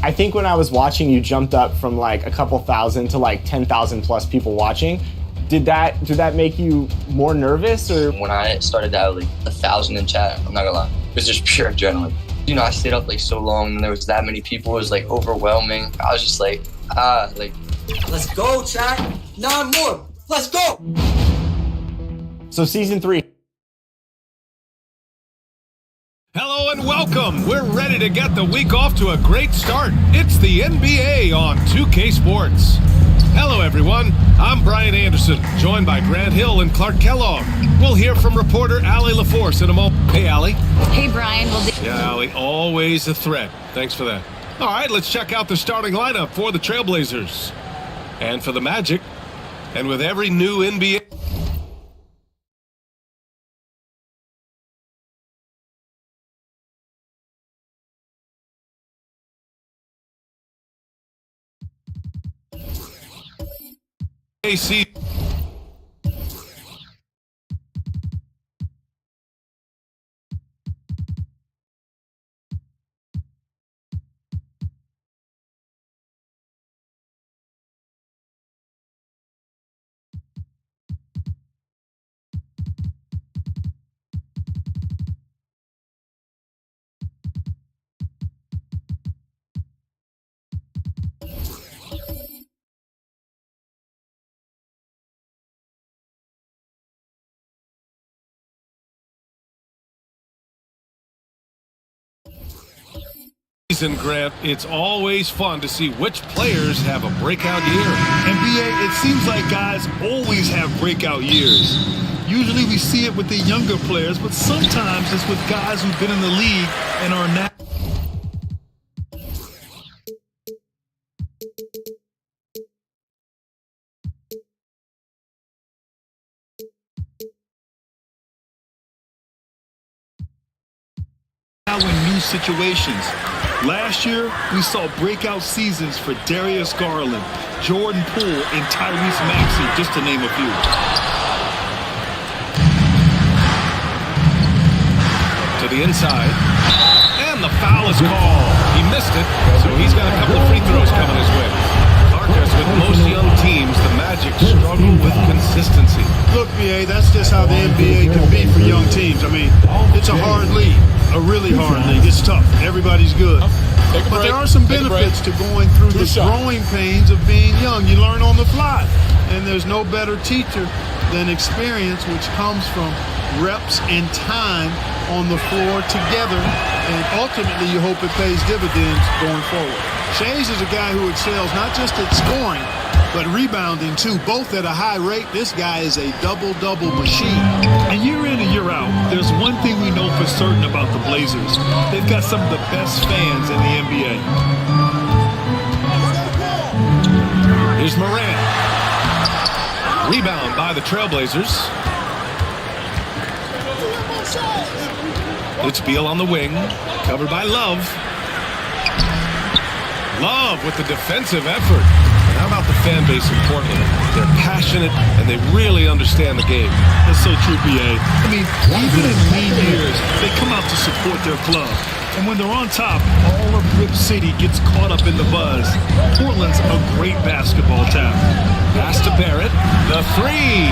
I think when I was watching, you jumped up from like a couple thousand to like 10,000 plus people watching. Did that make you more nervous, or? When I started to have like 1,000 in chat, I'm not gonna lie, it was just pure adrenaline. You know, I stayed up like so long and there was that many people, it was like overwhelming. I was just like, let's go, chat. 9 more. Let's go. So season 3. Hello and welcome. We're ready to get the week off to a great start. It's the NBA on 2K Sports. Hello, everyone. I'm Brian Anderson, joined by Grant Hill and Clark Kellogg. We'll hear from reporter Allie LaForce in a moment. Hey, Allie. Hey, Brian. Yeah, Allie, always a threat. Thanks for that. All right, let's check out the starting lineup for the Trailblazers and for the Magic. And with every new NBA... AC. Grant, it's always fun to see which players have a breakout year. NBA, it seems like guys always have breakout years. Usually we see it with the younger players, but sometimes it's with guys who've been in the league and are now. In new situations. Last year, we saw breakout seasons for Darius Garland, Jordan Poole, and Tyrese Maxey, just to name a few. To the inside, and the foul is called. He missed it, so he's got a couple of free throws coming his way. As with most young teams, the Magic struggle with consistency. Look, BA, that's just how the NBA can be for young teams. I mean, it's a hard league, a really hard league. It's tough. Everybody's good. But there are some benefits to going through the growing pains of being young. You learn on the fly. And there's no better teacher than experience, which comes from reps and time on the floor together. And ultimately, you hope it pays dividends going forward. Shays is a guy who excels not just at scoring, but rebounding too, both at a high rate. This guy is a double-double machine. And year in and year out, there's one thing we know for certain about the Blazers. They've got some of the best fans in the NBA. Here's Morant. Rebound by the Trailblazers. It's Beal on the wing, covered by Love. Love with the defensive effort. And how about the fan base in Portland? They're passionate and they really understand the game. That's so true, BA. I mean, even in lean years, they come out to support their club. And when they're on top, all of Rip City gets caught up in the buzz. Portland's a great basketball town. Pass to Barrett. The three.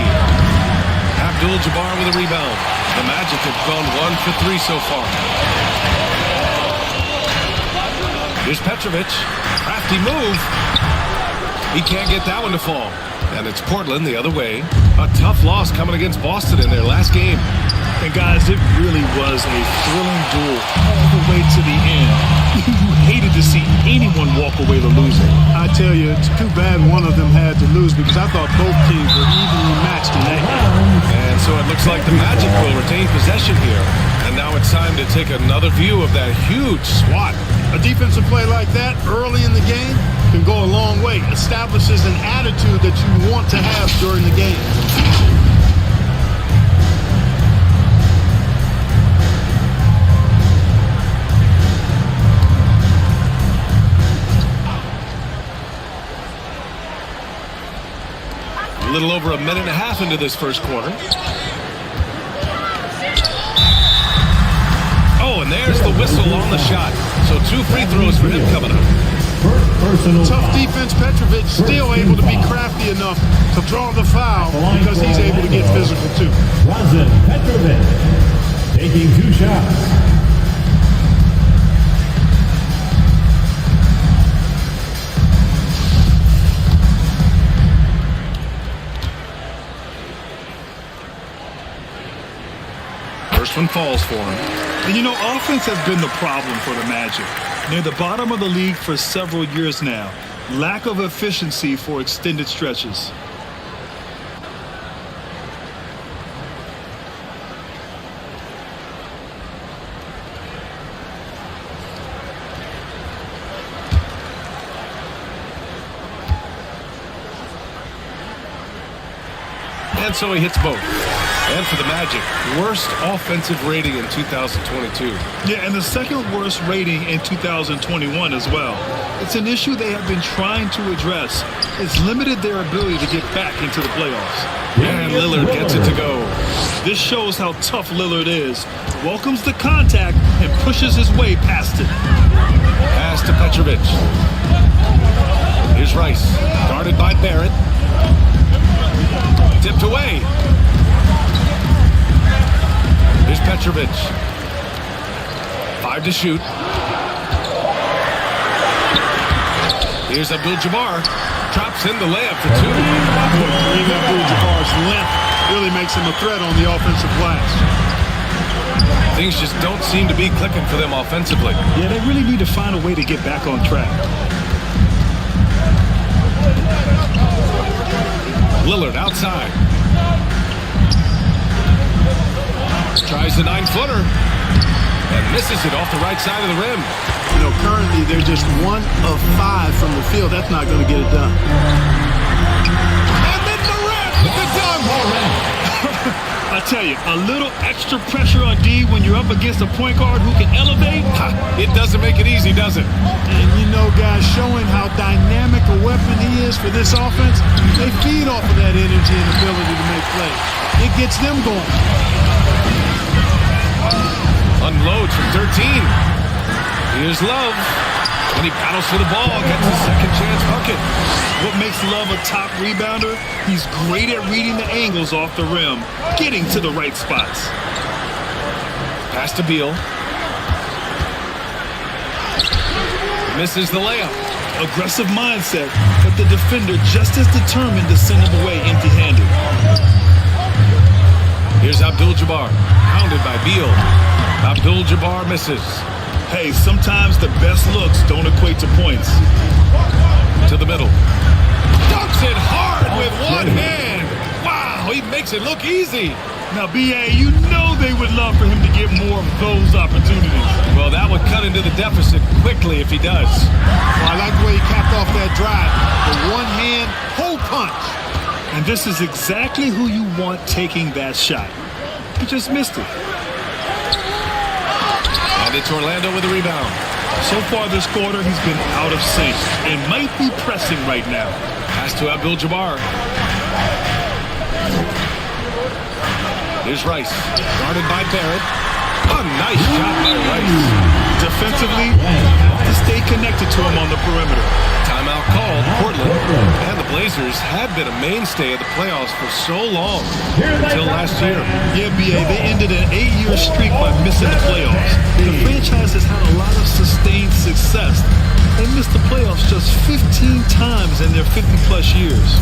Abdul-Jabbar with a rebound. The Magic have gone 1 for 3 so far. Here's Petrovic. Crafty move. He can't get that one to fall. And it's Portland the other way. A tough loss coming against Boston in their last game. And guys, it really was a thrilling duel all the way to the end. You hated to see anyone walk away the loser. I tell you, it's too bad one of them had to lose because I thought both teams were evenly matched in that game. And so it looks like the Magic will retain possession here. And now it's time to take another view of that huge swat. A defensive play like that early in the game can go a long way. Establishes an attitude that you want to have during the game. A little over a minute and a half into this first quarter. Oh, and there's the whistle on the shot. So 2 free throws for him coming up. Tough defense, Petrovic still able to be crafty enough to draw the foul because he's able to get physical too. Drazen Petrovic taking 2 shots. First one falls for him. And you know, offense has been the problem for the Magic. Near the bottom of the league for several years now. Lack of efficiency for extended stretches. And so he hits both. And for the Magic, worst offensive rating in 2022. Yeah, and the second worst rating in 2021 as well. It's an issue they have been trying to address. It's limited their ability to get back into the playoffs. And Lillard gets it to go. This shows how tough Lillard is. Welcomes the contact and pushes his way past it. Pass to Petrovic. Here's Rice, guarded by Barrett. Tipped away. Here's Petrovic. 5 to shoot. Here's Abdul-Jabbar. Drops in the layup for 2. Kareem Abdul-Jabbar's length really makes him a threat on the offensive glass. Things just don't seem to be clicking for them offensively. Yeah, they really need to find a way to get back on track. Lillard outside. Tries the 9-footer and misses it off the right side of the rim. You know, currently they're just 1 of 5 from the field. That's not going to get it done. And then Durant with the dunk. I tell you, a little extra pressure on D when you're up against a point guard who can elevate. It doesn't make it easy, does it? And you know, guys, showing how dynamic a weapon he is for this offense, they feed off of that energy and ability to make plays. It gets them going. Unloads from 13. Here's Love. And he battles for the ball. Gets his second chance bucket. What makes Love a top rebounder? He's great at reading the angles off the rim, getting to the right spots. Pass to Beal. Misses the layup. Aggressive mindset, but the defender just as determined to send him away empty-handed. Here's Abdul-Jabbar. Pounded by Beal. Abdul-Jabbar misses. Hey, sometimes the best looks don't equate to points. To the middle. Dunks it hard with one hand. Wow, he makes it look easy. Now, B.A., you know they would love for him to get more of those opportunities. Well, that would cut into the deficit quickly if he does. Well, I like the way he capped off that drive. The one-hand hole punch. And this is exactly who you want taking that shot. He just missed it. And it's Orlando with the rebound. So far this quarter, he's been out of sync and might be pressing right now. Pass to Abdul-Jabbar. Here's Rice, guarded by Barrett. A nice shot by Rice. Defensively, have to stay connected to him on the perimeter. Timeout called. Portland and the Blazers have been a mainstay of the playoffs for so long, until last year. Yeah, B.A., they ended an 8-year streak by missing the playoffs. The franchise has had a lot of sustained success. They missed the playoffs just 15 times in their 50-plus years.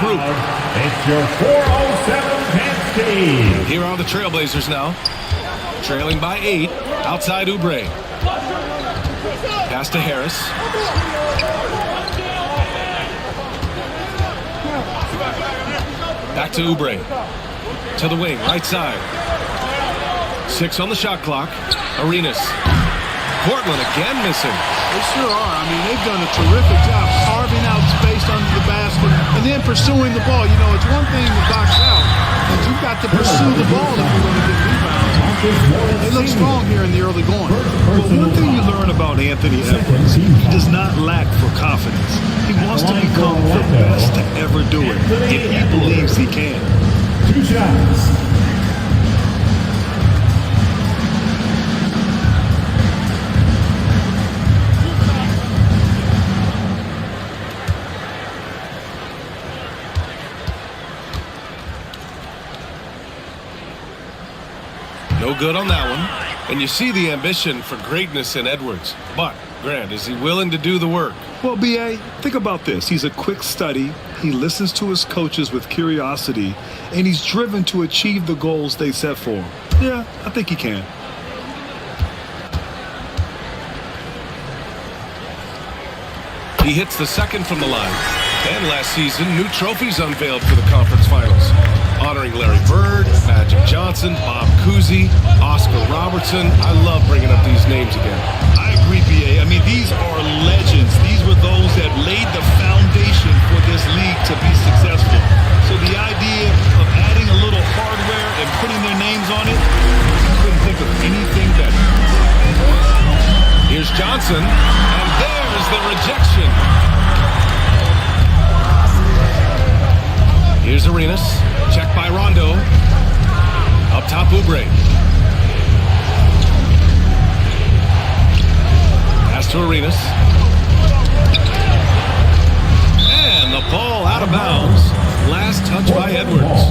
It's your 407 Penn State. Here are the Trailblazers now, trailing by 8, outside Oubre. Pass to Harris. Back to Oubre. To the wing, right side. 6 on the shot clock. Arenas. Portland again missing. They sure are. I mean, they've done a terrific job carving out space under the basket and then pursuing the ball. You know, it's one thing to box out, but you've got to pursue the ball if you're going to get rebounds. They look strong here in the early going. Well, one thing you learn about Anthony Edwards, he does not lack for confidence. He wants to become the best to ever do it, if he believes he can. 2 shots. No good on that one. And you see the ambition for greatness in Edwards. But, Grant, is he willing to do the work? Well, B.A., think about this. He's a quick study. He listens to his coaches with curiosity, and he's driven to achieve the goals they set for him. Yeah, I think he can. He hits the second from the line. And last season, new trophies unveiled for the conference finals, honoring Larry Bird, Magic Johnson, Bob Cousy, Oscar Robertson. I love bringing up these names again. I agree, B.A. I mean, these are legends. These were those that laid the foundation for this league to be successful. So the idea of adding a little hardware and putting their names on it, I couldn't think of anything better. Here's Johnson, and there's the rejection. Here's Arenas, checked by Rondo. Up top, Oubre. Pass to Arenas. And the ball out of bounds. Last touch by Edwards.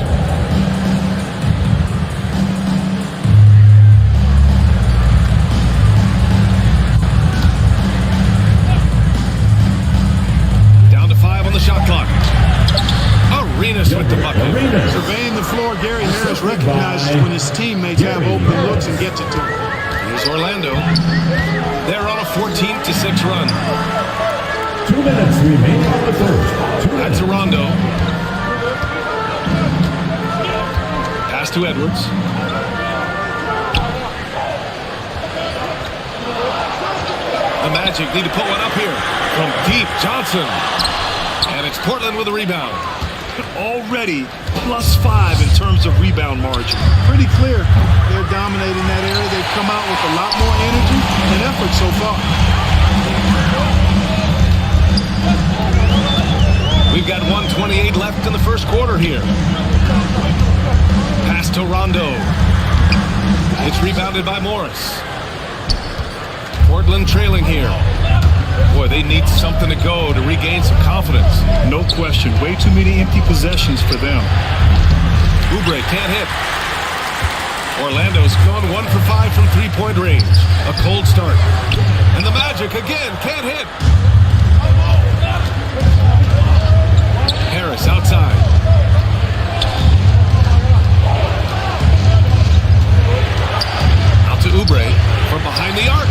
Down to 5 on the shot clock. Arenas with the bucket. Surveying the floor, Gary Harris recognizes when his teammates have open looks and gets it to him. Here's Orlando. They're on a 14-6 run. 2 minutes remaining on the first. Back to Rondo. Pass to Edwards. The Magic need to put one up here. From deep, Johnson. And it's Portland with a rebound. Already +5 in terms of rebound margin. Pretty clear they're dominating that area. They've come out with a lot more energy and effort so far. We've got 1:28 left in the first quarter here. Pass to Rondo. It's rebounded by Morris. Portland trailing here. Boy, they need something to go to regain some confidence. No question. Way too many empty possessions for them. Oubre can't hit. Orlando's gone 1 for 5 from three-point range. A cold start. And the Magic again can't hit. Harris outside. Out to Oubre from behind the arc.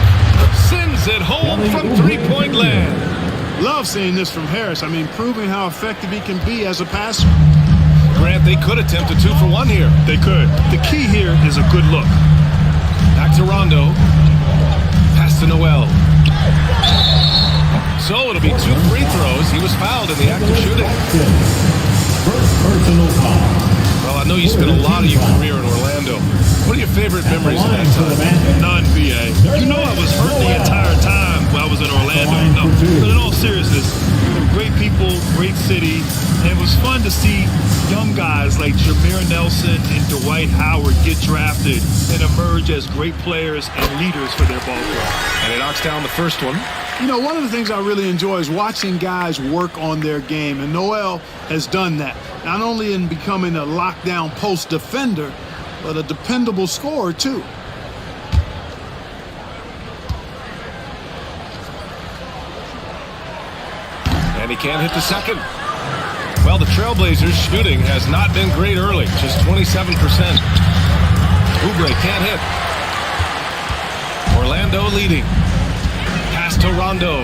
Sends it home from three-point land. Love seeing this from Harris. I mean, proving how effective he can be as a passer. Grant, they could attempt a 2 for 1 here. They could. The key here is a good look. Back to Rondo. Pass to Noel. So it'll be 2 free throws. He was fouled in the act of shooting. First personal foul. Well, I know you spent a lot of your career in Orlando. What are your favorite memories of that time? None, B.A. You know I was hurt the entire time when I was in Orlando. No, but in all seriousness, great people, great city, and it was fun to see young guys like Jameer Nelson and Dwight Howard get drafted and emerge as great players and leaders for their ball club. And he knocks down the first one. You know, one of the things I really enjoy is watching guys work on their game, and Noel has done that. Not only in becoming a lockdown post defender, but a dependable scorer, too. And he can't hit the second. Well, the Trailblazers' shooting has not been great early, just 27%. Oubre can't hit. Orlando leading. Pass to Rondo.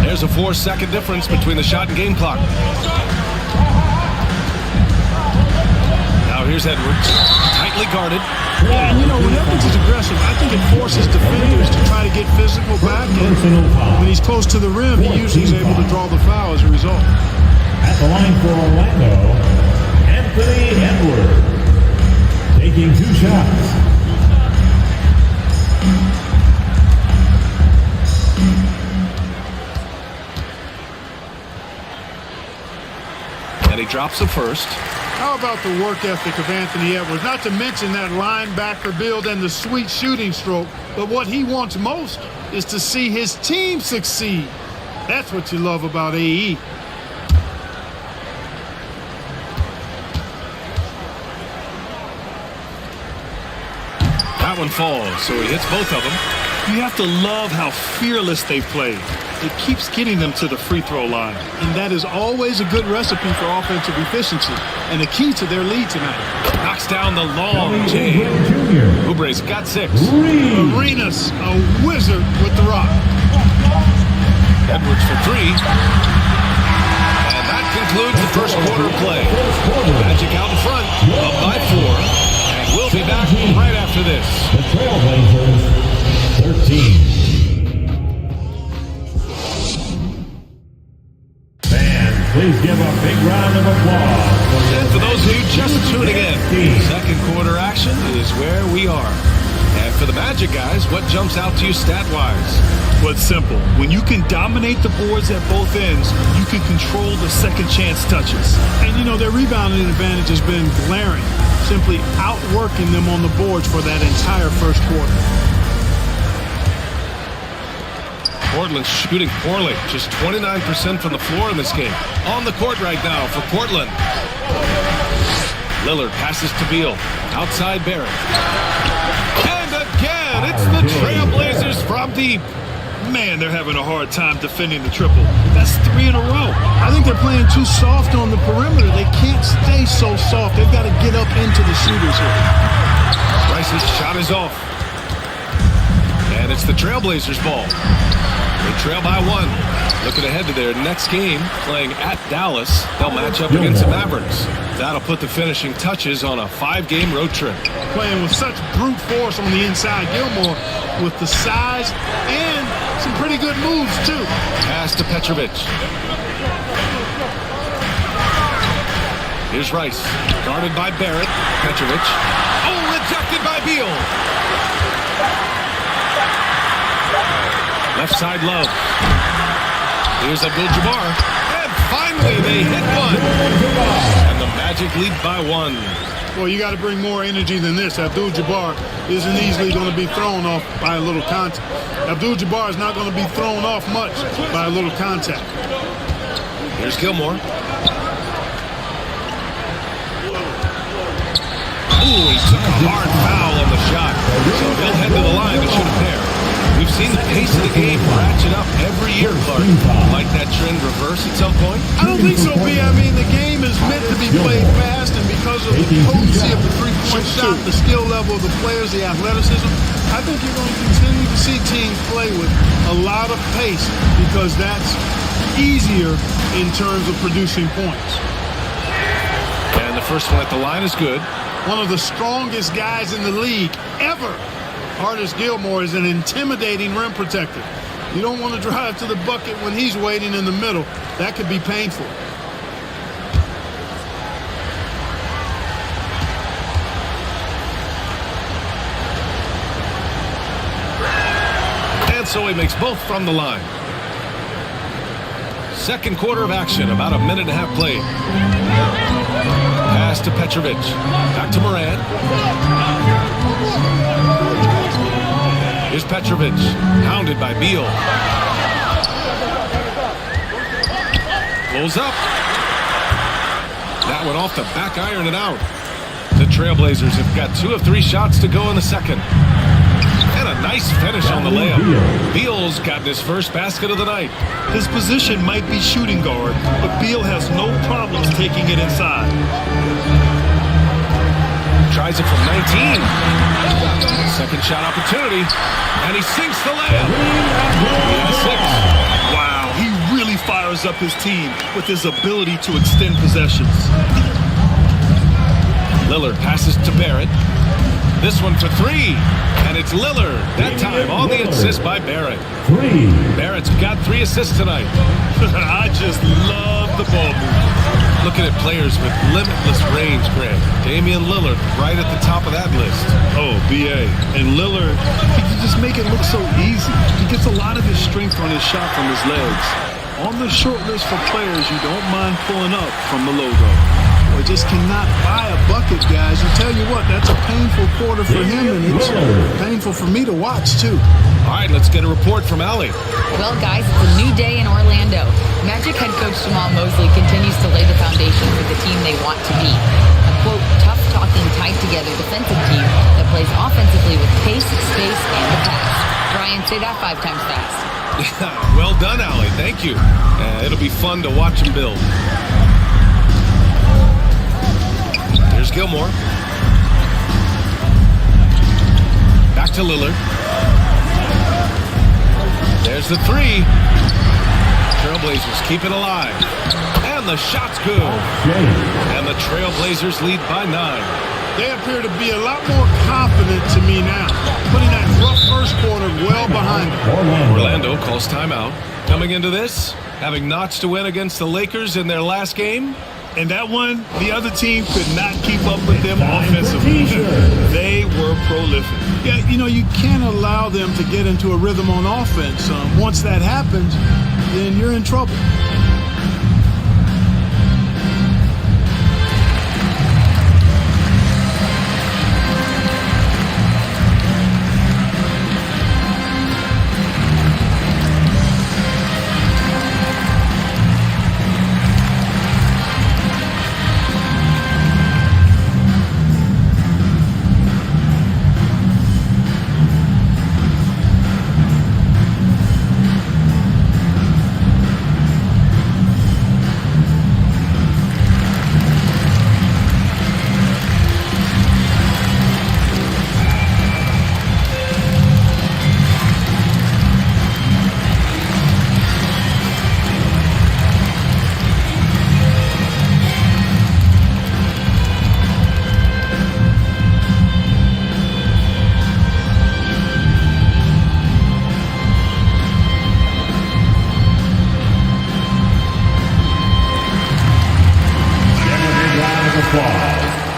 There's a 4-second difference between the shot and game clock. Now here's Edwards. Tightly guarded. Yeah, you know, when Edwards is aggressive, I think it forces defenders to try to get physical back. And when he's close to the rim, he usually is able to draw the foul as a result. At the line for Orlando, Anthony Edwards. Taking 2 shots. And he drops the first. How about the work ethic of Anthony Edwards? Not to mention that linebacker build and the sweet shooting stroke, but what he wants most is to see his team succeed. That's what you love about AE. That one falls, so he hits both of them. You have to love how fearless they play. It keeps getting them to the free throw line. And that is always a good recipe for offensive efficiency and a key to their lead tonight. Knocks down the long J. Oubre's got 6. Arenas, a wizard with the rock. Edwards for 3. And that concludes the first quarter of play. Magic out in front, up by 4. And we'll be back right after this. The Trailblazers, 13. Please give a big round of applause. And for those of you just tuning in, second quarter action is where we are. And for the Magic guys, what jumps out to you stat-wise? Well, it's simple. When you can dominate the boards at both ends, you can control the second chance touches. And, you know, their rebounding advantage has been glaring, simply outworking them on the boards for that entire first quarter. Portland shooting poorly, just 29% from the floor in this game. On the court right now for Portland. Lillard passes to Beal. Outside Barrett. And again, it's the Trailblazers from deep. Man, they're having a hard time defending the triple. That's 3 in a row. I think they're playing too soft on the perimeter. They can't stay so soft. They've got to get up into the shooters here. Rice's shot is off. And it's the Trailblazers' ball. They trail by 1. Looking ahead to their next game, playing at Dallas. They'll match up against the Mavericks. That'll put the finishing touches on a 5-game road trip. Playing with such brute force on the inside. Gilmore with the size and some pretty good moves, too. Pass to Petrovic. Here's Rice. Guarded by Barrett. Petrovic. Oh, rejected by Beal. Left side Love. Here's Abdul-Jabbar. And finally they hit one. And the Magic lead by 1. Well, you got to bring more energy than this. Abdul-Jabbar isn't easily going to be thrown off by a little contact. Abdul-Jabbar is not going to be thrown off much by a little contact. Here's Gilmore. Ooh, he took a hard foul on the shot. So he'll head to the line to shoot a pair. We've seen the pace of the game ratchet up every year, Clark. Might that trend reverse at some point? I don't think so, B. I mean, the game is meant to be played fast, and because of the potency of the three-point shot, the skill level of the players, the athleticism, I think you're going to continue to see teams play with a lot of pace because that's easier in terms of producing points. And the first one at the line is good. One of the strongest guys in the league ever. Artis Gilmore is an intimidating rim protector. You don't want to drive to the bucket when he's waiting in the middle. That could be painful. And so he makes both from the line. Second quarter of action, about a minute and a half played. Pass to Petrovic. Back to Morant. Here's Petrovic, hounded by Beal. Pulls up. That one off the back iron and out. The Trailblazers have got 2 of 3 shots to go in the second. And a nice finish on the layup. Beal's gotten his first basket of the night. His position might be shooting guard, but Beal has no problems taking it inside. Tries it from 19. Second shot opportunity. And he sinks the layup. He has 6. Wow, he really fires up his team with his ability to extend possessions. Lillard passes to Barrett. This one for 3. And it's Lillard. That time on the assist by Barrett. 3. Barrett's got 3 assists tonight. I just love the ball movement. Looking at players with limitless range, Greg. Damian Lillard right at the top of that list. Oh, B.A. And Lillard, he can just make it look so easy. He gets a lot of his strength on his shot from his legs. On the short list for players you don't mind pulling up from the logo. Or just cannot buy a bucket, guys. You tell you what, that's a painful quarter for him, and it's painful for me to watch, too. All right, let's get a report from Allie. Well, guys, it's a new day in Orlando. Magic head coach Jamal Mosley continues to lay the foundation for the team they want to be. A, quote, tough-talking, tied-together defensive team that plays offensively with pace, space, and the pass. Brian, say that 5 times fast. Well done, Allie. Thank you. It'll be fun to watch him build. Here's Gilmore. Back to Lillard. There's the 3. Trailblazers keep it alive. And the shot's good. And the Trailblazers lead by 9. They appear to be a lot more confident to me now, putting that rough first quarter well behind them. Orlando calls timeout. Coming into this, having notched a win against the Lakers in their last game. And that one, the other team could not keep up with them offensively. They were prolific. Yeah, you know, you can't allow them to get into a rhythm on offense. Once that happens, then you're in trouble.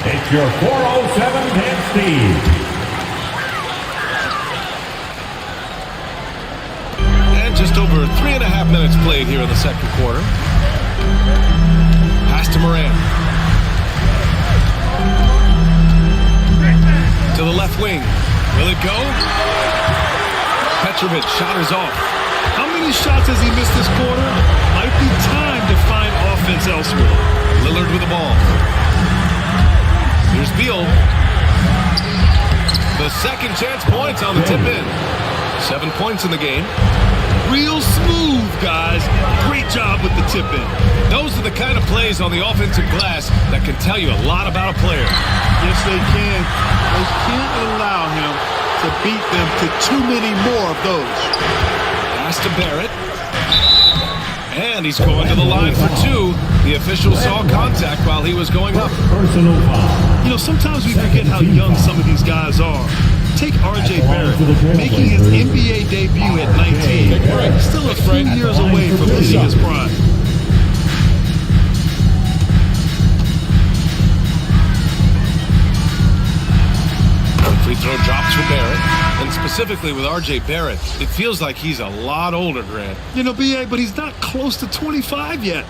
It's your 407-10 Steve. And just over 3.5 minutes played here in the second quarter. Pass to Moran. To the left wing. Will it go? Petrovic, shot is off. How many shots has he missed this quarter? Might be time to find offense elsewhere. Lillard with the ball. Here's Beal. The second chance points on the tip in. 7 points in the game. Real smooth, guys. Great job with the tip in. Those are the kind of plays on the offensive glass that can tell you a lot about a player. Yes, they can. They can't allow him to beat them to too many more of those. Pass to Barrett. And he's going to the line for 2. The official saw contact while he was going up. Personal foul. You know, sometimes we forget how young some of these guys are. Take R.J. Barrett, making his NBA debut at 19. Still a few years away from hitting his prime. Free throw drops for Barrett. And specifically with R.J. Barrett, it feels like he's a lot older, Grant. You know, B.A., but he's not close to 25 yet.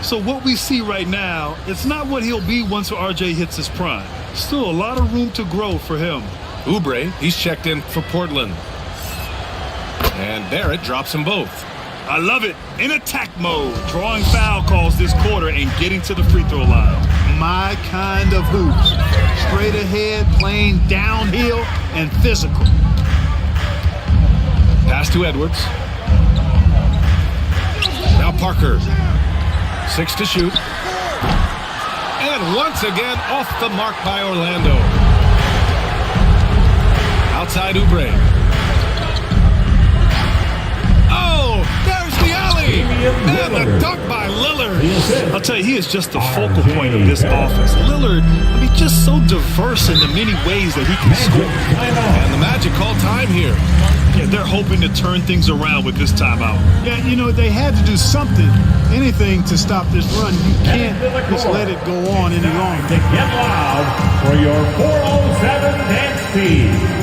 So what we see right now, it's not what he'll be once R.J. hits his prime. Still a lot of room to grow for him. Oubre, he's checked in for Portland. And Barrett drops them both. I love it. In attack mode, drawing foul calls this quarter and getting to the free throw line. My kind of hoops. Straight ahead, playing downhill, and physical. Pass to Edwards. Now Parker. 6 to shoot. And once again, off the mark by Orlando. Outside Oubre. Oh, there's the alley. And the dunk by Lillard. I'll tell you, he is just the focal point of this offense. Lillard, I mean, just so diverse in the many ways that he can score. And the Magic call time here. Yeah, they're hoping to turn things around with this timeout. Yeah, you know, they had to do something, anything to stop this run. You can't just let it go on any longer. To get loud for your 407 dance speed.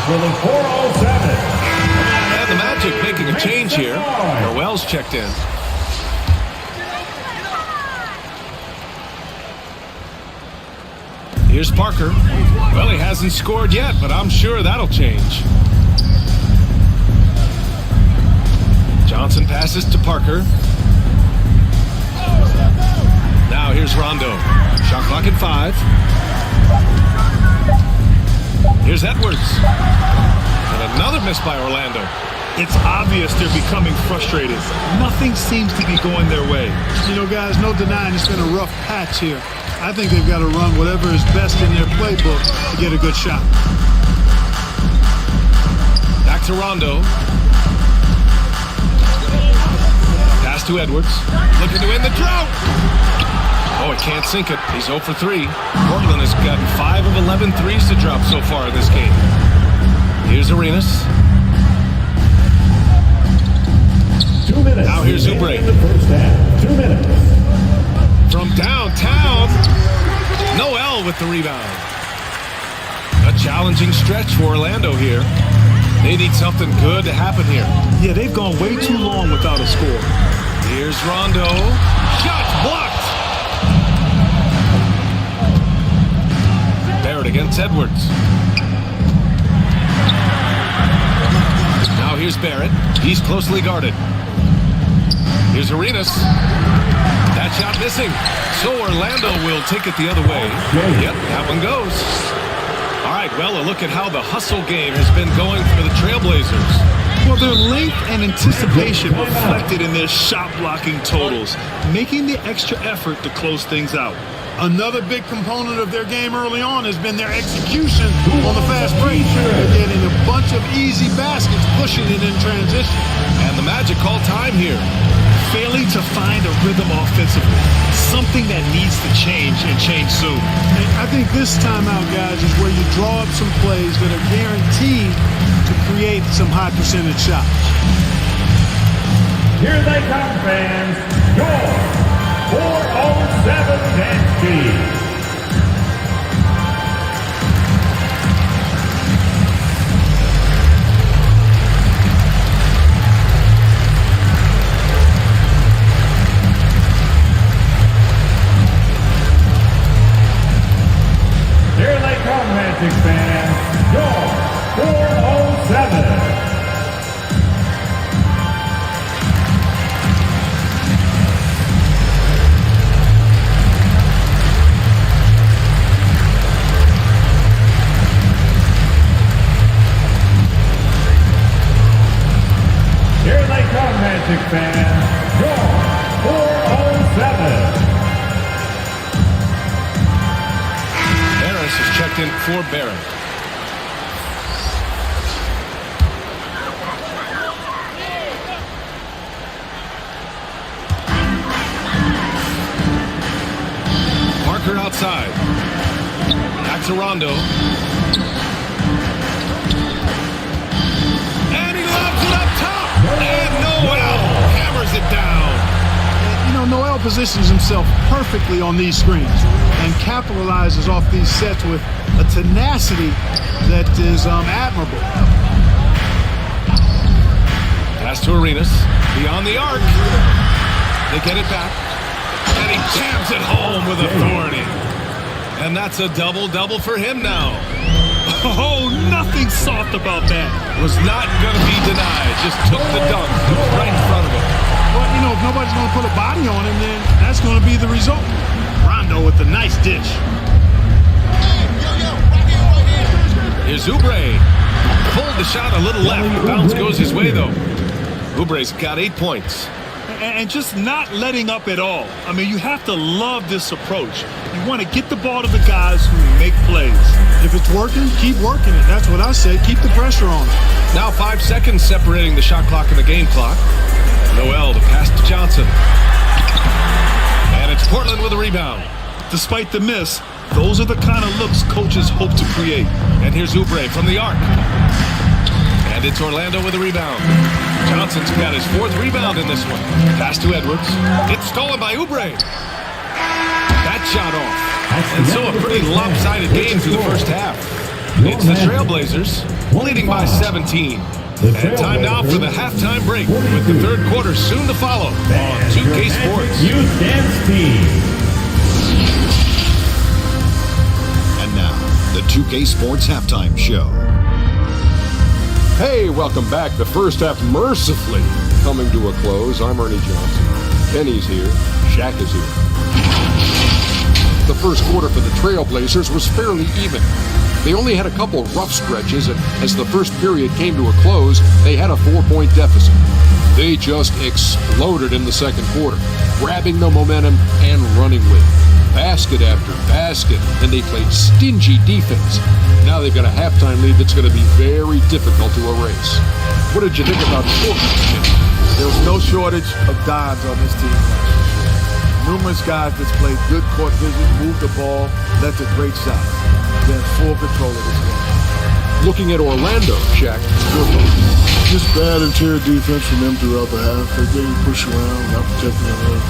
For the 407. And the Magic making a change here. Noel's checked in. Here's Parker. Well, he hasn't scored yet, but I'm sure that'll change. Johnson passes to Parker. Now here's Rondo. Shot clock at 5. Here's Edwards. And another miss by Orlando. It's obvious they're becoming frustrated. Nothing seems to be going their way. You know, guys, no denying it's been a rough patch here. I think they've got to run whatever is best in their playbook to get a good shot. Back to Rondo. Pass to Edwards. Looking to end the drought. Oh, he can't sink it. He's 0 for 3. Portland has gotten 5 of 11 threes to drop so far in this game. Here's Arenas. 2 minutes. Now here's Oubre. In the first half. 2 minutes. From downtown, Noel with the rebound. A challenging stretch for Orlando here. They need something good to happen here. Yeah, they've gone way too long without a score. Here's Rondo. Shot blocked. Barrett against Edwards. Now here's Barrett. He's closely guarded. Here's Arenas. That shot missing. So Orlando will take it the other way. Yep, that one goes. All right, well, a look at how the hustle game has been going for the Trailblazers. Well, their length and anticipation reflected in their shot blocking totals, making the extra effort to close things out. Another big component of their game early on has been their execution on the fast break. They're getting a bunch of easy baskets, pushing it in transition. And the Magic call time here. Failing to find a rhythm offensively, something that needs to change and change soon. And I think this timeout, guys, is where you draw up some plays that are guaranteed to create some high percentage shots. Here they come, fans. Your 407 dance speed. Here they come, Magic fans. Your 407. Here they come, Magic fans. Your 407. Harris is checked in for Barrett. Parker out outside. Back to Rondo. And he lobs it up top. And Noel hammers it down. You know, Noel positions himself perfectly on these screens and capitalizes off these sets with a tenacity that is admirable. Pass to Arenas. Beyond the arc. They get it back. And he jams it home with authority. And that's a double-double for him now. Oh, nothing soft about that. Was not going to be denied. Just took the dunk right in front of him. Well, you know, if nobody's going to put a body on him, then that's going to be the result. Rondo with the nice dish. Here's Oubre. Pulled the shot a little left. The bounce goes his way, though. Oubre's got 8 points. And just not letting up at all. I mean, you have to love this approach. You want to get the ball to the guys who make plays. If it's working, keep working it. That's what I say. Keep the pressure on. Now 5 seconds separating the shot clock and the game clock. Noel to pass to Johnson. And it's Portland with a rebound. Despite the miss, those are the kind of looks coaches hope to create. And here's Oubre from the arc. And it's Orlando with a rebound. Johnson's got his 4th rebound in this one. Pass to Edwards. It's stolen by Oubre. That shot off. And so a pretty lopsided game through the first half. It's the Trailblazers leading by 17. And time now for the halftime break with the third quarter soon to follow on 2K Sports. Youth Dance Team. And now, the 2K Sports Halftime Show. Hey, welcome back. The first half mercifully coming to a close. I'm Ernie Johnson. Kenny's here. Shaq is here. The first quarter for the Trailblazers was fairly even. They only had a couple rough stretches, and as the first period came to a close, they had a 4-point deficit. They just exploded in the second quarter, grabbing the momentum and running with it. Basket after basket, and they played stingy defense. Now they've got a halftime lead that's going to be very difficult to erase. What did you think about Portland? There was no shortage of dimes on this team. Numerous guys that's played good court vision, moved the ball, left a great shot. They're in full control of this game. Looking at Orlando, Shaq. Just bad interior defense from them throughout the half. They're getting pushed around, not protecting the rim,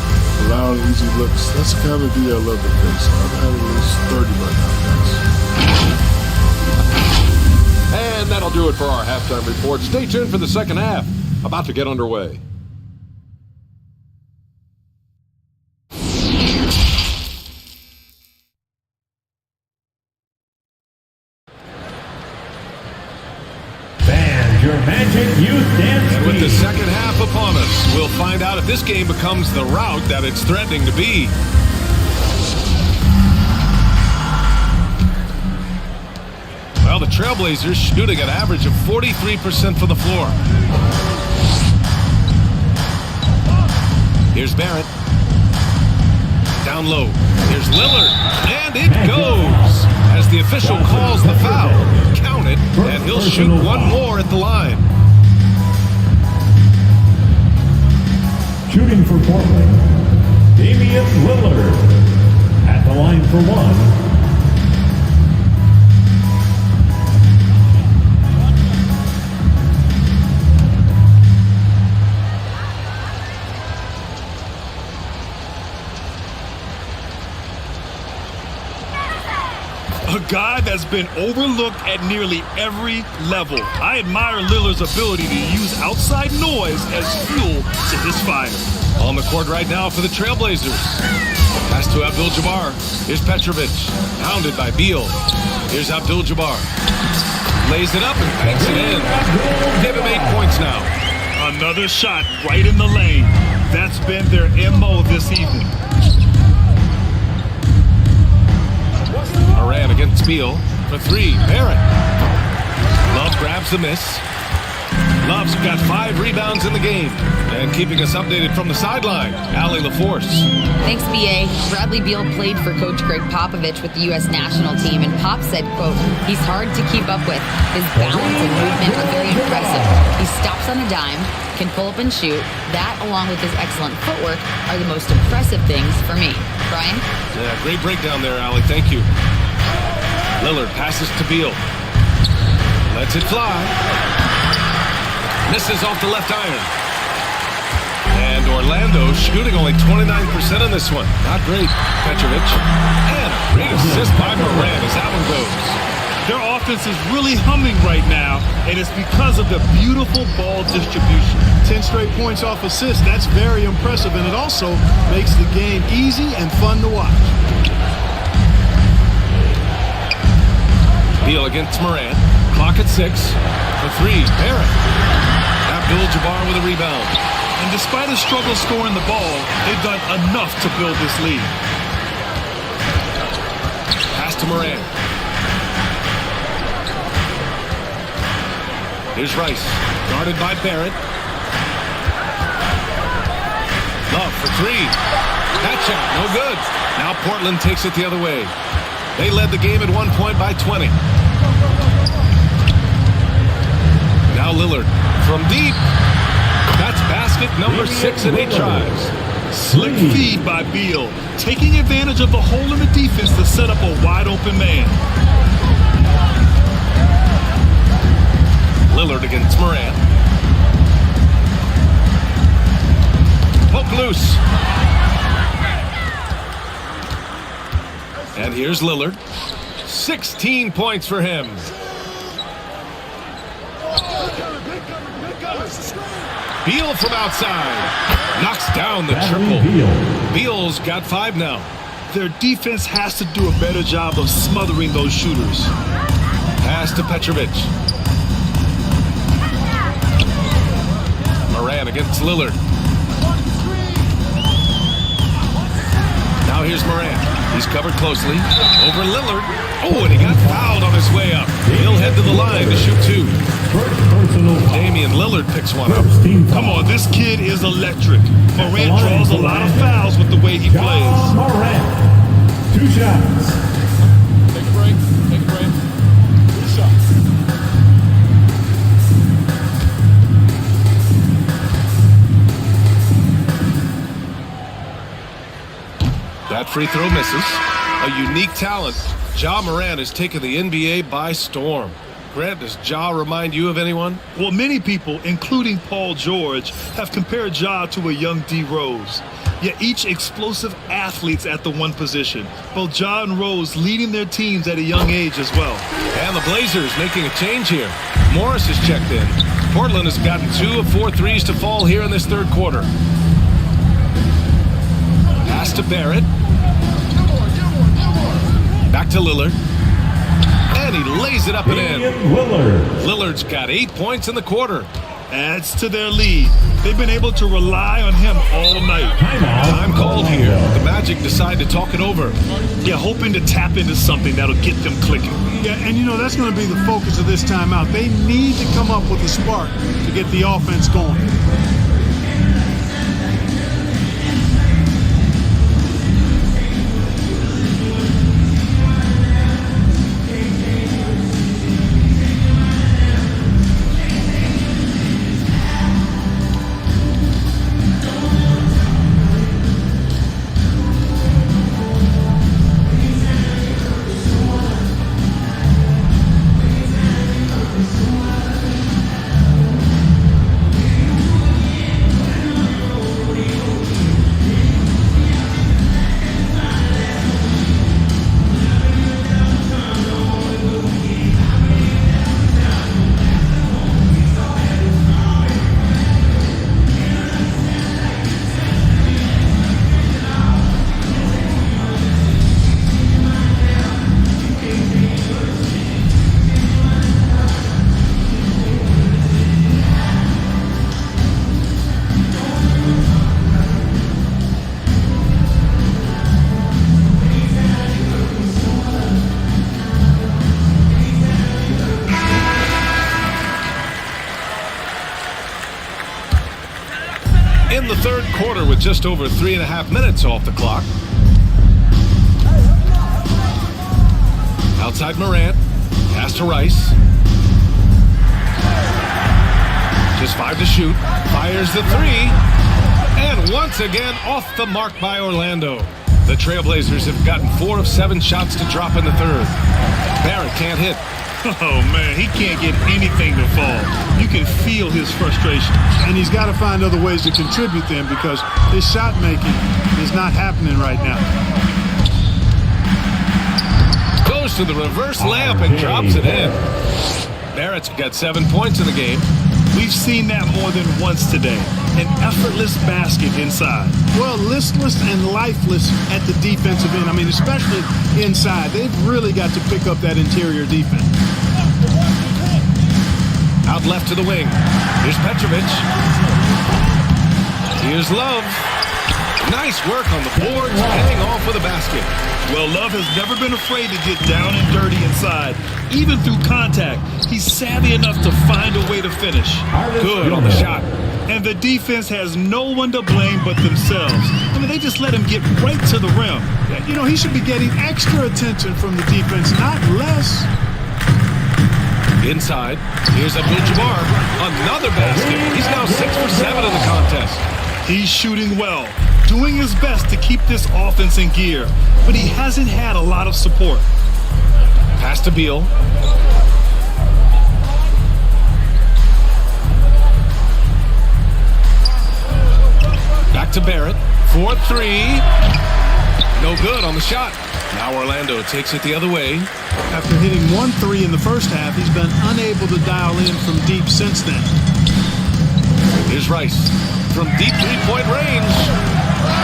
allowing easy looks. That's the kind of D I love to face. I've had at least 30 by now, guys. And that'll do it for our halftime report. Stay tuned for the second half. About to get underway. Your Magic Youth Dance And with the Team. second half upon us, we'll find out if this game becomes the rout that it's threatening to be. Well, the Trailblazers shooting an average of 43% from the floor. Here's Barrett. Down low. Here's Lillard. And it goes as the official calls the foul. Count it, and he'll shoot one more at the line. Shooting for Portland, Damian Lillard. At the line for one. A guy that's been overlooked at nearly every level. I admire Lillard's ability to use outside noise as fuel to his fire. On the court right now for the Trailblazers. Pass to Abdul-Jabbar. Here's Petrovic. Hounded by Beal. Here's Abdul-Jabbar. Lays it up and banks it in. Give him 8 points now. Another shot right in the lane. That's been their MO this evening. Moran against Beal for 3. Barrett. Love grabs the miss. Love's got 5 rebounds in the game. And keeping us updated from the sideline, Allie LaForce. Thanks, B.A. Bradley Beal played for Coach Greg Popovich with the U.S. national team, and Pop said, quote, he's hard to keep up with. His balance and movement are very impressive. He stops on a dime, can pull up and shoot. That, along with his excellent footwork, are the most impressive things for me. Brian? Yeah, great breakdown there, Allie. Thank you. Lillard passes to Beal. Lets it fly. Misses off the left iron. And Orlando shooting only 29% in this one. Not great, Petrovic. And a great assist by Moran as that one goes. Their offense is really humming right now, and it's because of the beautiful ball distribution. 10 straight points off assists. That's very impressive, and it also makes the game easy and fun to watch. Beal against Moran. Clock at 6. For 3, Barrett. Abdul-Jabbar with a rebound. And despite a struggle scoring the ball, they've done enough to build this lead. Pass to Moran. Here's Rice, guarded by Barrett. Love for 3. That shot, no good. Now Portland takes it the other way. They led the game at 1 point by 20. Now Lillard from deep. That's basket number 6 in 8 tries. Slick feed by Beal, taking advantage of the hole in the defense to set up a wide open man. Lillard against Moran. Poke loose. And here's Lillard. 16 points for him. Beal from outside. Knocks down the triple. Beal's got 5 now. Their defense has to do a better job of smothering those shooters. Pass to Petrovic. Moran against Lillard. Now here's Moran. He's covered closely. Over Lillard. Oh, and he got fouled on his way up. He'll head to the line to shoot 2. Damian Lillard picks one up. Come on, this kid is electric. Moran draws a lot of fouls with the way he plays. Moran, 2 shots. Take a break. Take a break. 2 shots. That free throw misses. A unique talent. Ja Morant has taken the NBA by storm. Grant, does Ja remind you of anyone? Well, many people, including Paul George, have compared Ja to a young D. Rose. Yet each explosive athletes at the one position. Both Ja and Rose leading their teams at a young age as well. And the Blazers making a change here. Morris has checked in. Portland has gotten 2 of 4 threes to fall here in this third quarter. Pass to Barrett. Back to Lillard. And he lays it up and in. Lillard's got 8 points in the quarter. Adds to their lead. They've been able to rely on him all night. Time called here. The Magic decide to talk it over. Yeah, hoping to tap into something that'll get them clicking. Yeah, and you know, that's going to be the focus of this timeout. They need to come up with a spark to get the offense going. In the third quarter with just over 3.5 minutes off the clock. Outside Morant. Pass to Rice. Just 5 to shoot. Fires the 3. And once again off the mark by Orlando. The Trailblazers have gotten 4 of 7 shots to drop in the third. Barrett can't hit. Oh, man, he can't get anything to fall. You can feel his frustration. And he's got to find other ways to contribute then because his shot making is not happening right now. Goes to the reverse layup and drops it in. Barrett's got 7 points in the game. We've seen that more than once today. An effortless basket inside. Well, listless and lifeless at the defensive end. I mean, especially inside. They've really got to pick up that interior defense. Out left to the wing. Here's Petrovic. Here's Love. Nice work on the boards, paying off with a basket. Well, Love has never been afraid to get down and dirty inside, even through contact. He's savvy enough to find a way to finish. Good on the shot. And the defense has no one to blame but themselves. I mean, they just let him get right to the rim. You know, he should be getting extra attention from the defense, not less. Inside, here's Abdul-Jabbar. Another basket. He's now 6 for 7 in the contest. He's shooting well, doing his best to keep this offense in gear, but he hasn't had a lot of support. Pass to Beal. Back to Barrett. 4-3. No good on the shot. Now Orlando takes it the other way. After hitting 1-3 in the first half, he's been unable to dial in from deep since then. Here's Rice. From deep three-point range.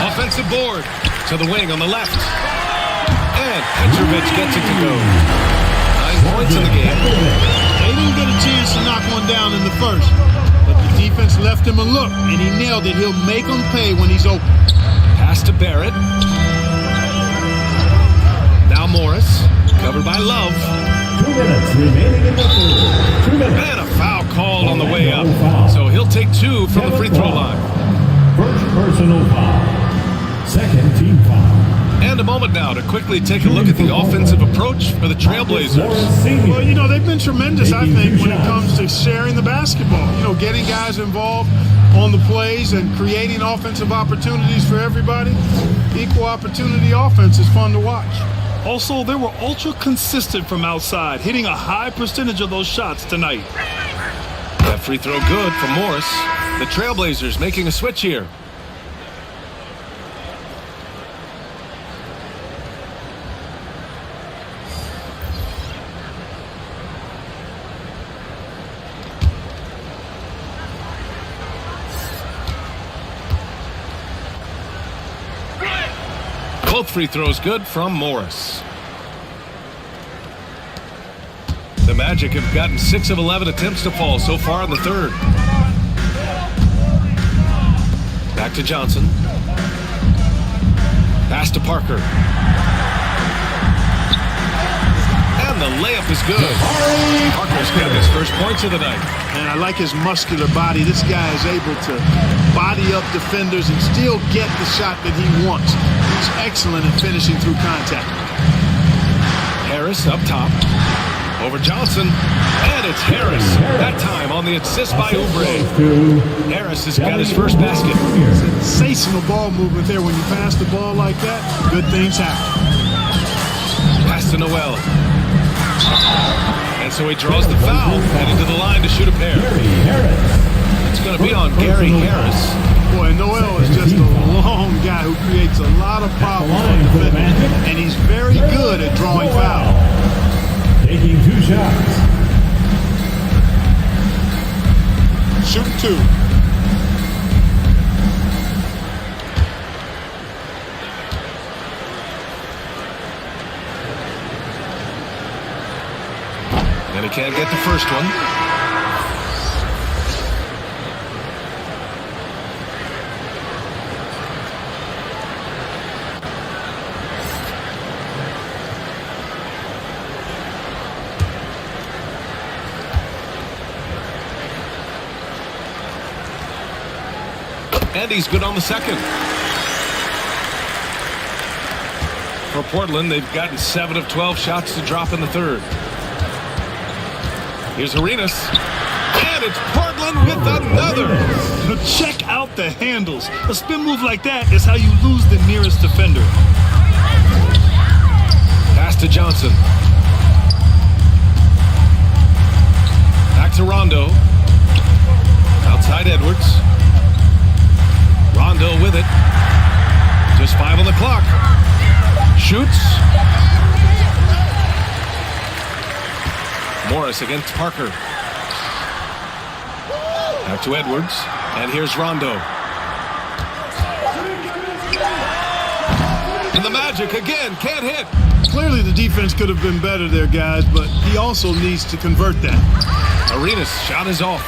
Offensive board. To the wing on the left. And Petrovic gets it to go. 9 points in the game. They didn't get a chance to knock one down in the first. But the defense left him a look, and he nailed it. He'll make them pay when he's open. Pass to Barrett. Now Morris. Covered by Love. 2 minutes remaining in the third. 2 minutes. And a foul called on the way up. So he'll take 2 from the free throw line. First personal foul. Second team foul. And a moment now to quickly take a look at the offensive approach for the Trailblazers. Well, you know, they've been tremendous, I think, when it comes to sharing the basketball. You know, getting guys involved on the plays and creating offensive opportunities for everybody. Equal opportunity offense is fun to watch. Also, they were ultra consistent from outside, hitting a high percentage of those shots tonight. That free throw good for Morris. The Trailblazers making a switch here. Both free throws good from Morris. The Magic have gotten 6 of 11 attempts to fall so far in the third. Back to Johnson. Pass to Parker. And the layup is good. Parker's got his first points of the night. And I like his muscular body. This guy is able to body up defenders and still get the shot that he wants. He's excellent at finishing through contact. Harris up top. Over Johnson. And it's Harris. That time on the assist by Oubre. Harris has got his first basket. Sensational ball movement there. When you pass the ball like that, good things happen. Pass to Noel. And so he draws the foul, heading to the line to shoot a pair. It's going to be on Gary Harris. Boy, Noel is just a long guy who creates a lot of problems for the defense, and he's very good at drawing fouls. Taking 2 shots. Shooting 2. And he can't get the first one. And he's good on the second. For Portland, they've gotten 7 of 12 shots to drop in the third. Here's Arenas. And it's Portland with another. Check out the handles. A spin move like that is how you lose the nearest defender. Pass to Johnson. Back to Rondo. Outside Edwards. Rondo with it. Just 5 on the clock. Shoots. Morris against Parker. Back to Edwards. And here's Rondo. And the Magic again can't hit. Clearly the defense could have been better there, guys, but he also needs to convert that. Arenas shot is off.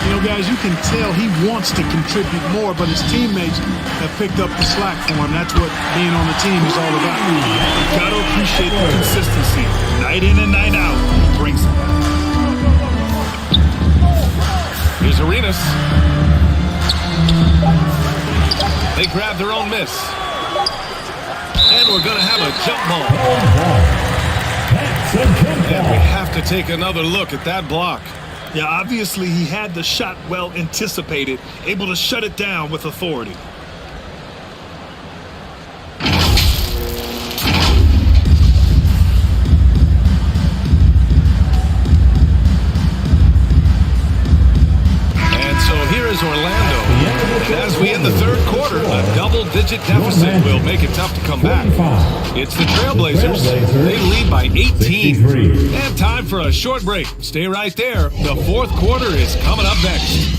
You know, guys, you can tell he wants to contribute more, but his teammates have picked up the slack for him. That's what being on the team is all about. You got to appreciate the consistency. Night in and night out, he brings it. Here's Arenas. They grab their own miss. And we're going to have a jump ball. And we have to take another look at that block. Yeah, obviously he had the shot well anticipated, able to shut it down with authority. And so here is Orlando. And as we end the third quarter, a double-digit deficit will make it tough to come back. It's the Trailblazers. They lead by 18. And time for a short break. Stay right there. The fourth quarter is coming up next.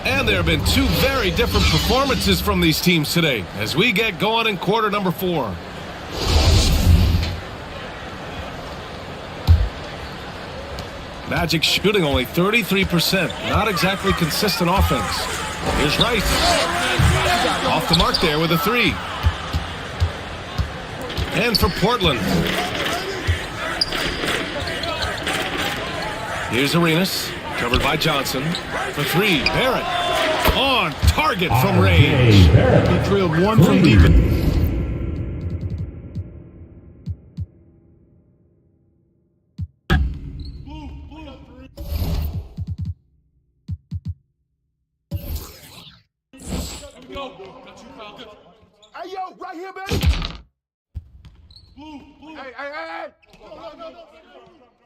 And there have been 2 very different performances from these teams today as we get going in quarter number 4. Magic shooting only 33%. Not exactly consistent offense. Here's Rice. Off the mark there with a 3. And for Portland. Here's Arenas. Covered by Johnson. For 3, Barrett. On target from range. He drilled one from deep. Hey, yo, right here, baby. Hey.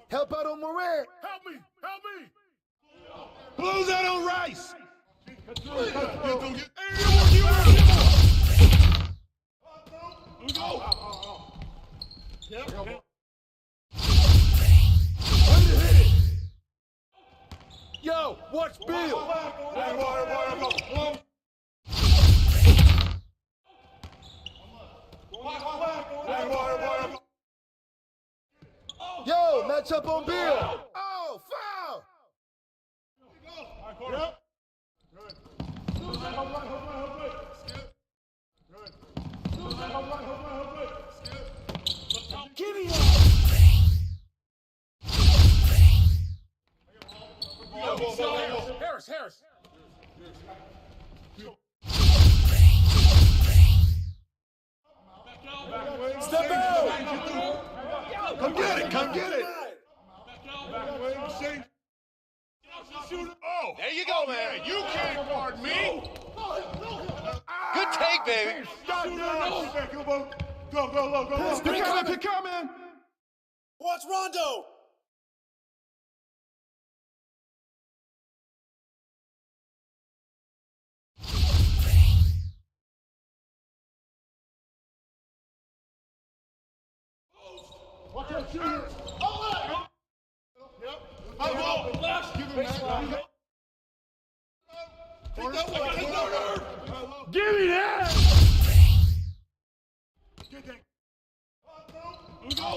Help out on Moran. Help me. Close out on Rice. Yo, watch Bill. Yo, match up on Bill. Oh, foul. Yep. Give me Harris. Step out. Come get it. Oh, there you go, man. You can't guard me. Good take, baby. Go. Pick coming. Watch Rondo. Watch that shooter. Oh, yep. Give me that! Get that. Go.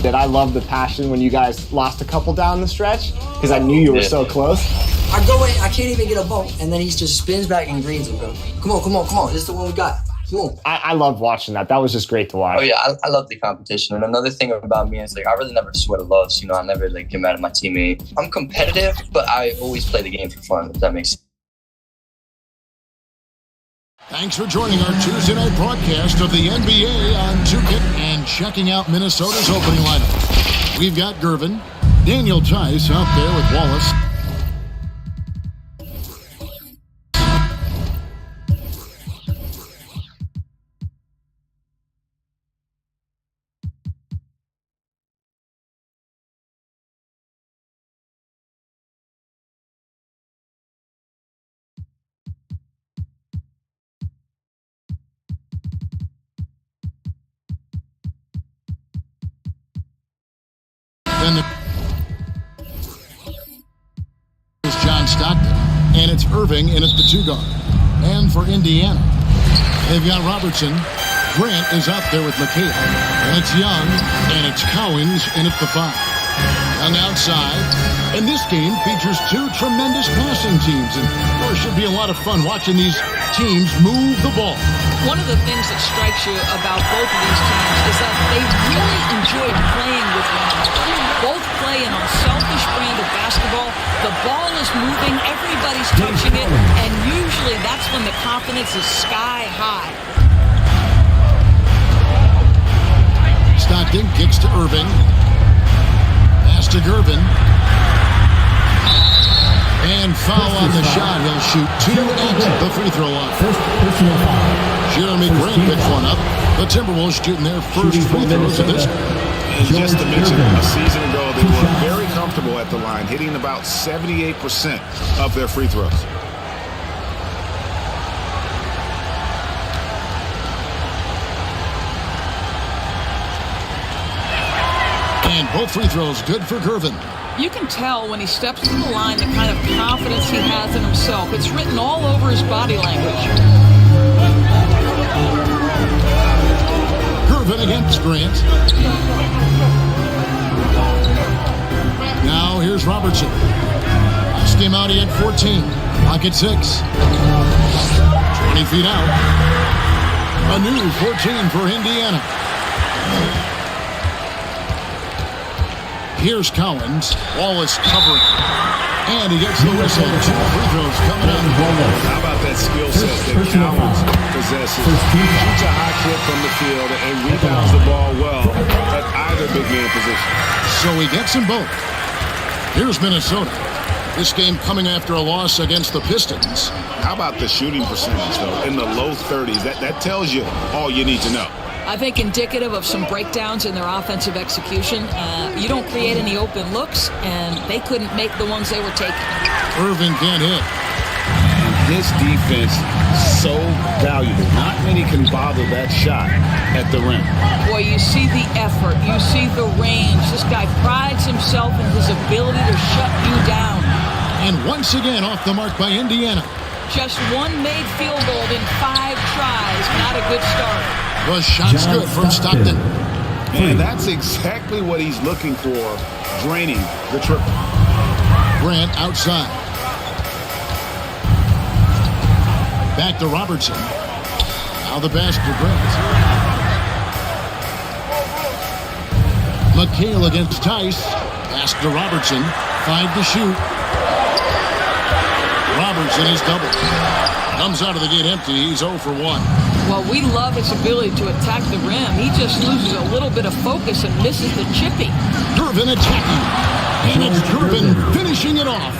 That I love the passion when you guys lost a couple down the stretch because I knew you were so close. I go in, I can't even get a bump, and then he just spins back and greens it, bro. Come on. This is the one we got. Come on. I loved watching that. That was just great to watch. Oh yeah, I love the competition. And another thing about me is like I really never sweat a loss. I never like get mad at my teammate. I'm competitive, but I always play the game for fun. If that makes sense. Thanks for joining our Tuesday night broadcast of the NBA on 2K and checking out Minnesota's opening lineup. We've got Gervin, Daniel Tice out there with Wallace. Then is John Stockton, and it's Irving in at the 2 guard. And for Indiana, they've got Robertson. Grant is out there with McHale, and it's Young, and it's Cowens in at the 5. Young outside, and this game features 2 tremendous passing teams, and there should be a lot of fun watching these teams move the ball. One of the things that strikes you about both of these teams is that they really enjoy playing with one another. Both play an unselfish brand of basketball. The ball is moving, everybody's touching it, and usually that's when the confidence is sky high. Stockton kicks to Irving. Pass to Gervin. And foul on the shot. He'll shoot 2 at the free throw line. Jeremy Grant picks one up. The Timberwolves shooting their first free throws of this. And just to mention, a season ago, they were very comfortable at the line, hitting about 78% of their free throws. And both free throws good for Gervin. You can tell when he steps to the line the kind of confidence he has in himself. It's written all over his body language. Gervin against Grant. Now here's Robertson. Skim out, he had 14. Pocket 6. 20 feet out. A new 14 for Indiana. Here's Collins. Wallace covering. And he gets the whistle. 2 free throws coming up. How about that skill set that Collins possesses? Shoots a high clip from the field and rebounds the ball well at either big man position. So he gets them both. Here's Minnesota. This game coming after a loss against the Pistons. How about the shooting percentage, though? In the low 30s. That tells you all you need to know. I think indicative of some breakdowns in their offensive execution. You don't create any open looks, and they couldn't make the ones they were taking. Irving can't hit. And his defense so valuable. Not many can bother that shot at the rim. Boy, you see the effort. You see the range. This guy prides himself in his ability to shut you down. And once again off the mark by Indiana. Just one made field goal in 5 tries. Not a good start. The shot's good from Stockton. And that's exactly what he's looking for, draining the triple. Grant outside. Back to Robertson. Now the basket to Grant. McHale against Tice. Pass to Robertson. 5 to shoot. Robertson is doubled. Comes out of the gate empty. He's 0 for 1. Well, we love his ability to attack the rim. He just loses a little bit of focus and misses the chippy. Gervin attacking. And it's Gervin finishing it off.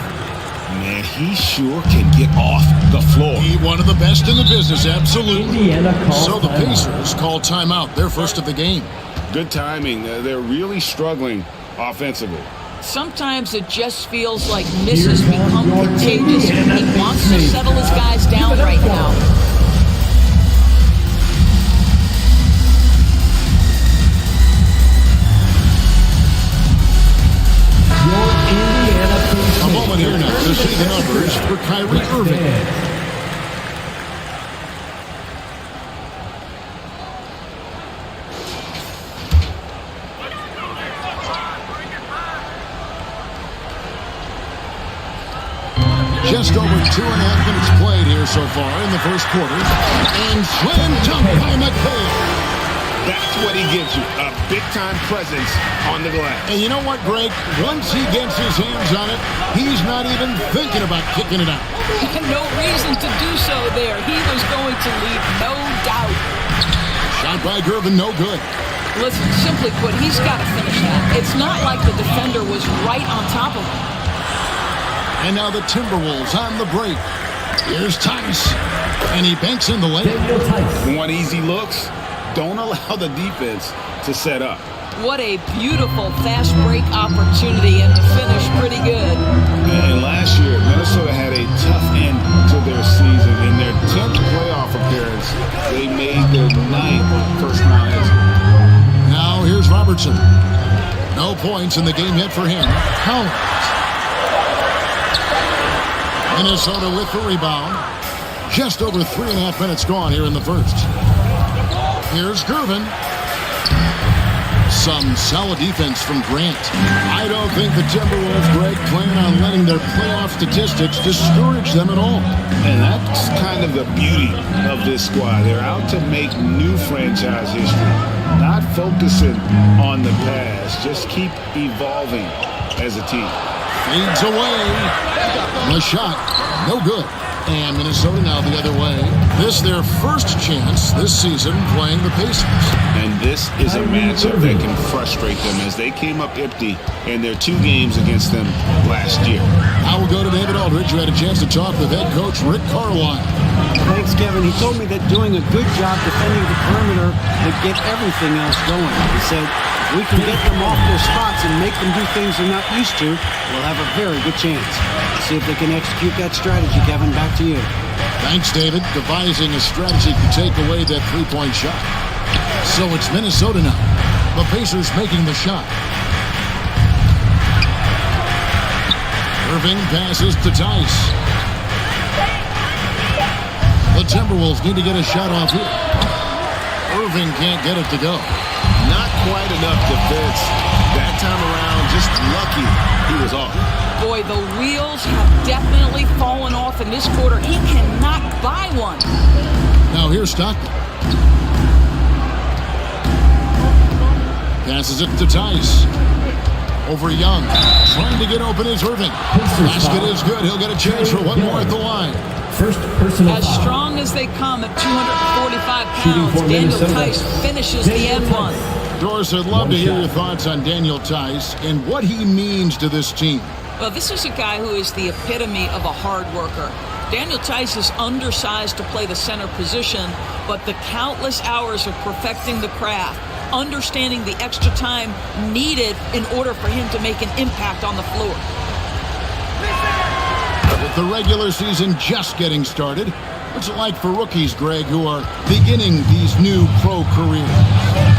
Man, he sure can get off the floor. He one of the best in the business, absolutely. So the Pacers call timeout, their first of the game. Good timing. They're really struggling offensively. Sometimes it just feels like misses become contagious. He wants to settle his guys down right now. A moment here now to see the numbers for Kyrie Irving. Just over 2.5 minutes played here so far in the first quarter. And slam dunk by McHale. That's what he gives you, a big-time presence on the glass. And you know what, Greg? Once he gets his hands on it, he's not even thinking about kicking it out. No reason to do so there. He was going to leave, no doubt. Shot by Gervin, no good. Listen, simply put, he's got to finish that. It's not like the defender was right on top of him. And now the Timberwolves on the break. Here's Tice. And he banks in the layup. Want easy looks? Don't allow the defense to set up. What a beautiful fast break opportunity, and the finish pretty good. And last year, Minnesota had a tough end to their season. In their 10th playoff appearance, they made their 9th first-round exit. Now here's Robertson. No points in the game yet for him. Collins. Minnesota with the rebound. Just over 3.5 minutes gone here in the first. Here's Gervin. Some solid defense from Grant. I don't think the Timberwolves, Greg, plan on letting their playoff statistics discourage them at all. And that's kind of the beauty of this squad. They're out to make new franchise history, not focusing on the past. Just keep evolving as a team. Fades away. The shot, no good. And Minnesota now the other way. This their first chance this season playing the Pacers. And this is a matchup that can frustrate them as they came up empty in their 2 games against them last year. I will go to David Aldridge, who had a chance to talk with head coach Rick Carlisle. Thanks, Kevin. He told me that doing a good job defending the perimeter would get everything else going. He said, if we can get them off their spots and make them do things they're not used to, we'll have a very good chance. See if they can execute that strategy, Kevin. Back to you. Thanks, David. Devising a strategy to take away that three-point shot. So it's Minnesota now. The Pacers making the shot. Irving passes to Tice. The Timberwolves need to get a shot off here. Irving can't get it to go. Not quite enough defense. That time around, just lucky he was off. Boy, the wheels have definitely fallen off in this quarter. He cannot buy one. Now here's Stockton. Passes it to Tice. Over Young. Trying to get open is Irving. Basket is good. He'll get a chance for one more at the line. First personal As foul. strong as they come at 245 pounds, Daniel Tice finishes the end one. Doris, I'd love to hear your thoughts on Daniel Tice and what he means to this team. Well, this is a guy who is the epitome of a hard worker. Daniel Tice is undersized to play the center position, but the countless hours of perfecting the craft, understanding the extra time needed in order for him to make an impact on the floor. With the regular season just getting started, what's it like for rookies, Greg, who are beginning these new pro careers?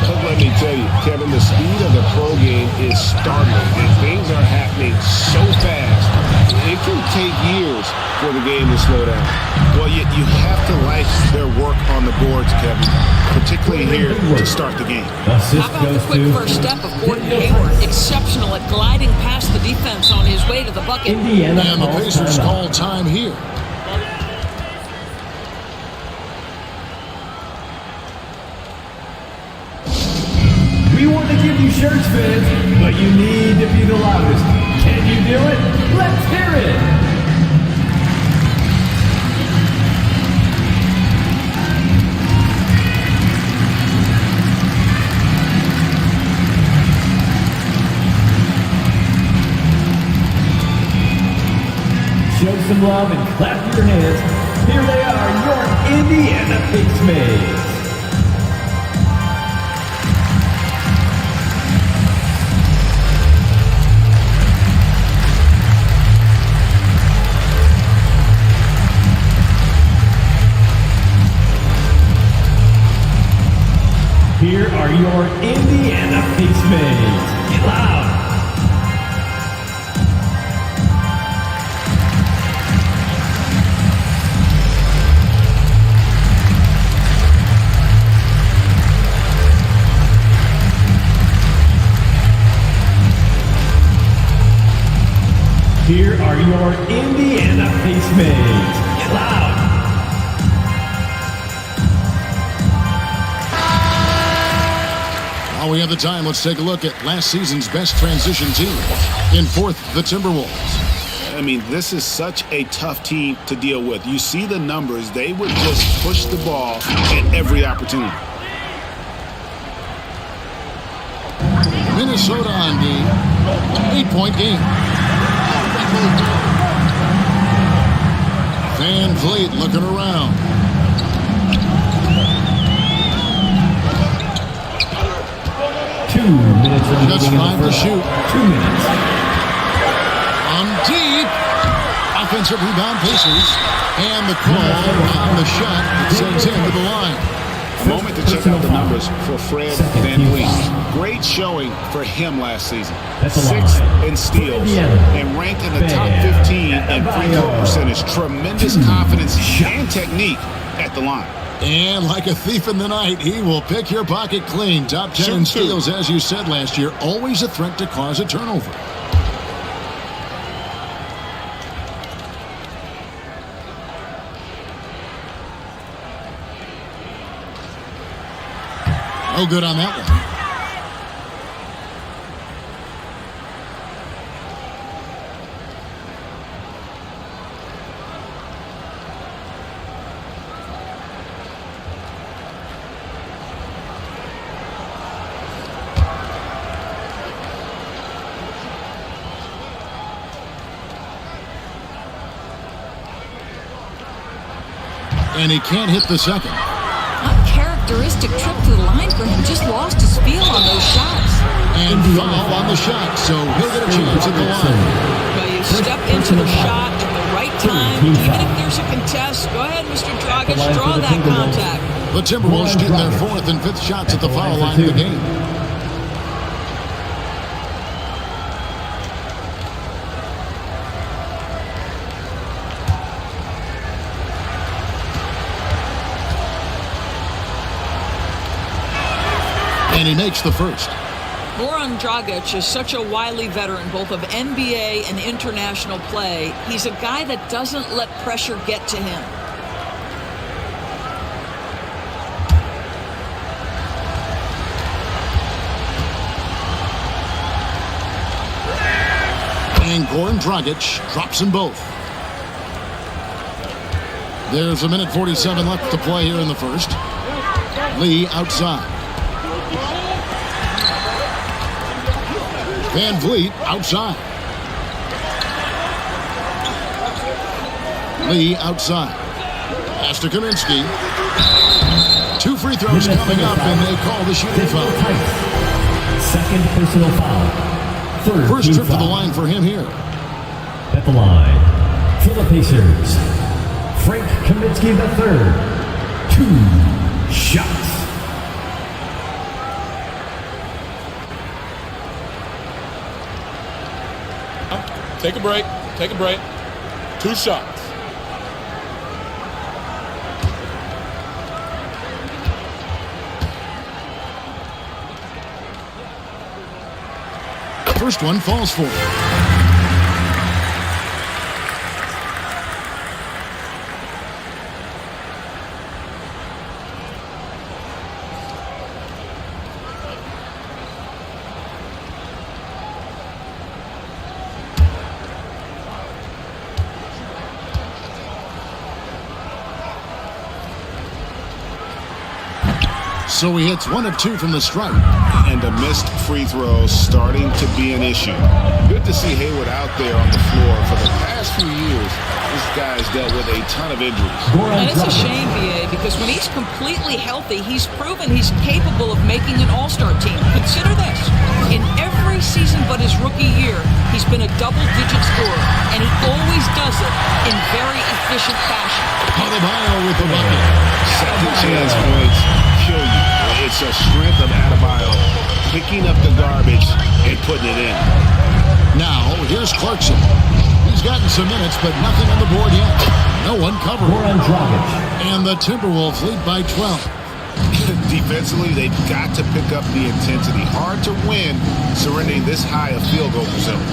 But let me tell you, Kevin, the speed of the pro game is startling, and things are happening so fast. It can take years for the game to slow down. Well, you have to like their work on the boards, Kevin, particularly here to start the game. How about the quick first step of Gordon Hayward? Exceptional at gliding past the defense on his way to the bucket. And the Pacers call time here. We want to give you shirts, fans, but you need to be the loudest. Can you do it? Let's hear it! Show some love and clap your hands. Here they are, your Indiana Pacemates. Here are your Indiana Pacemates. Get loud. Here are your Indiana Pacemates. Get loud. While we have the time, let's take a look at last season's best transition team. In fourth, the Timberwolves. I mean, this is such a tough team to deal with. You see the numbers. They would just push the ball at every opportunity. Minnesota on the 8-point game. Van Vliet looking around. Just 5 to shoot. 2 minutes. On deep. Offensive rebound Pacers. And the call on the shot sends him to the line. A moment to check out the numbers for Fred VanVleet. Great showing for him last season. 6th in steals and ranked in the top 15 in free throw percentage. Tremendous confidence and technique at the line. And like a thief in the night, he will pick your pocket clean. Top 10 in steals, as you said last year. Always a threat to cause a turnover. No good on that one. And he can't hit the second. Uncharacteristic trip to the line for him. Just lost his feel on those shots. And foul on the shot, so he'll get a chance at the line. Well, you step into the shot at the right time. Even if there's a contest, go ahead, Mr. Dragic, draw that contact. The Timberwolves shooting their 4th and 5th shots at the foul line of the game. And he makes the first. Goran Dragic is such a wily veteran, both of NBA and international play. He's a guy that doesn't let pressure get to him. And Goran Dragic drops them both. There's 1:47 left to play here in the first. Lee outside. Van Vliet outside. Lee outside. Pass to Kaminsky. 2 free throws coming up, and they call the shooting foul. Second personal foul. First trip to the line for him here. At the line for the Pacers, Frank Kaminsky III. 2 shots. Take a break. Take a break. 2 shots. First one falls for him. So he hits 1 of 2 from the stripe. And the missed free throws starting to be an issue. Good to see Hayward out there on the floor. For the past few years, this guy's dealt with a ton of injuries. And it's a shame, B.A., because when he's completely healthy, he's proven he's capable of making an all-star team. Consider this. In every season but his rookie year, he's been a double-digit scorer, and he always does it in very efficient fashion. Adebayo with the bucket. Second chance points kill you. It's a strength of Adebayo picking up the garbage and putting it in. Now, here's Clarkson. He's gotten some minutes, but nothing on the board yet. No one covering. And the Timberwolves lead by 12. Defensively, they've got to pick up the intensity. Hard to win surrendering this high a field goal percentage.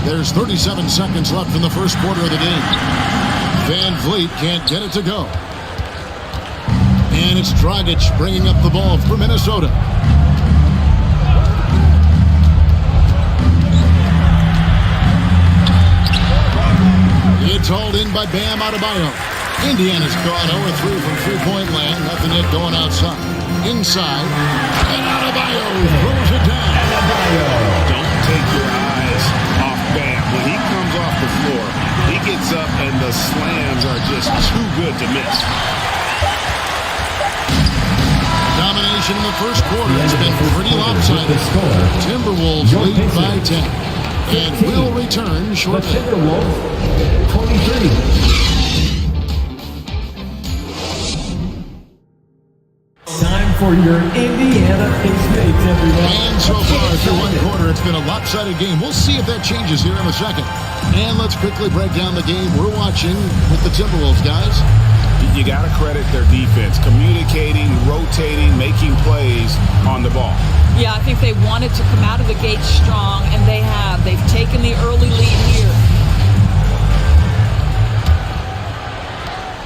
There's 37 seconds left in the first quarter of the game. Van Vliet can't get it to go. And it's Dragic bringing up the ball for Minnesota. It's hauled in by Bam Adebayo. Indiana's gone 0-3 from three-point land. Nothing yet going outside. Inside. And Adebayo throws it down. Don't take your eyes off Bam. When he comes off the floor, he gets up and the slams are just too good to miss. Domination in the first quarter has been pretty lopsided. Timberwolves lead by 10. And will return shortly. Timberwolves, 23. Time for your Indiana Pacemates, everyone. And so far through one quarter, it's been a lopsided game. We'll see if that changes here in a second. And let's quickly break down the game we're watching with the Timberwolves, guys. You got to credit their defense, communicating, rotating, making plays on the ball. Yeah, I think they wanted to come out of the gate strong, and they have. They've taken the early lead here.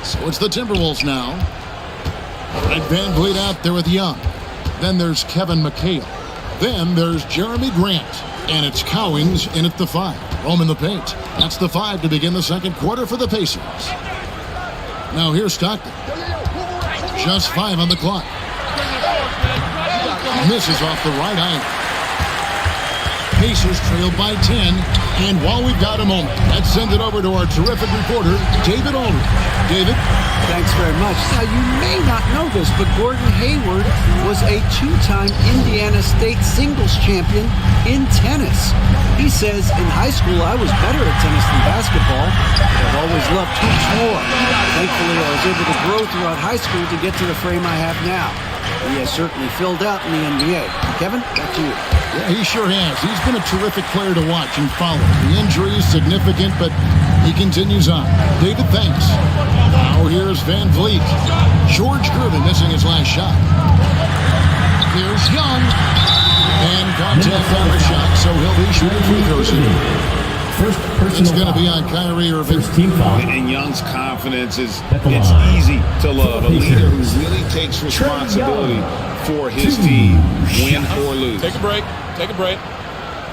So it's the Timberwolves now. And Van Vliet out there with Young. Then there's Kevin McHale. Then there's Jeremy Grant. And it's Cowings in at the 5. Roman the paint. That's the 5 to begin the second quarter for the Pacers. Now here's Stockton. Just 5 on the clock. Misses off the right iron. Pacers trail by 10. And while we've got a moment, let's send it over to our terrific reporter, David Aldridge. David? Thanks very much. Now, you may not know this, but Gordon Hayward was a 2-time Indiana State singles champion in tennis. He says, in high school, I was better at tennis than basketball, but I've always loved hoops more. Thankfully, I was able to grow throughout high school to get to the frame I have now. He has certainly filled out in the NBA. Kevin, back to you. Yeah, he sure has. He's been a terrific player to watch and follow. The injury is significant, but he continues on. David, thanks. Now Now here's Van Vliet. George Gervin missing his last shot. Here's Young. And contact on the shot, so he'll be shooting free throws here. It's going to be on Kyrie Irving. And Young's confidence is it's easy to love. A leader who really takes responsibility for his team, win or lose. Take a break. Take a break.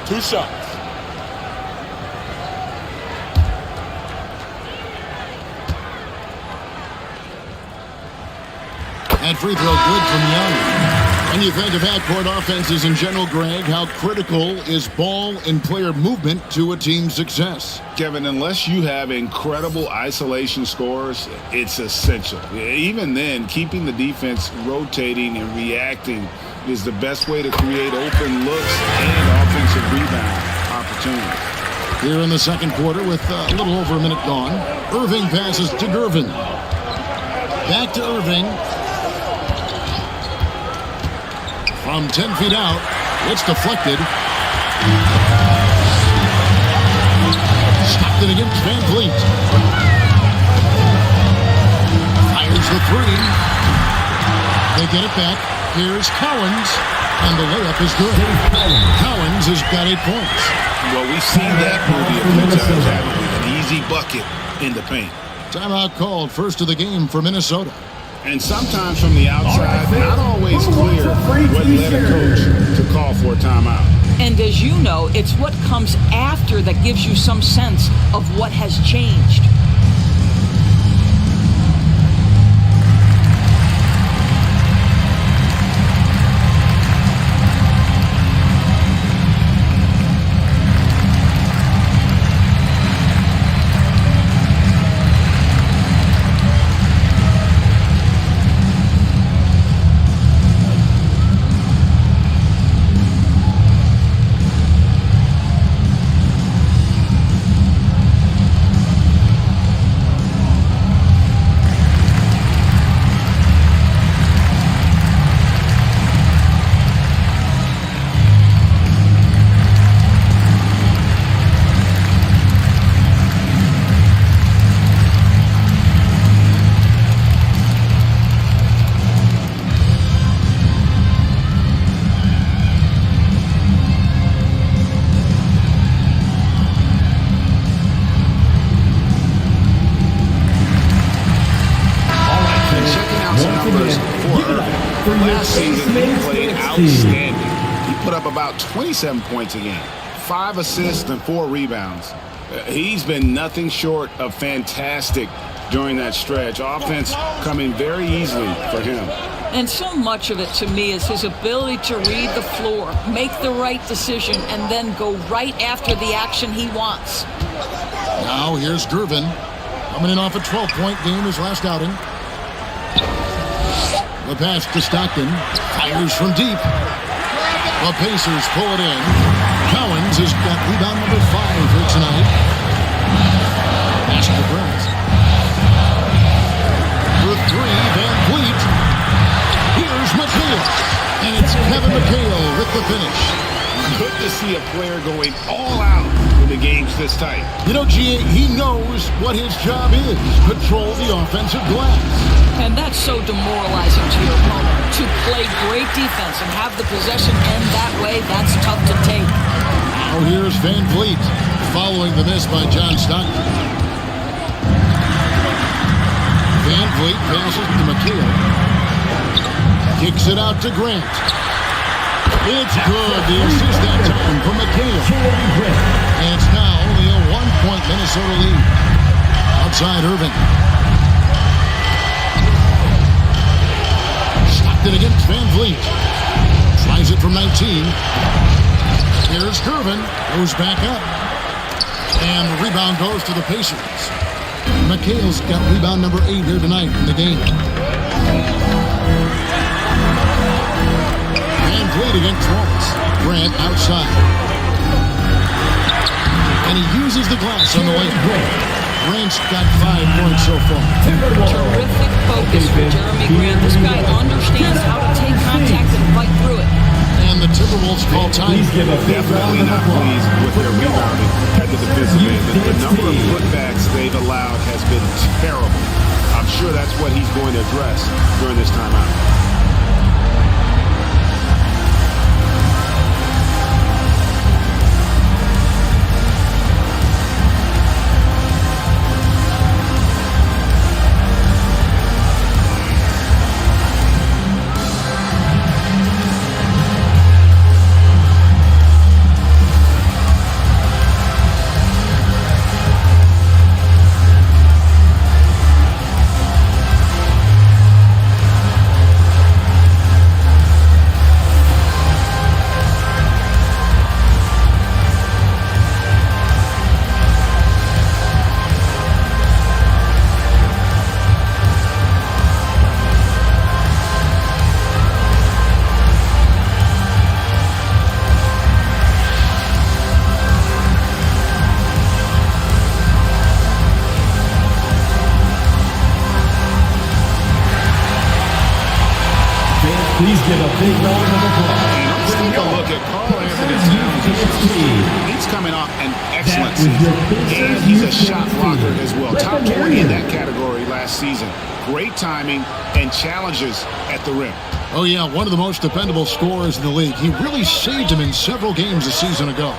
2 shots. And free throw good from Young. When you think of half-court offenses in general, Greg, how critical is ball and player movement to a team's success? Kevin, unless you have incredible isolation scores, it's essential. Even then, keeping the defense rotating and reacting is the best way to create open looks and offensive rebound opportunities. Here in the second quarter with a little over a minute gone, Irving passes to Gervin. Back to Irving. From 10 feet out, it's deflected. Stopped it against Van Vliet. Fires the three. They get it back. Here's Cowens, and the layup is good. Cowens has got 8 points. Well, we've seen that movie a few times, haven't we? An easy bucket in the paint. Timeout called, first of the game for Minnesota. And sometimes from the outside, not always clear what led a coach to call for a timeout. And as you know, it's what comes after that gives you some sense of what has changed. Last season, he played outstanding. He put up about 27 points a game, 5 assists and 4 rebounds. He's been nothing short of fantastic during that stretch. Offense coming very easily for him. And so much of it to me is his ability to read the floor, make the right decision, and then go right after the action he wants. Now here's Gervin, coming in off a 12-point game his last outing. The pass to Stockton, fires from deep. The Pacers pull it in. Cowens has got rebound number 5 here tonight. Pass to Grant. For 3, Van Vliet. Here's McHale. And it's Kevin McHale with the finish. Good to see a player going all out in the games this tight. You know, G.A., he knows what his job is. Control the offensive glass. And that's so demoralizing to your opponent. To play great defense and have the possession end that way, that's tough to take. Now here's Van Vliet, following the miss by John Stockton. Van Vliet passes to McHale. Kicks it out to Grant. It's good. The assist that time from McHale. And it's now only a 1-point Minnesota lead. Outside Irving. Stockton against Van Vliet. Tries it from 19. Here's Gervin. Goes back up. And the rebound goes to the Pacers. McHale's got rebound number 8 here tonight in the game. Van Vliet against Wallace. Grant outside. And he uses the glass on the way. Grant's got 5 points so far. Terrific focus for Jeremy Grant. This guy understands how to take contact and fight through it. And the Timberwolves call time. Definitely not pleased with their rebounding at the defensive end. The number of putbacks they've allowed has been terrible. I'm that's what he's going to address during this timeout. Please give a big round of applause. Let's take a look at Karl-Anthony Towns. He's coming off an excellent season, and he's a shot blocker as well. Top 20 in that category last season. Great timing and challenges at the rim. Oh, yeah, one of the most dependable scorers in the league. He really saved him in several games a season ago.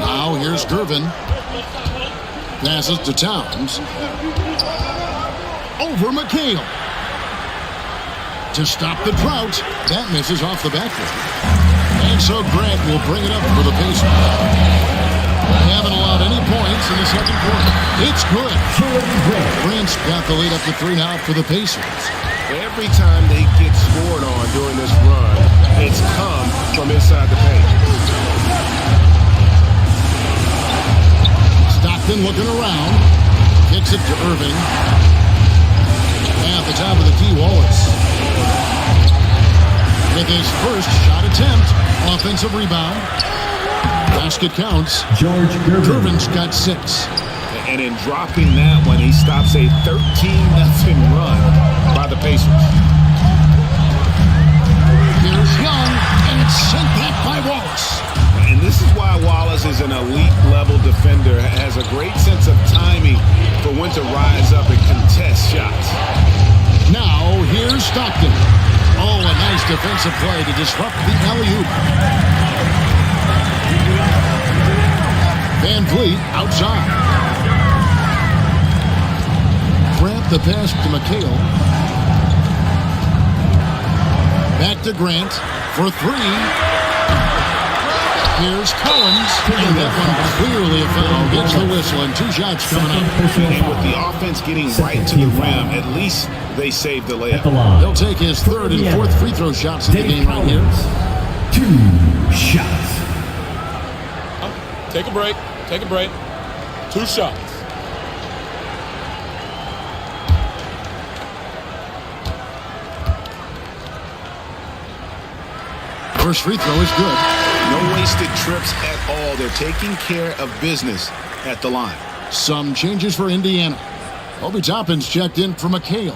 Now, here's Gervin. Passes to Towns. Over McHale. To stop the drought. That misses off the backboard. And so Grant will bring it up for the Pacers. They haven't allowed any points in the second quarter. It's good. Grant's got the lead up to 3 now for the Pacers. Every time they get scored on during this run, it's come from inside the paint. Stockton looking around. Kicks it to Irving. At the top of the key, Wallace. With his first shot attempt. Offensive rebound. Basket counts. George Gervin's got 6. And in dropping that one, he stops a 13-0 run by the Pacers. Here's Young, and it's sent back by Wallace. And this is why Wallace is an elite-level defender, has a great sense of timing for when to rise up and contest shots. Now, here's Stockton. Oh, a nice defensive play to disrupt the alley-oop. Van Vliet outside. Grant the pass to McHale. Back to Grant for 3. Here's Collins. And that one clearly a foul. Gets the whistle and 2 shots coming up. And with the offense getting right to the rim, at least they saved the layup. He'll take his 3rd and 4th free throw shots of the game right here. 2 shots. Take a break. Take a break. 2 shots. First free throw is good. No wasted trips at all. They're taking care of business at the line. Some changes for Indiana. Obi Toppin's checked in for McHale.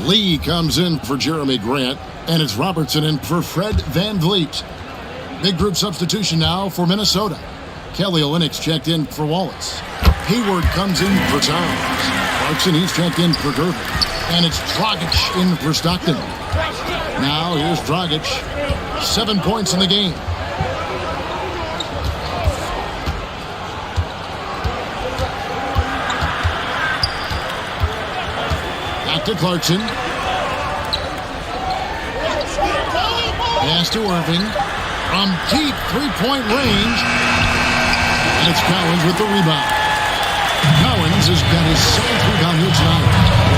Lee comes in for Jeremy Grant. And it's Robertson in for Fred Van Vliet. Big group substitution now for Minnesota. Kelly Olynyk's checked in for Wallace. Hayward comes in for Towns. Clarkson, he's checked in for Gervin. And it's Dragic in for Stockton. Now here's Dragic. 7 points in the game. Back to Clarkson. Pass to Irving. From deep 3-point range. And it's Cowens with the rebound. Cowens has got his 7th rebound here tonight.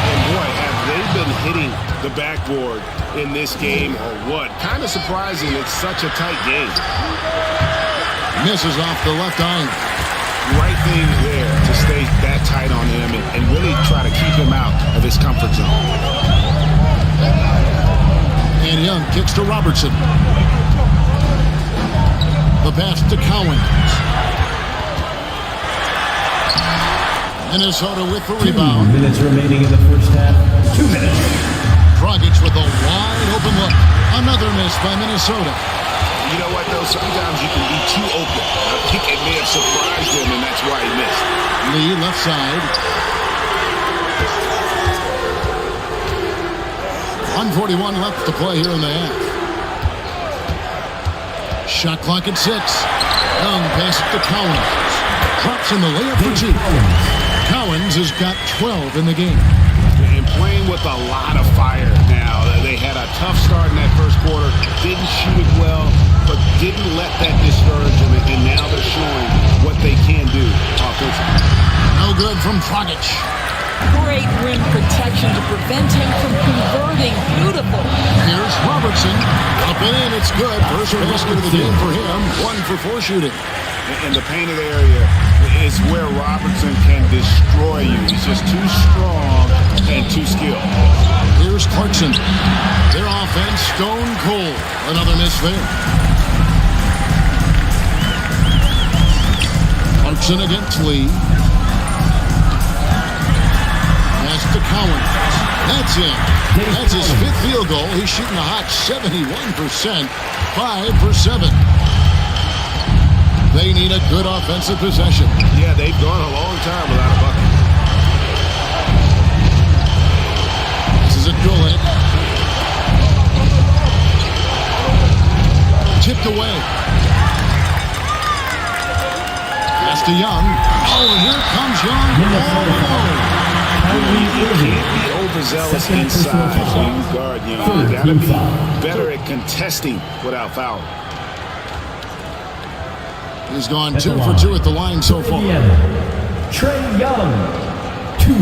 And boy, have they been hitting the backboard in this game or what? Kind of surprising it's such a tight game. Misses off the left iron. Right thing there to stay that tight on him and really try to keep him out of his comfort zone. And Young kicks to Robertson. The pass to Cowens. Minnesota with the rebound. 2 minutes remaining in the first half. 2 minutes. Dragic with a wide open look. Another miss by Minnesota. You know what, though? Sometimes you can be too open. I think it may have surprised him, and that's why he missed. Lee left side. 1:41 left to play here in the half. Shot clock at 6. Young passes to Cowens. Drops in the layup for 2. Cowens has got 12 in the game. And playing with a lot of fire now. They had a tough start in that first quarter. Didn't shoot it well, but didn't let that discourage them. And now they're showing what they can do offensively. No good from Dragic. Great rim protection to prevent him from converting. Beautiful. Here's Robertson. Up and in. It's good. First basket of the game for him. 1 for 4 shooting. In the painted area is where Robertson can destroy you. He's just too strong and too skilled. Here's Clarkson. Their offense stone cold. Another miss there. Clarkson against Lee. Pass to Cowens. That's it. That's his 5th field goal. He's shooting a hot 71%. 5 for 7. They need a good offensive possession. Yeah, they've gone a long time without a bucket. This is a Dulin. Tipped away. Pass to Young. Oh, and here comes Young. You can't be overzealous inside when you guard Young. You got to be better at contesting without fouling. He's gone 2 for 2 at the line so far. Trae Young, 2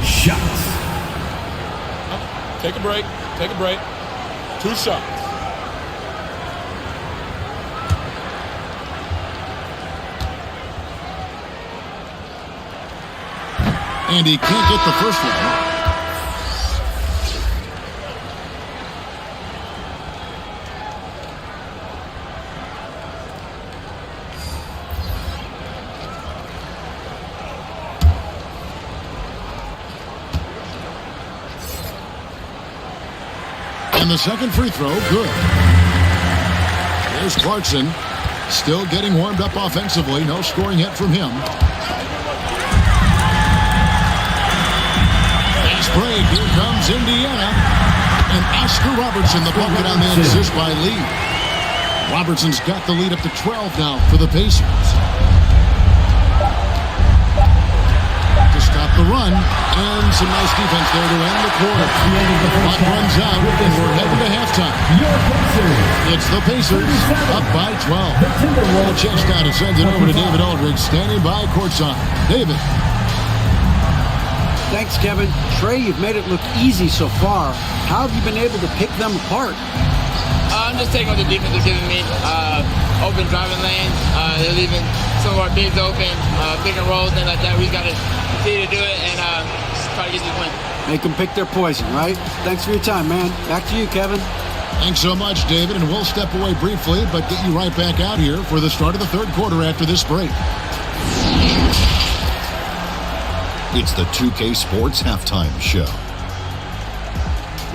shots. Take a break. Take a break. 2 shots. And he can't get the first one. And the second free throw, good. There's Clarkson, still getting warmed up offensively. No scoring yet from him. Fast break, here comes Indiana. And Oscar Robertson, the bucket on the assist by Lee. Robertson's got the lead up to 12 now for the Pacers. To stop the run, and some nice defense there to end the quarter. The clock runs out, and we're heading to halftime. It's the Pacers, up by 12. The chest out and sends it over to David Aldridge, standing by courtside. David. Thanks, Kevin. Trae, you've made it look easy so far. How have you been able to pick them apart? I'm just taking what the defense is giving me. Open driving lanes. They're leaving some of our bigs open. Pick and rolls, things like that. We got to continue to do it and try to get this win. Make them pick their poison, right? Thanks for your time, man. Back to you, Kevin. Thanks so much, David. And we'll step away briefly, but get you right back out here for the start of the third quarter after this break. It's the 2K Sports Halftime Show.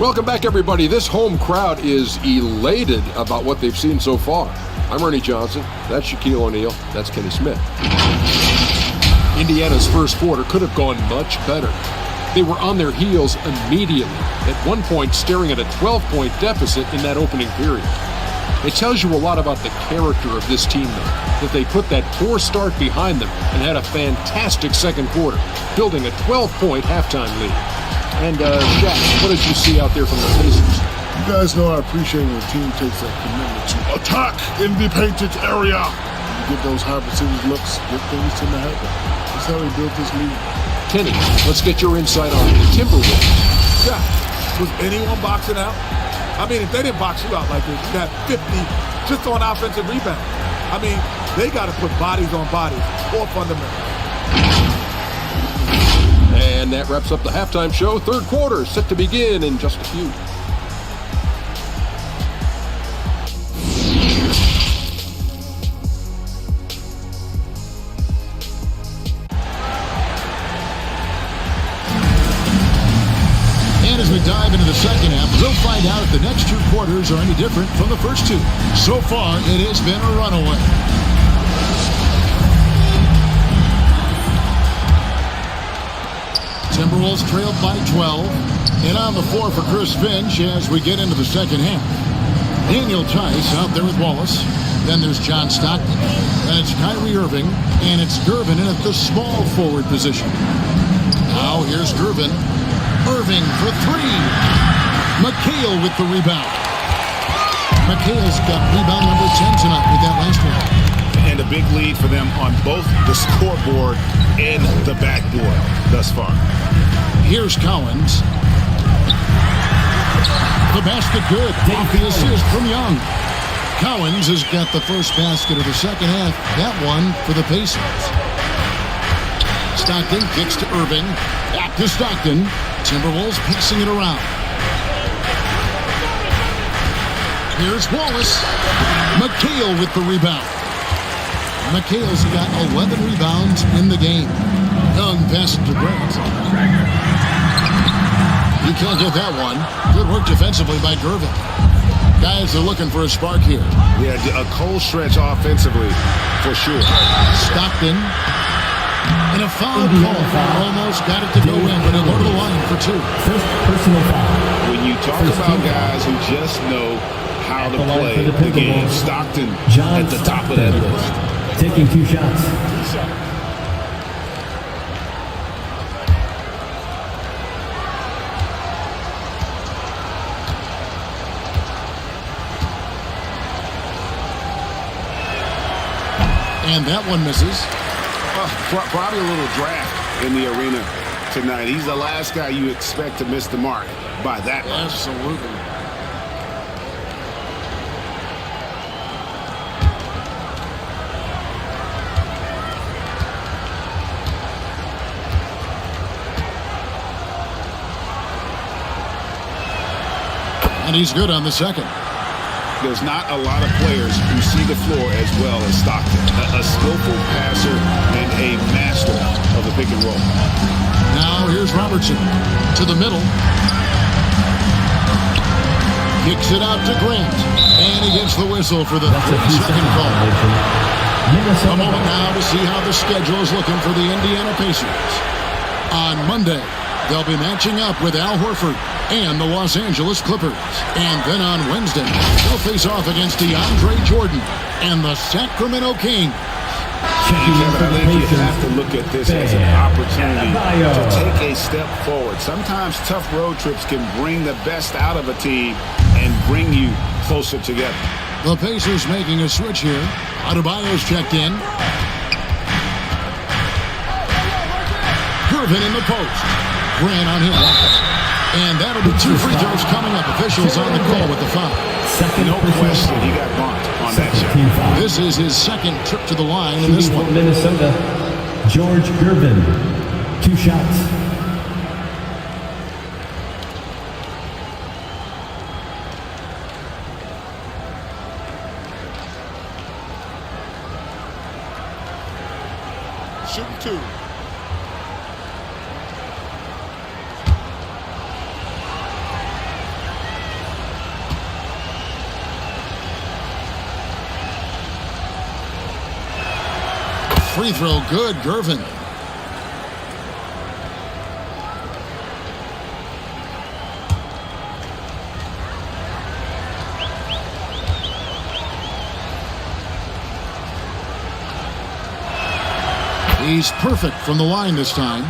Welcome back, everybody. This home crowd is elated about what they've seen so far. I'm Ernie Johnson. That's Shaquille O'Neal. That's Kenny Smith. Indiana's first quarter could have gone much better. They were on their heels immediately, at one point staring at a 12-point deficit in that opening period. It tells you a lot about the character of this team, though, that they put that poor start behind them and had a fantastic second quarter, building a 12-point halftime lead. And, Shaq, what did you see out there from the Pacers? You guys know I appreciate when a team takes that commitment to attack in the painted area. You get those high percentage looks, good things tend to happen. That's how they built this league. Kenny, let's get your insight on the Timberwolves. Yeah, was anyone boxing out? I mean, if they didn't box you out like this, you got 50 just on offensive rebound. I mean, they got to put bodies on bodies or fundamentals. And that wraps up the halftime show. Third quarter set to begin in just a few. And as we dive into the second half, we'll find out if the next 2 quarters are any different from the first 2. So far, it has been a runaway. Timberwolves trailed by 12. And on the floor for Chris Finch as we get into the second half. Daniel Tice out there with Wallace. Then there's John Stockton. And it's Kyrie Irving. And it's Gervin in at the small forward position. Now here's Gervin. Irving for three. McHale with the rebound. McHale's got rebound number 10 tonight with that last one. And a big lead for them on both the scoreboard and the backboard thus far. Here's Collins. The basket good. Off the assist from Young. Collins has got the first basket of the second half. That one for the Pacers. Stockton kicks to Irving. Back to Stockton. Timberwolves passing it around. Here's Wallace. McHale with the rebound. McHale's got 11 rebounds in the game. Young passes to Grant. You can't get that one. Good work defensively by Gervin. Guys are looking for a spark here. Yeah, a cold stretch offensively for sure. Stockton. And a foul call. Almost got it to go in, but he'll go to the line for two. First personal foul. When you talk about guys who just know how to play the game, Stockton at the top of that list. Taking 2 shots. And that one misses. Probably a little draft in the arena tonight. He's the last guy you expect to miss the mark by that much. Absolutely. And he's good on the second. There's not a lot of players who see the floor as well as Stockton. A skillful passer and a master of the pick and roll. Now here's Robertson to the middle. Kicks it out to Grant. And he gets the whistle for the 3-second call. A moment now to see how the schedule is looking for the Indiana Pacers. On Monday, they'll be matching up with Al Horford and the Los Angeles Clippers. And then on Wednesday, they'll face off against DeAndre Jordan and the Sacramento Kings. I think you have to look at this as an opportunity to take a step forward. Sometimes tough road trips can bring the best out of a team and bring you closer together. The Pacers making a switch here. Adebayo's checked in. Gervin in the post. Grant on him. And that'll be 2 free throws coming up. Officials on the call with the foul. No question, he got bumped on that shot. This is his second trip to the line in this one. Minnesota, George Gervin. 2 shots. Shooting 2. Free throw good, Gervin. He's perfect from the line this time.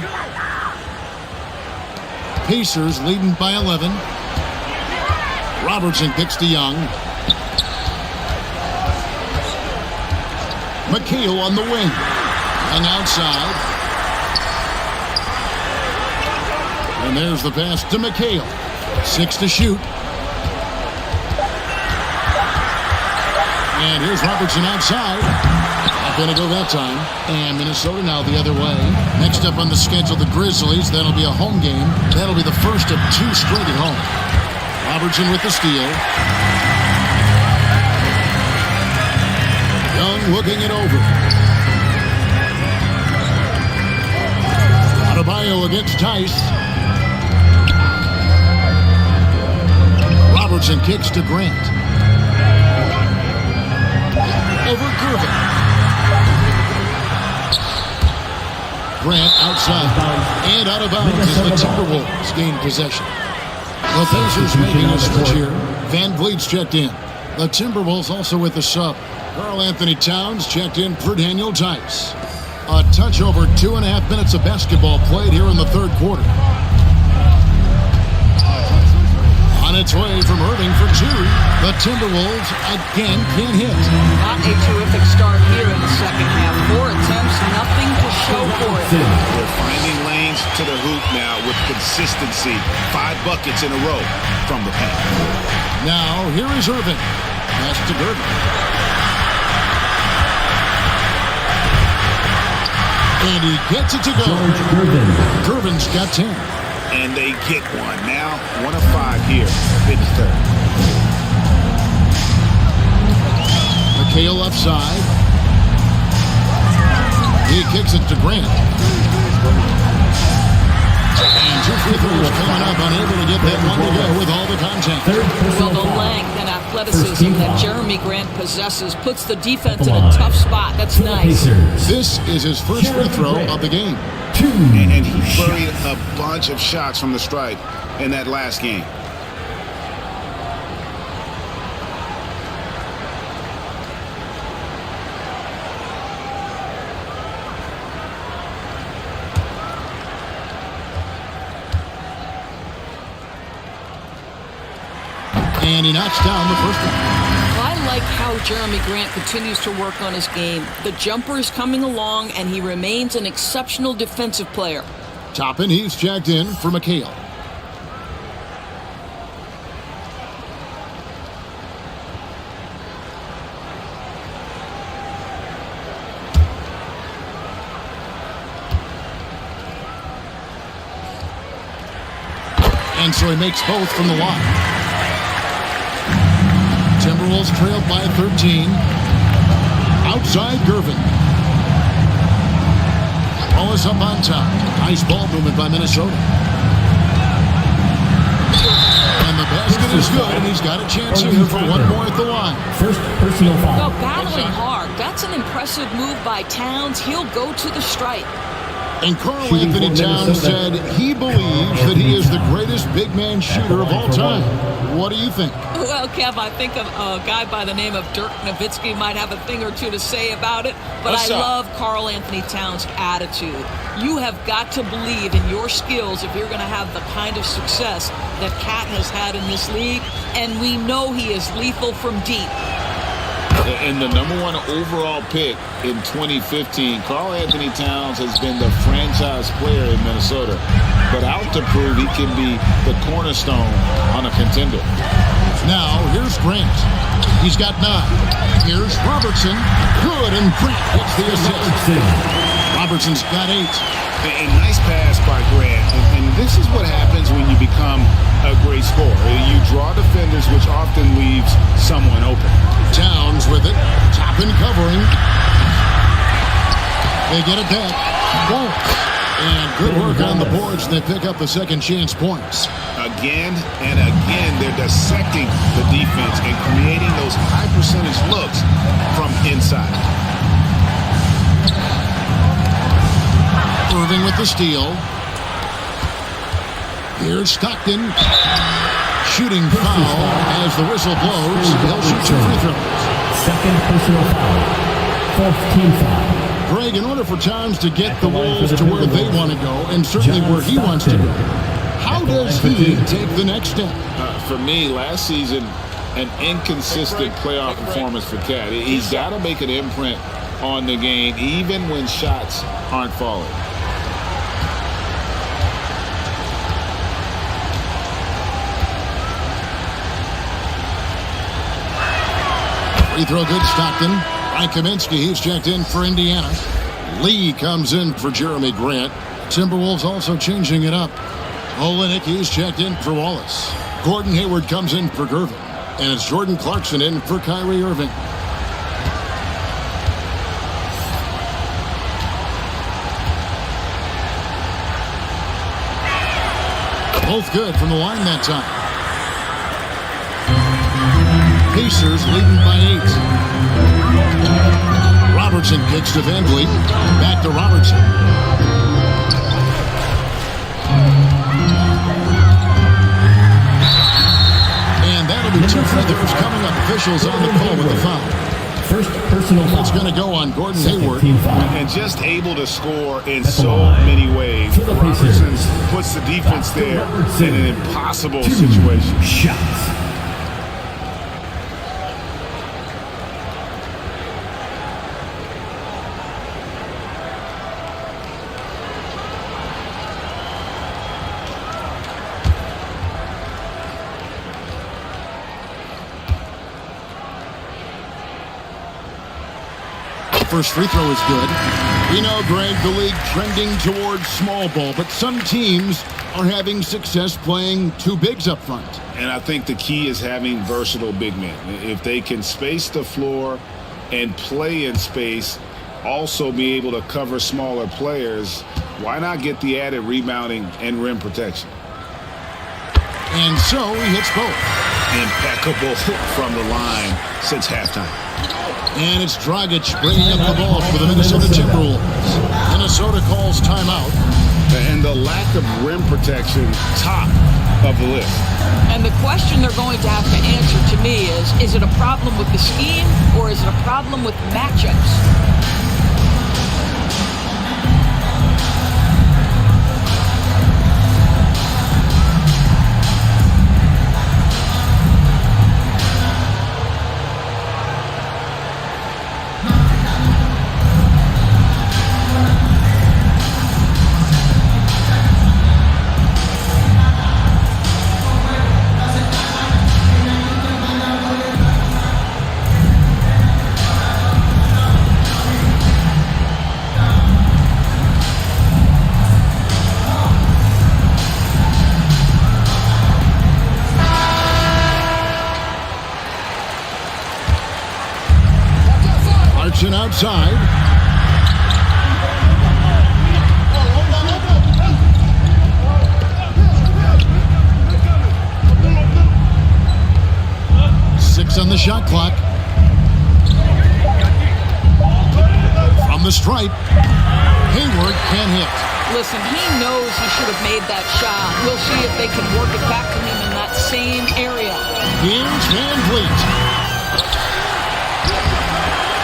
Pacers leading by 11. Robertson kicks to Young. McHale on the wing. Young outside. And there's the pass to McHale. 6 to shoot. And here's Robertson outside. Not going to go that time. And Minnesota now the other way. Next up on the schedule, the Grizzlies. That'll be a home game. That'll be the first of 2 straight at home. Robertson with the steal. Young looking it over. Adebayo against Tice. Robertson kicks to Grant. Over Gervin. Grant outside and out of bounds as the Timberwolves gain possession. The Pacers making a switch here. Van Vliet's checked in. The Timberwolves also with the sub. Karl Anthony Towns checked in for Daniel Tice. A touch over 2.5 minutes of basketball played here in the third quarter. On its way from Irving for two. The Timberwolves again can't hit. Not a terrific start here in the second half. 4 attempts, nothing to show for it. They're finding lanes to the hoop now with consistency. 5 buckets in a row from the paint. Now, here is Irving. Pass to Gervin. And he gets it to go. Gervin's got 10. And they get one. Now, 1 of 5 here in the third. McHale left side. He kicks it to Grant. And 2 free throws coming up, unable to get that one to go with all the contact. Well, the length and athleticism that Jeremy Grant possesses puts the defense in a tough spot. That's nice. This is his first free throw of the game. And he buried a bunch of shots from the stripe in that last game. And he knocks down the first one. I like how Jeremy Grant continues to work on his game. The jumper is coming along, and he remains an exceptional defensive player. Toppin, he's checked in for McHale. And so he makes both from the line. Timberwolves trailed by 13. Outside Gervin. Wallace up on top. Nice ball movement by Minnesota. And the basket is good, and he's got a chance here for one more at the line. First personal foul. Well, battling hard. That's an impressive move by Towns. He'll go to the stripe. And Karl Anthony Towns said he believes that he is the greatest big man shooter of all time. What do you think? Well, Kev, I think a guy by the name of Dirk Nowitzki might have a thing or two to say about it, but I love Karl Anthony Towns' attitude. You have got to believe in your skills if you're going to have the kind of success that Cat has had in this league, and we know he is lethal from deep. And the #1 overall pick in 2015, Karl Anthony Towns has been the franchise player in Minnesota, but out to prove he can be the cornerstone on a contender. Now, here's Grant. He's got 9. Here's Robertson. Good, and Grant gets the assist. Robertson's got 8. And nice pass by Grant. And this is what happens when you become a great scorer. You draw defenders, which often leaves someone open. Towns with it. Toppin covering. They get it back. Boom. And good work on the boards. They pick up the second chance points. Again and again, they're dissecting the defense and creating those high percentage looks from inside. Irving with the steal. Here's Stockton. Shooting foul as the whistle blows. He'll shoot 2 free throws. Second personal foul. 4th team foul. Greg, in order for Towns to get the Wolves to where they want to go, and certainly where he wants to go, how does he take the next step? For me, last season, an inconsistent playoff performance for Cat. He's got to make an imprint on the game, even when shots aren't falling. Free throw good, Stockton. Frank Kaminsky, he's checked in for Indiana. Lee comes in for Jeremy Grant. Timberwolves also changing it up. Olynyk, he's checked in for Wallace. Gordon Hayward comes in for Gervin. And it's Jordan Clarkson in for Kyrie Irving. Both good from the line that time. Pacers leading by 8. Robertson kicks to Van Vliet. Back to Robertson. There's coming up officials on the call with the foul. First personal foul. It's going to go on Gordon Hayward. And just able to score in so many ways. Robertson puts the defense there in an impossible situation. Shots. First free throw is good. We know, Greg, the league trending towards small ball, but some teams are having success playing two bigs up front. And I think the key is having versatile big men. If they can space the floor and play in space, also be able to cover smaller players, why not get the added rebounding and rim protection? And so he hits both. Impeccable from the line since halftime. And it's Dragic bringing up the ball for the Minnesota Timberwolves. Minnesota calls timeout. And the lack of rim protection, top of the list. And the question they're going to have to answer to me is it a problem with the scheme or is it a problem with matchups? Outside. Six on the shot clock. From the stripe, Hayward can hit. Listen, he knows he should have made that shot. We'll see if they can work it back to him in that same area. Here's VanVleet.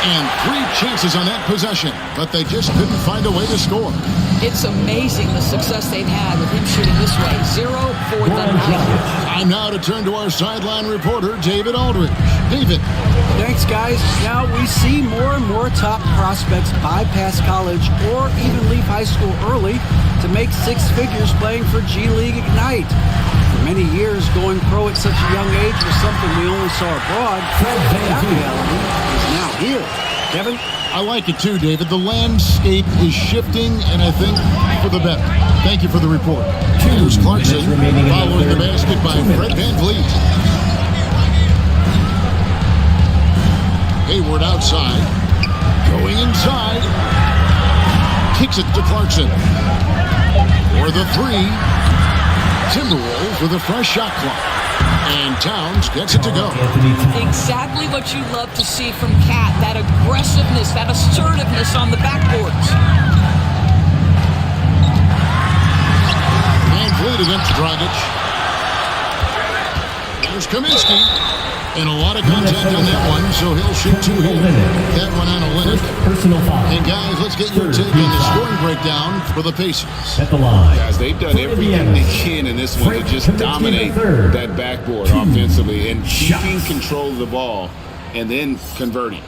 And 3 chances on that possession, but they just couldn't find a way to score. It's amazing the success they've had with him shooting this way. 0 for the night. Time now to turn to our sideline reporter, David Aldridge. David. Thanks, guys. Now we see more and more top prospects bypass college or even leave high school early to make 6 figures playing for G League Ignite. For many years, going pro at such a young age was something we only saw abroad. That reality is now here. Kevin? I like it too, David. The landscape is shifting, and I think for the better. Thank you for the report. Here's Clarkson following the basket by Fred VanVleet. Hayward outside. Going inside. Kicks it to Clarkson. For the 3. Timberwolves with a fresh shot clock. And Towns gets it to go. Exactly what you love to see from Cat. That aggressiveness, that assertiveness on the backboards. VanVleet against Dragic. There's Kaminsky. And a lot of contact on that one, so he'll shoot 2 here. That one on Olynyk. Personal foul. And guys, let's get your take on the scoring breakdown for the Pacers. At the line. Guys, they've done everything they can in this one to just dominate that backboard offensively and keeping control of the ball and then converting.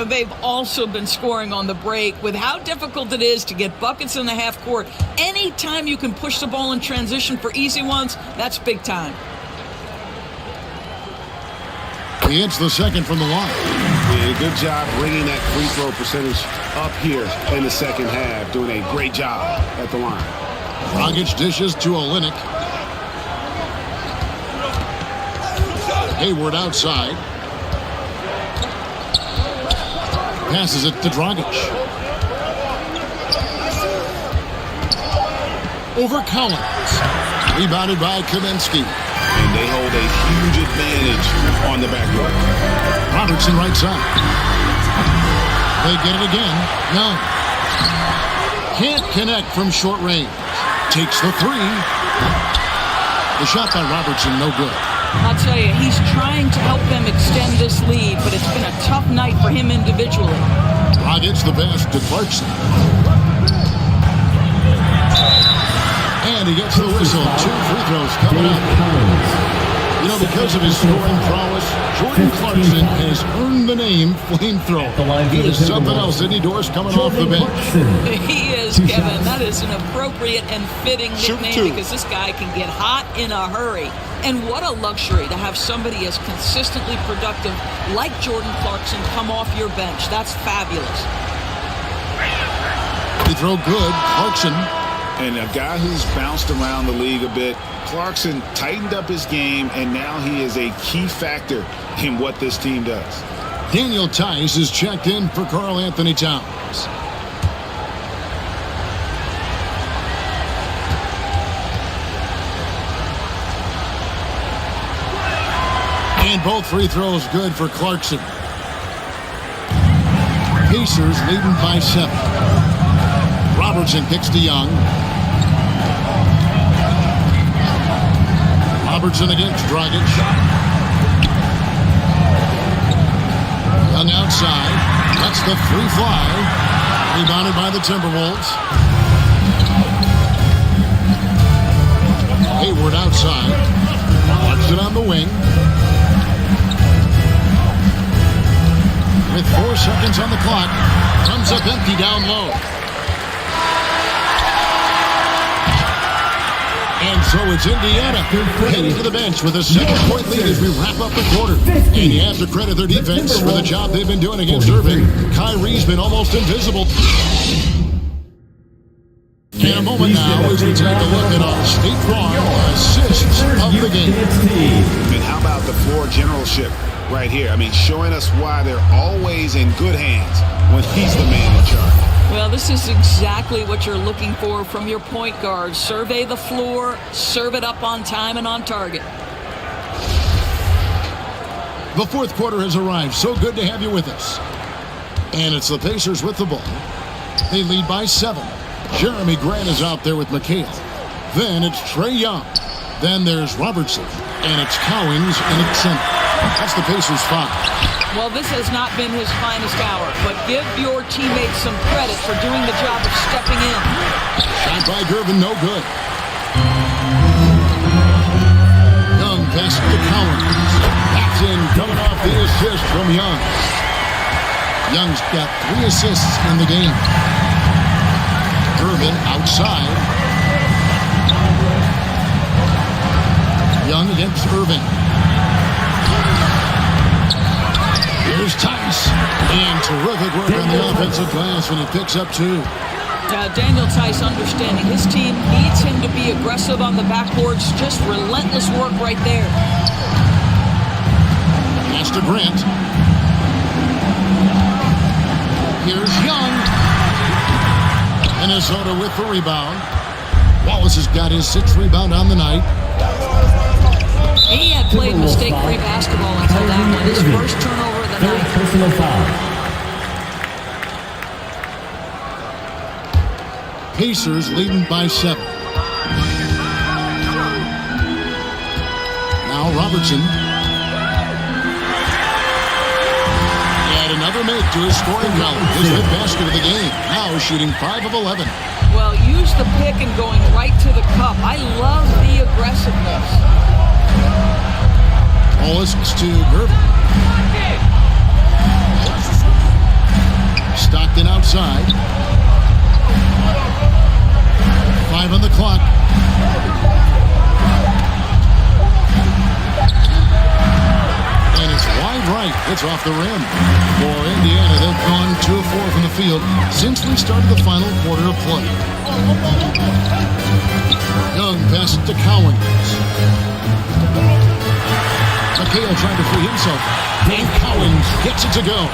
They've also been scoring on the break. With how difficult it is to get buckets in the half court, anytime you can push the ball in transition for easy ones, that's big time. He hits the second from the line. Yeah, good job bringing that free throw percentage up here in the second half. Doing a great job at the line. Dragic dishes to Olynyk. Hayward outside. Passes it to Dragic. Over Collins. Rebounded by Kaminsky. And they hold a huge advantage on the backboard. Robertson right side. They get it again. No. Can't connect from short range. Takes the 3. The shot by Robertson, no good. I'll tell you, he's trying to help them extend this lead, but it's been a tough night for him individually. Dragic the pass to Clarkson. And he gets the whistle. 2 free throws coming up. You know, because of his scoring prowess, Jordan Clarkson has earned the name Flamethrower. He is something else, isn't he, Doris, coming off the bench? He is, Kevin. That is an appropriate and fitting nickname because this guy can get hot in a hurry. And what a luxury to have somebody as consistently productive like Jordan Clarkson come off your bench. That's fabulous. He throw good. Clarkson. And a guy who's bounced around the league a bit, Clarkson tightened up his game, and now he is a key factor in what this team does. Daniel Tice is checked in for Karl Anthony Towns. And both free throws good for Clarkson. Pacers leading by 7. Robertson kicks to Young. Robertson against Dragic. Young outside. That's the free fly. Rebounded by the Timberwolves. Hayward outside. Clarkson on the wing. With 4 seconds on the clock. Comes up empty down low. And so it's Indiana heading to the bench with a 7-point lead as we wrap up the quarter. And you have to credit their defense for the job they've been doing against Irving. Kyrie's been almost invisible. In a moment now, as we take a look at our State Farm assists of the game. And how about the floor generalship right here? I mean, showing us why they're always in good hands when he's the man in charge. Well, this is exactly what you're looking for from your point guard. Survey the floor, serve it up on time and on target. The fourth quarter has arrived. So good to have you with us. And it's the Pacers with the ball. They lead by 7. Jeremy Grant is out there with McHale. Then it's Trae Young. Then there's Robertson. And it's Cowens in at center. That's the Pacers' foul. Well, this has not been his finest hour, but give your teammates some credit for doing the job of stepping in. Shot by Gervin, no good. Young pass to Cowens. That's in, coming off the assist from Young. Young's got 3 assists in the game. Gervin outside. Young against Irving. Here's Tice. And terrific work on the offensive glass when he picks up 2. Daniel Tice understanding his team needs him to be aggressive on the backboards. Just relentless work right there. Pass to Grant. Here's Young. Minnesota with the rebound. Wallace has got his 6th rebound on the night. He had played mistake-free basketball until that one. His first turnover of the night. Personal foul. Pacers leading by 7. Now Robertson. And another make to his scoring column. His 5th basket of the game. Now shooting 5 of 11. Well, use the pick and going right to the cup. I love the aggressiveness. Wallace to Gervin. Stockton outside. 5 on the clock. And it's wide right. It's off the rim. For Indiana, they've gone 2 of 4 from the field since we started the final quarter of play. Young passes to Cowens. McHale trying to free himself. And Cowens gets it to go.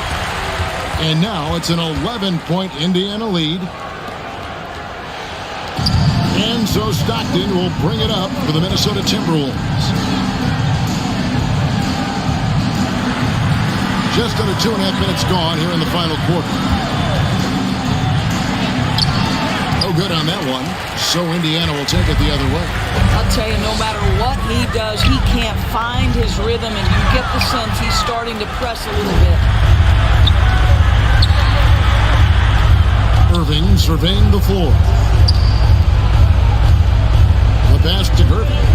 And now it's an 11-point Indiana lead. And so Stockton will bring it up for the Minnesota Timberwolves. Just under 2.5 minutes gone here in the final quarter. No good on that one. So Indiana will take it the other way. I'll tell you, no matter what he does, he can't find his rhythm, and you get the sense he's starting to press a little bit. Irving surveying the floor. The pass to Irving.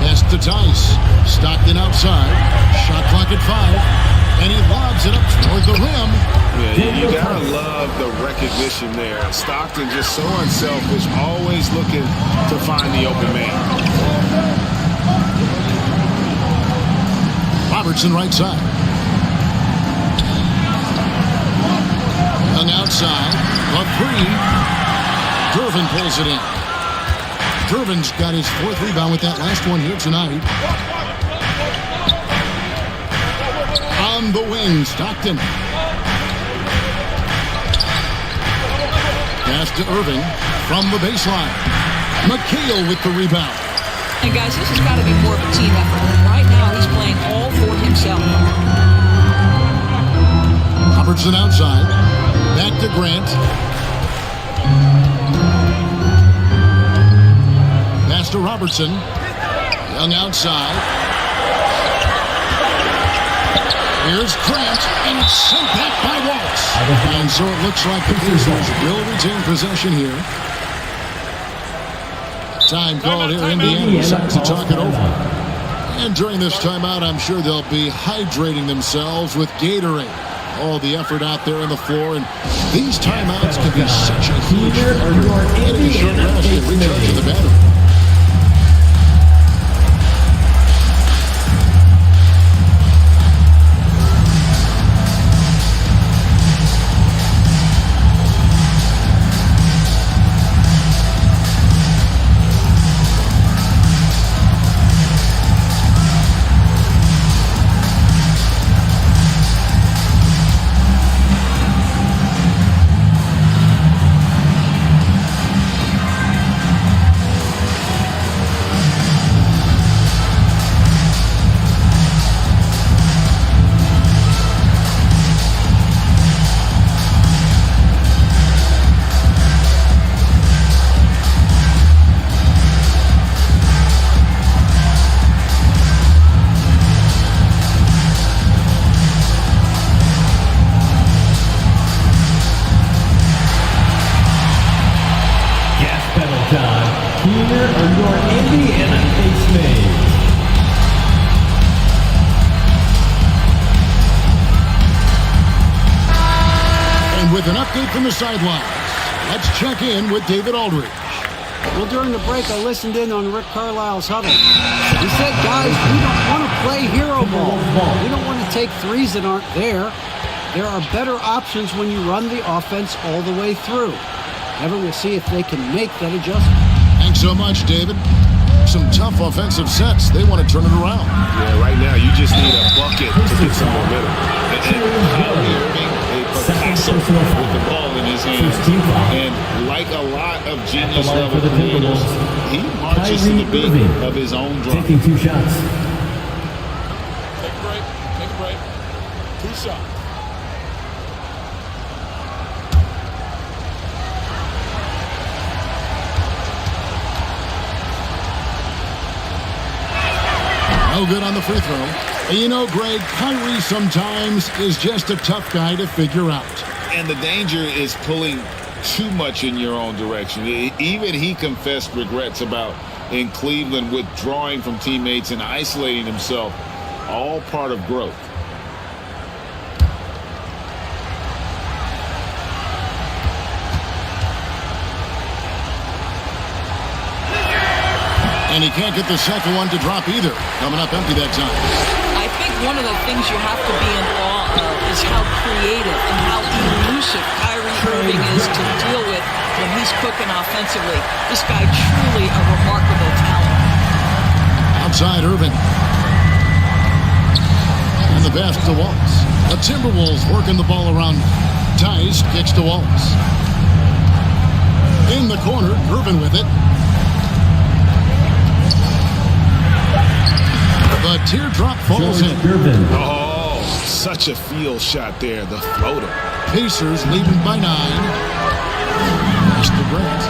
Pass to Tice. Stockton outside. Shot clock at 5. And he lobs it up toward the rim. Yeah, you gotta love the recognition there. Stockton just so unselfish, always looking to find the open man. Robertson right side. Young outside. Up 3. Durbin pulls it in. Durbin's got his 4th rebound with that last one here tonight. On the wing, Stockton. Pass to Irving from the baseline. McHale with the rebound. And guys, this has got to be more of a team effort. Right now, he's playing all for himself. Robertson outside. Back to Grant. Pass to Robertson. Young outside. Here's Grant, and it's sent back by Waltz. And so it looks like the Pacers will retain possession here. Time called here. Indiana decides to talk it over. And during this timeout, I'm sure they'll be hydrating themselves with Gatorade. All the effort out there on the floor, and these timeouts can be such a huge factor. Getting a short rest and recharging the battery. With an update from the sidelines, let's check in with David Aldridge. Well, during the break, I listened in on Rick Carlisle's huddle. He said, guys, we don't want to play hero ball. We don't want to take threes that aren't there. There are better options when you run the offense all the way through. However, we'll see if they can make that adjustment. Thanks so much, David. Some tough offensive sets. They want to turn it around. Yeah, right now, you just need a bucket to get some momentum. Picasso with the ball in his hands, and like a lot of genius level creators, he marches to the beat of his own drum. Taking 2 shots. Take a break. Take a break. 2 shots. No good on the free throw. And you know, Greg, Kyrie sometimes is just a tough guy to figure out. And the danger is pulling too much in your own direction. Even he confessed regrets about in Cleveland withdrawing from teammates and isolating himself. All part of growth. And he can't get the second one to drop either. Coming up empty that time. I think one of the things you have to be in awe of is how creative and how elusive Kyrie Irving is to deal with when he's cooking offensively. This guy truly a remarkable talent. Outside Irving. And the pass to Waltz. The Timberwolves working the ball around. Tice kicks to Waltz. In the corner, Irving with it. The teardrop falls in. Oh, such a field shot there, the floater. Pacers leading by 9. Pass to Grant.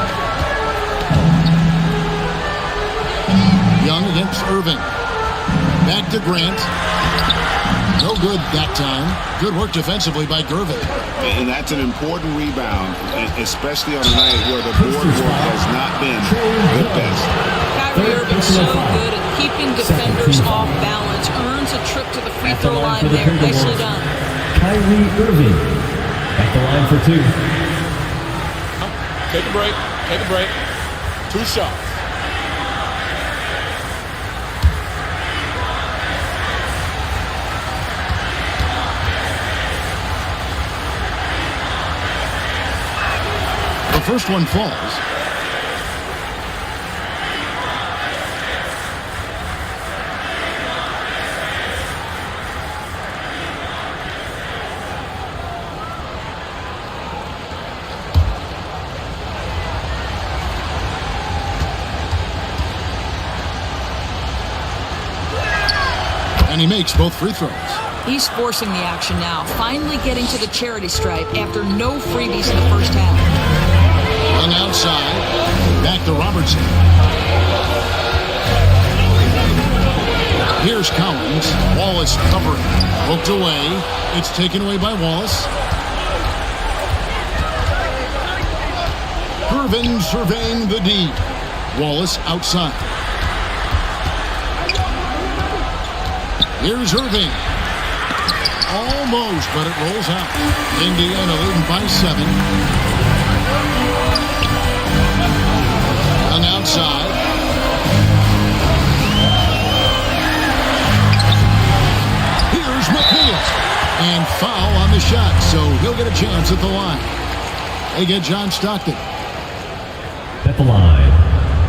Irving. Back to Grant. No good that time. Good work defensively by Gervin. And that's an important rebound, especially on a night where the board work has not been the best. Kyrie Irving's so good at keeping defenders off balance. Earns a trip to the free throw line there. Nicely done. Kyrie Irving at the line for 2. Take a break. Take a break. 2 shots. The first one falls. And he makes both free throws. He's forcing the action now, finally getting to the charity stripe after no freebies in the first half. On the outside, back to Robertson. Here's Collins. Wallace covering. Poked away. It's taken away by Wallace. Irvin surveying the D. Wallace outside. Here's Irving. Almost, but it rolls out. Indiana leading by 7. On the outside. Here's McNeil. And foul on the shot, so he'll get a chance at the line. They get John Stockton. At the line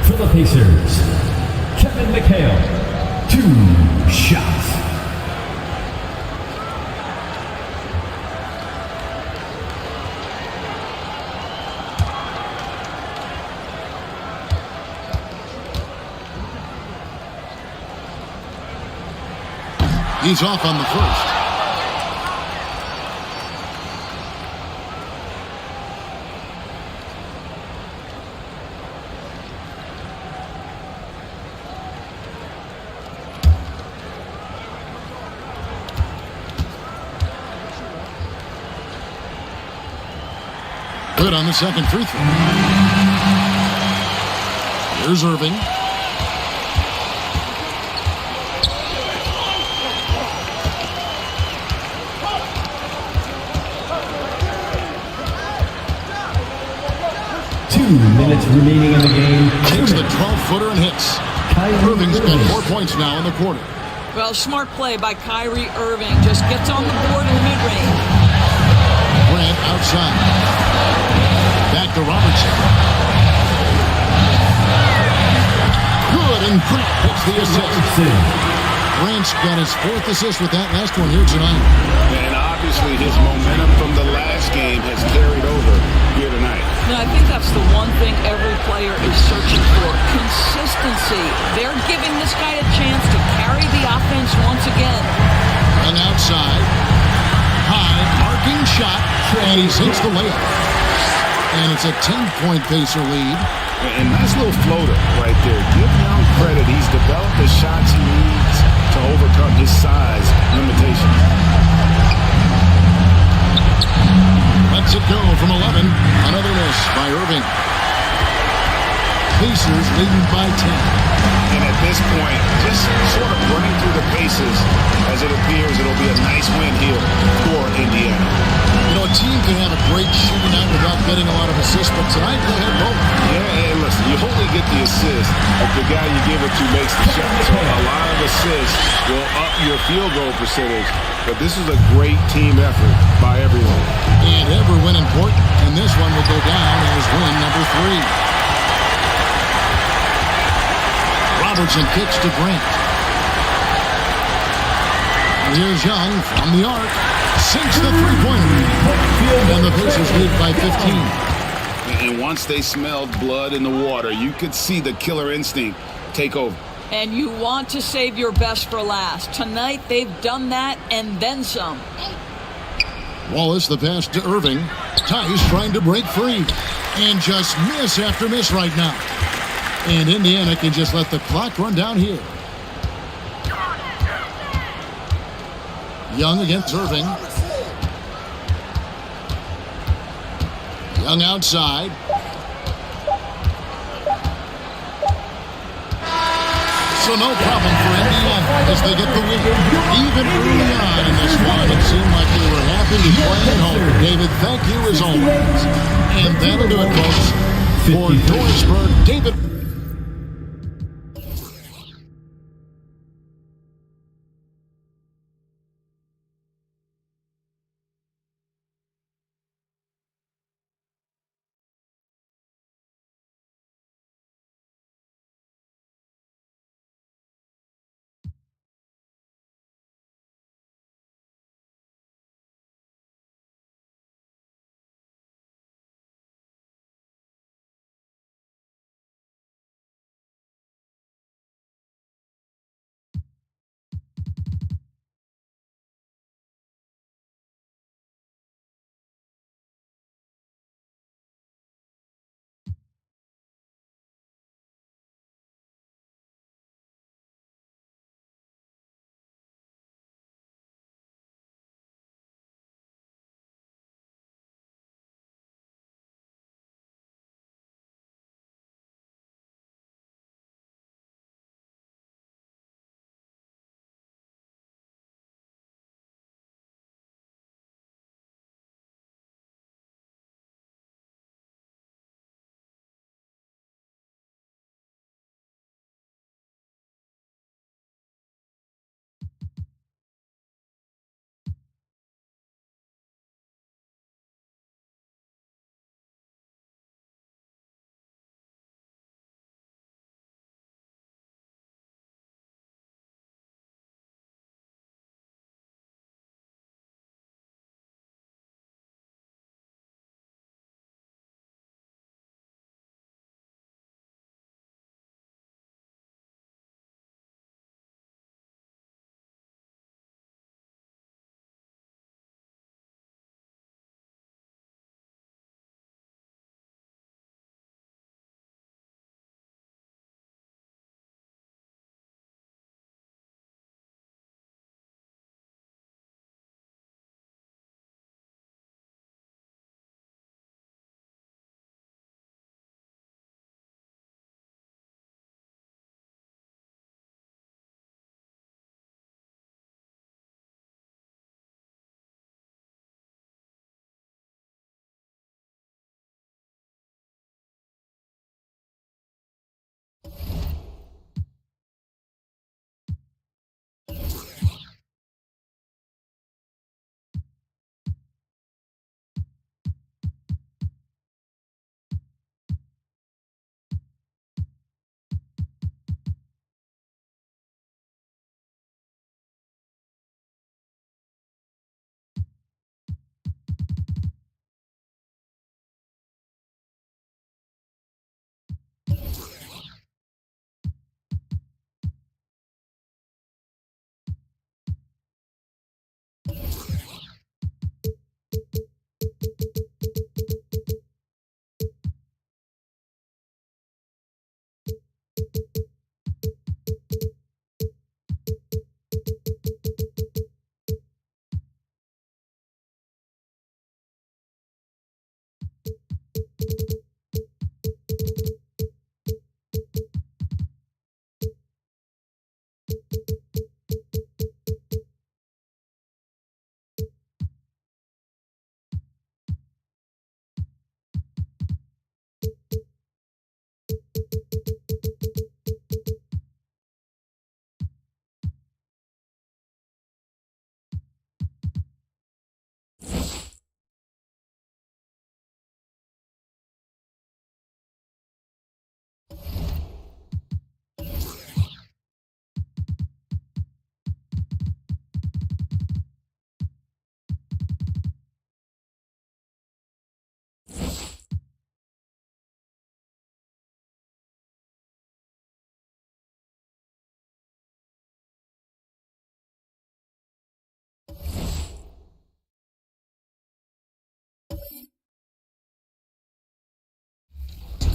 for the Pacers, Kevin McHale. 2 shots. He's off on the first. Good on the second free throw. Here's Irving. Minutes remaining in the game. Takes the 12-footer and hits. Irving's got 4 points now in the quarter. Well, smart play by Kyrie Irving. Just gets on the board in mid-range. Grant outside. Back to Robertson. Good, and Grant hits the assist. Grant's got his 4th assist with that last one here tonight. And obviously his momentum from the last game has carried over here tonight. And I think that's the one thing every player is searching for. Consistency. They're giving this guy a chance to carry the offense once again. On the outside. High, arcing shot, and he sinks the layup. And it's a 10-point Pacer lead. And nice little floater right there. Give Young credit. He's developed the shots he needs to overcome his size limitations. Lets it go from 11. Another miss by Irving. Pacers leading by 10. And at this point, just sort of running through the paces as it appears it'll be a nice win here for Indiana. You know, a team can have a great shooting night without getting a lot of assists, but tonight they had both. Yeah, and listen, you only get the assist if the guy you give it to makes the shot. So a lot of assists will up your field goal percentage. But this is a great team effort by everyone. And every win important, and this one will go down as win number 3. Robertson kicks to Grant. And here's Young from the arc. Sinks the three-pointer. And the Pacers lead by 15. And once they smelled blood in the water, you could see the killer instinct take over. And you want to save your best for last. Tonight, they've done that and then some. Wallace, the pass to Irving. Tice trying to break free. And just miss after miss right now. And Indiana can just let the clock run down here. Young against Irving. Young outside. So no problem for Indiana as they get the win. Even early on in this one, it seemed like they were happy to play at home. David, thank you as always. And that'll do it, folks. For Norrisburg, David.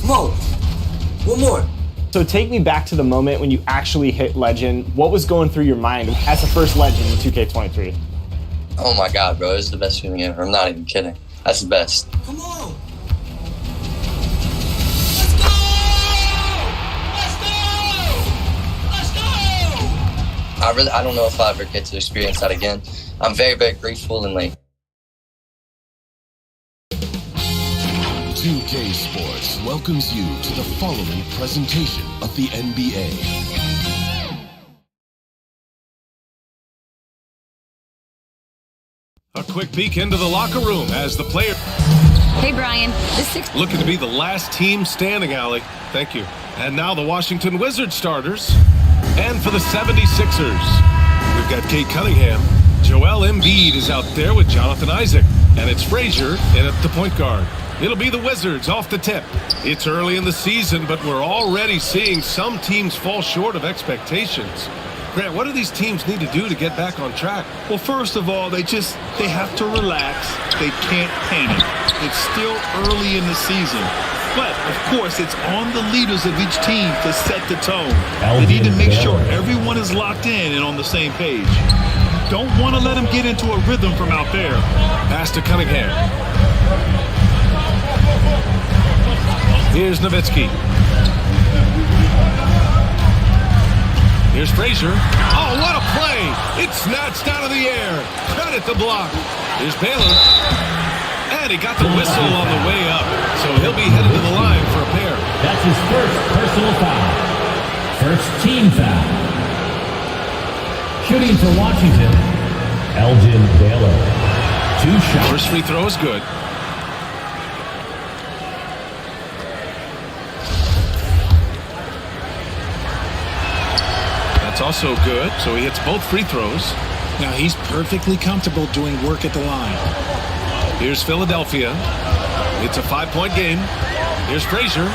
Come on. One more. So take me back to the moment when you actually hit Legend. What was going through your mind as the first Legend in 2K23? Oh my God, bro, this is the best feeling ever. I'm not even kidding. That's the best. Come on. I don't know if I ever get to experience that again. I'm very, very grateful and like. 2K Sports welcomes you to the following presentation of the NBA. A quick peek into the locker room as the player. Hey, Brian. Looking to be the last team standing, Allie. Thank you. And now the Washington Wizards starters. And for the 76ers, we've got Kate Cunningham. Joel Embiid is out there with Jonathan Isaac. And it's Frazier in at the point guard. It'll be the Wizards off the tip. It's early in the season, but we're already seeing some teams fall short of expectations. Grant, what do these teams need to do to get back on track? Well, first of all, they have to relax. They can't panic. It's still early in the season. But, of course, it's on the leaders of each team to set the tone. They need to make sure everyone is locked in and on the same page. Don't want to let them get into a rhythm from out there. Pass to Cunningham. Here's Nowitzki. Here's Frazier. Oh, what a play! It's snatched out of the air. Credit the block. Here's Baylor. And he got the whistle on the way up. So he'll be headed to the line for a pair. That's his first personal foul. First team foul. Shooting for Washington, Elgin Baylor. 2 shots. First free throw is good. That's also good, so he hits both free throws. Now he's perfectly comfortable doing work at the line. Here's Philadelphia. It's a 5-point game. Here's Frazier.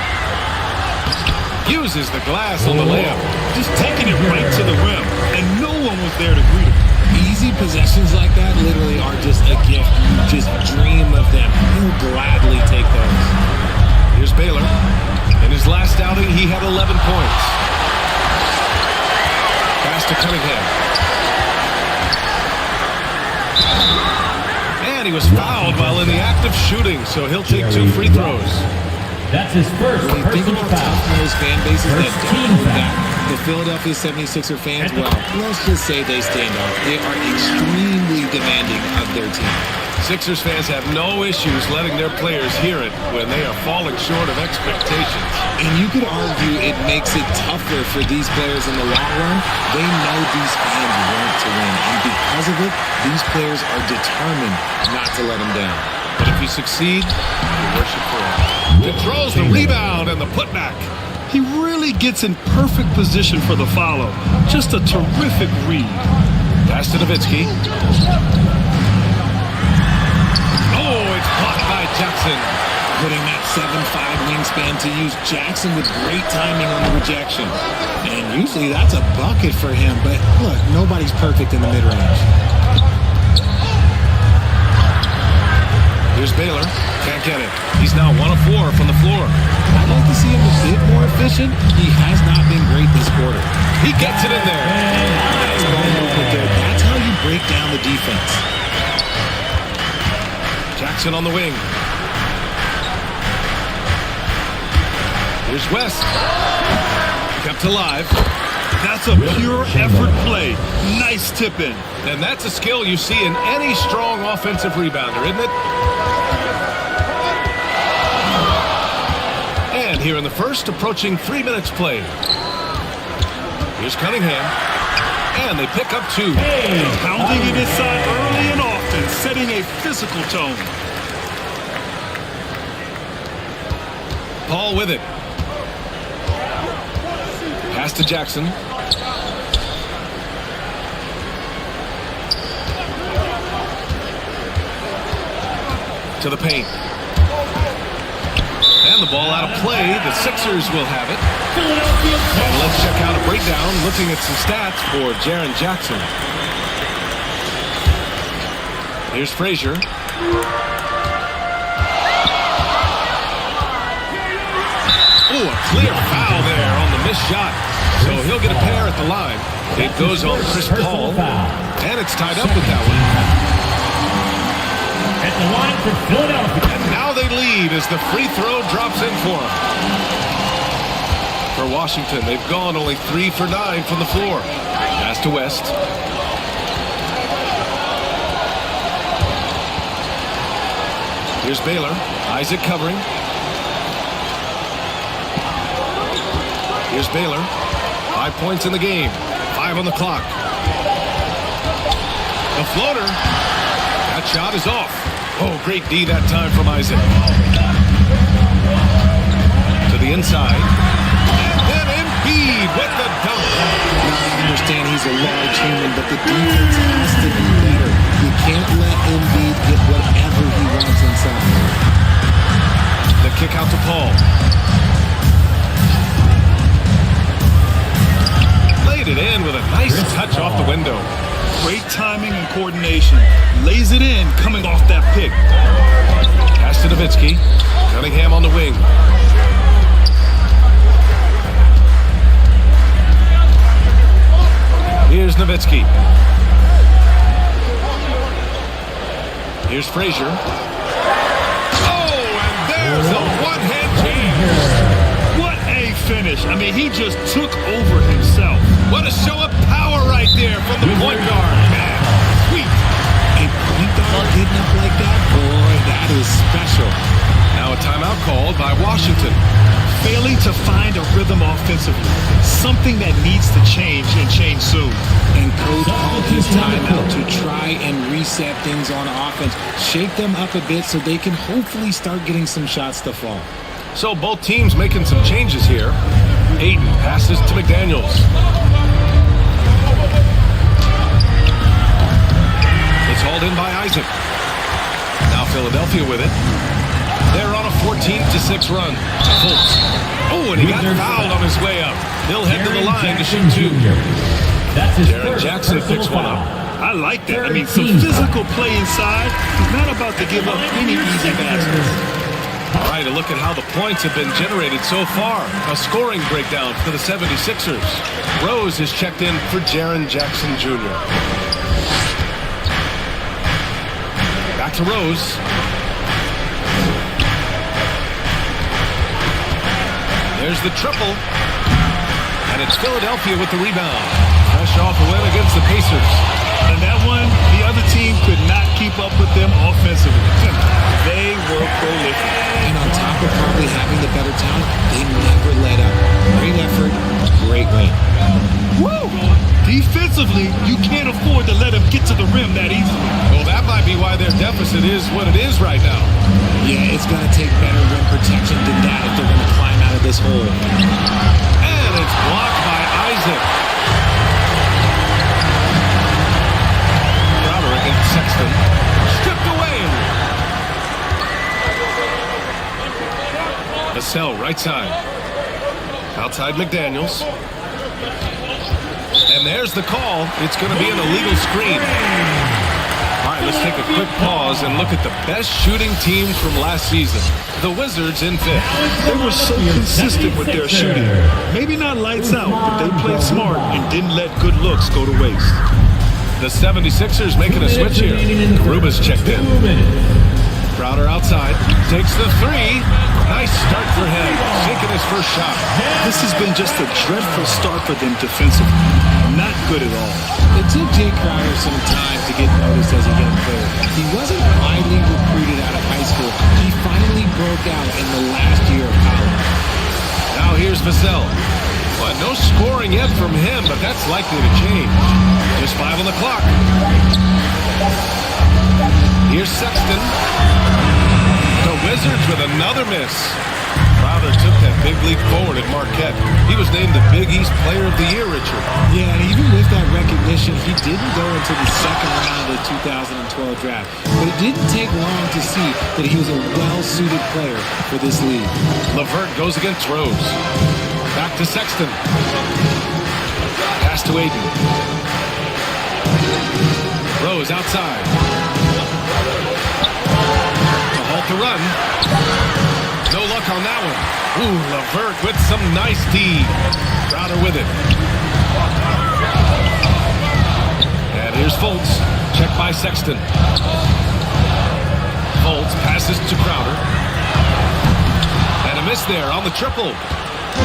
Uses the glass on the layup. Just taking it right to the rim, and no one was there to greet him. Easy possessions like that literally are just a gift. You just dream of them. He'll gladly take those. Here's Baylor. In his last outing, he had 11 points. Pass to Cunningham. And he was fouled while in the act of shooting, so he'll take 2 free throws. That's his first when you think about tough-nosed fan bases that don't hold back, the Philadelphia 76er fans, well, let's just say they stand out. They are extremely demanding of their team. Sixers fans have no issues letting their players hear it when they are falling short of expectations. And you could argue it makes it tougher for these players in the long run. They know these fans want to win, and because of it, these players are determined not to let them down. But if you succeed, you worship for it. Controls the rebound and the putback. He really gets in perfect position for the follow. Just a terrific read. Pass to Nowitzki. Oh, it's blocked by Jackson. Putting that 7'5" wingspan to use. Jackson with great timing on the rejection. And usually that's a bucket for him, but look, nobody's perfect in the mid-range. Here's Baylor. Can't get it. He's now 1 of 4 from the floor. I'd like to see him a bit more efficient. He has not been great this quarter. He gets it in there. Nice ball movement there. That's how you break down the defense. Jackson on the wing. Here's West. Kept alive. That's a pure effort play. Nice tip-in. And that's a skill you see in any strong offensive rebounder, isn't it? And here in the first, approaching 3 minutes played. Here's Cunningham. And they pick up 2. Pounding it inside early and often, setting a physical tone. Paul with it. Pass to Jackson. To the paint. And the ball out of play. The Sixers will have it. And let's check out a breakdown looking at some stats for Jaren Jackson. Here's Frazier. Oh, a clear foul there on the missed shot. So he'll get a pair at the line. It goes on Chris Paul. And it's tied up with that one. at the line for Philadelphia. And now they lead as the free throw drops in for them. For Washington, they've gone only 3 for 9 from the floor. Pass to West. Here's Baylor. Isaac covering. Here's Baylor. 5 points in the game. 5 on the clock. The floater. That shot is off. Oh, great D that time from Isaac. To the inside. And then Embiid with the dunk. Now I understand he's a large human, but the defense has to be better. You can't let Embiid get whatever he wants inside. The kick out to Paul. Laid it in with a nice touch off the window. Great timing and coordination. Lays it in coming off that pick. Pass to Nowitzki. Cunningham on the wing. Here's Nowitzki. Here's Frazier. Oh, and there's a one-hand jam. What a finish. I mean, he just took over himself. What a show of power right there from the point guard. Man, sweet. A point guard getting up like that? Boy, that is special. Now a timeout called by Washington. Failing to find a rhythm offensively. Something that needs to change and change soon. And coach called his timeout to try and reset things on offense. Shake them up a bit so they can hopefully start getting some shots to fall. So both teams making some changes here. Ayton passes to McDaniels. It's hauled in by Isaac. Now Philadelphia with it. They're on a 14-6 run. Fultz. Oh, and he got fouled on his way up. He'll head to the line to shoot 2. Jaren Jackson picks one up. I like that. I mean, some physical play inside. He's not about to give up any easy baskets. All right, a look at how the points have been generated so far. A scoring breakdown for the 76ers. Rose is checked in for Jaren Jackson Jr. Back to Rose. There's the triple. And it's Philadelphia with the rebound. Fresh off a win against the Pacers. And that one, the other team could not keep up with them offensively. They were prolific. And on top of probably having the better talent, they never let up. Great effort, great win. Woo! Defensively, you can't afford to let them get to the rim that easily. Well, that might be why their deficit is what it is right now. Yeah, it's going to take better rim protection than that if they're going to climb out of this hole. And it's blocked by Isaac. Broderick and Sexton stripped away. Vassell, right side. Outside McDaniels. And there's the call. It's going to be an illegal screen. All right, let's take a quick pause and look at the best shooting team from last season. The Wizards in 5th. They were so consistent with their shooting. Maybe not lights out, but they played smart and didn't let good looks go to waste. The 76ers making a switch here. Garuba's checked in. Crowder outside, takes the 3. Nice start for him, sinking his first shot. This has been just a dreadful start for them defensively. Not good at all. It took Jay Crowder some time to get noticed as a young player. He wasn't widely recruited out of high school. He finally broke out in the last year of college. Now here's Vassell. Well, no scoring yet from him, but that's likely to change. Just 5 on the clock. Here's Sexton. The Wizards with another miss. Crowder took that big leap forward at Marquette. He was named the Big East Player of the Year, Richard. Yeah, and even with that recognition, he didn't go into the second round of the 2012 draft. But it didn't take long to see that he was a well-suited player for this league. LeVert goes against Rose. Back to Sexton. Pass to Ayton. Rose outside. To halt the run. No luck on that one. Ooh, LeVert with some nice D. Crowder with it. And here's Fultz. Checked by Sexton. Fultz passes to Crowder. And a miss there on the triple.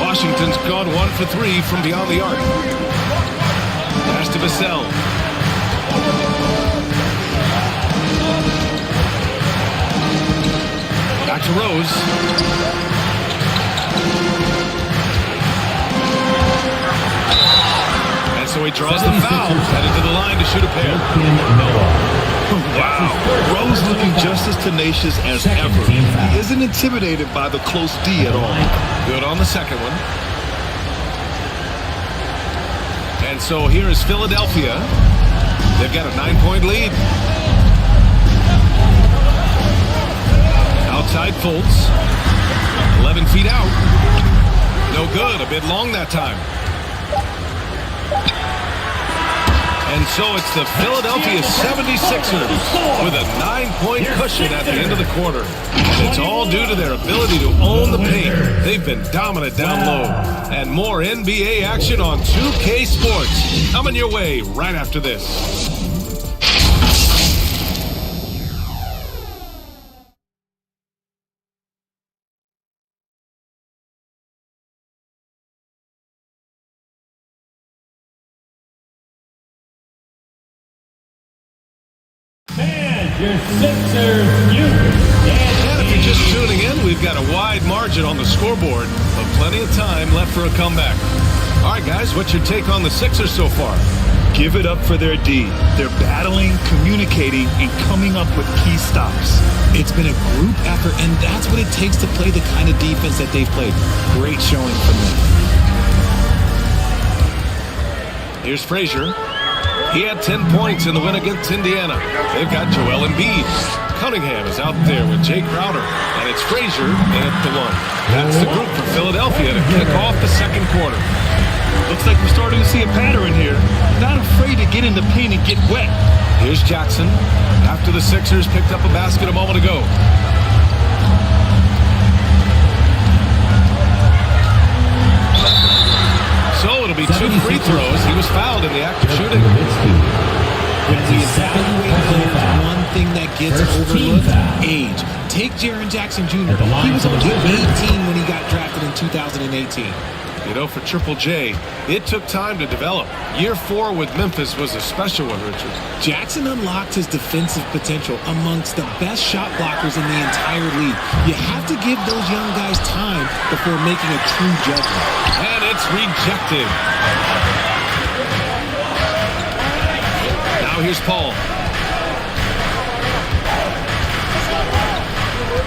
Washington's gone 1 for 3 from beyond the arc. Pass to Vassell. Back to Rose. And so he draws the foul, headed to the line to shoot a pair. Wow. Rose looking just as tenacious as ever. He isn't intimidated by the close D at all. Good on the second one. And so here is Philadelphia. They've got a 9-point lead. Outside Fultz. 11 feet out. No good. A bit long that time. And so it's the Philadelphia 76ers with a 9-point cushion at the end of the quarter. And it's all due to their ability to own the paint. They've been dominant down low. And more NBA action on 2K Sports coming your way right after this. Your Sixers, and if you're just tuning in, we've got a wide margin on the scoreboard, but plenty of time left for a comeback. All right, guys, what's your take on the Sixers so far? Give it up for their D. They're battling, communicating, and coming up with key stops. It's been a group effort, and that's what it takes to play the kind of defense that they've played. Great showing from them. Here's Frazier. He had 10 points in the win against Indiana. They've got Joel Embiid. Cunningham is out there with Jay Crowder. And it's Frazier in at the 1. That's the group for Philadelphia to kick off the second quarter. Looks like we're starting to see a pattern here. Not afraid to get in the paint and get wet. Here's Jackson. After the Sixers picked up a basket a moment ago. So it'll be 2 free throws. He was fouled in the act of shooting. When we evaluate players, one thing that gets overlooked, age. Take Jaren Jackson Jr. He was only 18 when he got drafted in 2018. You know, for Triple J, it took time to develop. Year 4 with Memphis was a special one, Richard. Jackson unlocked his defensive potential amongst the best shot blockers in the entire league. You have to give those young guys time before making a true judgment. And it's rejected. Now here's Paul.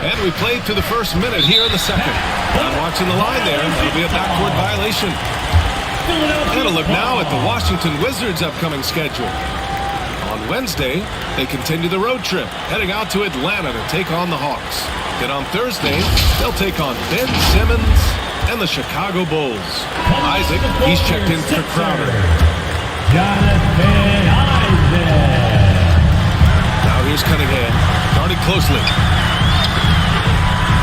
And we played through the first minute here in the second. I'm watching the line there. That'll be a backcourt violation. And a look now at the Washington Wizards' upcoming schedule. On Wednesday, they continue the road trip, heading out to Atlanta to take on the Hawks. Then on Thursday, they'll take on Ben Simmons and the Chicago Bulls. Isaac, he's checked in for Crowder. Jonathan Isaac. Now here's Cunningham, guarded closely.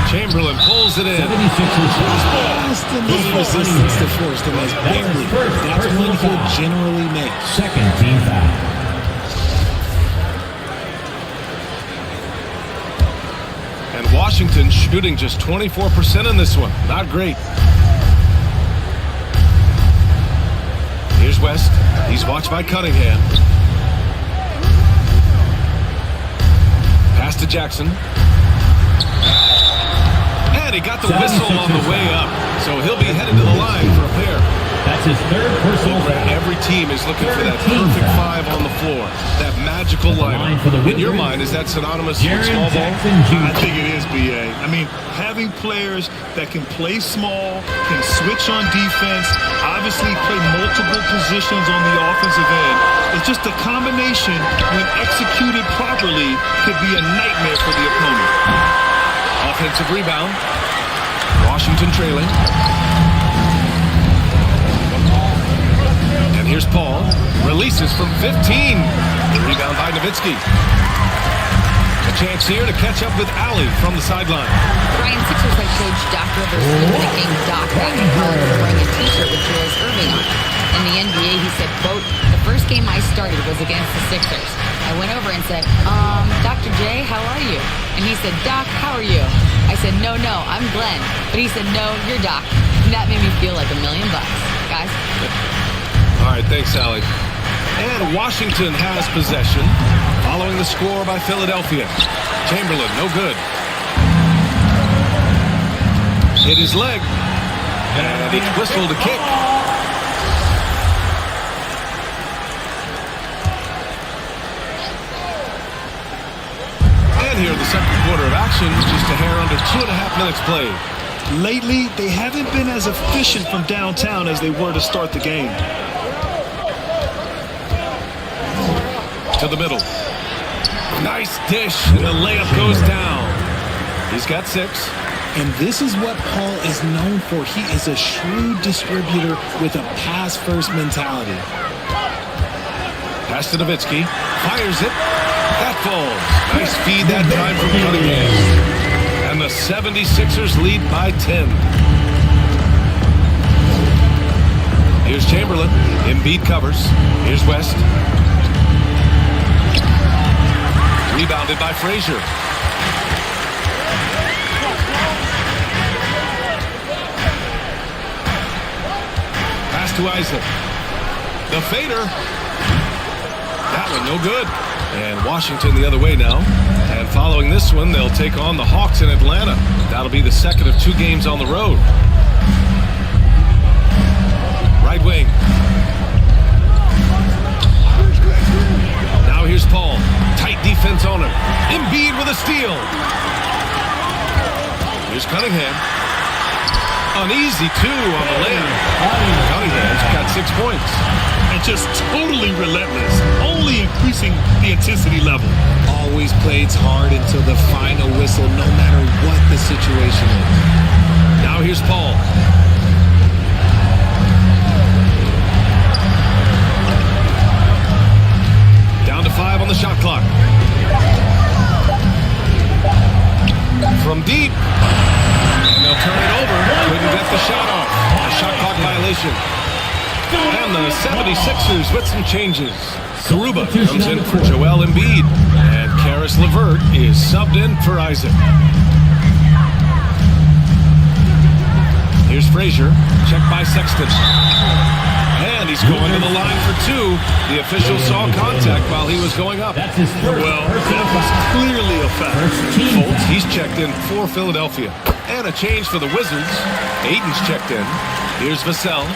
Chamberlain pulls it in. Just enough resistance to force them as barely. That's one he'll generally make. Second team foul. And Washington shooting just 24% in this one. Not great. Here's West. He's watched by Cunningham. Pass to Jackson. And he got the whistle on the way up, so he'll be headed to the line for a pair. That's his third personal foul. Every team is looking for that perfect 5 on the floor, that magical lineup. In your mind, is that synonymous with small ball? I think it is, B.A. I mean, having players that can play small, can switch on defense, obviously play multiple positions on the offensive end. It's just a combination, when executed properly, could be a nightmare for the opponent. Offensive rebound. Washington trailing. And here's Paul. Releases from 15. The rebound by Nowitzki. A chance here to catch up with Allie from the sideline. Brian, Sixers head coach Doc Rivers nicknamed Doc back in college for wearing a t-shirt with Julius Erving on it. In the NBA, he said, quote, "The first game I started was against the Sixers. I went over and said, Dr. J, how are you? And he said, Doc, how are you? I said, no, I'm Glenn. But he said, no, you're Doc. And that made me feel like $1 million, guys. All right, thanks, Sally. And Washington has possession, following the score by Philadelphia. Chamberlain, no good. Hit his leg, and it's whistled a kick. And here in the second quarter of action, just a hair under 2.5 minutes played. Lately, they haven't been as efficient from downtown as they were to start the game. To the middle. Nice dish, and the layup goes down. He's got 6. And this is what Paul is known for. He is a shrewd distributor with a pass-first mentality. Pass to Nowitzki. Fires it. That falls. Nice feed that time from Cunningham. And the 76ers lead by 10. Here's Chamberlain. Embiid covers. Here's West. Rebounded by Frazier. Pass to Isaac. The fader. That one no good. And Washington the other way now. And following this one, they'll take on the Hawks in Atlanta. That'll be the second of 2 games on the road. Right wing. Now here's Paul. Tight defense on him. Embiid with a steal. Here's Cunningham. An easy 2 on the layup. Cunningham's got 6 points. And just totally relentless. Only increasing the intensity level. Always plays hard until the final whistle, no matter what the situation is. Now here's Paul. Down to 5 on the shot clock. From deep. And they'll turn it over. Couldn't get the shot off. A shot clock violation. And the 76ers with some changes. Garuba comes in for Joel Embiid. And Karis LeVert is subbed in for Isaac. Here's Frazier. Checked by Sexton. And he's going to the line for 2. The official saw contact while he was going up. Well, that was clearly a foul. Fultz, he's checked in for Philadelphia. And a change for the Wizards. Aiden's checked in. Here's Vassell.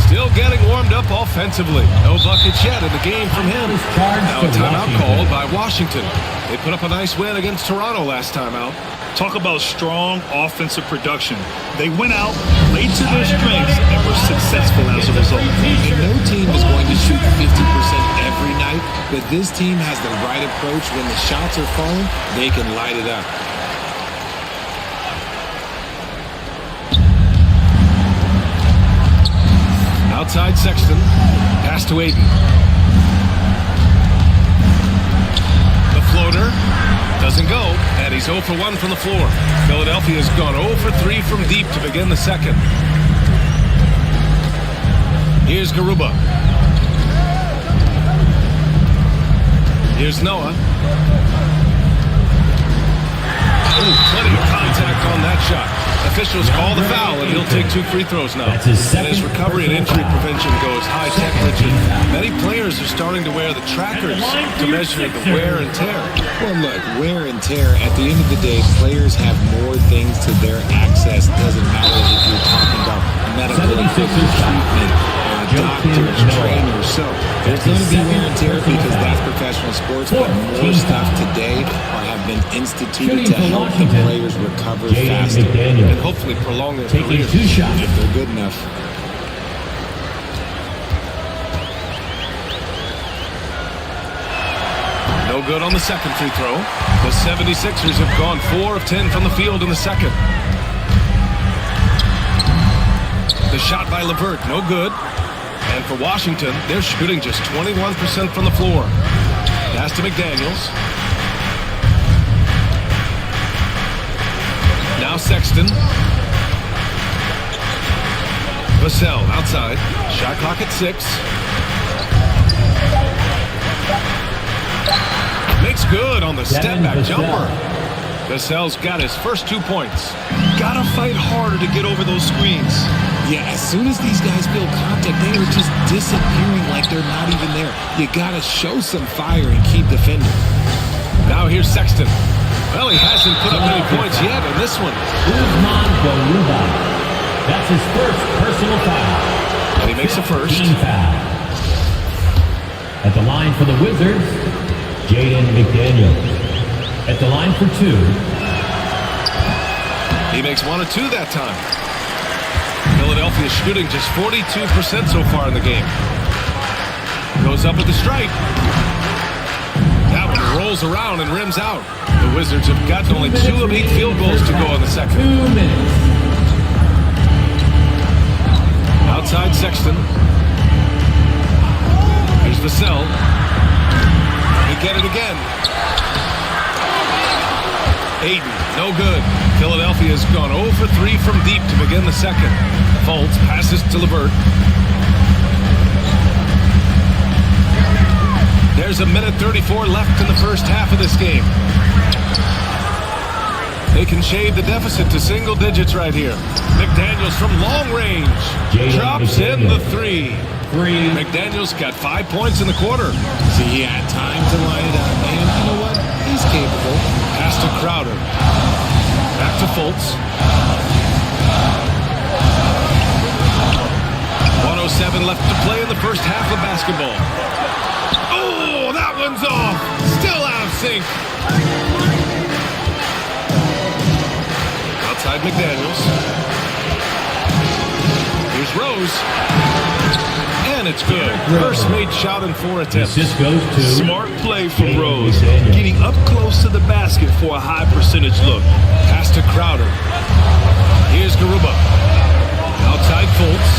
Still getting warmed up offensively. No buckets yet in the game from him. Now a timeout called by Washington. They put up a nice win against Toronto last time out. Talk about strong offensive production. They went out, played to their strengths, and were successful as a result. And no team is going to shoot 50% every night, but this team has the right approach. When the shots are falling, they can light it up. Outside Sexton. Pass to Aiden. The floater doesn't go, and he's 0 for 1 from the floor. Philadelphia's gone 0 for 3 from deep to begin the second. Here's Garuba. Here's Noah. Ooh, plenty of contact on that shot. Officials call the foul, and he'll take 2 free throws now. And his recovery and injury prevention goes high-tech, Richard. Many players are starting to wear the trackers to measure the wear and tear. Well, look, wear and tear, at the end of the day, players have more things to their access. Doesn't matter if you're talking about medical equipment, treatment, doctors, trainers. So there's going to be wear and tear because that's professional sports, but more stuff today have been instituted to help the players recover faster and hopefully prolong their careers if they're good enough. No good on the second free throw. The 76ers have gone 4 of 10 from the field in the second. The shot by LeVert, no good. And for Washington, they're shooting just 21% from the floor. Pass to McDaniels. Now Sexton. Vassell outside. Shot clock at 6. Makes good on the step-back jumper. Vassell's got his first 2 points. Gotta fight harder to get over those screens. Yeah, as soon as these guys feel contact, they are just disappearing like they're not even there. You gotta show some fire and keep defending. Now here's Sexton. Well, he hasn't put up any points yet in this one. Usman Garuba. That's his first personal foul. And he makes the first. Foul. At the line for the Wizards, Jaden McDaniels. At the line for 2. He makes 1 of 2 that time. Philadelphia shooting just 42% so far in the game. Goes up with the strike. That one rolls around and rims out. The Wizards have gotten only 2 of 8 field goals to go in the second. 2 minutes. Outside Sexton. Here's Vassell. They get it again. Aiden, no good. Philadelphia has gone 0 for 3 from deep to begin the second. Fultz passes to LeVert. There's a minute 34 left in the first half of this game. They can shade the deficit to single digits right here. McDaniels from long range. Drops in the 3. McDaniels got 5 points in the quarter. See, he had time to line it up, and you know what? He's capable. Pass to Crowder. Back to Fultz. 1:07 left to play in the first half of basketball. Oh, that one's off. Still out of sync. Outside McDaniels. Here's Rose. And it's good. First made shot in 4 attempts. This goes to Smart play from Rose. Getting up close to the basket for a high percentage look. Pass to Crowder. Here's Garuba. Outside Fultz.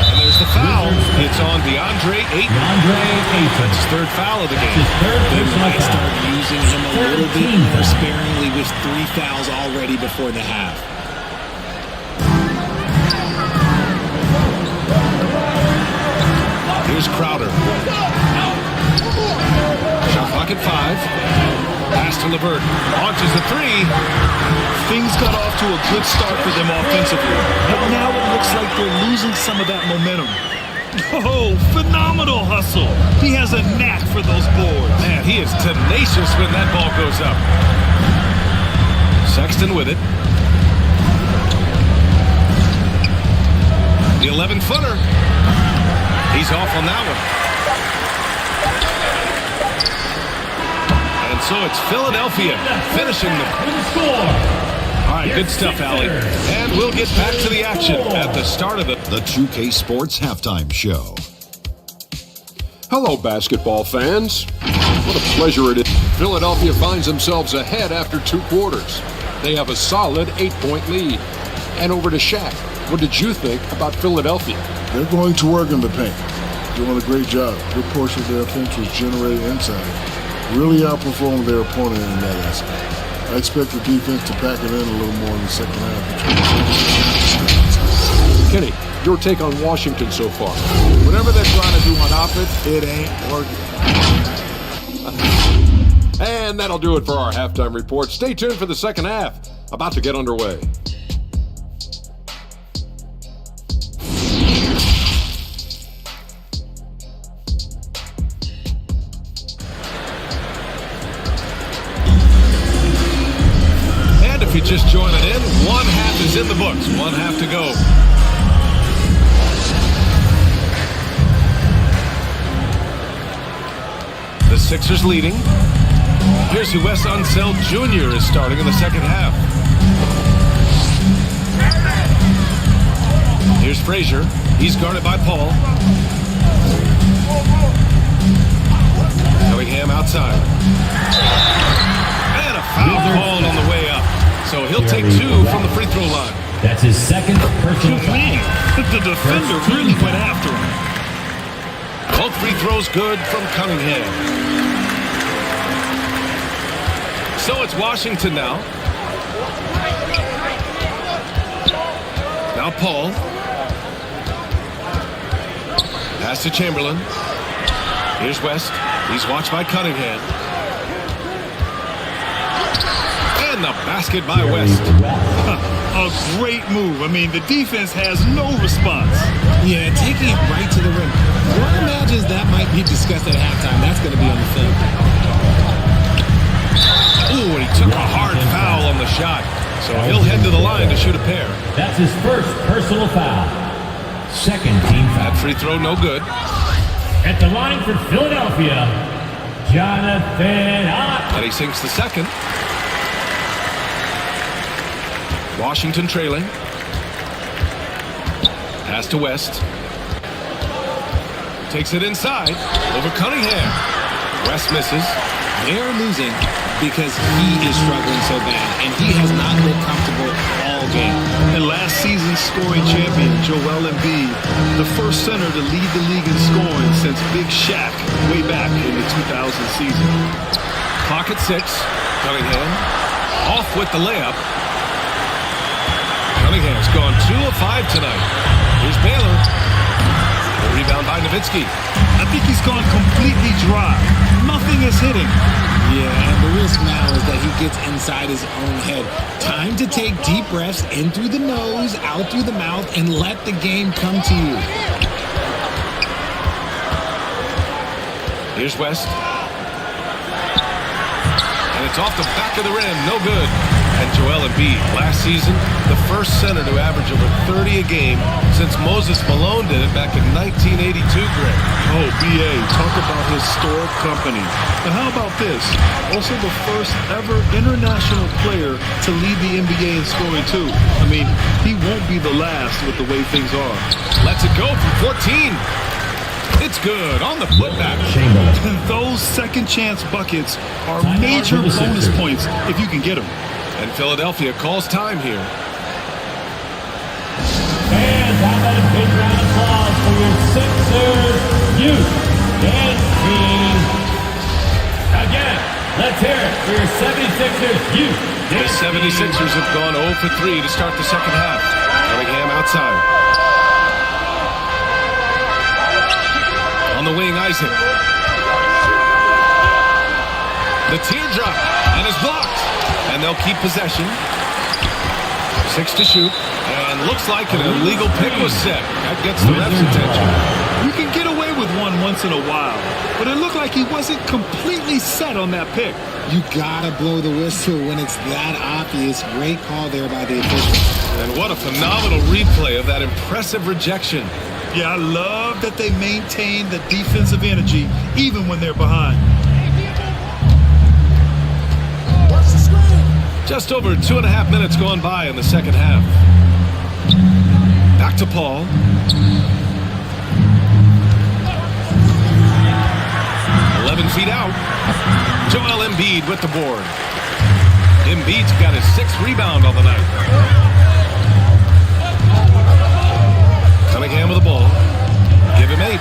And there's the foul. It's on DeAndre Ayton. That's his 3rd foul of the game. They might start using him a little bit more sparingly with 3 fouls already before the half. Here's Crowder. Shot clock at 5. Pass to LeVert. Launches the 3. Things got off to a good start for them offensively, but now it looks like they're losing some of that momentum. Oh, phenomenal hustle. He has a knack for those boards. Man, he is tenacious when that ball goes up. Sexton with it. The 11-footer. He's off on that one. And so it's Philadelphia finishing the score. All right, good stuff, Allie. And we'll get back to the action at the start of the 2K Sports Halftime Show. Hello, basketball fans. What a pleasure it is. Philadelphia finds themselves ahead after 2 quarters. They have a solid 8-point lead. And over to Shaq. What did you think about Philadelphia? They're going to work in the paint. Doing a great job. A good portion of their offense was generated inside. Really outperformed their opponent in that aspect. I expect the defense to pack it in a little more in the second half. Kenny, your take on Washington so far? Whatever they're trying to do on offense, it ain't working. And that'll do it for our halftime report. Stay tuned for the second half. About to get underway. If you're just joining in, 1 half is in the books. 1 half to go. The Sixers leading. Here's who Wes Unseld Jr. is starting in the second half. Here's Frazier. He's guarded by Paul. Cunningham outside. And a foul called on the way up. So he'll take 2 from the free throw line. That's his second personal foul. The defender really went after him. Both free throws good from Cunningham. So it's Washington now. Now Paul. Pass to Chamberlain. Here's West. He's watched by Cunningham. And the basket by West. A great move. I mean, the defense has no response. Yeah, taking it right to the rim. One imagines that might be discussed at halftime. That's going to be on the film. Ooh, and he took a hard foul on the shot. So he'll head to the line to shoot a pair. That's his first personal foul. Second team foul. That free throw no good. At the line for Philadelphia, Jonathan Ott. And he sinks the second. Washington trailing. Pass to West. Takes it inside. Over Cunningham. West misses. They are losing because he is struggling so bad, and he has not looked comfortable all game. And last season's scoring champion, Joel Embiid, the first center to lead the league in scoring since Big Shaq way back in the 2000 season. Clock at 6. Cunningham off with the layup. Cunningham's gone 2 of 5 tonight. Here's Baylor. The rebound by Nowitzki. I think he's gone completely dry. Nothing is hitting. Yeah, and the risk now is that he gets inside his own head. Time to take deep breaths in through the nose, out through the mouth, and let the game come to you. Here's West. And it's off the back of the rim. No good. And Joel Embiid, last season, the first center to average over 30 a game since Moses Malone did it back in 1982, Greg. Oh, B.A., talk about historic company. And how about this? Also the first ever international player to lead the NBA in scoring, too. I mean, he won't be the last with the way things are. Lets it go from 14. It's good on the putback. Those second chance buckets are major bonus points if you can get them. And Philadelphia calls time here. And how about a big round of applause for your Sixers youth and team. Again, let's hear it for your 76ers youth. The 76ers have gone 0 for 3 to start the second half. Cunningham outside. On the wing, Isaac. The teardrop, and is blocked. And they'll keep possession. 6 to shoot. And looks like an illegal pick was set. That gets the ref's attention. You can get away with one once in a while, but it looked like he wasn't completely set on that pick. You gotta blow the whistle when it's that obvious. Great call there by the official. And what a phenomenal replay of that impressive rejection. Yeah, I love that they maintain the defensive energy even when they're behind. Just over 2.5 minutes gone by in the second half. Back to Paul. Feet out. Joel Embiid with the board. Embiid's got his 6th rebound on the night. Cunningham with the ball. Give him 8.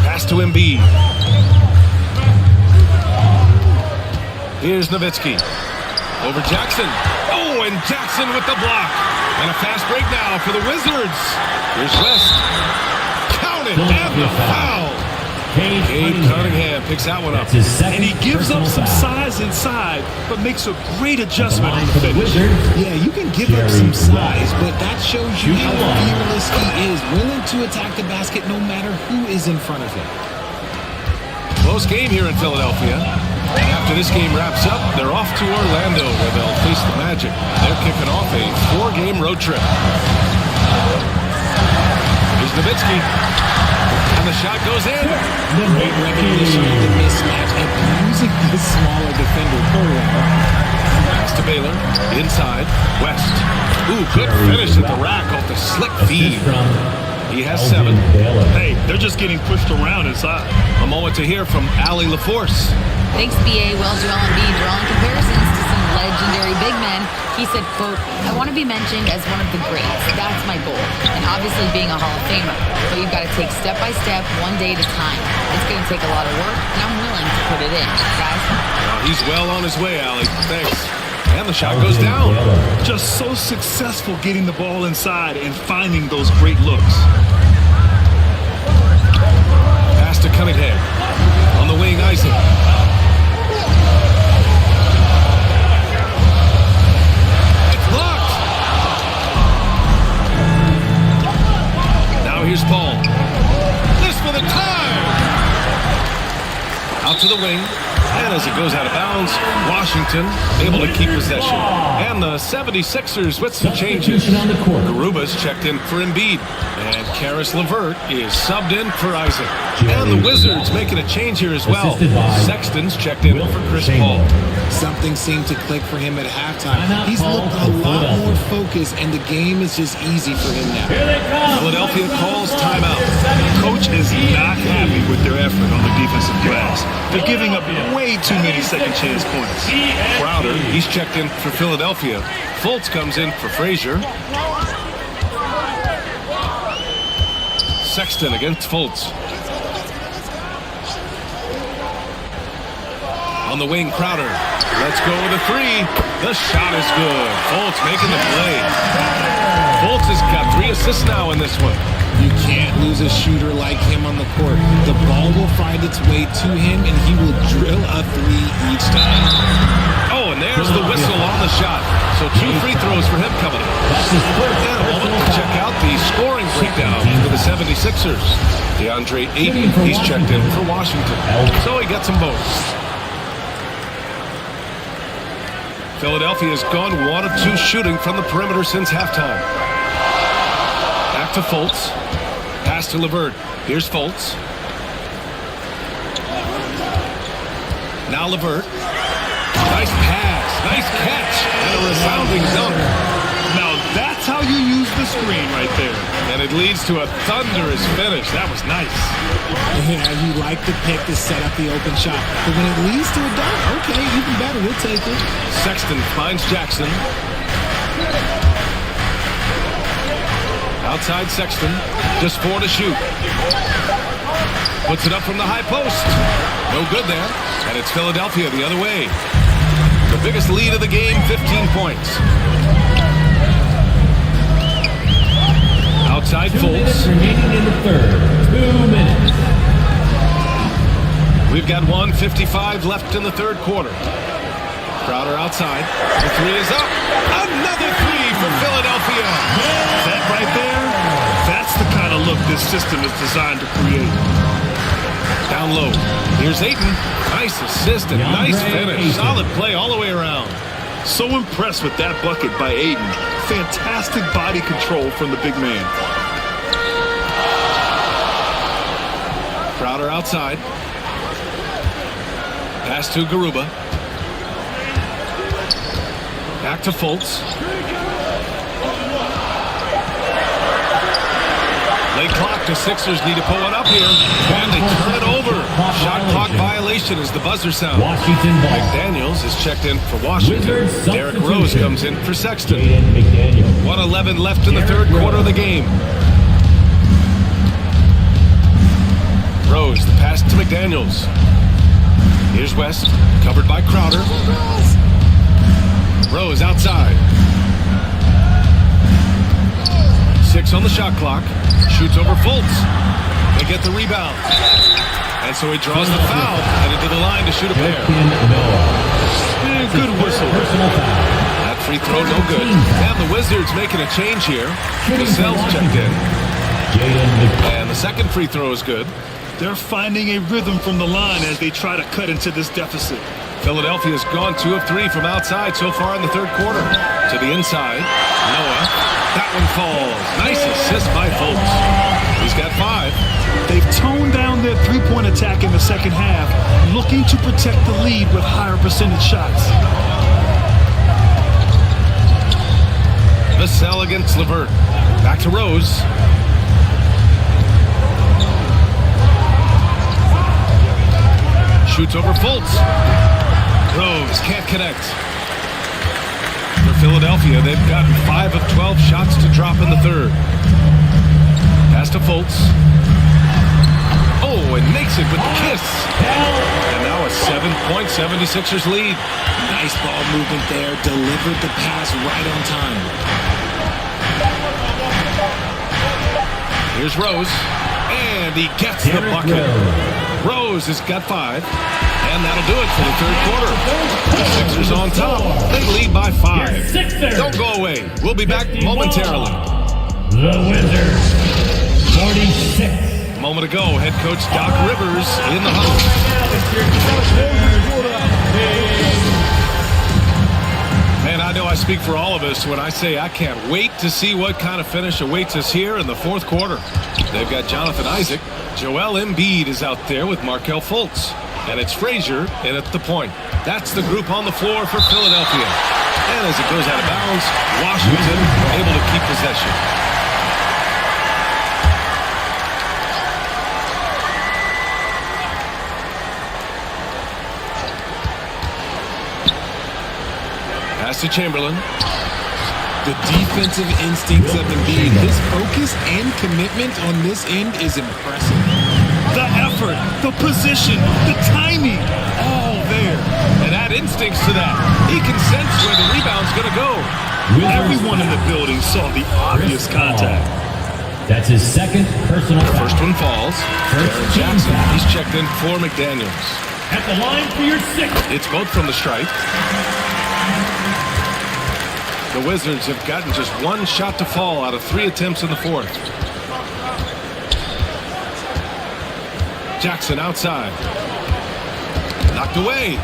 Pass to Embiid. Here's Nowitzki. Over Jackson. Oh, and Jackson with the block. And a fast break now for the Wizards. Here's West. Count it. And the foul. Cade Cunningham picks that one up. And he gives up some size inside, but makes a great adjustment on the finish. Yeah, you can give up some size, but that shows you how fearless he is, willing to attack the basket no matter who is in front of him. Close game here in Philadelphia. And after this game wraps up, they're off to Orlando where they'll face the Magic. They're kicking off a 4-game road trip. Here's Nowitzki. And the shot goes in. Great recognition of the mismatch and using the smaller defender. Pass to Baylor. Inside. West. Ooh, good finish at the rack off the slick feed. He has 7. Hey, they're just getting pushed around inside. A moment to hear from Allie LaForce. Thanks, B.A. Well, Joel Embiid drawing comparisons to some legendary big men. He said, quote, I want to be mentioned as one of the greats. That's my goal. And obviously being a Hall of Famer. But you've got to take step by step, one day at a time. It's going to take a lot of work, and I'm willing to put it in. Guys? He's well on his way, Allie. Thanks. And the shot goes down. Just so successful getting the ball inside and finding those great looks. Pass to Cunningham. On the wing, Isaac. It's blocked. Now here's Paul. This for the tie. Out to the wing. And as it goes out of bounds, Washington able to keep possession. And the 76ers with some changes. Garuba's checked in for Embiid. And Karis LeVert is subbed in for Isaac. And the Wizards making a change here as well. Sexton's checked in for Chris Paul. Something seemed to click for him at halftime. He's looked a lot more focused, and the game is just easy for him now. Philadelphia calls timeout. Coach is not happy with their effort on the defensive glass. They're giving up way too many second chance points. Crowder, he's checked in for Philadelphia. Fultz comes in for Frazier. Sexton against Fultz. On the wing, Crowder. Let's go with a three. The shot is good. Fultz making the play. Fultz has got 3 assists now in this one. You can't lose a shooter like him on the court. The ball will find its way to him, and he will drill a 3 each time. Oh, and there's the whistle on the shot. So 2 free throws for him coming up. And a moment to check out the scoring breakdown for the 76ers. DeAndre Ayton, he's checked in for Washington. So he gets them both. Philadelphia has gone 1 of 2 shooting from the perimeter since halftime. Back to Fultz. Pass to LeVert. Here's Fultz. Now LeVert. Nice pass. Nice catch. And a resounding dunk. Now that's how you use the screen right there. And it leads to a thunderous finish. That was nice. Yeah, you like the pick to set up the open shot. But when it leads to a dunk, okay, even better. We'll take it. Sexton finds Jackson. Outside Sexton. Just 4 to shoot. Puts it up from the high post. No good there. And it's Philadelphia the other way. The biggest lead of the game, 15 points. Outside Fultz. Remaining in the third. 2 minutes. We've got 1:55 left in the third quarter. Crowder outside. The 3 is up. Another 3 for Philadelphia. That right there, that's the kind of look this system is designed to create. Down low. Here's Ayton. Nice assist and nice finish. Solid play all the way around. So impressed with that bucket by Ayton. Fantastic body control from the big man. Crowder outside. Pass to Garuba. Back to Fultz. Late clock. The Sixers need to pull it up here. And they turn it over. Shot clock violation as the buzzer sounds. Washington ball. McDaniels is checked in for Washington. Derrick Rose comes in for Sexton. 1:11 left in the third quarter of the game. Rose, the pass to McDaniels. Here's West, covered by Crowder. Rose outside. 6 on the shot clock. Shoots over Fultz. They get the rebound. And so he draws the foul, headed to the line to shoot a pair. Good whistle. That free throw, no good. And the Wizards making a change here. Cassell's checked in. And the second free throw is good. They're finding a rhythm from the line as they try to cut into this deficit. Philadelphia's gone 2 of 3 from outside so far in the third quarter. To the inside. Noah. That one falls. Nice assist by Fultz. He's got 5. They've toned down their three-point attack in the second half, looking to protect the lead with higher percentage shots. Vassell against LeVert. Back to Rose. Shoots over Fultz. Rose can't connect. For Philadelphia, they've gotten 5 of 12 shots to drop in the third. Pass to Fultz. Oh, and makes it with the kiss. And now now a 7-point 76ers lead. Nice ball movement there. Delivered the pass right on time. Here's Rose, and he gets the bucket. Rose has got 5, and that'll do it for the third quarter. The Sixers on top. They lead by 5. Don't go away. We'll be back momentarily. The Wizards, 46. A moment ago, head coach Doc Rivers in the huddle. Man, I know I speak for all of us when I say I can't wait to see what kind of finish awaits us here in the fourth quarter. They've got Jonathan Isaac. Joel Embiid is out there with Markelle Fultz. And it's Frazier in at the point. That's the group on the floor for Philadelphia. And as it goes out of bounds, Washington able to keep possession. Pass to Chamberlain. The defensive instincts of Embiid. His focus and commitment on this end is impressive. The effort, the position, the timing, all there. And add instincts to that. He can sense where the rebound's going to go. Everyone in the building saw the obvious contact. That's his second personal foul. First one falls. Aaron Jackson, he's checked in for McDaniels. At the line for your 6th. It's both from the stripe. The Wizards have gotten just 1 shot to fall out of 3 attempts in the fourth. Jackson outside. Knocked away.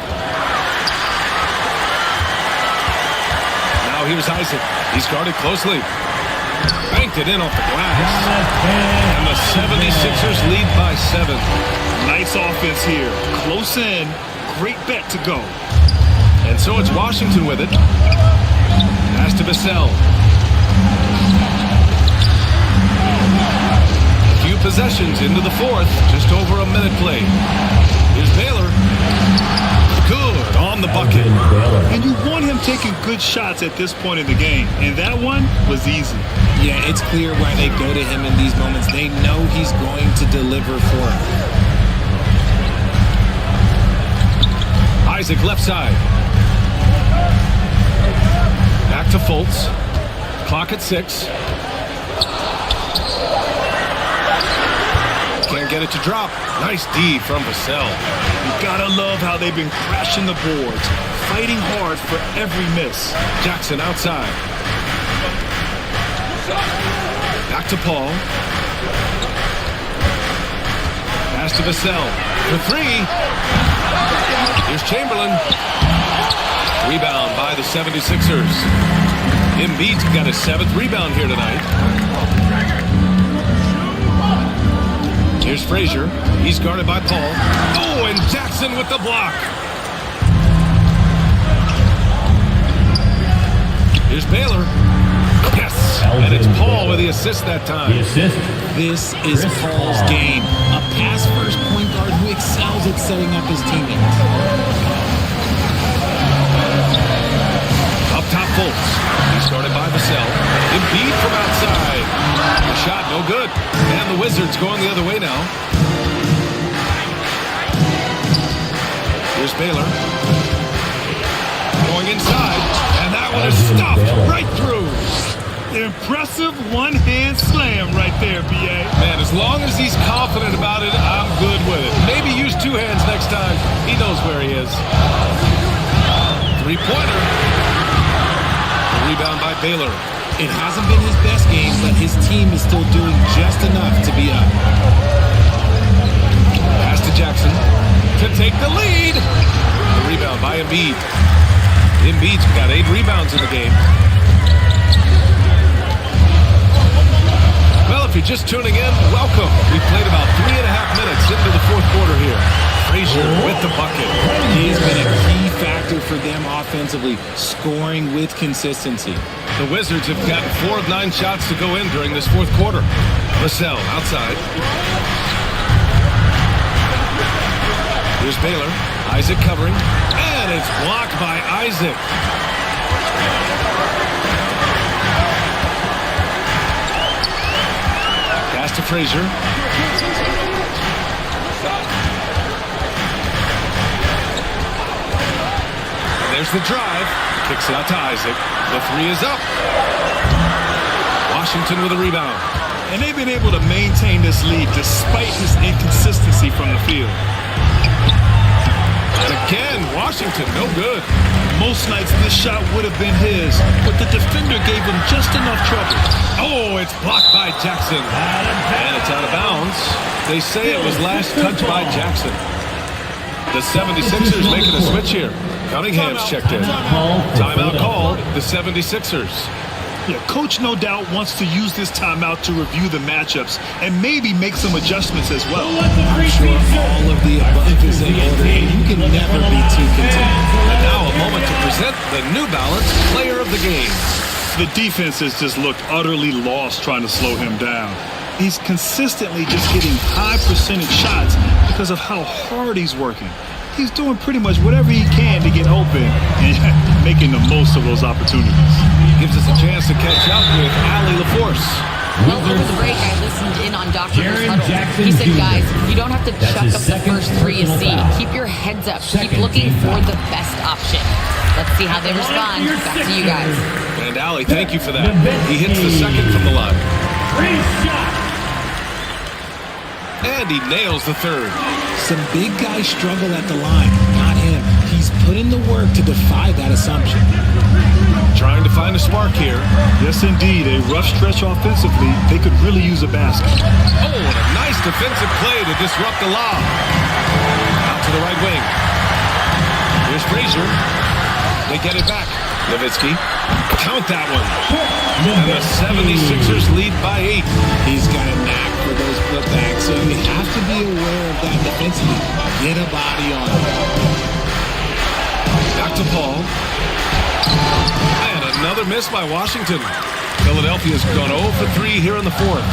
Now here's Isaac. He's guarded closely. Banked it in off the glass. And the 76ers lead by 7. Nice offense here. Close in. Great bet to go. And so it's Washington with it. Pass to Vassell. A few possessions into the fourth. Just over a minute played. Here's Baylor. Good on the bucket. And you want him taking good shots at this point in the game. And that one was easy. Yeah, it's clear why they go to him in these moments. They know he's going to deliver for them. Isaac left side. Back to Fultz. Clock at 6. Can't get it to drop. Nice D from Vassell. You gotta love how they've been crashing the boards, fighting hard for every miss. Jackson outside. Back to Paul. Pass to Vassell. For 3. Here's Chamberlain. Rebound by the 76ers. Embiid's got his 7th rebound here tonight. Here's Frazier. He's guarded by Paul. Oh, and Jackson with the block. Here's Baylor. Yes, and it's Paul with the assist that time. The assist. This is Paul's game. A pass-first point guard who excels at setting up his teammates. Up top, Fultz. He's started by Vassell. Embiid from outside. The shot no good. And the Wizards going the other way now. Here's Baylor. Going inside. And that one is stuffed right through. Impressive one-hand slam right there, B.A. Man, as long as he's confident about it, I'm good with it. Maybe use 2 hands next time. He knows where he is. 3-pointer. Rebound by Baylor. It hasn't been his best game, but his team is still doing just enough to be up. Pass to Jackson to take the lead. The rebound by Embiid. Embiid's got 8 rebounds in the game. Well, if you're just tuning in, welcome. We've played about 3.5 minutes into the fourth quarter here. Frazier with the bucket. He has been a key factor for them offensively, scoring with consistency. The Wizards have gotten 4 of 9 shots to go in during this fourth quarter. Vassell outside. Here's Baylor. Isaac covering. And it's blocked by Isaac. Pass to Frazier. There's the drive. Kicks it out to Isaac. The three is up. Washington with a rebound. And they've been able to maintain this lead despite his inconsistency from the field. And again, Washington, no good. Most nights this shot would have been his, but the defender gave him just enough trouble. Oh, it's blocked by Jackson. And it's out of bounds. They say it was last touched by Jackson. The 76ers making a switch here. Cunningham's checked in. Timeout called. The 76ers. Yeah, coach no doubt wants to use this timeout to review the matchups and maybe make some adjustments as well. I'm sure all of the above is in order, and you can never be too content. And now a moment to present the New Balance Player of the Game. The defense has just looked utterly lost trying to slow him down. He's consistently just getting high percentage shots because of how hard he's working. He's doing pretty much whatever he can to get open and making the most of those opportunities. Gives us a chance to catch up with Allie LaForce. Well, over the break, I listened in on Dr. Huddle. He said, guys, you don't have to chuck up the first three you see. Keep your heads up. Keep looking for the best option. Let's see how they respond. Back to you guys. And Allie, thank you for that. He hits the second from the line. And he nails the third. Some big guys struggle at the line, not him. He's put in the work to defy that assumption. Trying to find a spark here. Yes, indeed. A rough stretch offensively. They could really use a basket. Oh, and a nice defensive play to disrupt the lob. Out to the right wing. Here's Frazier. They get it back. Nowitzki. Count that one. And the 76ers lead by 8. He's got a knack for those putbacks, so you have to be aware of that defensively. Get a body on him. Back to Paul. And another miss by Washington. Philadelphia's gone 0 for 3 here in the fourth.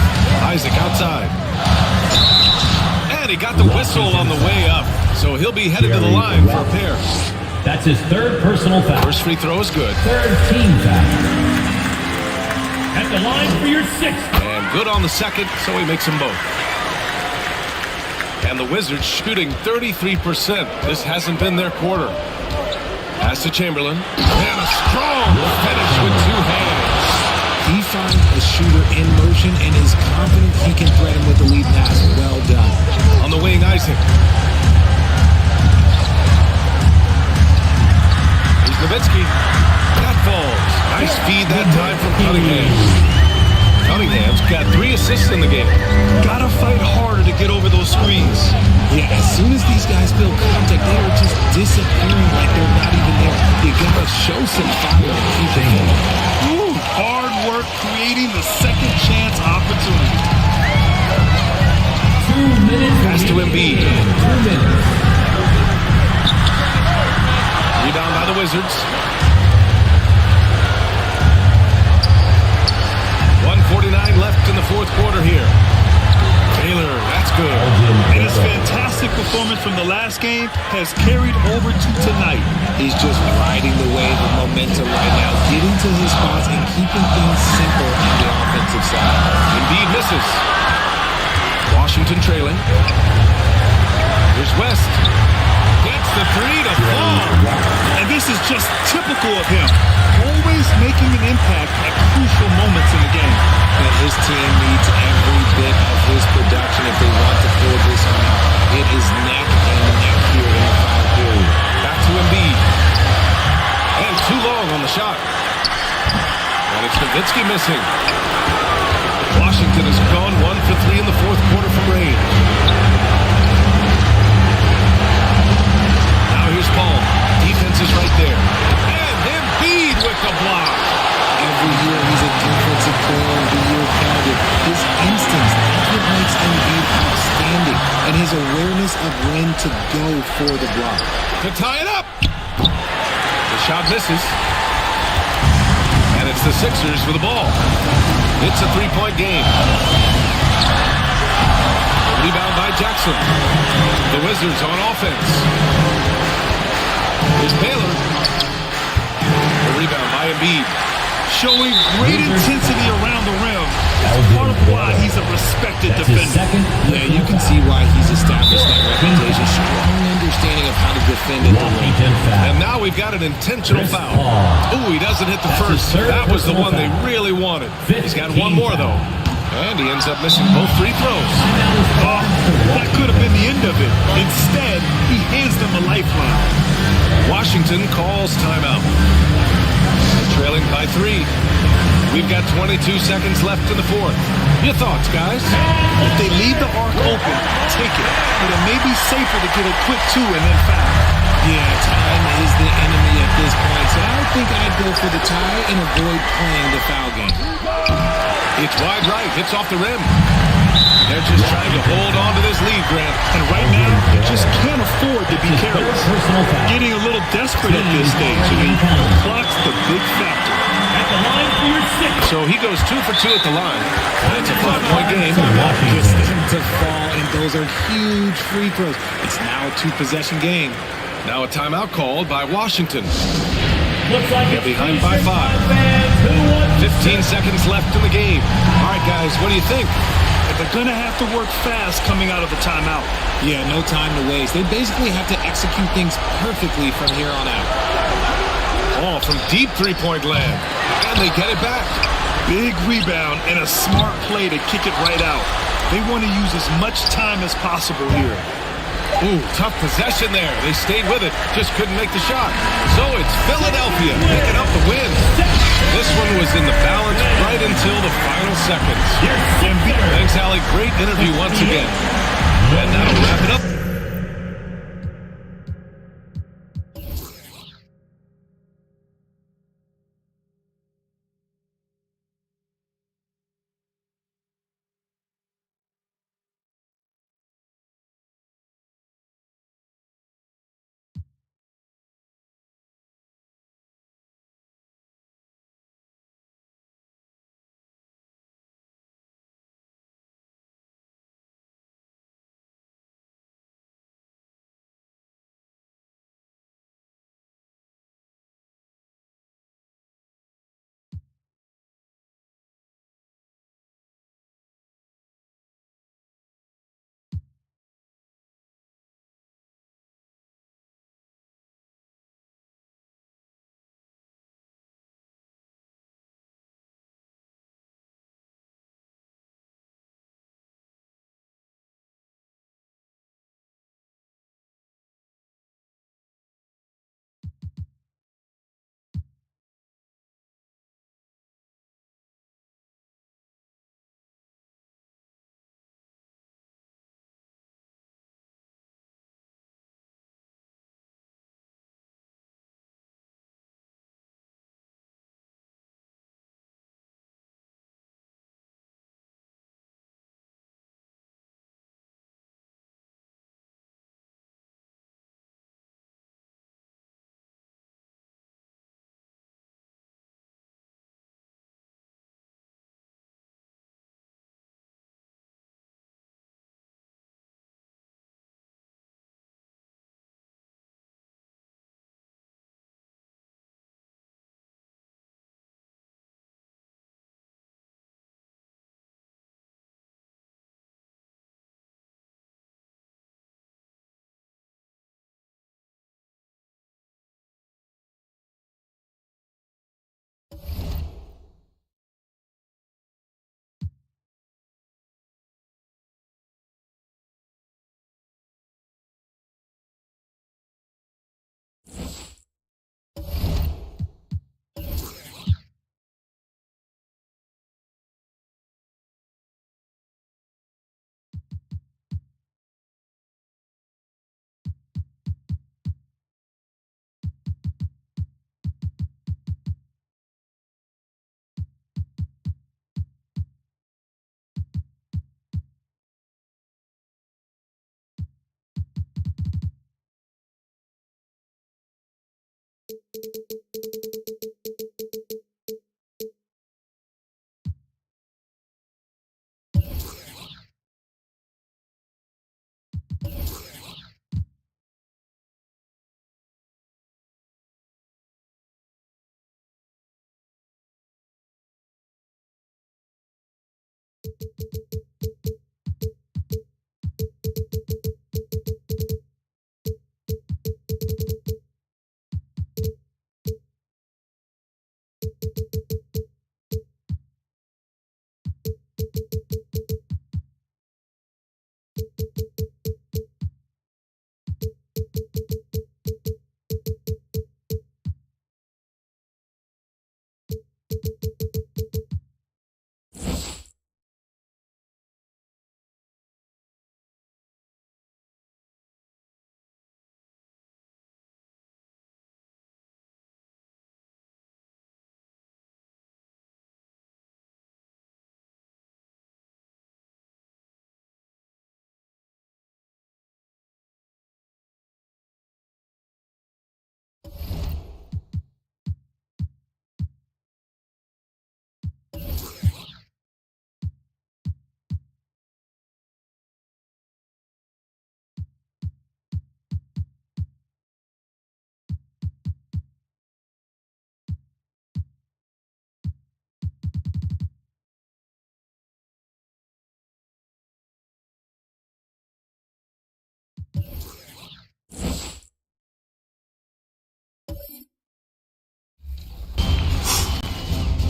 Isaac outside. And he got the whistle on the way up, so he'll be headed to the line for a pair. That's his third personal foul. First free throw is good. Third team foul. At the line for your sixth. And good on the second, so he makes them both. And the Wizards shooting 33%. This hasn't been their quarter. Pass to Chamberlain. And a strong finish with two hands. He finds a shooter in motion and is confident he can thread him with the lead pass. Well done. On the wing, Isaac. Here's Nowitzki. That falls. Nice feed that time from Cunningham. Cunningham's got 3 assists in the game. Gotta fight harder to get over those screens. Yeah, as soon as these guys feel contact, they are just disappearing like they're not even there. You gotta show some fire and keep it going. Hard work creating the second chance opportunity. 2 minutes. Pass to Embiid. 2 minutes. Rebound by the Wizards. 1:49 left in the fourth quarter here. Taylor, that's good. And his fantastic performance from the last game has carried over to tonight. He's just riding the wave of momentum right now, getting to his spots and keeping things simple on the offensive side. Embiid misses. Washington trailing. Here's West. Gets the three to fall. And this is just typical of him. Always making an impact at crucial moments in the game. And his team needs every bit of his production if they want to pull this one out. It is neck and neck here in the final period. Back to Embiid. And too long on the shot. And it's Nowitzki missing. Washington has gone 1 for 3 in the fourth quarter from range. Now here's Paul. Defense is right there. And Embiid with the block. Every year he's a defensive player of the year candidate. His instincts, that's what makes Embiid outstanding. And his awareness of when to go for the block. To tie it up. The shot misses. And it's the Sixers with the ball. It's a 3-point game. Rebound by Jackson. The Wizards on offense. Here's Baylor. The rebound by Embiid. Showing great intensity around the rim. That's part of why he's a respected defender. Yeah, you can see why he's established that reputation. Strong understanding of how to defend it. And now we've got an intentional foul. Ooh, he doesn't hit the first. That was the one they really wanted. He's got one more, though. And he ends up missing both free throws. Oh, that could have been the end of it. Instead, he hands them a lifeline. Washington calls timeout. Trailing by 3. We've got 22 seconds left in the fourth. Your thoughts, guys? If they leave the arc open, take it. But it may be safer to get a quick 2 and then foul. Yeah, time is the enemy at this point. So I think I'd go for the tie and avoid playing the foul game. It's wide right, hits off the rim. They're just trying to hold on to this lead, Grant. And right now, they just can't afford to be careless. Getting a little desperate at this stage. I mean, the clock's the big factor. At the line for your 6th. So he goes 2 for 2 at the line. That's a 5-point game. Gets them to fall, and those are huge free throws. It's now a 2-possession game. Now a timeout called by Washington. Looks like they're behind by 5. 15 seconds left in the game. All right, guys, what do you think? They're going to have to work fast coming out of the timeout. Yeah, no time to waste. They basically have to execute things perfectly from here on out. Ball from deep three-point land. And they get it back. Big rebound and a smart play to kick it right out. They want to use as much time as possible here. Ooh, tough possession there. They stayed with it, just couldn't make the shot. So it's Philadelphia picking up the win. This one was in the balance right until the final seconds. Thanks, Allie. Great interview once again. And that'll wrap it up.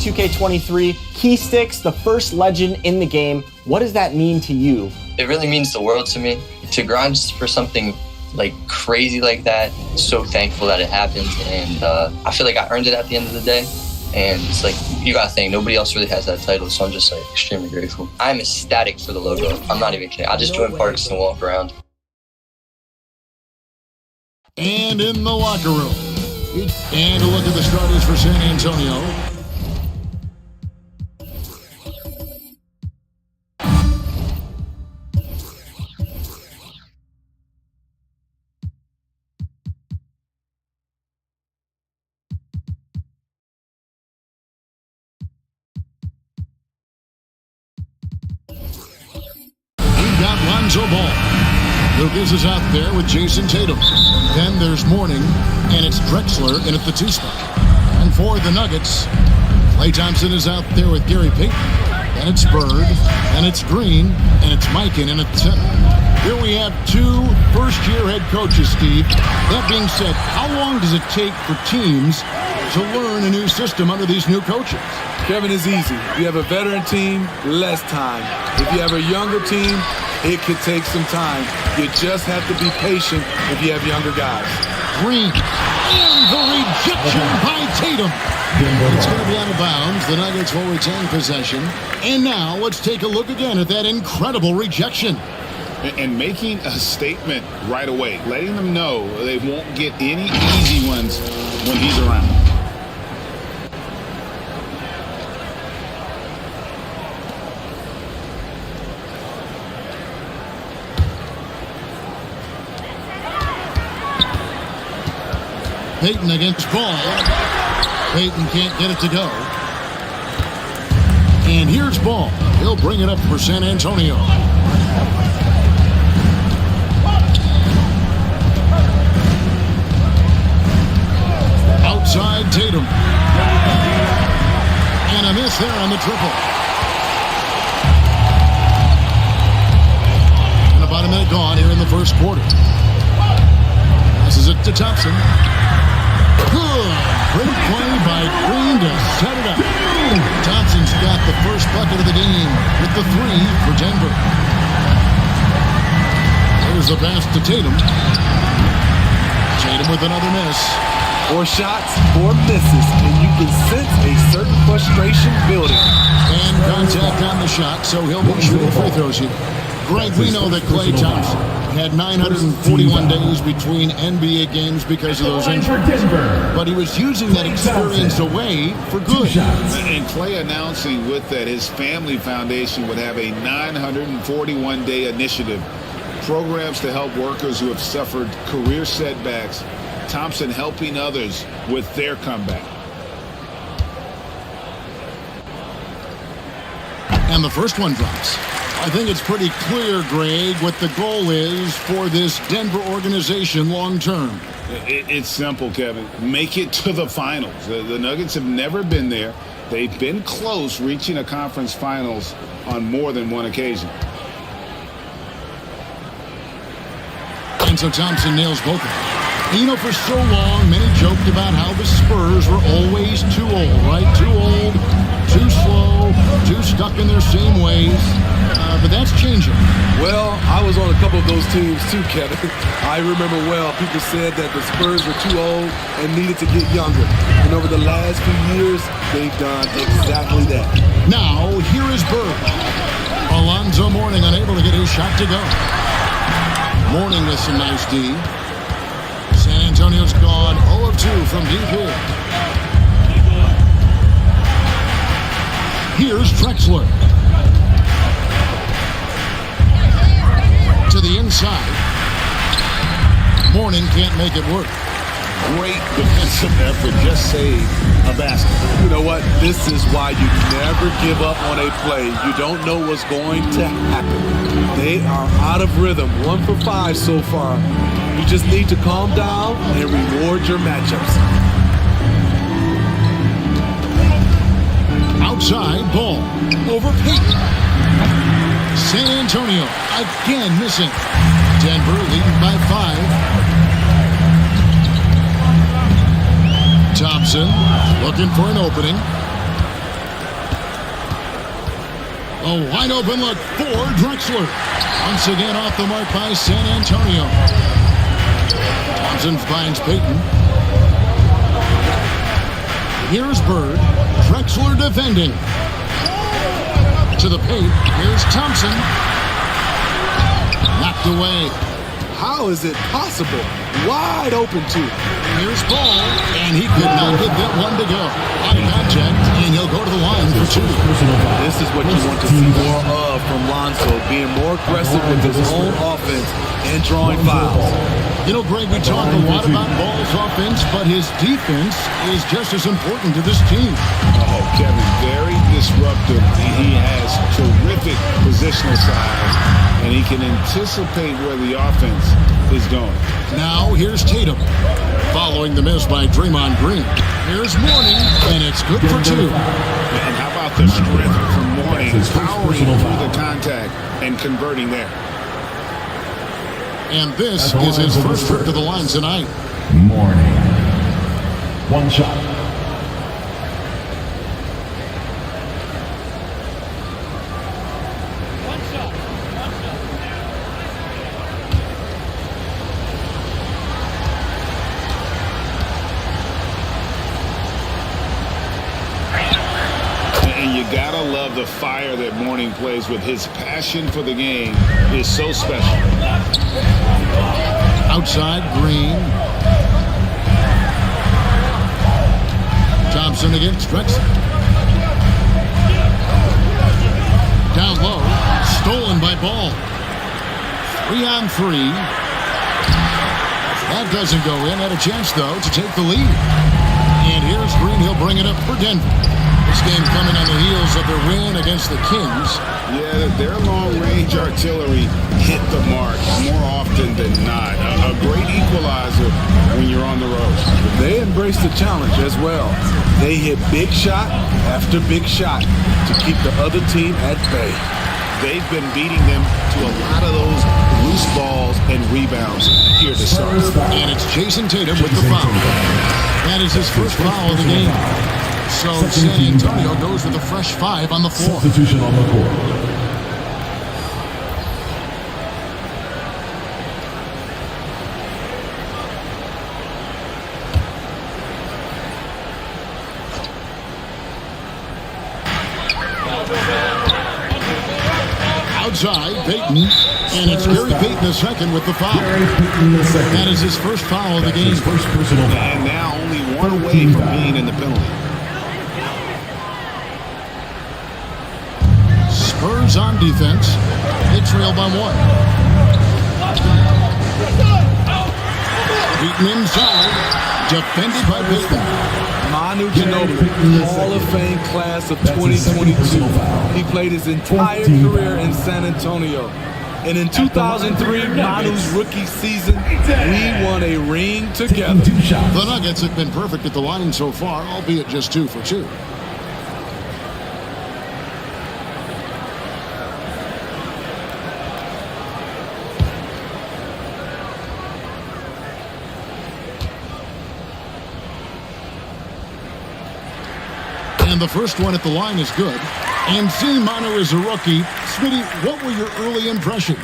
2K23, Key Sticks, the first legend in the game. What does that mean to you? It really means the world to me. To grind for something like crazy like that, so thankful that it happened, and I feel like I earned it at the end of the day. And it's like, you gotta think, nobody else really has that title, so I'm just like extremely grateful. I'm ecstatic for the logo. I'm not even kidding. I just join parks and walk around. And in the locker room. And a look at the starters for San Antonio. Lonzo Ball. Lucas is out there with Jason Tatum. Then there's Mourning, and it's Drexler in at the 2 spot. And for the Nuggets, Klay Thompson is out there with Gary Payton. And it's Bird, and it's Green, and it's Mikan in at the center. Here we have 2 first-year head coaches, Steve. That being said, how long does it take for teams to learn a new system under these new coaches? Kevin, is easy. If you have a veteran team, less time. If you have a younger team, it could take some time. You just have to be patient if you have younger guys. Green, and the rejection by Tatum. It's going to be out of bounds. The Nuggets will retain possession. And now let's take a look again at that incredible rejection. And making a statement right away, letting them know they won't get any easy ones when he's around. Payton against Ball. Payton can't get it to go. And here's Ball. He'll bring it up for San Antonio. Outside Tatum. And a miss there on the triple. And about a minute gone here in the first quarter. Passes it to Thompson. Good. Great play by Green to set it up. Thompson's got the first bucket of the game with the 3 for Denver. There's the pass to Tatum. Tatum with another miss. 4 shots, 4 misses, and you can sense a certain frustration building. And contact on the shot, so he'll be shooting free throws here. Greg, we know that Klay Thompson had 941 days between NBA games because of those injuries. But he was using that experience away for good. And Klay announcing with that his family foundation would have a 941-day initiative. Programs to help workers who have suffered career setbacks. Thompson helping others with their comeback. And the first one drops. I think it's pretty clear, Greg, what the goal is for this Denver organization long term. It's simple, Kevin. Make it to the finals. The Nuggets have never been there. They've been close reaching a conference finals on more than one occasion. And so Thompson nails both of them. You know, for so long, many joked about how the Spurs were always too old, right? Too old, too slow, too stuck in their same ways. But that's changing. Well, I was on a couple of those teams too, Kevin. I remember well, people said that the Spurs were too old and needed to get younger. And over the last few years, they've done exactly that. Now, here is Bird. Alonzo Mourning unable to get his shot to go. Mourning with some nice D. San Antonio's gone 0 of 2 from deep here. Here's Drexler. To the inside. Mourning can't make it work. Great defensive effort. Just saved a basket. You know what? This is why you never give up on a play. You don't know what's going to happen. They are out of rhythm. 1 for 5 so far. You just need to calm down and reward your matchups. Outside ball. Over Payton. San Antonio again missing. Denver leading by 5. Thompson looking for an opening. A wide open look for Drexler. Once again off the mark by San Antonio. Thompson finds Payton. Here's Bird. Drexler defending. To the paint. Here's Thompson. Knocked away. How is it possible? Wide open too. Here's Ball, and he could not get that one to go. On contact, and he'll go to the line for 2. This is what you want to see more of from Lonzo, being more aggressive with his own offense and drawing fouls. You know, Greg, we talk a lot about Ball's offense, but his defense is just as important to this team. Oh, Kevin, very disruptive. He has terrific positional size, and he can anticipate where the offense is going. Now, here's Tatum. Following the miss by Draymond Green. Here's Mourning, and it's good for 2. And how about the strength from Mourning, powering through the contact and converting there. And this is his first trip to the line tonight. Mourning. 1 shot. Gotta love the fire that Mourning plays with. His passion for the game is so special. Outside, Green. Thompson against Drexler. Down low. Stolen by Ball. 3 on 3. That doesn't go in. Had a chance, though, to take the lead. And here's Green. He'll bring it up for Denver. This game coming on the heels of their win against the Kings. Yeah, their long-range artillery hit the mark more often than not. A great equalizer when you're on the road. They embrace the challenge as well. They hit big shot after big shot to keep the other team at bay. They've been beating them to a lot of those loose balls and rebounds here to start. And it's Jason Tatum with the foul. That is his first foul of the game. So San Antonio goes with a fresh 5 on the floor. Substitution on the court. Outside, Payton. And it's Gary Payton II with the foul. That is his first foul of the game. And now only 1 away from being in the penalty. Spurs on defense. They trail by 1. Beaten inside. Defended by Payton. Manu Ginobili, Hall of Fame class of 2022. He played his entire career in San Antonio. And in 2003, Manu's rookie season, we won a ring together. The Nuggets have been perfect at the line so far, albeit just 2 for 2. And the first one at the line is good. And Manu is a rookie. Smitty, what were your early impressions?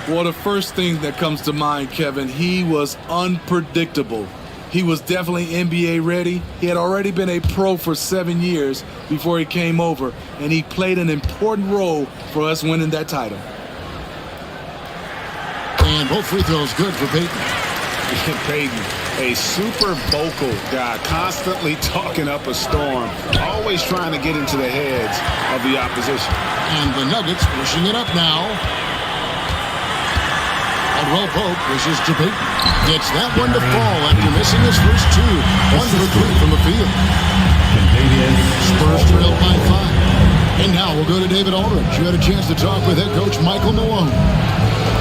Well, the first thing that comes to mind, Kevin, he was unpredictable. He was definitely NBA ready. He had already been a pro for 7 years before he came over, and he played an important role for us winning that title. And both free throws good for Payton. Payton, a super vocal guy, constantly talking up a storm, always trying to get into the heads of the opposition. And the Nuggets pushing it up now. Caldwell Pope pushes to Payton. Gets that one to fall after missing his first two. 1 for 3 from the field. Spurs trailed by 5. And now we'll go to David Aldridge. You had a chance to talk with head coach Michael Malone.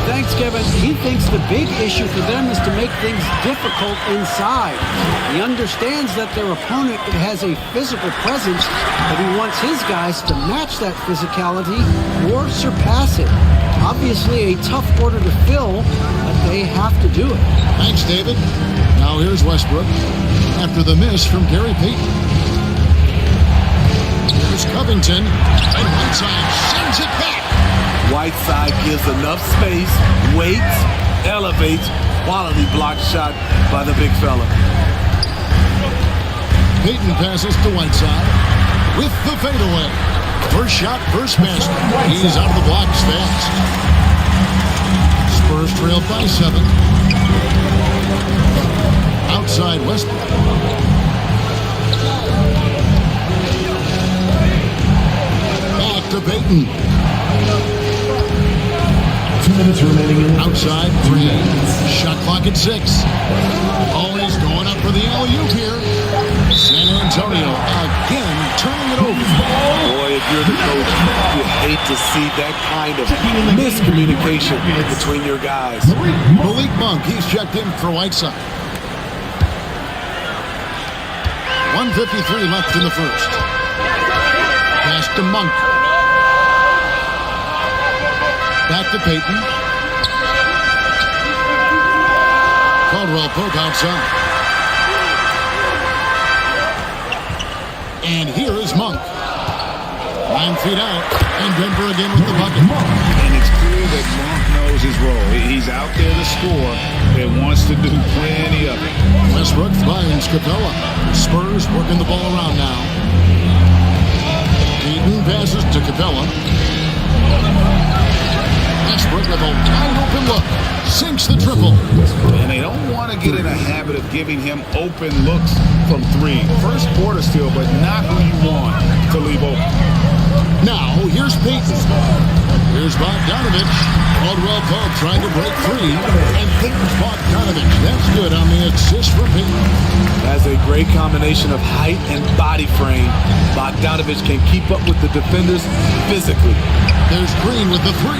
Thanks, Kevin. He thinks the big issue for them is to make things difficult inside. He understands that their opponent has a physical presence, but he wants his guys to match that physicality or surpass it. Obviously a tough order to fill, but they have to do it. Thanks, David. Now here's Westbrook after the miss from Gary Payton. Here's Covington, and Whiteside sends it back. Whiteside gives enough space, waits, elevates, quality block shot by the big fella. Payton passes to Whiteside with the fadeaway. First shot, first basket. He's out of the blocks fast. Spurs trailed by 7. Outside Westbrook. Back to Payton. 2 minutes remaining. Outside Green. Shot clock at 6. Always going up for the alley-oop here. San Antonio again turning it over. Boy, if you're the coach, you hate to see that kind of miscommunication between your guys. Malik Monk, he's checked in for Whiteside. 1:53 left in the first. Pass to Monk. Back to Payton. Caldwell Pope outside. And here is Monk. 9 feet out. And Denver again with the bucket. And it's clear that Monk knows his role. He's out there to score and wants to do plenty of it. Westbrook finds Capella. Spurs working the ball around now. Payton passes to Capella. Westbrook with a wide open look. Sinks the triple. And they don't want to get in a habit of giving him open looks from 3. First quarter still, but not who you want to leave open. Now, here's Payton. Here's Bogdanovich. Caldwell Pope trying to break free. And there's Bogdanovich. That's good on the assist for Payton. Has a great combination of height and body frame. Bogdanovich can keep up with the defenders physically. There's Green with the 3.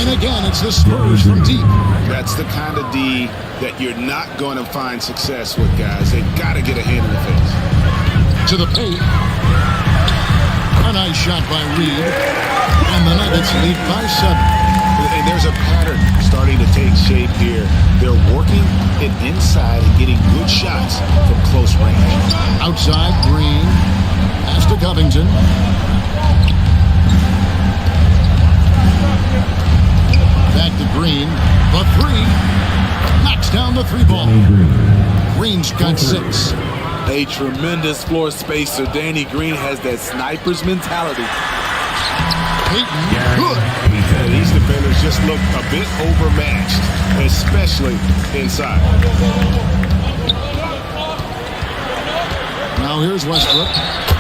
And again, it's the Spurs from deep. That's the kind of D that you're not going to find success with, guys. They've got to get a hand in the face. To the paint. A nice shot by Reed. And the Nuggets lead by 7. And there's a pattern starting to take shape here. They're working it inside and getting good shots from close range. Outside, Green. Pass to Covington. Back to Green. The 3. Knocks down the 3 ball. Green's got 6. A tremendous floor spacer. Danny Green has that sniper's mentality. Payton, good. And these defenders just look a bit overmatched, especially inside. Now here's Westbrook.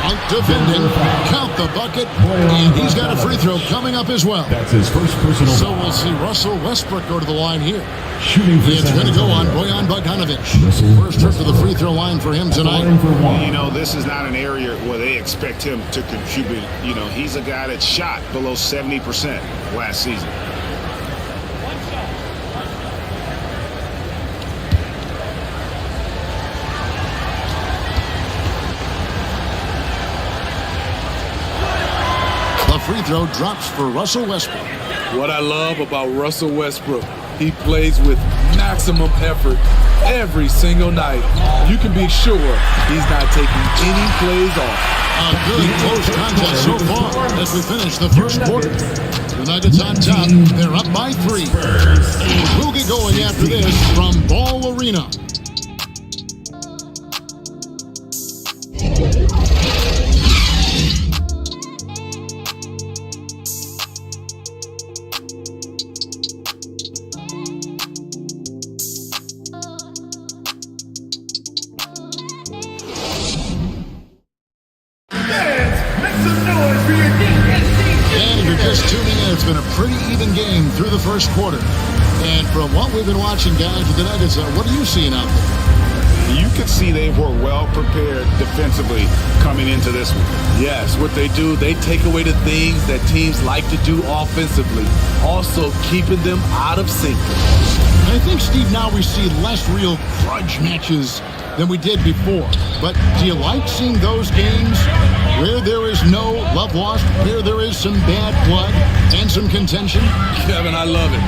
Out defending. Count the bucket. And he's got a free throw coming up as well. That's his first personal. So we'll see Russell Westbrook go to the line here. Shooting for It's going to go on Bojan Bogdanovich. First trip to the free throw line for him tonight. You know, this is not an area where they expect him to contribute. You know, he's a guy that shot below 70% last season. The free throw drops for Russell Westbrook. What I love about Russell Westbrook, he plays with maximum effort. every single night. You can be sure he's not taking any plays off. A good close contest so far as we finish the first quarter. The Nuggets on top. They're up by 3. And we'll get going after this from Ball Arena. It's been a pretty even game through the first quarter. And from what we've been watching, guys, with the Nuggets, what are you seeing out there? You could see they were well prepared defensively coming into this one. Yes, what they do, they take away the things that teams like to do offensively, also keeping them out of sync. I think, Steve, now we see less real grudge matches than we did before. But do you like seeing those games where there is no love lost, where there is some bad blood and some contention? Kevin, I love it.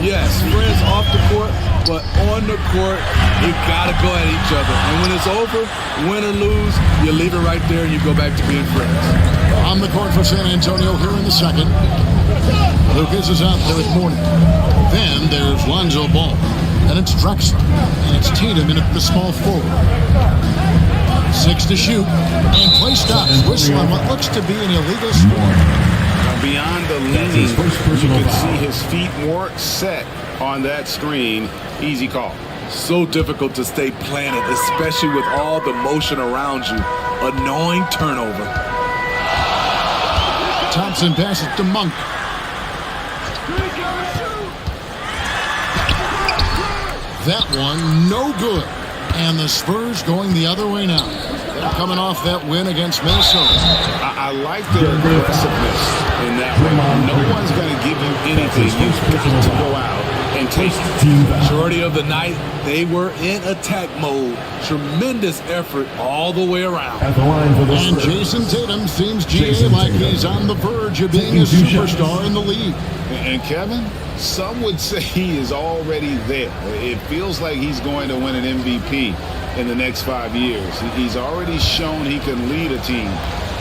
Yes, friends off the court, but on the court, you gotta go at each other. And when it's over, win or lose, you leave it right there and you go back to being friends. On the court for San Antonio here in the second. Lucas is out there with Mourning. Then there's Lonzo Ball. And it's Drexler. And it's Tatum in at the small forward. 6 to shoot. And play stops. Whistle on what looks to be an illegal score. Beyond the leaning, you can see his feet weren't set on that screen. Easy call. So difficult to stay planted, especially with all the motion around you. Annoying turnover. Thompson passes to Monk. That one, no good. And the Spurs going the other way now. They're coming off that win against Minnesota. I like their aggressiveness in that way. No one's going to give you anything. You've got to go out and take it. Majority of the night, they were in attack mode. Tremendous effort all the way around. And Jason Tatum seems, GA, like he's on the verge of being a superstar in the league. And Kevin, some would say he is already there. It feels like he's going to win an MVP in the next 5 years. He's already shown he can lead a team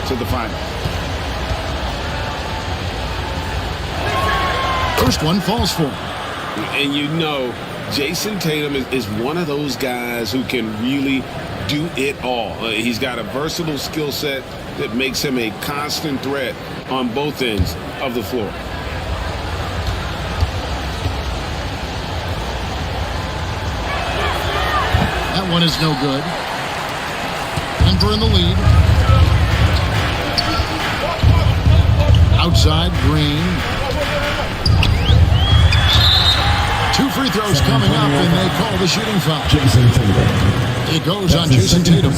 to the final. First one falls for him. And you know, Jason Tatum is one of those guys who can really do it all. He's got a versatile skill set that makes him a constant threat on both ends of the floor. That one is no good. Denver in the lead. Outside, Green. 2 free throws coming up, and they call the shooting foul. Jason Tatum. It goes on Jason Tatum.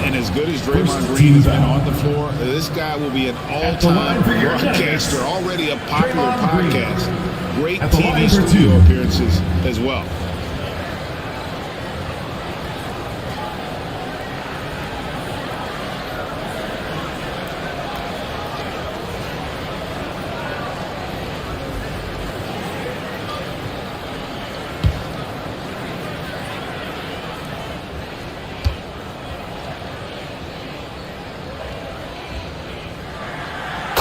And as good as Draymond Green has been on the floor, this guy will be an all-time broadcaster, already a popular podcast. Great TV studio appearances as well.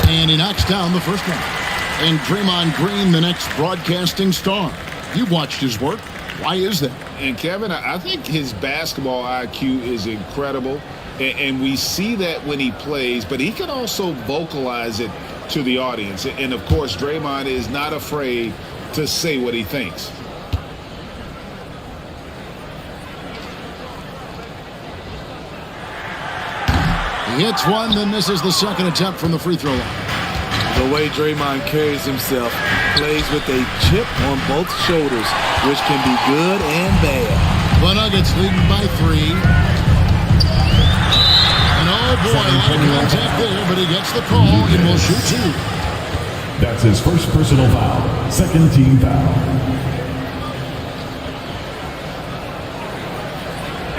And he knocks down the first one. And Draymond Green, the next broadcasting star. You've watched his work. Why is that? And Kevin, I think his basketball IQ is incredible. And we see that when he plays, but he can also vocalize it to the audience. And of course, Draymond is not afraid to say what he thinks. He hits one, then misses the second attempt from the free throw line. The way Draymond carries himself, plays with a chip on both shoulders, which can be good and bad. The Nuggets leading by 3. And oh boy, a lot of contact there, but he gets the call and will shoot 2. That's his first personal foul. Second team foul.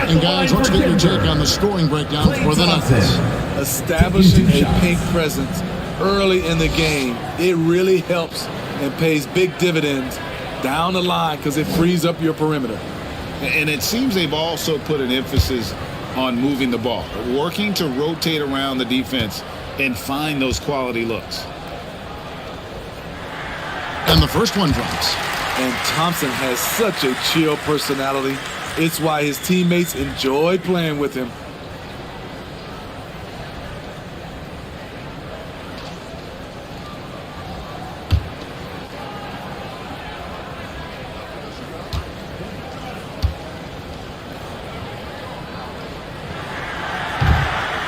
And guys, let's get your take on the scoring breakdown for the Nuggets. Establishing a paint presence early in the game, it really helps and pays big dividends down the line because it frees up your perimeter. And it seems they've also put an emphasis on moving the ball, working to rotate around the defense and find those quality looks. And the first one drops. And Thompson has such a chill personality. It's why his teammates enjoy playing with him.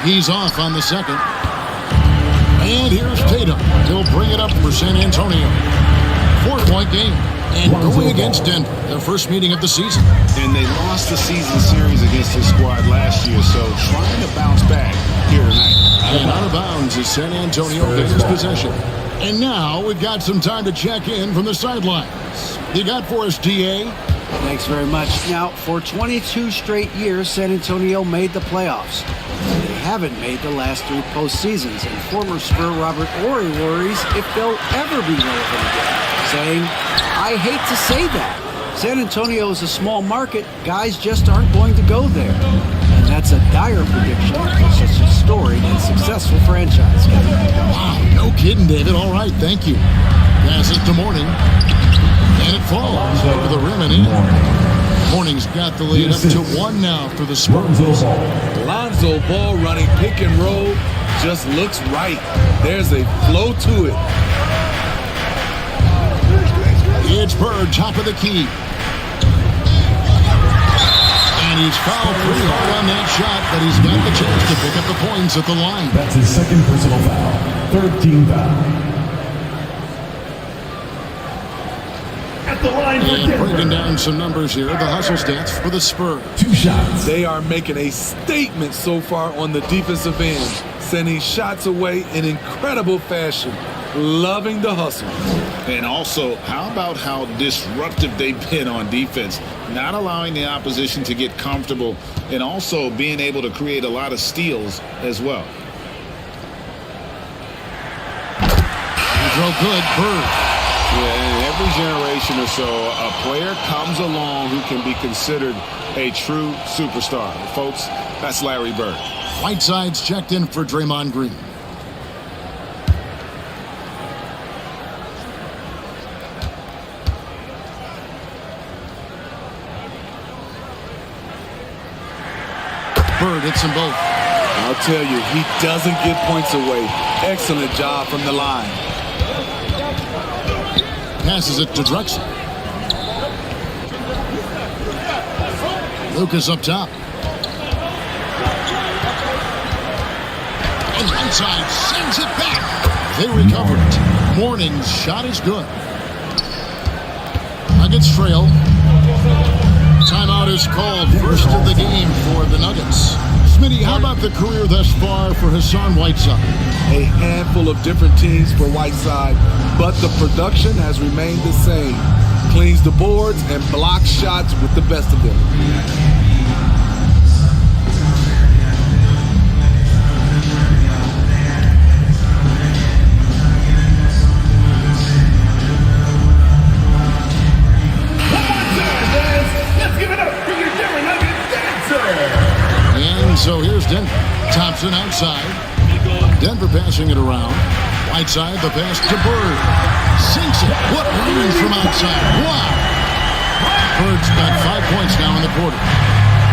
He's off on the second. And here's Tatum. He'll bring it up for San Antonio. 4-point game. And going against Denver, their first meeting of the season. And they lost the season series against this squad last year, so trying to bounce back here tonight. And out of bounds as San Antonio gains possession. And now we've got some time to check in from the sidelines. You got for us, DA? Thanks very much. Now, for 22 straight years, San Antonio made the playoffs. They haven't made the last 3 postseasons, and former Spur Robert Horry worries if they'll ever be relevant again, saying, I hate to say that. San Antonio is a small market. Guys just aren't going to go there. And that's a dire prediction for such a storied and successful franchise. Wow, no kidding, David. All right, thank you. Pass it to Mourning. And it falls over the rim and in. Mourning's got the lead up to 1 now for the Spurs. Lonzo Ball running pick and roll just looks right. There's a flow to it. It's Bird, top of the key. And he's fouled pretty hard on that shot, but he's got the chance to pick up the points at the line. That's his second personal foul. Third team foul. At the line for and breaking down some numbers here, the hustle stats for the Spurs. 2 shots. They are making a statement so far on the defensive end, sending shots away in incredible fashion. Loving the hustle. And also, how about how disruptive they've been on defense, not allowing the opposition to get comfortable, and also being able to create a lot of steals as well. Real good, Bird. Yeah, in every generation or so, a player comes along who can be considered a true superstar. Folks, that's Larry Bird. Whiteside's checked in for Draymond Green. Bird hits them both. I'll tell you, he doesn't give points away. Excellent job from the line. Passes it to Drexler. Lucas up top. And Whiteside sends it back. They recover it. Mourning's shot is good. Nuggets trail. Timeout is called. First of the game for the Nuggets. Smitty, how about the career thus far for Hassan Whiteside? A handful of different teams for Whiteside, but the production has remained the same. Cleans the boards and blocks shots with the best of them. So here's Denver. Thompson outside. Denver passing it around. Whiteside, the pass to Bird. Sinks it. What range from outside. Wow. Bird's got 5 points now in the quarter.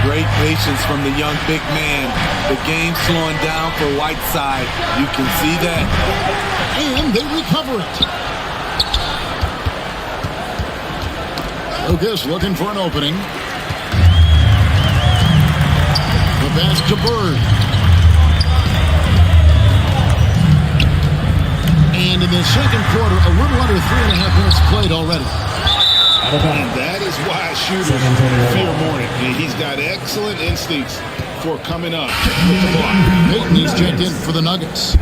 Great patience from the young big man. The game's slowing down for Whiteside. You can see that. And they recover it. Lucas looking for an opening. The pass to Bird. And in the second quarter, a little under 3.5 minutes played already. And that is why shooters fear Mourning. He's got excellent instincts for coming up with the ball. Payton is checked in for the Nuggets.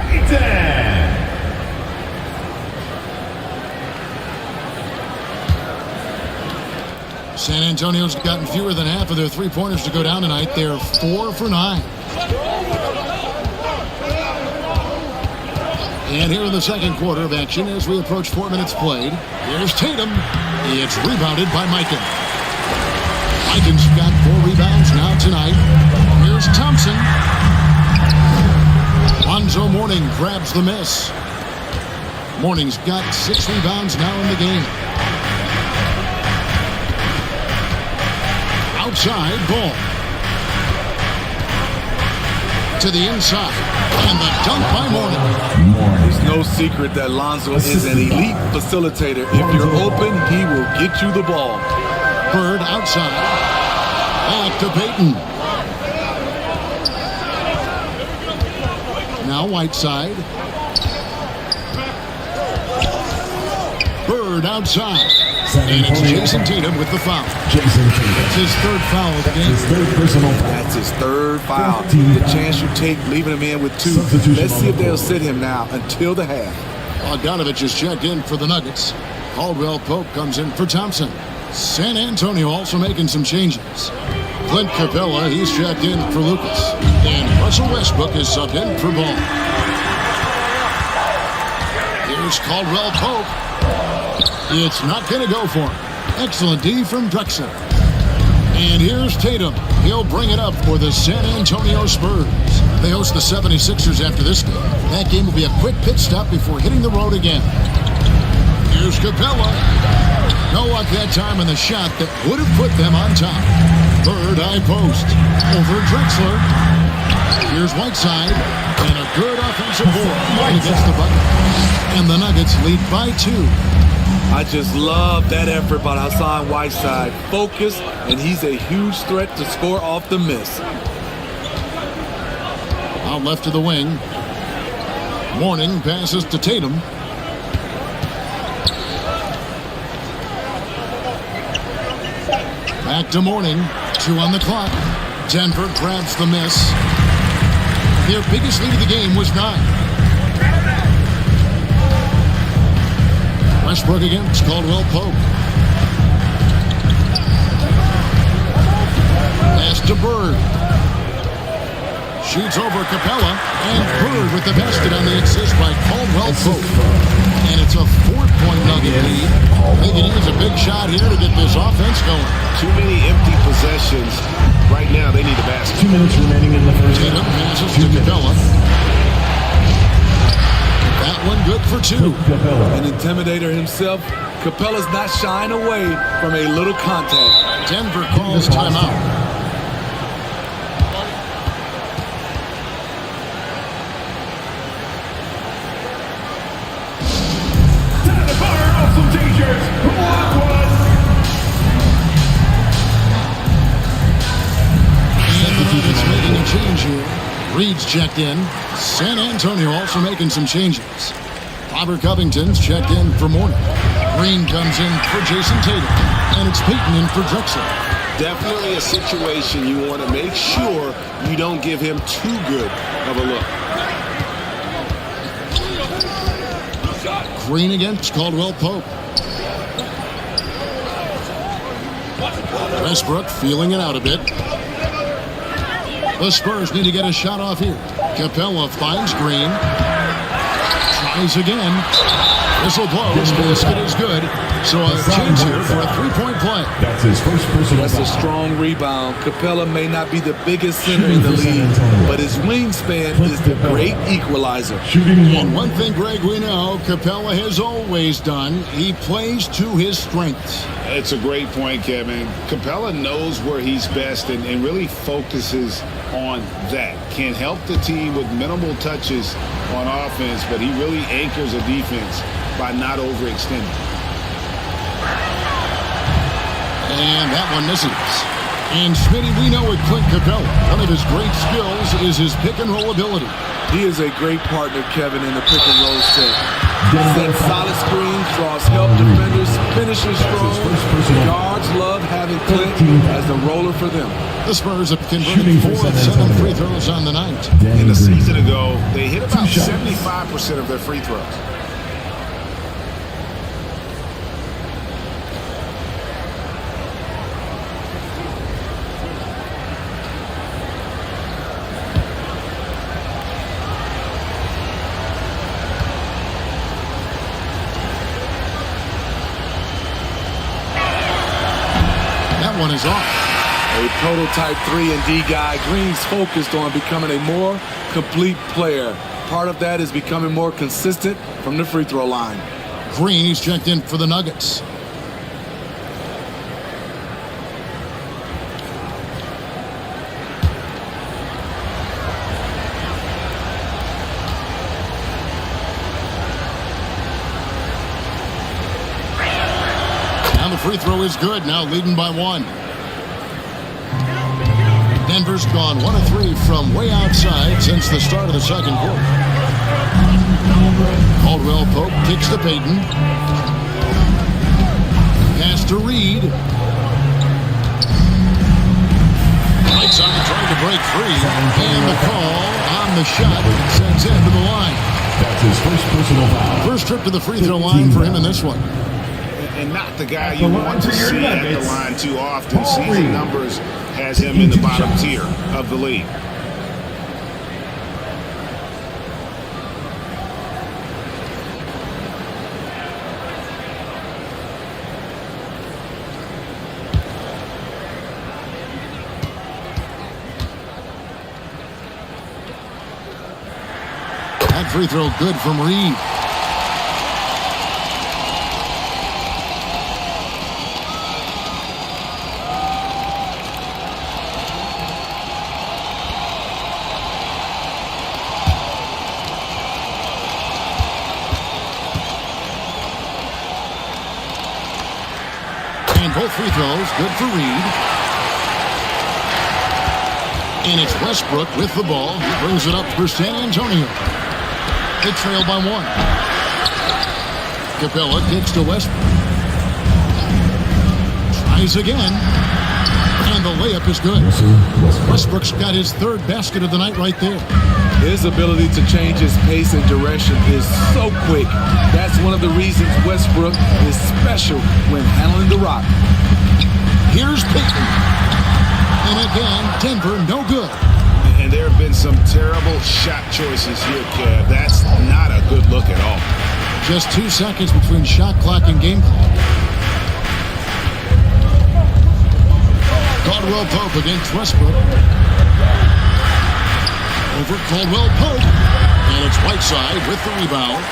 San Antonio's gotten fewer than half of their three-pointers to go down tonight. They're 4 for 9. And here in the second quarter of action, as we approach 4 minutes played, here's Tatum. It's rebounded by Micah. Vikings got 4 rebounds now tonight. Here's Thompson. Lonzo Mourning grabs the miss. Mourning's got 6 rebounds now in the game. Outside ball. To the inside. And the dunk by Mourning. It's no secret that Lonzo is an elite facilitator. If you're open, he will get you the ball. Bird outside. Back to Payton. Now Whiteside. Bird outside. And it's Jason Tatum with the foul. It's his 3rd foul of the game. That's his 3rd foul. The chance you take leaving him in with 2. Let's see if they'll sit him now until the half. Bogdanovich is checked in for the Nuggets. Caldwell Pope comes in for Thompson. San Antonio also making some changes. Clint Capella, he's checked in for Lucas. And Russell Westbrook is subbed in for Ball. Here's Caldwell Pope. It's not going to go for him. Excellent D from Drexler. And here's Tatum. He'll bring it up for the San Antonio Spurs. They host the 76ers after this game. That game will be a quick pit stop before hitting the road again. Here's Capella. No luck that time on the shot that would have put them on top. Bird high post. Over Drexler. Here's Whiteside. And a good offensive board against the bucket. And the Nuggets lead by 2. I just love that effort by Hassan Whiteside. Focus, and he's a huge threat to score off the miss. Out left to the wing. Mourning passes to Tatum. Back to Mourning. 2 on the clock. Denver grabs the miss. Their biggest lead of the game was 9. Westbrook against Caldwell Pope. Pass to Bird. Shoots over Capella. And Bird with the basket on the assist by Caldwell Pope. And it's a 4-point Nugget lead. They can use a big shot here to get this offense going. Too many empty possessions. Right now, they need a basket. 2 minutes remaining in the first half. Tatum passes to Capella. That one good for 2. An intimidator himself, Capella's not shying away from a little contact. Denver calls timeout. Time to fire off some t-shirts. And it's making a change here. Reed's checked in. San Antonio also making some changes. Robert Covington's checked in for Mourning. Green comes in for Jason Tatum. And it's Payton in for Drexler. Definitely a situation you want to make sure you don't give him too good of a look. Green against Caldwell Pope. Westbrook feeling it out a bit. The Spurs need to get a shot off here. Capella finds Green. Tries again. Whistle blows. Basket is good. So a chance here for a 3-point play. That's his first personal That's a strong rebound. Capella may not be the biggest center in the league, but his wingspan is the great equalizer. And one thing, Greg, we know Capella has always done, he plays to his strengths. It's a great point, Kevin. Capella knows where he's best and really focuses on that. Can help the team with minimal touches on offense, but he really anchors a defense by not overextending. And that one misses. And Smitty, we know with Clint Capella, one of his great skills is his pick and roll ability. He is a great partner, Kevin, in the pick and roll set. Sets solid screens, draws help defenders, finishes strong. Guards love having Clint as the roller for them. The Spurs have converted 4 of 7 free throws on the night. In the season ago, they hit about 75% of their free throws. One is off. a prototype 3-and-D guy. Green's focused on becoming a more complete player. Part of that is becoming more consistent from the free throw line. Green is checked in for the Nuggets. Now the free throw is good, now leading by 1. Denver's gone 1 of 3 from way outside since the start of the second quarter. Caldwell Pope kicks to Payton. Pass to Reed. Lights on trying to break free. And the call on the shot sends him to the line. That's his first personal foul. First trip to the free throw line for him in this one. And not the guy you want to see at the line too often. Season numbers has him in the bottom tier of the league. That free throw good from Reed. Both free throws, good for Reed. And it's Westbrook with the ball. He brings it up for San Antonio. They trail by 1. Capella kicks to Westbrook. Tries again. And the layup is good. Westbrook's got his 3rd basket of the night right there. His ability to change his pace and direction is so quick. That's one of the reasons Westbrook is special when handling the rock. Here's Payton. And again, Denver no good. And there have been some terrible shot choices here, Kev. That's not a good look at all. Just 2 seconds between shot clock and game clock. Caldwell Pope against Westbrook. Over Caldwell Pope. And it's Whiteside with the rebound.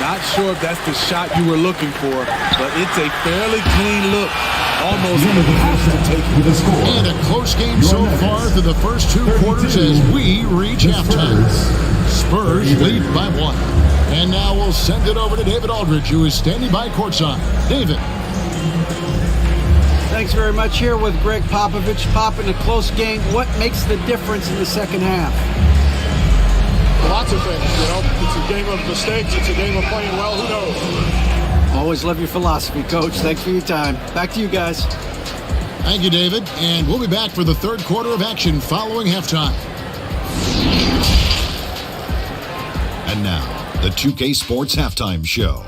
Not sure if that's the shot you were looking for, but it's a fairly clean look. Almost has to take it. And a close game so far through the first 2 quarters as we reach halftime. Spurs lead by 1. And now we'll send it over to David Aldridge, who is standing by courtside. David. Thanks very much. Here with Greg Popovich. Pop, in a close game, what makes the difference in the second half? Lots of things, you know. It's a game of mistakes. It's a game of playing well. Who knows? Always love your philosophy, Coach. Thanks for your time. Back to you guys. Thank you, David. And we'll be back for the 3rd quarter of action following halftime. And now, the 2K Sports Halftime Show.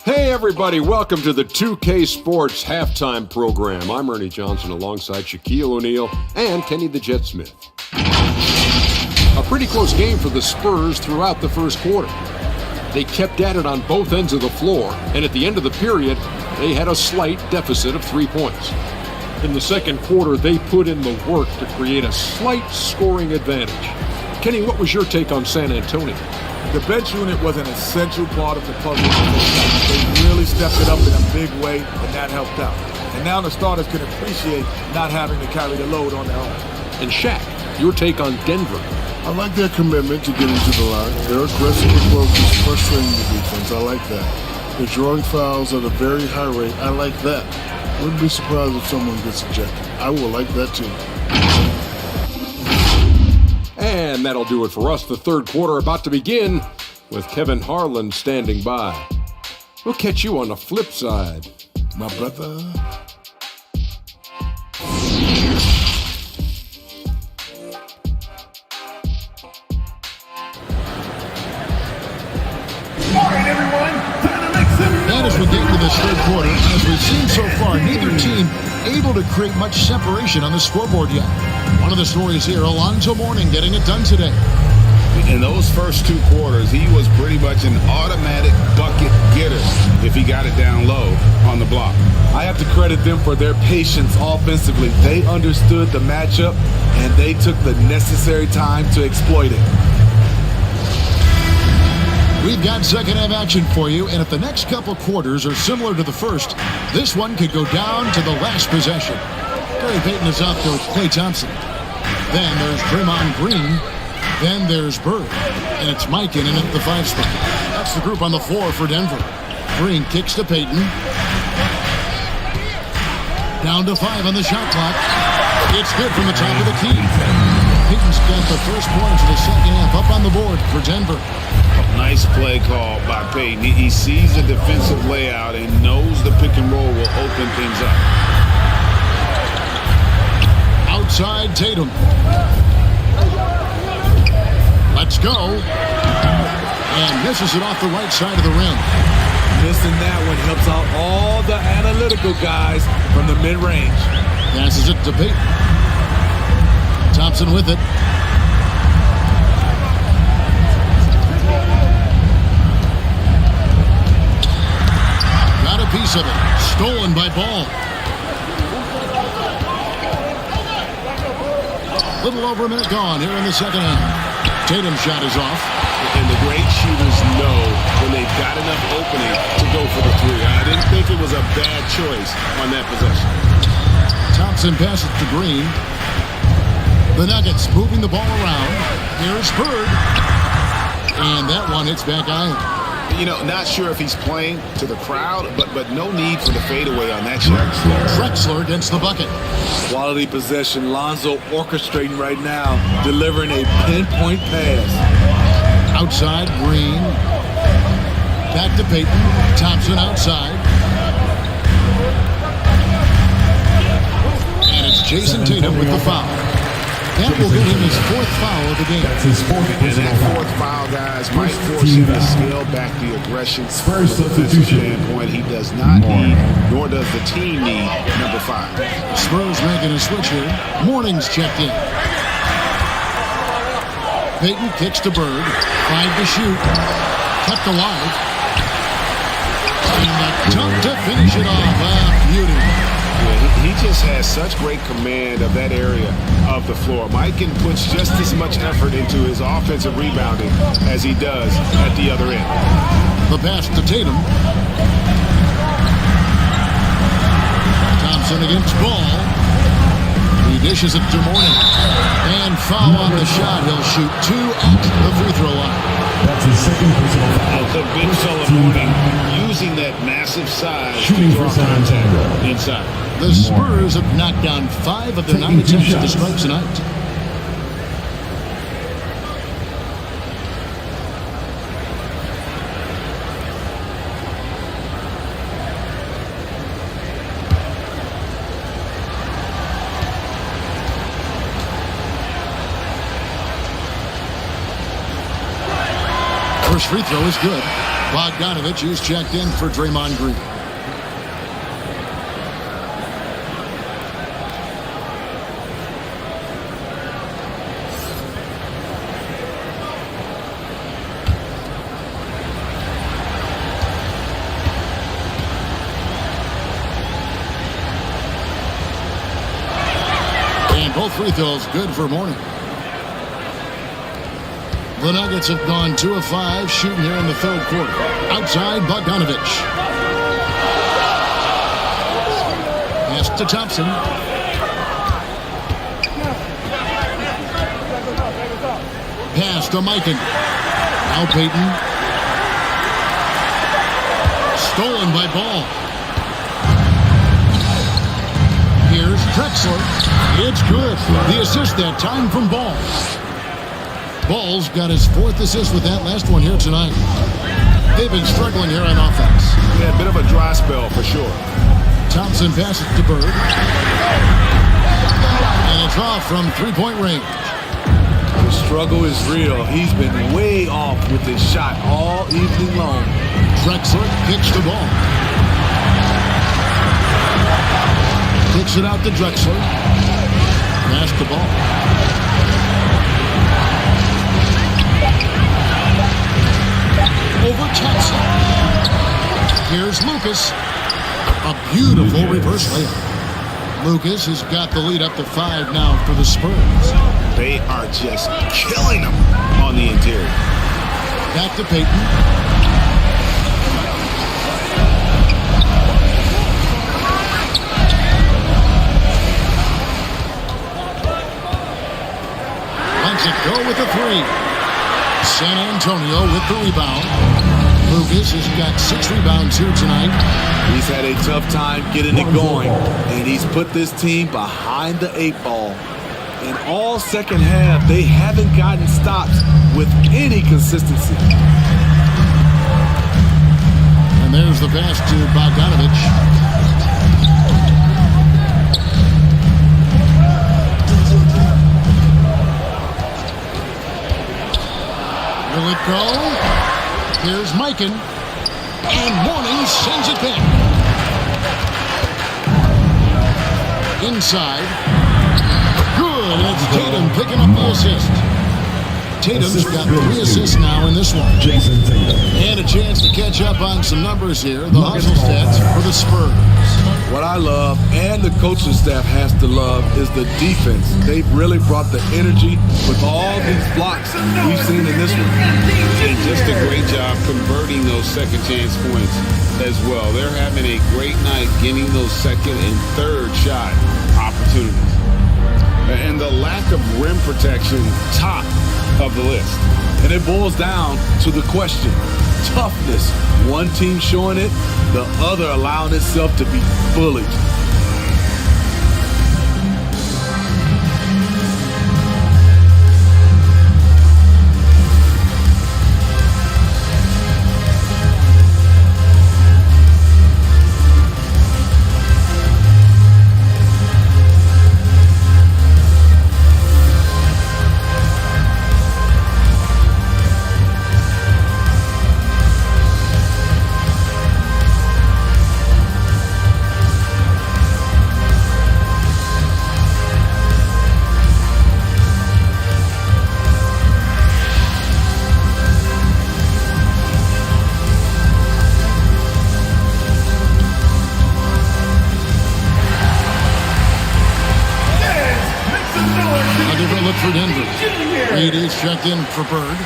Hey, everybody. Welcome to the 2K Sports Halftime Program. I'm Ernie Johnson alongside Shaquille O'Neal and Kenny the Jet Smith. A pretty close game for the Spurs throughout the first quarter. They kept at it on both ends of the floor, and at the end of the period, they had a slight deficit of 3 points. In the second quarter, they put in the work to create a slight scoring advantage. Kenny, what was your take on San Antonio? The bench unit was an essential part of the puzzle. They really stepped it up in a big way, and that helped out. And now the starters can appreciate not having to carry the load on their own. And Shaq, your take on Denver? I like their commitment to getting to the line. Their aggressive approach is frustrating the defense. I like that. They're drawing fouls at a very high rate. I like that. Wouldn't be surprised if someone gets ejected. I will like that too. And that'll do it for us. The third quarter about to begin with Kevin Harlan standing by. We'll catch you on the flip side, my brother. And as we get into this third quarter, as we've seen so far, neither team able to create much separation on the scoreboard yet. One of the stories here, Alonzo Mourning getting it done today. He In those first 2 quarters, he was pretty much an automatic bucket getter if he got it down low on the block. I have to credit them for their patience offensively. They understood the matchup, and they took the necessary time to exploit it. We've got second half action for you, and if the next couple quarters are similar to the first, this one could go down to the last possession. Gary Payton is up to Klay Thompson. Then there's Draymond Green. Then there's Bird. And it's Mikan in at the 5 spot. That's the group on the floor for Denver. Green kicks to Payton. Down to 5 on the shot clock. It's good from the top of the key. Payton's got the first points of the second half up on the board for Denver. Nice play call by Payton. He sees the defensive layout and knows the pick and roll will open things up. Outside Tatum. Let's go. And misses it off the right side of the rim. Missing that one helps out all the analytical guys from the mid-range. Passes it to Payton. Thompson with it. Got a piece of it. Stolen by Ball. Little over a minute gone here in the second half. Tatum's shot is off. And the great shooters know when they've got enough opening to go for the 3. I didn't think it was a bad choice on that possession. Thompson passes to Green. The Nuggets moving the ball around. Here's Bird. And that one hits back iron. You know, not sure if he's playing to the crowd, but no need for the fadeaway on that shot. Drexler against the bucket. Quality possession. Lonzo orchestrating right now, delivering a pinpoint pass. Outside, Green. Back to Payton. Thompson outside. And it's Jason Tatum with the foul. That will get him his 4th foul of the game. That's his 4th. And that 4th foul, guys, might force him to scale back the aggression. Spurs from a defensive standpoint, he does not need, nor does the team need, number 5. Spurs making a switch here. Morning's checked in. Payton kicks to Bird. 5 to shoot. Kept alive. And a dunk to finish it off. Beauty. Yeah, he just has such great command of that area of the floor. Mikan puts just as much effort into his offensive rebounding as he does at the other end. The pass to Tatum. Thompson against Ball. He dishes it to Mourning. And foul on the shot. He'll shoot 2 at the free throw line. That's his second personal foul. The big fella Mourning using that massive size to draw contact inside. The Spurs have knocked down 5 of their 9 attempts at the strike tonight. First free throw is good. Bogdanovich is checked in for Draymond Green. And both free throws good for Mourning. The Nuggets have gone 2 of 5 shooting here in the 3rd quarter. Outside, Bogdanovich. Pass to Thompson. Pass to Mikan. Now Payton. Stolen by Ball. Here's Drexler. It's good. The assist that time from Ball. Ball's got his 4th assist with that last one here tonight. They've been struggling here on offense. Yeah, a bit of a dry spell for sure. Thompson passes to Bird. And it's off from 3-point range. The struggle is real. He's been way off with his shot all evening long. Drexler kicks the ball. Kicks it out to Drexler. Pass the ball. Here's Lucas. A beautiful reverse layup. Lucas has got the lead up to 5 now for the Spurs. They are just killing them on the interior. Back to Payton. Lets it go with a 3. San Antonio with the rebound. Lucas has got 6 rebounds here tonight. He's had a tough time getting it going, and he's put this team behind the 8 ball. In all second half, they haven't gotten stops with any consistency. And there's the pass to Bogdanovich. Will it go? Here's Mikan. And Mourning sends it back. Inside. Good. It's Tatum picking up the assist. Tatum's got 3 assists now in this one. And a chance to catch up on some numbers here. The hustle stats for the Spurs. What I love, and the coaching staff has to love, is the defense. They've really brought the energy with all these blocks we've seen in this one. And just a great job converting those second chance points as well. They're having a great night getting those second and third shot opportunities. And the lack of rim protection, top of the list. And it boils down to the question. Toughness. One team showing it, the other allowing itself to be bullied. For Denver. Reed is checked in for Bird.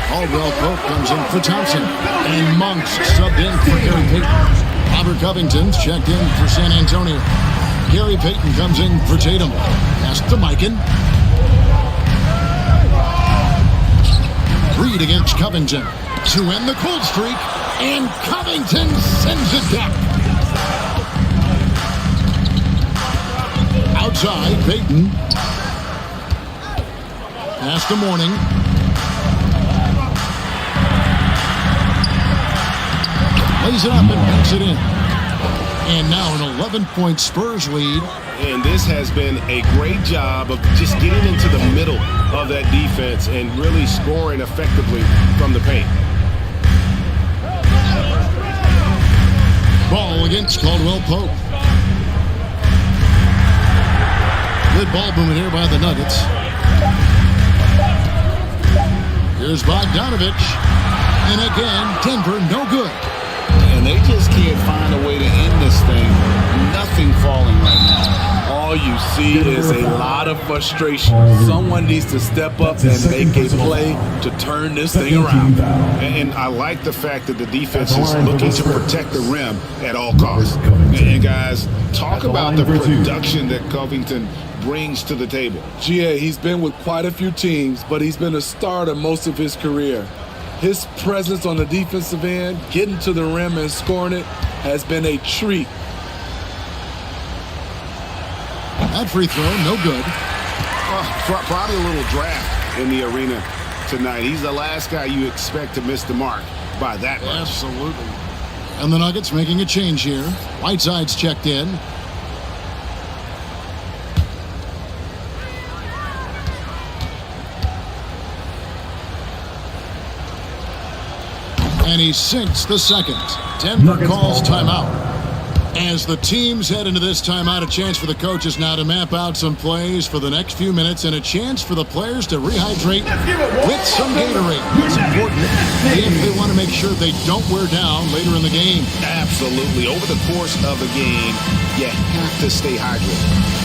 Caldwell Pope comes in for Thompson. And Monks subbed in for Gary Payton. Robert Covington's checked in for San Antonio. Gary Payton comes in for Tatum. Pass to Mikan. Reed against Covington to end the cold streak. And Covington sends it back. Outside, Payton. Pass to Mourning. Lays it up and banks it in. And now an 11-point Spurs lead. And this has been a great job of just getting into the middle of that defense and really scoring effectively from the paint. Ball against Caldwell Pope. Good ball movement here by the Nuggets. Here's Bogdanovich. And again, Denver no good. And they just can't find a way to end this thing. Nothing falling right now. All you see is a lot of frustration. Someone needs to step up and make a play to turn this thing around. And I like the fact that the defense is looking to protect the rim at all costs. And guys, talk about the production that Covington brings to the table. GA, he's been with quite a few teams, but he's been a starter most of his career. His presence on the defensive end, getting to the rim and scoring it, has been a treat. That free throw, no good. Probably a little draft in the arena tonight. He's the last guy you expect to miss the mark by that much. Absolutely. And the Nuggets making a change here. Whiteside's checked in. And he sinks the second. Denver calls timeout. As the teams head into this timeout, a chance for the coaches now to map out some plays for the next few minutes and a chance for the players to rehydrate with some Gatorade. It's important if they want to make sure they don't wear down later in the game. Absolutely. Over the course of a game, you have to stay hydrated.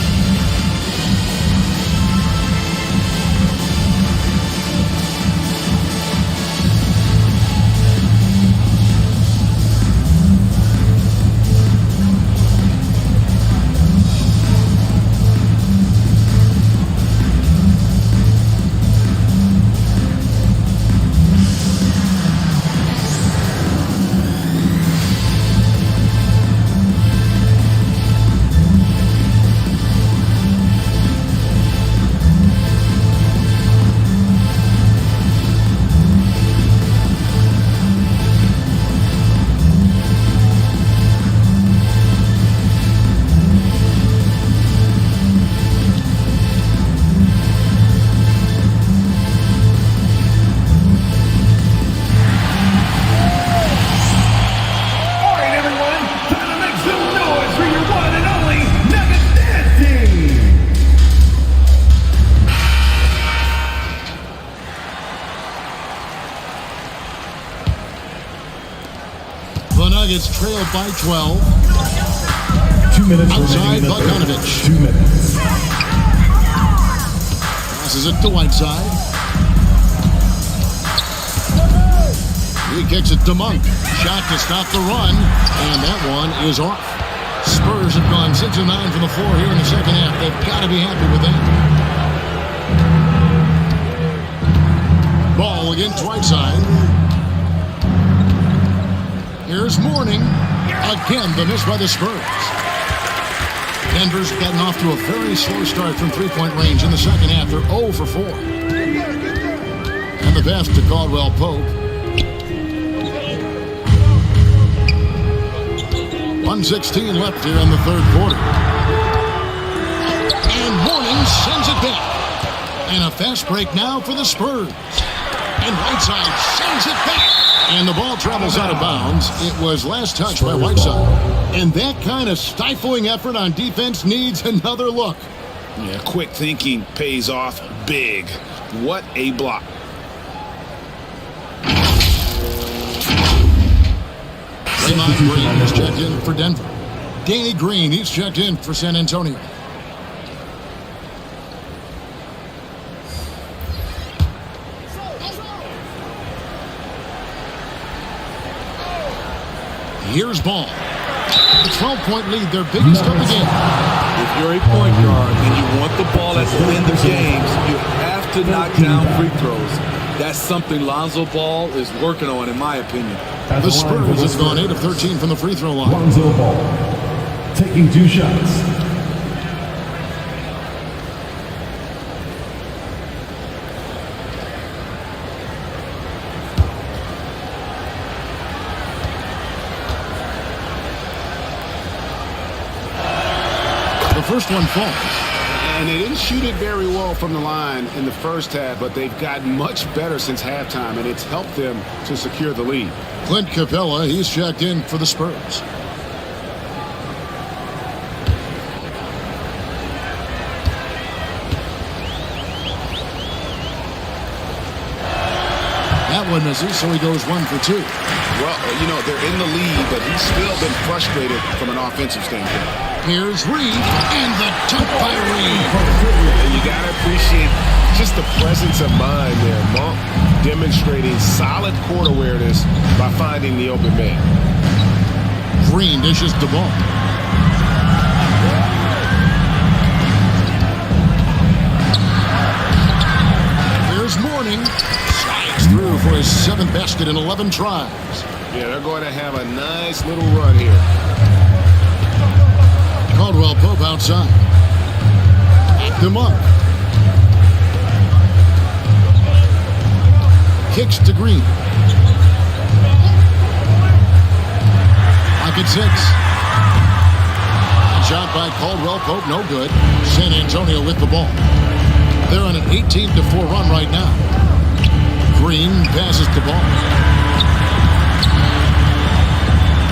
Nuggets trailed by 12. 2 minutes outside remaining. Bogdanovich. 2 minutes. Passes it to Whiteside. He kicks it to Monk. Shot to stop the run, and that one is off. Spurs have gone 6 of 9 from the floor here in the second half. They've got to be happy with that. Ball against Whiteside. Here's Mourning. Again, the miss by the Spurs. Denver's gotten off to a very slow start from three-point range in the second half. They're 0 for 4. And the pass to Caldwell Pope. 1:16 left here in the third quarter. And Mourning sends it back. And a fast break now for the Spurs. And Whiteside sends it back. And the ball travels out of bounds. It was last touched by Whiteside. And that kind of stifling effort on defense needs another look. Yeah, quick thinking pays off big. What a block. Draymond Green is checked in for Denver. Danny Green, he's checked in for San Antonio. Here's Ball. The 12-point lead, their biggest of the game. If you're a point guard and you want the ball at the end of games, you have to knock down free throws. That's something Lonzo Ball is working on, in my opinion. The Spurs have gone 8 of 13 from the free throw line. Lonzo Ball taking 2 shots. The first one falls. And they didn't shoot it very well from the line in the first half, but they've gotten much better since halftime, and it's helped them to secure the lead. Clint Capella, he's checked in for the Spurs. That one misses, so he goes 1 for 2. Well, you know, they're in the lead, but he's still been frustrated from an offensive standpoint. Here's Reed, and the dunk by Reed. You got to appreciate just the presence of mind there. Monk demonstrating solid court awareness by finding the open man. Green dishes the ball. Here's Mourning. Slides through for his 7th basket in 11 tries. Yeah, they're going to have a nice little run here. Caldwell Pope outside. Back to Monk. Kicks to Green. Lock at 6. Shot by Caldwell Pope, no good. San Antonio with the ball. They're on an 18-4 run right now. Green passes the ball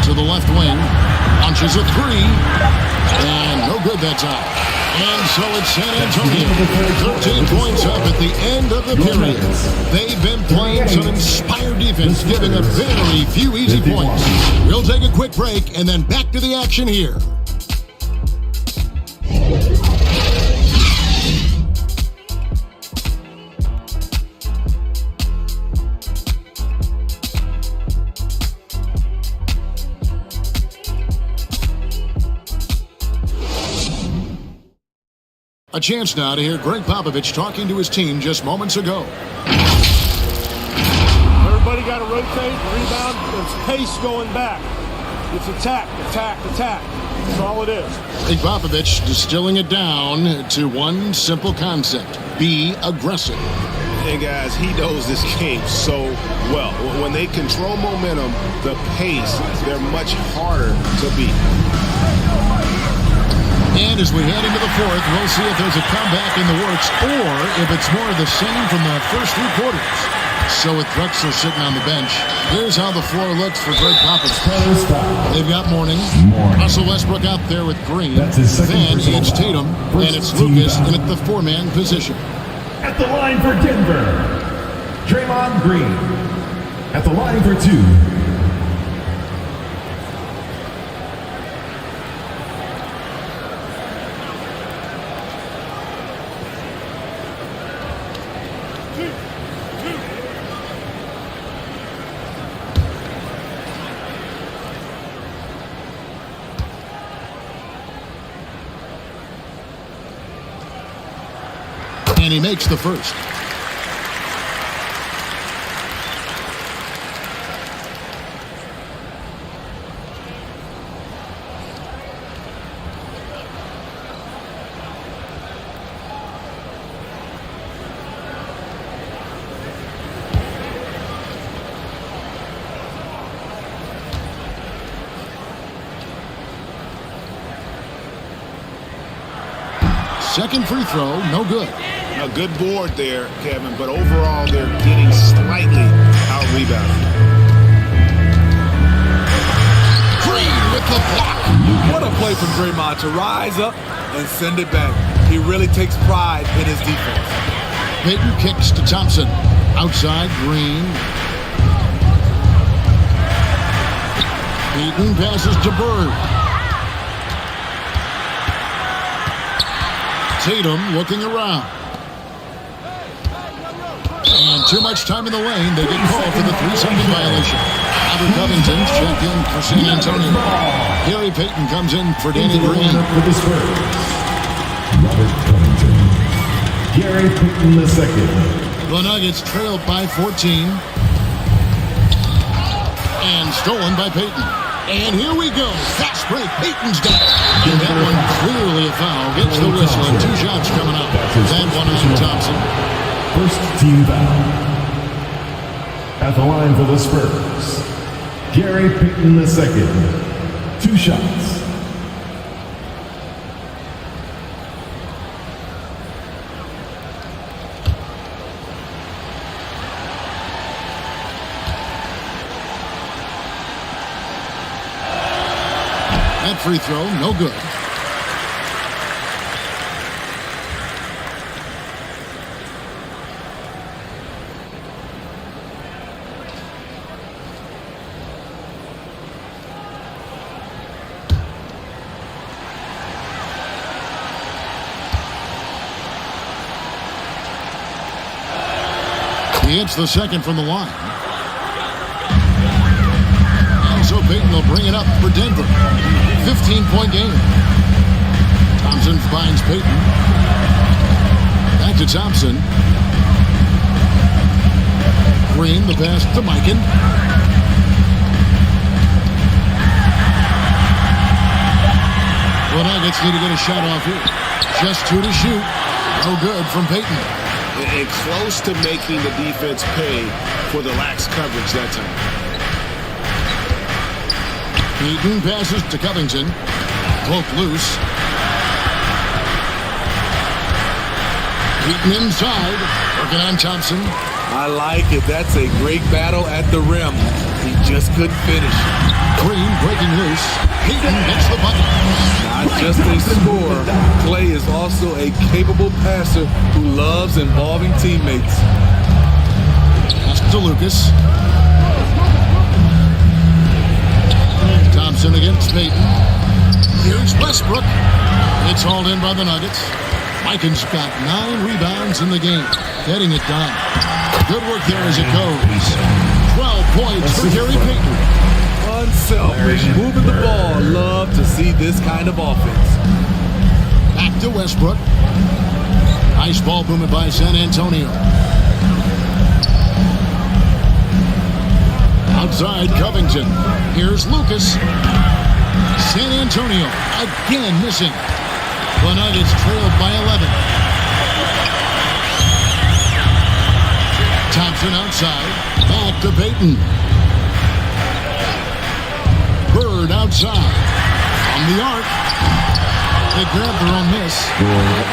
to the left wing. Launches a three. And no good that time. And so it's San Antonio. 13 points up at the end of the period. They've been playing some inspired defense, giving a very few easy points. We'll take a quick break and then back to the action here. A chance now to hear Greg Popovich talking to his team just moments ago. Everybody got to rotate, rebound. It's pace going back. It's attack, attack, attack. That's all it is. Greg Popovich distilling it down to one simple concept. Be aggressive. Hey, guys, he knows this game so well. When they control momentum, the pace, they're much harder to beat. And as we head into the fourth, we'll see if there's a comeback in the works or if it's more of the same from the first three quarters. So with Drexler sitting on the bench, here's how the floor looks for Greg Popovich. They've got Mourning, Russell Westbrook out there with Green. Then it's Tatum, and it's Lucas in at the four-man position. At the line for Denver, Draymond Green. At the line for two, and he makes the first. Second free throw, no good. A good board there, Kevin, but overall they're getting slightly out-rebounded. Green with the block. What a play from Draymond to rise up and send it back. He really takes pride in his defense. Payton kicks to Thompson. Outside, Green. Payton passes to Bird. Tatum looking around. And too much time in the lane. They get called for the 3-second violation. Robert Covington checked in for San Antonio. Gary Payton comes in for Danny Green. Robert Covington. Gary Payton II. The Nuggets trailed by 14. And stolen by Payton. And here we go. Fast break. Payton's got it. And that one clearly a foul. Gets the whistle and 2 shots coming up. That one on Thompson. First team foul. At the line for the Spurs, Gary Payton II. 2 shots. That free throw, no good. He hits the second from the line. And so Payton will bring it up for Denver. 15-point game. Thompson finds Payton. Back to Thompson. Green, the pass to Mikan. The Nuggets need to get a shot off here. Just 2 to shoot. No good from Payton. And close to making the defense pay for the lax coverage that time. Payton passes to Covington. Cloak loose. Payton inside. Working on Thompson. I like it. That's a great battle at the rim. He just couldn't finish. Green breaking loose. Payton gets the bucket. Not just a scorer, Klay is also a capable passer who loves involving teammates. Pass to Lucas. Thompson against Payton. Here's Westbrook. It's hauled in by the Nuggets. Mikan's got 9 rebounds in the game, getting it done. Good work there as it goes. 12 points for Gary Payton. Unselfish, moving the ball. Love to see this kind of offense. Back to Westbrook. Nice ball movement by San Antonio. Outside Covington. Here's Lucas. San Antonio again missing. The Nuggets trailed by 11. Thompson outside. Back to Payton. Bird outside. From the arc. They grab their own miss.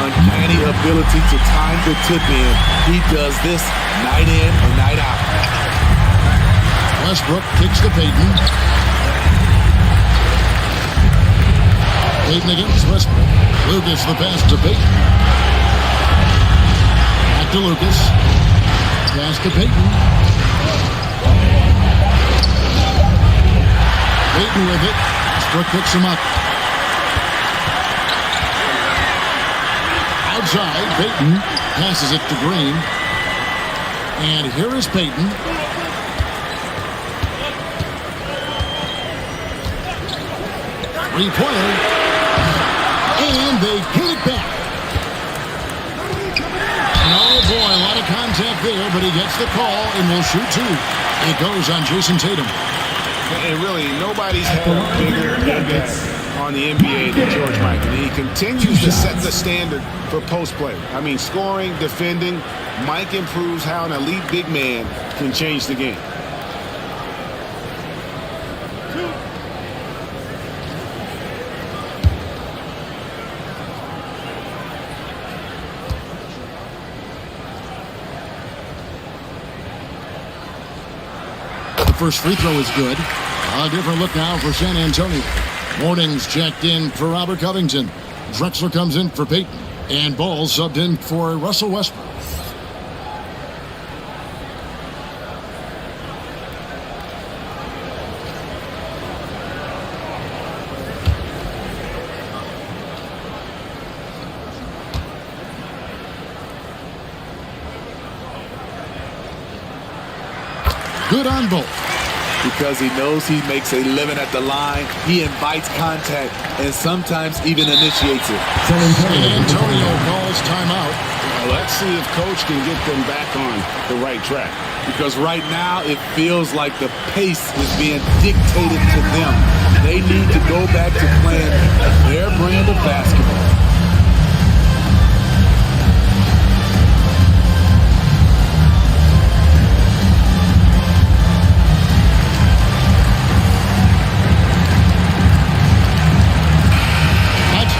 Uncanny ability to time the tip in. He does this night in and night out. Westbrook kicks to Payton. Payton against Westbrook. Lucas the pass to Payton. Back to Lucas. Pass to Payton. Payton with it. Westbrook picks him up. Outside, Payton passes it to Green. And here is Payton. Three-pointer. And they get it back. Oh boy, a lot of contact there, but he gets the call and will shoot 2. It goes on Jason Tatum. And really, nobody's had a bigger impact on the NBA than George Mikan. He continues to set the standard for post play. I mean, scoring, defending. Mike improves how an elite big man can change the game. First free throw is good. A different look now for San Antonio. Morning's checked in for Robert Covington. Drexler comes in for Payton. And Ball subbed in for Russell Westbrook. Good on both. Because he knows he makes a living at the line, he invites contact and sometimes even initiates it. San Antonio calls timeout. Well, let's see if Coach can get them back on the right track. Because right now it feels like the pace is being dictated to them. They need to go back to playing their brand of basketball.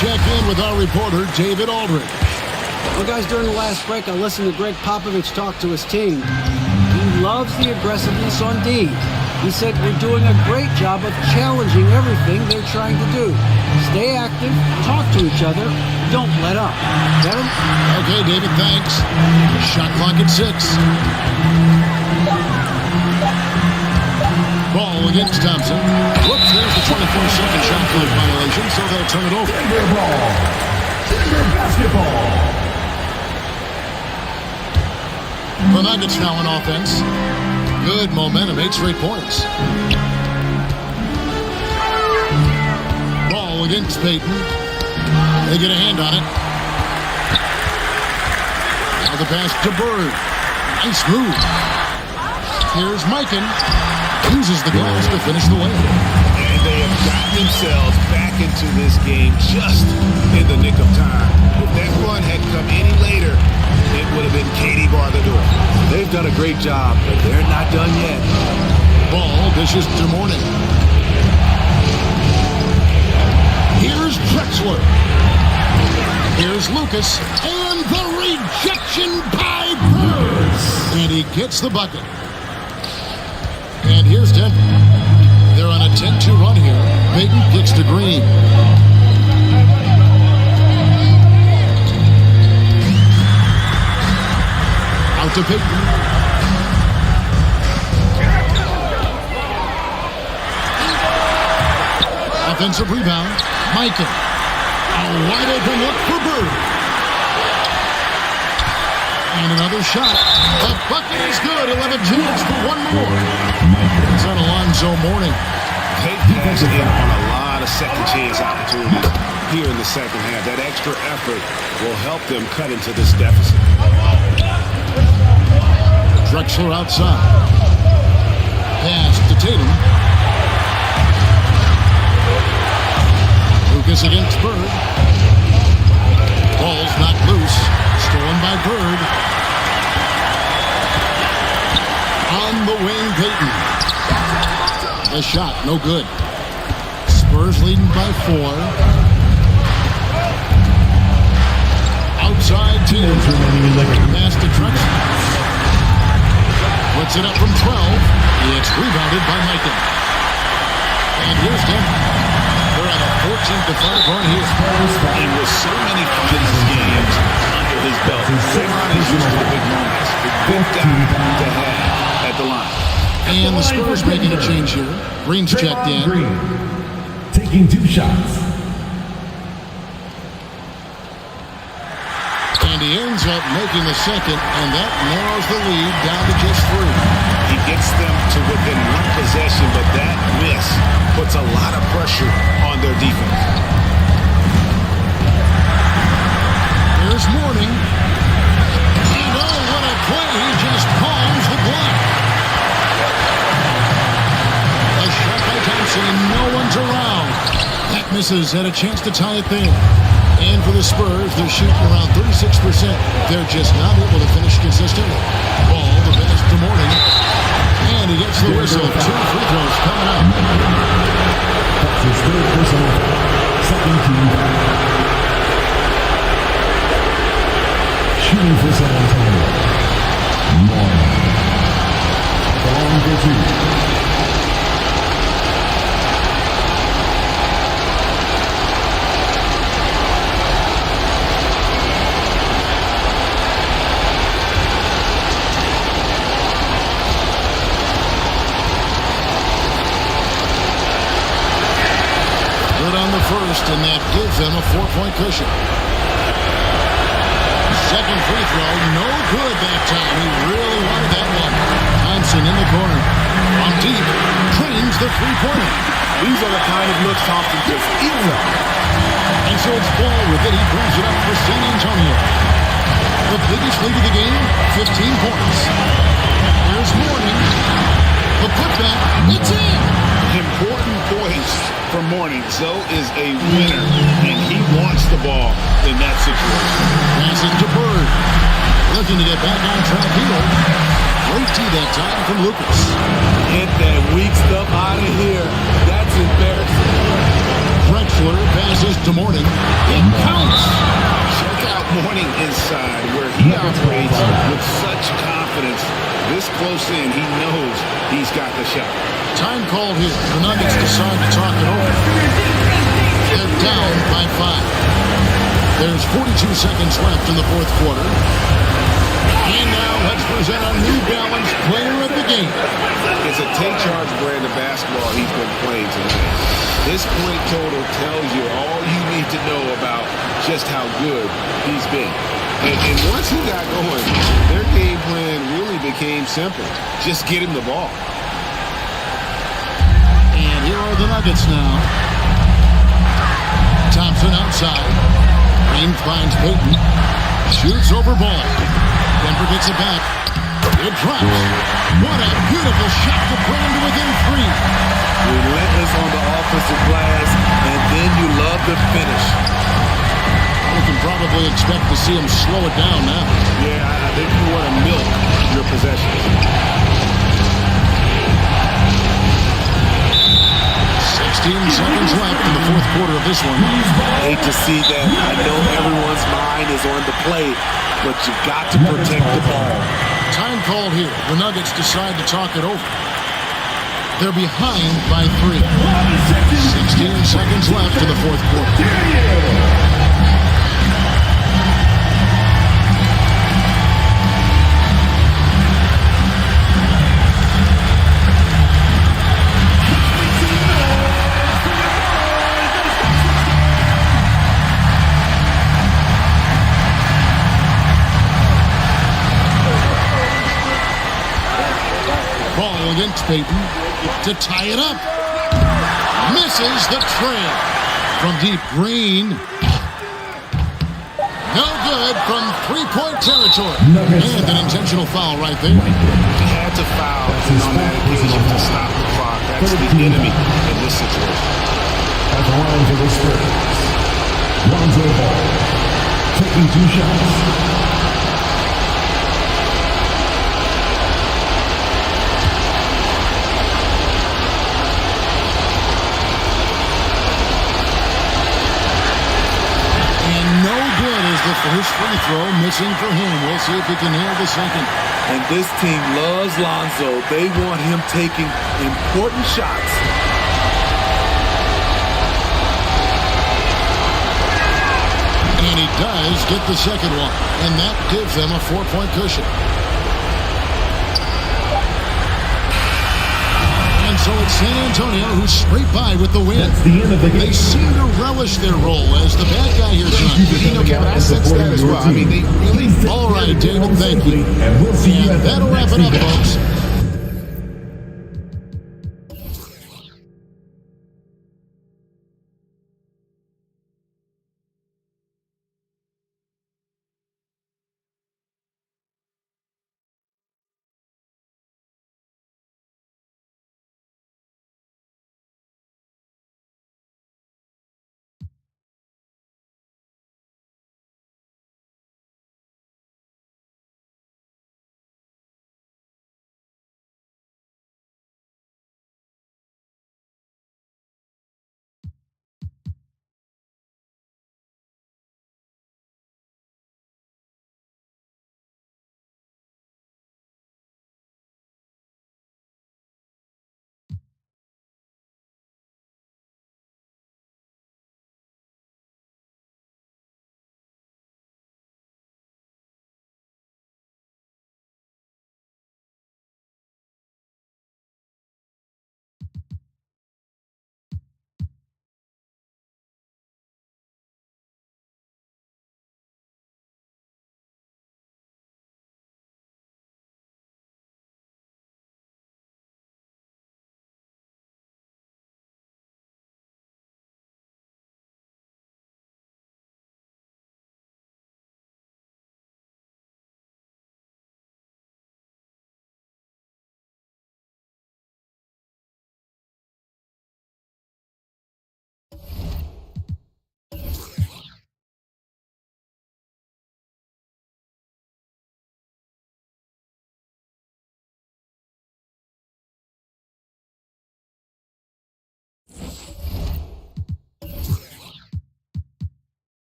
Check in with our reporter, David Aldridge. Well, guys, during the last break, I listened to Greg Popovich talk to his team. He loves the aggressiveness on D. He said, we're doing a great job of challenging everything they're trying to do. Stay active, talk to each other, don't let up. Kevin? Okay, David, thanks. Shot clock at 6. Ball against Thompson. Whoops, there's the 24-second shot clock violation, so they'll turn it over. Denver ball. Denver basketball. The Nuggets now on offense. Good momentum, 8 straight points. Ball against Payton. They get a hand on it. Now the pass to Bird. Nice move. Here's Mikan. Uses the glass to finish the win. And they have gotten themselves back into this game just in the nick of time. If that run had come any later, it would have been Katie bar the door. They've done a great job, but they're not done yet. Ball dishes to Morning. Here's Drexler. Here's Lucas. And the rejection by Bird. And he gets the bucket. And here's Denver. They're on a 10-2 run here. Payton kicks to Green. Out to Payton. Offensive rebound. Micah. A wide open look for Bird. And another shot. The bucket is good. 11 chance for one more. It's on Alonzo Mourning. They passed in on a lot of second chance opportunities here in the second half. That extra effort will help them cut into this deficit. Drexler outside. Pass to Tatum. Lucas against Bird. Ball's knocked loose. Stolen by Bird. On the wing, Payton. A shot, no good. Spurs leading by 4. Outside Tatum. Pass to Drexler. Puts it up from 12. It's rebounded by Micah. And here's Denver. They're on a 14-5 run here. And with so many finals games under his belt, Draymond is used to the big moments. The good guy to have at the line. And the Spurs making a change here. Green's checked in. Green, taking 2 shots. And he ends up making the second, and that narrows the lead down to just 3. He gets them to within 1 possession, but that miss puts a lot of pressure on their defense. There's Mourning. And oh, what a play. He just palms the block. A shot by Thompson, and no one's around. That misses, had a chance to tie it there. And for the Spurs, they're shooting around 36%. They're just not able to finish consistently. Ball, the pass to Mourning. And he gets the whistle. 2 free throws coming up. That's his 3rd personal. Second team. Shooting for San Antonio. Mourning. Long for 2. First, and that gives them a 4-point cushion. Second free throw, no good that time. He really wanted that one. Thompson in the corner. On deep, trains the three-pointer. These are the kind of looks Thompson just eats up. And so it's Ball with it. He brings it up for San Antonio. The biggest lead of the game, 15 points. There's Mourning. The putback, it's in. Important points for Mourning. Zoe is a winner, and he wants the ball in that situation. Passes to Bird. Looking to get back on track here. Great tee that time from Lucas. Get that weak stuff out of here. That's embarrassing. Drexler passes to Mourning. It counts. Check out Mourning inside, where he operates with such confidence. This close in, he knows he's got the shot. Time called here. The Nuggets decide to talk it over. They're down by 5. There's 42 seconds left in the 4th quarter. And now let's present our New Balance player of the game. It's a take-charge brand of basketball he's been playing tonight. This point total tells you all you need to know about just how good he's been. And once he got going, their game plan really became simple. Just get him the ball. And here are the Nuggets now. Thompson outside. Green finds Payton. Shoots over Ball. Denver gets it back. It drops. What a beautiful shot to bring him to within 3. Relentless on the offensive glass, and then you love the finish. We can probably expect to see him slow it down now. Yeah, I think you want to milk your possession. 16 seconds left in the 4th quarter of this one. I hate to see that. I know everyone's mind is on the play, but you've got to protect the ball. Time called here. The Nuggets decide to talk it over. They're behind by 3. 16 seconds left in the fourth quarter. Ball against Payton to tie it up. Misses the trail. From deep, Green. No good from three-point territory. And an intentional foul right there. He had to foul on that occasion to stop the clock. That's the enemy in this situation. At the line for the Spurs, Lonzo Ball, taking 2 shots. The first free throw missing for him. We'll see if he can nail the second. And this team loves Lonzo. They want him taking important shots. And he does get the second one. And that gives them a 4-point cushion. And so it's San Antonio who scraped by with the win. That's the end of the game. They seem to relish their role as the bad guy here, John. Kevin, I sense that as well. I mean, they really... All right, David, thank you. And that'll wrap it up, folks.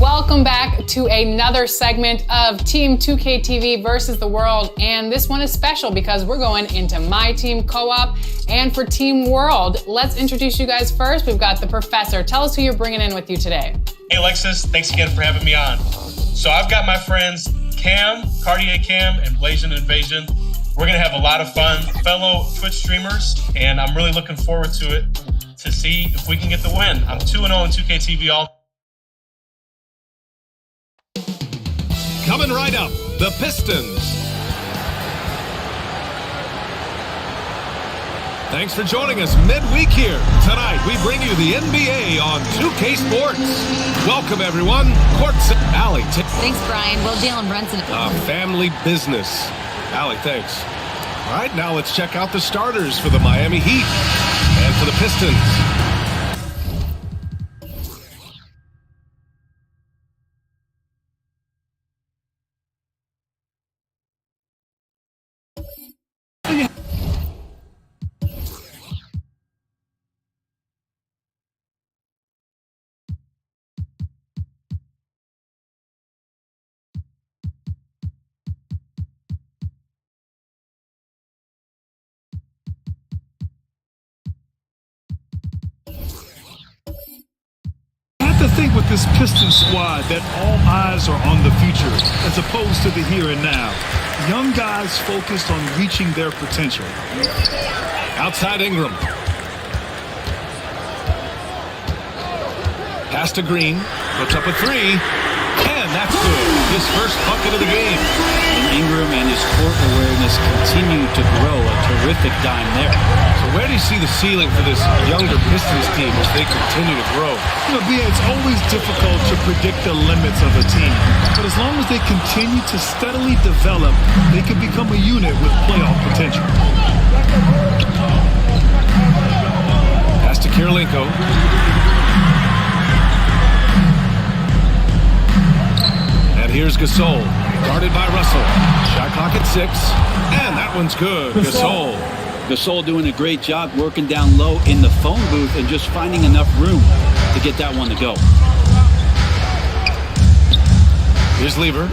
Welcome back to another segment of Team 2K TV versus the world, and this one is special because we're going into My Team Co-op. And for Team World, let's introduce you guys first. We've got the Professor. Tell us who you're bringing in with you today. Hey Alexis, thanks again for having me on. So I've got my friends Cam, Cartier Cam, and Blasian Invasion. We're gonna have a lot of fun, fellow Twitch streamers, and I'm really looking forward to it to see if we can get the win. I'm 2-0 in 2K TV all. Coming right up, the Pistons. Thanks for joining us midweek here. Tonight, we bring you the NBA on 2K Sports. Welcome, everyone. Courts, Allie. Thanks, Brian. Well, Jalen Brunson. Family business. Allie, thanks. All right, now let's check out the starters for the Miami Heat and for the Pistons. I think with this Pistons squad that all eyes are on the future as opposed to the here and now. Young guys focused on reaching their potential. Outside Ingram. Pass to Green. Puts up a three. And that's good. His first bucket of the game. And Ingram and his court awareness continue to grow. A terrific dime there. So where do you see the ceiling for this younger Pistons team as they continue to grow? You know, BA, it's always difficult to predict the limits of a team. But as long as they continue to steadily develop, they can become a unit with playoff potential. Pass to Kirilenko. And here's Gasol, guarded by Russell. Shot clock at 6, and that one's good. Gasol. Gasol doing a great job working down low in the phone booth and just finding enough room to get that one to go. Here's Lever.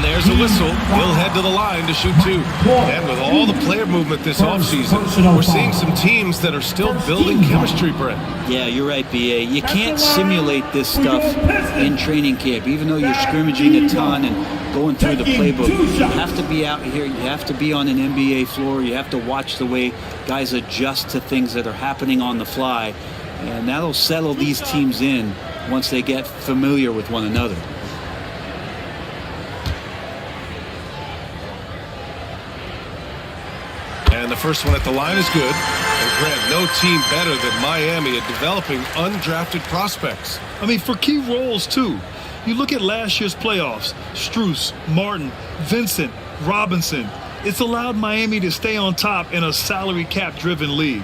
There's a whistle. We'll head to the line to shoot 2. And with all the player movement this offseason, we're seeing some teams that are still building chemistry, Brent. Yeah, you're right, BA. You can't simulate this stuff in training camp. Even though you're scrimmaging a ton and going through the playbook. You have to be out here. You have to be on an NBA floor. You have to watch the way guys adjust to things that are happening on the fly. And that'll settle these teams in once they get familiar with one another. And the first one at the line is good. And Grant, no team better than Miami at developing undrafted prospects. I mean, for key roles, too. You look at last year's playoffs, Strus, Martin, Vincent, Robinson. It's allowed Miami to stay on top in a salary cap-driven league.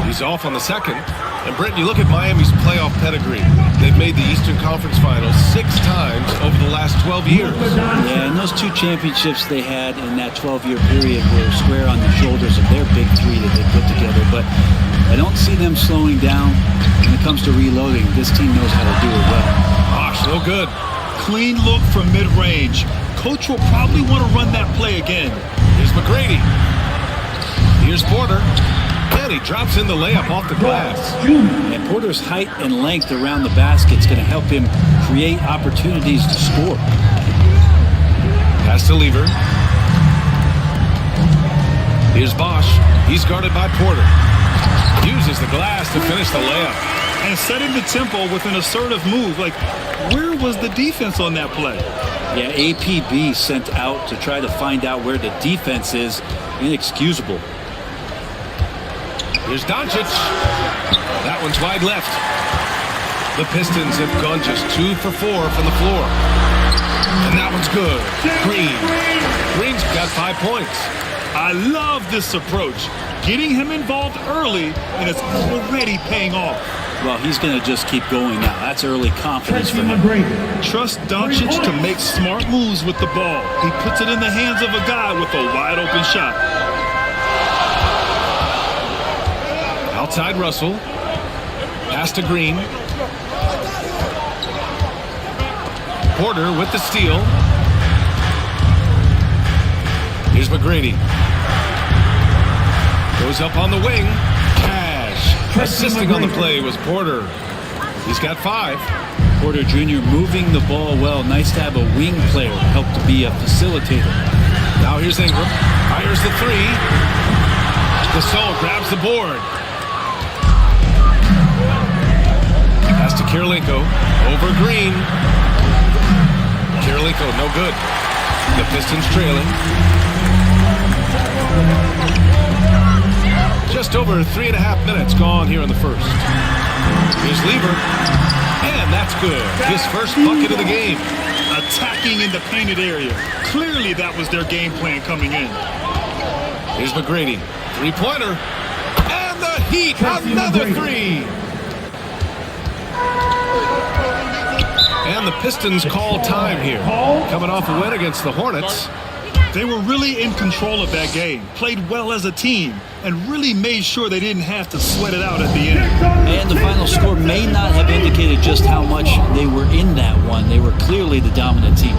He's off on the second. And Britton, you look at Miami's playoff pedigree. They've made the Eastern Conference Finals 6 times over the last 12 years. Yeah, and those 2 championships they had in that 12-year period were square on the shoulders of their big 3 that they put together. But I don't see them slowing down when it comes to reloading. This team knows how to do it well. Gosh, so good. Clean look from mid-range. Coach will probably want to run that play again. Here's McGrady. Here's Porter. And he drops in the layup off the glass. And Porter's height and length around the basket is going to help him create opportunities to score. Pass to Lever. Here's Bosch. He's guarded by Porter. Uses the glass to finish the layup. And setting the tempo with an assertive move. Like, where was the defense on that play? Yeah, APB sent out to try to find out where the defense is. Inexcusable. Here's Doncic. That one's wide left. The Pistons have gone just 2 for 4 from the floor. And that one's good. Green's got 5 points. I love this approach. Getting him involved early, and it's already paying off. Well, he's going to just keep going now. That's early confidence for him. Trust Doncic to make smart moves with the ball. He puts it in the hands of a guy with a wide open shot. Outside Russell. Pass to Green. Porter with the steal. Here's McGrady. Goes up on the wing. Cash. Assisting on the play was Porter. He's got 5. Porter Jr. moving the ball well. Nice to have a wing player help to be a facilitator. Now here's Ingram. Fires the 3. Gasol grabs the board. Pass to Kirilenko. Over Green. Kirilenko, no good. The Pistons trailing. Just over 3.5 minutes gone here in the first. Here's Lever. And that's good. His first bucket of the game. Attacking in the painted area. Clearly that was their game plan coming in. Here's McGrady. 3-pointer. And the Heat. Another 3. And the Pistons call time here. Coming off a win against the Hornets. They were really in control of that game, played well as a team, and really made sure they didn't have to sweat it out at the end. And the final score may not have indicated just how much they were in that one. They were clearly the dominant team.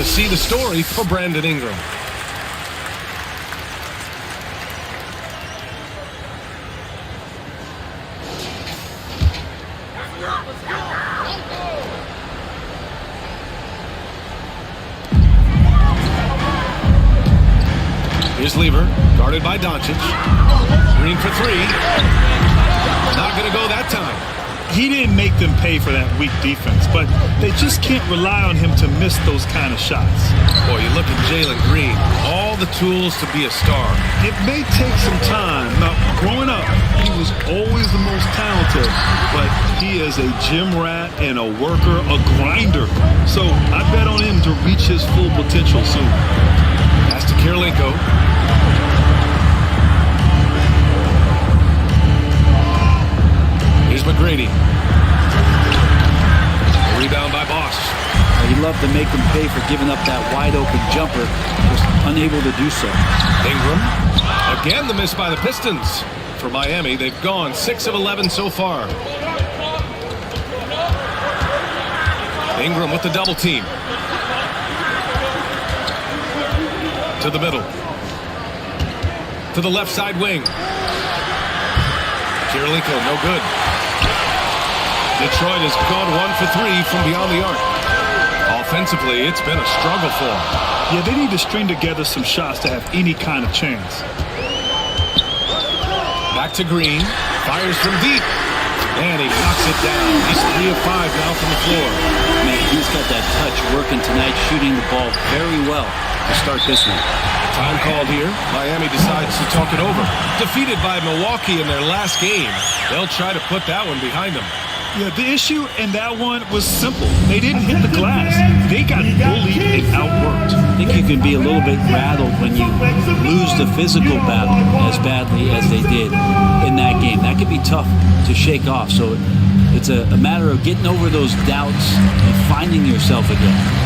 See the story for Brandon Ingram. Here's Lever, guarded by Doncic. Green for three. Not going to go that time. He didn't make them pay for that weak defense, but they just can't rely on him to miss those kind of shots. Boy, you look at Jalen Green, all the tools to be a star. It may take some time. Now, growing up, he was always the most talented, but he is a gym rat and a worker, a grinder. So I bet on him to reach his full potential soon. Pass to Kirilenko. Here's McGrady. A rebound by Bosch. He loved to make them pay for giving up that wide-open jumper, just unable to do so. Ingram. Again, the miss by the Pistons. For Miami, they've gone 6 of 11 so far. Ingram with the double team. To the middle. To the left side wing. Kirilenko, no good. Detroit has gone 1 for 3 from beyond the arc. Offensively, it's been a struggle for them. Yeah, they need to string together some shots to have any kind of chance. Back to Green. Fires from deep. And he knocks it down. He's 3 of 5 now from the floor. Man, he's got that touch working tonight, shooting the ball very well to start this one. Time called here. Miami decides to talk it over. Defeated by Milwaukee in their last game, they'll try to put that one behind them. Yeah, the issue in that one was simple. They didn't hit the glass. They got bullied and outworked. I think you can be a little bit rattled when you lose the physical battle as badly as they did in that game. That could be tough to shake off. So it's a matter of getting over those doubts and finding yourself again.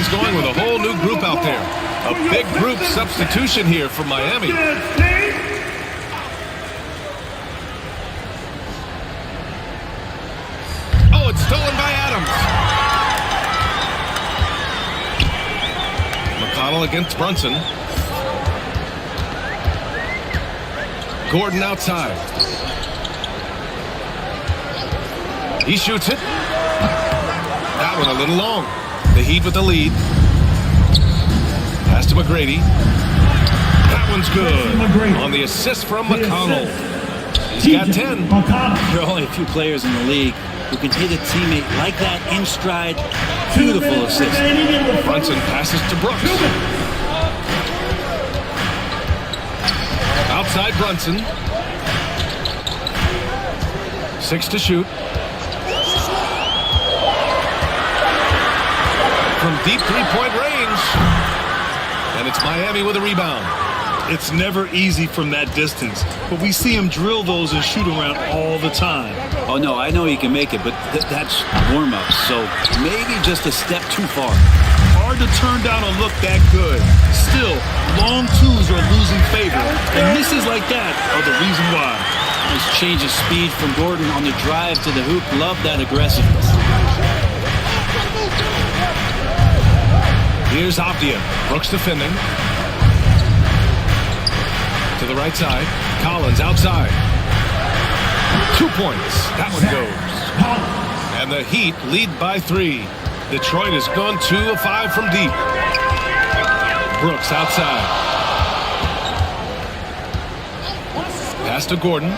Going with a whole new group out there. A big group substitution here for Miami. Oh, it's stolen by Adams. McConnell against Brunson. Gordon outside. He shoots it. That one a little long. The Heat with the lead. Pass to McGrady. That one's good. On the assist from McConnell. He's got 10. There are only a few players in the league who can hit a teammate like that in stride. Beautiful assist. Brunson passes to Brooks. Outside Brunson. 6 to shoot. From deep three-point range. And it's Miami with a rebound. It's never easy from that distance, but we see him drill those and shoot around all the time. Oh, no, I know he can make it, but that's warm-up, so maybe just a step too far. Hard to turn down a look that good. Still, long twos are losing favor, and misses like that are the reason why. Nice change of speed from Gordon on the drive to the hoop. Love that aggressiveness. Here's Avdia. Brooks defending. To the right side. Collins outside. 2 points. That one goes. And the Heat lead by 3. Detroit has gone 2 of 5 from deep. Brooks outside. Pass to Gordon.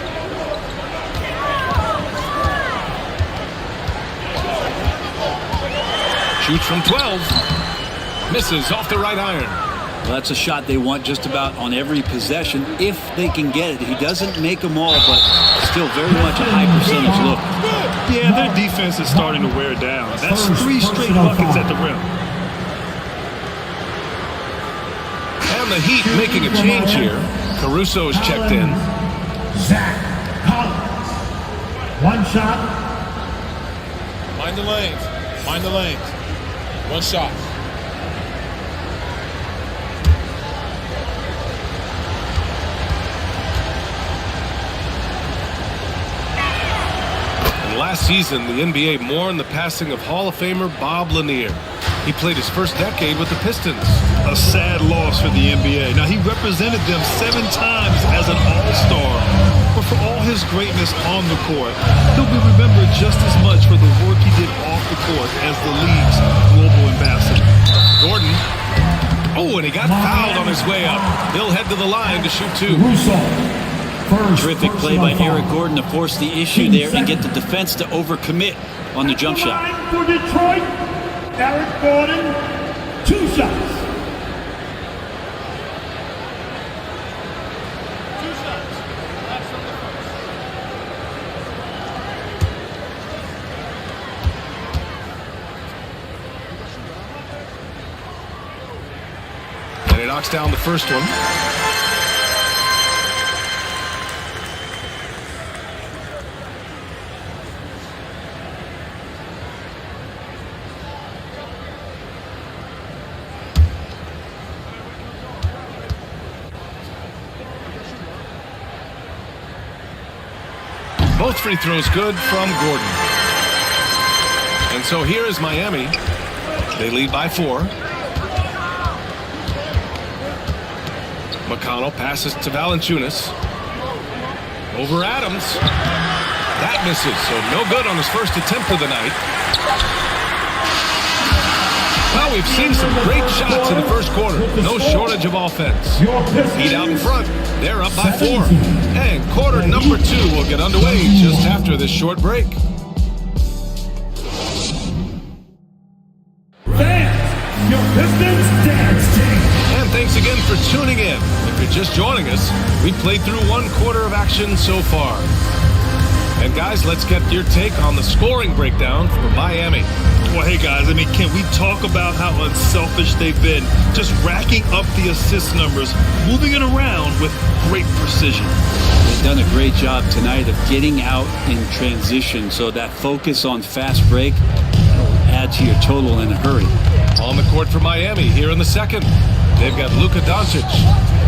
Shoots from 12. Misses off the right iron. Well, that's a shot they want just about on every possession if they can get it. He doesn't make them all, but still very much a high percentage look. Yeah, their defense is starting to wear down. That's 3 straight buckets at the rim. And the Heat making a change here. Caruso is checked in. One shot. Mind the lanes. Mind the lanes. One shot. And last season, the NBA mourned the passing of Hall of Famer Bob Lanier. He played his first decade with the Pistons. A sad loss for the NBA. Now, he represented them 7 times as an all-star. But for all his greatness on the court, he'll be remembered just as much for the work he did off the court as the league's global ambassador. Gordon. Oh, and he got fouled on his way up. He'll head to the line to shoot 2. Terrific play by Eric Gordon to force the issue there and get the defense to overcommit on the jump shot. For Detroit, Eric Gordon, 2 shots. And he knocks down the first one. Both free throws good from Gordon. And so here is Miami. They lead by 4. McConnell passes to Valanciunas. Over Adams. That misses, so no good on his first attempt of the night. Well, we've seen some great shots in the first quarter. No shortage of offense. Heat out in front. They're up by 4. And quarter number 2 will get underway just after this short break. Fans, your Pistons dance team. And thanks again for tuning in. If you're just joining us, we've played through 1 quarter of action so far. And guys, let's get your take on the scoring breakdown for Miami. Well, hey guys, I mean, can we talk about how unselfish they've been? Just racking up the assist numbers, moving it around with great precision. They've done a great job tonight of getting out in transition, so that focus on fast break will add to your total in a hurry. On the court for Miami here in the second. They've got Luka Doncic.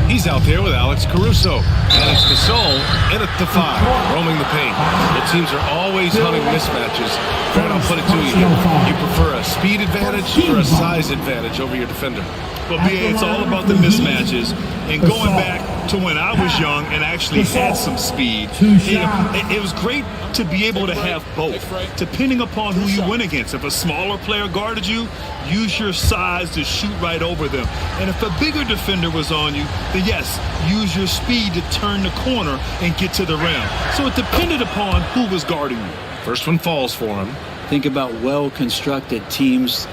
He's out there with Alex Caruso. And it's Gasol in at the 5, roaming the paint. The teams are always hunting mismatches. Grant, I'll put it to you. You prefer a speed advantage or a size advantage over your defender? Well, BA, it's all about the mismatches. And going back to when I was young and actually had some speed, it was great to be able to have both, depending upon who you went against. If a smaller player guarded you, use your size to shoot right over them. And if a bigger defender was on you, then yes, use your speed to turn the corner and get to the rim. So it depended upon who was guarding you. First one falls for him. Think about well-constructed teams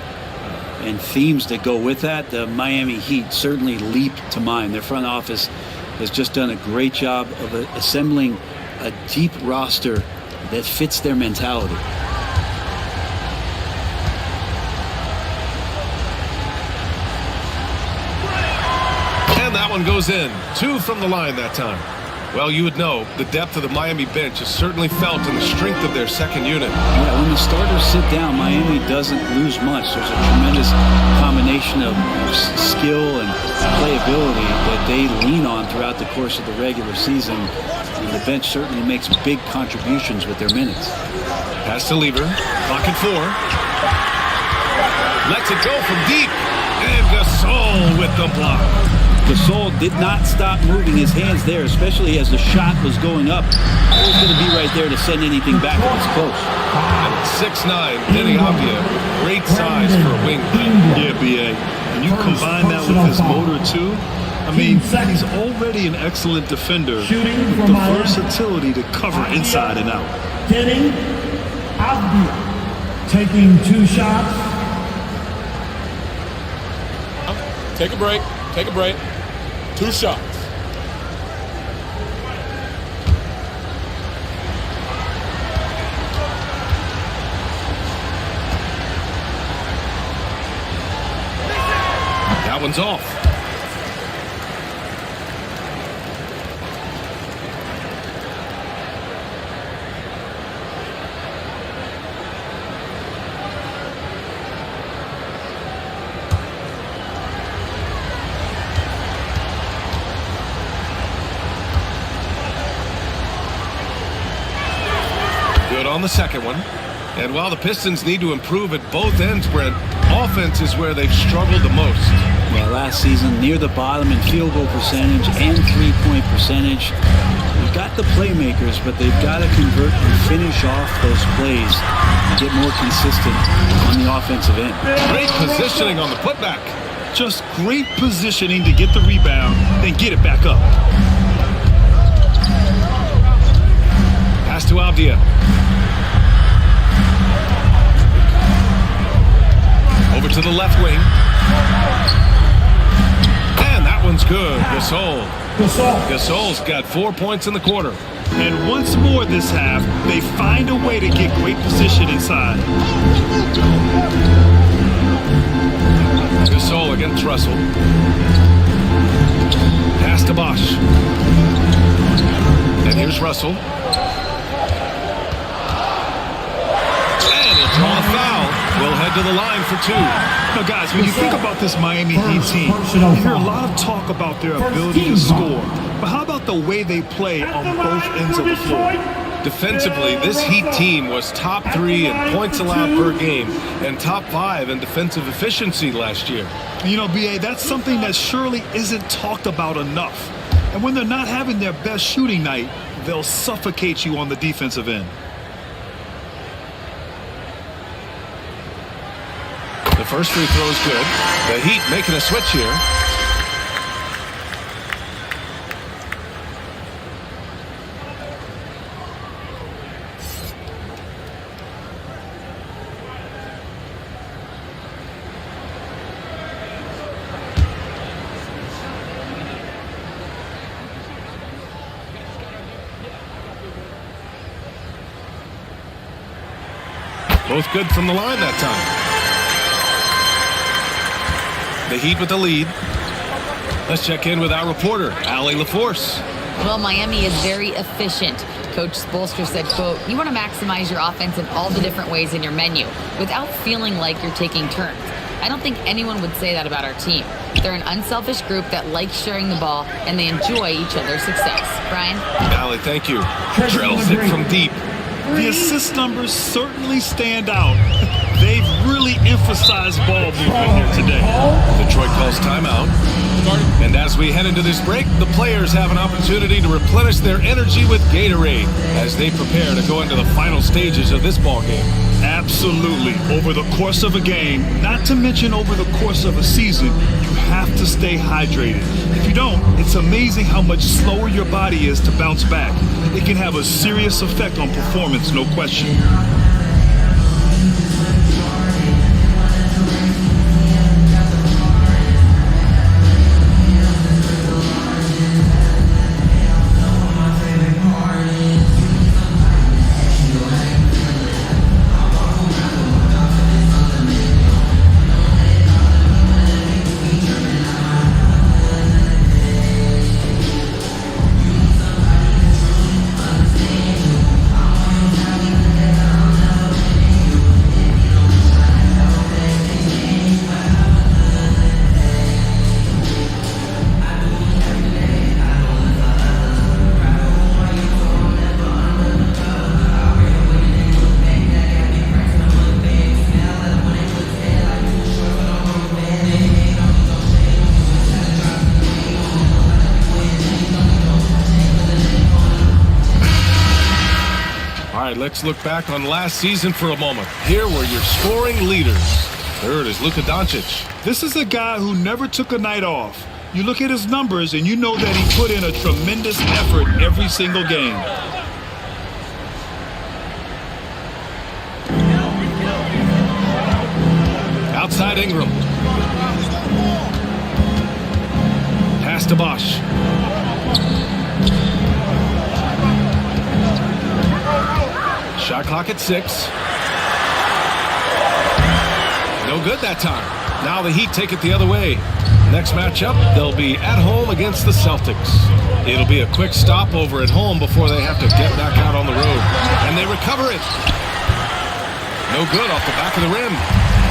and themes that go with that. The Miami Heat certainly leap to mind. Their front office has just done a great job of assembling a deep roster that fits their mentality. And that one goes in. 2 from the line that time. Well, you would know the depth of the Miami bench is certainly felt in the strength of their second unit. Yeah, when the starters sit down, Miami doesn't lose much. There's a tremendous combination of skill and playability that they lean on throughout the course of the regular season. And the bench certainly makes big contributions with their minutes. Pass to Lever. Pocket 4. Lets it go from deep. And Gasol with the block. Gasol did not stop moving his hands there, especially as the shot was going up. He was going to be right there to send anything back if it's close. And 6'9", Denny Avdia, great size for a wing. Yeah, BA. And you combine that with his motor, too. I mean, he's already an excellent defender with the versatility to cover inside and out. Denny Avdia taking 2 shots. Take a break. Take a break. 2 shots. That one's off. on the second one. And while the Pistons need to improve at both ends, Brent, offense is where they've struggled the most. Yeah, last season, near the bottom in field goal percentage and three-point percentage. They've got the playmakers, but they've got to convert and finish off those plays and get more consistent on the offensive end. Great positioning on the putback. Just great positioning to get the rebound, then get it back up. Pass to Avdia. Over to the left wing. And that one's good. Gasol's got 4 points in the quarter. And once more this half, they find a way to get great position inside. Gasol against Russell. Pass to Bosch. And here's Russell. And he'll draw a foul. We'll head to the line for two. Now, guys, when you think about this Miami Heat team, you hear a lot of talk about their ability to score. But how about the way they play on both ends of the floor? Defensively, this Heat team was top 3 in points allowed per game and top 5 in defensive efficiency last year. You know, B.A., that's something that surely isn't talked about enough. And when they're not having their best shooting night, they'll suffocate you on the defensive end. The first free throw is good. The Heat making a switch here. Both good from the line that time. The Heat with the lead. Let's check in with our reporter, Allie LaForce. Well, Miami is very efficient. Coach Spoelstra said, quote, "You want to maximize your offense in all the different ways in your menu without feeling like you're taking turns." I don't think anyone would say that about our team. They're an unselfish group that likes sharing the ball, and they enjoy each other's success. Brian? Allie, thank you. Drills it from deep. The assist numbers certainly stand out. They've really emphasized ball movement here today. Detroit calls timeout. And as we head into this break, the players have an opportunity to replenish their energy with Gatorade as they prepare to go into the final stages of this ball game. Absolutely. Over the course of a game, not to mention over the course of a season, you have to stay hydrated. If you don't, it's amazing how much slower your body is to bounce back. It can have a serious effect on performance, no question. Let's look back on last season for a moment. Here were your scoring leaders. Third is Luka Doncic. This is a guy who never took a night off. You look at his numbers and you know that he put in a tremendous effort every single game. Outside Ingram. Pass to Bosch. Shot clock at 6. No good that time. Now the Heat take it the other way. Next matchup, they'll be at home against the Celtics. It'll be a quick stopover at home before they have to get back out on the road. And they recover it. No good off the back of the rim.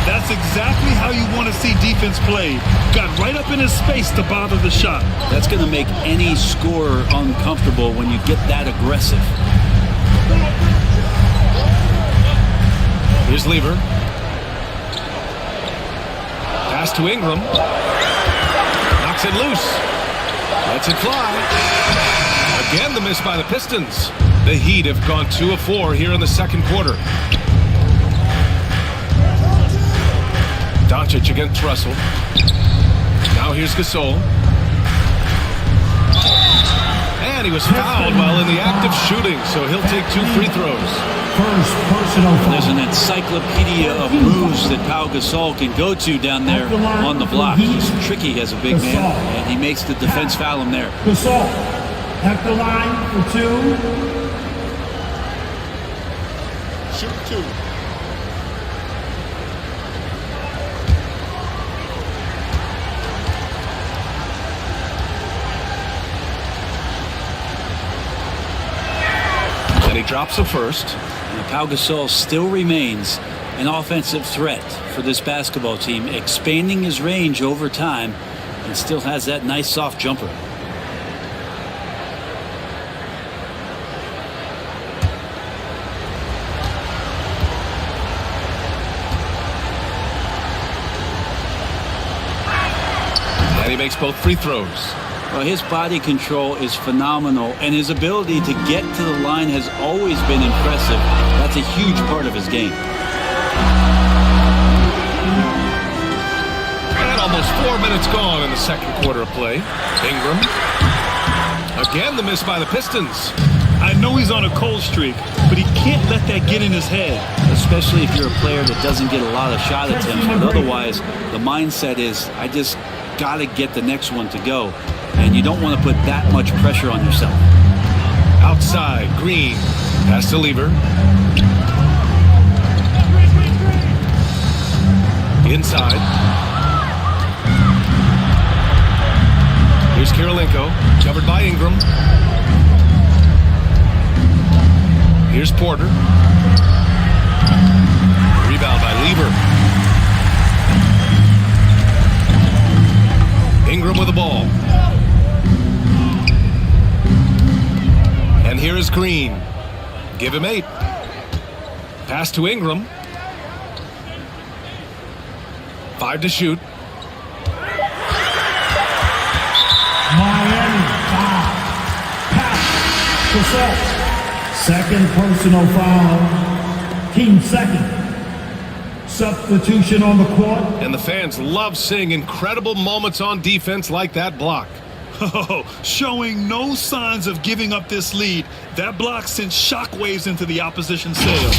That's exactly how you want to see defense play. Got right up in his space to bother the shot. That's going to make any scorer uncomfortable when you get that aggressive. Here's Lever. Pass to Ingram. Knocks it loose. Lets it fly. Again, the miss by the Pistons. The Heat have gone 2 of 4 here in the second quarter. Doncic against Russell. Now here's Gasol. And he was fouled while in the act of shooting, so he'll take 2 free throws. First personal foul. There's an encyclopedia of moves that Pau Gasol can go to down there on the block. He's tricky as a big man, and he makes the defense foul him there. Gasol at the line for 2. Shoot 2. And he drops the first. And Pau Gasol still remains an offensive threat for this basketball team, expanding his range over time and still has that nice soft jumper. And he makes both free throws. Well, his body control is phenomenal, and his ability to get to the line has always been impressive. That's a huge part of his game. And almost 4 minutes gone in the second quarter of play. Ingram. Again, the miss by the Pistons. I know he's on a cold streak, but he can't let that get in his head. Especially if you're a player that doesn't get a lot of shot attempts, but otherwise, the mindset is, I just got to get the next one to go. And you don't want to put that much pressure on yourself. Outside, Green. Pass to Lever. Inside. Here's Kirilenko. Covered by Ingram. Here's Porter. Rebound by Lever. Ingram with the ball. And here is Green. Give him 8. Pass to Ingram. 5 to shoot. Miami foul. Pass. Gasol. Second personal foul. Team second. Substitution on the court. And the fans love seeing incredible moments on defense like that block. Oh, showing no signs of giving up this lead. That block sent shockwaves into the opposition sails.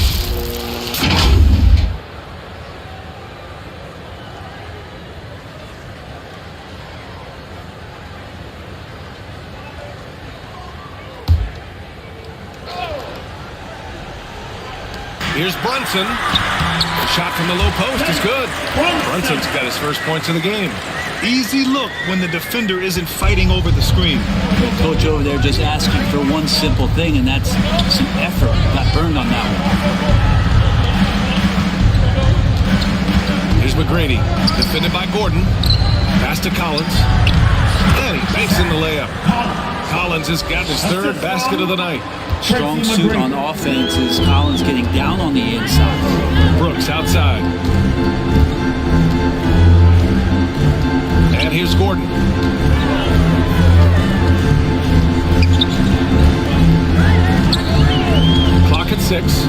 Here's Brunson. The shot from the low post is good. Brunson's got his first points of the game. Easy look when the defender isn't fighting over the screen. Coach over there just asking for one simple thing, and that's some effort. Got burned on that one. Here's McGrady. Defended by Gordon. Pass to Collins. And he banks in the layup. Collins has got his third basket of the night. Strong suit on offense is Collins getting down on the inside. Brooks outside. And here's Gordon. Clock at 6.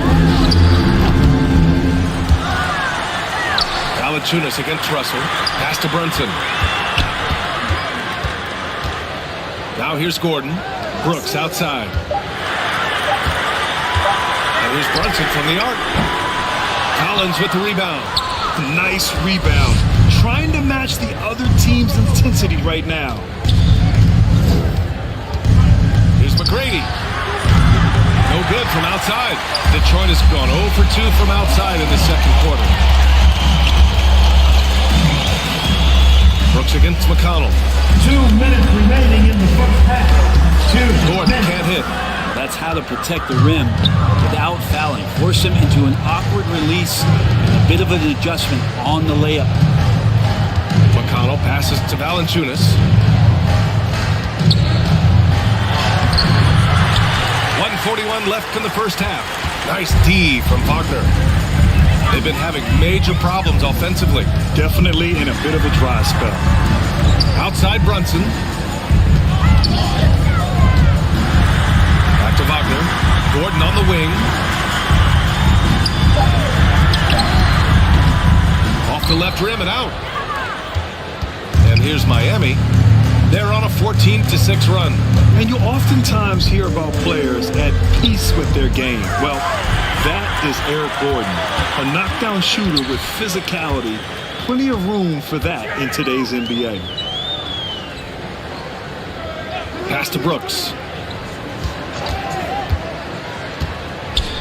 Valanciunas against Russell. Pass to Brunson. Now here's Gordon. Brooks outside. And here's Brunson from the arc. Collins with the rebound. Nice rebound. Trying to match the other team's intensity right now. Here's McGrady. No good from outside. Detroit has gone 0 for 2 from outside in the second quarter. Brooks against McConnell. 2 minutes remaining in the first half. Gordon can't hit. That's how to protect the rim without fouling. Force him into an awkward release and a bit of an adjustment on the layup. McConnell passes to Valanciunas. 1:41 left in the first half. Nice D from Wagner. They've been having major problems offensively. Definitely in a bit of a dry spell. Outside Brunson. Back to Wagner. Gordon on the wing. Off the left rim and out. And here's Miami. They're on a 14-6 run. And you oftentimes hear about players at peace with their game. Well, that is Eric Gordon, a knockdown shooter with physicality. Plenty of room for that in today's NBA. Pass to Brooks.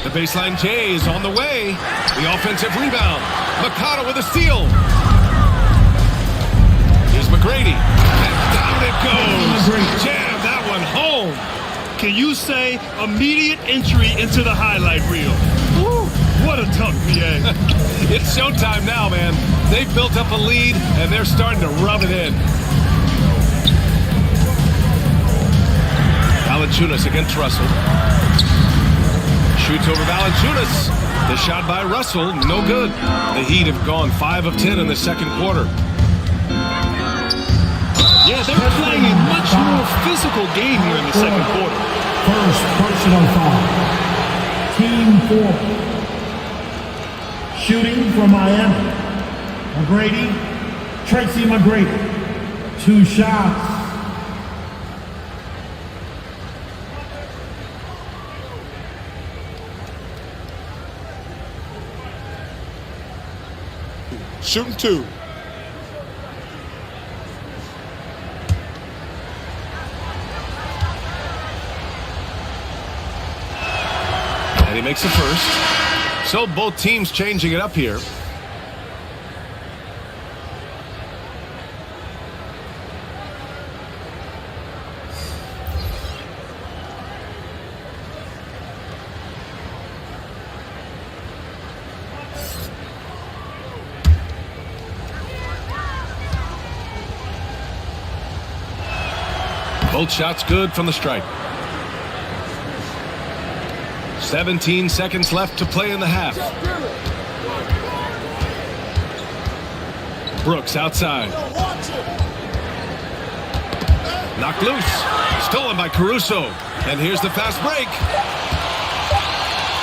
The baseline J is on the way. The offensive rebound. Mikata with a steal. Here's McGrady. And down it goes. Jam that one home. Can you say immediate entry into the highlight reel? Woo, what a dunk, BA. It's showtime now, man. They've built up a lead, and they're starting to rub it in. Valanciunas against Russell. Shoots over Valanciunas. The shot by Russell, no good. The Heat have gone 5 of 10 in the second quarter. Yeah, they're playing a much more physical game here in the second quarter. First personal foul. Team 4. Shooting for Miami. McGrady, Tracy McGrady. 2 shots. Shooting 2. And he makes the first. So both teams changing it up here. Both shots good from the stripe. 17 seconds left to play in the half. Brooks outside. Knocked loose. Stolen by Caruso. And here's the fast break.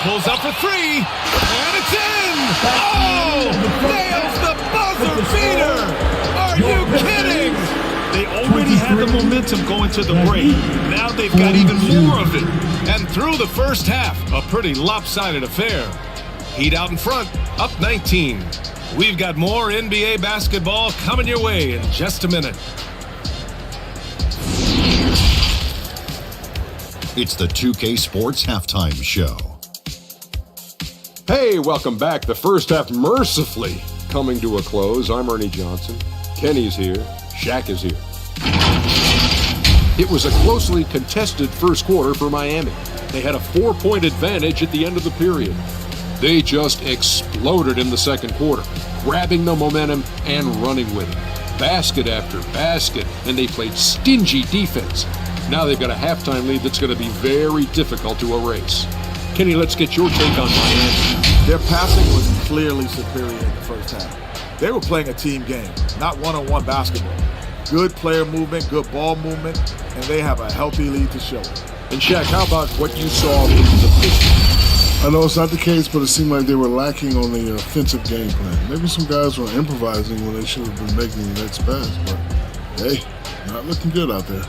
Pulls up for 3. And it's in! Oh! Nails the buzzer beater! Are you kidding? They already had the momentum going to the break. Now they've got even more of it. And through the first half, a pretty lopsided affair. Heat out in front, up 19. We've got more NBA basketball coming your way in just a minute. It's the 2K Sports Halftime Show. Hey, welcome back. The first half mercifully coming to a close. I'm Ernie Johnson. Kenny's here. Shaq is here. It was a closely contested first quarter for Miami. They had a 4-point advantage at the end of the period. They just exploded in the second quarter, grabbing the momentum and running with it. Basket after basket, and they played stingy defense. Now they've got a halftime lead that's going to be very difficult to erase. Kenny, let's get your take on Miami. Their passing was clearly superior in the first half. They were playing a team game, not one-on-one basketball. Good player movement, good ball movement, and they have a healthy lead to show. And Shaq, how about what you saw in the pitch? I know it's not the case, but it seemed like they were lacking on the offensive game plan. Maybe some guys were improvising when they should have been making the next pass, but hey, not looking good out there.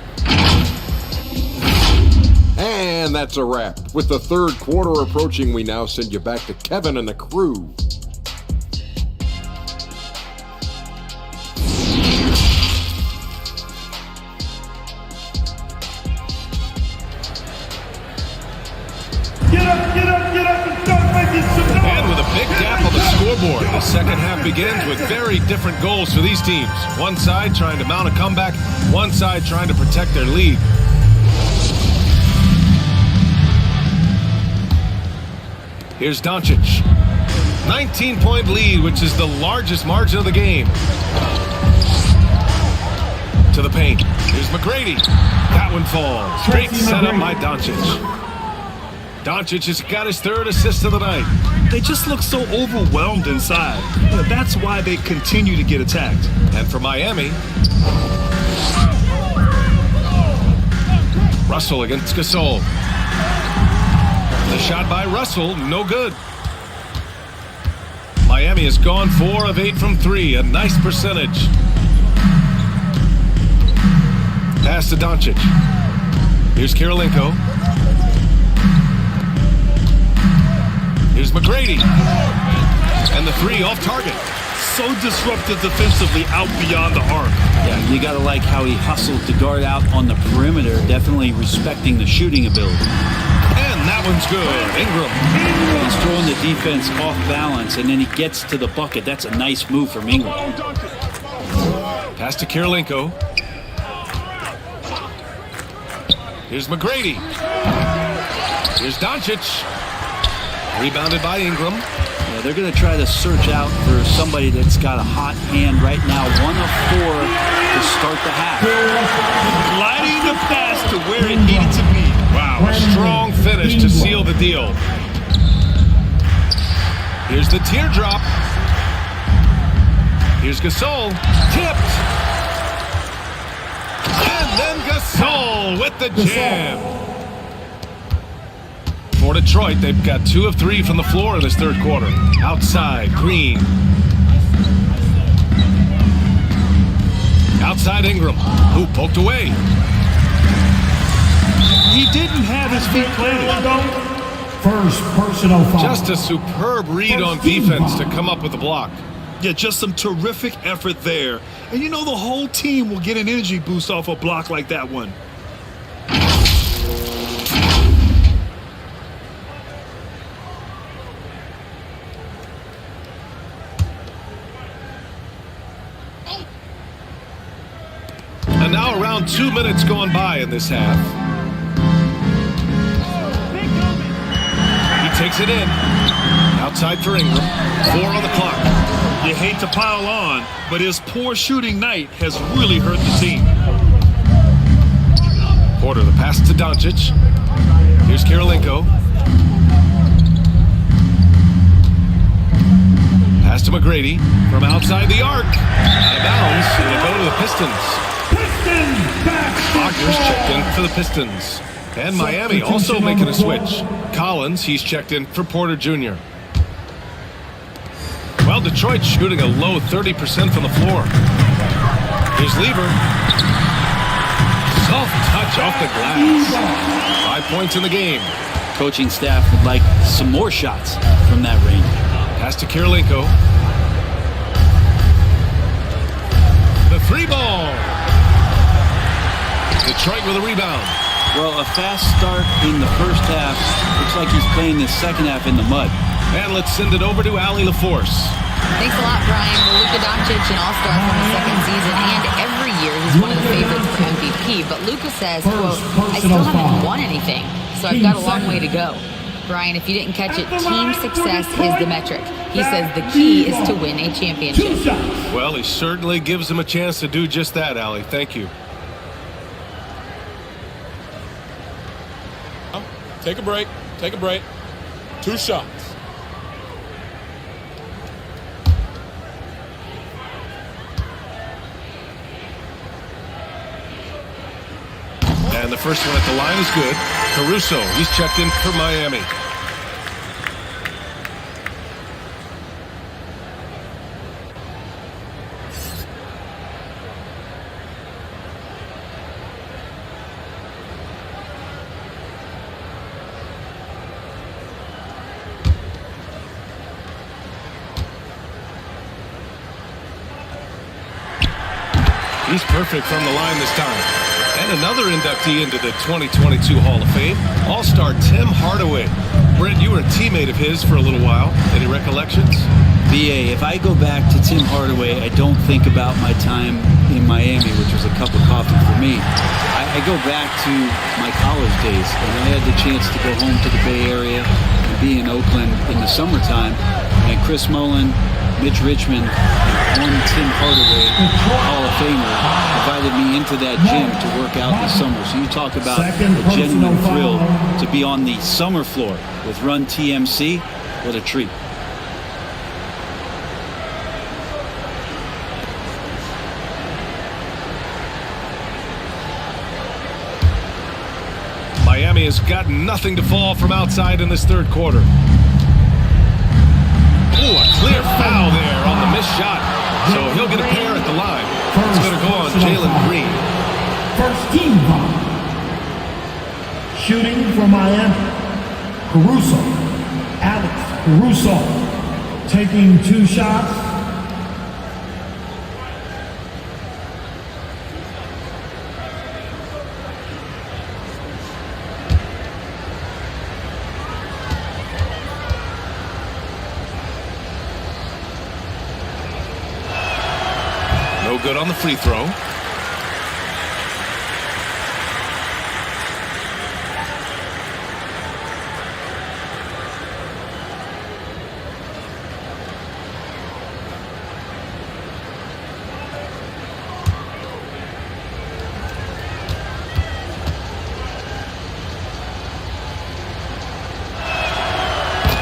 And that's a wrap. With the third quarter approaching, we now send you back to Kevin and the crew. And with a big gap on the scoreboard, the second half begins with very different goals for these teams. One side trying to mount a comeback, one side trying to protect their lead. Here's Doncic. 19-point lead, which is the largest margin of the game. To the paint. Here's McGrady. That one falls. Great setup by Doncic. Doncic has got his third assist of the night. They just look so overwhelmed inside. That's why they continue to get attacked. And for Miami, Russell against Gasol. The shot by Russell, no good. Miami has gone 4 of 8 from 3, a nice percentage. Pass to Doncic. Here's Kirilenko. Here's McGrady. And the 3 off target. So disruptive defensively out beyond the arc. Yeah, you got to like how he hustled to guard out on the perimeter, definitely respecting the shooting ability. And that one's good. Ingram. He's throwing the defense off balance, and then he gets to the bucket. That's a nice move from Ingram. Pass to Kirilenko. Here's McGrady. Here's Doncic. Rebounded by Ingram. Yeah, they're going to try to search out for somebody that's got a hot hand right now. 1 of 4 to start the half. Gliding the pass to where it needed to be. Wow, a strong finish to seal the deal. Here's the teardrop. Here's Gasol. Tipped. And then Gasol with the jam. For Detroit, they've got 2 of 3 from the floor in this third quarter. Outside, Green. Outside, Ingram, who poked away. He didn't have his feet planted. First personal foul. Just a superb read on defense to come up with the block. Yeah, just some terrific effort there. And you know the whole team will get an energy boost off a block like that one. And now around 2 minutes gone by in this half. He takes it in. Outside for Ingram. 4 on the clock. You hate to pile on, but his poor shooting night has really hurt the team. Porter, the pass to Doncic. Here's Kirilenko. Pass to McGrady from outside the arc. Out of bounds. It'll go to the Pistons. Rodgers checked in for the Pistons. And Miami also making a switch. Collins, he's checked in for Porter Jr. Well, Detroit shooting a low 30% from the floor. Here's Lever. Soft touch off the glass. 5 points in the game. Coaching staff would like some more shots from that range. Pass to Kirilenko. The 3 ball. Detroit with a rebound. Well, a fast start in the first half. Looks like he's playing the second half in the mud. And let's send it over to Allie LaForce. Thanks a lot, Brian. Well, Luka Doncic, an all-star from the second season, and every year he's one of the favorites for MVP. But Luka says, quote, I still haven't won anything, so I've got a long way to go. Brian, if you didn't catch it, team success is the metric. He says the key is to win a championship. Well, he certainly gives him a chance to do just that, Allie. Thank you. Take a break. Take a break. 2 shots. And the first one at the line is good. Caruso, he's checked in for Miami. He's perfect from the line this time. And another inductee into the 2022 Hall of Fame, All-Star Tim Hardaway. Brent, you were a teammate of his for a little while. Any recollections? BA, if I go back to Tim Hardaway, I don't think about my time in Miami, which was a cup of coffee for me. I go back to my college days, and I had the chance to go home to the Bay Area and be in Oakland in the summertime. And Chris Mullin, Mitch Richmond and one Tim Hardaway, Hall of Famer, invited me into that gym to work out in the summer. So you talk about a genuine thrill to be on the summer floor with Run TMC. What a treat. Miami has got nothing to fall from outside in this third quarter. Ooh, a clear foul there on the missed shot. So he'll get a pair at the line. It's going to go on Jalen Green. First team foul. Shooting for Miami. Caruso. Alex Caruso taking 2 shots. No good on the free throw.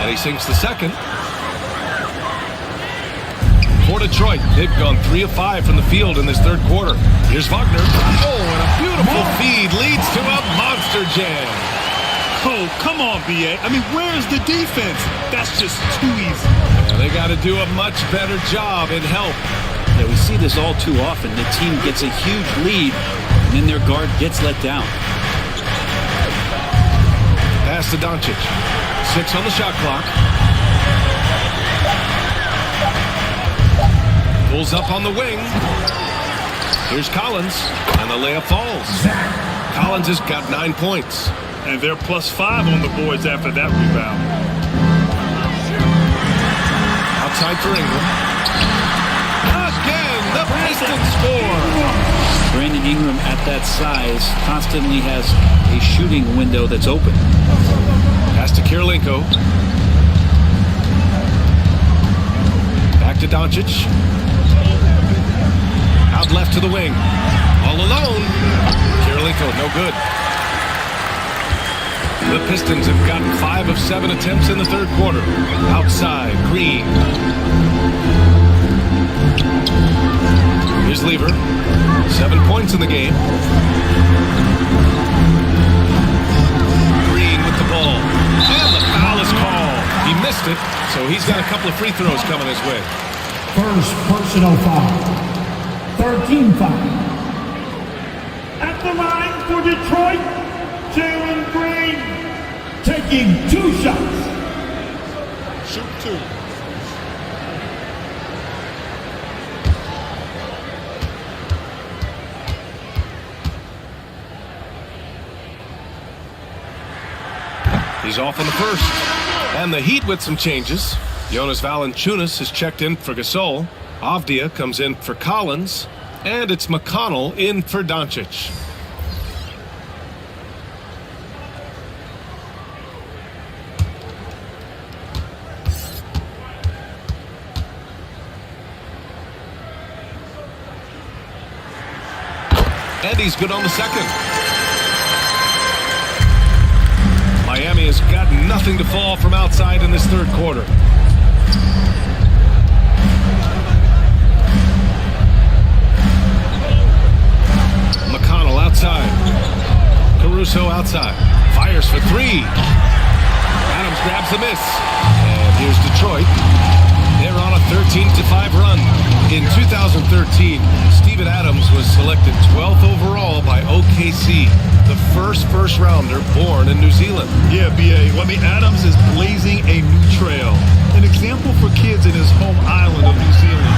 And he sinks the second. For Detroit, they've gone 3 of 5 from the field in this third quarter. Here's Wagner. Oh, and a beautiful feed leads to a monster jam. Oh, come on, B.A. I mean, where's the defense? That's just too easy. Yeah, they got to do a much better job in help. Yeah, we see this all too often. The team gets a huge lead, and then their guard gets let down. Pass to Doncic. 6 on the shot clock. Pulls up on the wing. Here's Collins, and the layup falls. Collins has got 9 points. And they're +5 on the boards after that rebound. Outside for Ingram. Again, the Pistons score. Brandon Ingram at that size constantly has a shooting window that's open. Pass to Kirilenko. Back to Doncic. Out left to the wing. All alone. Kirilenko, no good. The Pistons have gotten 5 of 7 attempts in the third quarter. Outside, Green. Here's Lever. 7 points in the game. Green with the ball. And the foul is called. He missed it, so he's got a couple of free throws coming his way. First personal foul. 13 foul. At the line for Detroit, Jalen Green taking 2 shots. Shoot 2. He's off on the first. And the Heat with some changes. Jonas Valanciunas has checked in for Gasol. Avdia comes in for Collins. And it's McConnell in for Doncic. And he's good on the second. Miami has got nothing to fall from outside in this third quarter. McConnell outside. Caruso outside. Fires for 3. Adams grabs the miss. And here's Detroit. They're on a 13-5 run. In 2013, Steven Adams was selected 12th overall by OKC, the first rounder born in New Zealand. Yeah, B.A. Well, I mean, Adams is blazing a new trail. An example for kids in his home island of New Zealand.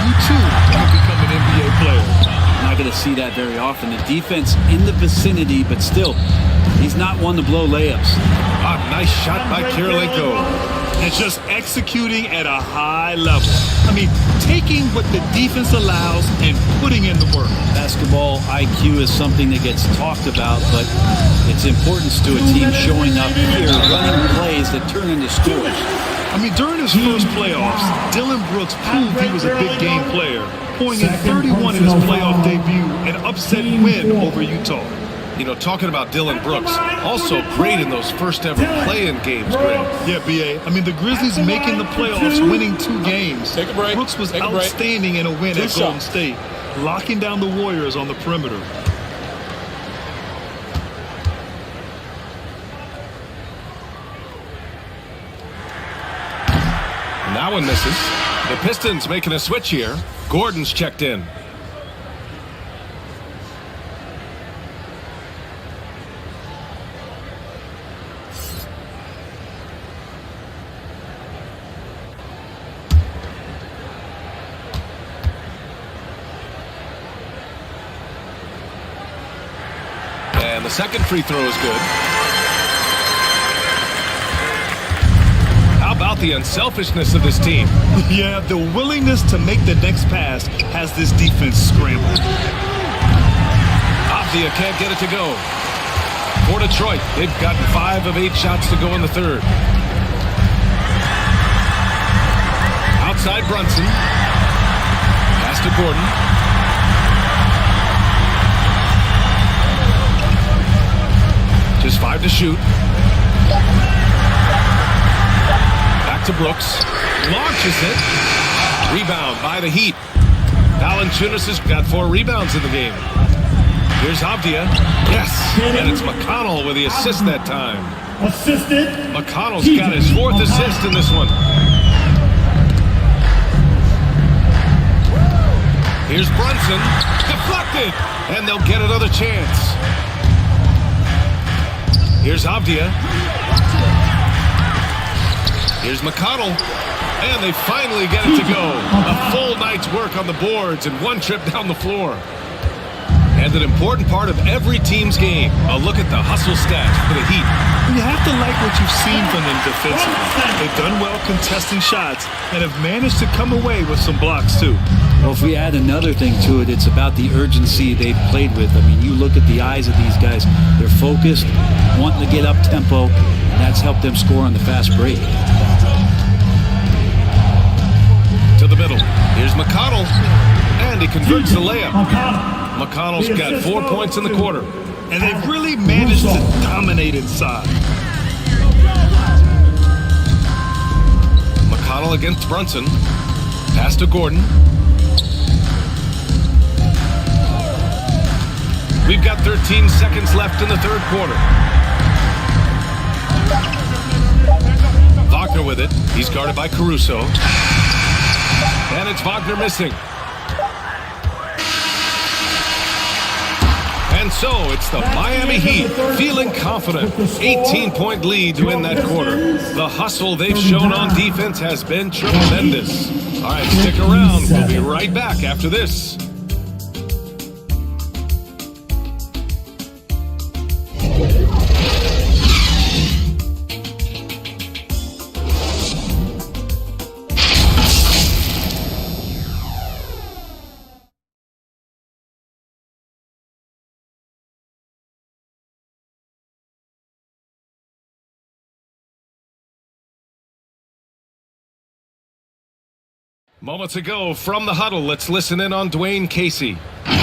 You too can become an NBA player. Not going to see that very often. The defense in the vicinity, but still, he's not one to blow layups. Ah, nice shot by Kirilenko. And just executing at a high level. I mean, taking what the defense allows and putting in the work. Basketball IQ is something that gets talked about, but its importance to a team showing up here, running plays that turn into scores. I mean, during his first playoffs, Dylan Brooks proved he was a big game player, pouring in 31 in his playoff debut, an upset win over Utah. You know, talking about Dylan Brooks, also great in those first ever play-in games, Greg. Yeah, B.A. I mean, the Grizzlies making the playoffs, winning 2 games. Take a break. Brooks was Take a break. outstanding in a win at Golden State, locking down the Warriors on the perimeter. And that one misses. The Pistons making a switch here. Gordon's checked in. And the second free throw is good. How about the unselfishness of this team? Yeah, the willingness to make the next pass has this defense scrambled. Avdia can't get it to go. For Detroit, they've gotten 5 of 8 shots to go in the third. Outside Brunson. Pass to Gordon. Just 5 to shoot. Back to Brooks. Launches it. Rebound by the Heat. Valanciunas has got 4 rebounds in the game. Here's Avdia. Yes. And it's McConnell with the assist that time. Assisted. McConnell's got his 4th assist in this one. Here's Brunson. Deflected. And they'll get another chance. Here's Avdia. Here's McConnell. And they finally get it to go. A full night's work on the boards and 1 trip down the floor. And an important part of every team's game, a look at the hustle stats for the Heat. You have to like what you've seen from them defensively. They've done well contesting shots and have managed to come away with some blocks too. Well, if we add another thing to it, it's about the urgency they've played with. I mean, you look at the eyes of these guys. They're focused, wanting to get up tempo, and that's helped them score on the fast break. To the middle. Here's McConnell. And he converts the layup. McConnell's got 4 points in the quarter. And they've really managed to dominate inside. McConnell against Brunson. Pass to Gordon. We've got 13 seconds left in the third quarter. Wagner with it. He's guarded by Caruso. And it's Wagner missing. And so it's the Miami Heat feeling confident. 18-point lead to win that quarter. The hustle they've shown on defense has been tremendous. All right, stick around. We'll be right back after this. Moments ago from the huddle, let's listen in on Dwayne Casey. All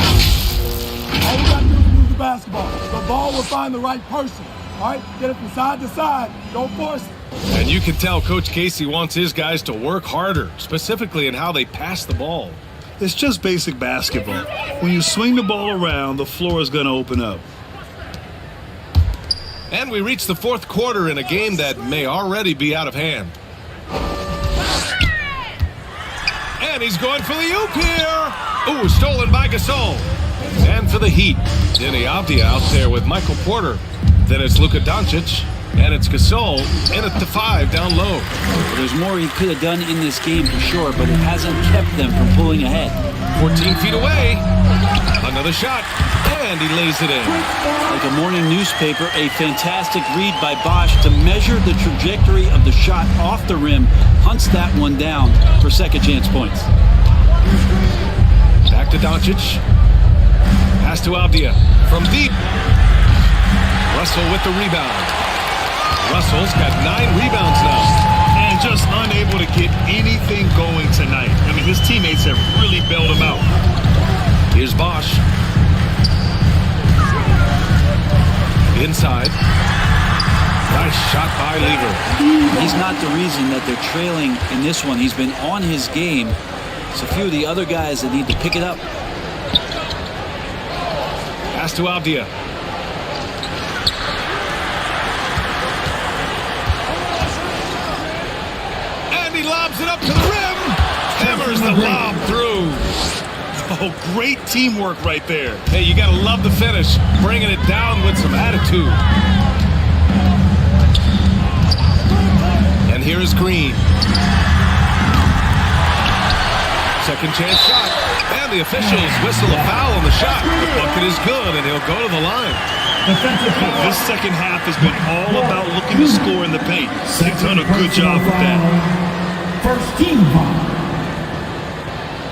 we got to do is move the basketball. The ball will find the right person. All right? Get it from side to side. Don't force it. And you can tell Coach Casey wants his guys to work harder, specifically in how they pass the ball. It's just basic basketball. When you swing the ball around, the floor is going to open up. And we reach the fourth quarter in a game that may already be out of hand. And he's going for the oop here. Ooh, stolen by Gasol. And for the Heat, Deni Avdia out there with Michael Porter. Then it's Luka Doncic. And it's Gasol in at the 5 down low. Well, there's more he could have done in this game for sure, but it hasn't kept them from pulling ahead. 14 feet away. Another shot. And he lays it in. Like a morning newspaper, a fantastic read by Bosch to measure the trajectory of the shot off the rim. Hunts that one down for second chance points. Back to Doncic. Pass to Avdia from deep. Russell with the rebound. Russell's got 9 rebounds now. And just unable to get anything going tonight. I mean, his teammates have really bailed him out. Here's Bosch. Inside. Nice shot by Lever. He's not the reason that they're trailing in this one. He's been on his game. It's a few of the other guys that need to pick it up. Pass to Avdia. And he lobs it up to the rim. Hammers the lob through. Oh, great teamwork right there. Hey, you gotta love the finish. Bringing it down with some attitude. And here is Green. Second chance shot. And the officials whistle a foul on the shot. The bucket is good, and he'll go to the line. This second half has been all about looking to score in the paint. They've done a good job with that. First team foul.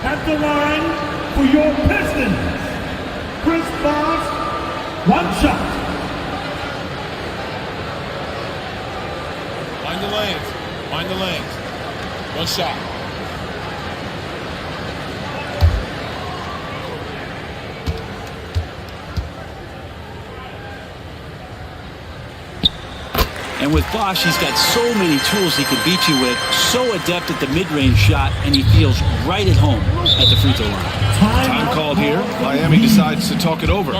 At the line for your Pistons, Chris Bosh, one shot. Mind the lanes. Mind the lanes. One shot. And with Bosch, he's got so many tools he could beat you with. So adept at the mid-range shot, and he feels right at home at the free throw line. Time called here. Miami decides to talk it over.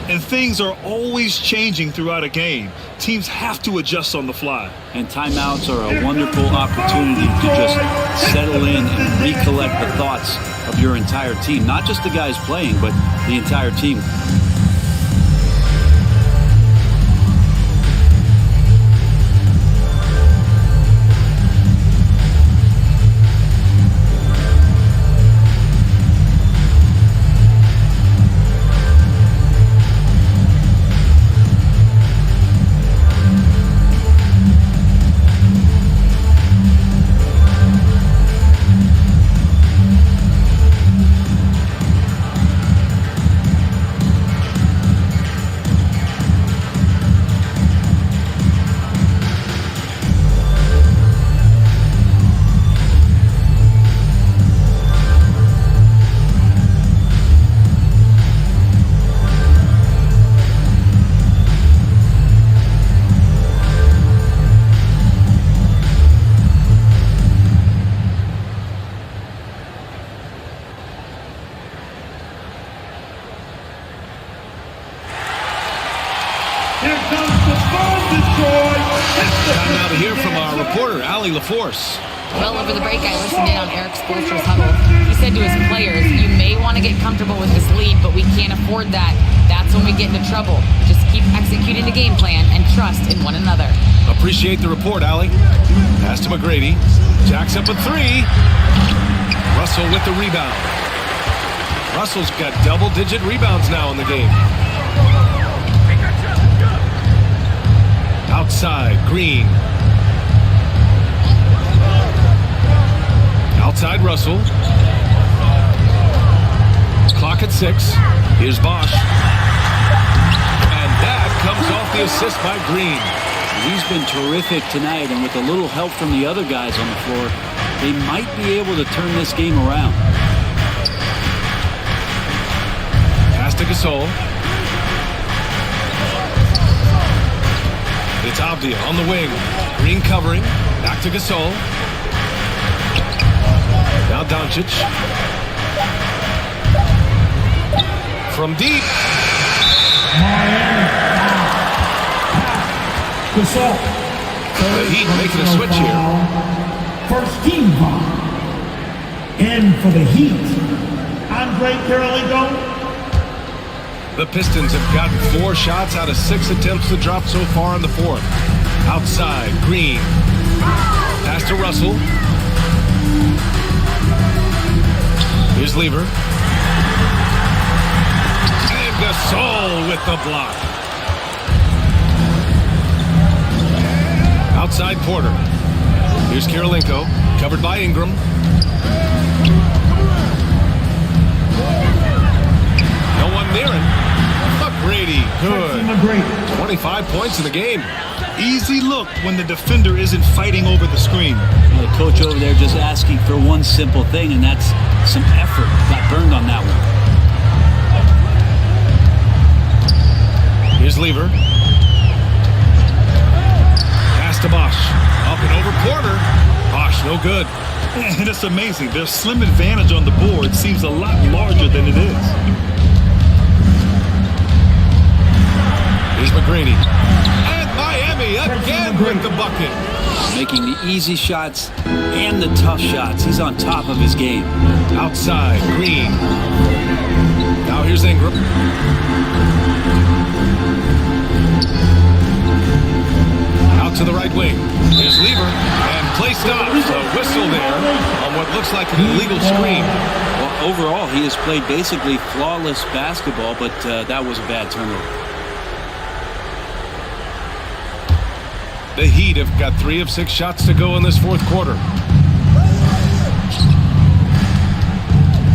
And things are always changing throughout a game. Teams have to adjust on the fly. And timeouts are a wonderful opportunity to just settle in and recollect the thoughts of your entire team. Not just the guys playing, but the entire team. Time now to hear from our reporter, Allie LaForce. Well, over the break, I listened in on Eric Spoelstra's huddle. He said to his players, you may want to get comfortable with this lead, but we can't afford that. That's when we get into trouble. Just keep executing the game plan and trust in one another. Appreciate the report, Allie. Pass to McGrady. Jacks up a three. Russell with the rebound. Russell's got double-digit rebounds now in the game. Outside, Green. Outside, Russell. Clock at 6. Here's Bosch. And that comes off the assist by Green. He's been terrific tonight, and with a little help from the other guys on the floor, they might be able to turn this game around. Pass to Gasol. It's Avdia on the wing. Green covering. Back to Gasol. Now Doncic. From deep. Gasol. The Heat making a switch here. First team foul. And for the Heat, Andre Kirilenko. The Pistons have gotten 4 shots out of 6 attempts to drop so far in the fourth. Outside, Green. Pass to Russell. Here's Lever. And Gasol with the block. Outside, Porter. Here's Kirilenko, covered by Ingram. No one near him. McGrady, good. 25 points in the game. easy look when the defender isn't fighting over the screen. The coach over there just asking for one simple thing, and that's some effort. Got burned on that one. Here's Lever. Pass to Bosch. Up and over Porter. Bosch, no good. And it's amazing. Their slim advantage on the board seems a lot larger than it is. Here's McGrady. And Miami again with the bucket. Making the easy shots and the tough shots. He's on top of his game. Outside, Green. Now here's Ingram. Out to the right wing. Here's Lever. And play stops. A whistle there on what looks like an illegal screen. Well, overall, he has played basically flawless basketball, but that was a bad turnover. The Heat have got 3 of 6 shots to go in this fourth quarter.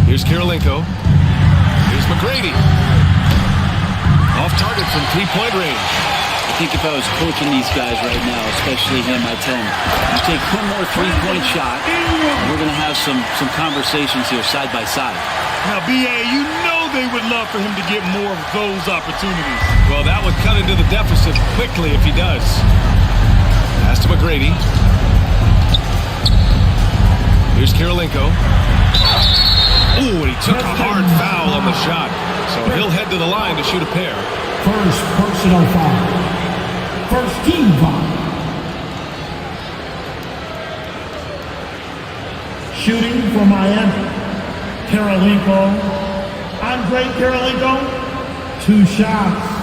Here's Kirilenko. Here's McGrady. Off target from 3-point range. I think if I was coaching these guys right now, especially him, I'd tell him, you take one more 3-point shot, we're going to have some conversations here side by side. Now, B.A., you know they would love for him to get more of those opportunities. Well, that would cut into the deficit quickly if he does. Pass to McGrady. Here's Kirilenko. Ooh, and he took a hard foul on the shot. So he'll head to the line to shoot a pair. First personal foul. First team foul. Shooting for Miami. Kirilenko. Andre Kirilenko. 2 shots.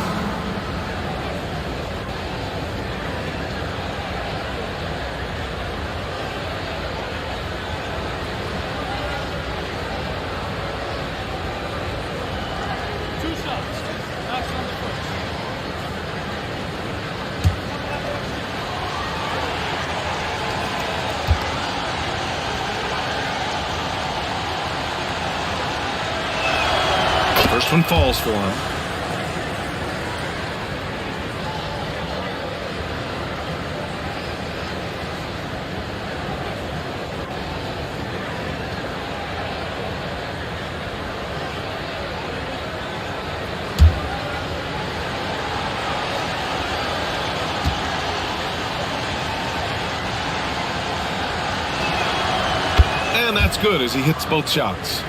First one falls for him. And that's good as he hits both shots.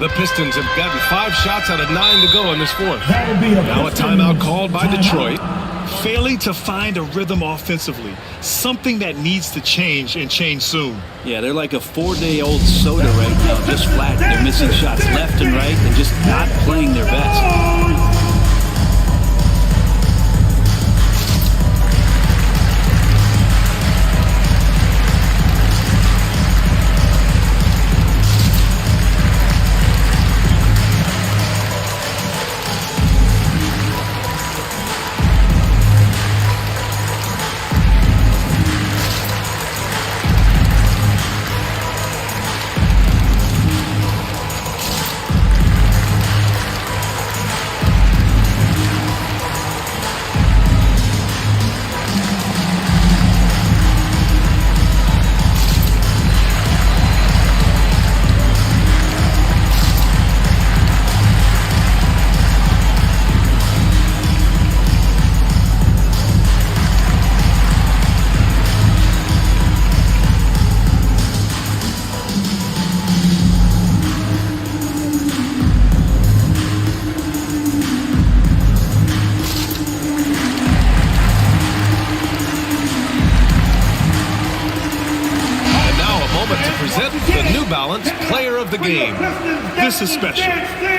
The Pistons have gotten 5 shots out of 9 to go in this fourth. Now a timeout called by Detroit. Failing to find a rhythm offensively. Something that needs to change and change soon. Yeah, they're like a 4-day-old soda right now, just flat. They're missing shots left and right and just not playing their best. Player of the game. This is special.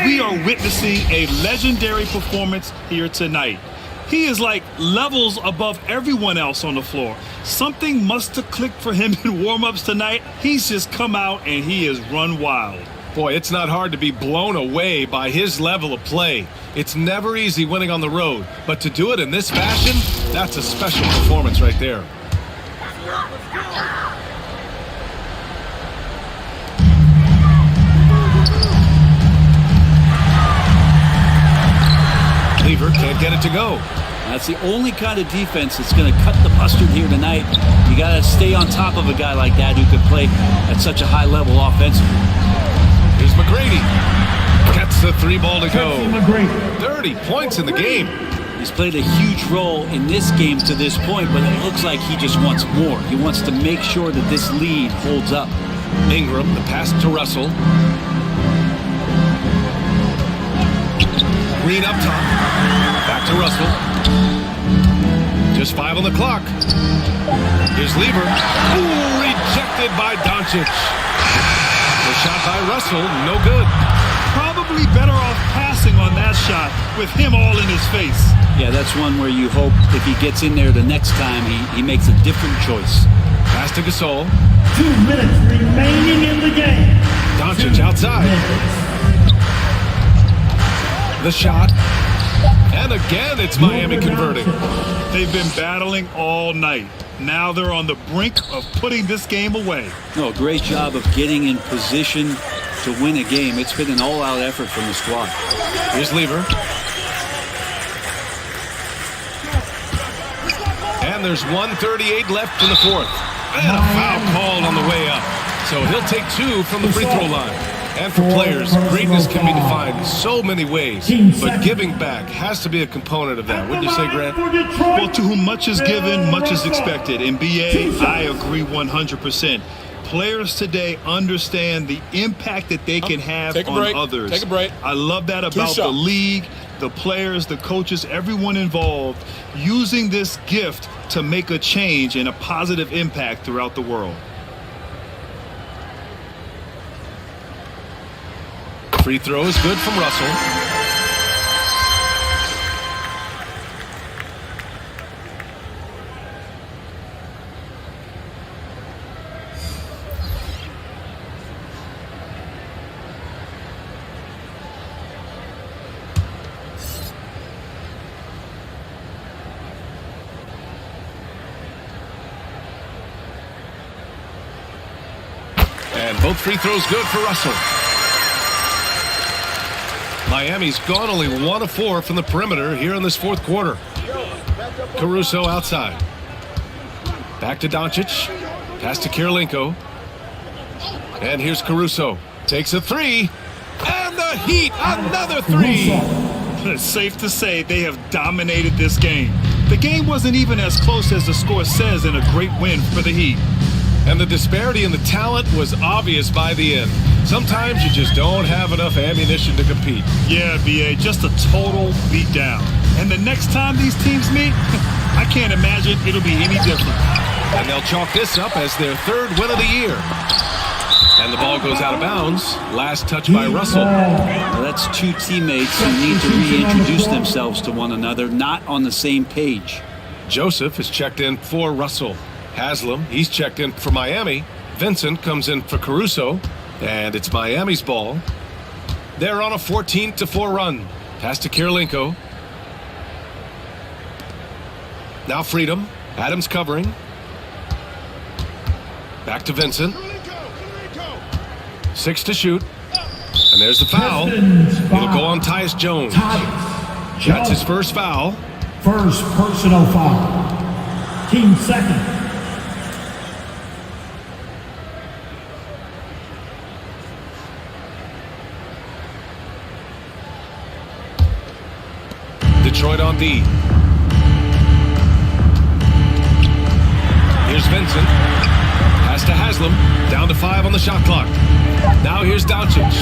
We are witnessing a legendary performance here tonight. He is like levels above everyone else on the floor. Something must have clicked for him in warm-ups tonight. He's just come out and he has run wild. Boy, it's not hard to be blown away by his level of play. It's never easy winning on the road, but to do it in this fashion, that's a special performance right there. Lever can't get it to go. That's the only kind of defense that's going to cut the mustard here tonight. You got to stay on top of a guy like that who can play at such a high level offensively. Here's McGrady. Gets the 3 ball to go. 30 points in the game. He's played a huge role in this game to this point, but it looks like he just wants more. He wants to make sure that this lead holds up. Ingram, the pass to Russell. Green up top. Back to Russell. Just 5 on the clock. Here's Lever. Ooh, rejected by Doncic. The shot by Russell, no good. Probably better off passing on that shot with him all in his face. Yeah, that's one where you hope if he gets in there the next time, he makes a different choice. Pass to Gasol. 2 minutes remaining in the game. Doncic outside. The shot. And again, it's Miami converting. They've been battling all night. Now they're on the brink of putting this game away. No, great job of getting in position to win a game. It's been an all-out effort from the squad. Here's Lever. And there's 1:38 left in the fourth. And a foul called on the way up. So he'll take 2 from the free throw line. And for players, greatness can be defined in so many ways, but giving back has to be a component of that. Wouldn't you say, Grant? Well, to whom much is given, much is expected. In BA, I agree 100%. Players today understand the impact that they can have on others. Take a break. I love that about the league, the players, the coaches, everyone involved, using this gift to make a change and a positive impact throughout the world. Free throw is good from Russell. And both free throws good for Russell. Miami's gone only 1 of 4 from the perimeter here in this fourth quarter. Caruso outside. Back to Doncic. Pass to Kirilenko. And here's Caruso. Takes a 3. And the Heat, another 3. It's safe to say they have dominated this game. The game wasn't even as close as the score says in a great win for the Heat. And the disparity in the talent was obvious by the end. Sometimes you just don't have enough ammunition to compete. Yeah, BA, just a total beatdown. And the next time these teams meet, I can't imagine it'll be any different. And they'll chalk this up as their 3rd win of the year. And the ball goes out of bounds. Last touch by Russell. Well, that's 2 teammates who need to reintroduce themselves to one another, not on the same page. Joseph is checked in for Russell. Haslam, he's checked in for Miami. Vincent comes in for Caruso. And it's Miami's ball. They're on a 14-4 run. Pass to Kirilenko. Now Freedom. Adams covering. Back to Vincent. 6 to shoot. And there's the foul. It'll go on Tyus Jones. That's his first foul. First personal foul. Team second. Detroit on D. Here's Vincent. Pass to Haslam. Down to 5 on the shot clock. Now here's Doncic.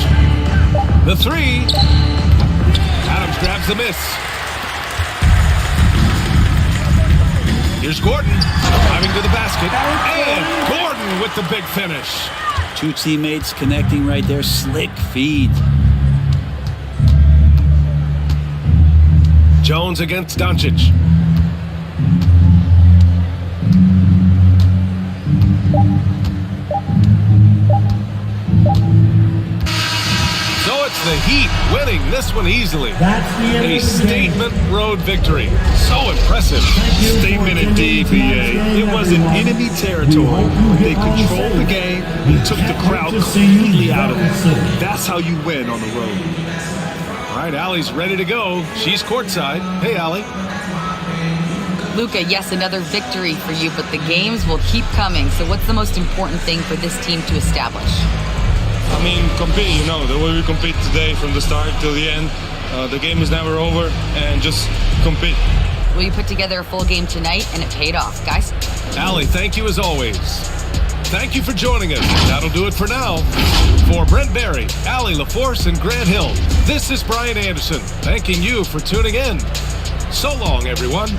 The 3. Adams grabs the miss. Here's Gordon. Driving to the basket. And Gordon with the big finish. 2 teammates connecting right there. Slick feed. Jones against Doncic. So it's the Heat winning this one easily. A statement road victory. So impressive. Statement indeed, BA. It wasn't enemy territory. They controlled the game and took the crowd completely out of it. That's how you win on the road. All right, Allie's ready to go. She's courtside. Hey, Allie. Luka, yes, another victory for you, but the games will keep coming. So what's the most important thing for this team to establish? I mean, compete, the way we compete today from the start till the end. The game is never over, and just compete. Well, you put together a full game tonight, and it paid off, guys. Allie, thank you as always. Thank you for joining us. That'll do it for now. For Brent Barry, Allie LaForce, and Grant Hill, this is Brian Anderson, thanking you for tuning in. So long, everyone.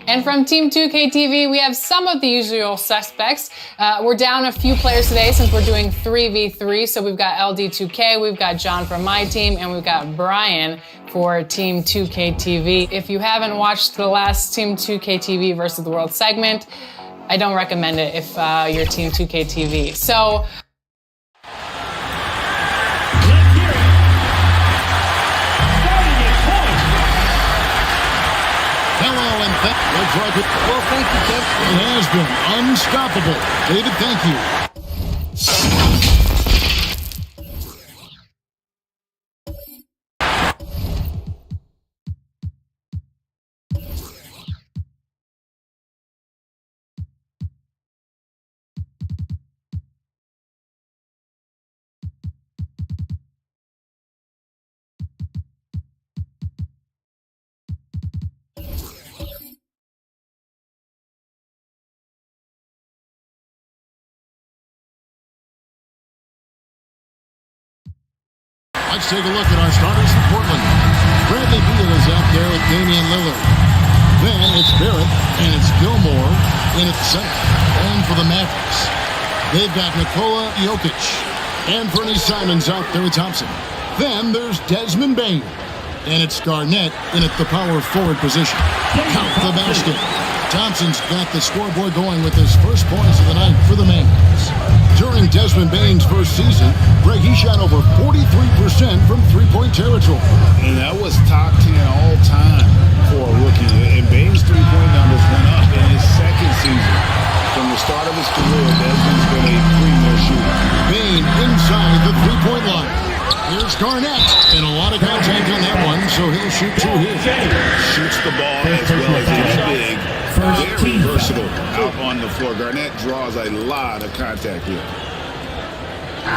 And from Team 2K TV, we have some of the usual suspects. We're down a few players today since we're doing 3v3. So we've got LD2K, we've got John from my team, and we've got Brian for Team 2K TV. If you haven't watched the last Team 2K TV versus the World segment, I don't recommend it if you're Team 2K TV. So Well, thank you, Kev. It has been unstoppable. David, thank you. Let's take a look at our starters for Portland. Bradley Beal is out there with Damian Lillard. Then it's Barrett and it's Gilmore in at the center. And for the Mavericks, they've got Nikola Jokic and Fernie Simons out there with Thompson. Then there's Desmond Bane. And it's Garnett in at the power forward position. Count the basket. Thompson's got the scoreboard going with his first points of the night for the Mavs. During Desmond Bane's first season, Greg, he shot over 43% from three-point territory. And that was top 10 all time for a rookie. And Bane's three-point numbers went up in his second season. Garnett. And a lot of contact on that one, so he'll shoot two here. Shoots the ball as well as he's big. Very versatile out on the floor. Garnett draws a lot of contact here.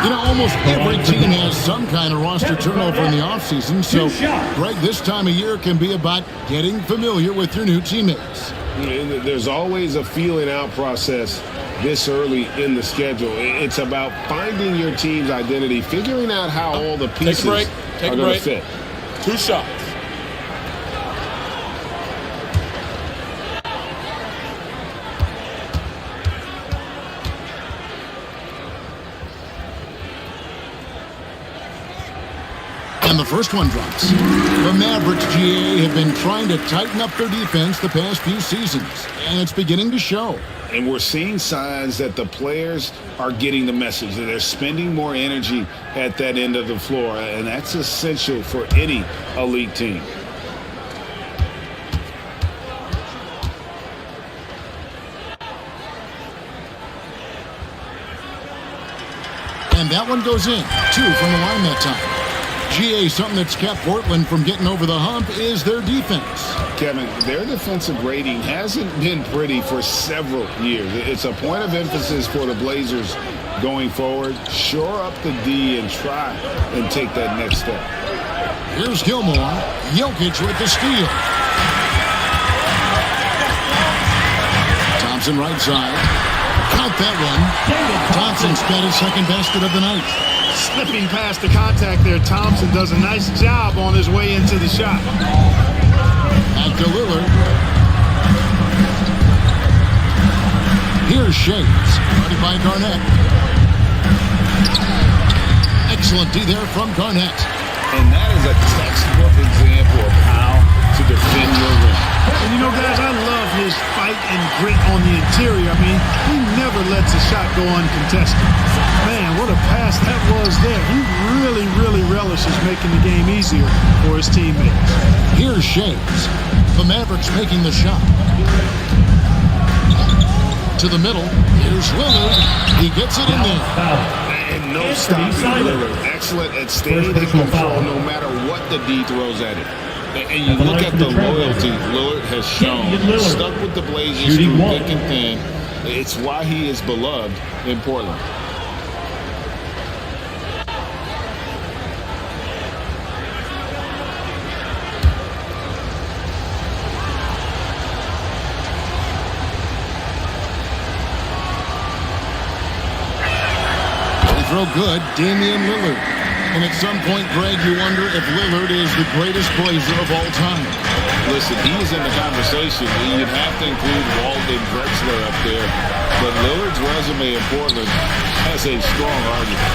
You know, almost every team has some kind of roster turnover in the offseason, so, Greg, this time of year can be about getting familiar with your new teammates. There's always a feeling out process this early in the schedule. It's about finding your team's identity, figuring out how all the pieces are going to fit. 2 shots. And the first one drops. The Mavericks, GA, have been trying to tighten up their defense the past few seasons, and it's beginning to show. And we're seeing signs that the players are getting the message, that they're spending more energy at that end of the floor, and that's essential for any elite team. And that one goes in. 2 from the line that time. GA, something that's kept Portland from getting over the hump is their defense. Kevin, their defensive rating hasn't been pretty for several years. It's a point of emphasis for the Blazers going forward. Shore up the D and try and take that next step. Here's Gilmore. Jokic with the steal. Thompson right side. Count that one. Thompson's got his second basket of the night. Slipping past the contact there, Thompson does a nice job on his way into the shot. Back to Lillard. Here's Shades, guarded by Garnett. Excellent D there from Garnett. And that is a textbook example of how to defend your rim. And you know, guys, I love his fight and grit on the interior. I mean, he never lets a shot go uncontested. Man, what a pass that was there. He really, really relishes making the game easier for his teammates. Here's Shades. The Mavericks making the shot. To the middle. Here's Lillard. He gets it in there. And no stopping Lillard. Excellent at staying in control no matter what the D throws at him. And you look at the loyalty Lillard has shown. Stuck with the Blazers through thick and thin. It's why he is beloved in Portland. Throw good, Damian Lillard. And at some point, Greg, you wonder if Lillard is the greatest Blazer of all time. Listen, he's in the conversation. You'd have to include Walden Drexler up there. But Lillard's resume in Portland has a strong argument.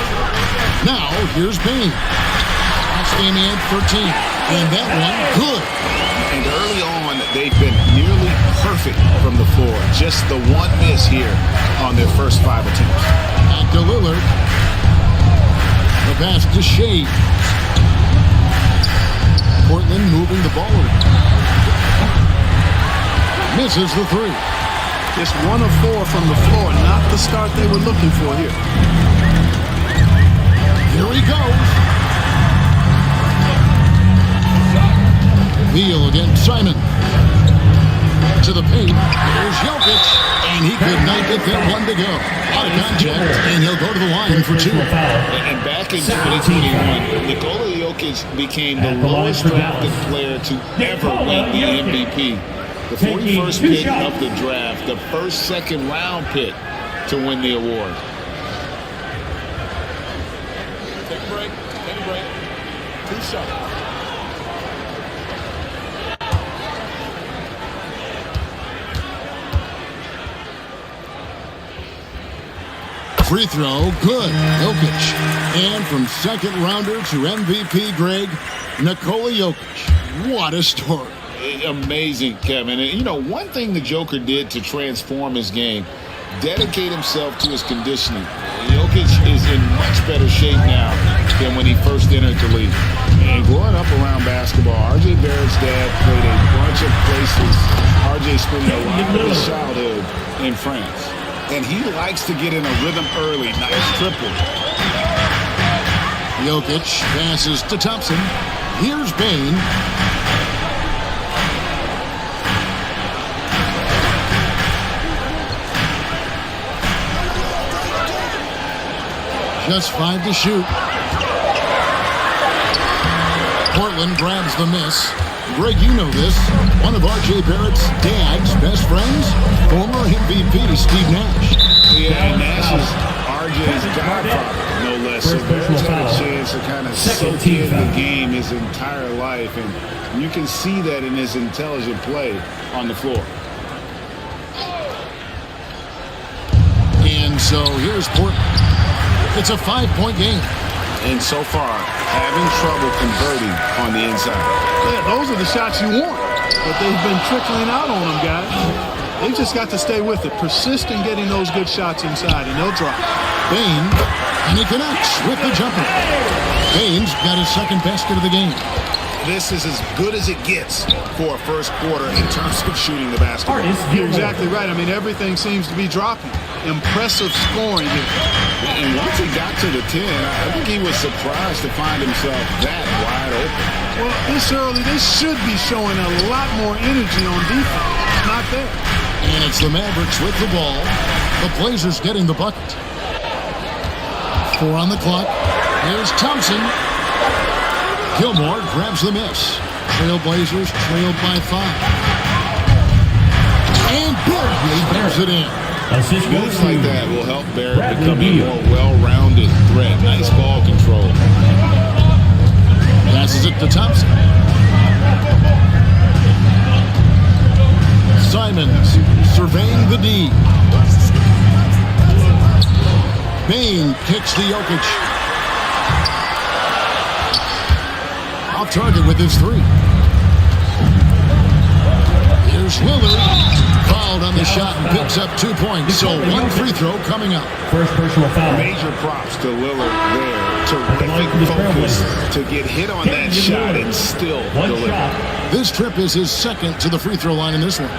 Now, here's Bane. That's Damian 13. And that one, good. And early on, they've been nearly perfect from the floor. Just the one miss here on their first 5 attempts. Back to Lillard. The pass to Shades. Portland moving the ball around. Misses the 3. Just 1 of 4 from the floor. Not the start they were looking for here. Here he goes. Beal against Simon. To the paint. There's Jokic. And he could not get that one to go. Out of contact, and he'll go to the line for 2. And back in 2021, Nikola Jokic became the lowest drafted player to ever win the MVP. The 41st pick of the draft, the first second-round pick to win the award. Take a break. Take a break. 2 shots. Free throw, good. Jokic. And from second rounder to MVP, Greg, Nikola Jokic. What a story. Amazing, Kevin. And, you know, one thing the Joker did to transform his game, dedicate himself to his conditioning. Jokic is in much better shape now than when he first entered the league. And growing up around basketball, R.J. Barrett's dad played a bunch of places. R.J. spent a lot of his childhood in France. And he likes to get in a rhythm early. Nice triple. Jokic passes to Thompson. Here's Bane. Just 5 to shoot. Portland grabs the miss. Greg, you know this. One of R.J. Barrett's dad's best friends, former MVP Steve Nash. Yeah, Nash is R.J.'s godfather, no less. So Barrett's had a chance to kind of soak in the game his entire life, and you can see that in his intelligent play on the floor. And so here's Portland. It's a 5-point game. And so far, having trouble converting on the inside. Yeah, those are the shots you want, but they've been trickling out on them, guys. They've just got to stay with it. Persist in getting those good shots inside, and they'll drop. Bane, and he connects with the jumper. Bane's got his second basket of the game. This is as good as it gets for a first quarter in terms of shooting the basketball. You're exactly right. I mean, everything seems to be dropping. Impressive scoring here. And once he got to the 10, I think he was surprised to find himself that wide open. Well, this early, they should be showing a lot more energy on defense. It's not there. And it's the Mavericks with the ball. The Blazers getting the bucket. 4 on the clock. Here's Thompson. Gilmore grabs the miss. Trailblazers trailed by 5. And Barrett bears it in. Moves like that will help Barrett become a more well-rounded threat. Nice ball control. Passes it to Thompson. Simons surveying the D. Bane kicks to Jokic. Off target with his 3. Here's Lillard. Fouled on the shot and picks up 2 points. So 1 free throw coming up. First personal foul. Major props to Lillard there. Terrific focus to get hit on that shot and still deliver. This trip is his second to the free throw line in this one.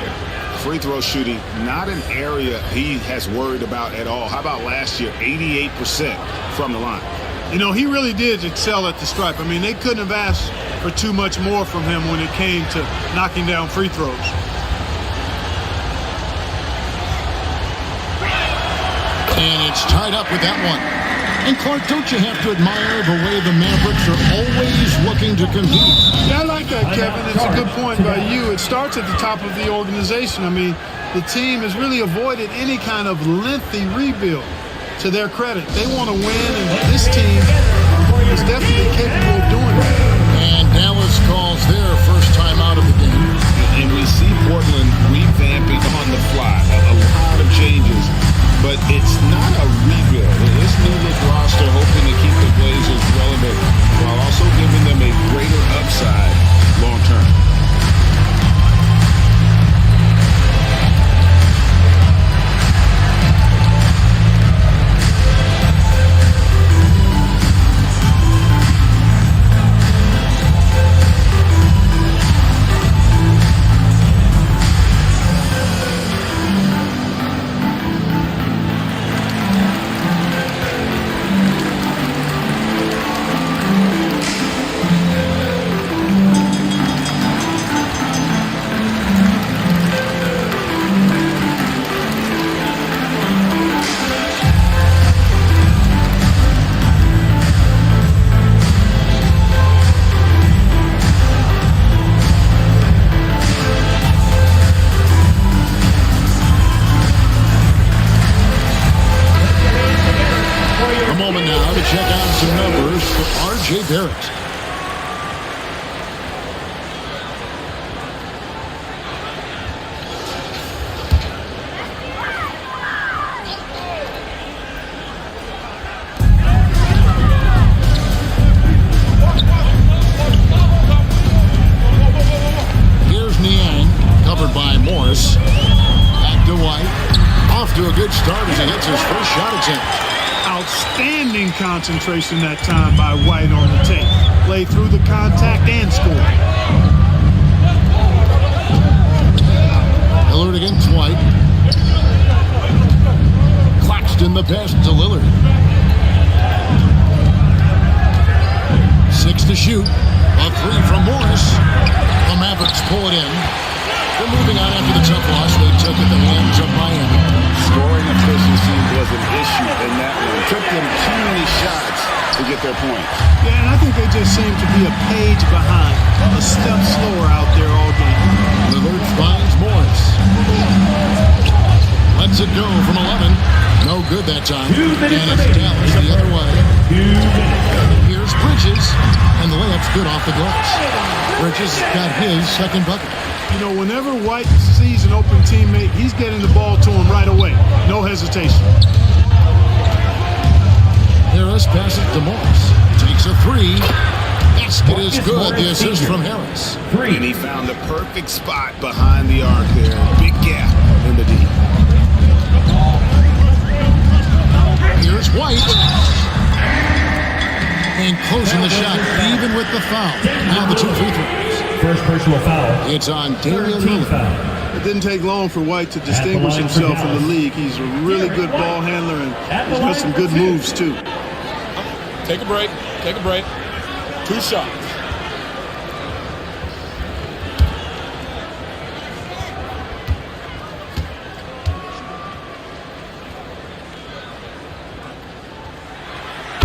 Free throw shooting, not an area he has worried about at all. How about last year? 88% from the line. You know, he really did excel at the stripe. I mean, they couldn't have asked for too much more from him when it came to knocking down free throws. And it's tied up with that one. And Clark, don't you have to admire the way the Mavericks are always looking to compete? Yeah, I like that, Kevin. It's a good point by you. It starts at the top of the organization. I mean, the team has really avoided any kind of lengthy rebuild. To their credit, they want to win, and this team is definitely capable of doing that. And Dallas calls their first time out of the game. And we see Portland revamping on the fly. A lot of changes, but it's not a rebuild. This new look roster hoping to keep the Blazers relevant while also giving them a greater upside long term. R.J. Barrett. Here's Niang, covered by Morris. Back to White. Off to a good start as he hits his first shot attempt. Outstanding concentration that time by White on the tape. Played through the contact and scored. Lillard against White. Claxton the pass to Lillard. to shoot. A three from Morris. The Mavericks pull it in. They're moving on after the tough loss they took at the hands of Miami. Scoring efficiency was an issue in that one. It took them too many shots to get their points. Yeah, and I think they just seem to be a page behind, a step slower out there all game. Lillard finds Morris. Lets it go from 11. No good that time. And it's Dallas the other way. Here's Bridges, and the layup's good off the glass. Bridges got his second bucket. You know, whenever White sees an open teammate, he's getting the ball to him right away. No hesitation. Harris passes to Morris. Takes a three. Basket is good. The assist from Harris. And he found the perfect spot behind the arc there. Big gap in the D. Here's White. And closing the shot, even with the foul. Now the 2 free throws. First personal foul. It's on Damian Lillard. It didn't take long for White to distinguish himself in the league. He's a really good ball handler, and he's got some good moves, too. Take a break. Take a break. 2 shots.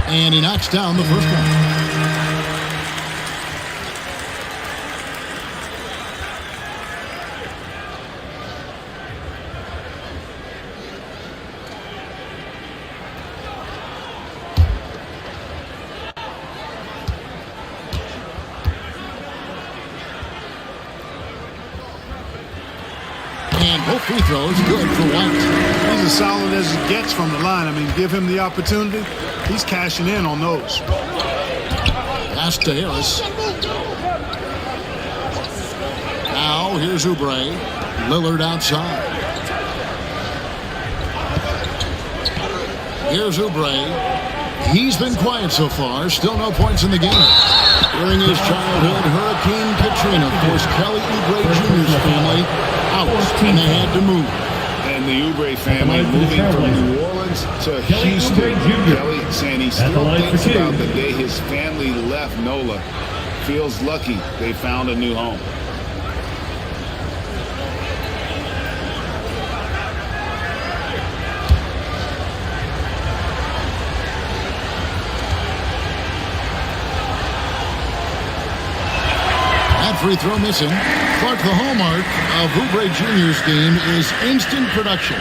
And he knocks down the first one. And both free throws good for White. He's as solid as he gets from the line. I mean, give him the opportunity. He's cashing in on those. Pass to Harris. Now here's Oubre. Lillard outside. Here's Oubre. He's been quiet so far. Still no points in the game. During his childhood, Hurricane Katrina forced Kelly Oubre Jr.'s family out, and they had to move. And the Oubre family moving from New Orleans to Houston. Kelly saying he still thinks about the day his family left NOLA. Feels lucky they found a new home. Free throw missing. Clark, the hallmark of Oubre Jr.'s game is instant production.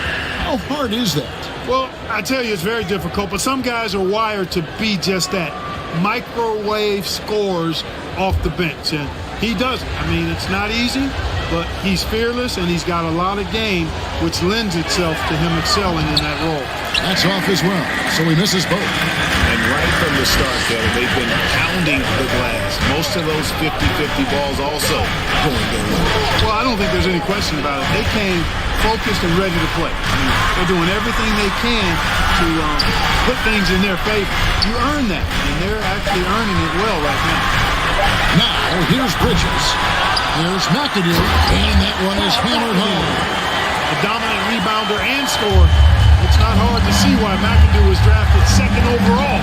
How hard is that? Well, I tell you, it's very difficult, but some guys are wired to be just that. Microwave scores off the bench, and he does it. I mean, it's not easy, but he's fearless, and he's got a lot of game, which lends itself to him excelling in that role. That's off as well, so he misses both. And right from the start, Kevin, they've been pounding the glass. Most of those 50-50 balls also going their way. Well, I don't think there's any question about it. They came focused and ready to play. I mean, they're doing everything they can to put things in their favor. You earn that, and they're actually earning it well right now. Now, here's Bridges. Here's McAdoo, and that one is hammered home. A dominant rebounder and scorer. It's not hard to see why McAdoo was drafted second overall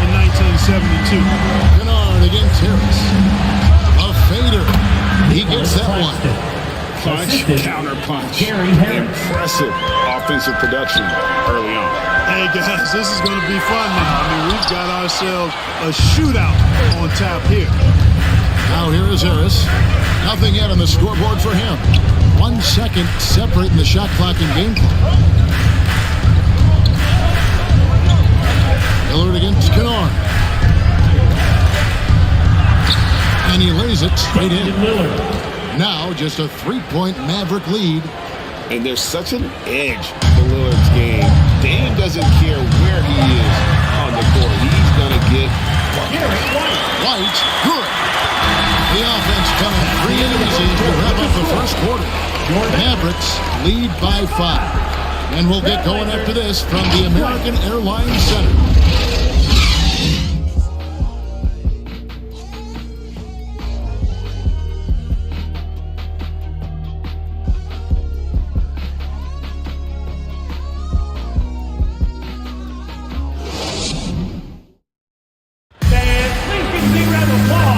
in 1972. Kennard against Harris. A fader. He gets that one. Punch, counter punch. Impressive offensive production early on. Hey guys, this is going to be fun now. I mean, we've got ourselves a shootout on tap here. Now here is Harris. Nothing yet on the scoreboard for him. 1 second separating the shot clock and game clock. Lillard against Kennard. And he lays it straight in. Now just a 3-point Maverick lead. And there's such an edge to Lillard's game. Dame doesn't care where he is on the court. He's going to get White, good. The offense coming free and easy to wrap up the first quarter. Mavericks lead by 5. And we'll get going after this from the American Airlines Center. Round of applause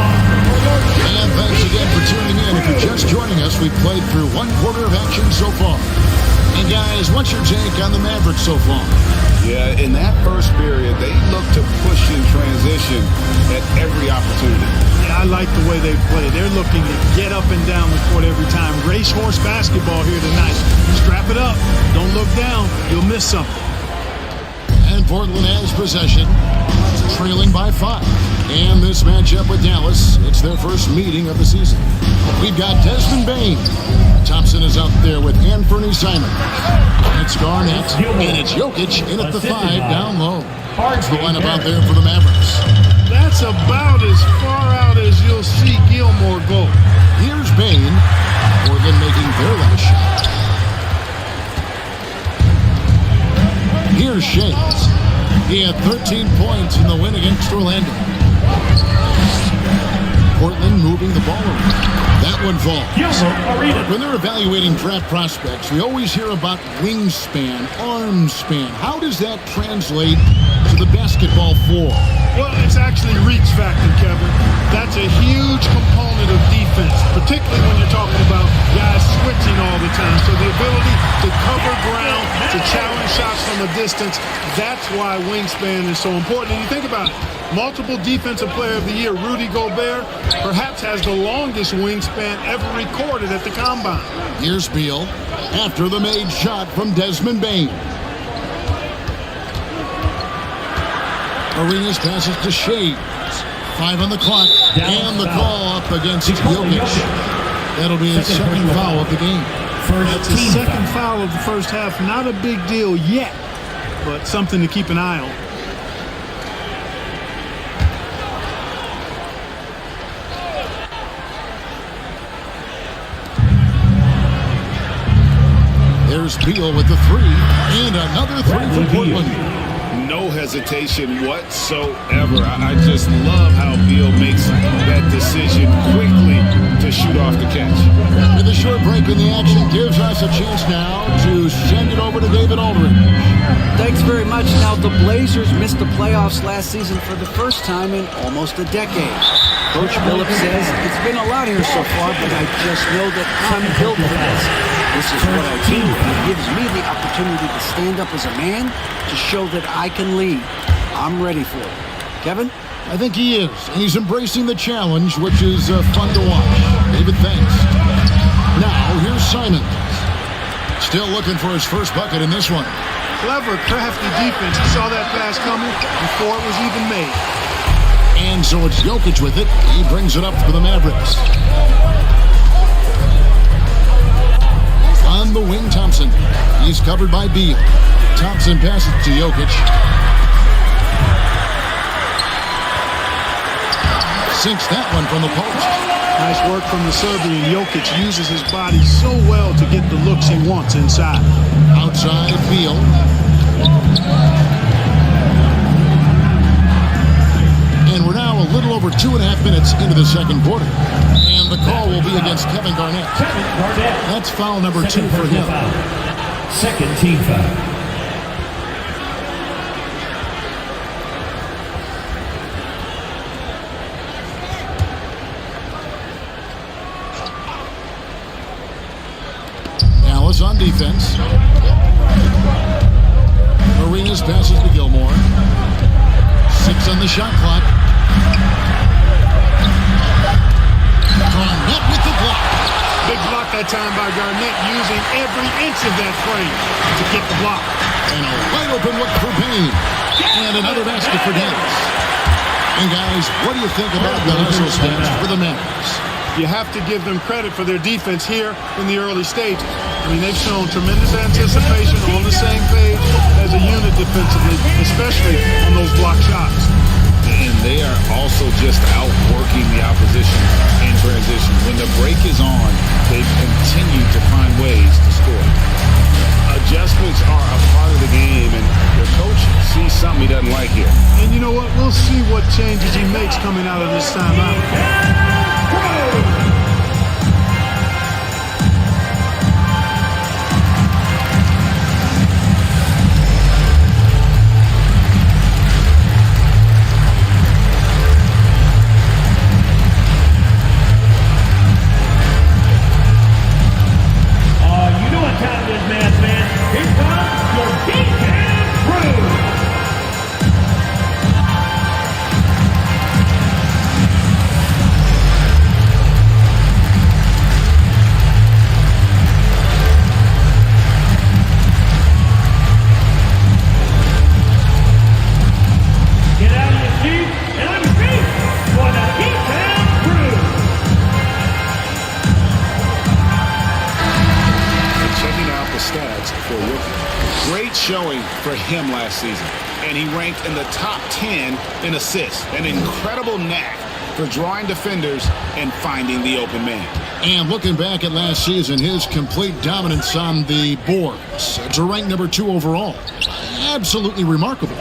take on the Mavericks so far? Yeah, in that first period, they looked to push in transition at every opportunity. Yeah, I like the way they play. They're looking to get up and down the court every time. Racehorse basketball here tonight. Strap it up. Don't look down. You'll miss something. And Portland has possession, trailing by 5. And this matchup with Dallas, it's their first meeting of the season. We've got Desmond Bane. Thompson is up there with Anthony Simons. It's Garnett, and it's Jokic in at the 5 down low. It's the lineup out there for the Mavericks. That's about as far out as you'll see Gilmore go. Here's Bane. Portland making their last shot. Here's Shades. He had 13 points in the win against Orlando. Portland moving the ball around. That one falls. When they're evaluating draft prospects, we always hear about wingspan, arm span. How does that translate to the basketball floor? Well, it's actually reach factor, Kevin. That's a huge component of defense, particularly when you're talking about guys switching all the time. So the ability to cover ground, to challenge shots from a distance, that's why wingspan is so important. And you think about it, multiple Defensive Player of the Year, Rudy Gobert, perhaps has the longest wingspan ever recorded at the Combine. Here's Beal after the made shot from Desmond Bane. Arenas passes to Shades. 5 on the clock, and the call up against Jokic. That'll be his second foul of the game. That's his second foul of the first half. Not a big deal yet, but something to keep an eye on. There's Beal with the 3, and another 3 for Portland. No hesitation whatsoever. I just love how Beal makes that decision quickly to shoot off the catch. And the short break in the action gives us a chance now to send it over to David Aldridge. Thanks very much. Now, the Blazers missed the playoffs last season for the first time in almost a decade. Coach Phillips says, it's been a lot here so far, but I just know that I'm built for this. This is what I do, and it gives me the opportunity to stand up as a man to show that I can lead. I'm ready for it. Kevin? I think he is, and he's embracing the challenge, which is fun to watch. David, thanks. Now, here's Simons. Still looking for his first bucket in this one. Clever, crafty defense. He saw that pass coming before it was even made. And so it's Jokic with it. He brings it up for the Mavericks. On the wing, Thompson. He's covered by Beal. Thompson passes to Jokic. Sinks that one from the post. Nice work from the Serbian. Jokic uses his body so well to get the looks he wants inside. Outside, Beal. And we're now a little over 2.5 minutes into the second quarter. And the call will be against Kevin Garnett. That's foul number 2 for him. Second team foul. Dallas on defense. Arenas passes to Gilmore. 6 on the shot clock. Garnett with the block. Big block that time by Garnett, using every inch of that frame to get the block. And a wide open look for Bane. And another basket for Dallas. And guys, what do you think about the hustle stats for the Mavericks? You have to give them credit for their defense here in the early stages. I mean, they've shown tremendous anticipation, on the same page as a unit defensively, especially on those block shots. And they are also just outworking the opposition in transition. When the break is on, they continue to find ways to score. Adjustments are a part of the game, and the coach sees something he doesn't like here. And you know what? We'll see what changes he makes coming out of this timeout. You know what time it is, man. Here comes showing for him last season, and he ranked in the top 10 in assists. An incredible knack for drawing defenders and finding the open man. And looking back at last season, his complete dominance on the boards to rank number 2 overall. Absolutely remarkable.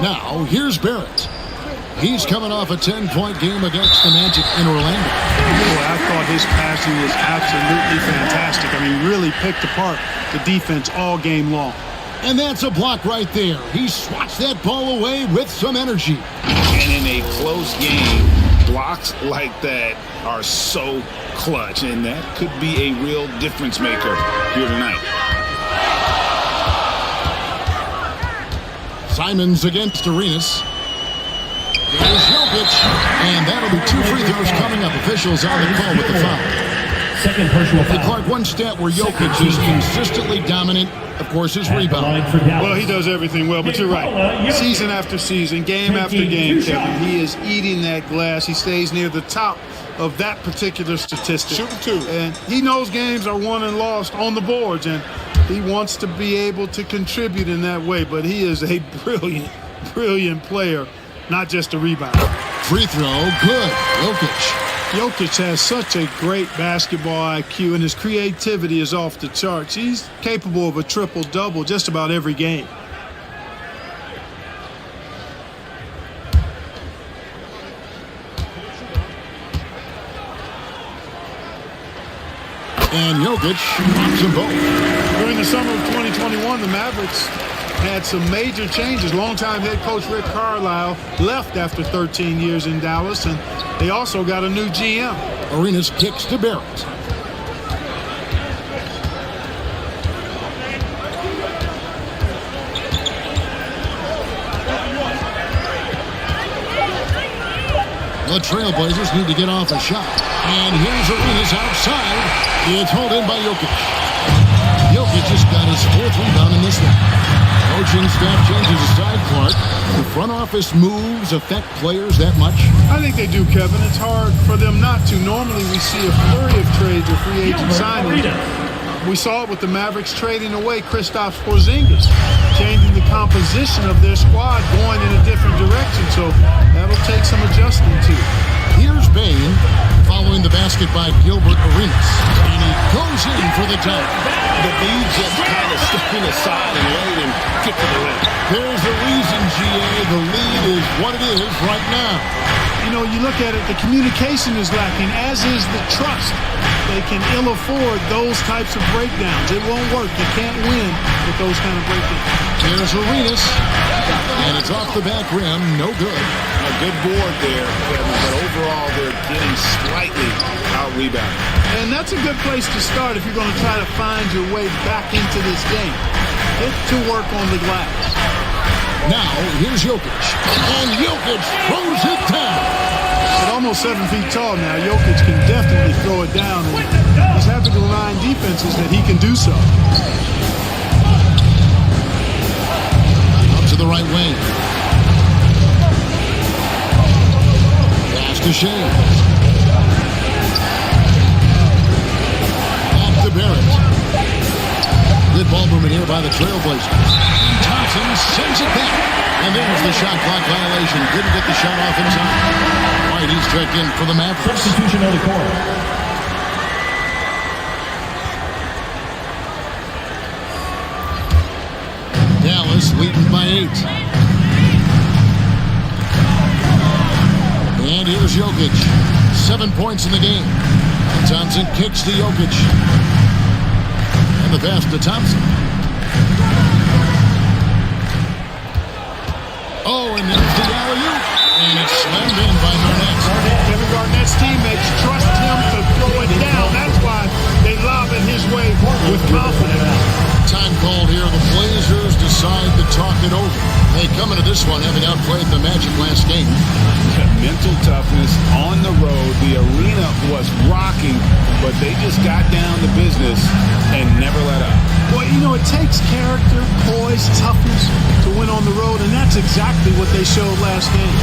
Now, here's Barrett. He's coming off a 10-point game against the Magic in Orlando. Boy, I thought his passing was absolutely fantastic. I mean, really picked apart the defense all game long. And that's a block right there. He swats that ball away with some energy. And in a close game, blocks like that are so clutch, and that could be a real difference maker here tonight. Simons against Arenas. Here's Jokic, and that'll be 2 free throws coming up. Officials on the call with the foul. Second personal foul. Hey, Clark, one stat where Jokic is consistently dominant, of course, his rebound. Well, he does everything well, but you're right. Season after season, game after game, Kevin, he is eating that glass. He stays near the top of that particular statistic. Shooting 2. And he knows games are won and lost on the boards, and he wants to be able to contribute in that way, but he is a brilliant, brilliant player. Not just a rebound. Free throw, good. Jokic has such a great basketball IQ, and his creativity is off the charts. He's capable of a triple-double just about every game. And Jokic drops them both. During the summer of 2021, the Mavericks had some major changes. Longtime head coach Rick Carlisle left after 13 years in Dallas, and they also got a new GM. Arenas kicks to Barrett. The Trailblazers need to get off a shot. And here's Arenas outside. It's hauled in by Jokic. Jokic just got his 4th rebound in this one. Coaching staff changes aside, Clark. The front office moves affect players that much? I think they do, Kevin. It's hard for them not to. Normally we see a flurry of trades or free agent signings. We saw it with the Mavericks trading away Kristaps Porzingis, changing the composition of their squad, going in a different direction. So that'll take some adjusting too. Here's Bane following the basket by Gilbert Arenas. And he goes in for the dunk. The lead just kind of stepping aside and letting him get to the rim. There's a reason, GA. The lead is what it is right now. You know, you look at it, the communication is lacking, as is the trust. They can ill afford those types of breakdowns. It won't work. You can't win with those kind of breakdowns. There's Arenas. And it's off the back rim. No good. A good board there, Kevin, but overall they're getting slightly out-rebounded. And that's a good place to start if you're going to try to find your way back into this game. Get to work on the glass. Now, here's Jokic. And Jokic throws it down. At almost 7 feet tall now, Jokic can definitely throw it down. And he's having to remind defenses that he can do so. Up to the right wing. Pass to Shea. Back to Barrett. Good ball movement here by the Trailblazers. Thompson sends it back. And there's the shot clock violation. Didn't get the shot off in time. White, he's checked in for the Mavericks. Substitution on the court. Dallas leading by 8. And here's Jokic. 7 points in the game. Thompson kicks to Jokic. And the pass to Thompson. Oh, and there's the alley-oop. And it's slammed in by Garnett. Kevin Garnett's teammates trust him to throw it down. That's why they lob it his way with confidence. Time called here. The Blazers decide to talk it over. They come into this one having outplayed the Magic last game. Mental toughness on the road. The arena was rocking, but they just got down to business and never let up. Well, you know, it takes character, poise, toughness to win on the road, and that's exactly what they showed last game.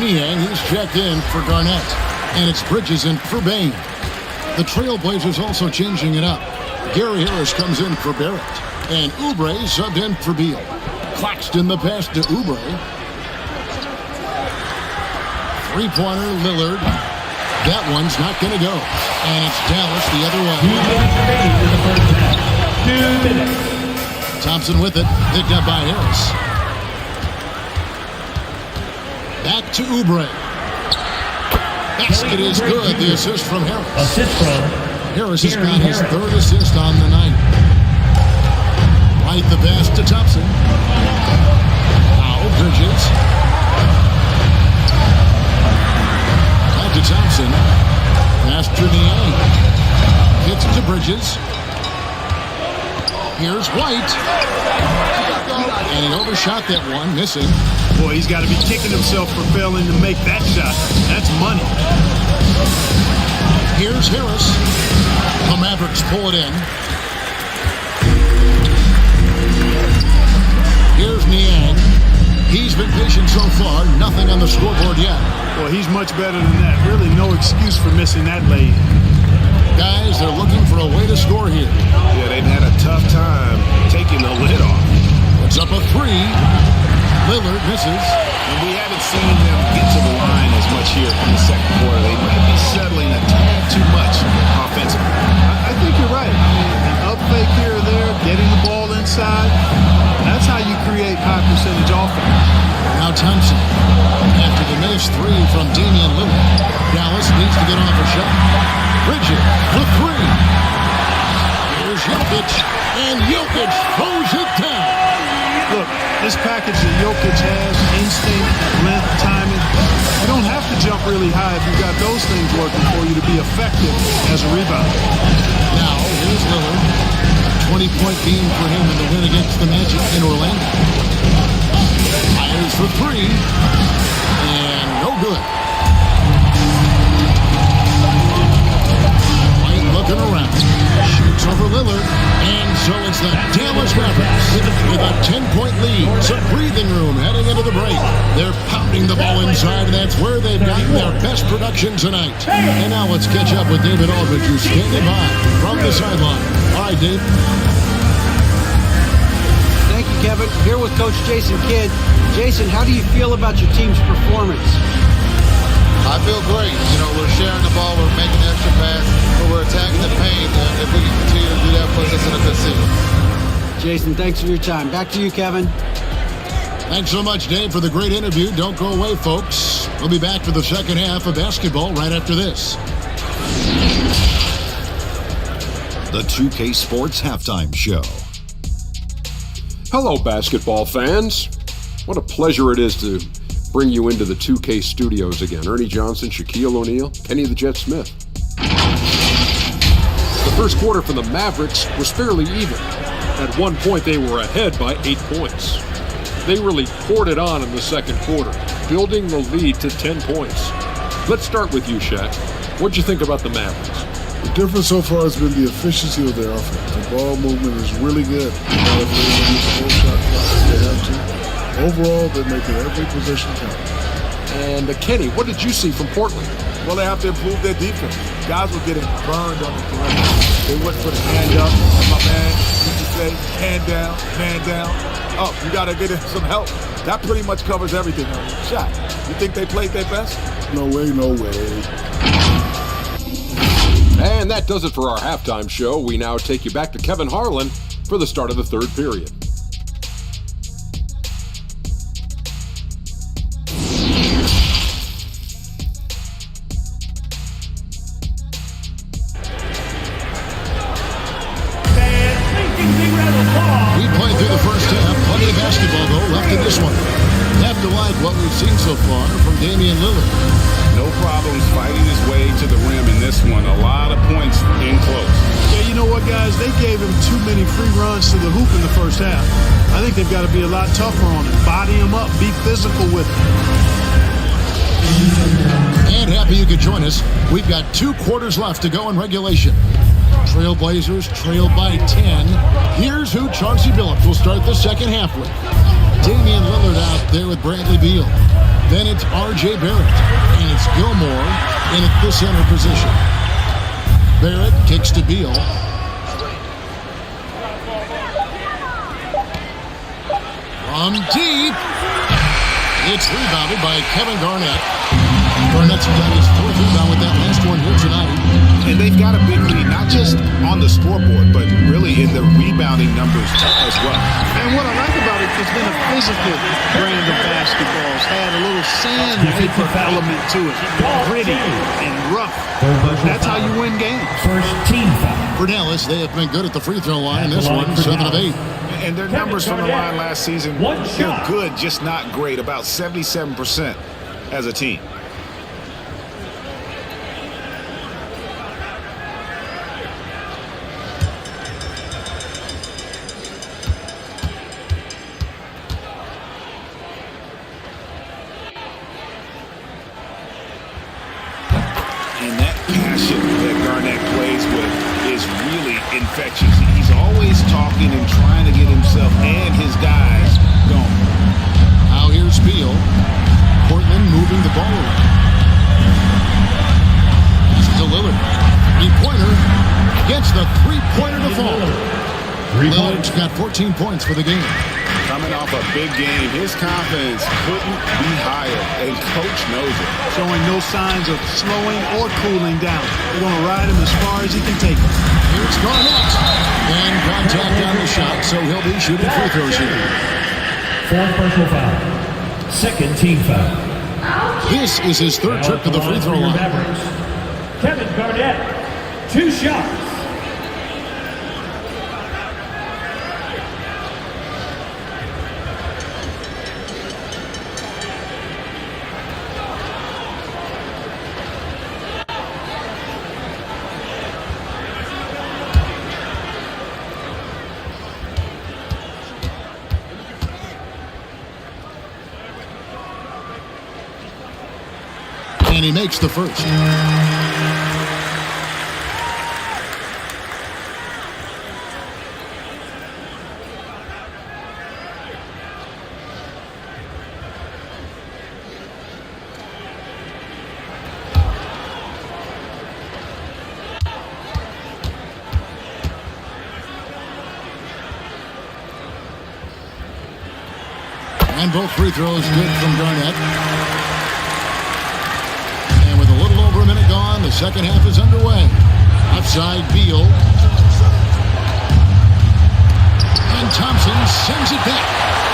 Niang. He's checked in for Garnett. And it's Bridges in for Bain. The Trailblazers also changing it up. Gary Harris comes in for Barrett. And Oubre subbed in for Beal. Claxton the pass to Oubre. Three-pointer, Lillard. That one's not going to go. And it's Dallas the other way. 2 minutes. Thompson with it. Picked up by Harris. Back to Oubre. Basket is good. The assist from Harris. Harris has got his third assist on the night. Right the pass to Thompson. Now Bridges. Back to Thompson. Pass to Niang. Gets it to Bridges. Here's White. And he overshot that one, missing. Boy, he's got to be kicking himself for failing to make that shot. That's money. Here's Harris. The Mavericks pull it in. Here's Niang. He's been patient so far. Nothing on the scoreboard yet. Well, he's much better than that. Really no excuse for missing that lay. Guys, they're looking for a way to score here. Yeah, they've had a tough time taking the lid off. It's up a three. Lillard misses. And we haven't seen them get to the line as much here in the second quarter. They might be settling a tad too much offensively. I think you're right. An up fake here or there, getting the ball inside. That's how you create high percentage offense. Now Thompson. After the missed three from Damian Lillard. Dallas needs to get off a shot. Bridges for three. Here's Jokic. And Jokic throws it down. Look, this package that Jokic has, instinct, length, timing, you don't have to jump really high if you've got those things working for you to be effective as a rebounder. Now, here's Lillard. 20-point game for him in the win against the Magic in Orlando. Fires for three. And no good. White looking around. Shoots over Lillard. And so it's the Dallas Mavericks with a 10-point lead. Some breathing room heading into the break. They're pounding the ball inside, and that's where they've gotten their best production tonight. And now let's catch up with David Aldridge, who's standing by from the sideline. All right, Dave. Thank you, Kevin. Here with Coach Jason Kidd. Jason, how do you feel about your team's performance? I feel great. You know, we're sharing the ball, we're making extra pass, but we're attacking the paint. And if we can continue to do that, puts us in a good seat. Jason, thanks for your time. Back to you, Kevin. Thanks so much, Dave, for the great interview. Don't go away, folks. We'll be back for the second half of basketball right after this. The 2K Sports Halftime Show. Hello, basketball fans. What a pleasure it is to bring you into the 2K studios again. Ernie Johnson, Shaquille O'Neal, Kenny the Jet Smith. The first quarter for the Mavericks was fairly even. At one point, they were ahead by 8 points. They really poured it on in the second quarter, building the lead to 10 points. Let's start with you, Shaq. What'd you think about the Mavericks? The difference so far has been the efficiency of their offense. The ball movement is really good. If they use the whole shot clock if they have to. Overall, they're making every possession count. And Kenny, what did you see from Portland? Well, they have to improve their defense. Guys were getting burned on the perimeter. They wouldn't put a hand up. My man used to say, hand down, man down. Oh, you got to get some help. That pretty much covers everything on the shot. You think they played their best? No way, no way. And that does it for our halftime show. We now take you back to Kevin Harlan for the start of the third period. We played through the first half. Plenty of basketball, though, left in this one. Have to like what we've seen so far from Damian Lillard. No problems fighting his way to the rim in this one. A lot of points in close. Yeah, you know what, guys? They gave him too many free runs to the hoop in the first half. I think they've got to be a lot tougher on him. Body him up. Be physical with him. And happy you could join us. We've got 2 quarters left to go in regulation. Trailblazers trail by 10. Here's who Chauncey Billups will start the second half with. Damian Lillard out there with Bradley Beal. Then it's R.J. Barrett, and it's Gilmore in at the center position. Barrett kicks to Beal. From deep, it's rebounded by Kevin Garnett. Garnett's got his fourth rebound with that last one here tonight. And they've got a big lead, not just on the scoreboard, but really in the rebounding numbers as well. And what I like about it, it's been a physical brand of basketball. It's had a little sandpaper element to it. Gritty and rough. That's how you win games. First team foul. For Dallas, they have been good at the free throw line. This one, 7 of 8. And their numbers from the line last season, they're good, just not great. About 77% as a team. And that passion that Garnett plays with is really infectious. He's always talking and trying to get himself and his guys going. Now here's Beal. Portland moving the ball around. This is a Lillard. Three-pointer gets the three-pointer to fall. Lillard's got 14 points for the game. Coming off a big game, his confidence couldn't be higher, and coach knows it. Showing no signs of slowing or cooling down. They're going to ride him as far as he can take him. Here's Garnett. And contact on the shot, so he'll be shooting free throws here. Fourth personal foul. Second team foul. This is his third trip to the free throw line. Kevin Garnett, 2 shots. And he makes the first. And both free throws good from Garnett. And with a little over a minute gone, the second half is underway. Offside Beal. And Thompson sends it back.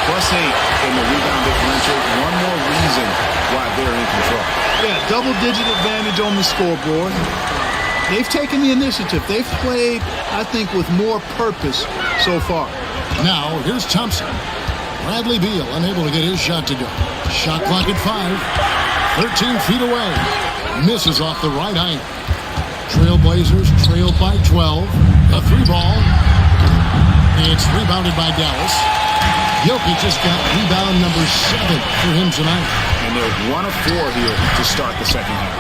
+8 in the rebound differential. One more reason why they're in control. Yeah, double-digit advantage on the scoreboard. They've taken the initiative. They've played, I think, with more purpose so far. Now, here's Thompson. Bradley Beal unable to get his shot to go. Shot clock at 5. 13 feet away. Misses off the right eye. Trailblazers trailed by 12. A 3-ball. It's rebounded by Dallas. Jokic just got rebound number 7 for him tonight. And they're 1 of 4 here to start the second half.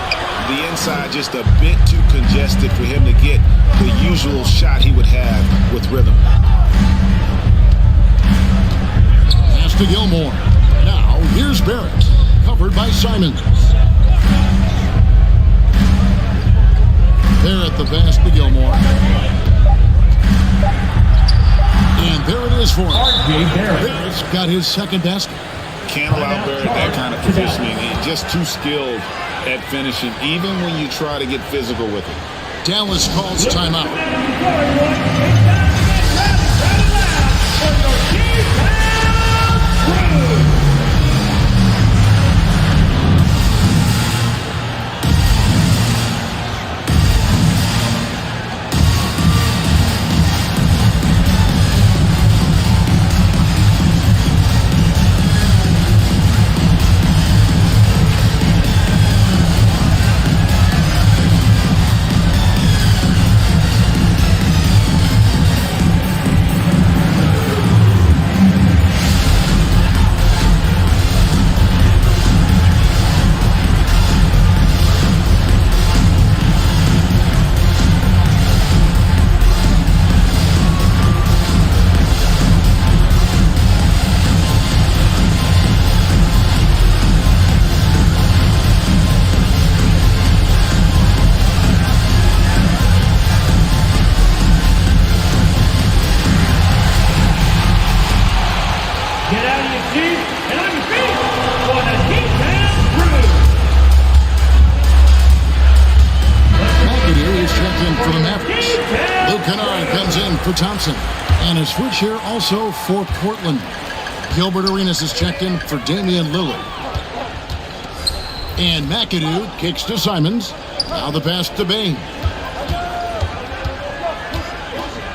The inside just a bit too congested for him to get the usual shot he would have with rhythm. Pass to Gilmore. Now here's Barrett. Covered by Simons. Barrett the pass to Gilmore. And there it is for him. Barrett's got his second basket. Can't allow Barrett that kind of positioning. He's just too skilled at finishing, even when you try to get physical with it. Dallas calls timeout. for Thompson. And a switch here also for Portland. Gilbert Arenas is checked in for Damian Lillard. And McAdoo kicks to Simons. Now the pass to Bain.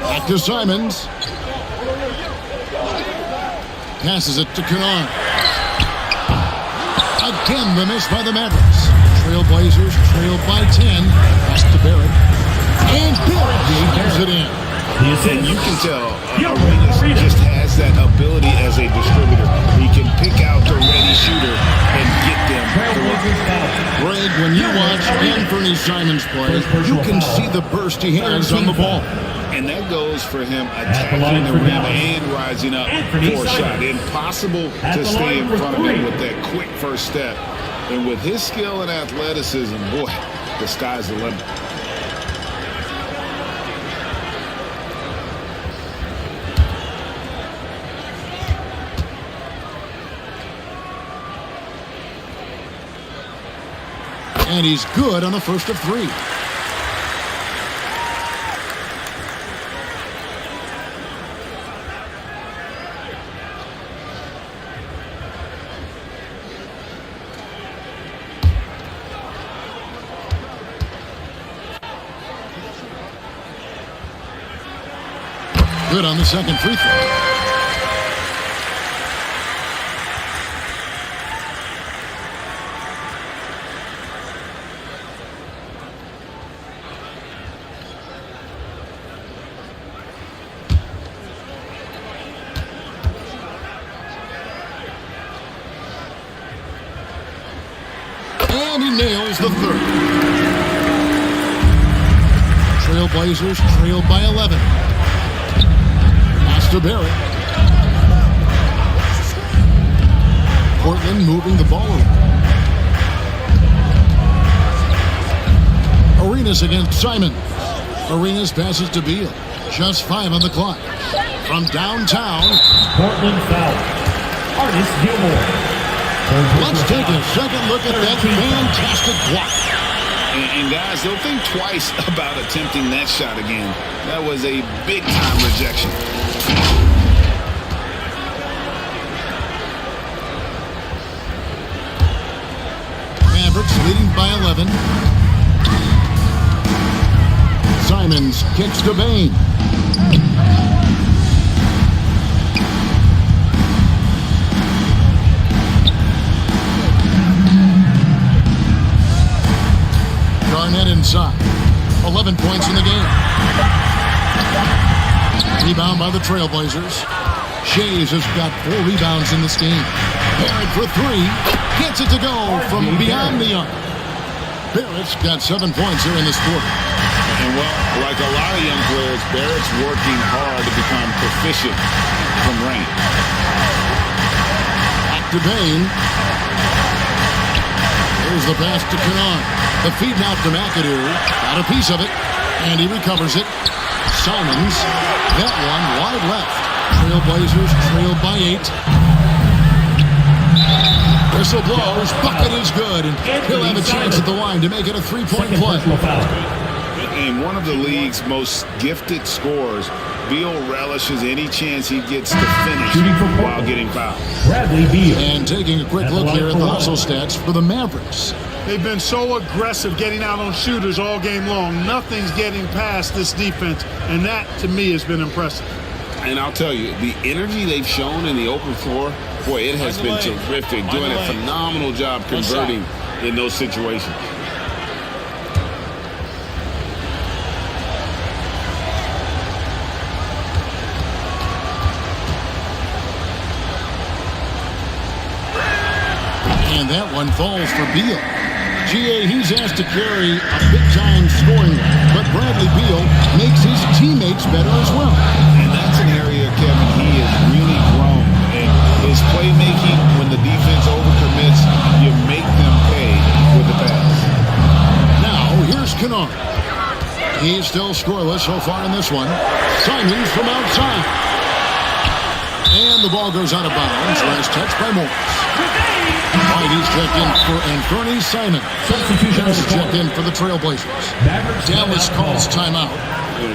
Back to Simons. Passes it to Kennard. Again, the miss by the Mavericks. Trailblazers trailed by 10. Pass to Barrett. And Barrett gives it in. And you can tell Arenas just has that ability as a distributor. He can pick out the ready shooter and get them to work. Greg, when you watch Anthony Simons play, you can see the burst he has on the ball. And that goes for him attacking the rim and rising up for a shot. Impossible to stay in front of him with that quick first step. And with his skill and athleticism, boy, the sky's the limit. And he's good on the first of three. Good on the second free throw. And he nails the third. Trailblazers trailed by 11. Pass to Barrett. Portland moving the ball over. Arenas against Simon. Arenas passes to Beal. Just 5 on the clock. From downtown. Portland foul. Artis Gilmore. Let's take a second look at that fantastic block. And guys, don't think twice about attempting that shot again. That was a big-time rejection. Mavericks leading by 11. Simons kicks to Bain. Garnett inside. 11 points in the game. Rebound by the Trailblazers. Shays has got 4 rebounds in this game. Barrett for 3. Gets it to go from beyond the arc. Barrett's got 7 points here in this quarter. And well, like a lot of young players, Barrett's working hard to become proficient from range. Back to Bain. Here's the pass to Kennard. The feed out to McAdoo. Got a piece of it. And he recovers it. Simons. That one wide left. Trailblazers trailed by 8. Whistle blows. Bucket is good. And he'll have a chance at the line to make it a 3-point play. And one of the league's most gifted scorers, Beal relishes any chance he gets to finish while getting fouled. Bradley Beal. And taking a quick look here at the hustle stats for the Mavericks. They've been so aggressive getting out on shooters all game long. Nothing's getting past this defense, and that, to me, has been impressive. And I'll tell you, the energy they've shown in the open floor, boy, it has been terrific. Doing a phenomenal job converting in those situations. And that one falls for Beal. GA, he's asked to carry a big-time scoring, but Bradley Beal makes his teammates better as well. And that's an area, Kevin, he has really grown. And his playmaking, when the defense overcommits, you make them pay with the pass. Now, here's Kennard. He's still scoreless so far in this one. Simons from outside. And the ball goes out of bounds. Last touch by Morris. He's checked in for Anthony Simons. Substitution checked in for the Trailblazers. Dallas calls timeout.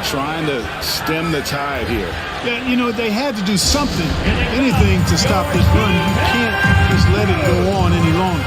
trying to stem the tide here. Yeah, you know, they had to do something, anything to stop this run. You can't just let it go on any longer.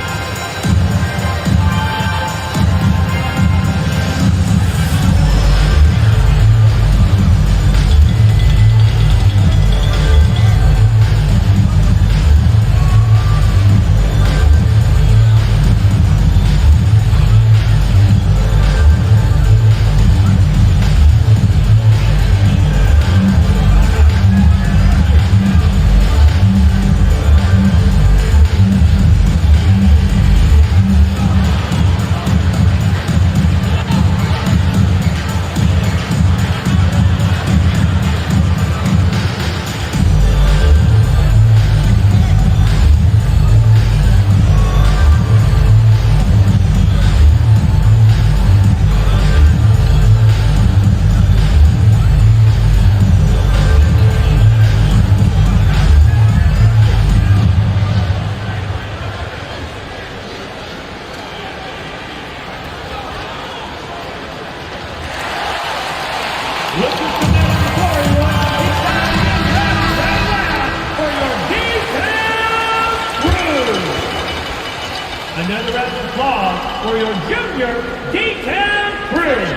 Another round of applause for your junior, D-Town Bridge.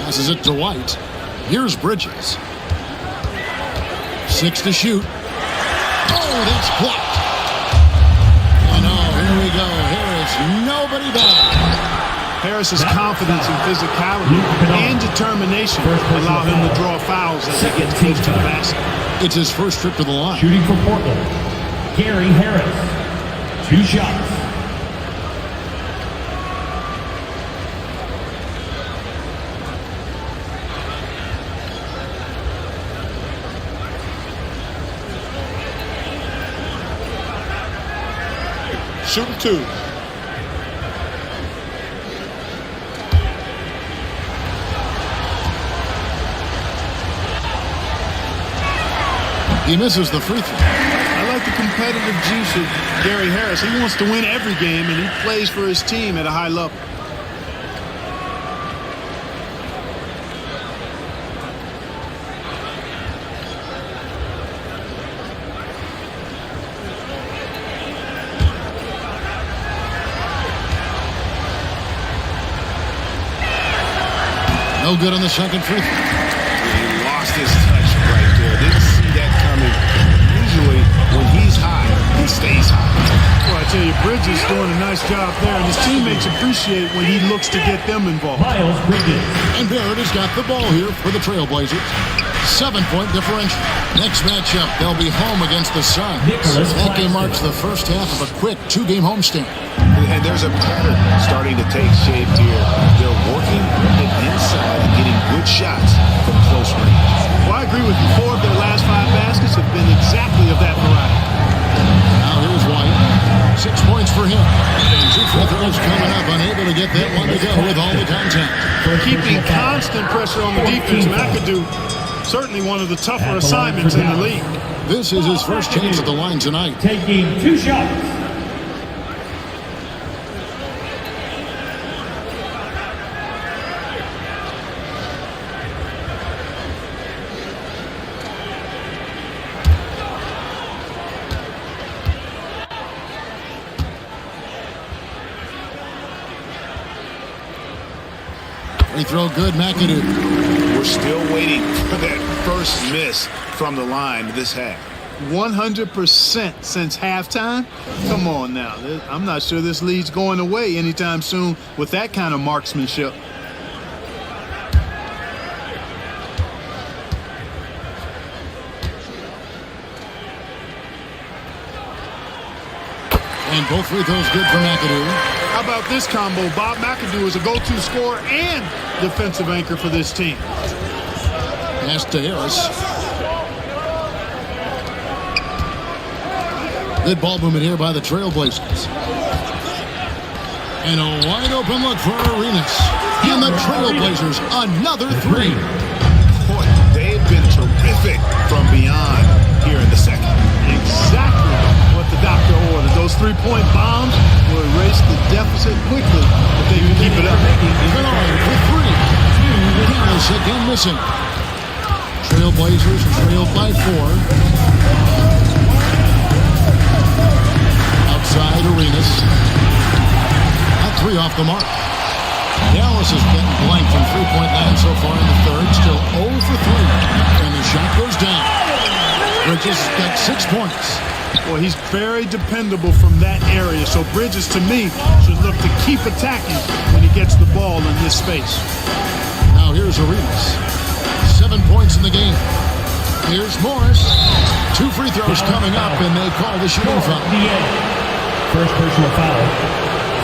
Passes it to White. Here's Bridges. 6 to shoot. Oh, that's blocked. Oh, no, here we go. Here is nobody back. Harris's confidence and physicality and determination allow him to draw fouls as he gets close to the basket. It's his first trip to the line. Shooting for Portland, Gary Harris. 2 shots. Shooting 2. He misses the free throw. I like the competitive juice of Gary Harris. He wants to win every game, and he plays for his team at a high level. No good on the second free throw. He lost his touch right there. Didn't see that coming. Usually, when he's high, he stays high. Well, I tell you, Bridges doing a nice job there, and his teammates appreciate when he looks to get them involved. Miles Bridges. And Barrett has got the ball here for the Trailblazers. 7-point differential. Next matchup, they'll be home against the Suns. That game marks the first half of a quick 2-game homestand. And there's a pattern starting to take shape here. They're working it inside and getting good shots from close range. Well, I agree with you. 4 of their last 5 baskets have been exactly of that variety. Now here's White. 6 points for him. 2 free throws coming up. Unable to get that one to go with all the contact. Keeping constant pressure on the defense, McAdoo, certainly one of the tougher assignments in the league. This is his first chance at the line tonight. Taking 2 shots. Free throw good, McAdoo. We're still waiting for that first miss from the line this half. 100% since halftime? Come on now. I'm not sure this lead's going away anytime soon with that kind of marksmanship. And both free throws good for McAdoo. How about this combo? Bob McAdoo is a go-to scorer and defensive anchor for this team. Pass to Harris. Good ball movement here by the Trailblazers. And a wide open look for Arenas. And the Trailblazers, another 3. Boy, they've been terrific from beyond here in the second. Exactly what the doctor ordered. Those 3-point bombs will erase the deficit quickly if they can keep it up. Bernard for 3. Arenas again missing. Trailblazers trailed by 4. Outside Arenas. At 3 off the mark. Dallas is getting blank from three-point land so far in the third. Still 0 for 3. And the shot goes down. Bridges got 6 points. Well, he's very dependable from that area. So Bridges, to me, should look to keep attacking when he gets the ball in this space. Now here's Arenas. 7 points in the game. Here's Morris. 2 free throws coming up, and they call the shooting foul. First personal foul.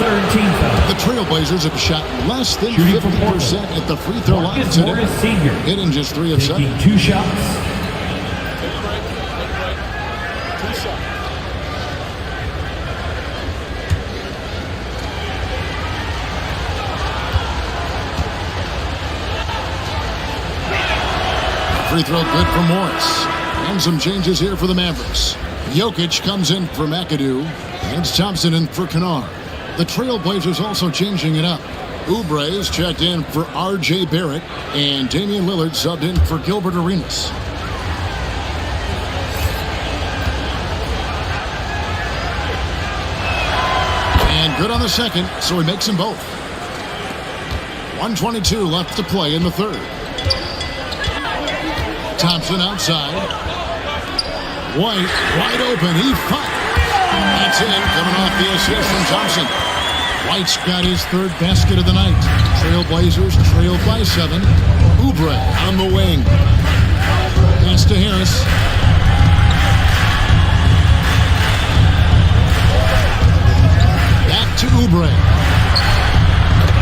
Third team foul. The Trailblazers have shot less than 50% at the free throw line today. Morris Sr. Hitting just 3 of 7. 2 shots. Free throw good for Morris. And some changes here for the Mavericks. Jokic comes in for McAdoo. And it's Thompson in for Kennard. The Trailblazers also changing it up. Oubre is checked in for R.J. Barrett. And Damian Lillard subbed in for Gilbert Arenas. And good on the second, so he makes them both. 1:22 left to play in the third. Thompson outside. White wide open. He fired. That's it. Coming off the assist from Thompson. White's got his third basket of the night. Trailblazers trailed by 7. Oubre on the wing. Pass to Harris. Back to Oubre.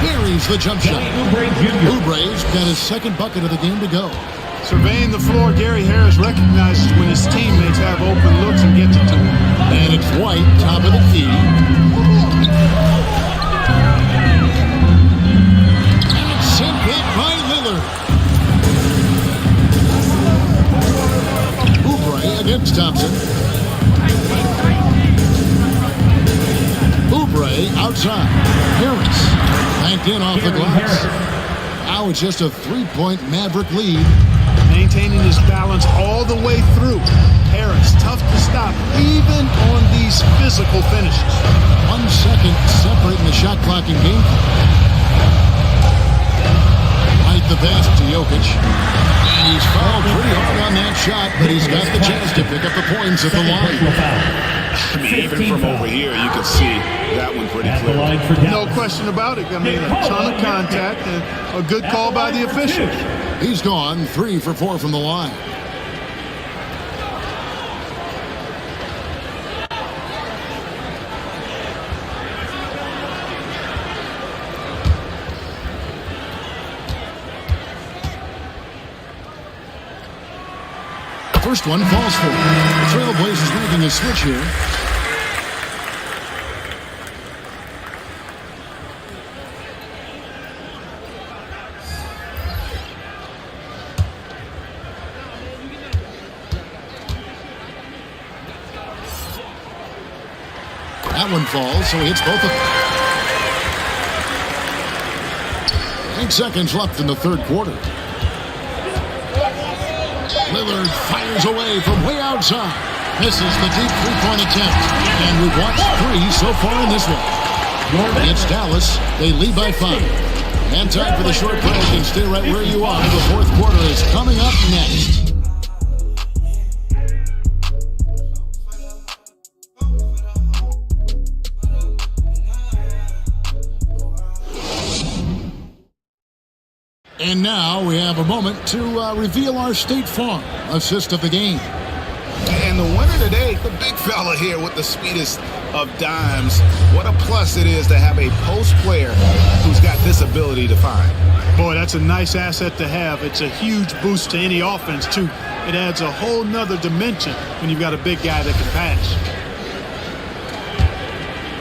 Buries the jump shot. Oubre's got his second bucket of the game to go. Surveying the floor, Gary Harris recognizes when his teammates have open looks and gets it to him. And it's White, top of the key. And it's sent back by Lillard. Oubre against Thompson. Oubre outside. Harris banked in off the glass. Now it's just a 3-point Maverick lead. Maintaining his balance all the way through. Harris, tough to stop, even on these physical finishes. 1 second separating the shot clock and game clock. Right the pass to Jokic. And he's fouled pretty hard on that shot, but he's got the chance to pick up the points at the line. I mean, even from over here, you can see that one pretty clear. No question about it. I mean, a ton of contact and a good call by the officials. He's gone 3 for 4 from the line. First one falls for him. The Trailblazers making a switch here. That one falls, so he hits both of them. 8 seconds left in the third quarter. Lillard fires away from way outside. Misses the deep three-point attempt. And we've watched 3 so far in this one. It's Dallas. They lead by 5. And time for the short break, and stay right where you are. The fourth quarter is coming up next. And now we have a moment to reveal our State Farm assist of the game. And the winner today, the big fella here with the sweetest of dimes. What a plus it is to have a post player who's got this ability to find. Boy, that's a nice asset to have. It's a huge boost to any offense, too. It adds a whole nother dimension when you've got a big guy that can pass.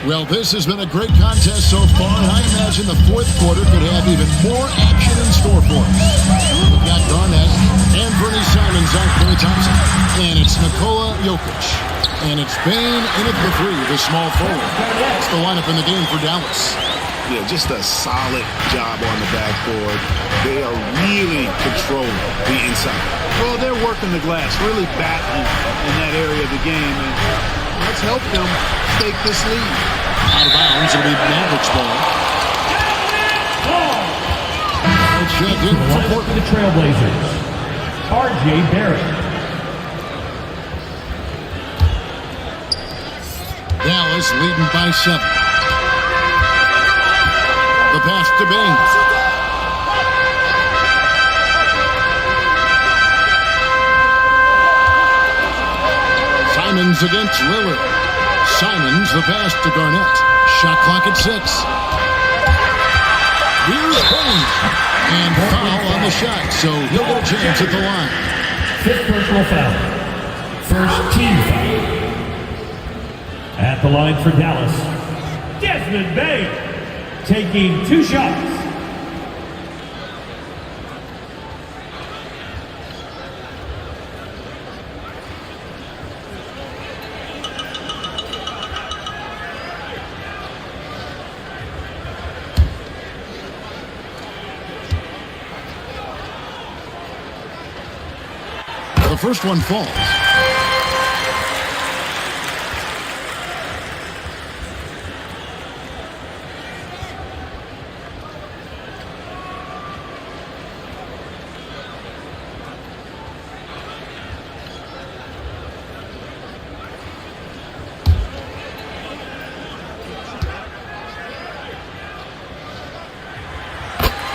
Well, this has been a great contest so far, and I imagine the fourth quarter could have even more action in store for us. We've got Garnett and Bernie Simons on Klay Thompson, and it's Nikola Jokic. And it's Bane in at the 3, the small forward. That's the lineup in the game for Dallas. Yeah, just a solid job on the backboard. They are really controlling the inside. Well, they're working the glass, really battling in that area of the game, and let's help them take this lead. Out of bounds, it'll be Mavericks ball. Checked in for the Trailblazers, R.J. Barrett. Dallas leading by 7. The pass to Baines. Simons against Lillard. Simons the pass to Garnett. Shot clock at 6. Here's Baines. And foul on the shot, so he'll get a chance at the line. 5th personal foul. First team foul. At the line for Dallas, Desmond Bain taking 2 shots. The first one falls.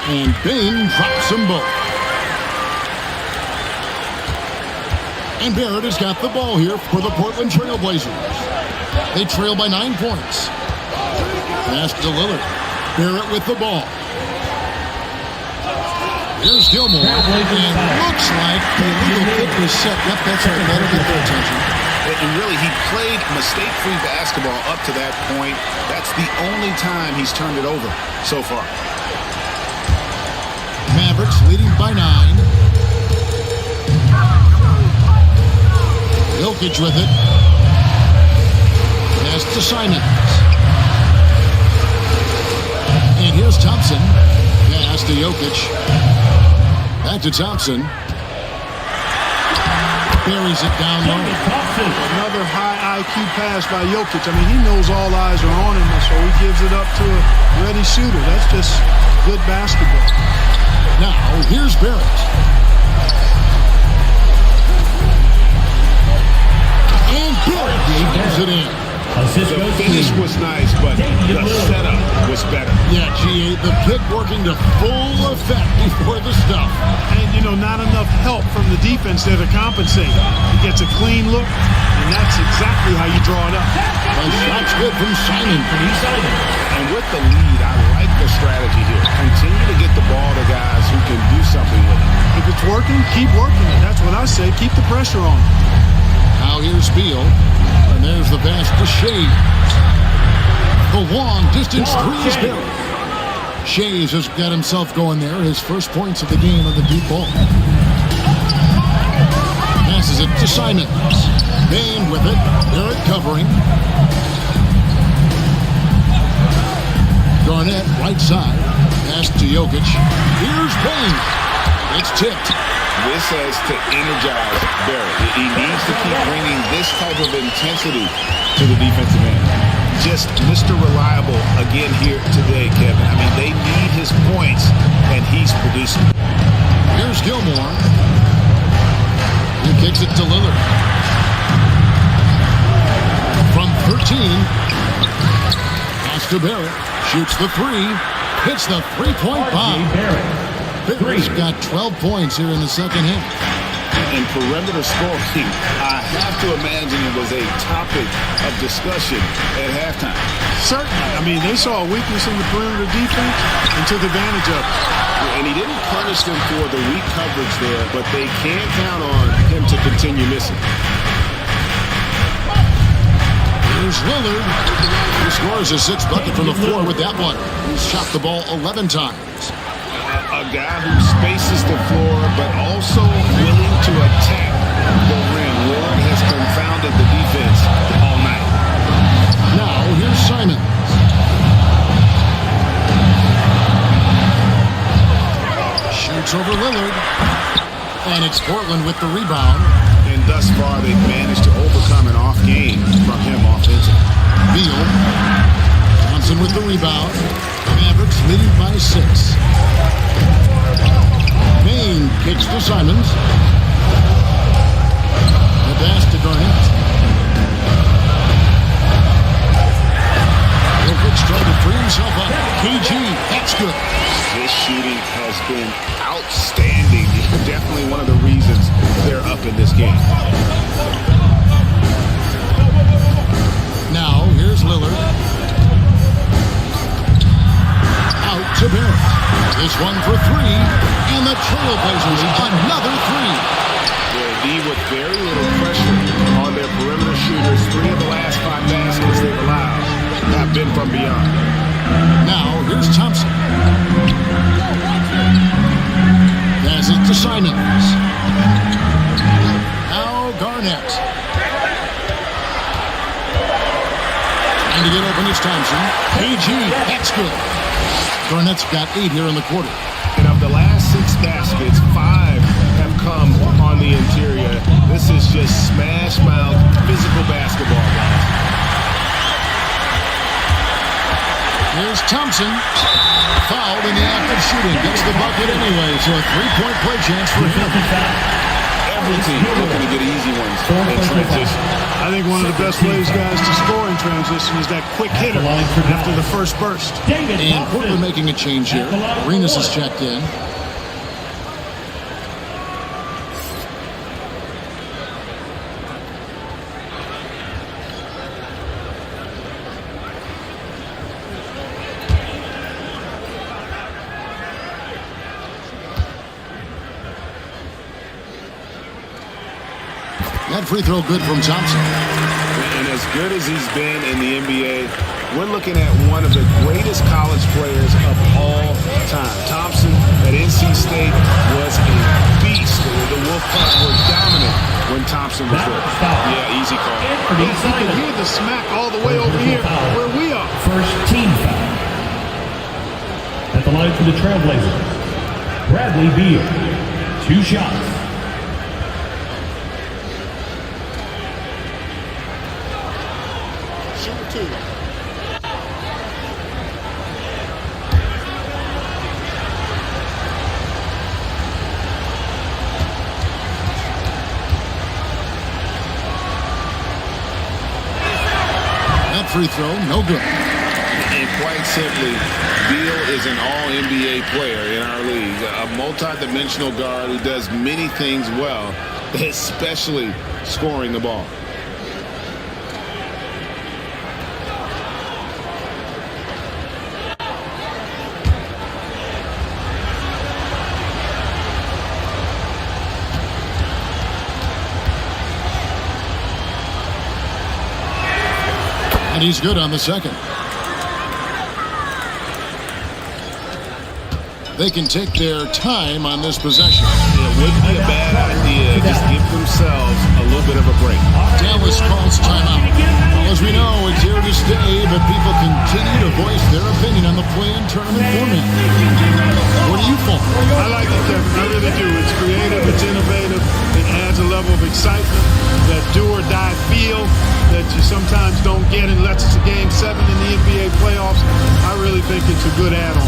And Bain drops them both. And Barrett has got the ball here for the Portland Trailblazers. They trail by 9 points. Pass to Lillard. Barrett with the ball. Here's Gilmore. And looks like the illegal kick was set. Yep, that's right. That'll get their attention. And really, he played mistake-free basketball up to that point. That's the only time he's turned it over so far. Mavericks leading by 9. Jokic with it. Pass to Simons. And here's Thompson. Pass to Jokic. Back to Thompson. Buries it down low. Another high IQ pass by Jokic. I mean, he knows all eyes are on him, so he gives it up to a ready shooter. That's just good basketball. Now, here's Barrett. And Barrett leaves it in. The finish was nice, but the setup was better. Yeah, GA, the pick working to full effect before the stuff. And, you know, not enough help from the defense there to compensate. He gets a clean look, and that's exactly how you draw it up. The shot's good from Simon. And with the lead, I like the strategy here. Continue to get the ball to guys who can do something with it. If it's working, keep working it. That's what I say. Keep the pressure on. Now here's Beal. And there's the pass to Shea. The long distance three is Barrett. Shays has got himself going there. His first points of the game on the deep ball. Passes it to Simons. Bain with it. Barrett covering. Garnett right side. Pass to Jokic. Here's Bain. It's tipped. This has to energize Barrett. He needs to keep bringing this type of intensity to the defensive end. Just Mr. Reliable again here today, Kevin. I mean, they need his points, and he's producing. Here's Gilmore. He kicks it to Lillard. From 13, pass to Barrett. Shoots the three. Hits the three-point bomb. Barrett's got 12 points here in the second half. In perimeter scoring, I have to imagine it was a topic of discussion at halftime. Certainly. I mean, they saw a weakness in the perimeter defense and took advantage of it. And he didn't punish them for the weak coverage there, but they can't count on him to continue missing. Here's Lillard. He scores a sixth bucket from the floor with that one. He's shot the ball 11 times. A guy who spaces the floor, but also willing to attack the rim. Lillard has confounded the defense all night. Now, here's Simons. Gets over Lillard. And it's Portland with the rebound. And thus far, they've managed to overcome an off game from him offensively. Beal. Thompson with the rebound. Mavericks leading by 6. Payne kicks to Simons. The pass to Garnett. Jokic trying to free himself up. KG, that's good. His shooting has been outstanding. Definitely one of the reasons they're up in this game. Now, here's Lillard. Out to Barrett. This one for 3. And the Trailblazers another 3. D with very little pressure on their perimeter shooters. 3 of the last 5 baskets they've allowed have been from beyond. Now, here's Thompson. Passes to Simons. Now, Garnett. Trying to get open is Thompson. KG, that's good. Garnett's got 8 here in the quarter. And of the last 6 baskets, 5 have come on the interior. This is just smash mouth physical basketball, guys. Here's Thompson. Fouled in the act of shooting. Gets the bucket anyway, so a 3-point play chance for him. Every team looking to get easy ones in transition. I think one of the best ways, guys, to score in transition is that quick hitter after the first burst. And Portland making a change here. Arenas is checked in. That free throw good from Thompson. And as good as he's been in the NBA, we're looking at one of the greatest college players of all time. Thompson at NC State was a beast. The Wolfpack were dominant when Thompson was there. Yeah, easy call. You can hear the smack all the way over here where we are. First team foul. At the line for the Trailblazers, Bradley Beal. 2 shots. Free throw, no good. And quite simply, Beal is an all-NBA player in our league. A multi-dimensional guard who does many things well, especially scoring the ball. And he's good on the second. They can take their time on this possession. It wouldn't be a bad idea. Just give themselves a little bit of a break. Dallas calls timeout. Well, as we know, it's here to stay, but people continue to voice their opinion on the play-in tournament format. What do you think? I like it, Kevin. I really do. It's creative. It's innovative. It adds a level of excitement, that do-or-die feel that you sometimes don't get unless it's a Game 7 in the NBA playoffs. I really think it's a good add-on.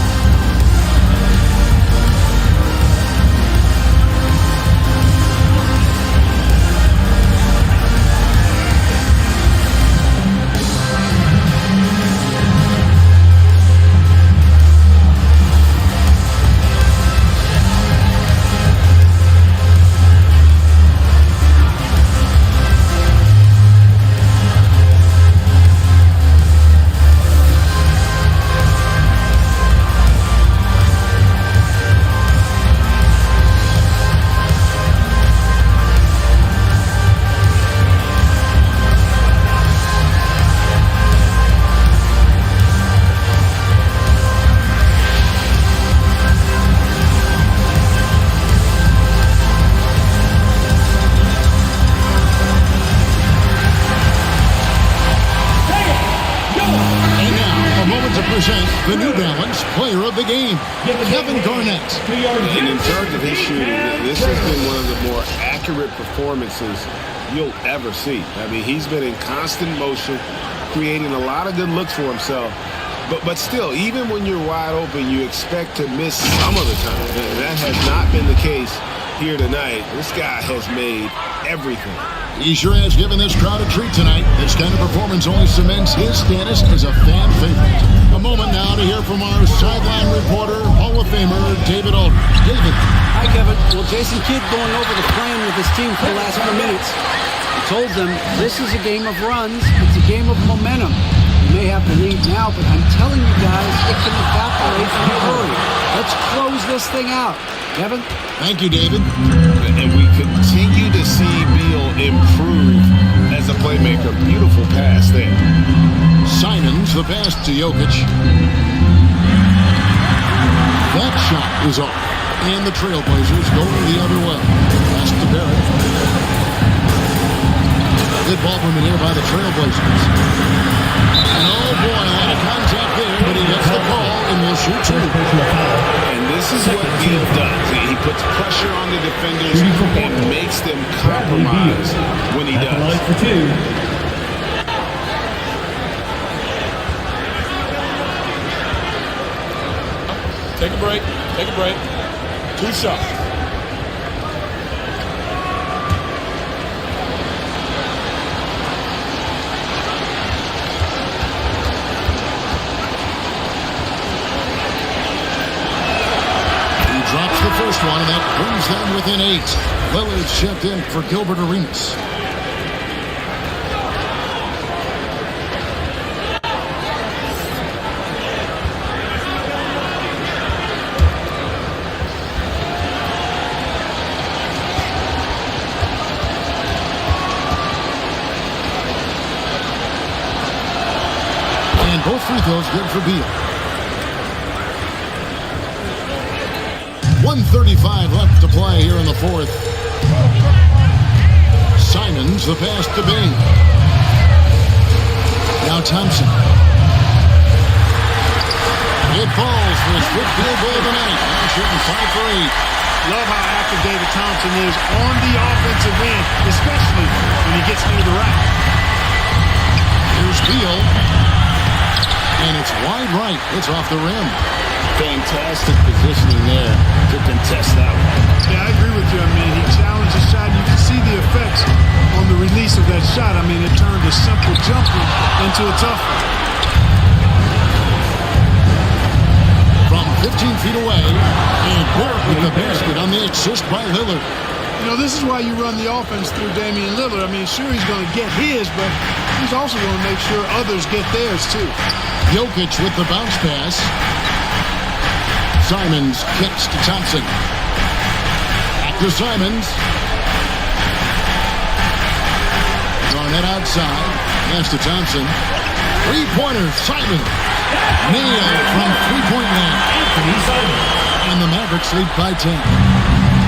tonight, the New Balance Player of the Game, Kevin Garnett. And in terms of his shooting, this has been one of the more accurate performances you'll ever see. I mean, he's been in constant motion, creating a lot of good looks for himself. But still, even when you're wide open, you expect to miss some of the time. And that has not been the case here tonight. This guy has made everything. He sure has given this crowd a treat tonight. This kind of performance only cements his status as a fan favorite. A moment now to hear from our sideline reporter, Hall of Famer David Aldridge. David. Hi, Kevin. Well, Jason Kidd going over the plan with his team for the last few minutes. He told them this is a game of runs. It's a game of momentum. You may have to lead now, but I'm telling you guys, it can evaporate in a hurry. Let's close this thing out. Kevin? Thank you, David. And we continue to see Beal improve as a playmaker. Beautiful pass there. Simons, the pass to Jokic. That shot is off. And the Trailblazers going the other way. Pass to Barrett. Good ball movement here by the Trailblazers. And oh boy, a lot of contact there, but he gets the call and will shoot two. And this is what Beal does. He puts pressure on the defenders and makes them compromise when he does. Take a break. Take a break. 2 shots. Drops the first one, and that brings them within 8. Lillard's checked in for Gilbert Arenas. And both free throws good for Beal. 1:35 left to play here in the fourth. Simons, the pass to Bing. Now Thompson. It falls for his fifth field goal of the night. Now shooting 5 for 8. Love how active David Thompson is on the offensive end, especially when he gets near the rack. Here's Beal. And it's wide right. It's off the rim. Fantastic positioning there to contest that one. Yeah, I agree with you. I mean, he challenged the shot. You can see the effects on the release of that shot. I mean, it turned a simple jumper into a tough one. From 15 feet away, and Barrett with the basket on the assist by Lillard. You know, this is why you run the offense through Damian Lillard. I mean, sure, he's going to get his, but he's also going to make sure others get theirs, too. Jokic with the bounce pass. Simons kicks to Thompson. Back to Simons. Garnett outside. Pass to Thompson. Three-pointer, Simon. Nailed from three-point line. And the Mavericks lead by 10.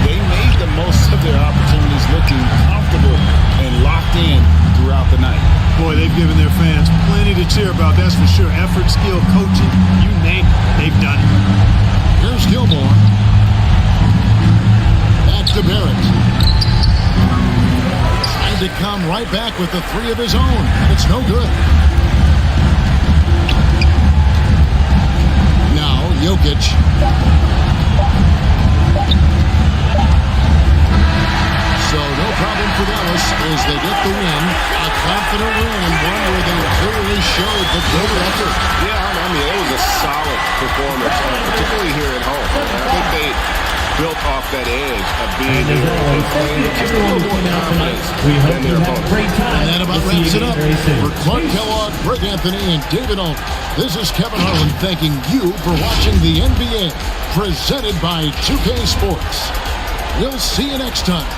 They made the most of their opportunities, looking comfortable and locked in throughout the night. Boy, they've given their fans plenty to cheer about, that's for sure. Effort, skill, coaching, you name it, they've done it. Here's Gilmore. Back to Barrett. Trying to come right back with the three of his own, and it's no good. Now, Jokic. So no problem for Dallas as they get the win. A confident win, and one where they clearly showed the greater effort. Yeah, I mean, it was a solid performance, particularly here at home. I think they built off that edge of being here and playing with just a little more confidence than their opponents. And that about wraps it up. For Clark Kellogg, Greg Anthony, and David Aldridge, this is Kevin Harlan thanking you for watching the NBA, presented by 2K Sports. We'll see you next time.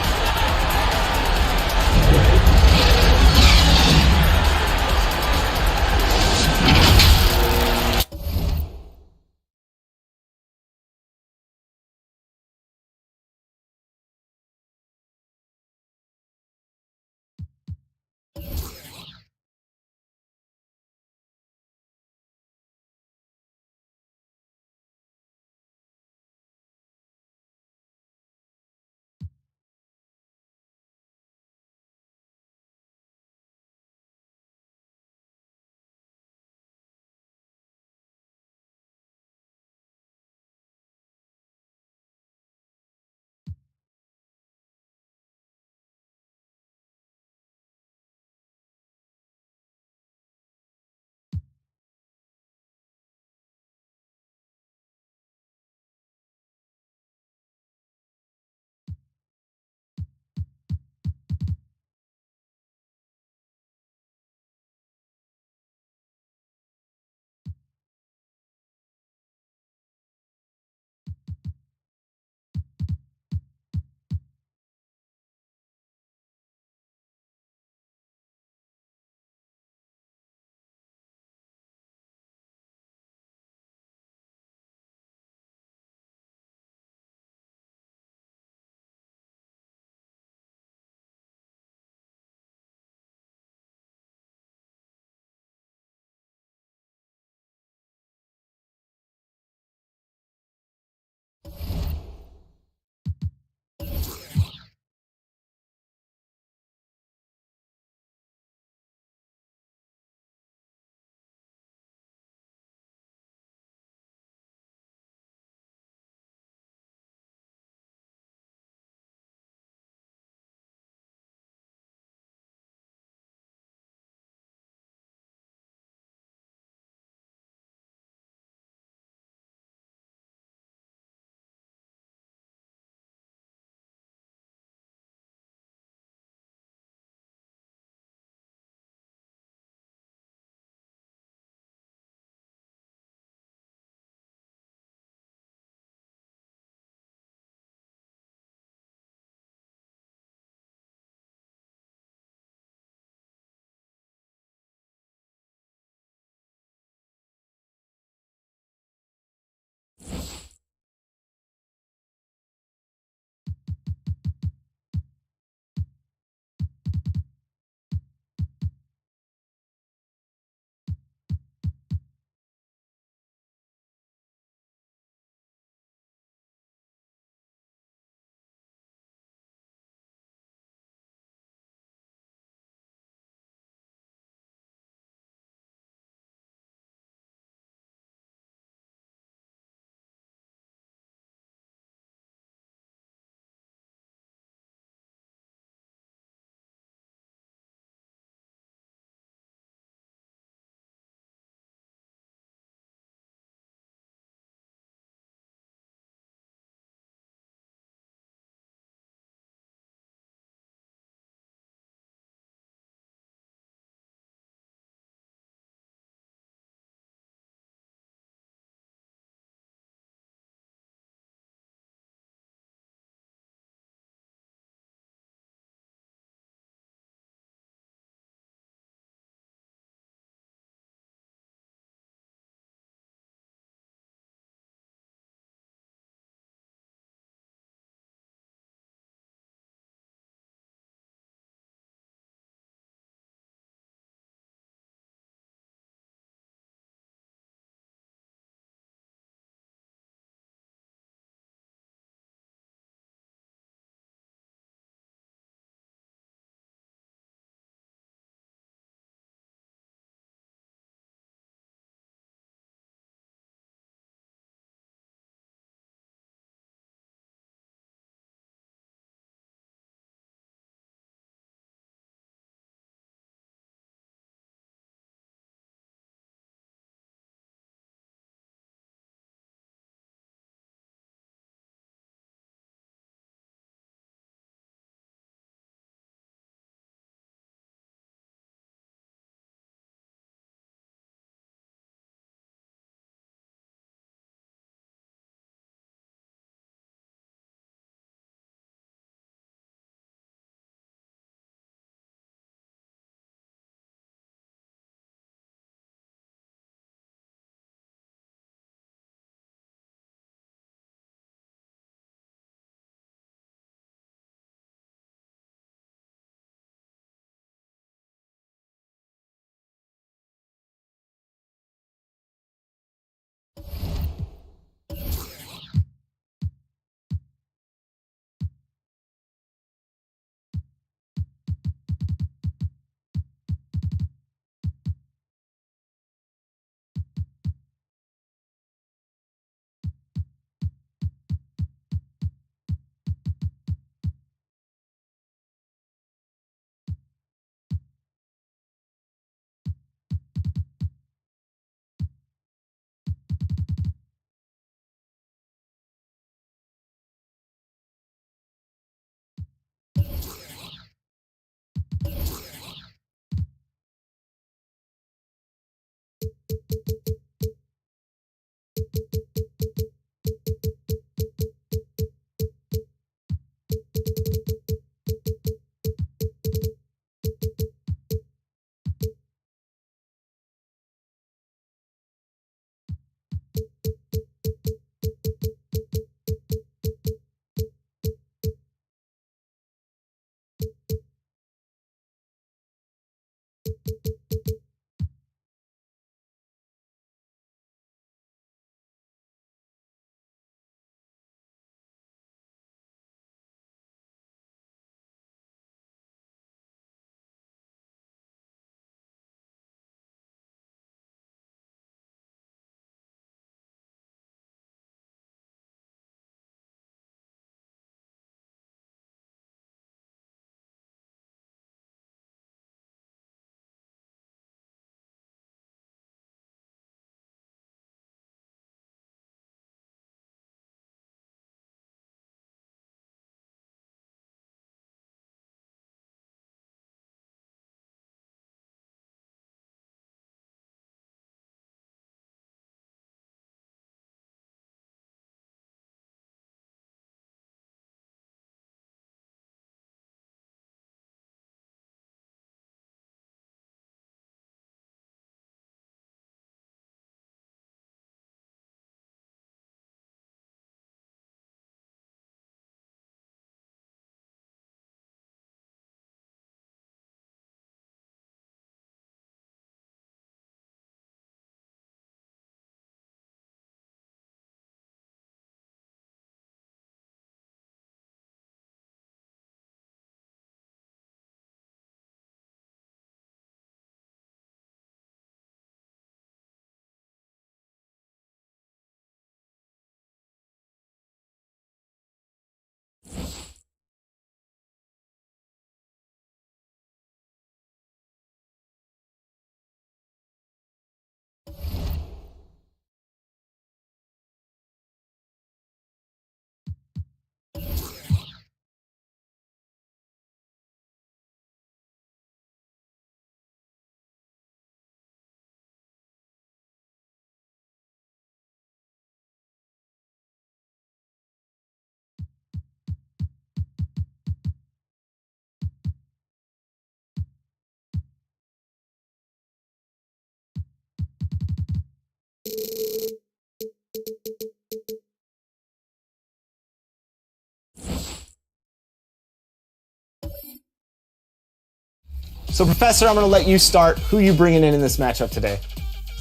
So, Professor, I'm going to let you start. Who are you bringing in this matchup today?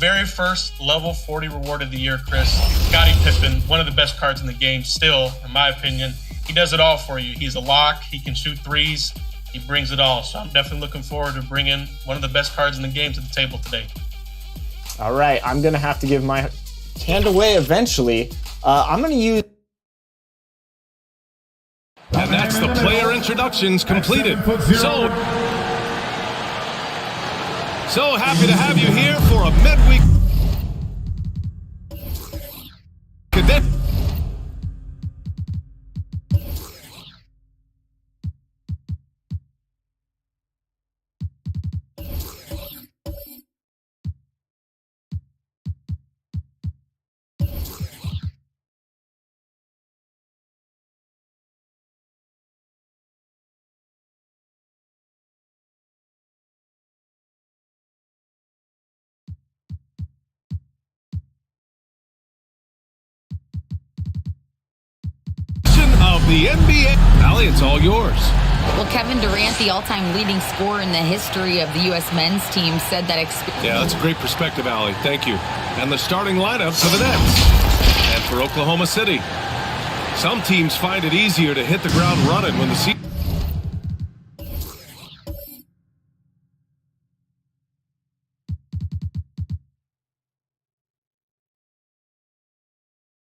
Very first level 40 reward of the year, Chris. Scottie Pippen, one of the best cards in the game still, in my opinion. He does it all for you. He's a lock. He can shoot threes. He brings it all. So I'm definitely looking forward to bringing one of the best cards in the game to the table today. All right. I'm going to have to give my hand away eventually. I'm going to use... And that's the player introductions completed. So happy to have you here for a midweek cadet. Of the NBA. Allie, it's all yours. Well, Kevin Durant, the all-time leading scorer in the history of the U.S. men's team, said that... Yeah, that's a great perspective, Allie. Thank you. And the starting lineup for the Nets. And for Oklahoma City. Some teams find it easier to hit the ground running when the season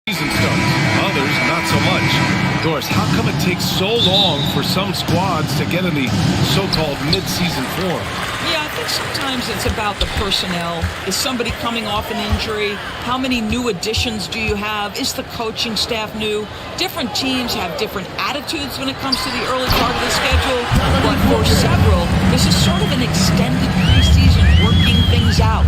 starts. Others, not so much. Doris, how come it takes so long for some squads to get in the so-called mid-season form? Yeah, I think sometimes it's about the personnel. Is somebody coming off an injury? How many new additions do you have? Is the coaching staff new? Different teams have different attitudes when it comes to the early part of the schedule, but for several, this is sort of an extended preseason, working things out.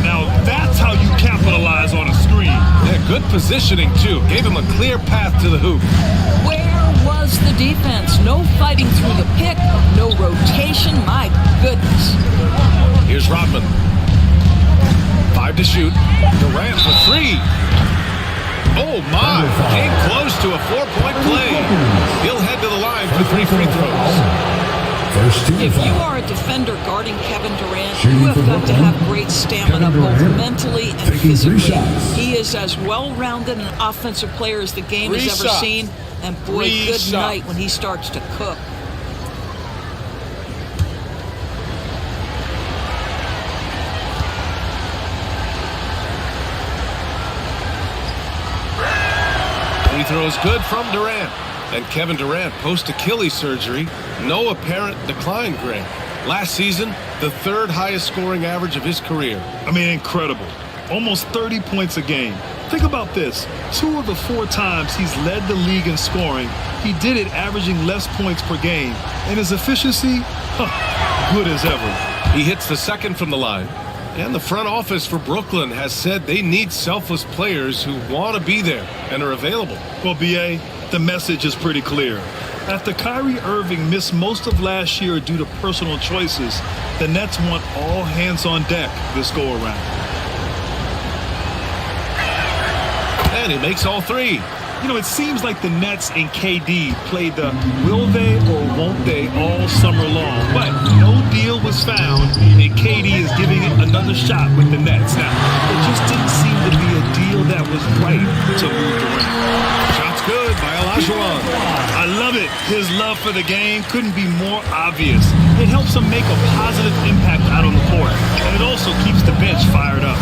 Now that's how you capitalize on a screen. Yeah, Good positioning, too. Gave him a clear path to the hoop. Where was the defense? No fighting through the pick, no rotation. My goodness. Here's Rodman. 5 to shoot. Durant for 3. Oh, my. Came close to a 4-point play. He'll head to the line for 3 free throws. If you are a defender guarding Kevin Durant, you have got to have great stamina, both mentally and physically. He is as well-rounded an offensive player as the game has ever seen. And boy, good night when he starts to cook. Free throw is good from Durant. And Kevin Durant, post-Achilles surgery, no apparent decline, Grant. Last season, the 3rd highest scoring average of his career. I mean, incredible. Almost 30 points a game. Think about this. 2 of the 4 times he's led the league in scoring, he did it averaging less points per game. And his efficiency, good as ever. He hits the 2nd from the line. And the front office for Brooklyn has said they need selfless players who want to be there and are available. Well, B.A., the message is pretty clear. After Kyrie Irving missed most of last year due to personal choices, the Nets want all hands on deck this go-around. And he makes all 3. You know, it seems like the Nets and KD played the will they or won't they all summer long. But no deal was found, and KD is giving it another shot with the Nets. Now, it just didn't seem to be a deal that was right to move Durant. Shots good by Olajuwon. I love it. His love for the game couldn't be more obvious. It helps him make a positive impact out on the court, and it also keeps the bench fired up.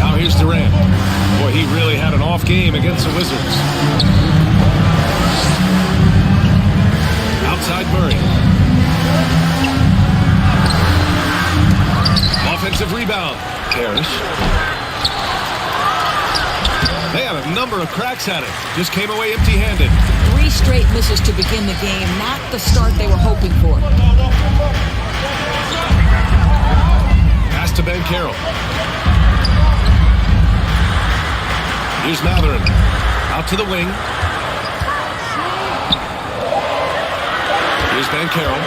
Now here's Durant. Boy, he really had an off game against the Wizards. Outside Murray. Offensive rebound. Parrish. They had a number of cracks at it. Just came away empty-handed. 3 straight misses to begin the game. Not the start they were hoping for. Pass to Ben Carroll. Here's Matherin. Out to the wing. Here's Ben Carroll.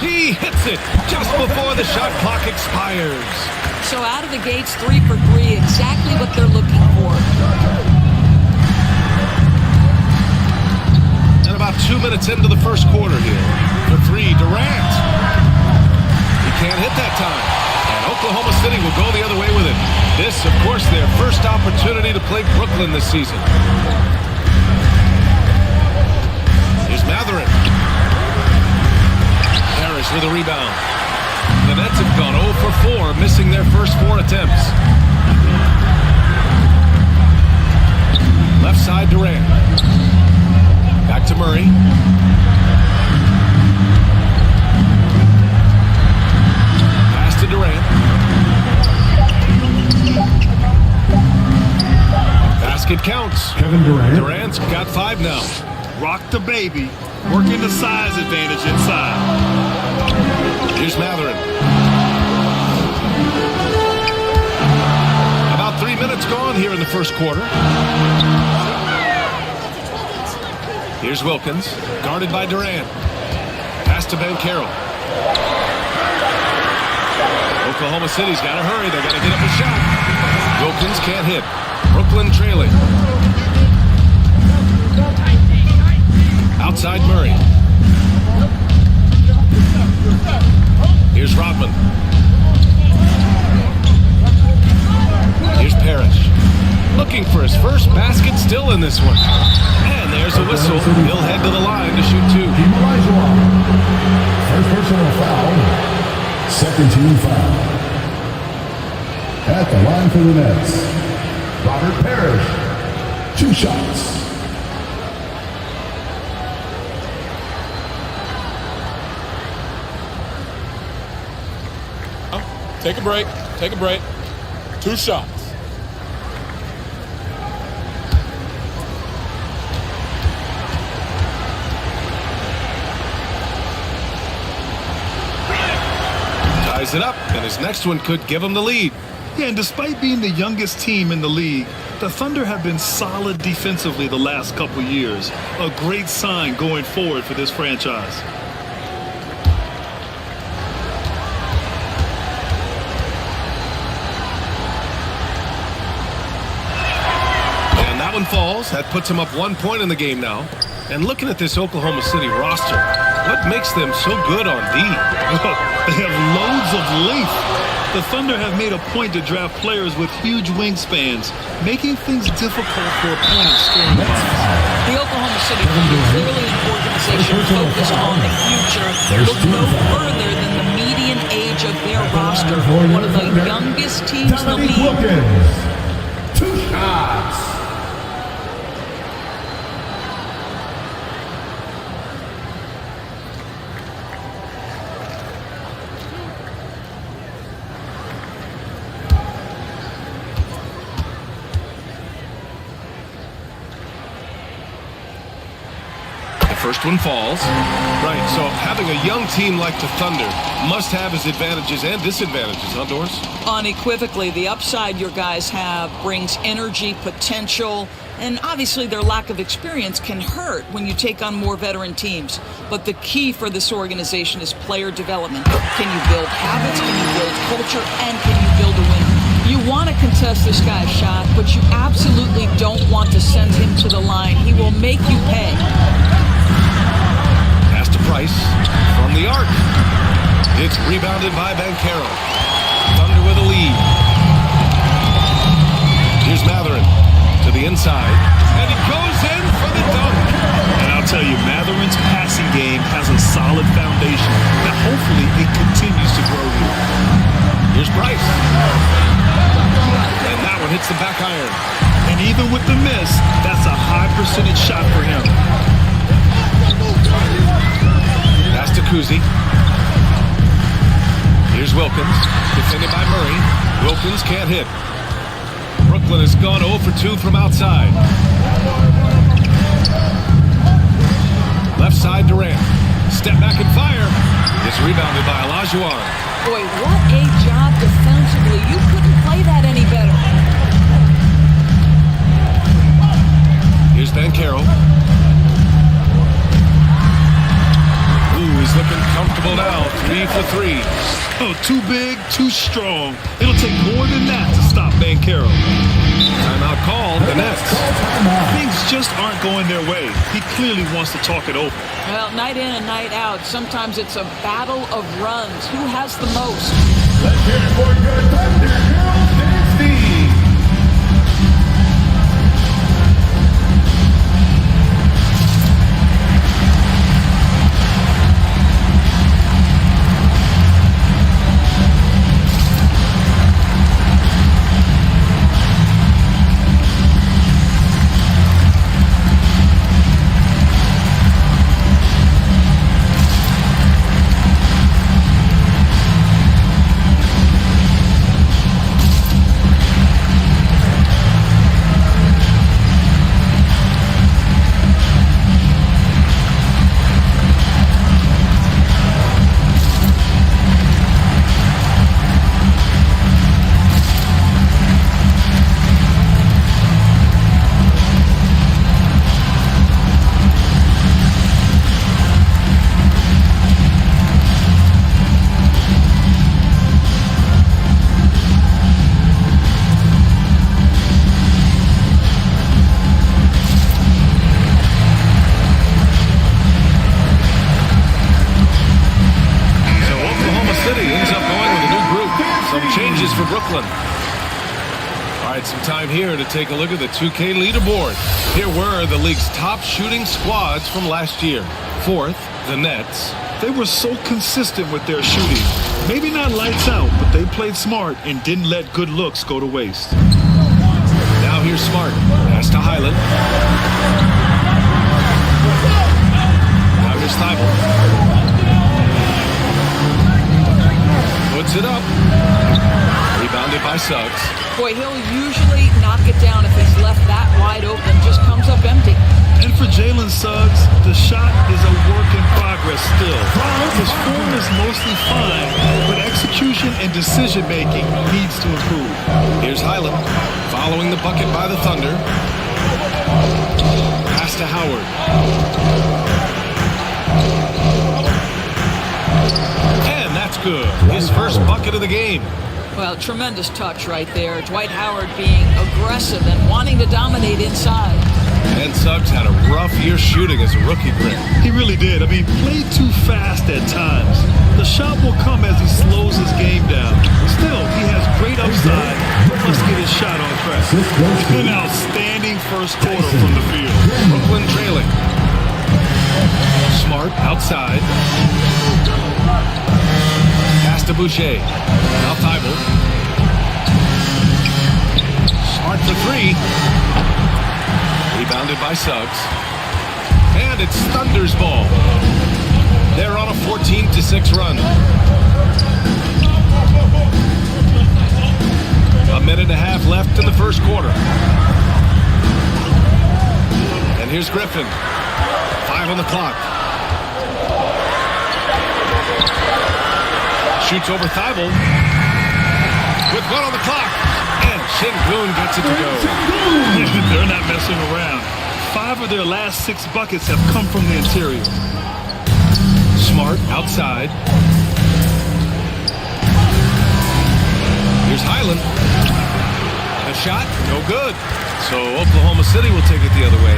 He hits it just before the shot clock expires. So out of the gates, 3 for 3, exactly what they're looking for. And about 2 minutes into the first quarter here. For 3, Durant. He can't hit that time. And Oklahoma City will go the other way with it. This, of course, their first opportunity to play Brooklyn this season. Here's Matherin. Harris with a rebound. The Nets have gone 0 for 4, missing their first 4 attempts. Left side, Durant. Back to Murray. Pass to Durant. Basket counts. Kevin Durant. Durant's got 5 now. Rock the baby. Working the size advantage inside. Here's Matherin. About 3 minutes gone here in the first quarter. Here's Wilkins, guarded by Durant. Pass to Ben Carroll. Oklahoma City's got to hurry. They're going to get up a shot. Wilkins can't hit. Brooklyn trailing. Outside Murray. Here's Rodman. Here's Parrish. Looking for his first basket still in this one. And there's a whistle. He'll head to the line to shoot 2. First personal foul. Second team foul. At the line for the Nets, Robert Parrish. 2 shots. Take a break. Take a break. 2 shots. Ties it up, and his next one could give him the lead. Yeah, and despite being the youngest team in the league, the Thunder have been solid defensively the last couple years. A great sign going forward for this franchise. And that one falls. That puts him up 1 point in the game now. And looking at this Oklahoma City roster, what makes them so good on D? They have loads of length. The Thunder have made a point to draft players with huge wingspans, making things difficult for opponents scoring runs. The Oklahoma City Thunder, clearly an organization focused on the future, look no further than the median age of their roster. One of the youngest teams in the league. 2 shots. First one falls. Right, so having a young team like the Thunder must have its advantages and disadvantages, huh, Doris? Unequivocally, the upside your guys have brings energy, potential, and obviously their lack of experience can hurt when you take on more veteran teams. But the key for this organization is player development. Can you build habits? Can you build culture? And can you build a winner? You want to contest this guy's shot, but you absolutely don't want to send him to the line. He will make you pay. Price from the arc. It's rebounded by Banchero. Thunder with a lead. Here's Mathurin to the inside. And he goes in for the dunk. And I'll tell you, Matherin's passing game has a solid foundation. Now hopefully it continues to grow here. Here's Bryce. And that one hits the back iron. And even with the miss, that's a high percentage shot for him. Pass to Kuzi. Here's Wilkins, defended by Murray. Wilkins can't hit. Brooklyn has gone 0 for 2 from outside. Left side Durant. Step back and fire. It's rebounded by Olajuwon. Boy, what a job defensively. You couldn't play that any better. Here's Banchero. He's looking comfortable now. 3 for 3. Oh, too big, too strong. It'll take more than that to stop Banchero. Timeout called. The Nets. Things just aren't going their way. He clearly wants to talk it over. Well, night in and night out, sometimes it's a battle of runs. Who has the most? Let's hear it for your Thunder girls and Steve. For Brooklyn. All right, some time here to take a look at the 2K leaderboard. Here were the league's top shooting squads from last year. 4th, the Nets. They were so consistent with their shooting. Maybe not lights out, but they played smart and didn't let good looks go to waste. Now here's Smart. Pass to Highland. Now here's Thibault. Puts it up. Rebounded by Suggs. Boy, he'll usually knock it down if he's left that wide open. Just comes up empty. And for Jalen Suggs, the shot is a work in progress still. His form is mostly fine, but execution execution and decision-making needs to improve. Here's Highland following the bucket by the Thunder. Pass to Howard. And that's good. His first bucket of the game. Well, tremendous touch right there. Dwight Howard being aggressive and wanting to dominate inside. And Suggs had a rough year shooting as a rookie, Grant. He really did. I mean, played too fast at times. The shot will come as he slows his game down. Still, he has great upside. Let's get his shot on track. An outstanding first quarter from the field. Brooklyn trailing. Smart outside. Pass to Boucher. Now Thibault. Smart for three. Rebounded by Suggs. And it's Thunder's ball. They're on a 14-6 run. A minute and a half left in the first quarter. And here's Griffin. 5 on the clock. Shoots over Thibault. With 1 on the clock. And Sengun gets it to go. They're not messing around. 5 of their last 6 buckets have come from the interior. Smart outside. Here's Highland. A shot, no good. So Oklahoma City will take it the other way.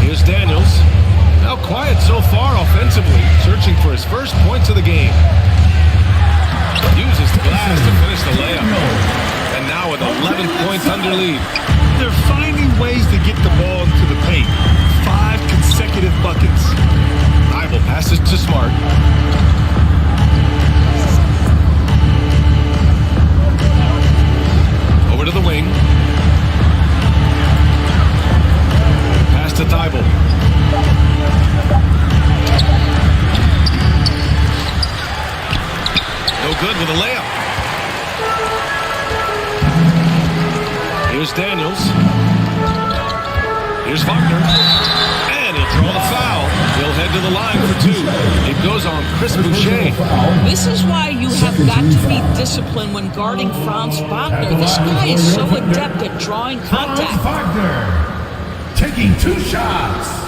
Here's Daniels. Now quiet so far offensively, searching for his first points of the game. Uses the glass to finish the layup. And now with 11 points under lead. They're finding ways to get the ball into the paint. 5 consecutive buckets. Thibault passes to Smart. Over to the wing. Pass to Thibault. No good with a layup. Here's Daniels. Here's Wagner. And he'll draw the foul. He'll head to the line for 2. It goes on Chris Boucher. This is why you have got to be disciplined when guarding Franz Wagner. This guy is so adept at drawing contact. Wagner taking 2 shots.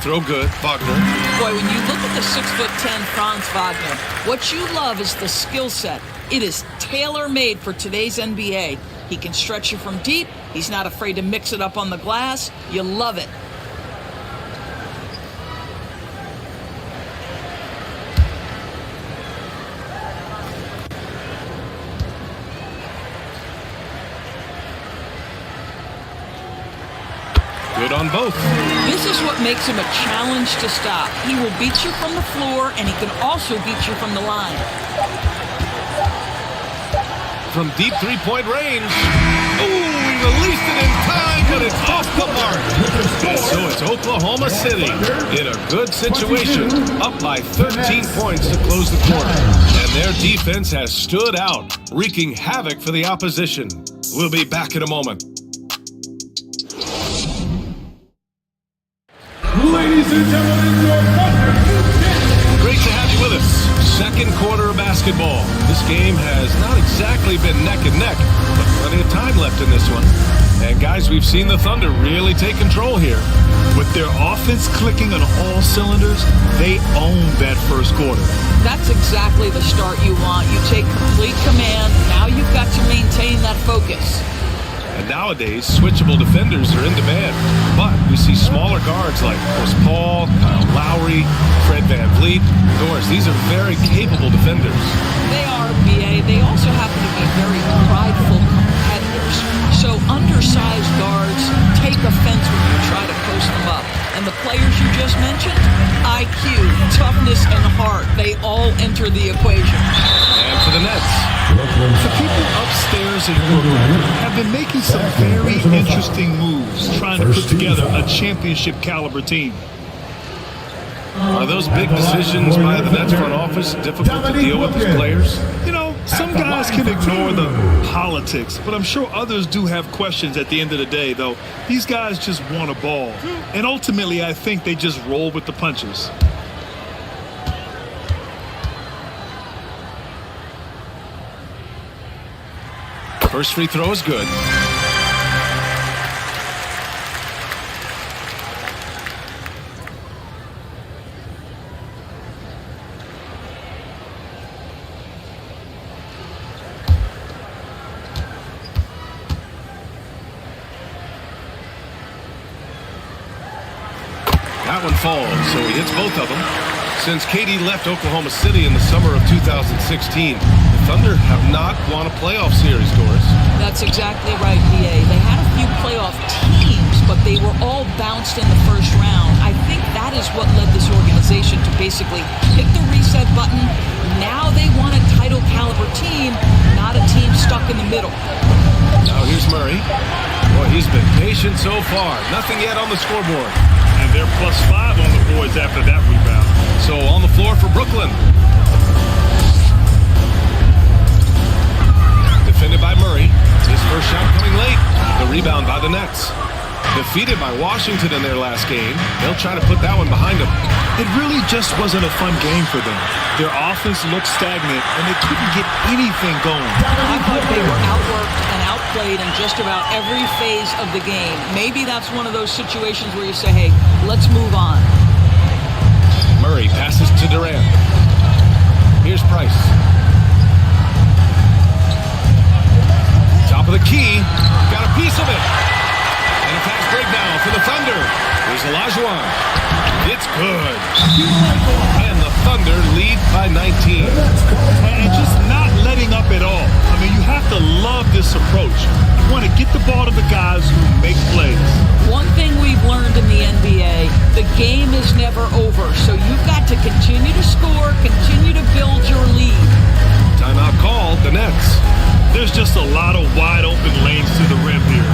Throw good, Wagner. Boy, when you look at the 6'10" Franz Wagner, what you love is the skill set. It is tailor-made for today's NBA. He can stretch you from deep. He's not afraid to mix it up on the glass. You love it. Good on both. This is what makes him a challenge to stop. He will beat you from the floor, and he can also beat you from the line. From deep three-point range. Ooh, he released it in time, but it's off the mark. And so it's Oklahoma City in a good situation, up by 13 points to close the quarter. And their defense has stood out, wreaking havoc for the opposition. We'll be back in a moment. Ladies and gentlemen, your Thunder. Great to have you with us. Second quarter of basketball. This game has not exactly been neck and neck, but plenty of time left in this one. And guys, we've seen the Thunder really take control here. With their offense clicking on all cylinders, they own that first quarter. That's exactly the start you want. You take complete command. Now you've got to maintain that focus. And nowadays, switchable defenders are in demand. But we see smaller guards like Chris Paul, Kyle Lowry, Fred VanVleet, Doris. These are very capable defenders. They are, BA. They also happen to be very prideful competitors. So undersized guards take offense when you try to post them up. And the players you just mentioned, IQ, toughness, and heart, they all enter the equation. And for the Nets, The people upstairs in Brooklyn have been making some very interesting moves trying to put together a championship caliber team. Are those big decisions by the Nets front office difficult to deal with as players? You know, some guys can ignore the politics, but I'm sure others do have questions at the end of the day, though. These guys just want a ball. And ultimately, I think they just roll with the punches. First free throw is good. That one falls, so he hits both of them. Since KD left Oklahoma City in the summer of 2016, the Thunder have not won a playoff series, Doris. That's exactly right, PA. They had a few playoff teams, but they were all bounced in the first round. I think that is what led this organization to basically hit the reset button. Now they want a title caliber team, not a team stuck in the middle. Now here's Murray. Boy, he's been patient so far. Nothing yet on the scoreboard. And they're +5 on the boards after that rebound. So on the floor for Brooklyn. Defended by Murray. His first shot coming late. The rebound by the Nets. Defeated by Washington in their last game. They'll try to put that one behind them. It really just wasn't a fun game for them. Their offense looked stagnant, and they couldn't get anything going. I thought they were outworked and outplayed in just about every phase of the game. Maybe that's one of those situations where you say, hey, let's move on. Murray passes to Durant. Here's Price. Top of the key. Got a piece of it. And a fast break now for the Thunder. Here's Olajuwon. It's good. And the Thunder lead by 19. And just not letting up at all. I mean, you have to love this approach. You want to get the ball to the guys who make plays. One thing we've learned in the NBA, the game is never over. So you've got to continue to score, continue to build your lead. Timeout called, the Nets. There's just a lot of wide open lanes to the rim here.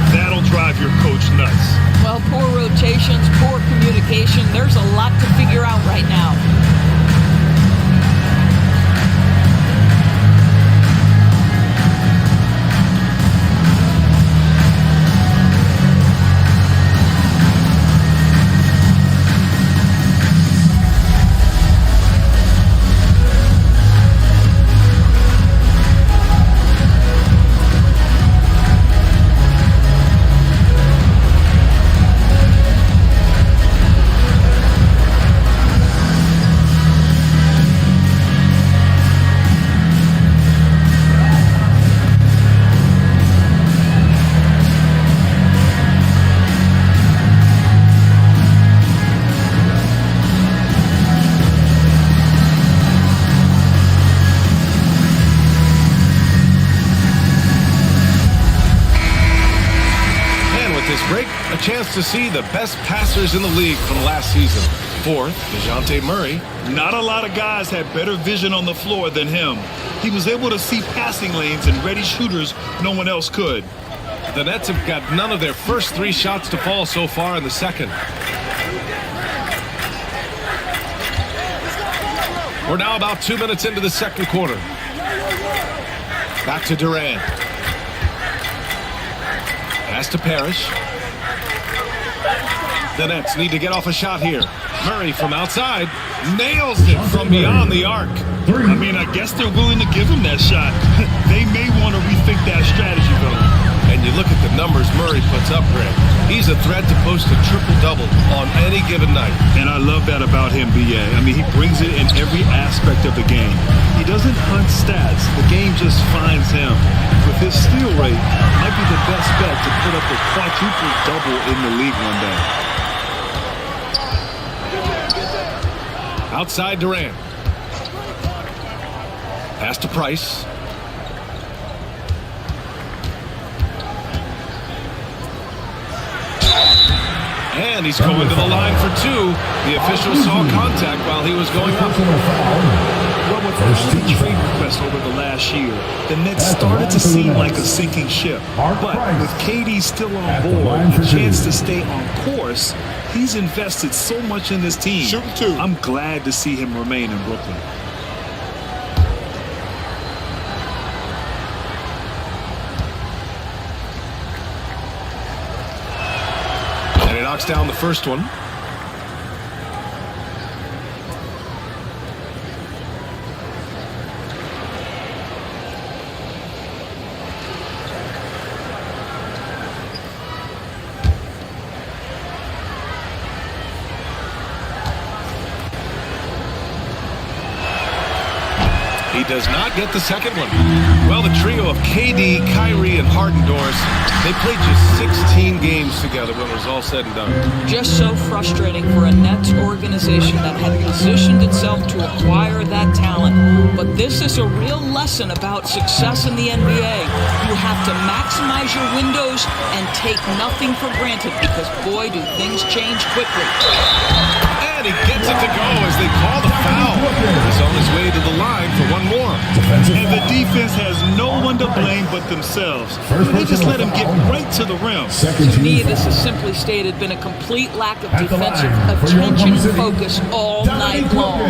That'll drive your coach nuts. Well, poor rotations, poor communication. There's a lot to figure out right now. Chance to see the best passers in the league from last season. Fourth, DeJounte Murray. Not a lot of guys had better vision on the floor than him. He was able to see passing lanes and ready shooters no one else could. The Nets have got none of their first 3 shots to fall so far in the second. We're now about 2 minutes into the second quarter. Back to Durant. Pass to Parrish. The Nets need to get off a shot here. Murray from outside nails it from beyond the arc. I mean, I guess they're willing to give him that shot. They may want to rethink that strategy, though. And you look at the numbers Murray puts up, Greg. He's a threat to post a triple-double on any given night. And I love that about him, B.A. I mean, he brings it in every aspect of the game. He doesn't hunt stats. The game just finds him. With his steal rate, might be the best bet to put up a quadruple-double in the league one day. Outside Durant. Pass to Price. And he's going to the line for 2. The official saw contact while he was going up. Well, with all the trade requests over the last year, the Nets started to seem like a sinking ship. But with KD still on board, a chance to stay on course, he's invested so much in this team. I'm glad to see him remain in Brooklyn. And he knocks down the first one. He does not get the second one. Well, the trio of KD, Kyrie, and Harden, Doris, they played just 16 games together when it was all said and done. Just so frustrating for a Nets organization that had positioned itself to acquire that talent. But this is a real lesson about success in the NBA. You have to maximize your windows and take nothing for granted because, boy, do things change quickly. And he gets it to go as they call the foul. He's on his way to the line for one more. And the defense has no one to blame but themselves. They just let him get right to the rim. To me, this has simply stated been a complete lack of defensive attention and focus all night long.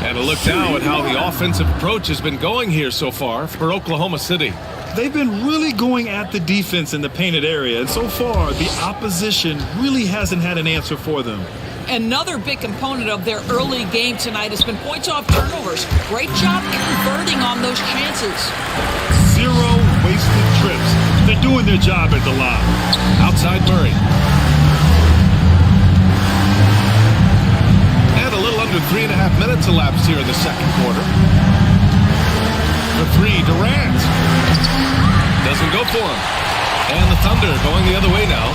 And a look now at how the offensive approach has been going here so far for Oklahoma City. They've been really going at the defense in the painted area, and so far, the opposition really hasn't had an answer for them. Another big component of their early game tonight has been points off turnovers. Great job converting on those chances. 0 wasted trips. They're doing their job at the line. Outside Murray. And a little under 3.5 minutes elapsed here in the second quarter. The three, Durant. Doesn't go for him. And the Thunder going the other way now.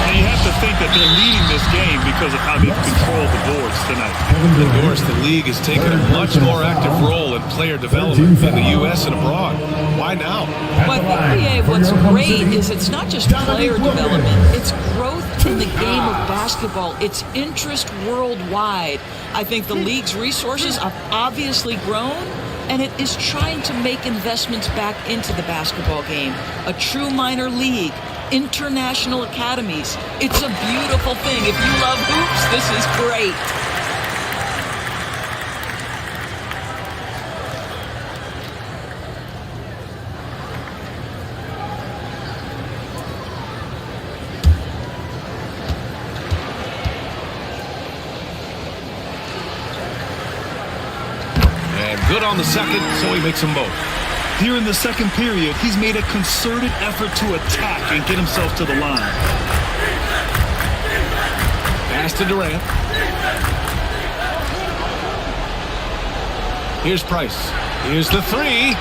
And you have to think that they're leading this game because of how they've controlled the boards tonight. Of course, the league has taken a much more active role in player development in the U.S. and abroad. Why now? But NBA, what's great is it's not just player development, it's growth in the game of basketball. It's interest worldwide. I think the league's resources have obviously grown, and it is trying to make investments back into the basketball game. A true minor league, international academies. It's a beautiful thing. If you love hoops, this is great. Good on the second, so he makes them both. Here in the second period, he's made a concerted effort to attack and get himself to the line. Pass to Durant. Here's Price. Here's the three.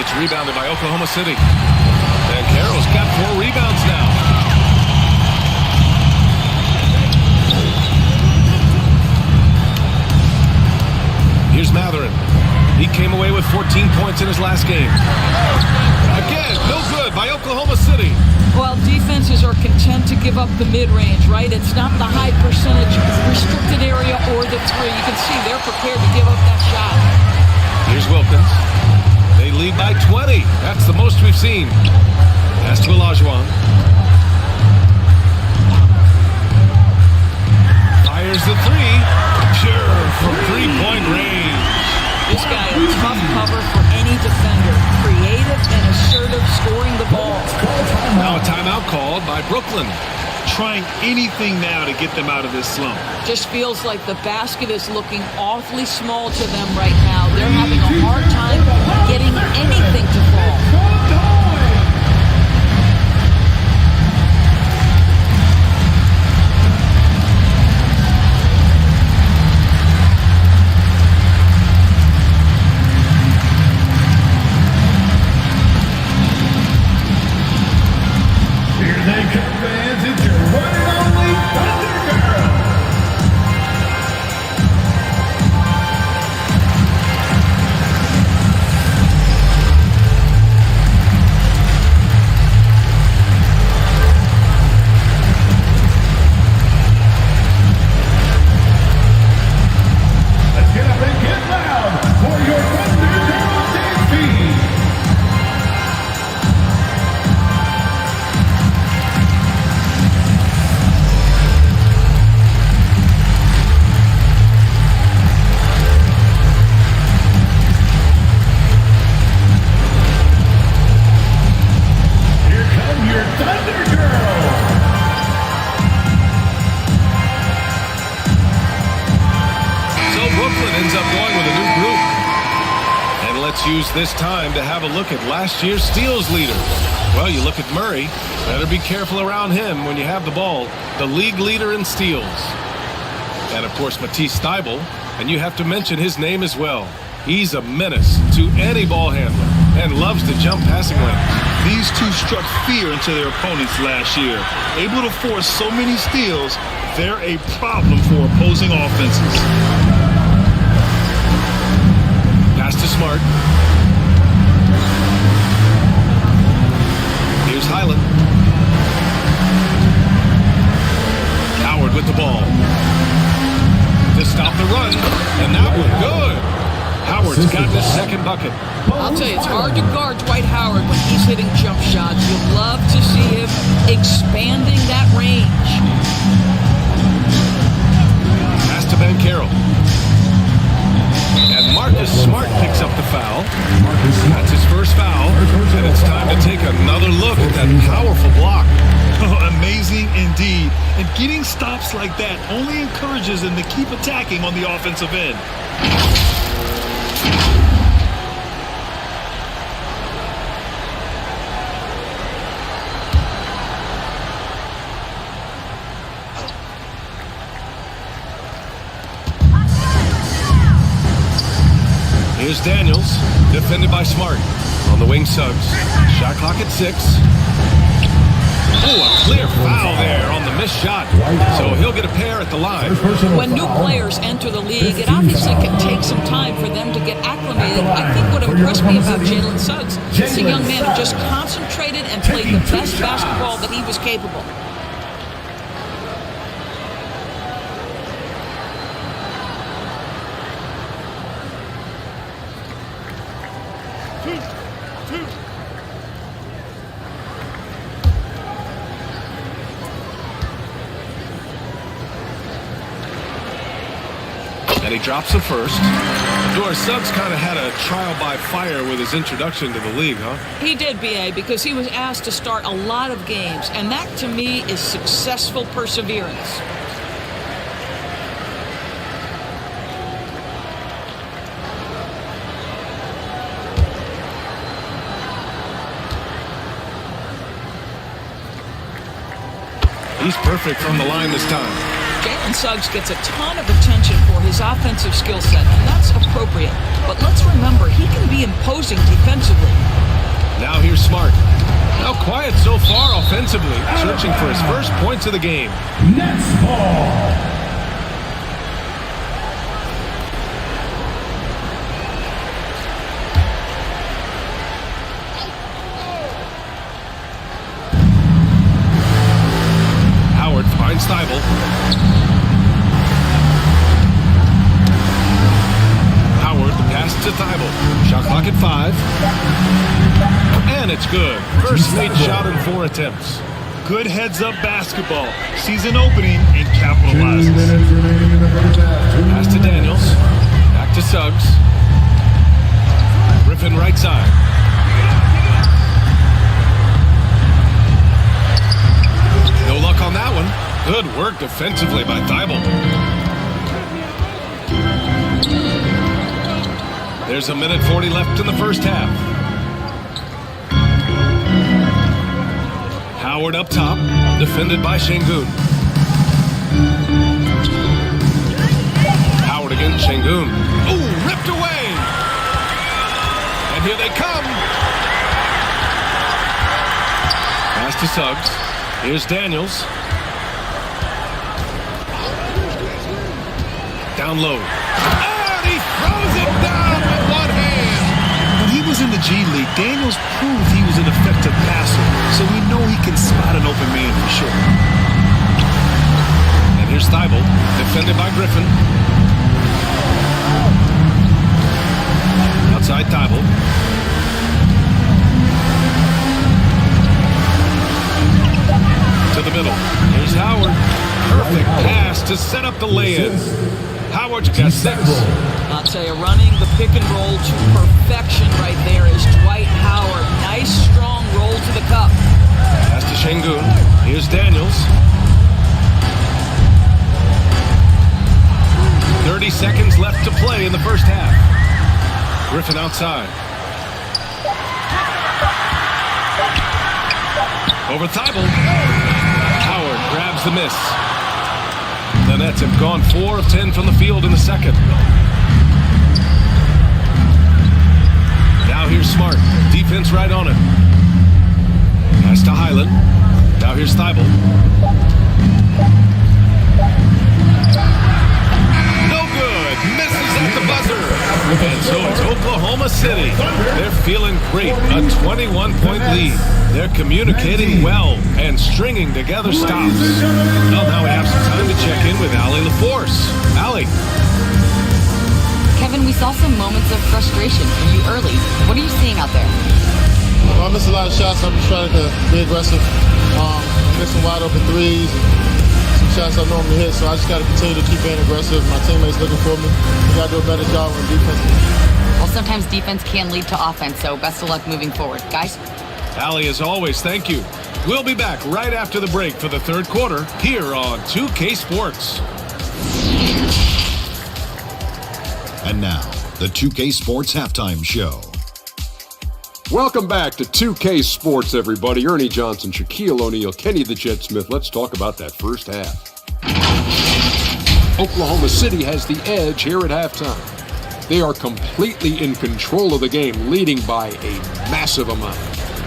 It's rebounded by Oklahoma City. And Carroll's got 4 rebounds now. Here's Mathurin. He came away with 14 points in his last game. Again, no good by Oklahoma City. Well, defenses are content to give up the mid-range, right? It's not the high percentage restricted area or the three. You can see they're prepared to give up that shot. Here's Wilkins. They lead by 20. That's the most we've seen. Pass to Olajuwon. Fires the three. Pure from three-point range. This guy a tough cover for any defender. Creative and assertive scoring the ball. Now a timeout called by Brooklyn. Trying anything now to get them out of this slump. Just feels like the basket is looking awfully small to them right now. They're having a hard time getting anything to fall. Let's use this time to have a look at last year's steals leaders. Well, you look at Murray. Better be careful around him when you have the ball. The league leader in steals. And, of course, Matisse Thybulle. And you have to mention his name as well. He's a menace to any ball handler and loves to jump passing lanes. These two struck fear into their opponents last year. Able to force so many steals, they're a problem for opposing offenses. Pass to Smart. Here's Highland. Howard with the ball. To stop the run, and that one good. Howard's got his second bucket. I'll tell you, it's hard to guard Dwight Howard when he's hitting jump shots. You'll love to see him expanding that range. Pass to Ben Carroll. And Marcus Smart picks up the foul. That's his first foul. And it's time to take another look at that powerful block. Amazing indeed. And getting stops like that only encourages them to keep attacking on the offensive end. Here's Daniels, defended by Smart. On the wing, Suggs. Shot clock at 6. Oh, a clear foul there on the missed shot. So he'll get a pair at the line. When new players enter the league, it obviously can take some time for them to get acclimated. I think what impressed me about Jalen Suggs is a young man who just concentrated and played the best basketball that he was capable. And he drops the first. Doris, Suggs kind of had a trial by fire with his introduction to the league, huh? He did, B.A., because he was asked to start a lot of games, and that, to me, is successful perseverance. He's perfect from the line this time. Jalen Suggs gets a ton of attention for his offensive skill set, and that's appropriate. But let's remember, he can be imposing defensively. Now here's Smart. Now quiet so far offensively, searching for his first points of the game. Next ball. Howard finds Thybulle. Howard, the pass to Thybulle. Shot clock at 5. And it's good. First made shot in 4 attempts. Good heads-up basketball. Sees an opening and capitalizes. 2 minutes remaining in the first half. Pass to Daniels. Back to Suggs. Griffin right side. No luck on that one. Good work defensively by Thybulle. There's a minute 40 left in the first half. Howard up top, defended by Şengün. Howard against Şengün. Ooh, ripped away! And here they come! Pass to Suggs. Here's Daniels. Down low. And he throws it down with one hand! When he was in the G League, Daniels proved he was an effective passer, so we know he can spot an open man for sure. And here's Thybulle, defended by Griffin. Outside Thybulle. To the middle. Here's Howard. Perfect pass to set up the lay-in. Howard's got 6. I'll tell you, running the pick and roll to perfection right there is Dwight Howard. Nice, strong roll to the cup. Pass to Şengün. Here's Daniels. 30 seconds left to play in the first half. Griffin outside. Over Thibault. Howard grabs the miss. The Nets have gone 4 of 10 from the field in the second. Now here's Smart. Defense right on it. Pass to Highland. Now here's Thibault. No good. Misses at the buzzer. And so it's Oklahoma City. They're feeling great. A 21-point lead. They're communicating well and stringing together stops. Well, now we have some time to check in with Allie LaForce. Allie. Kevin, we saw some moments of frustration from you early. What are you seeing out there? Well, I missed a lot of shots. I'm just trying to be aggressive. I'm missing wide open threes and some shots I normally hit, so I just got to continue to keep being aggressive. My teammates looking for me. We got to do a better job on defense. Well, sometimes defense can lead to offense, so best of luck moving forward. Guys? Allie, as always, thank you. We'll be back right after the break for the third quarter here on 2K Sports. And now, the 2K Sports Halftime Show. Welcome back to 2K Sports, everybody. Ernie Johnson, Shaquille O'Neal, Kenny the Jet Smith. Let's talk about that first half. Oklahoma City has the edge here at halftime. They are completely in control of the game, leading by a massive amount.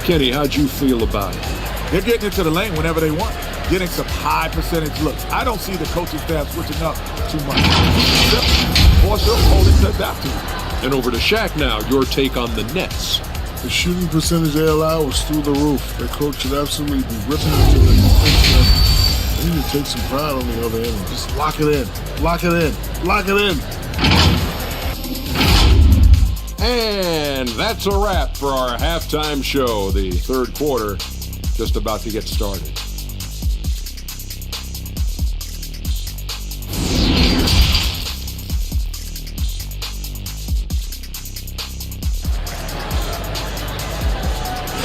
Kenny, how'd you feel about it? They're getting into the lane whenever they want, getting some high percentage looks. I don't see the coaching staff switching up too much. Force them, hold it to adapt to. And over to Shaq now, your take on the Nets. The shooting percentage they allow was through the roof. Their coach should absolutely be ripping into it. They need to take some pride on the other end and just lock it in. Lock it in. Lock it in. And that's a wrap for our halftime show. The third quarter just about to get started.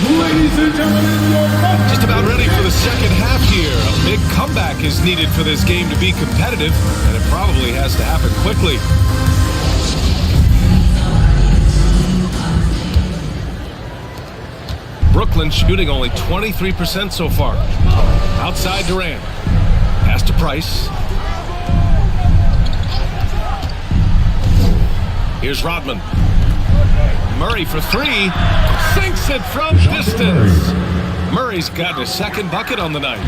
Ladies and gentlemen, just about ready for the second half here. A big comeback is needed for this game to be competitive, and it probably has to happen quickly. Brooklyn shooting only 23% so far. Outside Durant. Pass to Price. Here's Rodman. Murray for three. Sinks it from distance. Murray's got his second bucket on the night.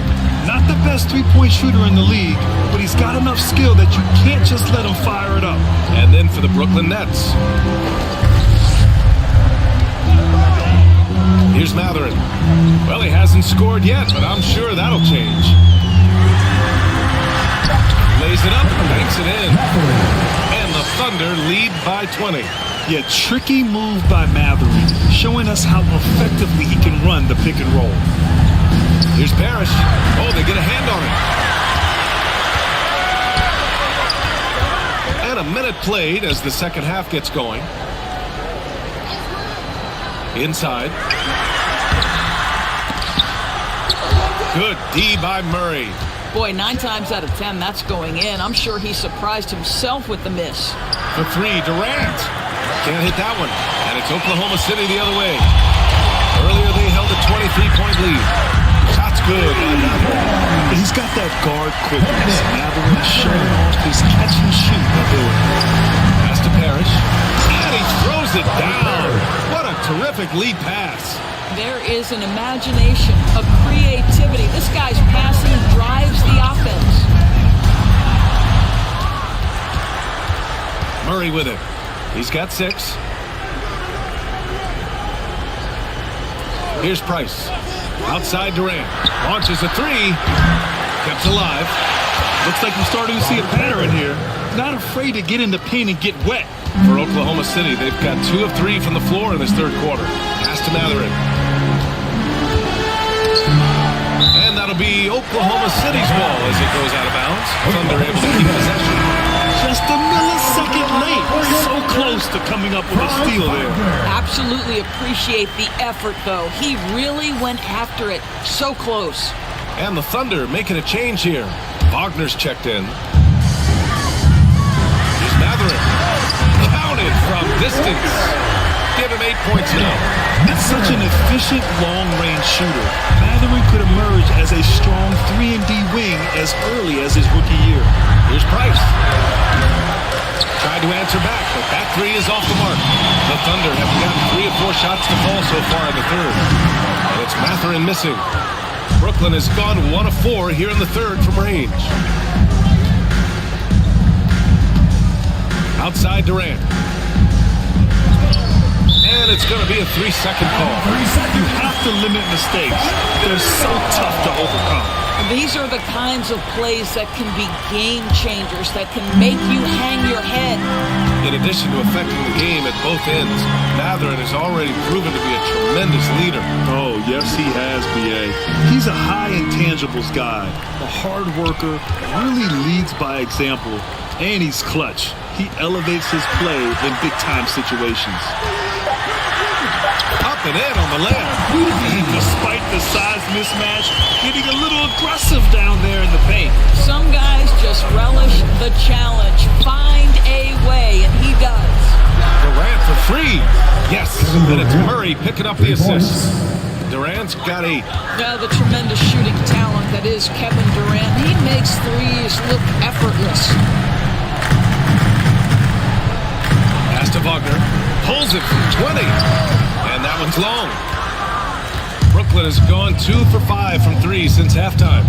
Not the best three-point shooter in the league, but he's got enough skill that you can't just let him fire it up. And then for the Brooklyn Nets. Here's Matherin. Well, he hasn't scored yet, but I'm sure that'll change. Lays it up, banks it in. And the Thunder lead by 20. Yeah, tricky move by Matherin, showing us how effectively he can run the pick and roll. Here's Parrish. Oh, they get a hand on it. And a minute played as the second half gets going. Inside. Good D by Murray. Boy, 9 times out of 10, that's going in. I'm sure he surprised himself with the miss. For three, Durant. Can't hit that one. And it's Oklahoma City the other way. Earlier they held a 23-point lead. Shot's good by Matherin. He's got that guard quickness. Matherin showing off his catch and shoot ability. Pass to Parrish. And he throws it down. What a terrific lead pass. There is an imagination, a creativity. This guy's passing drives the offense. Murray with it. He's got 6. Here's Price. Outside Durant. Launches a 3. Kept alive. Looks like we're starting to see a pattern here. Not afraid to get in the paint and get wet. For Oklahoma City, they've got 2 of 3 from the floor in this third quarter. Pass to Matherin. And that'll be Oklahoma City's ball as it goes out of bounds. Thunder able to keep possession. Just a millisecond late. So close to coming up with a steal there. Absolutely appreciate the effort, though. He really went after it. So close. And the Thunder making a change here. Wagner's checked in. Here's Matherin. Counted from distance. Given a 8 points now. He's such an efficient long-range shooter. Mathurin could emerge as a strong 3-and-D wing as early as his rookie year. Here's Price. Tried to answer back, but that three is off the mark. The Thunder have gotten 3 of 4 shots to fall so far in the third. And it's Mathurin missing. Brooklyn has gone 1 of 4 here in the third from range. Outside Durant. And it's going to be a 3-second call. You have to limit mistakes. They're so tough to overcome. These are the kinds of plays that can be game changers, that can make you hang your head. In addition to affecting the game at both ends, Mathurin has already proven to be a tremendous leader. Oh, yes, he has, B.A. He's a high intangibles guy, a hard worker, really leads by example, and he's clutch. He elevates his play in big-time situations. Up and in on the layup. Despite the size mismatch, getting a little aggressive down there in the paint. Some guys just relish the challenge. Find a way, and he does. Durant for 3. Yes, and it's Murray picking up the assist. Durant's got 8. The tremendous shooting talent that is Kevin Durant. He makes threes look effortless. Pass to Wagner. Pulls it from 20. And that one's long. Brooklyn has gone 2 for 5 from 3 since halftime.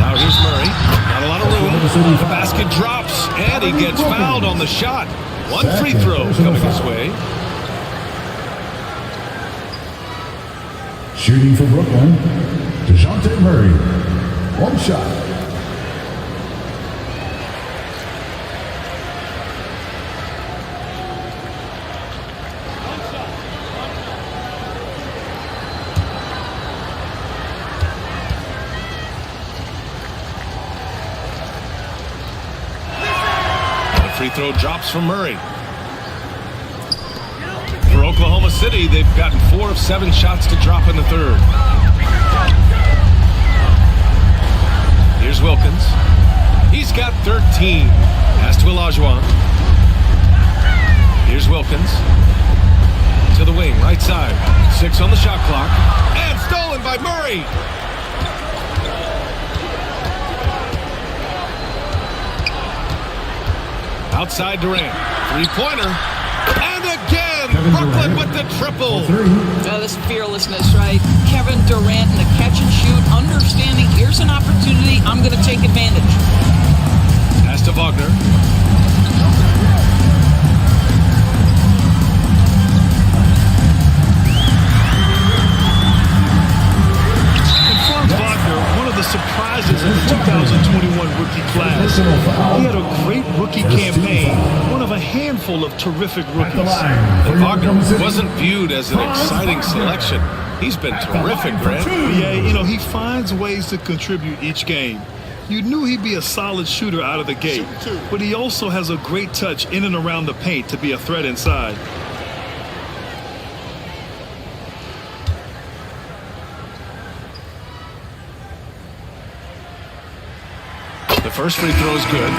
Now here's Murray. Not a lot of room. The basket drops, and he gets fouled on the shot. 1 free throw coming his way. Shooting for Brooklyn, DeJounte Murray. 1 shot. Free throw drops from Murray. For Oklahoma City, they've gotten 4 of 7 shots to drop in the third. Here's Wilkins. He's got 13. Pass to Olajuwon. Here's Wilkins. To the wing, right side. 6 on the shot clock. And stolen by Murray. Outside Durant. 3-pointer. And again, Brooklyn with the triple. This fearlessness, right? Kevin Durant in the catch and shoot, understanding here's an opportunity, I'm going to take advantage. Pass to Wagner. Surprises in the 2021 rookie class. He had a great rookie campaign, one of a handful of terrific rookies. Wagner wasn't viewed as an exciting selection. He's been terrific, Grant. Yeah, he finds ways to contribute each game. You knew he'd be a solid shooter out of the gate, but he also has a great touch in and around the paint to be a threat inside. The first free throw is good.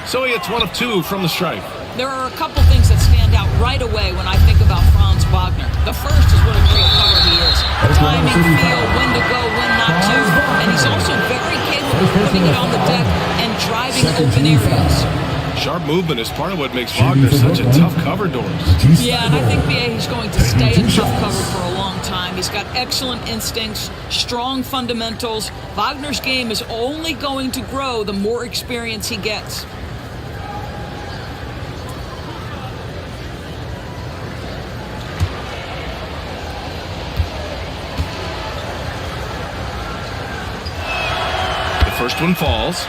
So he hits 1 of 2 from the stripe. There are a couple things that stand out right away when I think about Franz Wagner. The first is what a great cover he is. Timing, feel, when to go, when not to. And he's also very capable of putting it on the deck and driving open areas. Sharp movement is part of what makes Wagner such a tough cover doors. Yeah, and I think he's going to stay in tough cover for a long time. He's got excellent instincts, strong fundamentals. Wagner's game is only going to grow the more experience he gets. First one falls.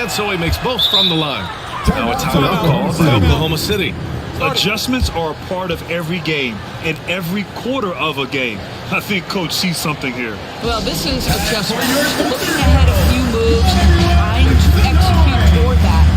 And so he makes both from the line. Now a timeout call by Oklahoma City. Adjustments are a part of every game and every quarter of a game. I think Coach sees something here. Well, this is adjustment. Looking ahead a few moves and trying to execute toward that.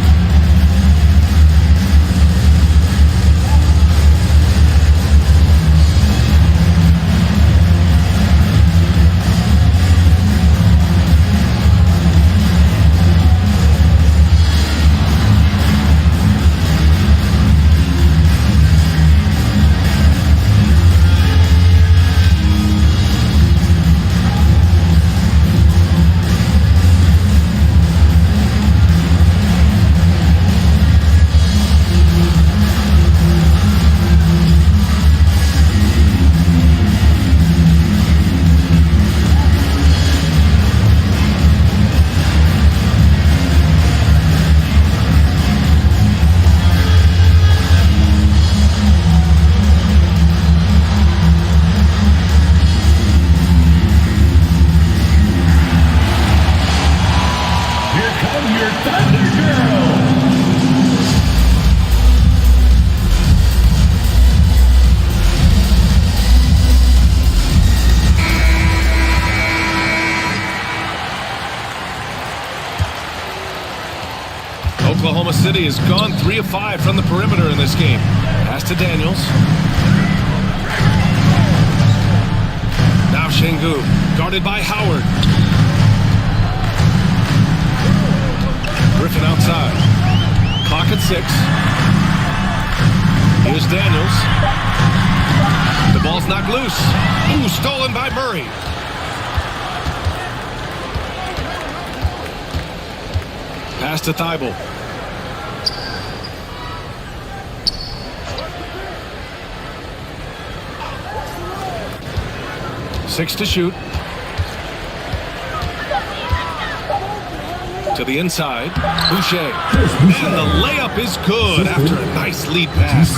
Oklahoma City has gone 3 of 5 from the perimeter in this game. Pass to Daniels. Now Şengün, guarded by Howard. Griffin outside. Clock at 6. Here's Daniels. The ball's knocked loose. Ooh, stolen by Murray. Pass to Thibault. 6 to shoot. To the inside. Boucher. And the layup is good after a nice lead pass.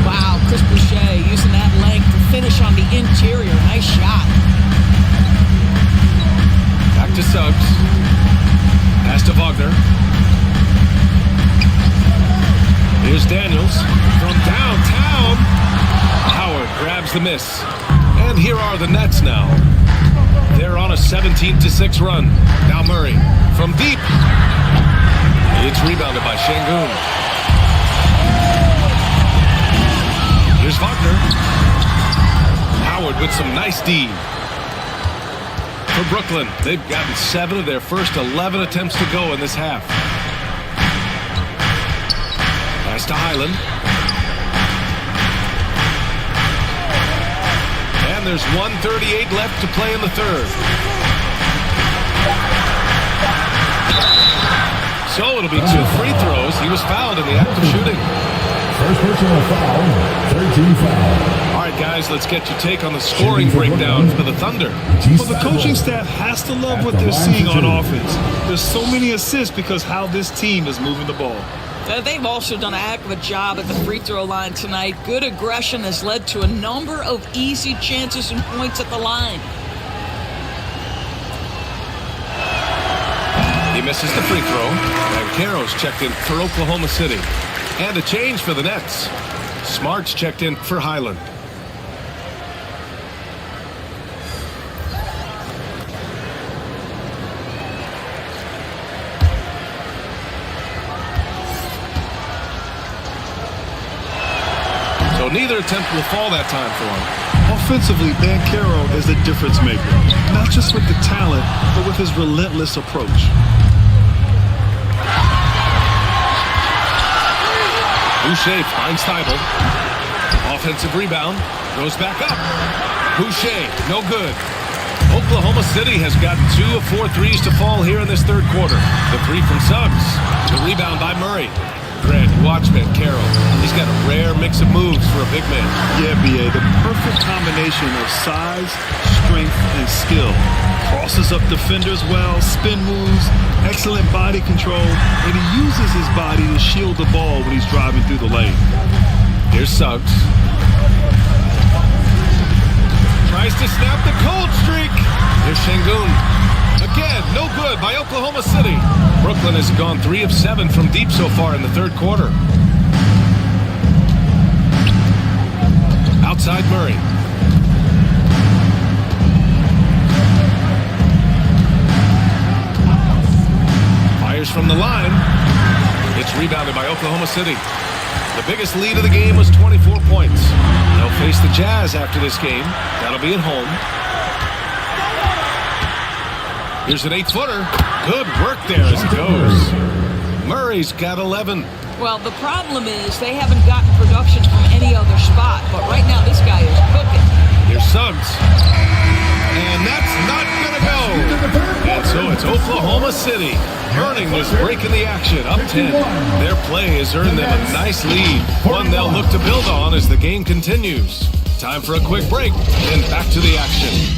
Wow, Chris Boucher using that length to finish on the interior. Nice shot. Back to Suggs. Pass to Wagner. Here's Daniels from downtown. Howard grabs the miss. And here are the Nets now. They're on a 17-6 run. Now Murray from deep. It's rebounded by Şengün. Here's Wagner. Howard with some nice D. For Brooklyn, they've gotten 7 of their first 11 attempts to go in this half. Pass to Highland. And there's 1:38 left to play in the third. So it'll be 2 free throws. He was fouled in the act of shooting. First personal foul, 13 foul. All right, guys, let's get your take on the scoring breakdown for the Thunder. Well, the coaching staff has to love what they're seeing on offense. There's so many assists because how this team is moving the ball. They've also done a heck of a job at the free throw line tonight. Good aggression has led to a number of easy chances and points at the line. He misses the free throw. And Caro's checked in for Oklahoma City. And a change for the Nets. Smart's checked in for Highland. So neither attempt will fall that time for him. Offensively, Banchero is a difference maker. Not just with the talent, but with his relentless approach. Boucher finds Thibault. Offensive rebound. Goes back up. Boucher, no good. Oklahoma City has gotten 2 of 4 threes to fall here in this third quarter. The 3 from Suggs. The rebound by Murray. Grant, you watch Banchero. He's got a rare mix of moves for a big man. Yeah, B.A., the perfect combination of size, strength, and skill. Crosses up defenders well, spin moves, excellent body control, and he uses his body to shield the ball when he's driving through the lane. Here's Suggs. Tries to snap the cold streak. Here's Şengün. Again, no good by Oklahoma City. Brooklyn has gone 3 of 7 from deep so far in the third quarter. Outside Murray. Fires from the line. It's rebounded by Oklahoma City. The biggest lead of the game was 24 points. They'll face the Jazz after this game. That'll be at home. Here's an 8-footer. Good work there as it goes. Murray's got 11. Well, the problem is they haven't gotten production from any other spot, but right now this guy is cooking. Here's Suggs. And that's not going to go. And so it's Oklahoma City earning this break in the action, up 10. Their play has earned them a nice lead, one they'll look to build on as the game continues. Time for a quick break, then back to the action.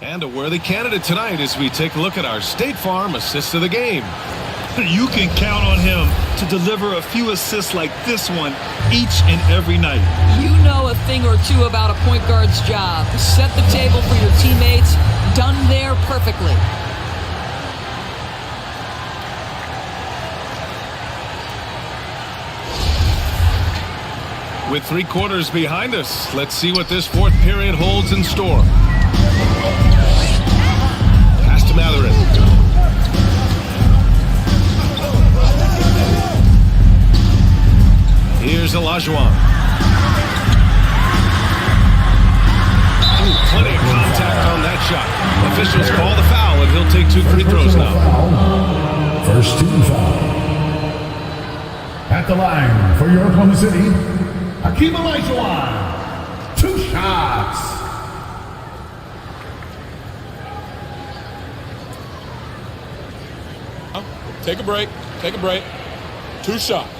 And a worthy candidate tonight as we take a look at our State Farm assist of the game. You can count on him to deliver a few assists like this one each and every night. You know a thing or two about a point guard's job. Set the table for your teammates. Done there perfectly. With 3 quarters behind us, let's see what this fourth period holds in store. Pass to Mathurin. Here's Olajuwon. Plenty of contact on that shot. Officials call the foul, and he'll take 2 free throws now. First team foul. At the line for your Oklahoma City, Hakeem Olajuwon. 2 shots. Take a break. Take a break. 2 shots.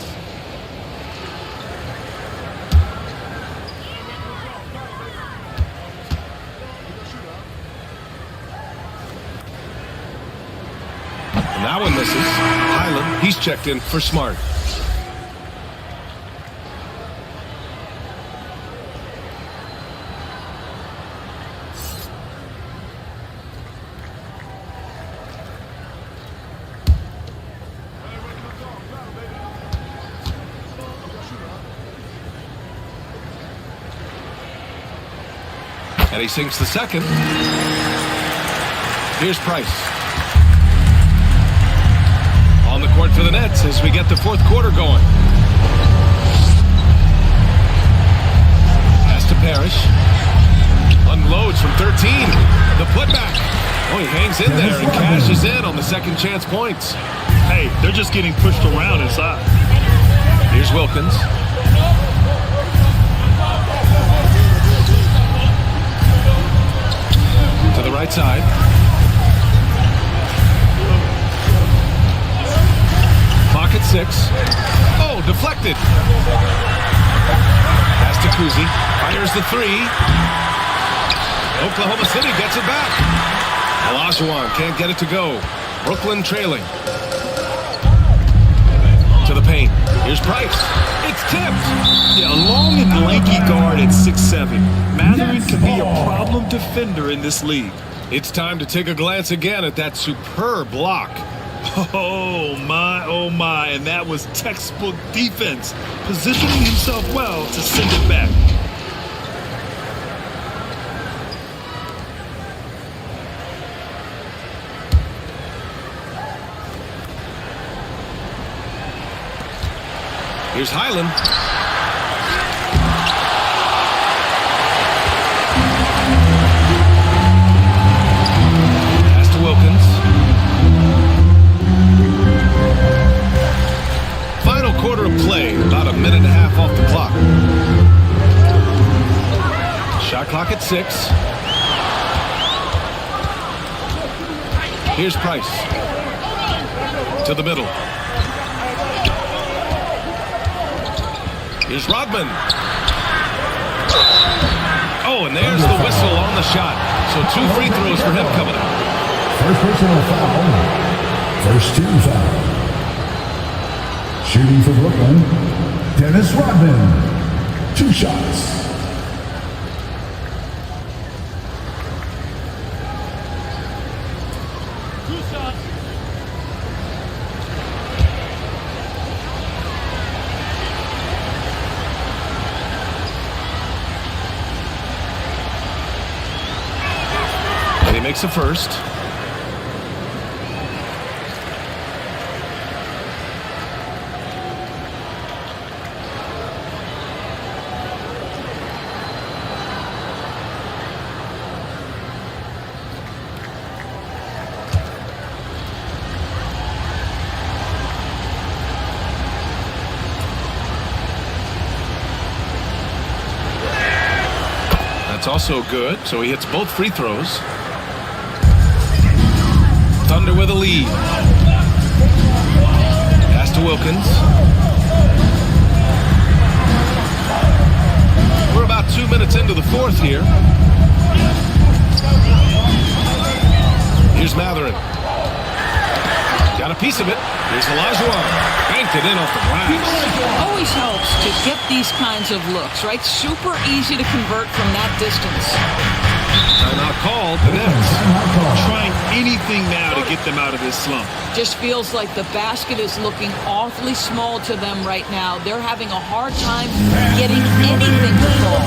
And that one misses. Highland, he's checked in for Smart. And he sinks the second. Here's Price. On the court for the Nets as we get the fourth quarter going. Pass to Parrish. Unloads from 13. The putback. Oh, he hangs in there and cashes in on the second chance points. Hey, they're just getting pushed around inside. Here's Wilkins. To the right side. Clock at 6. Oh, deflected. Pass to Kuzi. Fires the 3. Oklahoma City gets it back. Olajuwon can't get it to go. Brooklyn trailing. To the paint. Here's Price. It's tipped. Yeah, a long and lanky guard at 6'7". Mathurin can be a problem defender in this league. It's time to take a glance again at that superb block. Oh my, and that was textbook defense, positioning himself well to send it back. Here's Highland. Pass to Wilkins. Final quarter of play, about a minute and a half off the clock. Shot clock at 6. Here's Price. To the middle. Here's Rodman. Oh, and there's the whistle on the shot. So 2 free throws for him coming up. First personal foul. First team foul. Shooting for Brooklyn, Dennis Rodman. 2 shots. And he makes a first. That's also good, so he hits both free throws. Thunder with a lead. Pass to Wilkins. We're about 2 minutes into the fourth here. Here's Matherin. Got a piece of it. Here's Olajuwon. Banked it in off the glass. Always helps to get these kinds of looks, right? Super easy to convert from that distance. Timeout called. The Nets trying anything now to get them out of this slump. Just feels like the basket is looking awfully small to them right now. They're having a hard time getting anything to fall.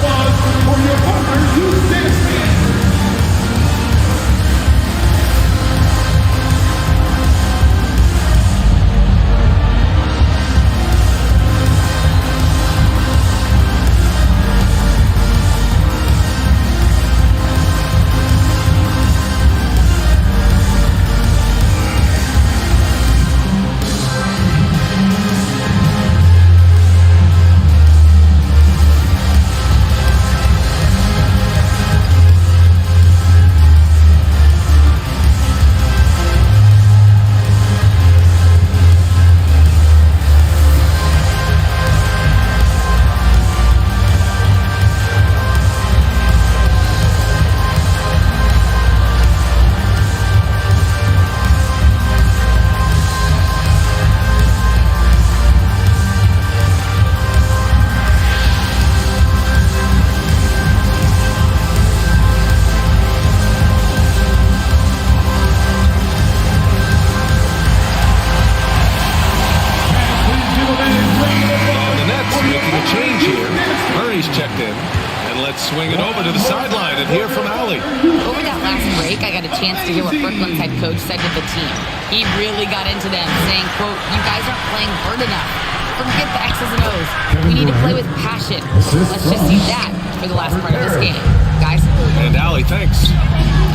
Swing it over to the sideline and hear from Allie. Over that last break, I got a chance to hear what Brooklyn's head coach said to the team. He really got into them, saying, quote, "You guys aren't playing hard enough. Forget the X's and O's. We need to play with passion. Let's just see that for the last part of this game. Guys." And Allie, thanks.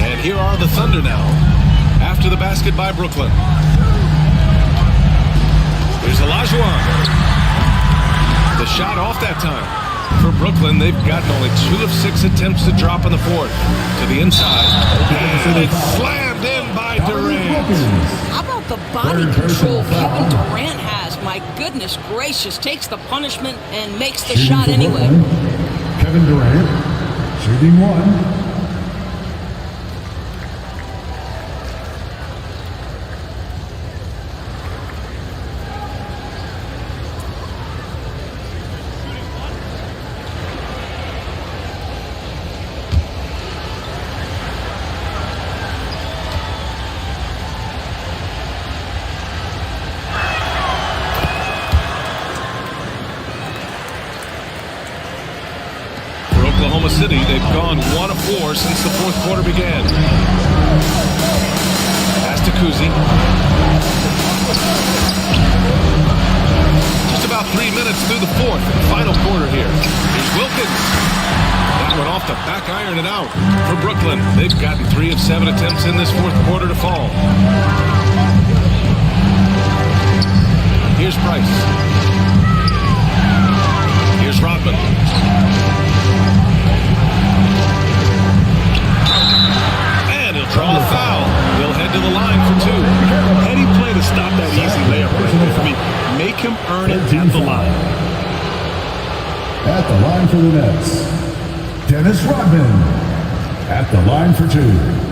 And here are the Thunder now, after the basket by Brooklyn. Here's Olajuwon. The shot off that time. For Brooklyn, they've gotten only 2 of 6 attempts to drop in the fourth. To the inside. And it's slammed in by Durant. How about the body control Kevin Durant has? My goodness gracious. Takes the punishment and makes the shot anyway. Kevin Durant, shooting 1. Oklahoma City, they've gone 1 of 4 since the fourth quarter began. Pass to Kuzi. Just about 3 minutes through the fourth, final quarter here. Here's Wilkins. That one off the back iron and out for Brooklyn. They've gotten 3 of 7 attempts in this fourth quarter to fall. Here's Price. Here's Rodman. And he'll draw the foul. He'll head to the line for 2. Heady play to stop that easy layup right there. I mean, make him earn it at the line. At the line for the Nets, Dennis Rodman. at the line for 2.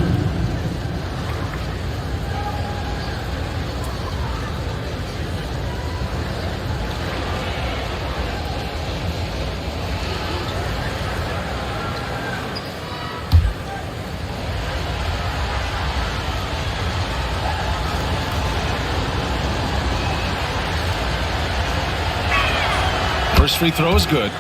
First free throw is good.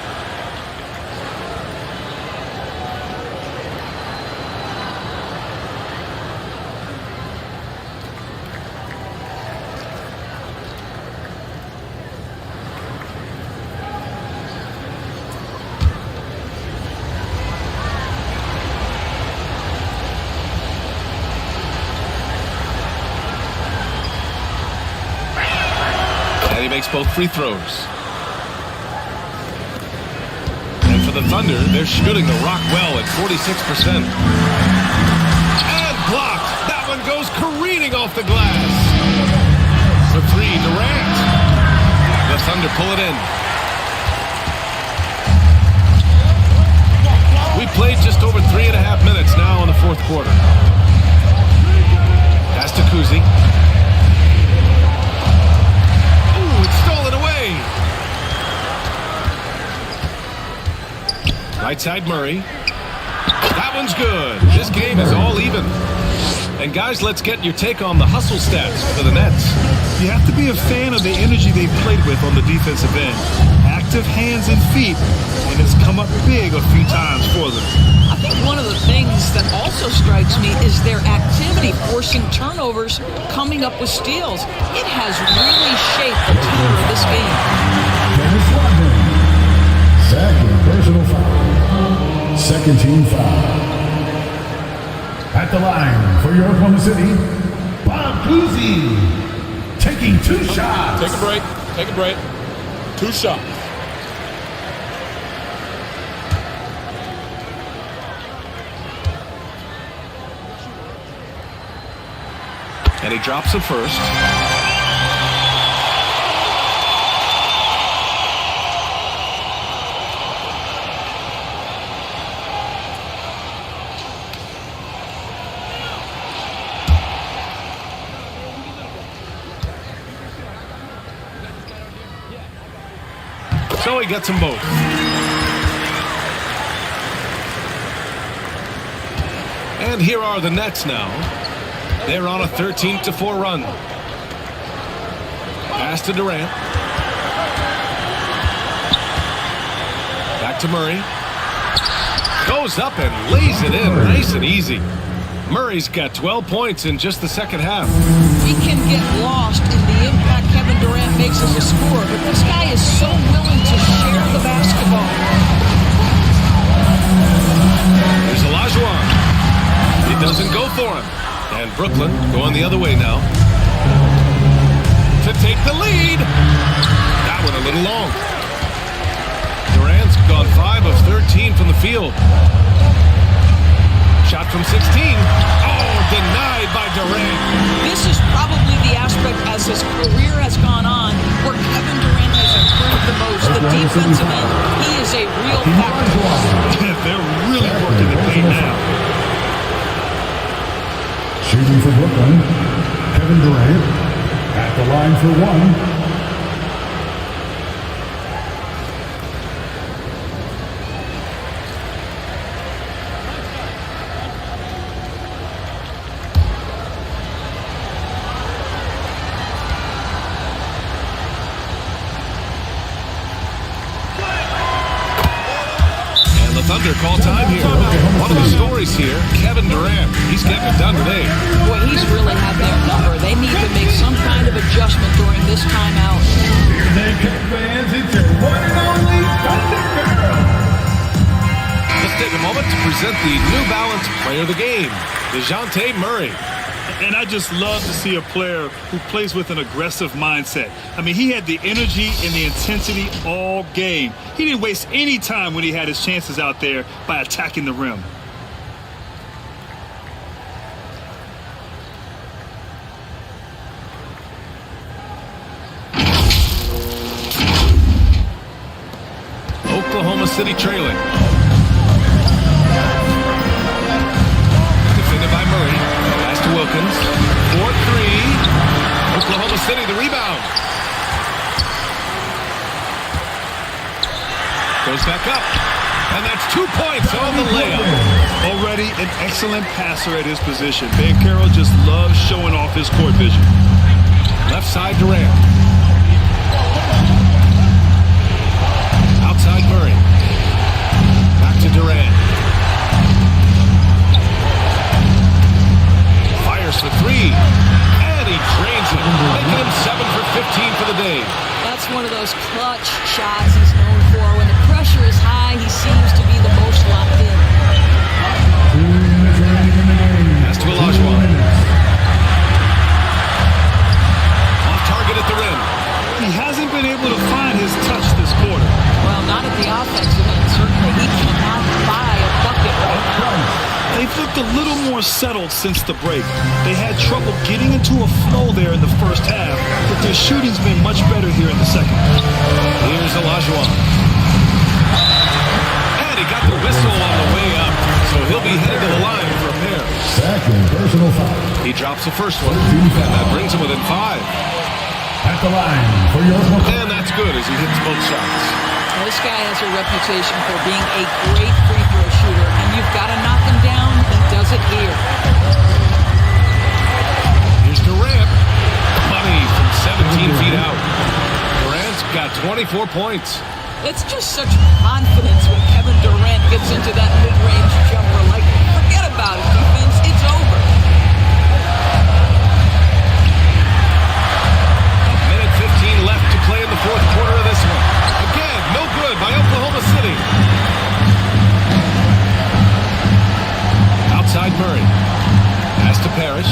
And he makes both free throws. The Thunder, they're shooting the rock well at 46%. And blocked. That one goes careening off the glass. For 3, Durant. The Thunder pull it in. We played just over 3.5 minutes now in the fourth quarter. Pass to Kuzi. Ooh, it's stolen away. Right side Murray. That one's good. This game is all even. And guys, let's get your take on the hustle stats for the Nets. You have to be a fan of the energy they've played with on the defensive end. Active hands and feet, and it's come up big a few times for them. I think one of the things that also strikes me is their activity, forcing turnovers, coming up with steals. It has really shaped the tenor of this game. Second personal foul. Second team foul. At the line for your Oklahoma City, Bob Cousy. Taking 2 shots. Take a break. Take a break. 2 shots. And he drops it first. So he gets them both. And here are the Nets now. They're on a 13-4 run. Pass to Durant. Back to Murray. Goes up and lays it in nice and easy. Murray's got 12 points in just the second half. He can get lost in the impact Kevin Durant makes as a scorer, but this guy is so willing to share the basketball. Here's Olajuwon. It doesn't go for him. And Brooklyn going the other way now. To take the lead. That one a little long. Durant's gone 5 of 13 from the field. Shot from 16. Oh, denied by Durant. This is probably the aspect as his career has gone on where Kevin Durant has improved the most. The defensive end, he is a real factor. They're really working the paint now. Shooting for Brooklyn, Kevin Durant at the line for 1. Thunder call time here. One of the stories here, Kevin Durant. He's getting it done today. Boy, he's really had their number. They need to make some kind of adjustment during this timeout. Here they come, fans. It's your one and only Thunder Girl. Let's take a moment to present the New Balance Player of the Game, DeJounte Murray. And I just love to see a player who plays with an aggressive mindset. I mean, he had the energy and the intensity all game. He didn't waste any time when he had his chances out there by attacking the rim. Oklahoma City trailing. back up. And that's 2 points on the layup. Already an excellent passer at his position. Banchero just loves showing off his court vision. Left side Durant. Outside Murray. Back to Durant. Fires for three. And he drains it, making him 7 for 15 for the day. That's one of those clutch shots he's known for. When the pressure is high, he seems to be the most locked in. Pass to Olajuwon. Off target at the rim. He hasn't been able to find his touch this quarter. Well, not at the offensive end, certainly. He cannot buy a bucket right now. They've looked a little more settled since the break. They had trouble getting into a flow there in the first half, but their shooting's been much better here in the second. Here's Olajuwon. And he got the whistle on the way up, so he'll be headed to the line for a pair. Second personal foul. He drops the first one, and that brings him within 5. At the line for your And that's good as he hits both shots. Well, this guy has a reputation for being a great free throw shooter, and you've got to knock him down. He does it here. Here's Durant. Money from 17 feet out. Durant's got 24 points. It's just such confidence when Kevin Durant gets into that mid-range jumper. Like, forget about it, defense. It's over. Minute 15 left to play in the fourth quarter of this one. Again, no good by Oklahoma City. Outside Murray. Pass to Parrish.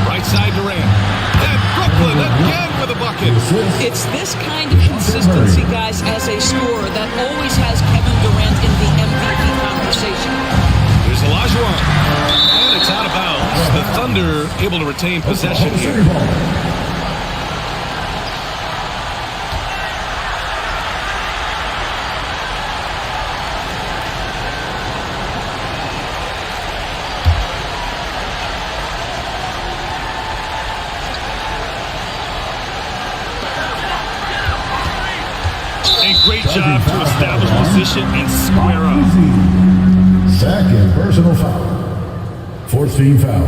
Right side Durant. And Brooklyn again with a bucket. It's this kind of consistency, guys, as a scorer that always has Kevin Durant in the MVP conversation. Here's Olajuwon. And it's out of bounds. The Thunder able to retain possession here. A great job to establish position and square up. Second personal foul. Fourth team foul.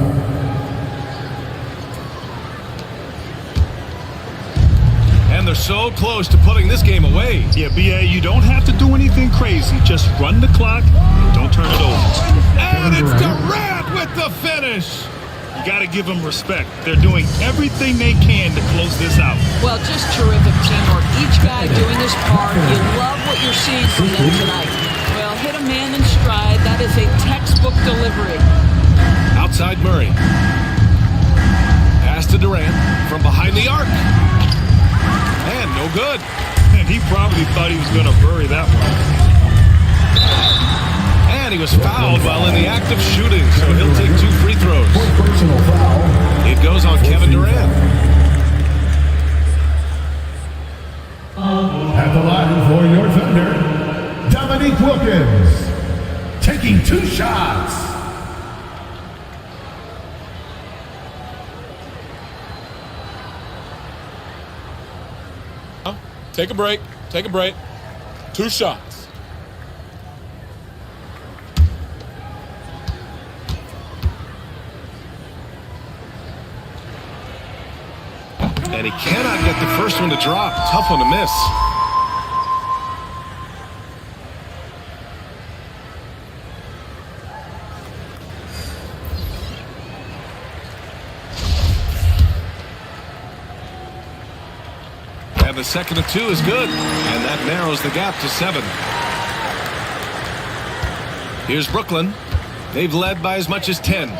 And they're so close to putting this game away. Yeah, B.A., you don't have to do anything crazy. Just run the clock and don't turn it over. And it's Durant with the finish. You got to give them respect. They're doing everything they can to close this out. Well, just terrific teamwork. Each guy doing his part. You love what you're seeing from them tonight. Well, hit a man in stride. That is a textbook delivery. Outside Murray. Pass to Durant from behind the arc. And no good. And he probably thought he was going to bury that one. And he was fouled while in the act of shooting, so he'll take 2 free throws. Personal foul. It goes on Kevin Durant. At the line for your Thunder, Dominique Wilkins, taking 2 shots. Take a break. Take a break. 2 shots. And he cannot get the first one to drop. Tough one to miss. And the second of 2 is good. And that narrows the gap to 7. Here's Brooklyn. They've led by as much as 10.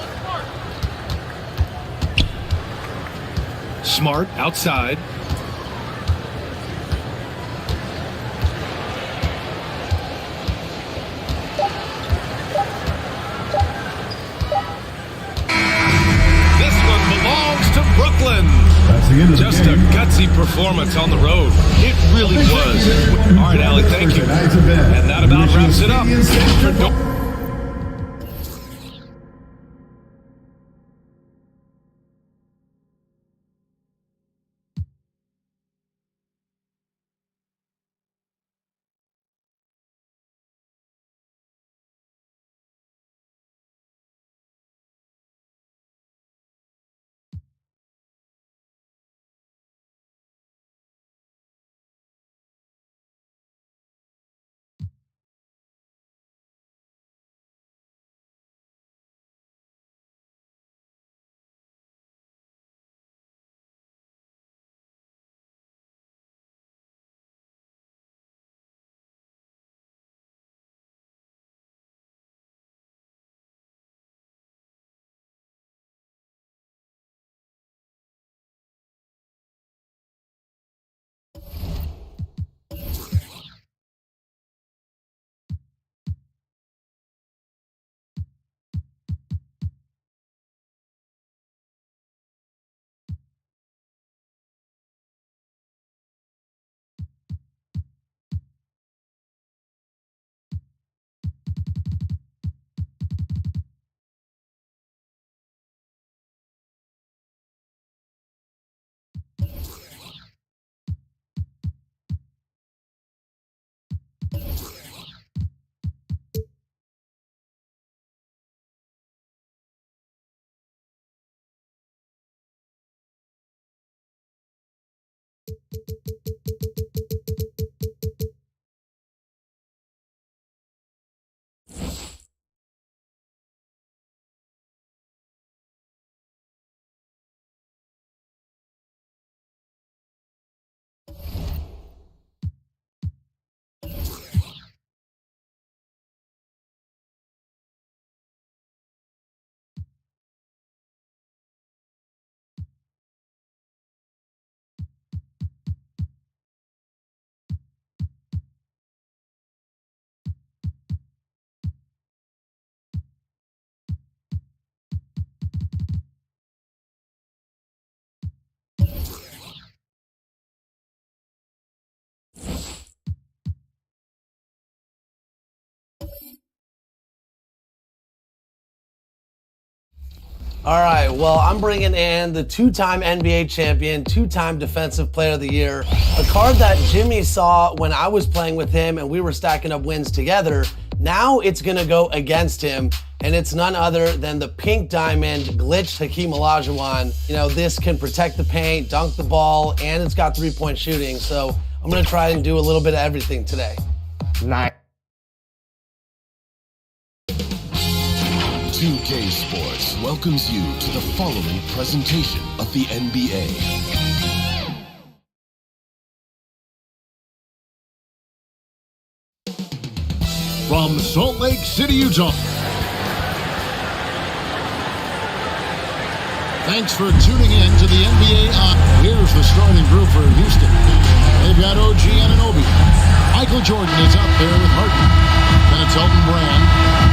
Smart outside. This one belongs to Brooklyn. That's the end of Just the game. a gutsy performance on the road. It really was. All right, Allie, thank you. And that about wraps it up. All right, well, I'm bringing in the two-time NBA champion, two-time Defensive Player of the Year, a card that Jimmy saw when I was playing with him and we were stacking up wins together. Now it's going to go against him, and it's none other than the pink diamond glitched Hakeem Olajuwon. You know, this can protect the paint, dunk the ball, and it's got three-point shooting. So I'm going to try and do a little bit of everything today. Nice. 2K Sports welcomes you to the following presentation of the NBA. From Salt Lake City, Utah. Thanks for tuning in to the NBA. Here's the starting group for Houston. They've got OG Anunoby. Michael Jordan is up there with Harden. Then it's Elton Brand.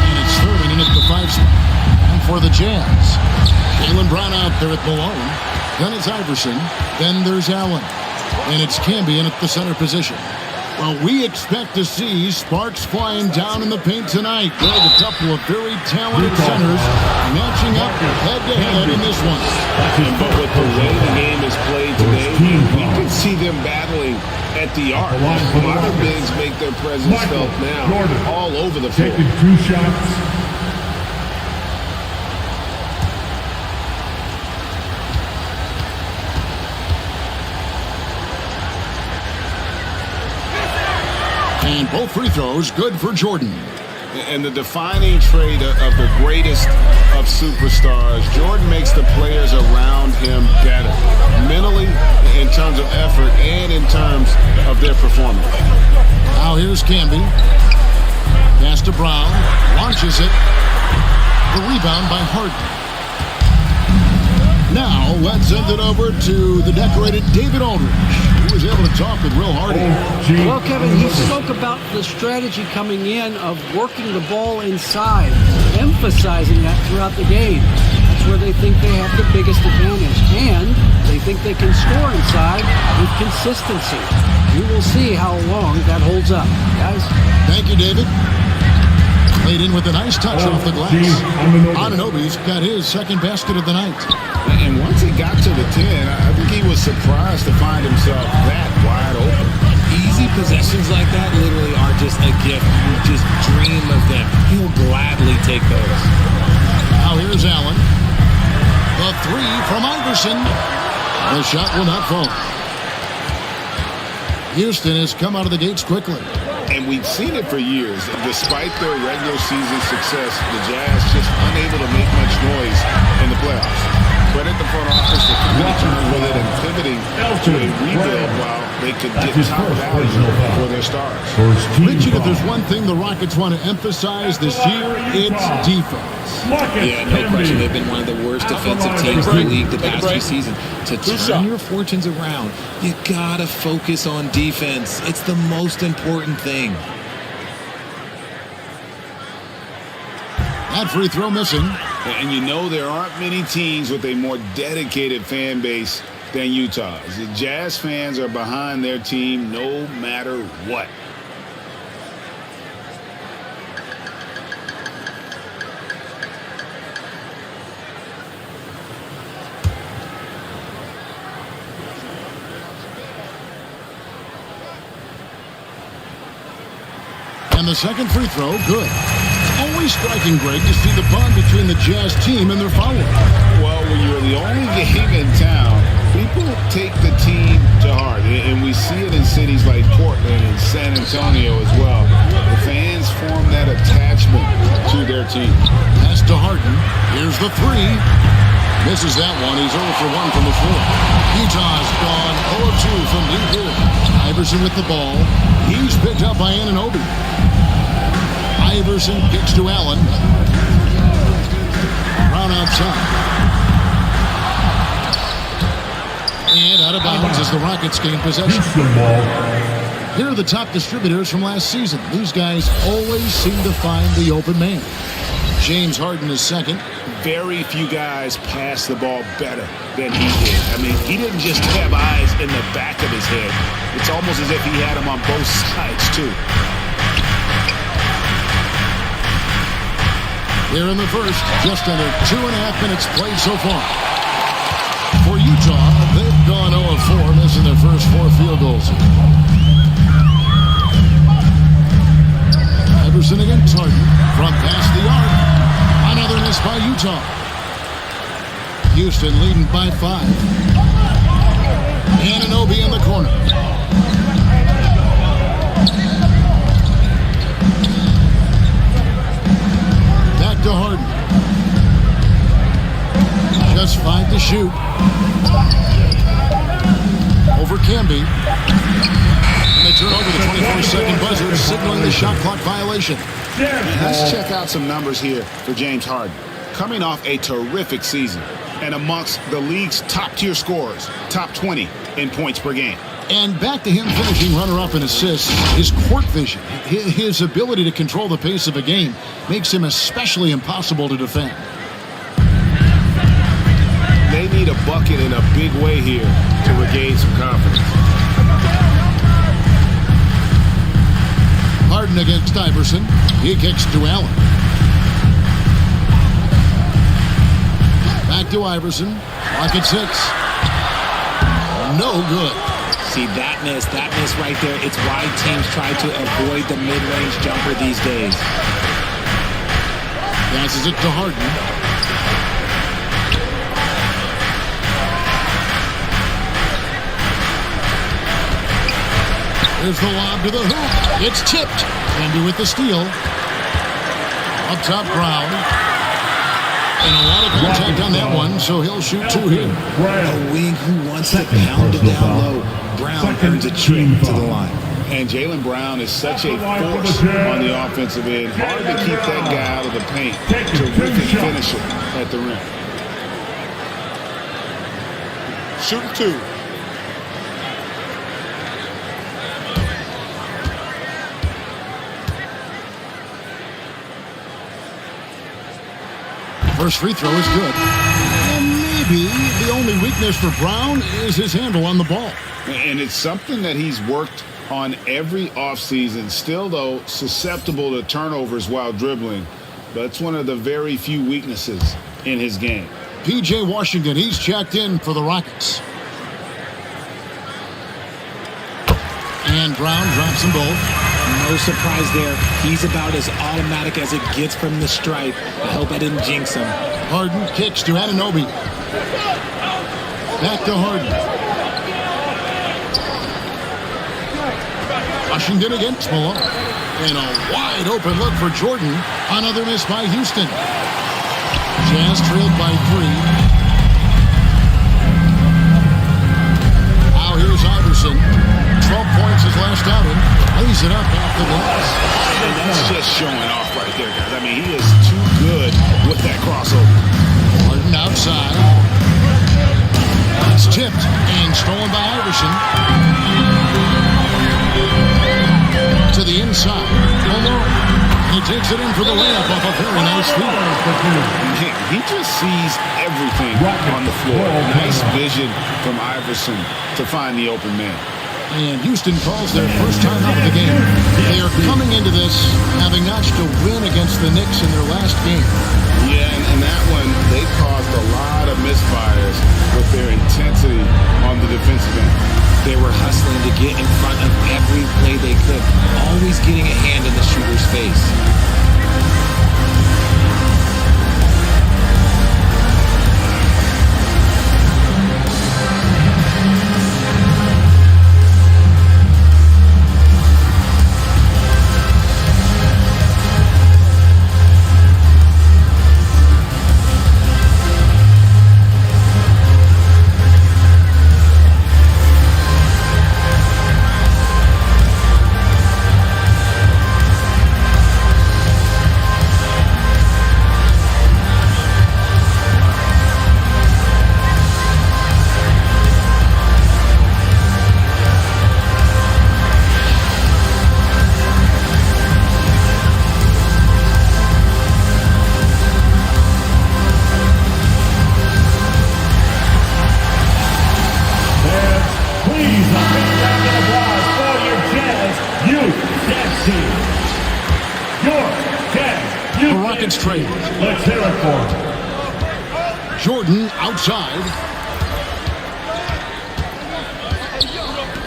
And it's Thurman in at the 5 spot. And for the Jazz, Jaylen Brown out there at Malone. Then it's Iverson. Then there's Allen. And it's Camby in at the center position. Well, we expect to see sparks flying down in the paint tonight. Greg, a couple of very talented centers matching up head-to-head in this one. But with the way the game is played today, we can see them battling at the arc. A lot of bigs make their presence felt now all over the floor. Taking 2 shots. And both free throws good for Jordan. And the defining trait of the greatest of superstars, Jordan makes the players around him better. Mentally, in terms of effort, and in terms of their performance. Now here's Camby. Pass to Brown. Launches it. The rebound by Harden. Now let's send it over to the decorated David Aldridge, who was able to talk with Will Hardy. Well, Kevin, he spoke about the strategy coming in of working the ball inside, emphasizing that throughout the game. That's where they think they have the biggest advantage, and they think they can score inside with consistency. We will see how long that holds up, guys. Thank you, David. Played in with a nice touch off the glass. Anunoby's got his second basket of the night. And once he got to the 10, I think he was surprised to find himself that wide open. Easy possessions like that literally are just a gift. You just dream of them. He'll gladly take those. Now here's Allen. The 3 from Iverson. The shot will not fall. Houston has come out of the gates quickly. And we've seen it for years. Despite their regular season success, the Jazz just unable to make much noise in the playoffs. Credit the front office for coming with it and pivoting to a rebuild while they could get top value for their stars. Richard, if there's one thing the Rockets want to emphasize this year, it's defense. Yeah, no question. They've been one of the worst defensive teams in the league the past few seasons. To turn your fortunes around, you gotta focus on defense. It's the most important thing. That free throw missing. And you know there aren't many teams with a more dedicated fan base than Utah's. The Jazz fans are behind their team no matter what. And the second free throw, good. Always striking, Greg, to see the bond between the Jazz team and their following. Well, when you're the only game in town, people take the team to heart. And we see it in cities like Portland and San Antonio as well. The fans form that attachment to their team. Pass to Harden. Here's the 3. Misses that one. He's 0 for 1 from the floor. Utah's gone 0 of 2 from deep here. Iverson with the ball. He's picked up by Anunoby. Iverson kicks to Allen. Brown outside. And out of bounds as the Rockets gain possession. Here are the top distributors from last season. These guys always seem to find the open man. James Harden is second. Very few guys pass the ball better than he did. I mean, he didn't just have eyes in the back of his head. It's almost as if he had them on both sides, too. here in the first. Just under 2.5 minutes played so far. For Utah, they've gone 0 of 4, missing their first 4 field goals. Iverson against Harden from past the arc. Another miss by Utah. Houston leading by 5. Anunoby in the corner. Back to Harden. Just 5 to shoot. Over Camby. And they turn over the 24-second buzzer, signaling the shot clock violation. Let's check out some numbers here for James Harden. Coming off a terrific season and amongst the league's top-tier scorers, top 20 in points per game. And back to him finishing runner-up in assists. His court vision, his ability to control the pace of a game makes him especially impossible to defend. They need a bucket in a big way here to regain some confidence. Harden against Iverson. He kicks to Allen. Back to Iverson. Clock at 6. No good. See, that miss right there, it's why teams try to avoid the mid-range jumper these days. Passes it to Harden. There's the lob to the hoop. It's tipped. Camby with the steal. Up top, Brown. And a lot of contact on that one, so he'll shoot 2 here. A wing who wants to pound it down low. Brown earns a trip to the line. And Jaylen Brown is such a force on the offensive end. Hard to keep that guy out of the paint. Terrific finisher at the rim. Shooting 2. First free throw is good. And maybe the only weakness for Brown is his handle on the ball. And it's something that he's worked on every offseason. Still, though, susceptible to turnovers while dribbling. But it's one of the very few weaknesses in his game. P.J. Washington, he's checked in for the Rockets. And Brown drops them both. No surprise there. He's about as automatic as it gets from the stripe. I hope I didn't jinx him. Harden kicks to Anunoby. Back to Harden. Washington against Malone. And a wide open look for Jordan. Another miss by Houston. Jazz trailed by 3. Now here's Iverson. 12 points his last outing. Lays it up off the glass. And that's just showing off right there, guys. I mean, he is too good with that crossover. Harden outside. It's tipped and stolen by Iverson. To the inside. He takes it in for the layup off a very nice feed. He just sees everything on the floor. Nice vision from Iverson to find the open man. And Houston calls their first time out of the game. They are coming into this having notched a win against the Knicks in their last game. Yeah, and that one, they caused a lot of misfires with their intensity on the defensive end. They were hustling to get in front of every play they could, always getting a hand in the shooter's face. The Rockets trail. Let's hear it for him. Jordan outside.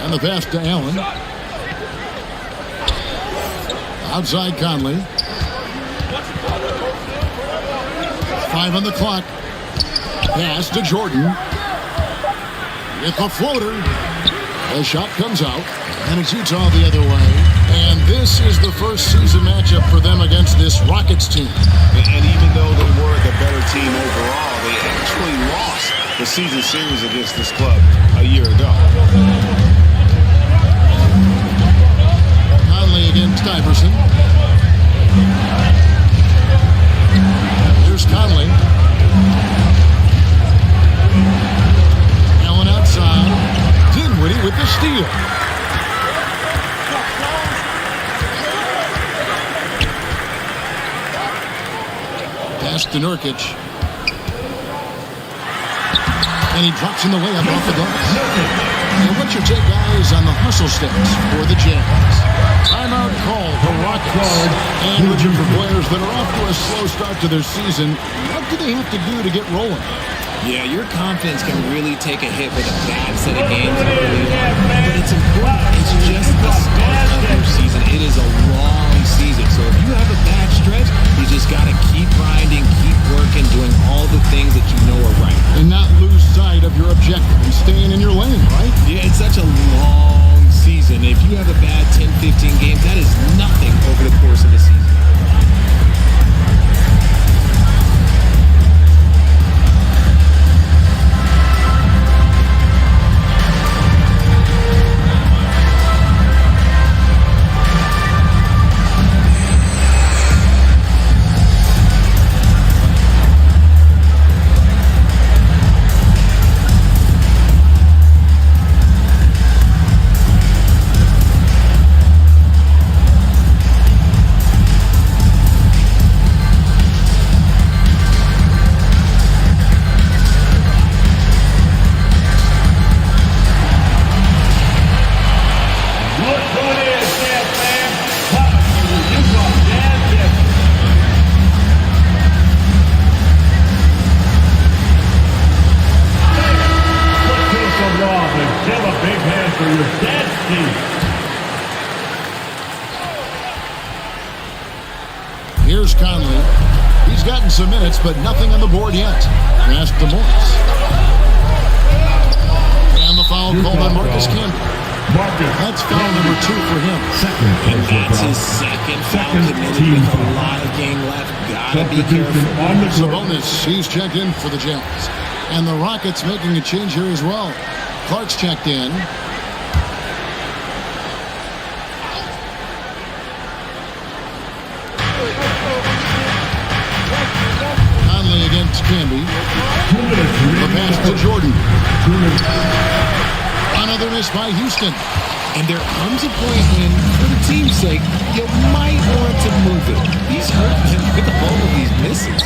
And the pass to Allen. Outside Conley. 5 on the clock. Pass to Jordan. With a floater. The shot comes out. And it's Utah the other way. And this is the first season matchup for them against this Rockets team. And even though they were the better team overall, they actually lost the season series against this club a year ago. Conley against Iverson. Here's Conley. Allen outside. Dinwiddie with the steal. Pass to Nurkic. And he drops in the layup off the glass. And what's your take, guys, on the hustle steps for the Jazz? Timeout call for Rockets. And looking for players that are off to a slow start to their season. What do they have to do to get rolling? Yeah, your confidence can really take a hit with a bad set of games early on. But it's important. It's just the start of your season. It is a long season. So if you have a bad stretch, you just got to keep grinding, keep working, doing all the things that you know are right. And not lose sight of your objective and staying in your lane, right? Yeah, it's such a long season. If you have a bad 10, 15 games, that is nothing over the course of the season. Here's Conley. He's gotten some minutes, but nothing on the board yet. Pass to Morris. And the foul called on Marcus Camby. That's foul number 2 for him. And that's his second foul committed with a lot of game left. Gotta be careful. Sabonis, he's checked in for the Jazz. And the Rockets making a change here as well. Clark's checked in. Conley against Camby. The pass to Jordan. Another miss by Houston. And there comes a point when, for the team's sake, you might want to move it. He's hurt with all of these misses.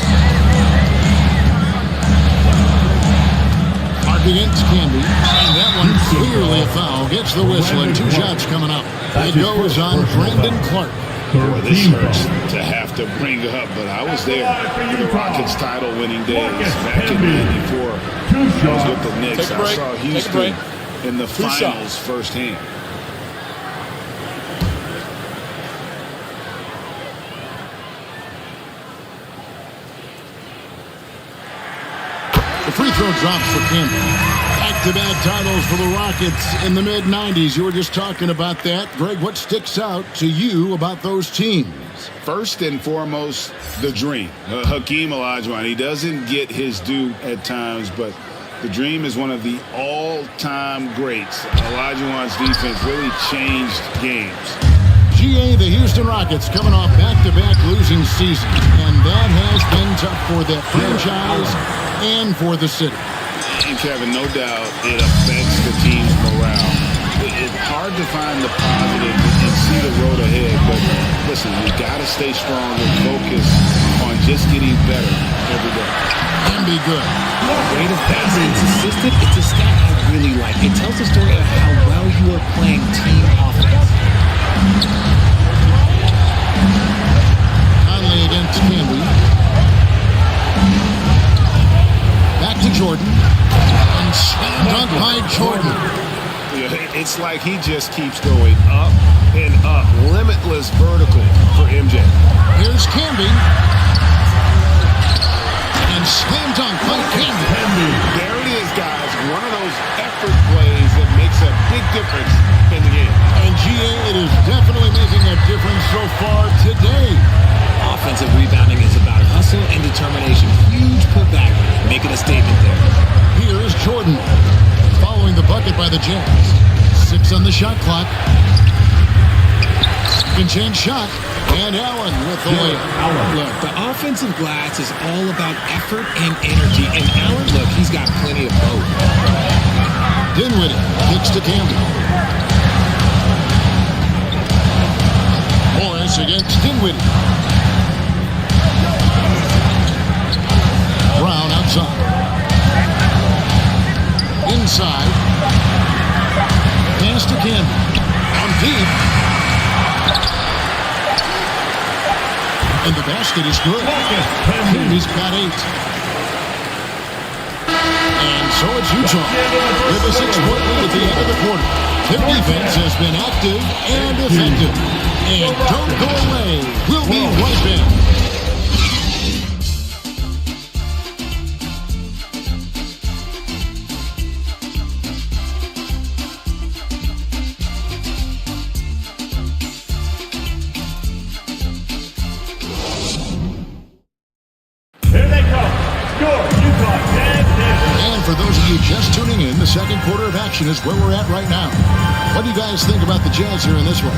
Clark against Camby. And that one clearly a foul. Gets the whistle and 2 shots coming up. It goes on Brandon Clark. Boy, this hurts to have to bring up, but I was there for the Rockets title-winning days back in '94. I was with the Knicks. I saw Houston in the finals firsthand. The free throw drops for Camby. Back-to-back titles for the Rockets in the mid-'90s. You were just talking about that. Greg, what sticks out to you about those teams? First and foremost, the dream. Hakeem Olajuwon. He doesn't get his due at times, but the dream is one of the all-time greats. Olajuwon's defense really changed games. GA, the Houston Rockets coming off back-to-back losing seasons, and that has been tough for that franchise and for the city. And Kevin, no doubt it affects the team's morale. It's hard to find the positive and see the road ahead, but listen, you got to stay strong and focus on just getting better every day. And be good. Rate of baskets assisted, it's a stat I really like. It tells the story of how well you are playing team offense. Conley against Camby. It's like he just keeps going up and up. Limitless vertical for MJ. Here's Camby. And slam dunk by Camby. There it is, guys. One of those effort plays that makes a big difference in the game. And GA, it is definitely making a difference so far today. Offensive rebounding is about hustle and determination. Huge putback, making a statement there. Here is Jordan, following the bucket by the Jazz. 6 on the shot clock. Second chance shot, and Allen with the layup. Look, the offensive glass is all about effort and energy, and Allen, look, he's got plenty of both. Dinwiddie kicks to Campbell. Morris against Dinwiddie. Brown outside. Inside. Pass to Campbell. On deep. And the basket is good. He's got 8. And so it's Utah with a 6-point lead at the end of the quarter. Their defense has been active and effective. And don't go away. We'll be right back. Just tuning in, the second quarter of action is where we're at right now. What do you guys think about the Jazz here in this one?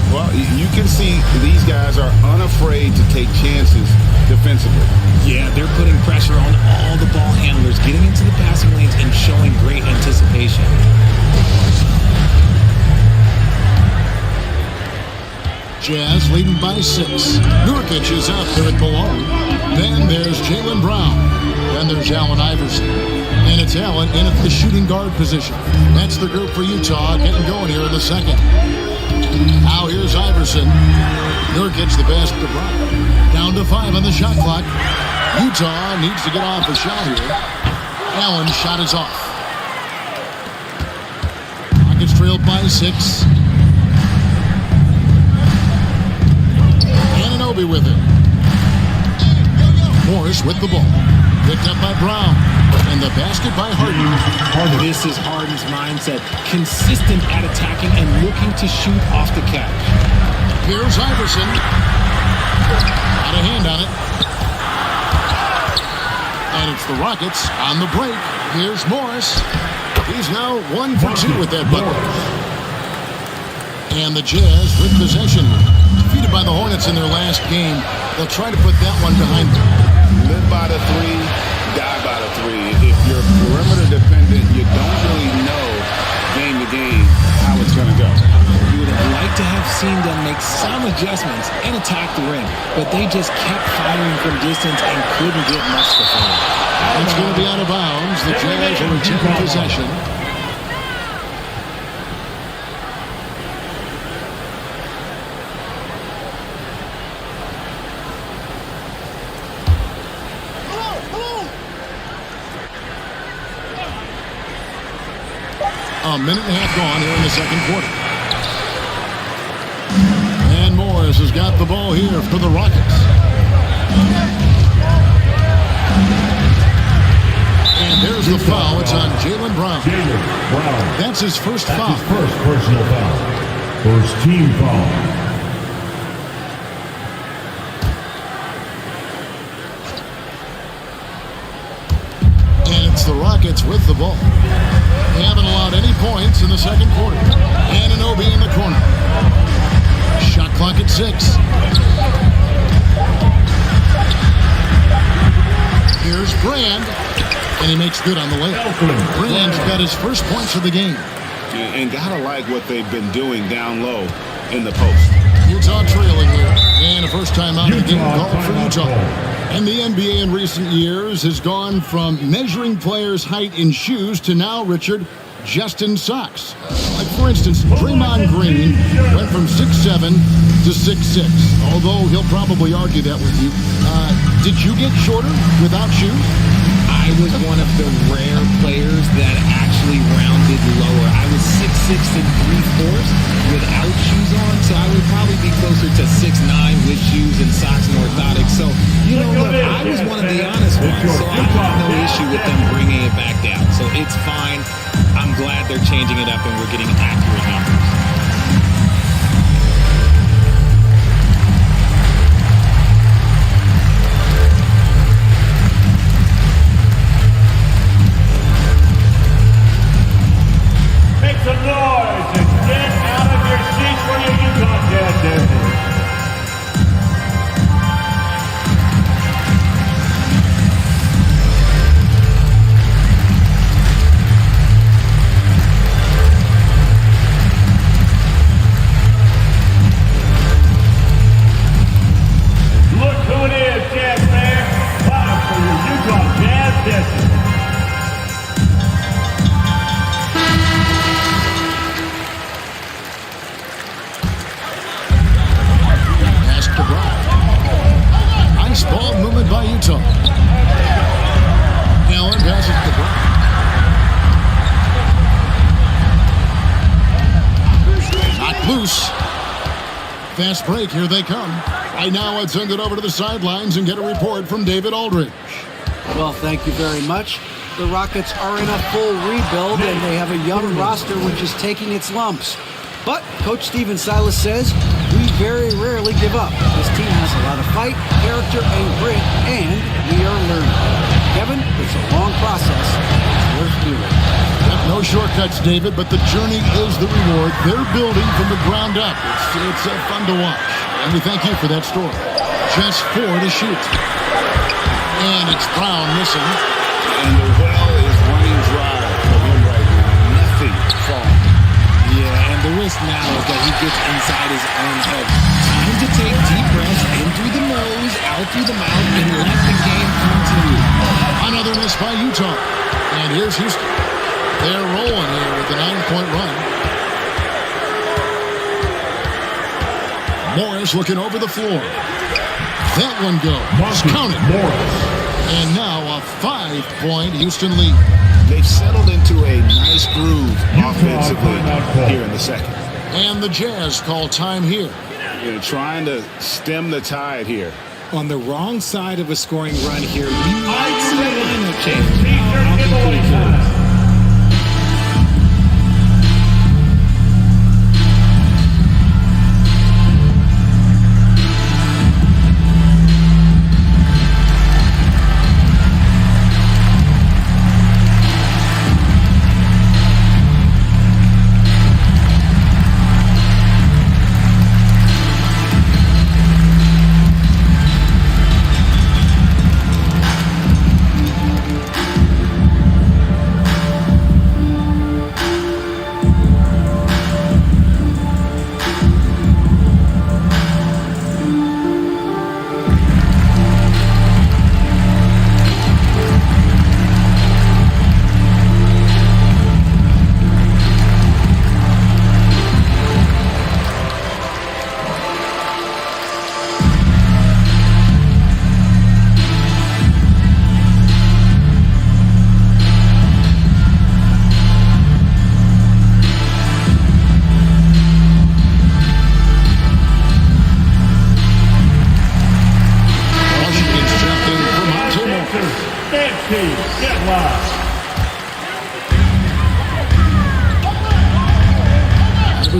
Well, you can see these guys are unafraid to take chances defensively. Yeah, they're putting pressure on all the ball handlers, getting into the passing lanes and showing great anticipation. Jazz leading by 6. Nurkic is out there at Malone. Then there's Jaylen Brown. Then there's Allen Iverson. And it's Allen in at the shooting guard position. That's the group for Utah getting going here in the second. Now here's Iverson. Nurkic the basket to Brown. Down to 5 on the shot clock. Utah needs to get off a shot here. Allen's shot is off. Rockets trailed by 6. Anunoby with it. Morris with the ball. Picked up by Brown. And the basket by Harden. This is Harden's mindset. Consistent at attacking and looking to shoot off the catch. Here's Iverson. Got a hand on it. And it's the Rockets on the break. Here's Morris. He's now 1 for 2 with that bucket. And the Jazz with possession. Defeated by the Hornets in their last game. They'll try to put that one behind them. Live by the 3, die by the 3. If you're perimeter dependent, you don't really know game to game how it's going to go. You would have liked to have seen them make some adjustments and attack the rim, but they just kept firing from distance and couldn't get much to fall. It's going to be out of bounds. The Jazz will retain possession. A minute and a half gone here in the second quarter. And Morris has got the ball here for the Rockets. And there's the foul. It's on Jaylen Brown. That's his first foul. His first personal foul. First team foul. And it's the Rockets with the ball. They haven't allowed any points in the second quarter. Anunoby in the corner. Shot clock at 6. Here's Brand. And he makes good on the layup. Brand's got his first points of the game. And gotta like what they've been doing down low in the post. Utah trailing here. And a first time out of the game called for Utah. And the NBA in recent years has gone from measuring players' height in shoes to now, Richard, just in socks. Like, for instance, Draymond Green went from 6'7" to 6'6", although he'll probably argue that with you. Did you get shorter without shoes? I I was one of the rare players that actually rounded lower. I was 6'6" and 3/4 without shoes on, so I would probably be closer to 6'9" with shoes and socks and orthotics. So, you know, look, I was one of the honest ones, so I have no issue with them bringing it back down. So it's fine. I'm glad they're changing it up and we're getting accurate numbers. Make some noise and get out of your seats for your Utah Jazz jerseys. Look who it is, Jazz fans. Time for your Utah Jazz jerseys. Nice ball movement by Utah. Allen passes to Brown. Knocked loose. Fast break, here they come. Right now, I'd send it over to the sidelines and get a report from David Aldridge. Well, thank you very much. The Rockets are in a full rebuild, and they have a young roster which is taking its lumps. But Coach Stephen Silas says, we very rarely give up. This team has a lot of fight, character, and grit, and we are learning. Kevin, it's a long process. It's worth doing. No shortcuts, David, but the journey is the reward. They're building from the ground up. It's fun to watch. And we thank you for that story. Just 4 to shoot. And it's Brown missing. And the well is running dry for him right now. Nothing falling. Yeah, and the risk now is that he gets inside his own head. Time to take deep breaths in through the nose, out through the mouth, and let the game continue. Another miss by Utah. And here's Houston. They're rolling here with the 9-point run. Morris looking over the floor. That one goes. Count it. Morris. And now a 5-point Houston lead. They've settled into a nice groove offensively here in the second. And the Jazz call time here. You're trying to stem the tide here. On the wrong side of a scoring run here, we might see a lineup change. I'll be pretty curious.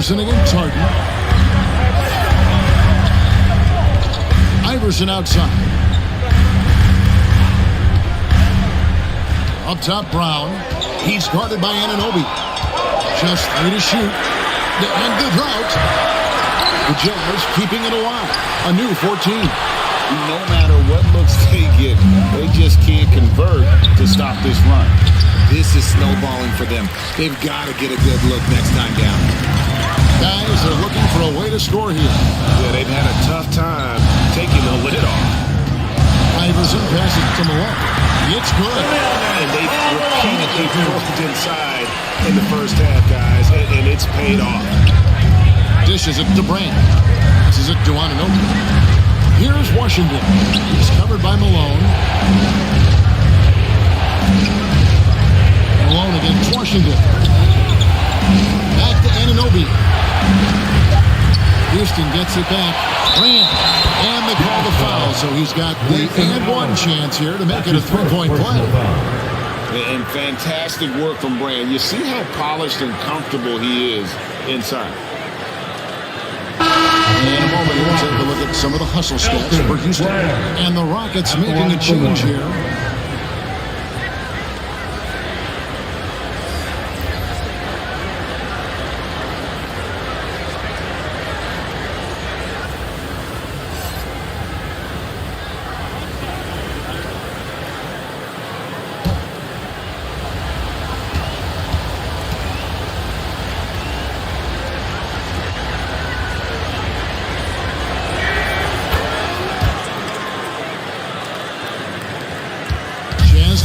Iverson against Harden. Iverson outside. Up top, Brown. He's guarded by Anunoby. Just 3 to shoot. And good route. The Jazz keeping it alive. A new 14. No matter what looks they get, they just can't convert to stop this run. This is snowballing for them. They've got to get a good look next time down. Guys are looking for a way to score here. Yeah, they've had a tough time taking the lid off. Iverson passes to Malone. It's good. And they repeatedly worked inside in the first half, guys, and it's paid off. Dishes it to Brand. This is it to Anunoby. Here's Washington. He's covered by Malone. against Washington. Back to Anunoby. Houston gets it back. Grant. And they call the foul, so he's got the and one chance here to make it a three-point play. And fantastic work from Brand. You see how polished and comfortable he is inside. In a moment, we'll take a look at some of the hustle stats for Houston. And the Rockets making a change here.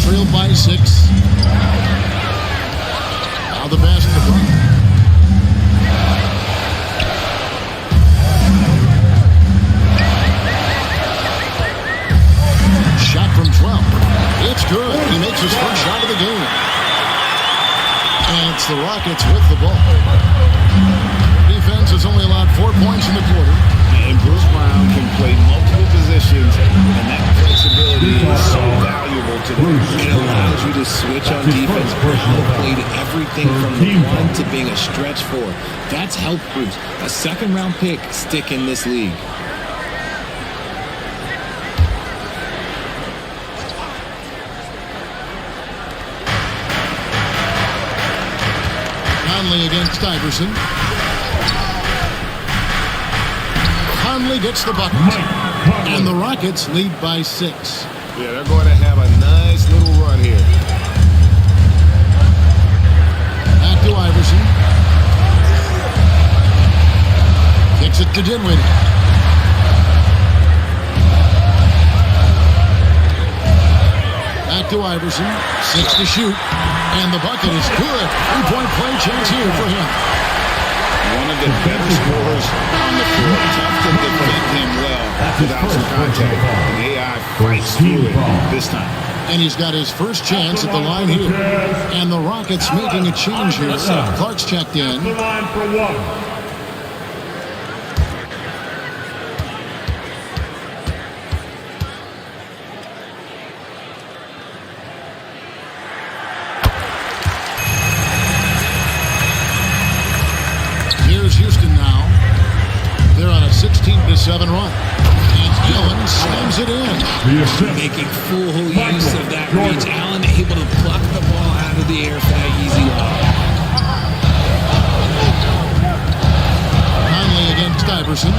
Trailed by 6. Now the basket. Shot from 12. It's good. He makes his first shot of the game. And it's the Rockets with the ball. Defense has only allowed 4 points in the quarter. And Bruce Brown can play multiple positions, and that flexibility is so valuable to them. It allows you to switch on defense. Brown played everything from the 1 to being a stretch 4. That's helped Bruce. A second-round pick stick in this league. Conley against Iverson. Conley gets the bucket. And the Rockets lead by 6. Yeah, they're going to have a nice little run here. Back to Iverson. Kicks it to Dinwiddie. Back to Iverson. 6 to shoot. And the bucket is good. 3-point play chance here for him. One of the better scorers on the floor. Tough to defend him well without some contact. And AI fights through it this time. And he's got his first chance at the line here. And the Rockets making a change here. Clark's checked in. The line for 1. Houston now. They're on a 16-7 run. And Allen slams it in. Making full use of that reach. Allen able to pluck the ball out of the air for that easy lob. Conley against Iverson.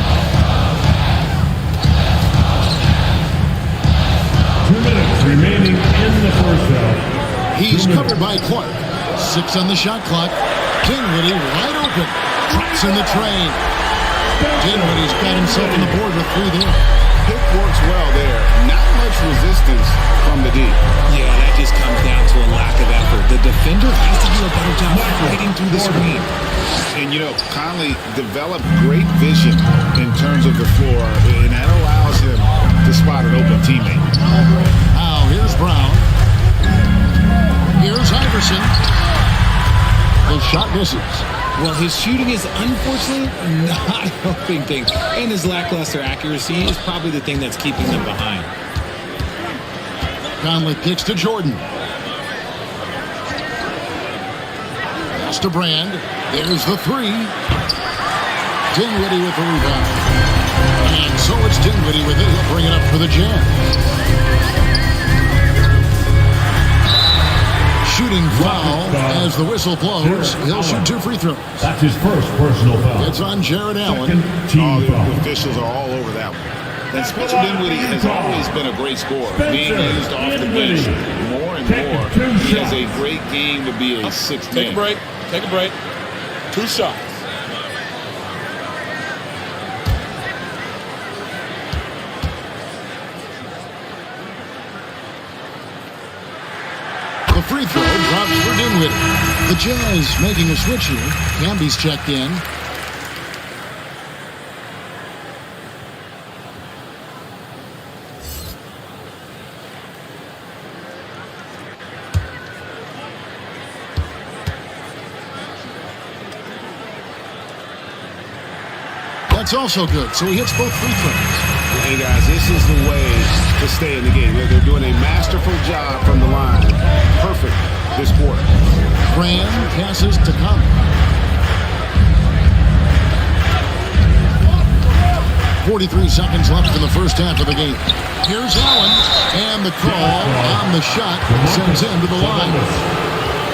2 minutes remaining in the first half. He's covered by Clark. 6 on the shot clock. Dinwiddie wide open. Drops in the train. Dinwiddie's got himself on the board with 3 there. Pick works well there. Not much resistance from the D. Yeah, that just comes down to a lack of effort. The defender has to do a better job fighting through the screen. And, you know, Conley developed great vision in terms of the floor, and that allows him to spot an open teammate. Now, here's Brown. Here's Iverson. The shot misses. Well, his shooting is unfortunately not helping things. And his lackluster accuracy is probably the thing that's keeping them behind. Conley kicks to Jordan. Pass to Brand. There's the 3. Dinwiddie with the rebound. And so it's Dinwiddie with it. He'll bring it up for the Jazz. Shooting foul as the whistle blows. He'll shoot 2 free throws. That's his first personal foul. It's on Jared Allen. The officials are all over that one. And Spencer Dinwiddie has always been a great scorer, being used off the bench more and more. He has a great game to be a 6th man. Take a break. Take a break. 2 shots. The free throw drops for Dinwiddie. The Jazz making a switch here. Camby's checked in. That's also good, so he hits both free throws. Hey, guys, this is the way to stay in the game. They're doing a masterful job from the line. Perfect this quarter. Grant passes to Conley. 43 seconds left in the first half of the game. Here's Allen, and the call on the shot sends him to the line.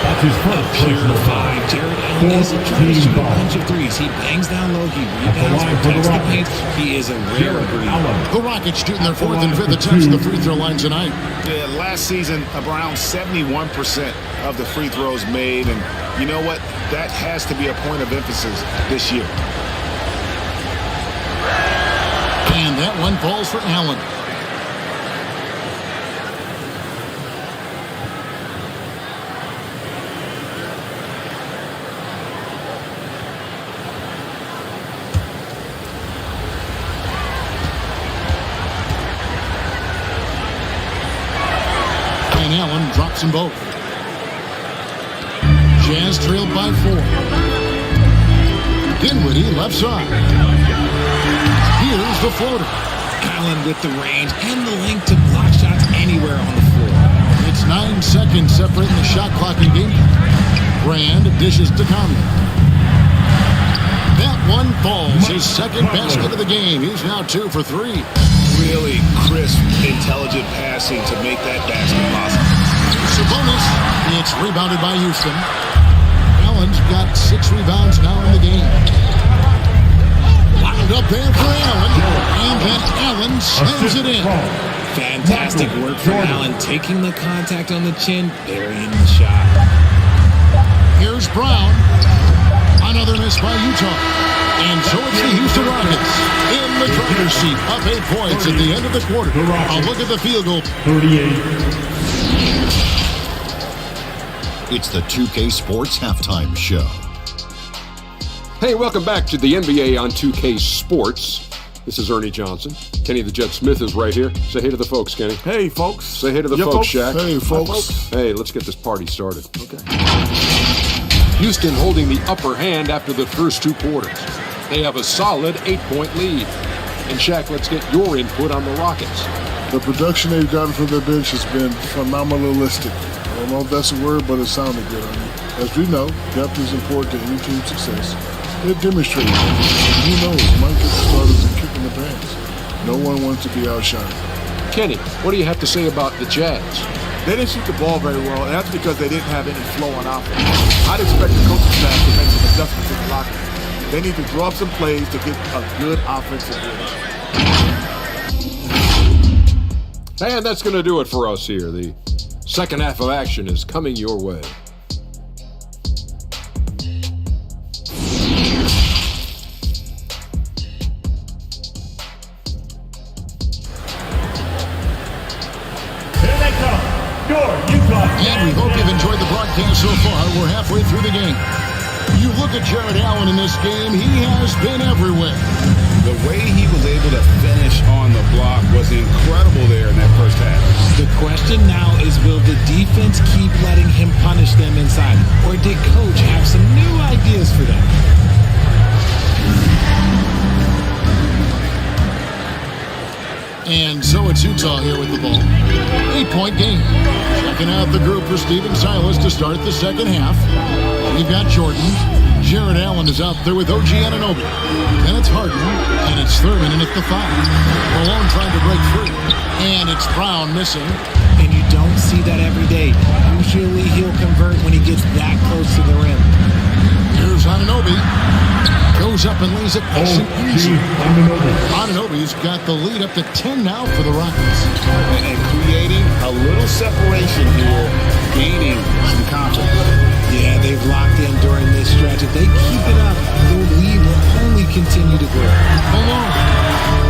That's his first. Purified. Jared Allen isn't trying to shoot a bunch of threes. He bangs down low. He rebounds, protects the paint. He is a rare breed. The Rockets shooting their fourth and fifth attempts at the free throw line tonight. Yeah, last season, around 71% of the free throws made. And you know what? That has to be a point of emphasis this year. And that one falls for Allen. Allen drops them both. Jazz trailed by 4. Dinwiddie left side. Here's the floater. Allen with the range and the length to block shots anywhere on the floor. It's 9 seconds separating the shot clock and game. Brand dishes to Conley. That one falls. His second basket of the game. He's now 2 for 3. Really crisp, intelligent passing to make that basket possible. Sabonis. It's rebounded by Houston. Allen's got 6 rebounds now in the game. Wound up there for Allen. And then Allen slams it in. Fantastic work from Allen, taking the contact on the chin, burying the shot. Here's Brown. Another miss by Utah. And so it's the Houston Rockets in the driver's seat, up 8 points at the end of the quarter. A look at the field goal. 38. It's the 2K Sports Halftime Show. Hey, welcome back to the NBA on 2K Sports. This is Ernie Johnson. Kenny the Jet Smith is right here. Say hey to the folks, Kenny. Hey, folks. Say hey to the folks, Shaq. Hey, folks. Hey, let's get this party started. Okay. Houston holding the upper hand after the first 2 quarters. They have a solid 8-point lead. And Shaq, let's get your input on the Rockets. The production they've gotten from their bench has been phenomenalistic. I don't know if that's a word, but it sounded good on me. As we know, depth is important to any team's success. They've demonstrated that. Who knows, might get the starters and kick in the pants. No one wants to be outshined. Kenny, what do you have to say about the Jazz? They didn't shoot the ball very well, and that's because they didn't have any flow on offense. I'd expect the coaching staff to make some adjustments in the locker room. They need to draw up some plays to get a good offensive rhythm. And that's going to do it for us here. The second half of action is coming your way. And we hope you've enjoyed the broadcast so far. We're halfway through the game. You look at Jared Allen in this game, he has been everywhere. The way he was able to finish on the block was incredible there in that first half. The question now is, will the defense keep letting him punish them inside? Or did Coach have some new ideas for them? And so it's Utah here with the ball. 8-point game. Checking out the group for Stephen Silas to start the second half. We've got Jordan. Jared Allen is out there with OG Anunoby. Then it's Harden, and it's Thurman in at the 5. Malone trying to break free. And it's Brown missing. And you don't see that every day. Usually he'll convert when he gets that close to the rim. Here's Anunoby. Goes up and lays it nice and easy. Anunoby's got the lead up to 10 now for the Rockets. And creating a little separation here, gaining some confidence. Yeah, they've locked in during this stretch. If they keep it up, their lead will only continue to grow. Malone.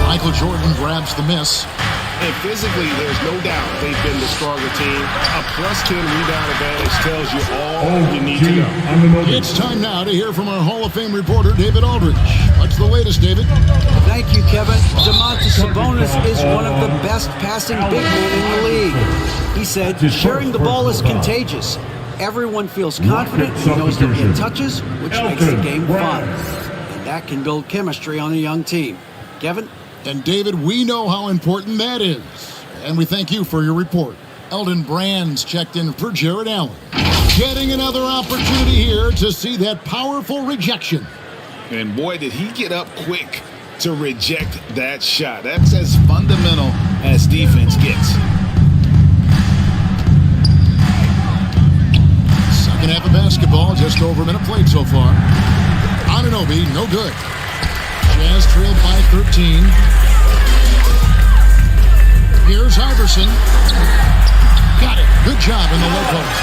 Michael Jordan grabs the miss. And physically, there's no doubt they've been the stronger team. A +10 rebound advantage tells you all you need to know. It's time now to hear from our Hall of Fame reporter, David Aldridge. What's the latest, David? Thank you, Kevin. Domantas Sabonis is one of the best passing big men in the league. He said, sharing the ball is contagious. Everyone feels confident and knows there'll be touches, which makes the game fun. And That can build chemistry on a young team. Kevin? And David, we know how important that is. And we thank you for your report. Elton Brands checked in for Jared Allen. Getting another opportunity here to see that powerful rejection. And boy, did he get up quick to reject that shot. That's as fundamental as defense gets. Second half of basketball, just over a minute played so far. Anunoby, no good. Jazz trailed by 13. Here's Iverson. Got it. Good job in the low post.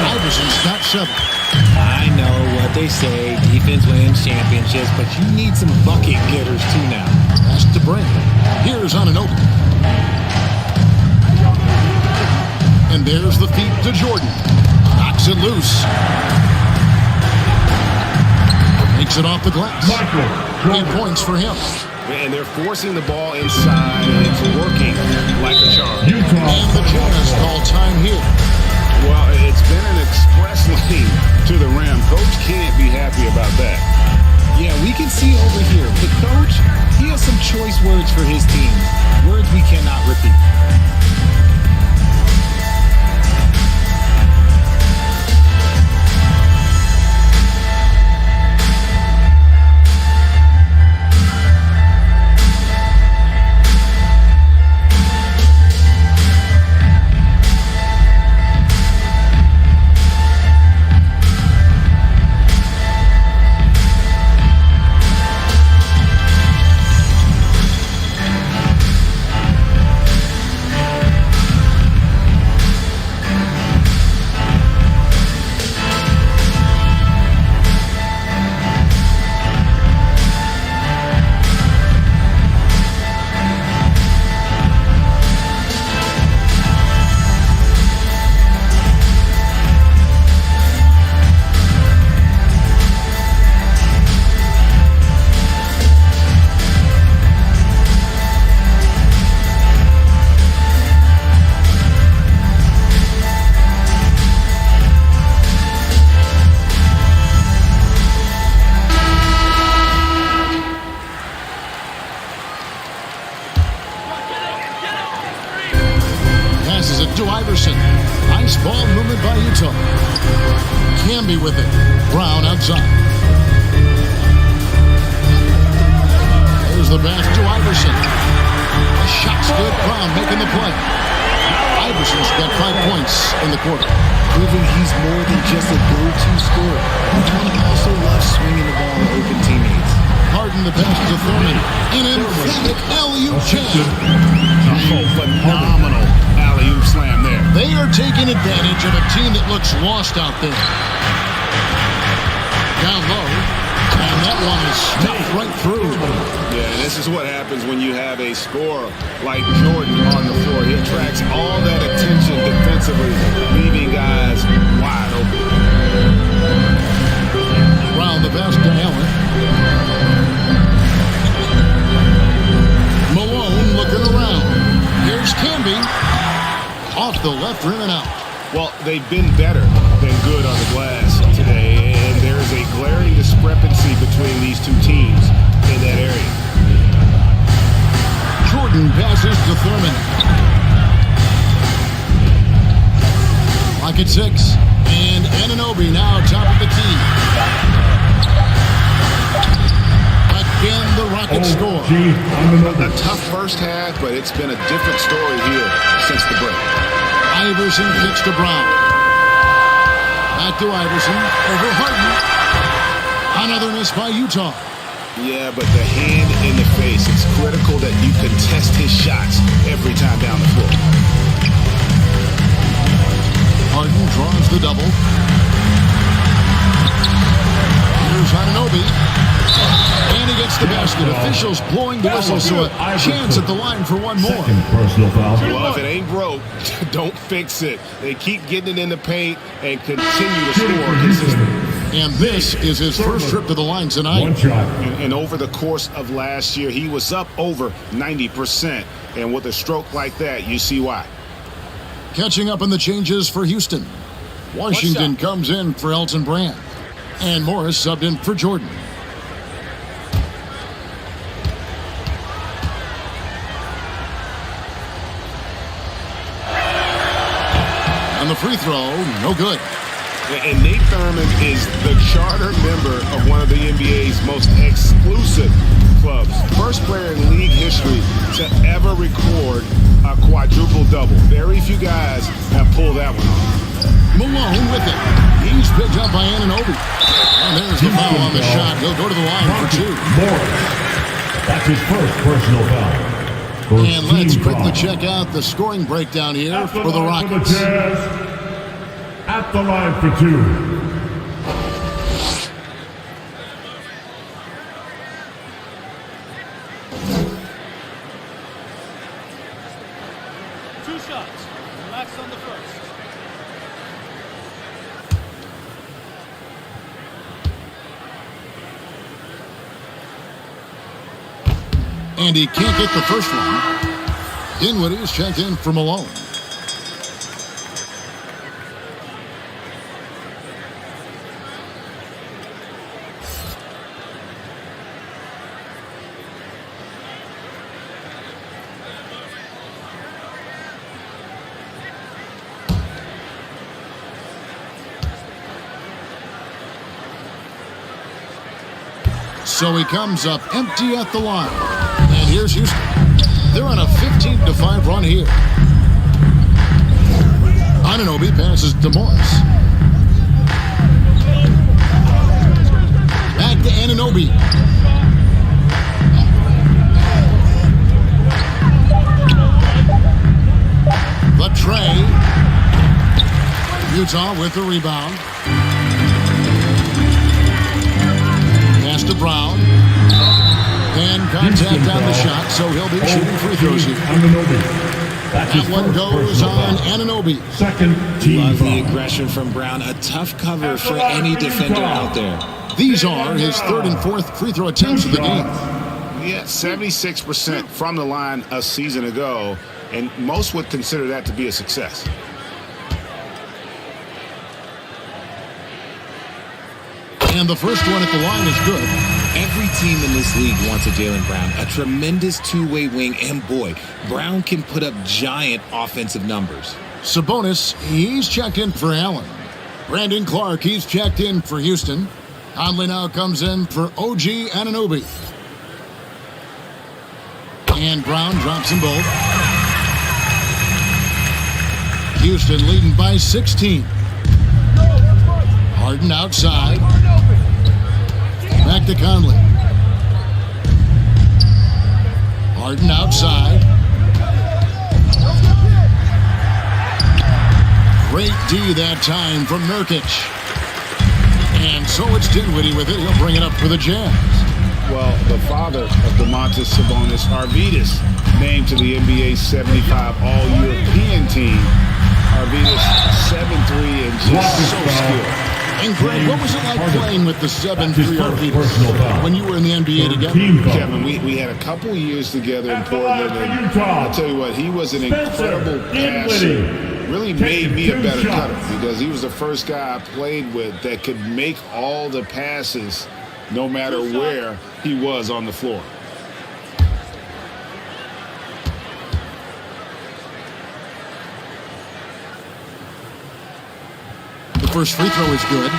Iverson's got 7. I know what they say, defense wins championships, but you need some bucket getters too now. Pass to Brand. Here's Anunoby. And there's the feed to Jordan. Knocks it loose. Takes it off the glass. 8 points for him. And they're forcing the ball inside, and it's working like a charm. And the Jazz call time here. Well, it's been an express lane to the rim. Coach can't be happy about that. Yeah, we can see over here. The coach, he has some choice words for his team. Words we cannot repeat. To Iverson. Nice ball movement by Utah. Camby with it. Brown outside. There's the pass to Iverson. The shot's good. Brown making the play. Iverson's got 5 points in the quarter. Proving he's more than just a go-to scorer. He also loves swinging the ball to open teammates. Harden the pass to Thurman. An emphatic alley-oop jam. Oh, phenomenal alley-oop slam there. They are taking advantage of a team that looks lost out there. Down low, and that one is stuffed right through. Yeah, this is what happens when you have a scorer like Jordan on the floor. He attracts all that attention defensively, leaving guys wide open. Round the pass to Allen. Malone looking around. Here's Camby. Off the left rim and out. Well, they've been better than good on the glass today, and there's a glaring discrepancy between these two teams in that area. Jordan passes to Thurman. Lock at 6. And Anunoby now top of the key. Again, the Rockets score. A tough first half, but it's been a different story here since the break. Iverson kicks to Brown. Back to Iverson. Over Harden. Another miss by Utah. Yeah, but the hand in the face. It's critical that you contest his shots every time down the floor. Harden draws the double. Here's Anunoby. And he gets the basket. Officials blowing the whistle, so a chance at the line for one more. Well, if it ain't broke, don't fix it. They keep getting it in the paint and continue to score consistently. And this is his first trip to the line tonight. And over the course of last year, he was up over 90%. And with a stroke like that, you see why. Catching up on the changes for Houston. Washington comes in for Elton Brand. And Morris subbed in for Jordan. And the free throw, no good. And Nate Thurman is the charter member of one of the NBA's most exclusive clubs. First player in league history to ever record a quadruple-double. Very few guys have pulled that one off. Malone with it. He's picked up by Anunoby. And there's the foul on the shot. He'll go to the line for 2. That's his first personal foul. And let's quickly check out the scoring breakdown here for the Rockets. At the line for 2. And he can't get the first one. Dinwiddie is checked in for Malone. So he comes up empty at the line. And here's Houston. They're on a 15-5 run here. Anunoby passes to Morris. Back to Anunoby. The tray. Utah with the rebound. Pass to Brown. And contact on the shot, so he'll be shooting free throws here. That one goes on Anunoby. Second team. Love the aggression from Brown. A tough cover for any defender out there. These are his 3rd and 4th free throw attempts of the game. Yeah, 76% from the line a season ago, and most would consider that to be a success. And the first one at the line is good. Every team in this league wants a Jaylen Brown, a tremendous two-way wing, and boy, Brown can put up giant offensive numbers. Sabonis, he's checked in for Allen. Brandon Clark, he's checked in for Houston. Conley now comes in for OG Anunoby. And Brown drops them both. Houston leading by 16. Harden outside. Back to Conley. Harden outside. Great D that time from Nurkic. And so it's Dinwiddie with it. He'll bring it up for the Jazz. Well, the father of Domantas Sabonis, Arvydas, named to the NBA 75 All-European team. Arvydas 7'3" and just so skilled. And Greg, what was it like playing with the 7'3" Arvydas when you were in the NBA together? Kevin, we had a couple years together in Portland, and I'll tell you what, he was an incredible passer. Really made me a better cutter because he was the first guy I played with that could make all the passes no matter where he was on the floor. First free throw is good.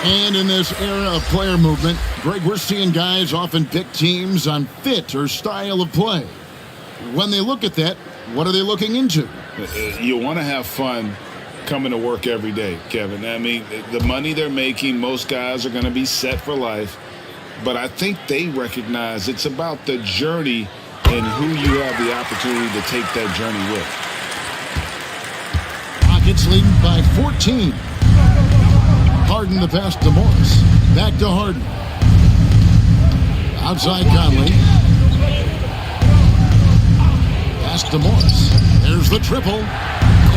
And in this era of player movement, Greg, we're seeing guys often pick teams on fit or style of play. When they look at that, what are they looking into? You want to have fun coming to work every day, Kevin. I mean, the money they're making, most guys are going to be set for life. But I think they recognize it's about the journey and who you have the opportunity to take that journey with. Rockets leading by 14. Harden the pass to Morris. Back to Harden. Outside Conley. Pass to Morris. There's the triple.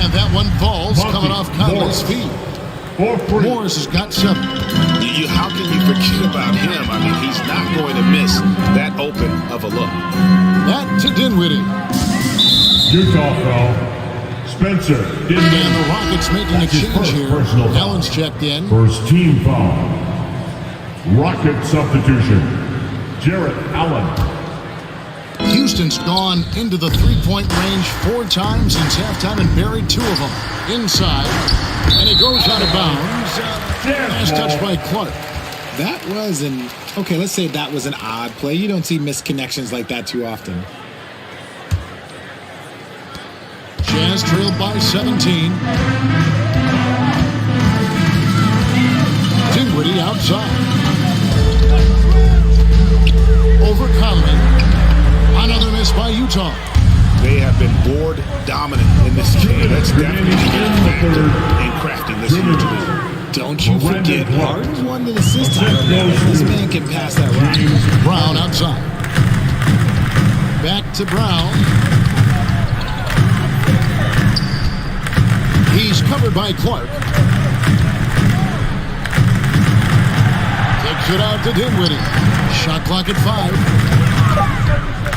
And that one falls coming off Conley's feet. Morris has got 7. How can you forget about him? I mean, he's not going to miss that open of a look. Back to Dinwiddie. Utah foul. Spencer Dinwiddie. And the Rockets making a change here. Allen's checked in. First team foul. Rocket substitution. Jarrett Allen. Houston's gone into the three-point range 4 times since halftime and buried 2 of them. Inside, and it goes out of bounds. Last touch by Clark. That was okay, let's say that was an odd play. You don't see missed connections like that too often. Jazz trailed by 17. Dinwiddie outside. Over Conley. Another miss by Utah. They have been board dominant in this game. That's definitely been a factor in crafting this huge lead. Don't you forget, Harden won the assist title. This man can pass that rock. Brown outside. Back to Brown. He's covered by Clark. Takes it out to Dinwiddie. Shot clock at 5.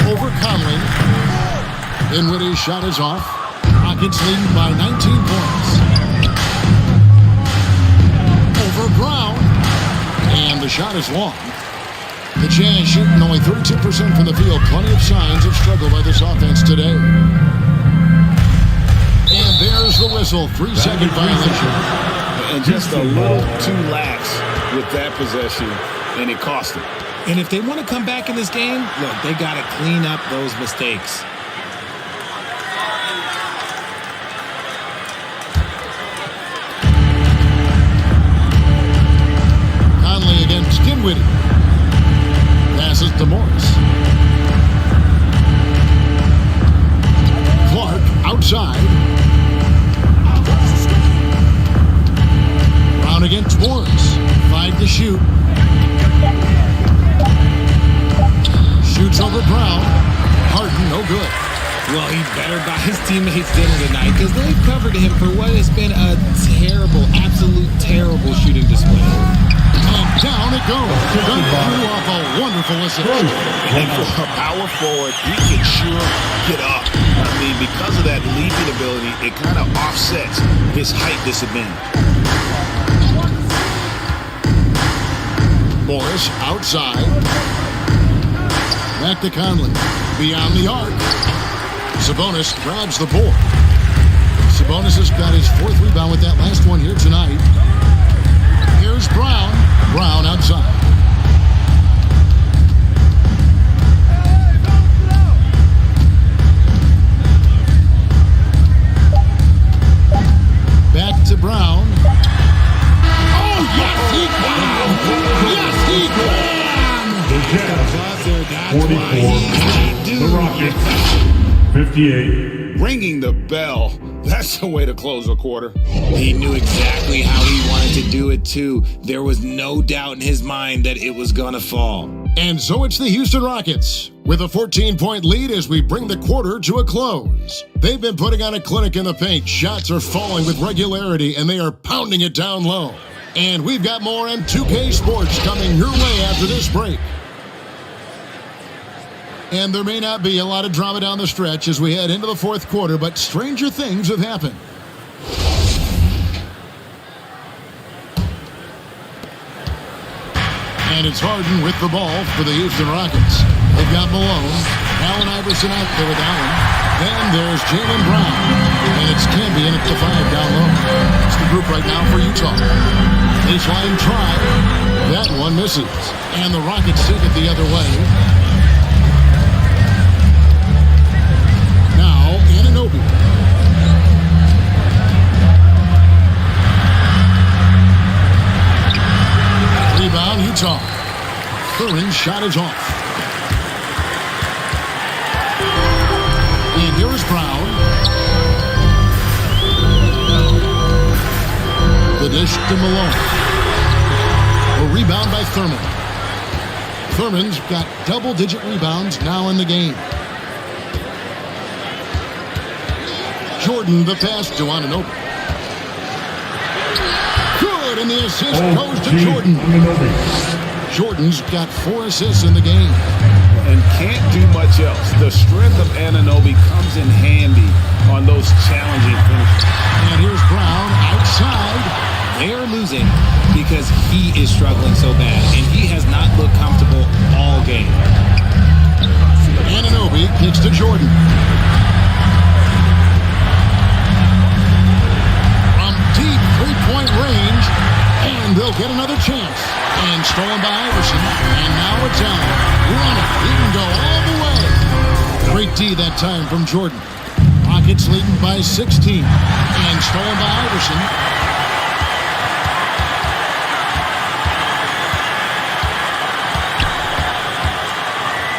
Over Conley. Dinwiddie's shot is off. Rockets lead by 19 points. Over Brown. And the shot is long. The Jazz shooting only 32% from the field. Plenty of signs of struggle by this offense today. And there's the whistle. 3-second violation. And just a little too lax with that possession, and it cost them. And if they want to come back in this game, look, they got to clean up those mistakes. Conley against Dinwiddie. Passes to Morris. Clark outside. Brown against Morris. 5 to shoot. Shoots over Brown. Harden, no good. Well, he better buy his teammates dinner tonight because they've covered him for what has been a terrible, absolute terrible shooting display. And down it goes. Dunk threw off a wonderful assist. And for a power forward, he can sure get up. I mean, because of that leaping ability, it kind of offsets his height disadvantage. Morris outside. Back to Conley. Beyond the arc. Sabonis grabs the board. Sabonis has got his 4th rebound with that last one here tonight. Here's Brown. Brown outside. Back to Brown. Oh, yes, he can! Yes, he can! The Rockets, 58. Ringing the bell. That's the way to close a quarter. He knew exactly how he wanted to do it, too. There was no doubt in his mind that it was going to fall. And so it's the Houston Rockets with a 14-point lead as we bring the quarter to a close. They've been putting on a clinic in the paint. Shots are falling with regularity, and they are pounding it down low. And we've got more on 2K Sports coming your way after this break. And there may not be a lot of drama down the stretch as we head into the 4th quarter, but stranger things have happened. And it's Harden with the ball for the Houston Rockets. They've got Malone, Allen Iverson out there with Allen. Then there's Jaylen Brown. And it's Cambion at the 5 down low. It's the group right now for Utah. Baseline try. That one misses. And the Rockets take it the other way. Now, Anunoby. Rebound, Utah. Curran's shot is off. And here is Brown. The dish to Malone. A rebound by Thurman. Thurman's got double-digit rebounds now in the game. Jordan, the pass to Anunoby. Good, and the assist goes to Jordan. Jordan's got 4 assists in the game. And can't do much else. The strength of Anunoby comes in handy on those challenging finishes. And here's Brown outside. They are losing because he is struggling so bad, and he has not looked comfortable all game. Anunoby kicks Jordan. From deep three-point range, and they'll get another chance. And stolen by Iverson, and now it's Allen. Run it. He can go all the way. Great D that time from Jordan. Rockets leading by 16. And stolen by Iverson.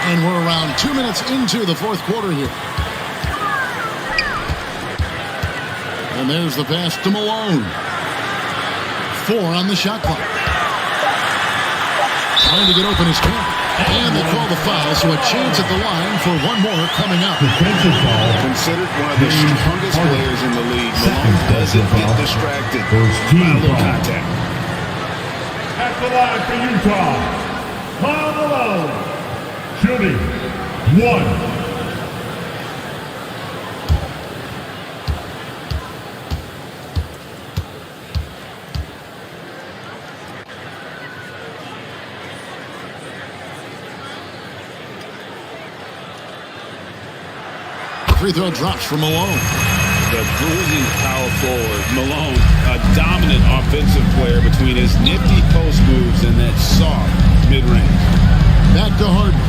And we're around 2 minutes into the fourth quarter here. And there's the pass to Malone. 4 on the shot clock. Trying to get open his camp. And they call the foul, so a chance at the line for one more coming up. Considered one of the strongest players in the league, Malone doesn't get distracted by a little contact. At the line for Utah, Karl Malone, shooting 1. Free throw drops for Malone. The bruising power forward, Malone, a dominant offensive player between his nifty post moves and that soft mid-range. Back to Harden.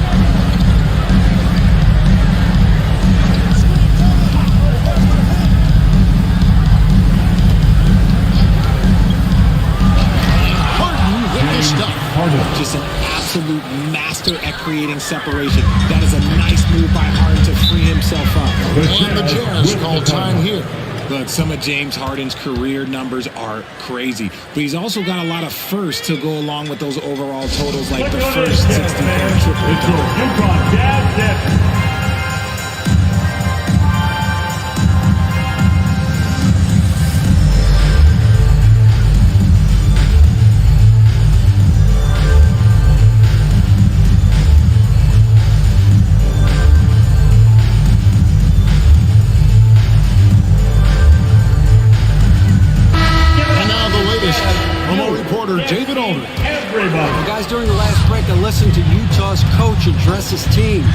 Harden with the stuff. Just an absolute master at creating separation. That is a nice move by Harden to free himself up. And the Jazz call time here. Look, some of James Harden's career numbers are crazy, but he's also got a lot of firsts to go along with those overall totals, like the first 60 triple-double. David Aldridge. Guys, during the last break, I listened to Utah's coach address his team.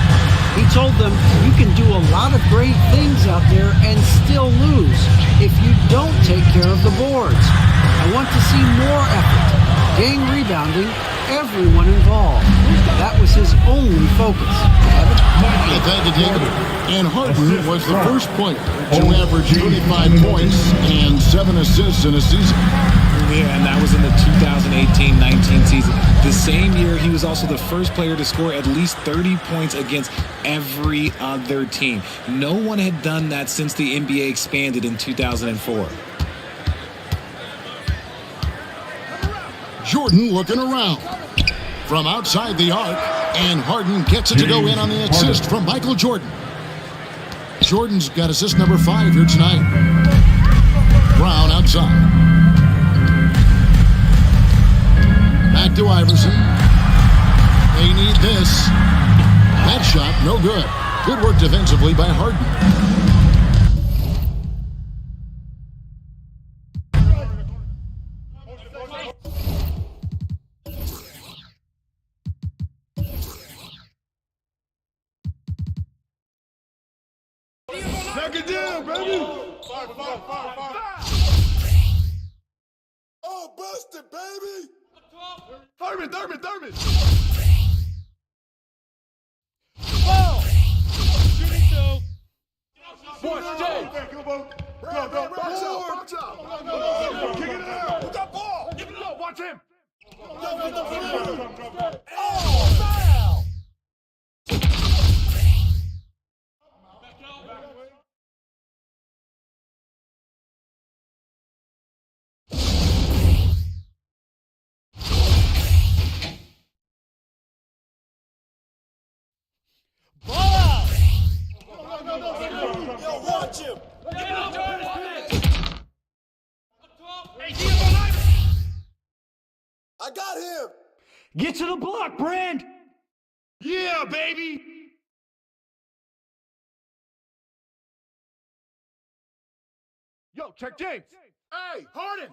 He told them, you can do a lot of great things out there and still lose if you don't take care of the boards. I want to see more effort, gang rebounding, everyone involved. That was his only focus. Thank you, David. And Harden was the first player to average 25 points and 7 assists in a season. Yeah, and that was in the 2018-19 season. The same year, he was also the first player to score at least 30 points against every other team. No one had done that since the NBA expanded in 2004. Jordan looking around. From outside the arc, and Harden gets it to go in on the assist from Michael Jordan. Jordan's got assist number 5 here tonight. Brown outside. Back to Iverson. They need this. That shot, no good. Good work defensively by Harden. Knock it down, baby! Oh, busted, baby! Thurman! Ball! Shooting two. Boy, Jay! Box out! Kick it out! Who's that ball? Give it up! Watch him! Oh, foul! Ball out! Yo, watch him! I got him! Get to the block, Brand! Yeah, baby! Yo, check James! Hey, Harden!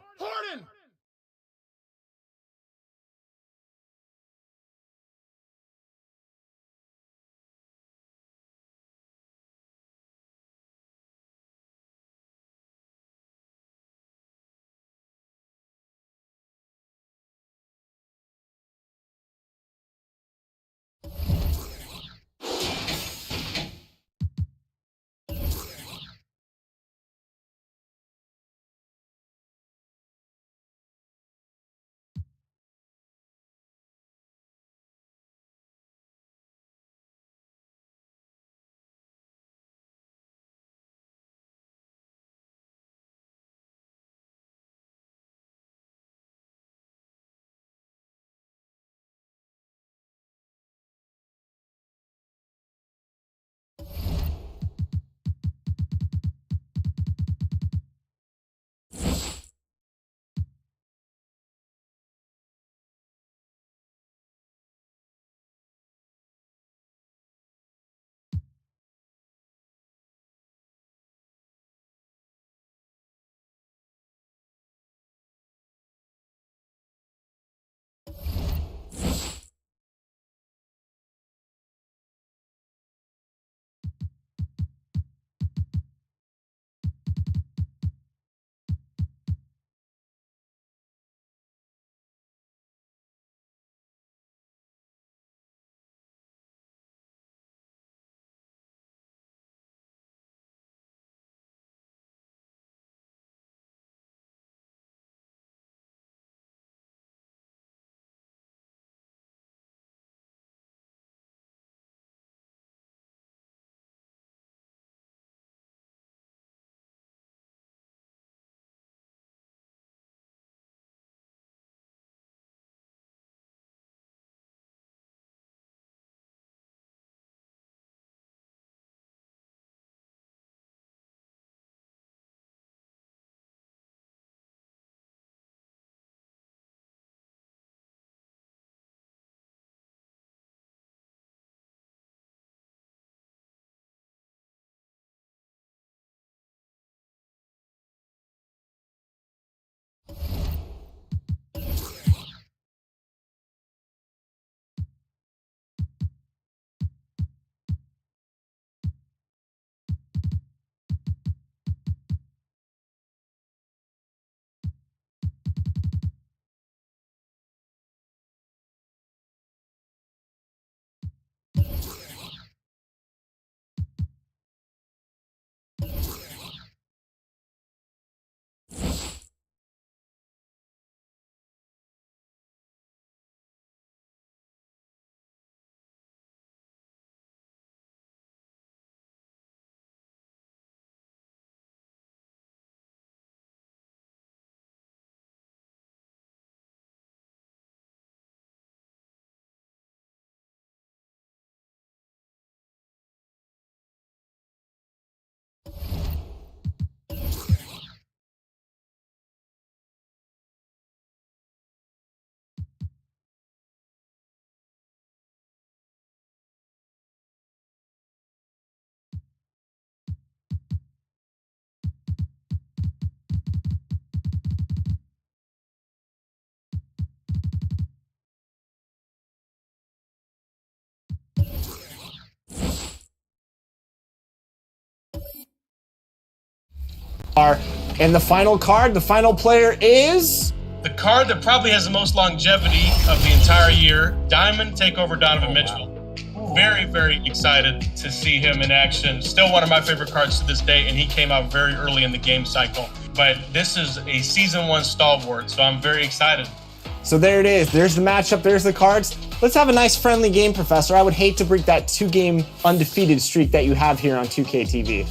And the final card, the final player is... The card that probably has the most longevity of the entire year, Diamond Takeover Donovan Mitchell. Very, very excited to see him in action. Still one of my favorite cards to this day, and he came out very early in the game cycle. But this is a Season 1 stalwart, so I'm very excited. So there it is. There's the matchup. There's the cards. Let's have a nice friendly game, Professor. I would hate to break that 2-game undefeated streak that you have here on 2K TV.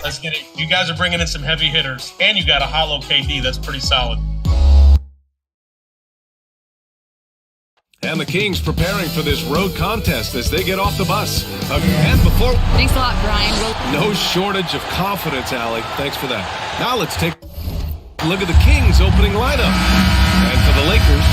Let's get it. You guys are bringing in some heavy hitters, and you got a hollow KD. That's pretty solid. And the Kings preparing for this road contest as they get off the bus. And before... Thanks a lot, Brian. No shortage of confidence, Allie. Thanks for that. Now let's take a look at the Kings opening lineup. And for the Lakers,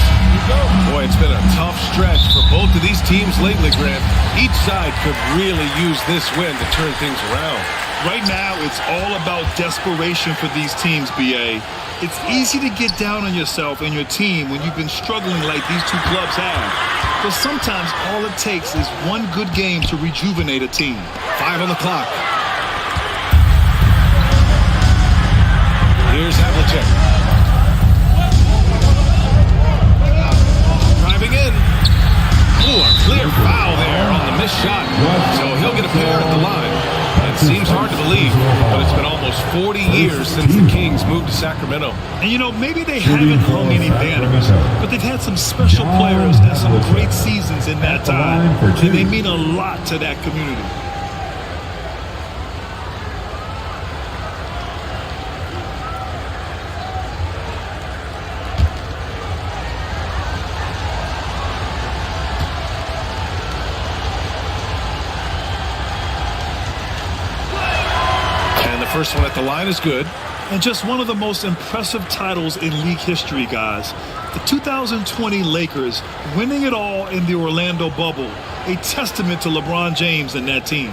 boy, it's been a tough stretch for both of these teams lately, Grant. Each side could really use this win to turn things around. Right now, it's all about desperation for these teams, BA. It's easy to get down on yourself and your team when you've been struggling like these two clubs have. But sometimes all it takes is one good game to rejuvenate a team. 5 on the clock. Here's Havlicek. Driving in. Ooh, a clear foul there on the missed shot. So he'll get a pair at the line. It seems hard to believe, but it's been almost 40 years since the Kings moved to Sacramento. And you know, maybe they haven't hung any banners, but they've had some special players and some great seasons in that time. And they mean a lot to that community. First one at the line is good. And just one of the most impressive titles in league history, guys. The 2020 Lakers winning it all in the Orlando bubble. A testament to LeBron James and that team.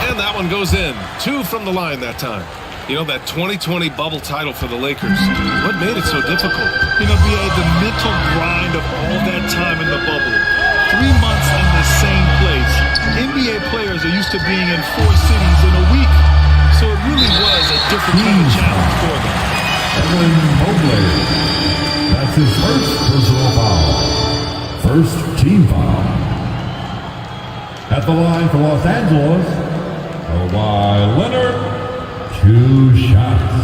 And that one goes in. 2 from the line that time. You know, that 2020 bubble title for the Lakers, what made it so difficult? You know, BA, the mental grind of all that time in the bubble. 3 months in the same place. NBA players are used to being in 4 cities in a week. So it really was a different kind of challenge for them. Evan Mobley. That's his first personal foul. First team foul. At the line for Los Angeles, Kawhi Leonard. 2 shots.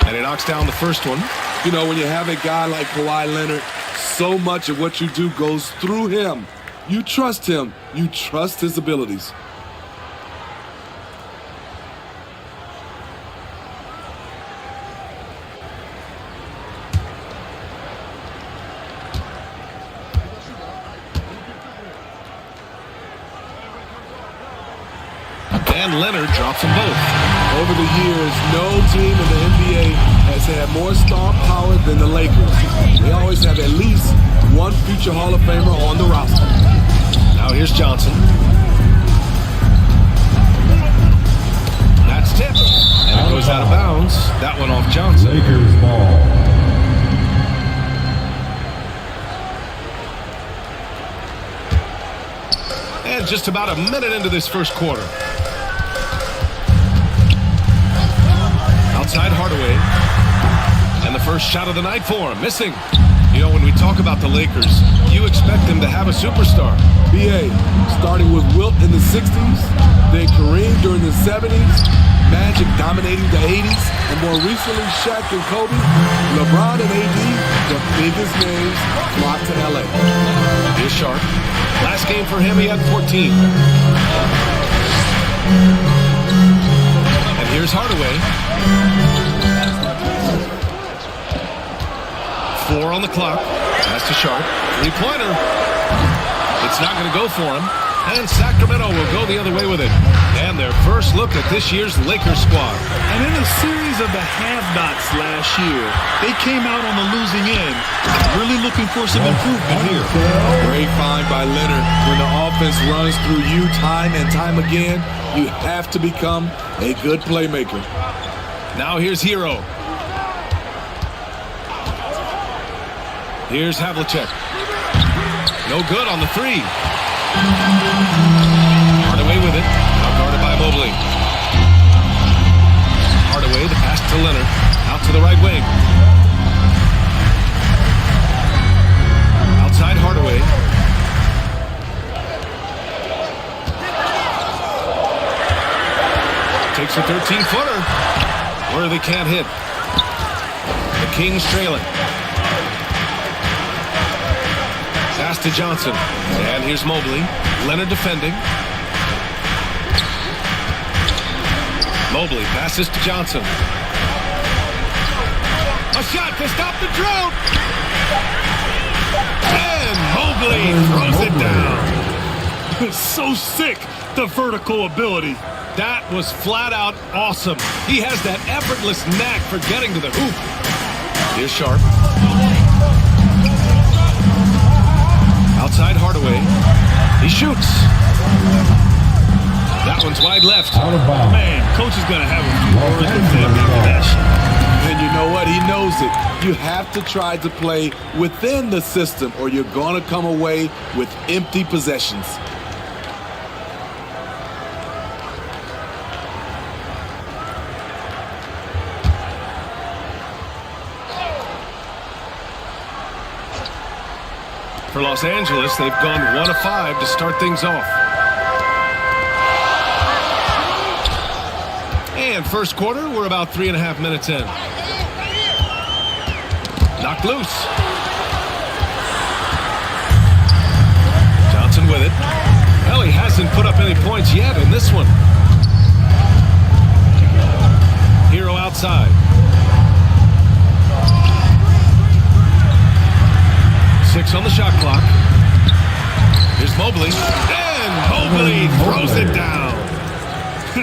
And he knocks down the first one. You know, when you have a guy like Kawhi Leonard, so much of what you do goes through him. You trust him. You trust his abilities. And Leonard drops them both. Over the years, no team in the NBA has had more star power than the Lakers. They always have at least one future Hall of Famer on the roster. Now here's Johnson. That's tipped. And it goes out of bounds. That one off Johnson. Lakers ball. And just about a minute into this first quarter. Outside Hardaway. And the first shot of the night for him. Missing. You know, when we talk about the Lakers, you expect them to have a superstar. BA, starting with Wilt in the 60s, then Kareem during the 70s, Magic dominating the 80s, and more recently Shaq and Kobe, LeBron and AD, the biggest names, flocked to LA. Here's Sharp. Last game for him, he had 14. And here's Hardaway. 4 on the clock. Pass to Sharp. 3-pointer. It's not going to go for him. And Sacramento will go the other way with it. And their first look at this year's Lakers squad. And in a series of the have-nots last year, they came out on the losing end, really looking for some improvement here. Great find by Leonard. When the offense runs through you time and time again, you have to become a good playmaker. Now here's Hero. Here's Havlicek. No good on the three. Hardaway with it. Now guarded by Mobley. Hardaway, the pass to Leonard. Out to the right wing. Outside Hardaway. Takes a 13-footer. Where they can't hit. The Kings trailing. Pass to Johnson. And here's Mobley. Leonard defending. Mobley passes to Johnson. A shot to stop the drought. And Mobley throws it down. So sick, the vertical ability. That was flat out awesome. He has that effortless knack for getting to the hoop. Here's Sharp. Outside Hardaway. He shoots. That one's wide left. Man, coach is going to have a few words with him after that shot. And you know what? He knows it. You have to try to play within the system or you're going to come away with empty possessions. For Los Angeles, they've gone 1 of 5 to start things off. And first quarter, we're about 3.5 minutes in. Knocked loose. Johnson with it. Well, he hasn't put up any points yet in this one. Hero outside. Six on the shot clock. Here's Mobley. And Mobley throws it down.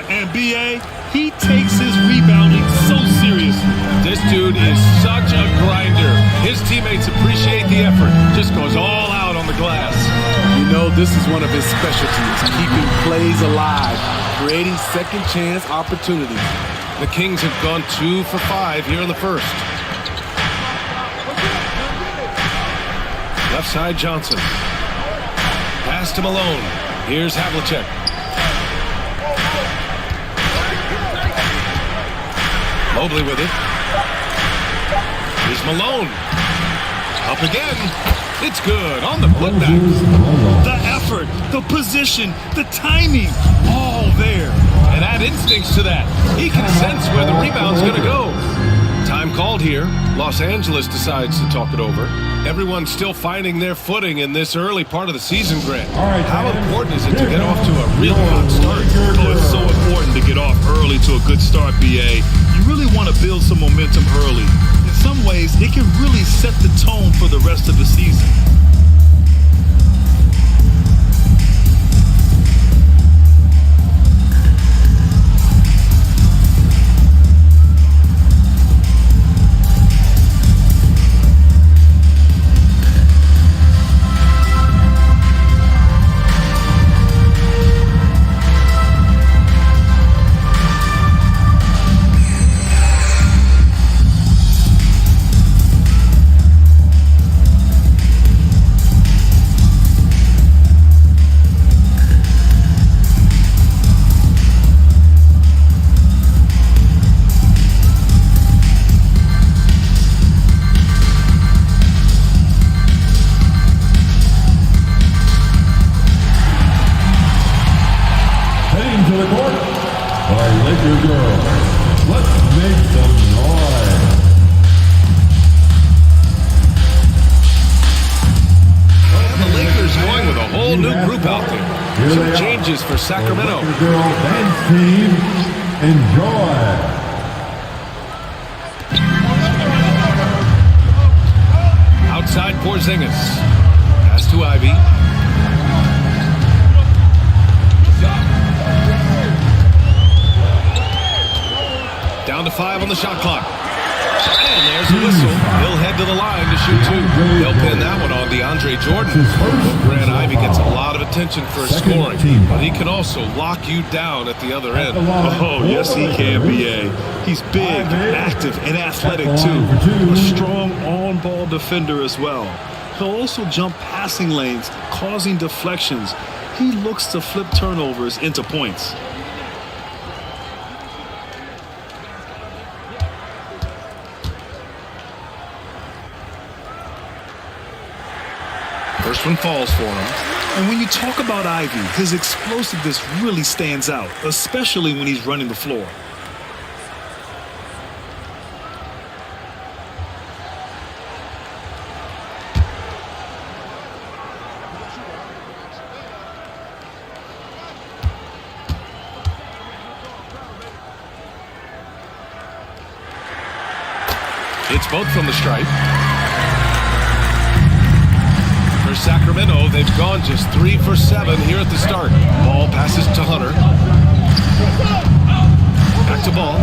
And B.A., he takes his rebounding so seriously. This dude is such a grinder. His teammates appreciate the effort. Just goes all out on the glass. You know, this is one of his specialties, keeping plays alive, creating second chance opportunities. The Kings have gone 2 for 5 here in the first. Left side Johnson. Pass to Malone. Here's Havlicek. Mobley with it. Here's Malone. Up again. It's good on the putback. The effort, the position, the timing, all there. And add instincts to that. He can sense where the rebound's going to go. Time called here. Los Angeles decides to talk it over. Everyone's still finding their footing in this early part of the season, Grant. How important is it to get off to a really hot start? Oh, it's so important to get off early to a good start, B.A. You really want to build some momentum early. In some ways, it can really set the tone for the rest of the season. For Sacramento. Girl dance team, enjoy. Outside Porzingis. Pass to Ivy. 5 on the shot clock. And there's a whistle. He'll head to the line to shoot 2. They'll pin that one on DeAndre Jordan. Grant Ivey gets a lot of attention for his scoring, but he can also lock you down at the other end. Oh, yes, he can, B.A. He's big, active, and athletic, too. A strong on-ball defender as well. He'll also jump passing lanes, causing deflections. He looks to flip turnovers into points. First one falls for him. And when you talk about Ivey, his explosiveness really stands out, especially when he's running the floor. It's both from the stripe. For Sacramento, they've gone just 3 for 7 here at the start. Ball passes to Hunter. Back to Ball.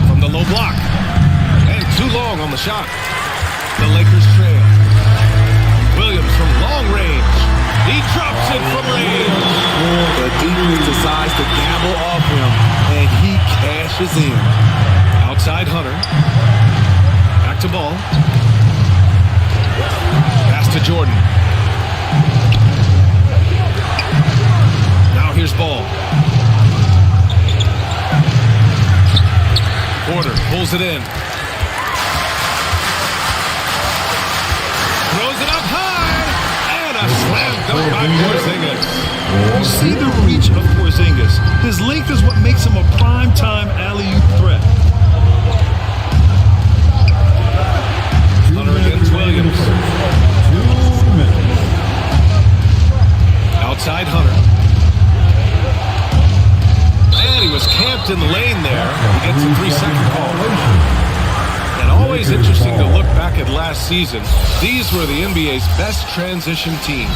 From the low block. And too long on the shot. The Lakers trail. Williams from long range. He drops it from range. The defense decides to gamble off him, and he cashes in. Outside Hunter. Back to Ball. Pass to Jordan. Now here's Ball. Porter pulls it in. Throws it up high. And a slam dunk by Porzingis. You see the reach of Porzingis. His length is what makes him a prime-time alley-oop threat. Hunter against Williams. Outside Hunter. And he was camped in the lane there. He gets a 3-second call. And always interesting to look back at last season. These were the NBA's best transition teams.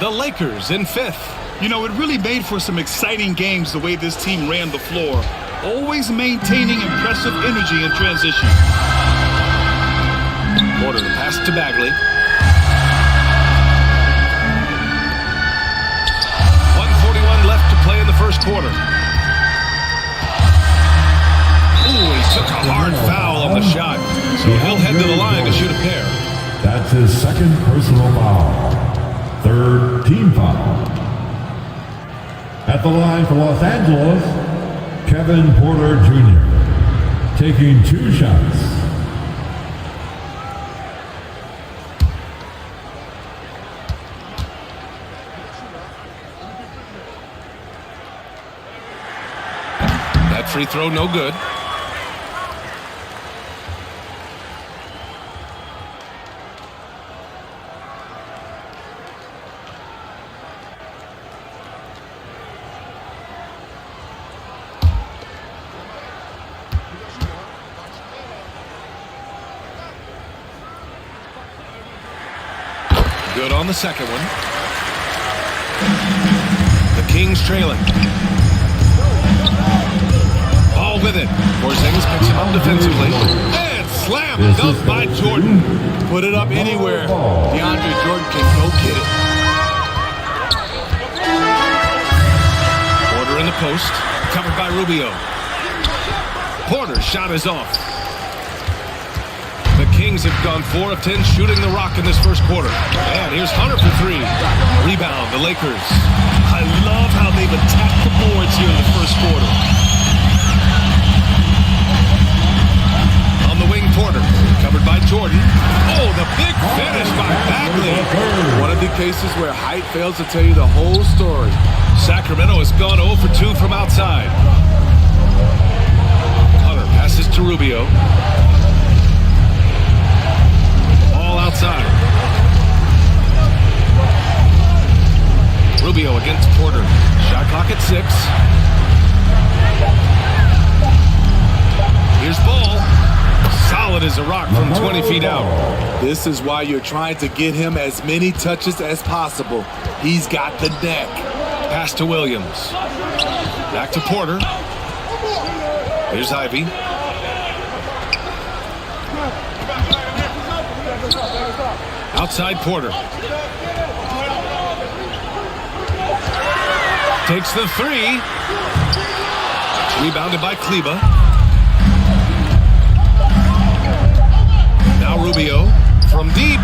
The Lakers in 5th. You know, it really made for some exciting games the way this team ran the floor, always maintaining impressive energy in transition. Porter to pass to Bagley. 1:41 left to play in the first quarter. Ooh, he took a hard foul on the shot. So he'll head to the line to shoot a pair. That's his second personal foul. Third team foul. At the line for Los Angeles, Kevin Porter Jr. taking 2 shots. That free throw no good. Good on the second one. The Kings trailing. Ball with it. Porzingis picks him up defensively. And slam dunk by Jordan. Put it up anywhere. DeAndre Jordan can go get it. Porter in the post. Covered by Rubio. Porter's shot is off. The Kings have gone 4 of 10 shooting the rock in this first quarter. And here's Hunter for 3. Rebound, the Lakers. I love how they've attacked the boards here in the first quarter. On the wing, Porter. Covered by Jordan. Oh, the big finish by Bagley. One of the cases where height fails to tell you the whole story. Sacramento has gone 0 for 2 from outside. Hunter passes to Rubio. Outside. Rubio against Porter. Shot clock at 6. Here's Ball. Solid as a rock from 20 feet out. This is why you're trying to get him as many touches as possible. He's got the neck. Pass to Williams. Back to Porter. Here's Ivy. Outside Porter. Takes the three. Rebounded by Kleba. Now Rubio from deep.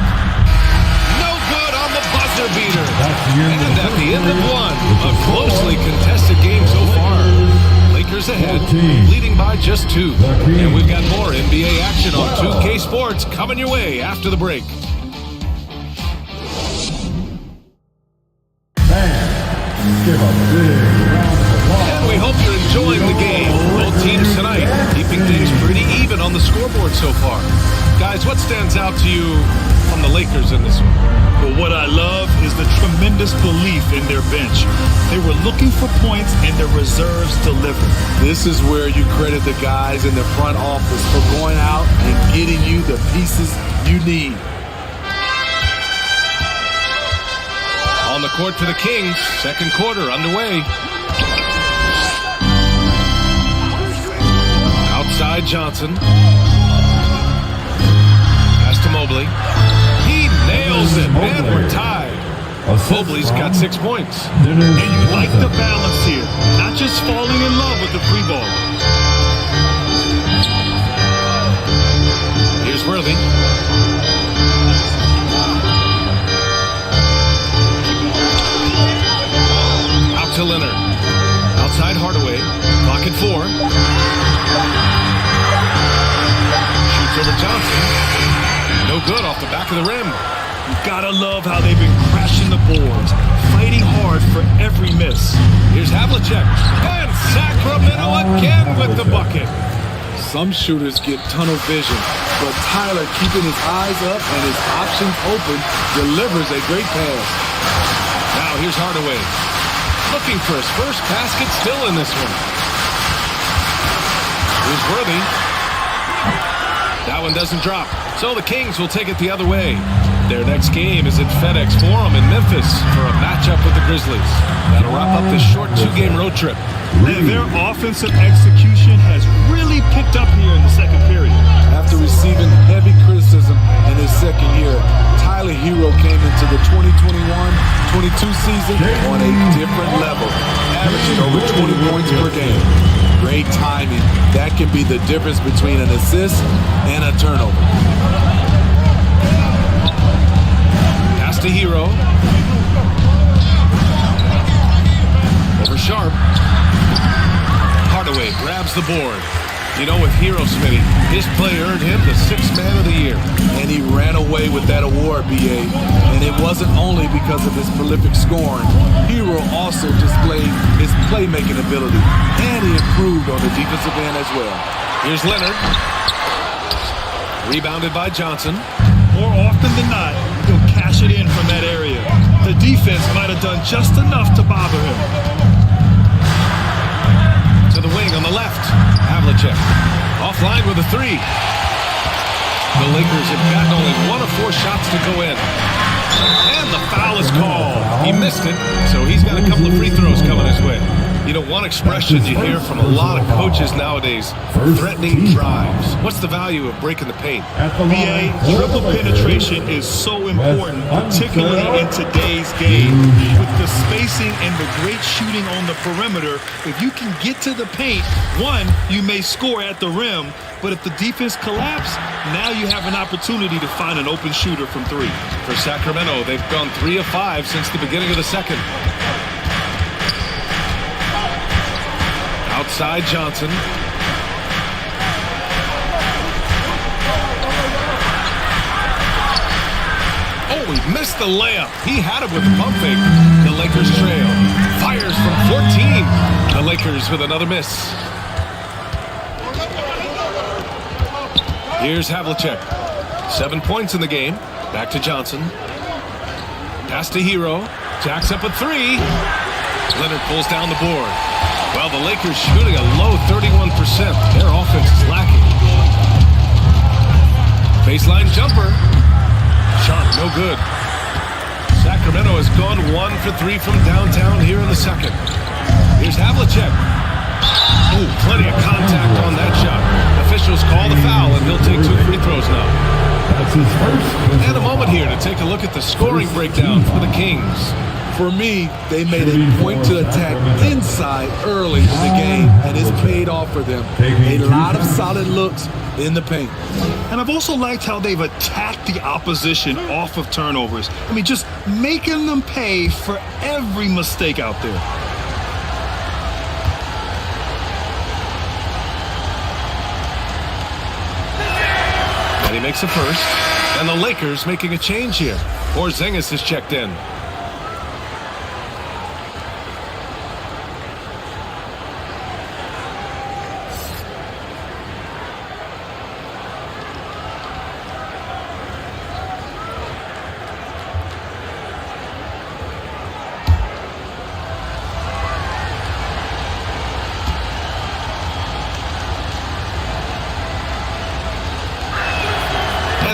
No good on the buzzer beater. And at the end of one, a closely contested game so far. Lakers ahead, leading by just 2. And we've got more NBA action on 2K Sports coming your way after the break. And we hope you're enjoying the game. Both teams tonight keeping things pretty even on the scoreboard so far. Guys, what stands out to you from the Lakers in this one? Well, what I love is the tremendous belief in their bench. They were looking for points and their reserves delivered. This is where you credit the guys in the front office for going out and getting you the pieces you need. On the court for the Kings, second quarter underway. Outside Johnson. Pass to Mobley. He nails it, and we're tied. Mobley's got 6 points. And you like the balance here, not just falling in love with the free ball. Here's Worthy. To Leonard. Outside Hardaway. Clock at 4. Shoots over Johnson. No good off the back of the rim. You've got to love how they've been crashing the boards, fighting hard for every miss. Here's Havlicek. And Sacramento again with the bucket. Some shooters get tunnel vision, but Tyler, keeping his eyes up and his options open, delivers a great pass. Now here's Hardaway. Looking for his first basket still in this one. Here's Worthy. That one doesn't drop. So the Kings will take it the other way. Their next game is at FedEx Forum in Memphis for a matchup with the Grizzlies. That'll wrap up this short 2-game road trip. And their offensive execution has really picked up here in the second period. After receiving heavy criticism in his second year, Tyler Hero came into the 2021-22 season on a different level, averaging over 20 points per game. Great timing. That can be the difference between an assist and a turnover. Pass to Hero. Over Sharp. Hardaway grabs the board. You know, with Hero, Smitty, his play earned him the 6th Man of the Year. And he ran away with that award, B.A. And it wasn't only because of his prolific scoring. Hero also displayed his playmaking ability, and he improved on the defensive end as well. Here's Leonard. Rebounded by Johnson. More often than not, he'll cash it in from that area. The defense might have done just enough to bother him. To the wing on the left. Havlicek offline with a 3. The Lakers have gotten only 1 of 4 shots to go in. And the foul is called. He missed it, so he's got a couple of free throws coming his way. You know, one expression you hear from a lot of coaches nowadays, threatening drives. What's the value of breaking the paint? BA, triple penetration is so important, particularly in today's game. With the spacing and the great shooting on the perimeter, if you can get to the paint, one, you may score at the rim, but if the defense collapses, now you have an opportunity to find an open shooter from 3. For Sacramento, they've gone 3 of 5 since the beginning of the second. Outside Johnson. Oh, he missed the layup. He had it with the pump fake. The Lakers trail. Fires from 14. The Lakers with another miss. Here's Havlicek. 7 points in the game. Back to Johnson. Pass to Hero. Jacks up a 3. Leonard pulls down the board. Well, the Lakers shooting a low 31%. Their offense is lacking. Baseline jumper. Sharp, no good. Sacramento has gone 1 for 3 from downtown here in the second. Here's Havlicek. Ooh, plenty of contact on that shot. Officials call the foul, and he'll take 2 free throws now. That's his first. And a moment here to take a look at the scoring breakdown for the Kings. For me, they made a point to attack inside early in the game, and it's paid off for them. A lot of solid looks in the paint. And I've also liked how they've attacked the opposition off of turnovers. I mean, just making them pay for every mistake out there. And he makes a first. And the Lakers making a change here. Porzingis is checked in.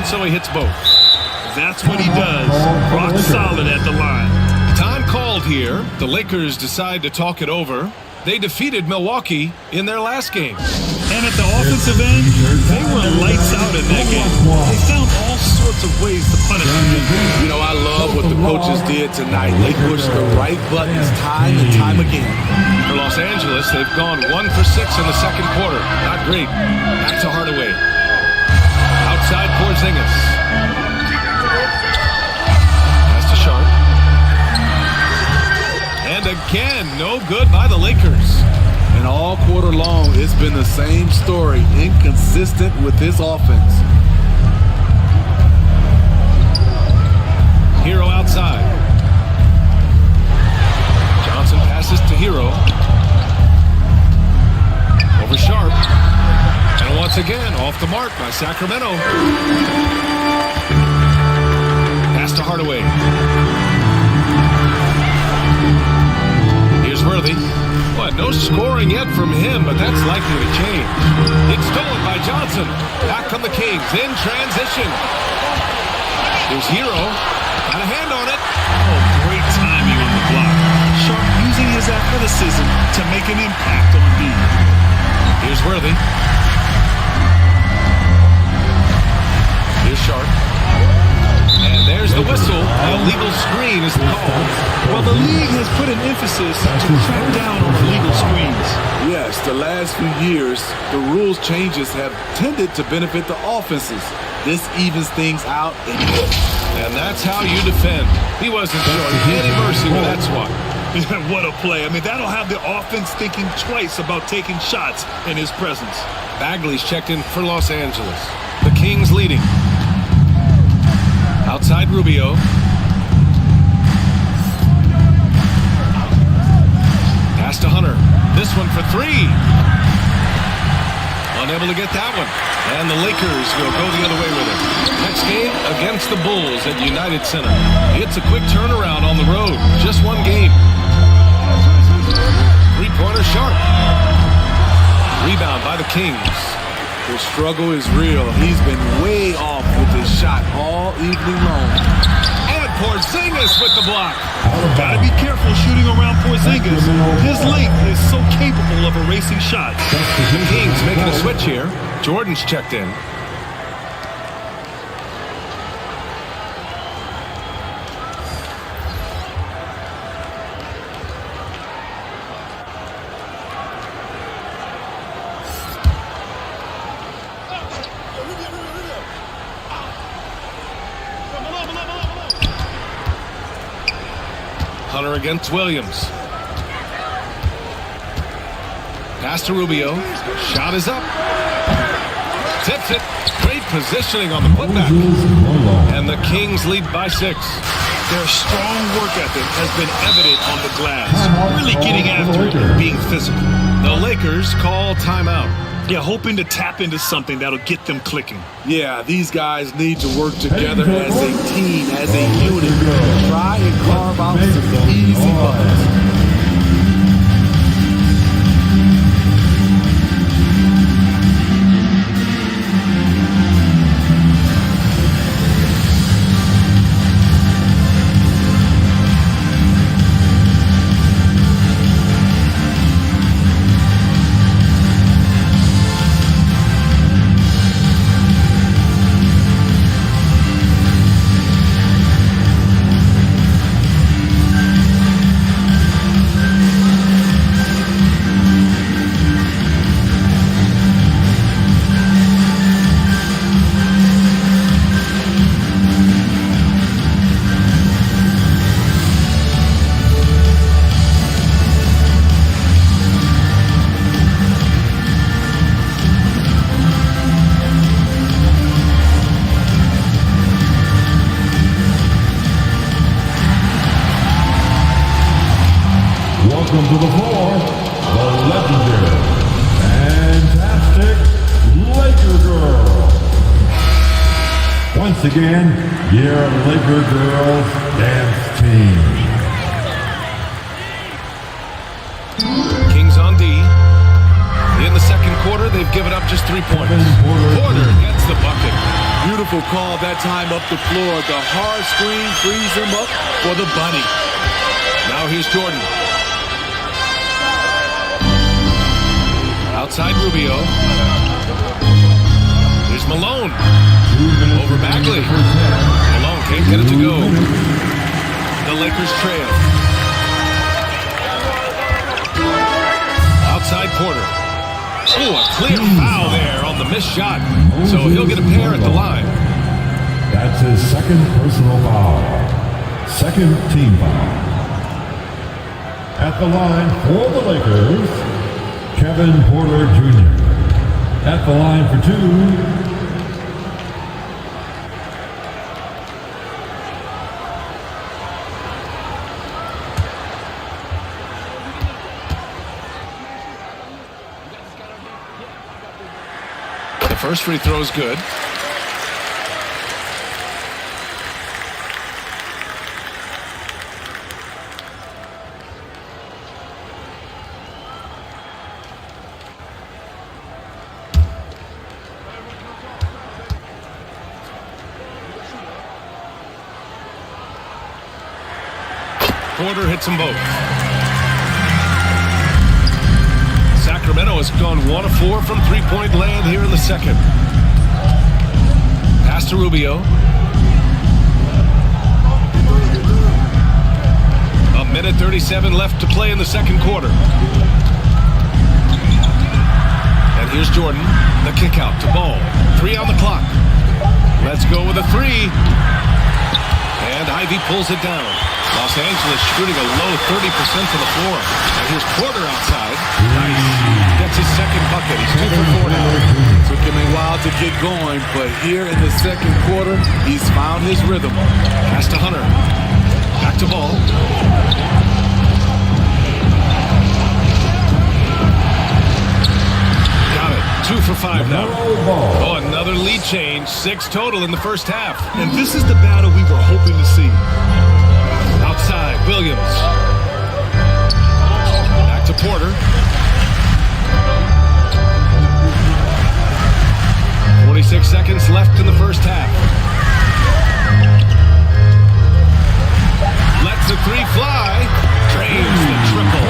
So he hits both. That's what he does. Rock solid at the line. Time called here. The Lakers decide to talk it over. They defeated Milwaukee in their last game. And at the offensive end, they were lights out in that game. They found all sorts of ways to punish him. You know, I love what the coaches did tonight. They pushed the right buttons time and time again. For Los Angeles, they've gone 1 for 6 in the second quarter. Not great. Back to Hardaway. Outside Porzingis. Pass to Sharp. And again, no good by the Lakers. And all quarter long, it's been the same story. Inconsistent with his offense. Hero outside. Johnson passes to Hero. Over Sharp. And once again, off the mark by Sacramento. Pass to Hardaway. Here's Worthy. What, no scoring yet from him, but that's likely to change. It's stolen by Johnson. Back come the Kings in transition. Here's Hero. Got a hand on it. Oh, great timing on the block. Sharp using his athleticism to make an impact on B. Here's Worthy. Here's Sharp. And there's the whistle. The illegal screen is called. Well, the league has put an emphasis to crack down on illegal screens. Yes, the last few years, the rules changes have tended to benefit the offenses. This evens things out. And that's how you defend. He wasn't showing any mercy with that swat. What a play. I mean, that'll have the offense thinking twice about taking shots in his presence. Bagley's checked in for Los Angeles. The Kings leading. Outside Rubio. Pass to Hunter. This one for 3. Unable to get that one. And the Lakers will go the other way with it. Next game against the Bulls at United Center. It's a quick turnaround on the road. Just one game. Three-pointer Sharp. Rebound by the Kings. The struggle is real. He's been way off with his shot all evening long. And Porzingis with the block. Gotta be careful shooting around Porzingis. His length is so capable of erasing shots. The Kings making a switch here. Jordan's checked in. Hunter against Williams. Pass to Rubio. Shot is up. Tips it. Great positioning on the putback. And the Kings lead by 6. Their strong work ethic has been evident on the glass. Really getting after it and being physical. The Lakers call timeout. Yeah, hoping to tap into something that'll get them clicking. Yeah, these guys need to work together as a team, as a unit. Try and carve out some easy buckets. welcome to the floor, the legendary, fantastic Laker Girls. Once again, your Laker Girls dance team. Kings on D. In the second quarter, they've given up just 3 points. Porter gets the bucket. Beautiful call that time up the floor. The hard screen frees him up for the bunny. Now here's Jordan. Outside Rubio. Here's Malone. Over Bagley. Malone can't get it to go. The Lakers trail. Outside Porter. Oh, a clear foul there on the missed shot. So he'll get a pair at the line. That's his second personal foul. Second team foul. At the line for the Lakers, Kevin Porter Jr. At the line for two, the first free throw is good. Porter hits them both. Sacramento has gone 1 of 4 from three-point land here in the second. Pass to Rubio. A minute 37 left to play in the second quarter. And here's Jordan. The kick out to Ball. 3 on the clock. Let's go with a 3. And Ivy pulls it down. Los Angeles shooting a low 30% to the floor. And here's Porter outside. Nice. Gets his second bucket. He's 2 for 4 now. Took him a while to get going, but here in the second quarter, he's found his rhythm. Pass to Hunter. Back to Ball. Got it. 2 for 5 now. Oh, another lead change. 6 total in the first half. And this is the battle we were hoping to see. Outside, Williams. Back to Porter. 46 seconds left in the first half. Lets the 3 fly. Drains the triple.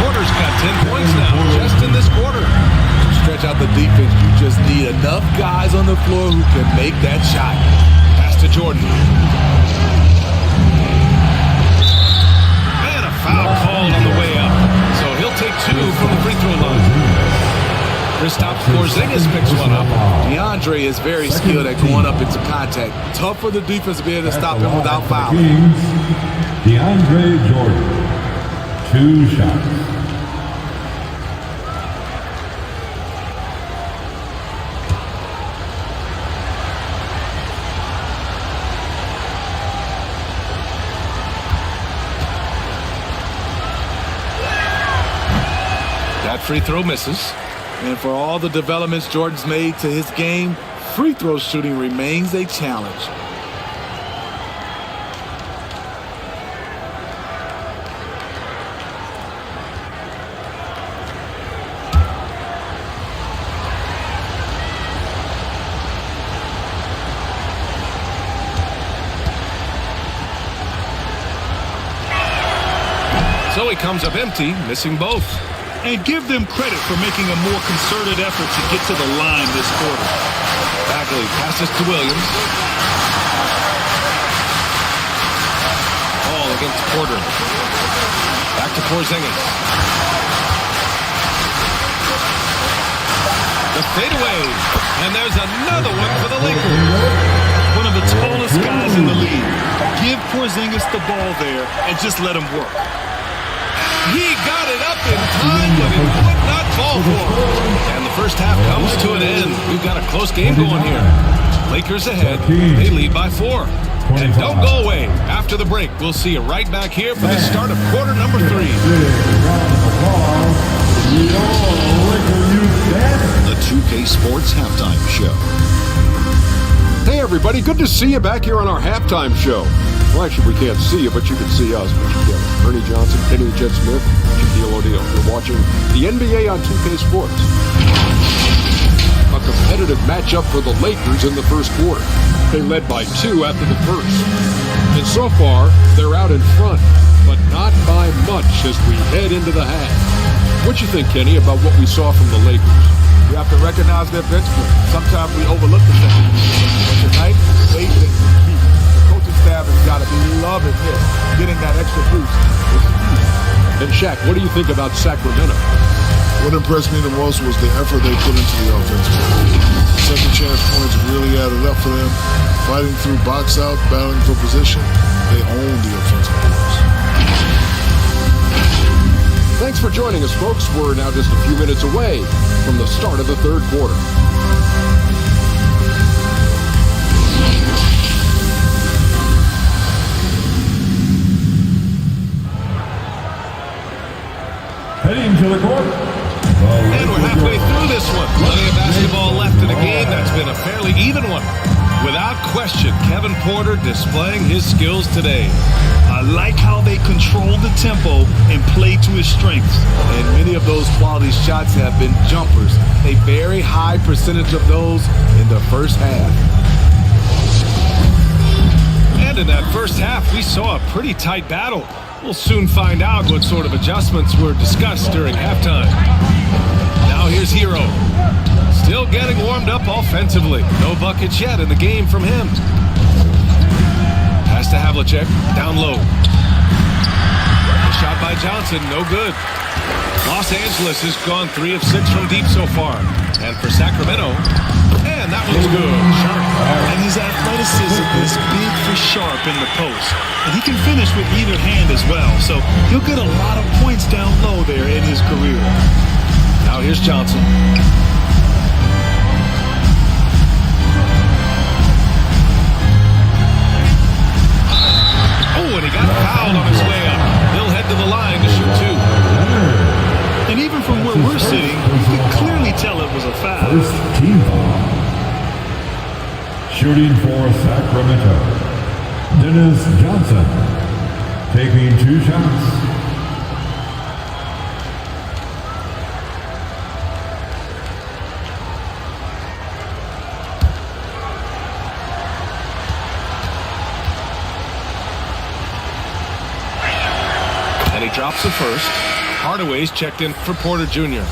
Porter's got 10 points now, just in this quarter. Stretch out the defense. You just need enough guys on the floor who can make that shot. Pass to Jordan. Foul called on the way up. So he'll take 2 from the free throw line. Kristaps Porzingis picks one up. DeAndre is very skilled at going up into contact. Tough for the defense to be able to stop him without fouling. DeAndre Jordan. 2 shots. That free throw misses. And for all the developments Jordan's made to his game, free throw shooting remains a challenge. So he comes up empty, missing both. And give them credit for making a more concerted effort to get to the line this quarter. Bagley passes to Williams. Ball against Porter. Back to Porzingis. The fadeaway. And there's another one for the Lakers. One of the tallest guys in the league. Give Porzingis the ball there and just let him work. He got it up in time, but it would not fall for. And the first half comes to an end. We've got a close game going here. Lakers ahead. They lead by 4. And don't go away. After the break, we'll see you right back here for the start of quarter number 3. Sports Halftime Show. Hey everybody, good to see you back here on our halftime show. Well, actually, we can't see you, but you can see us. But you can. Ernie Johnson, Kenny Jet Smith, Shaquille O'Neal. You're watching the NBA on 2K Sports. A competitive matchup for the Lakers in the first quarter. They led by 2 after the first. And so far, they're out in front, but not by much as we head into the half. What you think, Kenny, about what we saw from the Lakers? You have to recognize their bench play. Sometimes we overlook the second. But tonight, they think the coaching staff has got to be loving this. Getting that extra boost is huge. And Shaq, what do you think about Sacramento? What impressed me the most was the effort they put into the offensive game. Second chance points really added up for them. Fighting through box out, battling for position, they own the offensive boards. Thanks for joining us, folks. We're now just a few minutes away from the start of the third quarter. Heading to the court. And we're halfway through this one. Plenty of basketball left in a game that's been a fairly even one. Without question, Kevin Porter displaying his skills today. I like how they control the tempo and play to his strengths. And many of those quality shots have been jumpers. A very high percentage of those in the first half. And in that first half, we saw a pretty tight battle. We'll soon find out what sort of adjustments were discussed during halftime. Now here's Hero. Still getting warmed up offensively. No buckets yet in the game from him. Pass to Havlicek, down low. A shot by Johnson, no good. Los Angeles has gone 3 of 6 from deep so far. And for Sacramento, and that one's good. Sharp. And his athleticism is big for Sharp in the post. And he can finish with either hand as well. So he'll get a lot of points down low there in his career. Now here's Johnson. Oh, and he got fouled on his way up. He'll head to the line to shoot 2. And even from where we're sitting, you can clearly tell it was a foul. First team foul. Shooting for Sacramento, Dennis Johnson, taking 2 shots. And he drops the first. Hardaway's checked in for Porter Jr.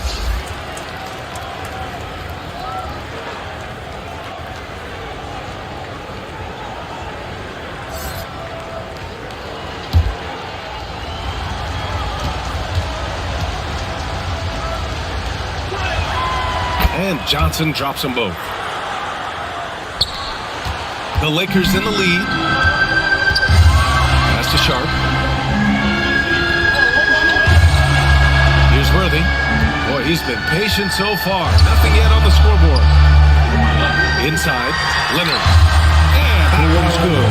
And Johnson drops them both. The Lakers in the lead. Pass to Sharp. Here's Worthy. Boy, he's been patient so far. Nothing yet on the scoreboard. Inside, Leonard. And that one's good.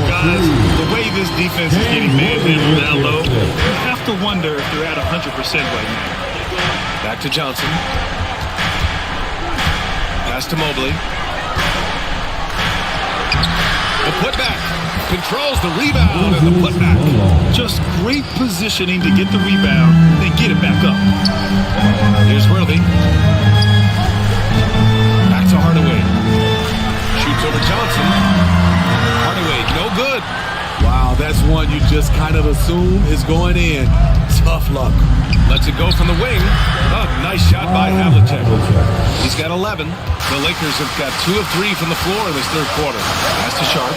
Guys, the way this defense is getting manhandled down low, you have to wonder if they're at 100% right now. Back to Johnson. Pass to Mobley. The putback. Controls the rebound and the putback. Just great positioning to get the rebound, then get it back up. Here's Worthy. Back to Hardaway. Shoots over Johnson. Hardaway, no good. Wow, that's one you just kind of assume is going in. Tough luck. Lets it go from the wing. Oh, nice shot by Havlicek. He's got 11. The Lakers have got 2 of 3 from the floor in this third quarter. Pass to Sharp.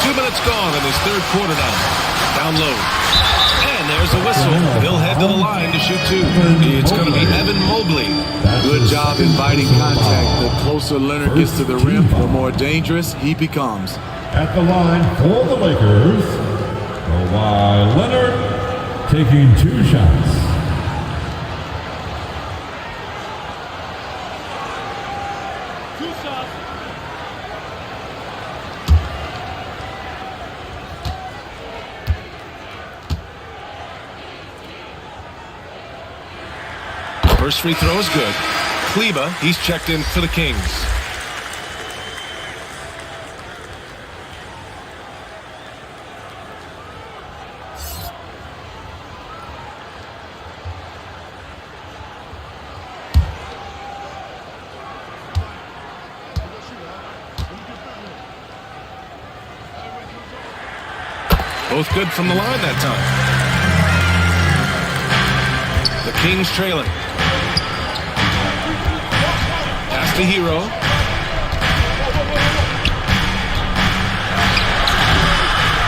2 minutes gone in this third quarter now. Down low. And there's a whistle. He'll head to the line to shoot 2. It's going to be Evan Mobley. Good job inviting contact. The closer Leonard gets to the rim, the more dangerous he becomes. At the line for the Lakers, Kawhi Leonard taking 2 shots. First free throw is good. Kleber, he's checked in for the Kings. Both good from the line that time. The Kings trailing. Pass to Hero.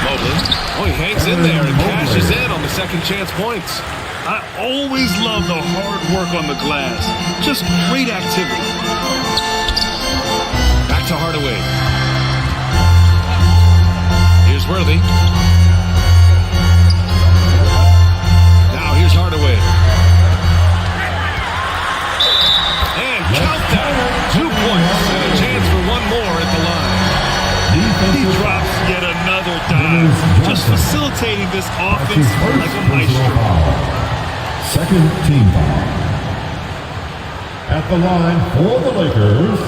Mobley. Oh, he hangs in there and cashes in on the second chance points. I always love the hard work on the glass. Just great activity. Back to Hardaway. Here's Worthy. Now here's Hardaway. And count that. 2 points and a chance for one more at the line. He drops yet another dive. Just facilitating this offense like a maestro. Second team foul. At the line for the Lakers,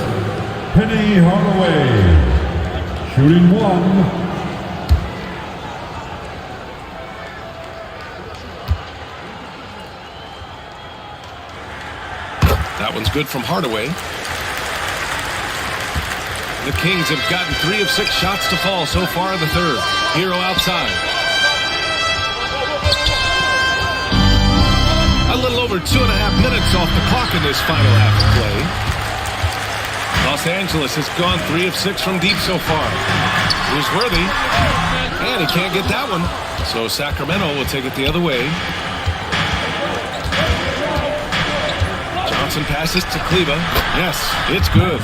Penny Hardaway. Shooting 1. That one's good from Hardaway. The Kings have gotten 3 of 6 shots to fall so far in the third. Hero outside. A little over 2.5 minutes off the clock in this final half of play. Los Angeles has gone 3 of 6 from deep so far. Here's Worthy. And he can't get that one. So Sacramento will take it the other way. Johnson passes to Kleber. Yes, it's good.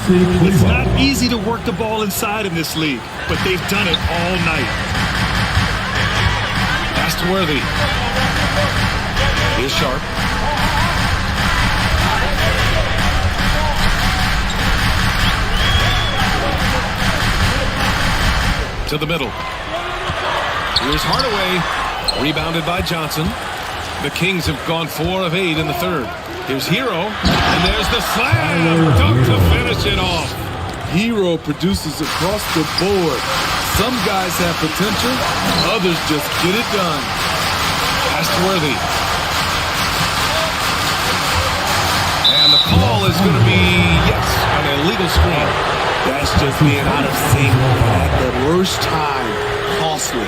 It's not easy to work the ball inside in this league, but they've done it all night. Pass to Worthy. Here's Sharp. To the middle. Here's Hardaway. Rebounded by Johnson. The Kings have gone 4 of 8 in the third. Here's Hero, and there's the slam. Dunk to finish it off. Hero produces across the board. Some guys have potential, others just get it done. Pass to Worthy. And the call is going to be, yes, an illegal screen. That's just being out of sync at the worst time. Costly.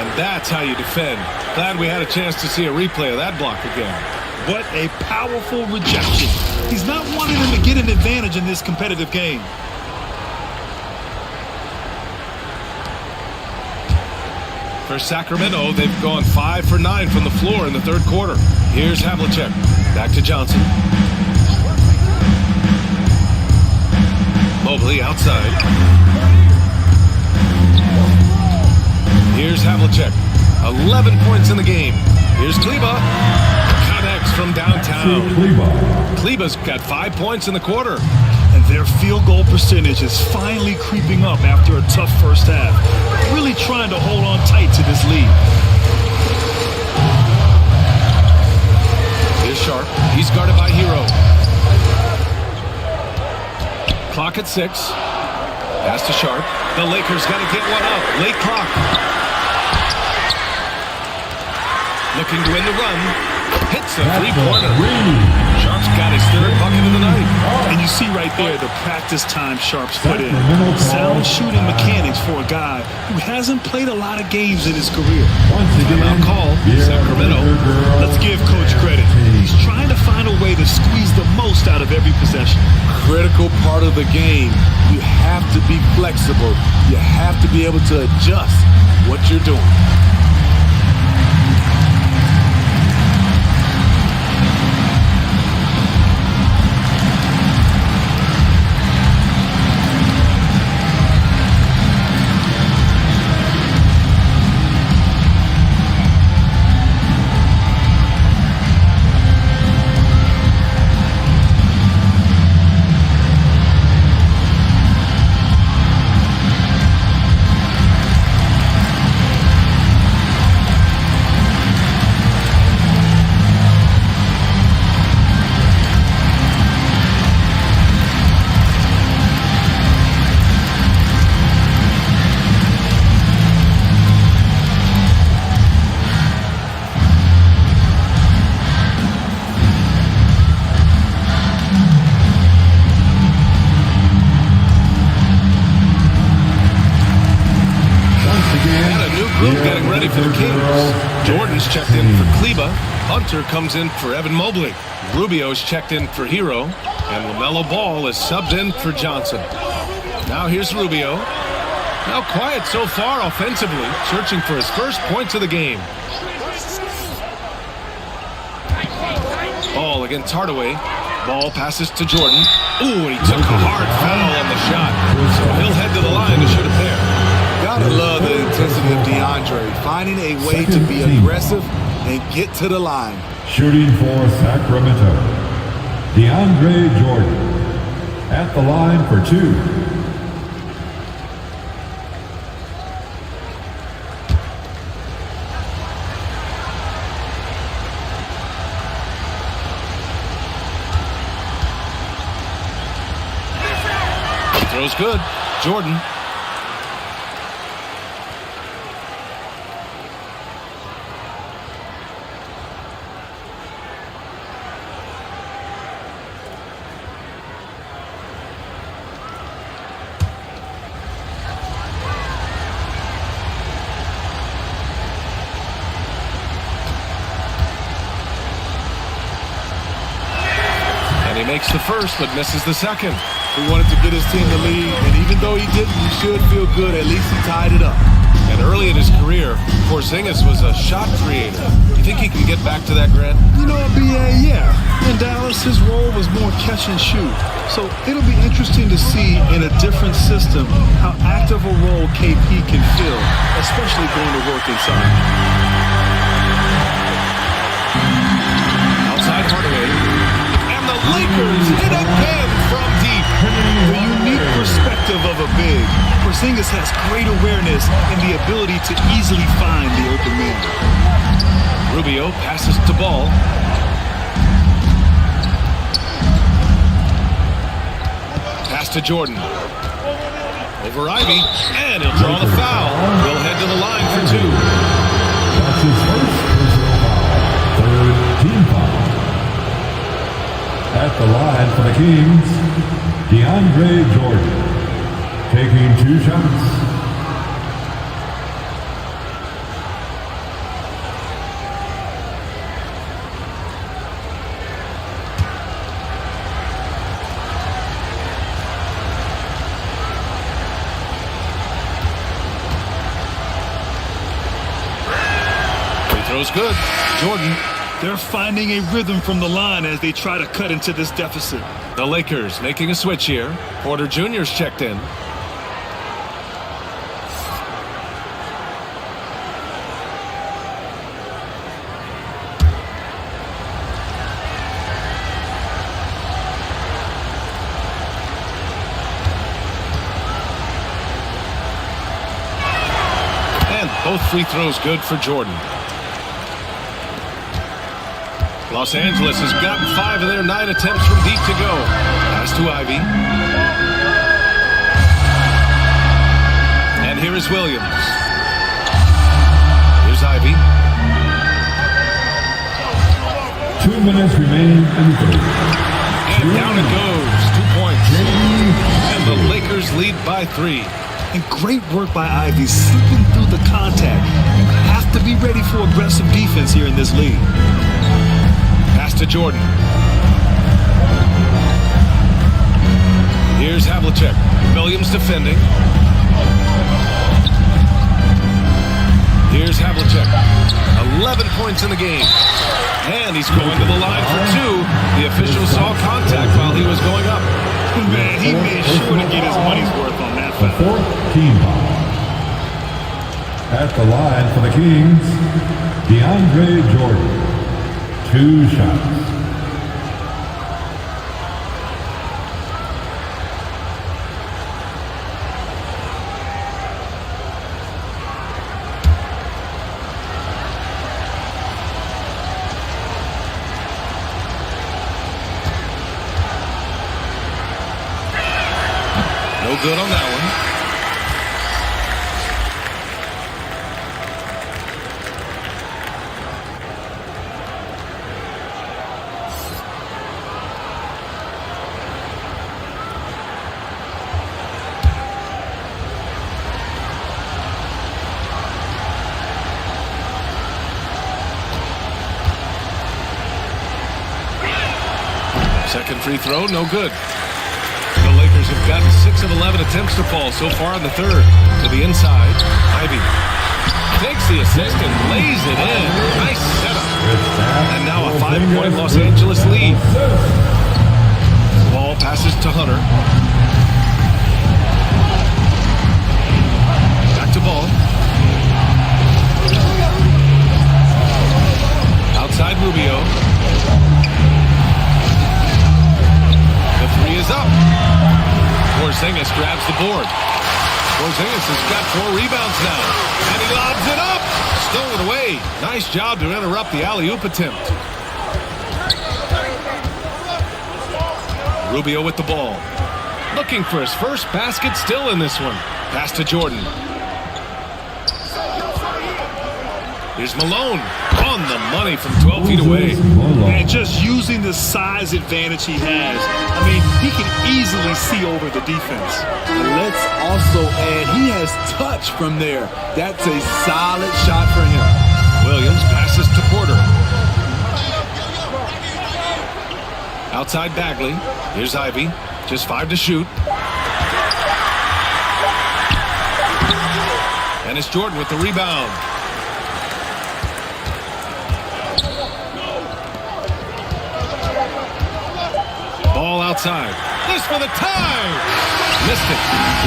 And that's how you defend. Glad we had a chance to see a replay of that block again. What a powerful rejection. He's not wanting them to get an advantage in this competitive game. For Sacramento, they've gone 5 for 9 from the floor in the third quarter. Here's Havlicek. Back to Johnson. Mobley outside. Here's Havlicek. 11 points in the game. Here's Kleber. Connects from downtown. Kleber's got 5 points in the quarter. And their field goal percentage is finally creeping up after a tough first half. Really trying to hold on tight to this lead. Here's Sharp. He's guarded by Hero. Clock at 6. Pass to Sharp. The Lakers got to get one up. Late clock. Looking to win the run. Hits a three-pointer. Sharp's got his third bucket of the night. And you see right there the practice time Sharp's put in. Sound shooting mechanics for a guy who hasn't played a lot of games in his career. Timeout call. Sacramento. Let's give Coach credit. He's trying to find a way to squeeze the most out of every possession. Critical part of the game. You have to be flexible. You have to be able to adjust what you're doing. And a new group getting ready for the Kings. Jordan's checked in for Kleba. Hunter comes in for Evan Mobley. Rubio's checked in for Hero. And LaMelo Ball is subbed in for Johnson. Now here's Rubio. Now quiet so far offensively, searching for his first points of the game. Ball against Hardaway. Ball passes to Jordan. Ooh, and he took a hard foul on the shot. So he'll head to the line to shoot a pair. Gotta love the intensity of DeAndre, finding a way to be aggressive and get to the line. Shooting for Sacramento, DeAndre Jordan at the line for 2. Throw's good. Jordan. And he makes the first, but misses the second. He wanted to get his team the lead, and even though he didn't, he should feel good. At least he tied it up. And early in his career, Porzingis was a shot creator. You think he can get back to that, Grant? You know, BA, yeah. In Dallas, his role was more catch and shoot. So it'll be interesting to see in a different system how active a role KP can fill, especially going to work inside. Outside Hardaway. And the Lakers hit again from deep. The unique perspective of a big. Porzingis has great awareness and the ability to easily find the open man. Rubio passes to Ball. Pass to Jordan. Over Ivy, and he'll draw the foul. He'll head to the line for 2. That's his first personal foul. 3rd team foul. At the line for the Kings, DeAndre Jordan, taking 2 shots. Free throw's good. Jordan. They're finding a rhythm from the line as they try to cut into this deficit. The Lakers making a switch here. Porter Jr.'s checked in. And both free throws good for Jordan. Los Angeles has gotten 5 of their 9 attempts from deep to go. Pass to Ivy. And here is Williams. Here's Ivy. 2 minutes remaining in the third. And down it goes. 2 points. And the Lakers lead by 3. And great work by Ivy slipping through the contact. You have to be ready for aggressive defense here in this league. Pass to Jordan. Here's Havlicek. Williams defending. Here's Havlicek. 11 points in the game. And he's going to the line for 2. The official saw contact while he was going up. Man, he made sure to get his money's worth on that The foul. 4th team foul. At the line for the Kings, DeAndre Jordan. 2 shots. No good on that one. Second free throw, no good. The Lakers have gotten 6 of 11 attempts to fall so far in the third. To the inside, Ivy takes the assist and lays it in. Nice setup. And now a 5-point Los Angeles lead. Ball passes to Hunter. Back to Ball. Outside Rubio. The three is up. Porzingis grabs the board. Porzingis has got 4 rebounds now. And he lobs it up. Stolen away. Nice job to interrupt the alley-oop attempt. Rubio with the ball. Looking for his first basket still in this one. Pass to Jordan. Here's Malone on the money from 12 feet away. And just using the size advantage he has. I mean, he can easily see over the defense. And let's also add, he has touch from there. That's a solid shot for him. Williams passes to Porter. Outside Bagley. Here's Ivy. Just 5 to shoot. And it's Jordan with the rebound. Ball outside. This for the tie. Missed it.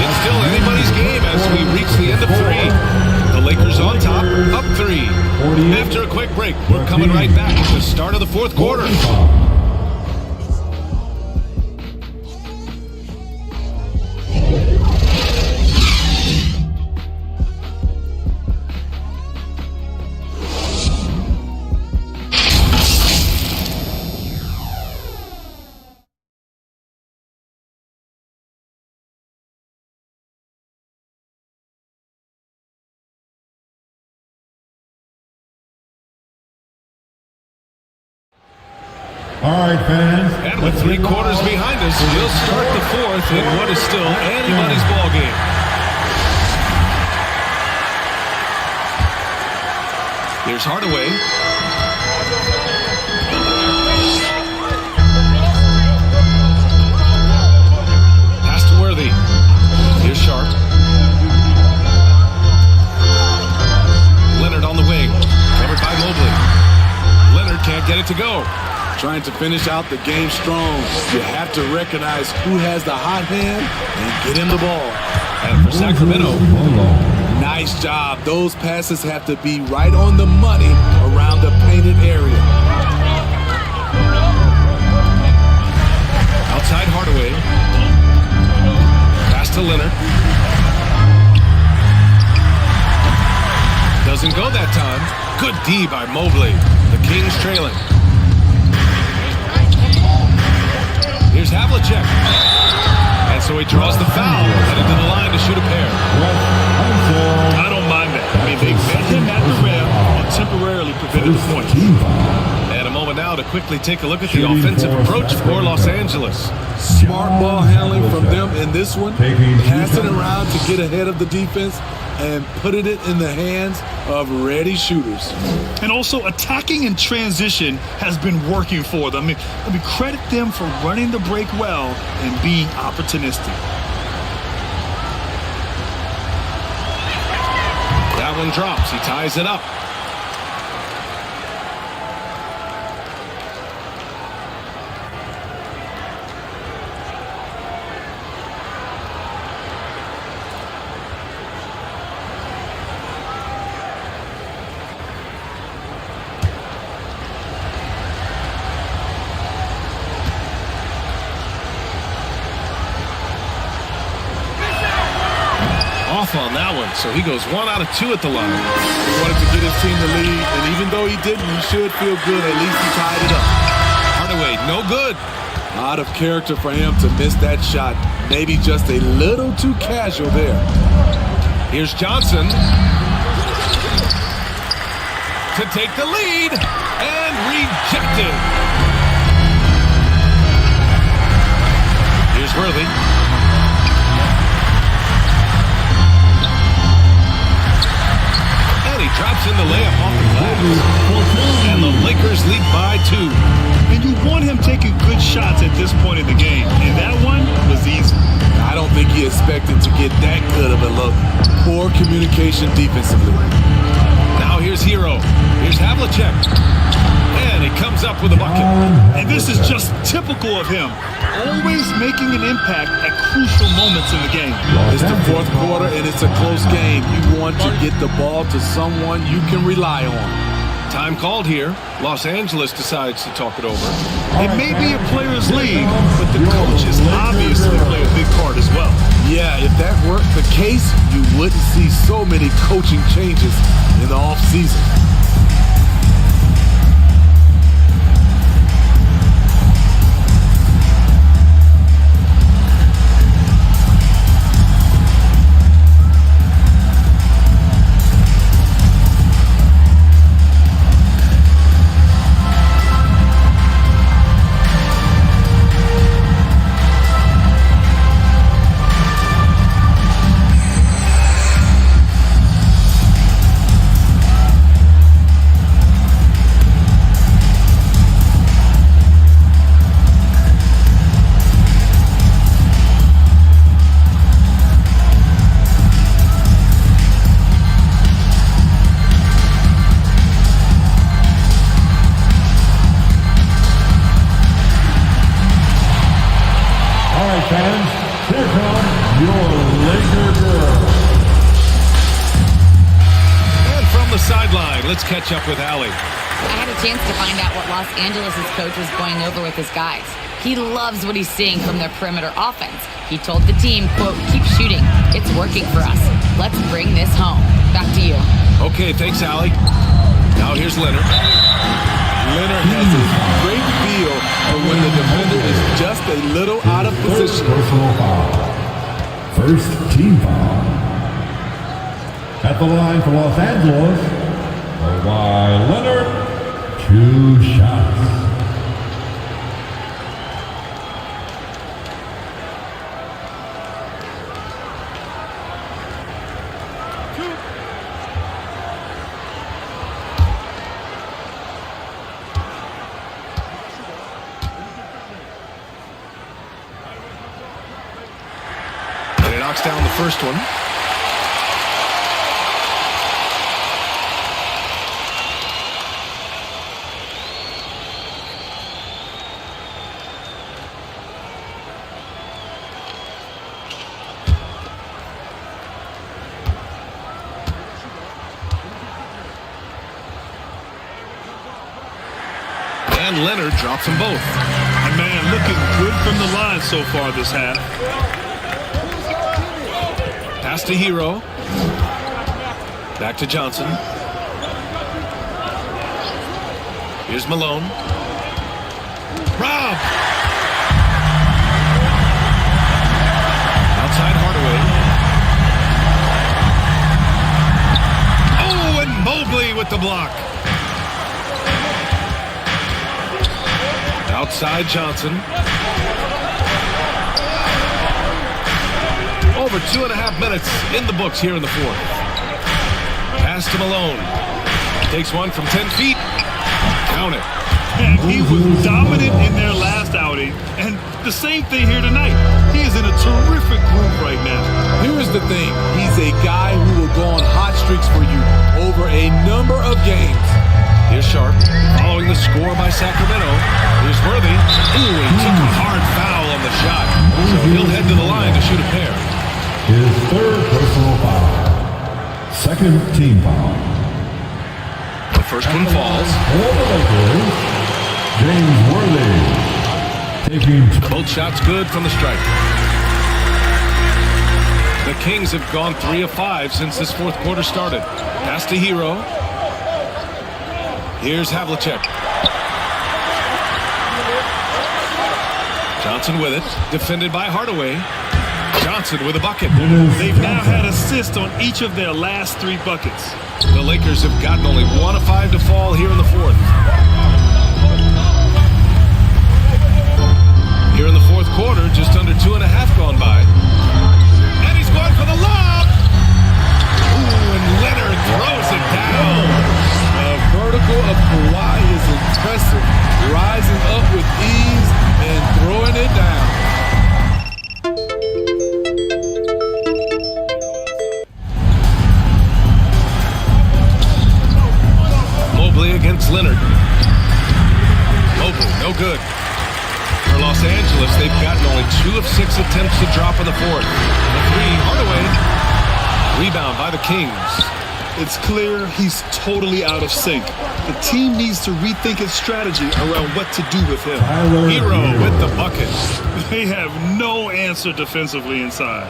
It's still anybody's game as we reach the end of 3. The Lakers on top, up 3. After a quick break, we're coming right back at the start of the 4th quarter. All right, fans. And with 3 quarters behind us, we'll start the 4th in what is still anybody's ball game. Here's Hardaway. Pass to Worthy. Here's Sharp. Leonard on the wing. Covered by Mobley. Leonard can't get it to go. Trying to finish out the game strong. You have to recognize who has the hot hand and get him the ball. And for Sacramento, nice job. Those passes have to be right on the money around the painted area. Outside Hardaway. Pass to Leonard. Doesn't go that time. Good D by Mobley. The Kings trailing. Here's Havlicek. And so he draws the foul, headed to the line to shoot a pair. I don't mind that. I mean, they met him at the rim and temporarily prevented the point. And a moment now to quickly take a look at the offensive approach for Los Angeles. Smart ball handling from them in this one. Passing around to get ahead of the defense and putting it in the hands of ready shooters. And also attacking in transition has been working for them. I mean, credit them for running the break well and being opportunistic. That one drops. He ties it up. On that one, so he goes 1 out of 2 at the line. He wanted to get his team the lead, and even though he didn't, he should feel good. At least he tied it up. Hardaway, no good. Out of character for him to miss that shot. Maybe just a little too casual there. Here's Johnson to take the lead and rejected. Here's Worthy. drops in the layup off the glass. And the Lakers lead by 2. And you want him taking good shots at this point in the game. And that one was easy. I don't think he expected to get that good of a look. Poor communication defensively. Now here's Hero. Here's Havlicek. And he comes up with a bucket. And this is just typical of him. Always making an impact at crucial moments in the game. It's the fourth quarter and it's a close game. You want to get the ball to someone you can rely on. Time called here. Los Angeles decides to talk it over. It may be a player's league, but the coaches obviously play a big part as well. Yeah, if that weren't the case, you wouldn't see so many coaching changes in the offseason. Let's catch up with Allie. I had a chance to find out what Los Angeles' coach was going over with his guys. He loves what he's seeing from their perimeter offense. He told the team, quote, keep shooting. It's working for us. Let's bring this home. Back to you. Okay, thanks, Allie. Now here's Leonard. Leonard has a great feel for when the defender is just a little out of position. Personal foul. First team foul. At the line for Los Angeles, Kawhi Leonard, 2 shots. And he knocks down the first one. And Leonard drops them both. And man, looking good from the line so far this half. Pass to Hero. Back to Johnson. Here's Malone. Rob! Outside Hardaway. Oh, and Mobley with the block. Outside Johnson. Over 2.5 minutes in the books here in the fourth. Pass to Malone. Takes one from 10 feet. Count it. And he was dominant in their last outing. And the same thing here tonight. He is in a terrific groove right now. Here's the thing. He's a guy who will go on hot streaks for you over a number of games. Here's Sharp, following the score by Sacramento. Here's Worthy. Ooh, he took a hard foul on the shot. So he'll head to the line to shoot a pair. His third personal foul. Second team foul. The first one falls. James Worthy. Taking both shots good from the stripe. The Kings have gone 3 of 5 since this fourth quarter started. Pass to Hero. Here's Havlicek. Johnson with it. Defended by Hardaway. Johnson with a bucket. They've now had assists on each of their last 3 buckets. The Lakers have gotten only 1 of 5 to fall here in the fourth. Here in the fourth quarter, just under 2.5 gone by. And he's going for the lob. Ooh, and Leonard throws it down. against Leonard. Mobley, no good. For Los Angeles, they've gotten only 2 of 6 attempts to drop in the fourth. The 3, Hardaway. Rebound by the Kings. It's clear he's totally out of sync. The team needs to rethink its strategy around what to do with him. Hero with the bucket. They have no answer defensively inside.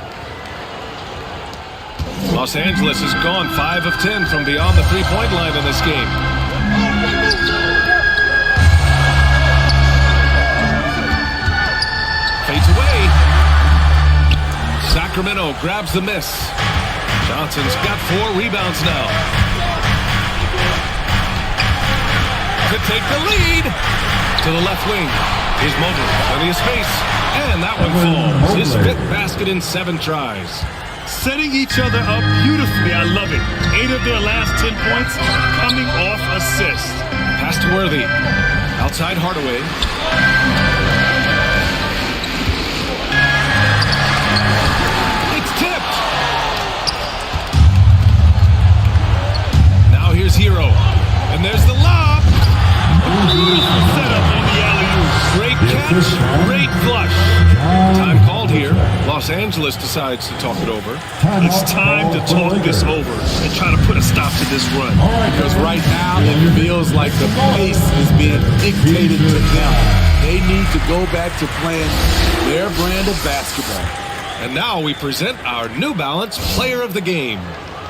Los Angeles has gone 5 of 10 from beyond the three-point line in this game. Fades away. Sacramento grabs the miss. Johnson's got 4 rebounds now. To take the lead. To the left wing. Here's Mobley. Plenty of space. And that one falls. His 5th basket in 7 tries. Setting each other up beautifully. I love it. 8 of their last 10 points coming off assists. Pass to Worthy. Outside Hardaway. It's tipped. Now here's Hero. And there's the lob. Set up on the alley-oop. Great catch. Great flush. Time called here. Los Angeles decides to talk it over. It's time to talk this over and try to put a stop to this run. Because right now it feels like the pace is being dictated to them. They need to go back to playing their brand of basketball. And now we present our New Balance Player of the Game.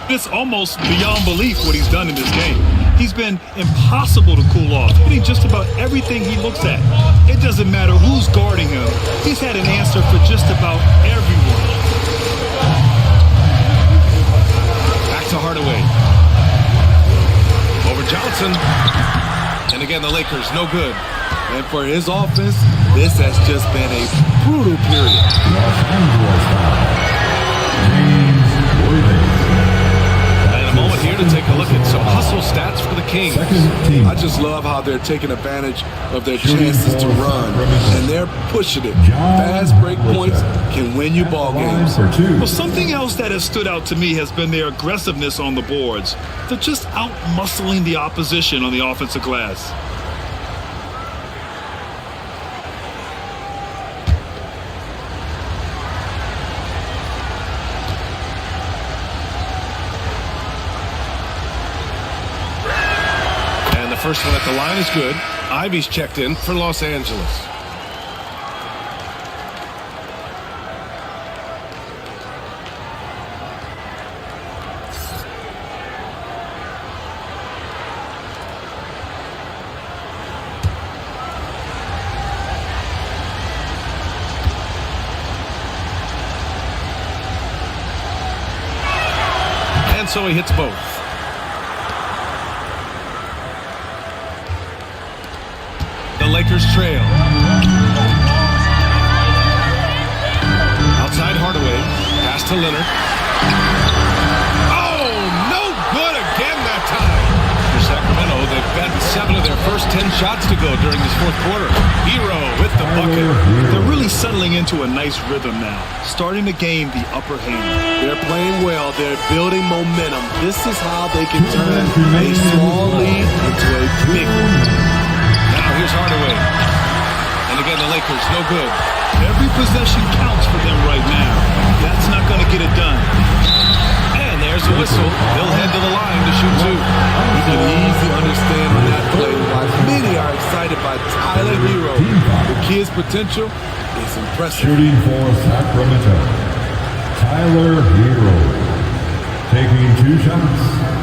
It's almost beyond belief what he's done in this game. He's been impossible to cool off, hitting just about everything he looks at. It doesn't matter who's guarding him. He's had an answer for just about everyone. Back to Hardaway. Over Johnson. And again, the Lakers, no good. And for his offense, this has just been a brutal period. Here to take a look at some hustle stats for the Kings. I just love how they're taking advantage of their chances to run, and they're pushing it. Fast break points can win you ball games. Well, something else that has stood out to me has been their aggressiveness on the boards. They're just out-muscling the opposition on the offensive glass. First one at the line is good. Ivy's checked in for Los Angeles. And so he hits both. The Lakers trail. Outside Hardaway. Pass to Leonard. Oh, no good again that time. For Sacramento, they've gotten 7 of their first 10 shots to go during this fourth quarter. Hero with the bucket. They're really settling into a nice rhythm now, starting to gain the upper hand. They're playing well. They're building momentum. This is how they can turn a small lead into a big one. Here's Hardaway. And again, the Lakers, no good. Every possession counts for them right now. That's not going to get it done. And there's the whistle. They'll head to the line to shoot 2. You can easily understand on that play why many are excited by Tyler Hero. The kid's potential is impressive. Shooting for Sacramento, Tyler Hero. Taking 2 shots.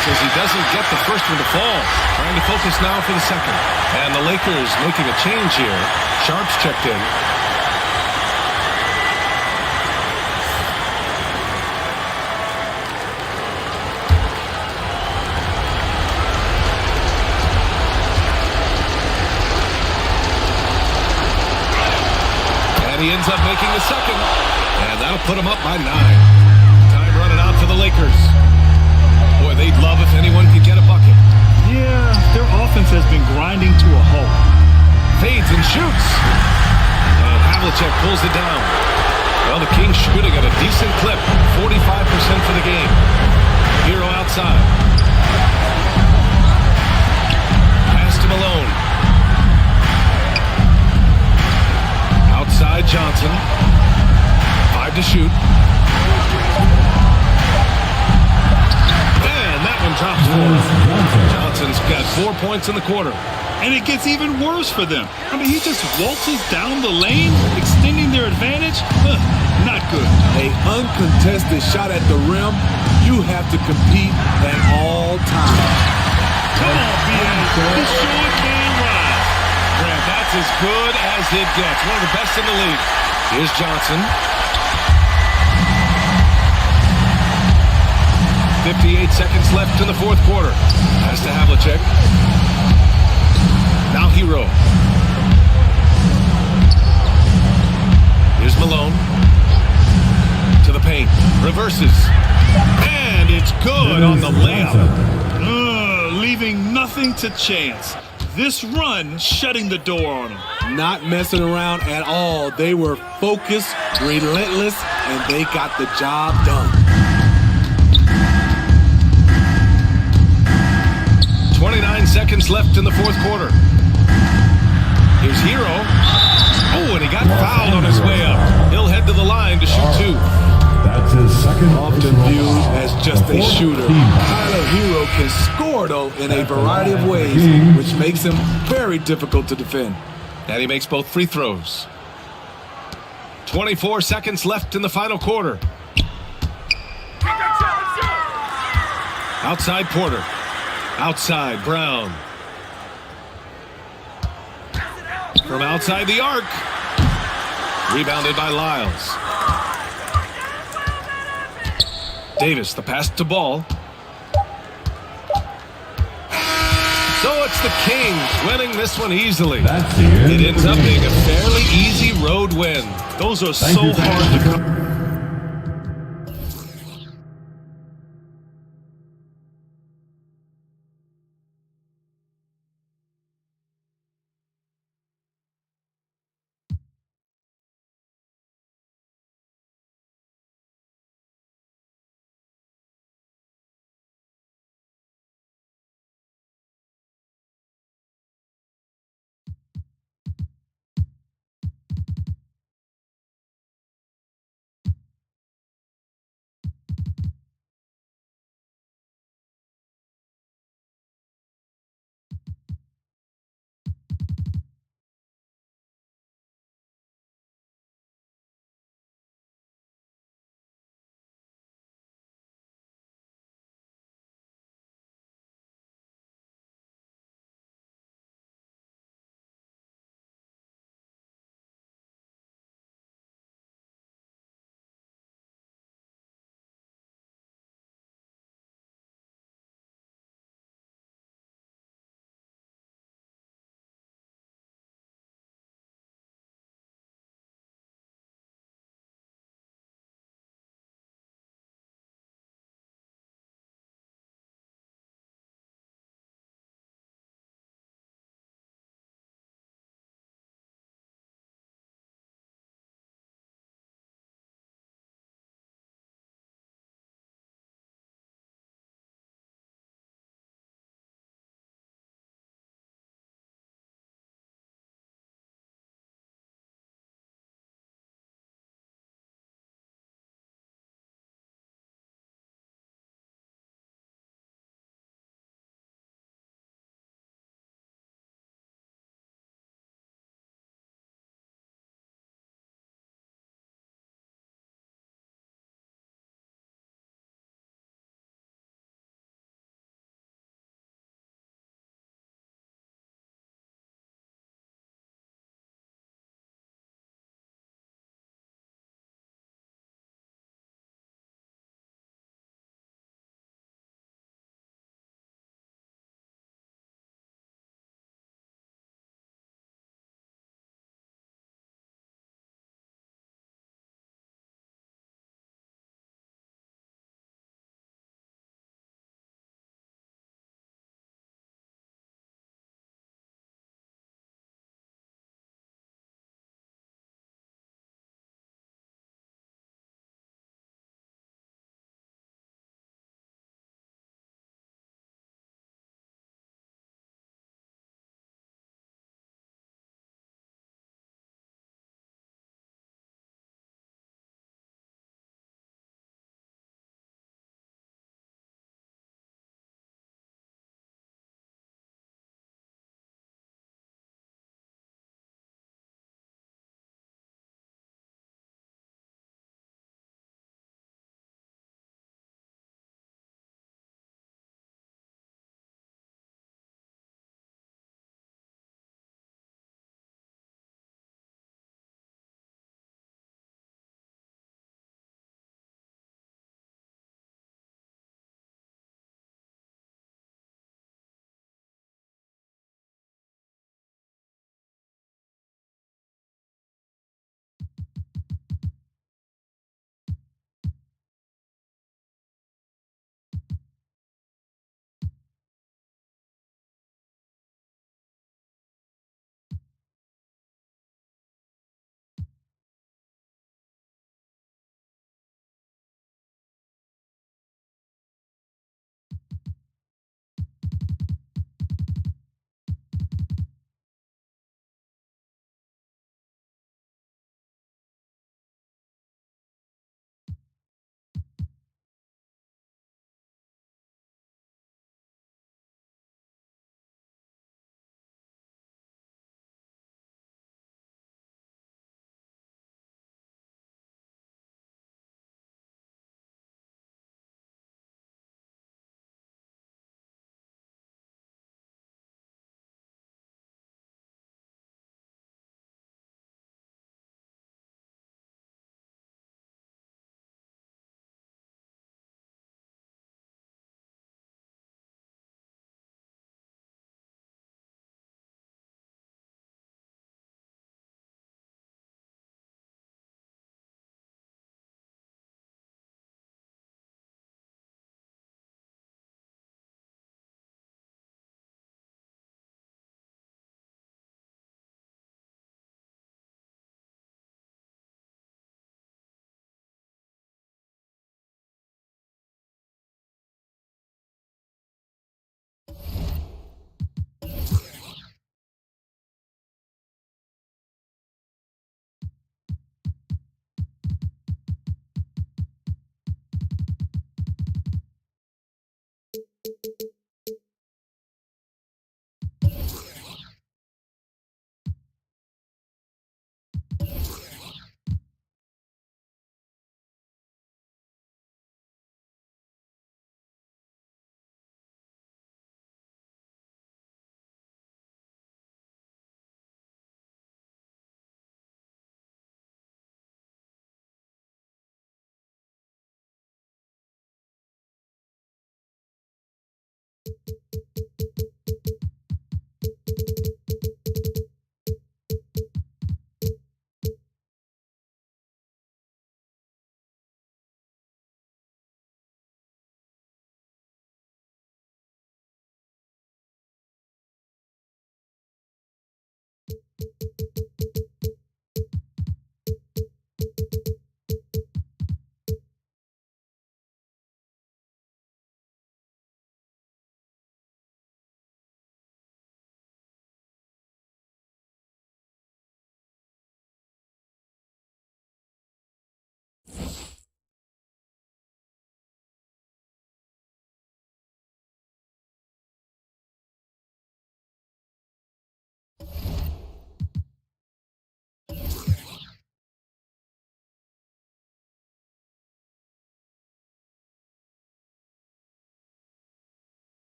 As he doesn't get the first one to fall. Trying to focus now for the second. And the Lakers making a change here. Sharp's checked in. And he ends up making the second. And that'll put him up by 9. Time running out for the Lakers. Boy, they'd love if anyone could get a bucket. Havlicek pulls it down. Well, the Kings shooting at a decent clip, 45% for the game. Hero outside. Pass to Malone. Outside Johnson. 5 to shoot. And that one drops for him. Johnson's got 4 points in the quarter. And it gets even worse for them. I mean, he just waltzes down the lane, extending their advantage. Not good. A uncontested shot at the rim, you have to compete at all times. Come on, B.A. He sure can rise. Grant, that's as good as it gets. One of the best in the league. Here's Johnson. 58 seconds left in the fourth quarter. Pass to Havlicek. Now Hero. Here's Malone. To the paint. Reverses. And it's good on the layup. Leaving nothing to chance. This run shutting the door on him. Not messing around at all. They were focused, relentless, and they got the job done. 29 seconds left in the fourth quarter. Here's Hero. Oh, and he got fouled on his way up. He'll head to the line to shoot 2. That's his second. Often viewed as just a shooter. Tyler Hero can score, though, in a variety of ways, which makes him very difficult to defend. And he makes both free throws. 24 seconds left in the final quarter. Outside Porter. Outside Brown. From outside the arc. Rebounded by Lyles. Davis, the pass to Ball. So it's the Kings winning this one easily. It ends up being a fairly easy road win. Those are so hard to come.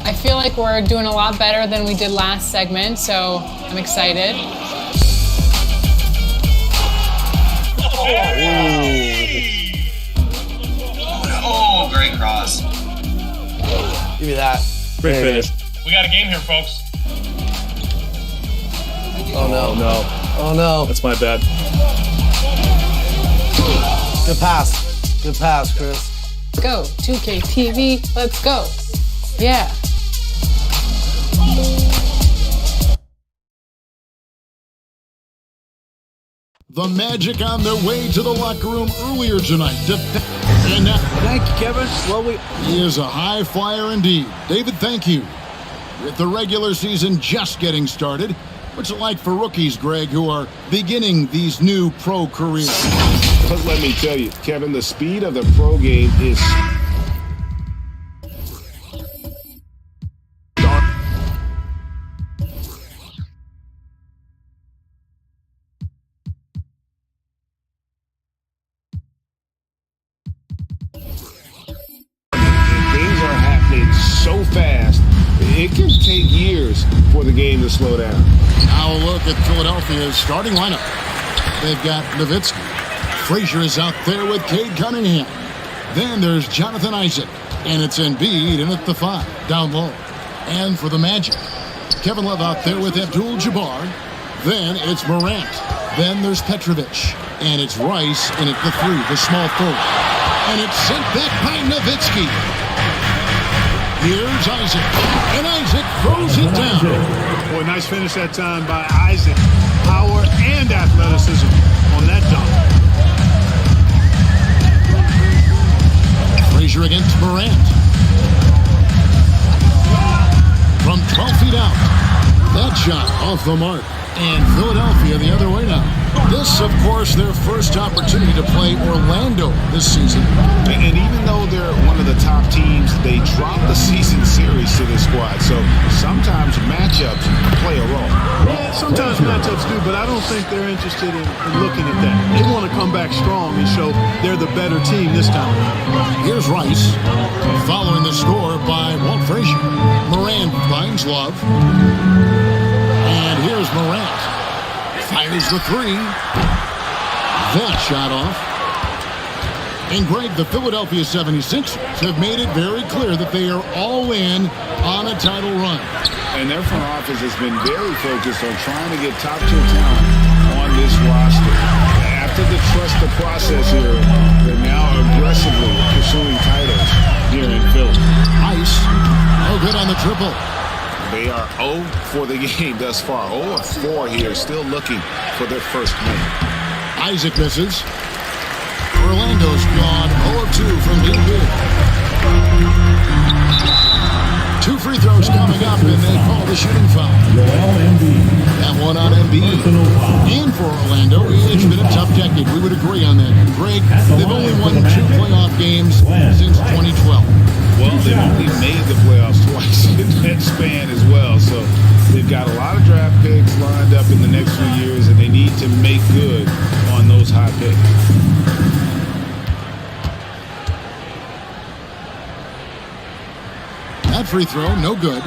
I feel like we're doing a lot better than we did last segment, so I'm excited. Oh, great cross. Give me that. Great finish. We got a game here, folks. Oh no. Oh no. That's my bad. Good pass. Good pass, Chris. Go, 2K TV, let's go. Yeah. The Magic on their way to the locker room earlier tonight. And now, thank you, Kevin. Slowly. He is a high flyer indeed. David, thank you. With the regular season just getting started, what's it like for rookies, Greg, who are beginning these new pro careers? But let me tell you, Kevin, the speed of the pro game is... Things are happening so fast, it can take years for the game to slow down. Now a look at Philadelphia's starting lineup. They've got Nowitzki. Frazier is out there with Cade Cunningham. Then there's Jonathan Isaac. And it's Embiid in at the 5, down low. And for the Magic, Kevin Love out there with Abdul-Jabbar. Then it's Morant. Then there's Petrovic. And it's Rice in at the 3, the small forward. And it's sent back by Nowitzki. Here's Isaac. And Isaac throws it down. Boy, nice finish that time by Isaac. Power and athleticism on that dunk. Frazier against Morant. shot off the mark. And Philadelphia the other way now. This, of course, their first opportunity to play Orlando this season. And even though they're one of the top teams, they drop the season series to this squad. So sometimes matchups play a role. Yeah, sometimes matchups do, but I don't think they're interested in looking at that. They want to come back strong and show they're the better team this time. Here's Rice, following the score by Walt Frazier. Morant finds Love. And here's Morant. Fires the three. That shot off. And Greg, the Philadelphia 76ers have made it very clear that they are all in on a title run. And their front office has been very focused on trying to get top-tier talent on this roster. After the trust the process here, they're now aggressively pursuing titles here in Philly. Ice. Oh, good on the triple. They are 0 for the game thus far. 0 of 4 here, still looking for their first win. Isaac misses. Orlando's gone 0 of 2 from deep. 2 free throws coming up, and they call the shooting foul. That one on Embiid. And for Orlando, it's been a tough decade. We would agree on that. Greg, they've only won 2 playoff games since 2012. Well, they've only made the playoffs twice in that span as well. So they've got a lot of draft picks lined up in the next few years, and they need to make good on those high picks. That free throw, no good.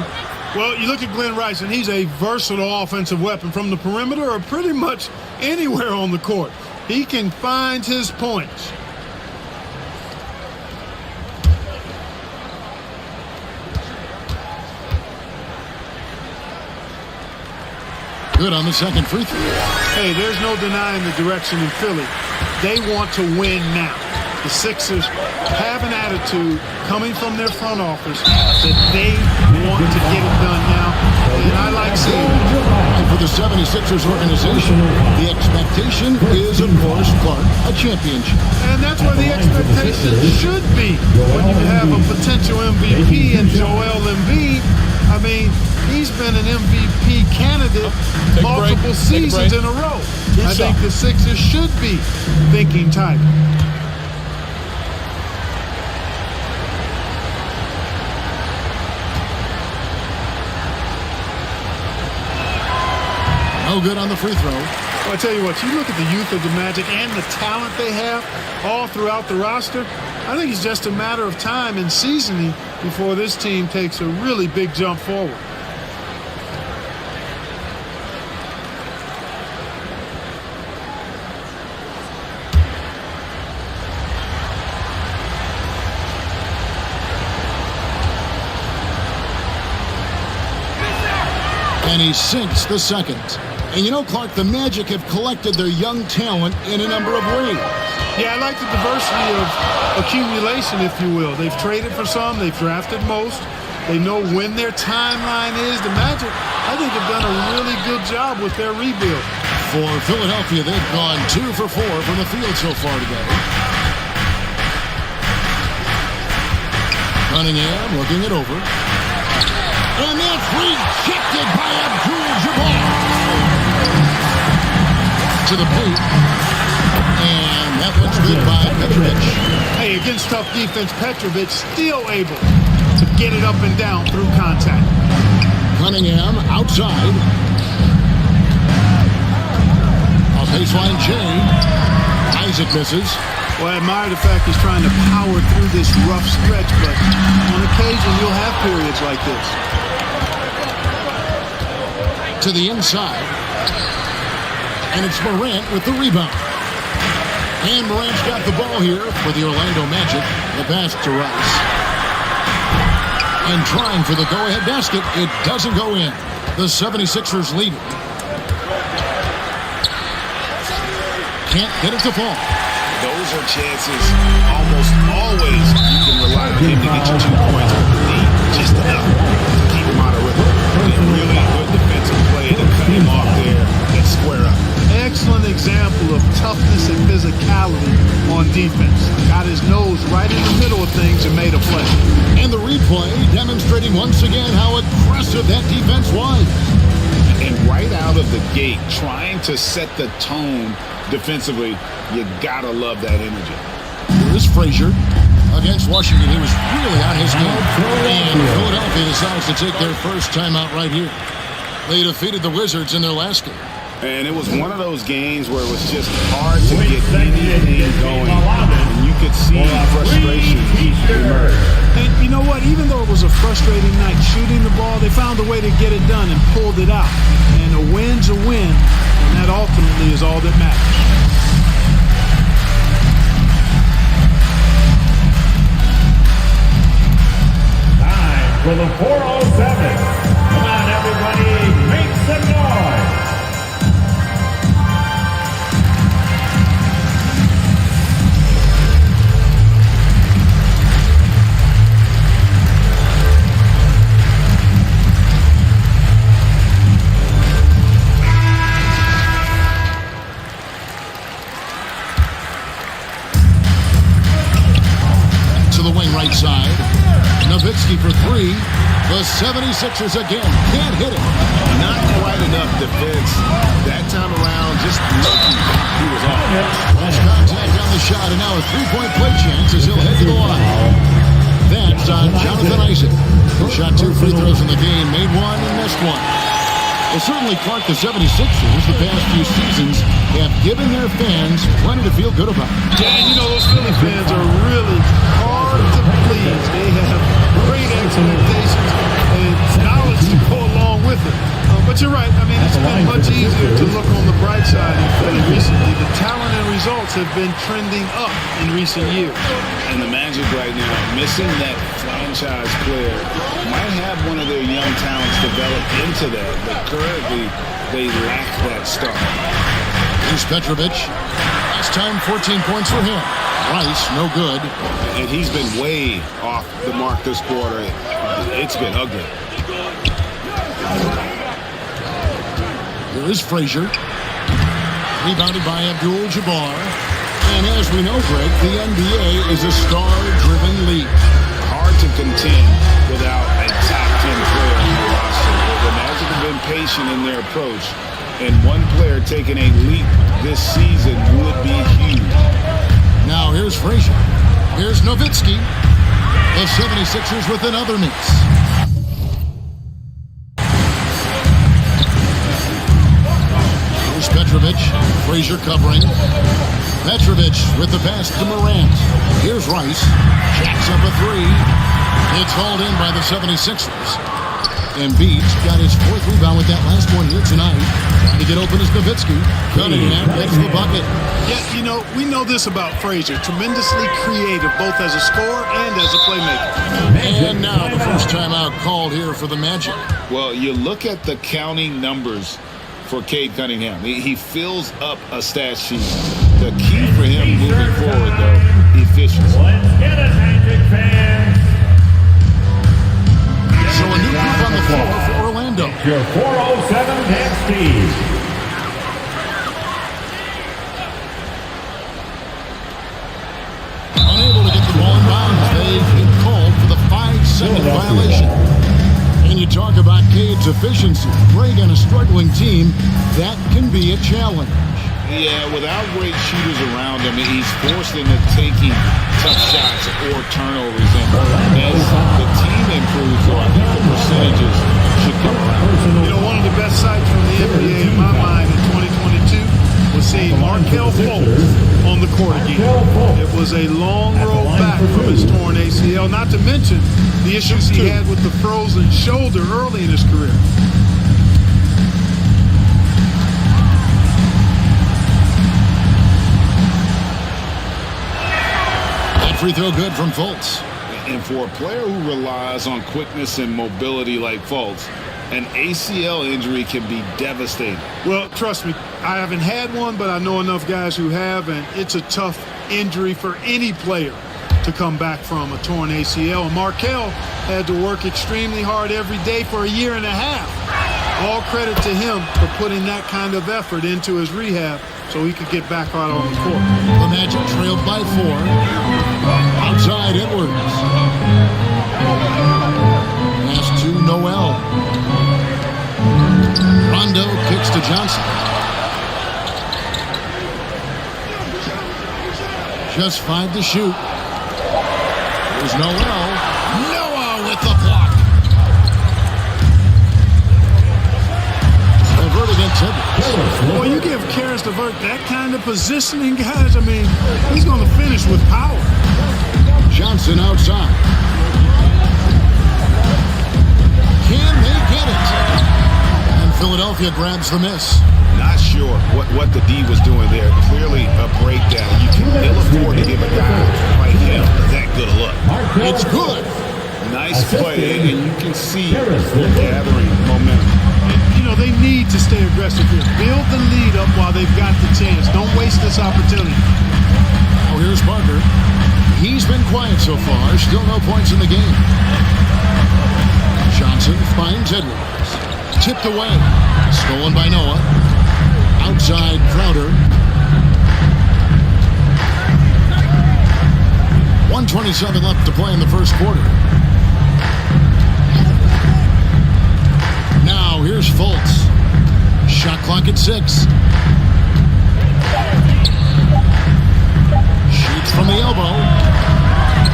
Well, you look at Glenn Rice, and he's a versatile offensive weapon from the perimeter or pretty much anywhere on the court. He can find his points. Good on the second free throw. Hey, there's no denying the direction in Philly. They want to win now. The Sixers have an attitude coming from their front office that they want to get it done now, and I like seeing it. And for the 76ers organization, the expectation is, of course, Clark, a championship. And that's where the expectation should be when you have a potential MVP in Joel Embiid. I mean, he's been an MVP candidate multiple seasons in a row. I think the Sixers should be thinking title. No good on the free throw. Well, I tell you what, you look at the youth of the Magic and the talent they have all throughout the roster, I think it's just a matter of time and seasoning before this team takes a really big jump forward. And he sinks the second. And you know, Clark, the Magic have collected their young talent in a number of ways. Yeah, I like the diversity of accumulation, if you will. They've traded for some, they've drafted most. They know when their timeline is. The Magic, I think, have done a really good job with their rebuild. For Philadelphia, they've gone 2 for 4 from the field so far today. Cunningham looking it over. And that's rejected by Abdul-Jabbar. To the paint. And that one's good by Petrovic. Hey, against tough defense, Petrovic still able to get it up and down through contact. Cunningham outside. A baseline chain. Isaac misses. Well, I admire the fact he's trying to power through this rough stretch, but on occasion you'll have periods like this. To the inside. And it's Morant with the rebound. And Morant's got the ball here for the Orlando Magic. The pass to Rice. And trying for the go-ahead basket. It doesn't go in. The 76ers lead. Can't get it to fall. Those are chances almost always you can rely on him to get you 2 points with the lead. Just enough to keep him out of rhythm. And really good defensive play to cut him off there and square up. Excellent example of toughness and physicality on defense. Got his nose right in the middle of things and made a play. And the replay demonstrating once again how aggressive that defense was. And right out of the gate, trying to set the tone defensively. You gotta love that energy. Here's Frazier against Washington. He was really on his game. And Philadelphia decides to take their first timeout right here. They defeated the Wizards in their last game. And it was one of those games where it was just hard to get anything going. And you could see frustration emerge. And you know what? Even though it was a frustrating night shooting the ball, they found a way to get it done and pulled it out. And a win's a win, and that ultimately is all that matters. Time for the 407. Come on, everybody, make some noise. Right side. Nowitzki for three. The 76ers again can't hit it. Not quite enough defense that time around. Just lucky he was off. Flash contact on the shot, and now a three-point play chance as he'll head to the line. That's on Jonathan Isaac, who shot 2 free throws in the game, made one and missed one. Well, certainly, Clark, the 76ers the past few seasons have given their fans plenty to feel good about. Yeah, and you know, those Philly fans are really hard to please. They have great expectations and knowledge to go along with it. But you're right. I mean, it's been much easier to look on the bright side in Philly recently. The talent and results have been trending up in recent years. And the Magic right now, missing that franchise player, might have one of their young talents develop into that, but currently they lack that start. Here's Petrovic. Last time, 14 points for him. Rice, no good. And he's been way off the mark this quarter. It's been ugly. Here is Frazier. Rebounded by Abdul-Jabbar. And as we know, Greg, the NBA is a star-driven league. Hard to contend without a top 10 player on the roster. The Magic have been patient in their approach, and one player taking a leap this season would be huge. Now here's Frazier. Here's Nowitzki. The 76ers with another miss. Here's Petrovic. Frazier covering. Petrovic with the pass to Morant. Here's Rice. Jacks up a three. It's hauled in by the 76ers. Embiid's got his 4th rebound with that last one here tonight. Trying to get open is Nowitzki. Cunningham gets the bucket. Yeah, you know, we know this about Frazier. Tremendously creative, both as a scorer and as a playmaker. And now the first timeout called here for the Magic. Well, you look at the counting numbers for Cade Cunningham. He fills up a stat sheet. The key for him moving forward, though, efficiency. Let's get it, Magic fans. So a new group on the floor for Orlando. Your 407 10 speed. Unable to get the ball in bounds. They've been called for the 5-second violation. And you talk about Cade's efficiency. Greg on a struggling team, that can be a challenge. Yeah, without great shooters around him, he's forced into taking tough shots or turnovers. And as the team improves, though, I think the percentages should come around. You know, one of the best sights from the NBA in my mind in 2022 was seeing Markelle Fultz on the court again. It was a long road back from his torn ACL, not to mention the issues he had with the frozen shoulder early in his career. Free throw good from Fultz. And for a player who relies on quickness and mobility like Fultz, an ACL injury can be devastating. Well, trust me, I haven't had one, but I know enough guys who have, and it's a tough injury for any player to come back from, a torn ACL. And Markelle had to work extremely hard every day for a year and a half. All credit to him for putting that kind of effort into his rehab so he could get back out on the court. The Magic trailed by 4. Outside Edwards. Pass to Noel. Rondo kicks to Johnson. Just 5 to shoot. There's Noel. Noah with the block. LeVert against Edwards. Boy, you give Caris LeVert that kind of positioning, guys. I mean, he's going to finish with power. Johnson outside. Can they get it? And Philadelphia grabs the miss. Not sure what the D was doing there. Clearly a breakdown. You can ill afford to give a guy like him that good a look. It's good. Nice play, and you can see they're gathering momentum. You know, they need to stay aggressive here. Build the lead up while they've got the chance. Don't waste this opportunity. Now here's Parker. He's been quiet so far. Still no points in the game. Johnson finds Edwards. Tipped away. Stolen by Noah. Outside Crowder. 1:27 left to play in the first quarter. Now here's Fultz. Shot clock at 6. Shoots from the elbow.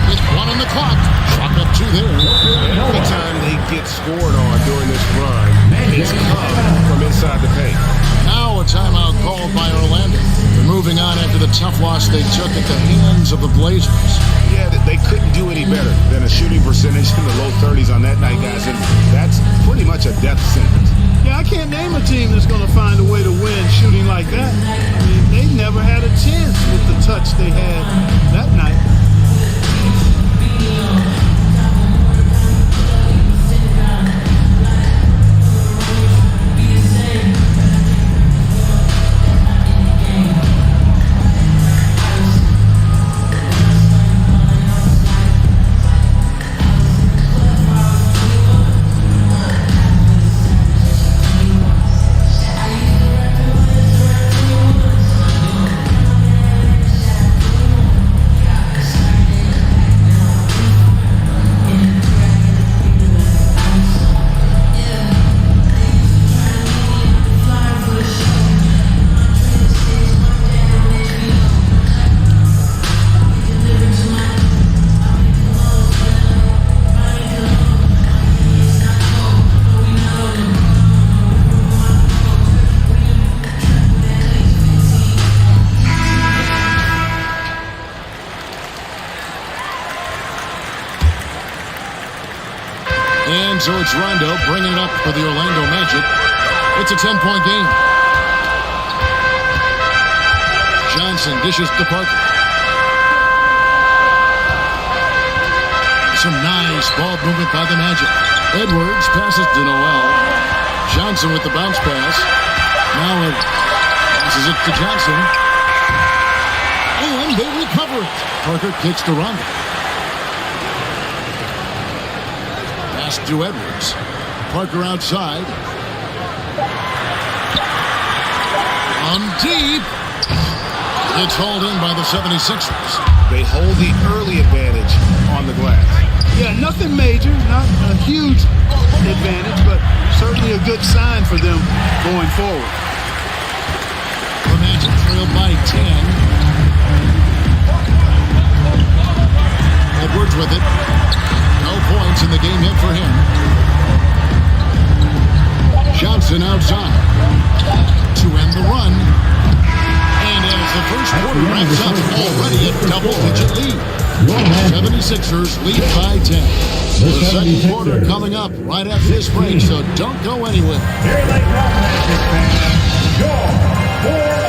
With 1 on the clock. Clock up 2 there. Every time they get scored on during this run, it's come from inside the paint. Now a timeout called by Orlando. They're moving on after the tough loss they took at the hands of the Blazers. Yeah, they couldn't do any better than a shooting percentage in the low 30s on that night, guys, and that's pretty much a death sentence. Yeah, I can't name a team that's going to find a way to win shooting like that. I mean, they never had a chance with the touch they had that night. So it's Rondo bringing it up for the Orlando Magic. It's a 10-point game. Johnson dishes to Parker. Some nice ball movement by the Magic. Edwards passes to Noel. Johnson with the bounce pass. Now it passes it to Johnson. And they recover it. Parker kicks to Rondo. To Edwards. Parker outside. On deep. It's hauled in by the 76ers. They hold the early advantage on the glass. Yeah, nothing major, not a huge advantage, but certainly a good sign for them going forward. The Magic trailed by 10. Edwards with it. No points in the game yet for him. Johnson outside to end the run. And as the first quarter wraps up, already a double-digit lead. 76ers lead by 10. The second quarter coming up right after this break, so don't go anywhere.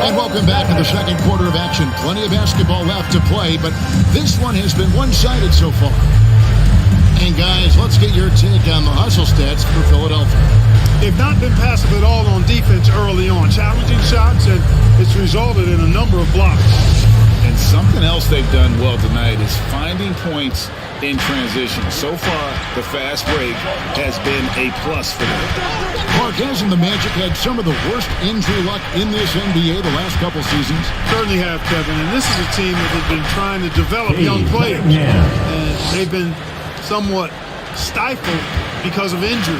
And welcome back to the second quarter of action. Plenty of basketball left to play, but this one has been one-sided so far. And guys, let's get your take on the hustle stats for Philadelphia. They've not been passive at all on defense early on. Challenging shots, and it's resulted in a number of blocks. And something else they've done well tonight is finding points in transition. So far, the fast break has been a plus for them. Marquez and the Magic had some of the worst injury luck in this NBA the last couple seasons. Certainly have, Kevin. And this is a team that has been trying to develop young players. And they've been somewhat stifled because of injury.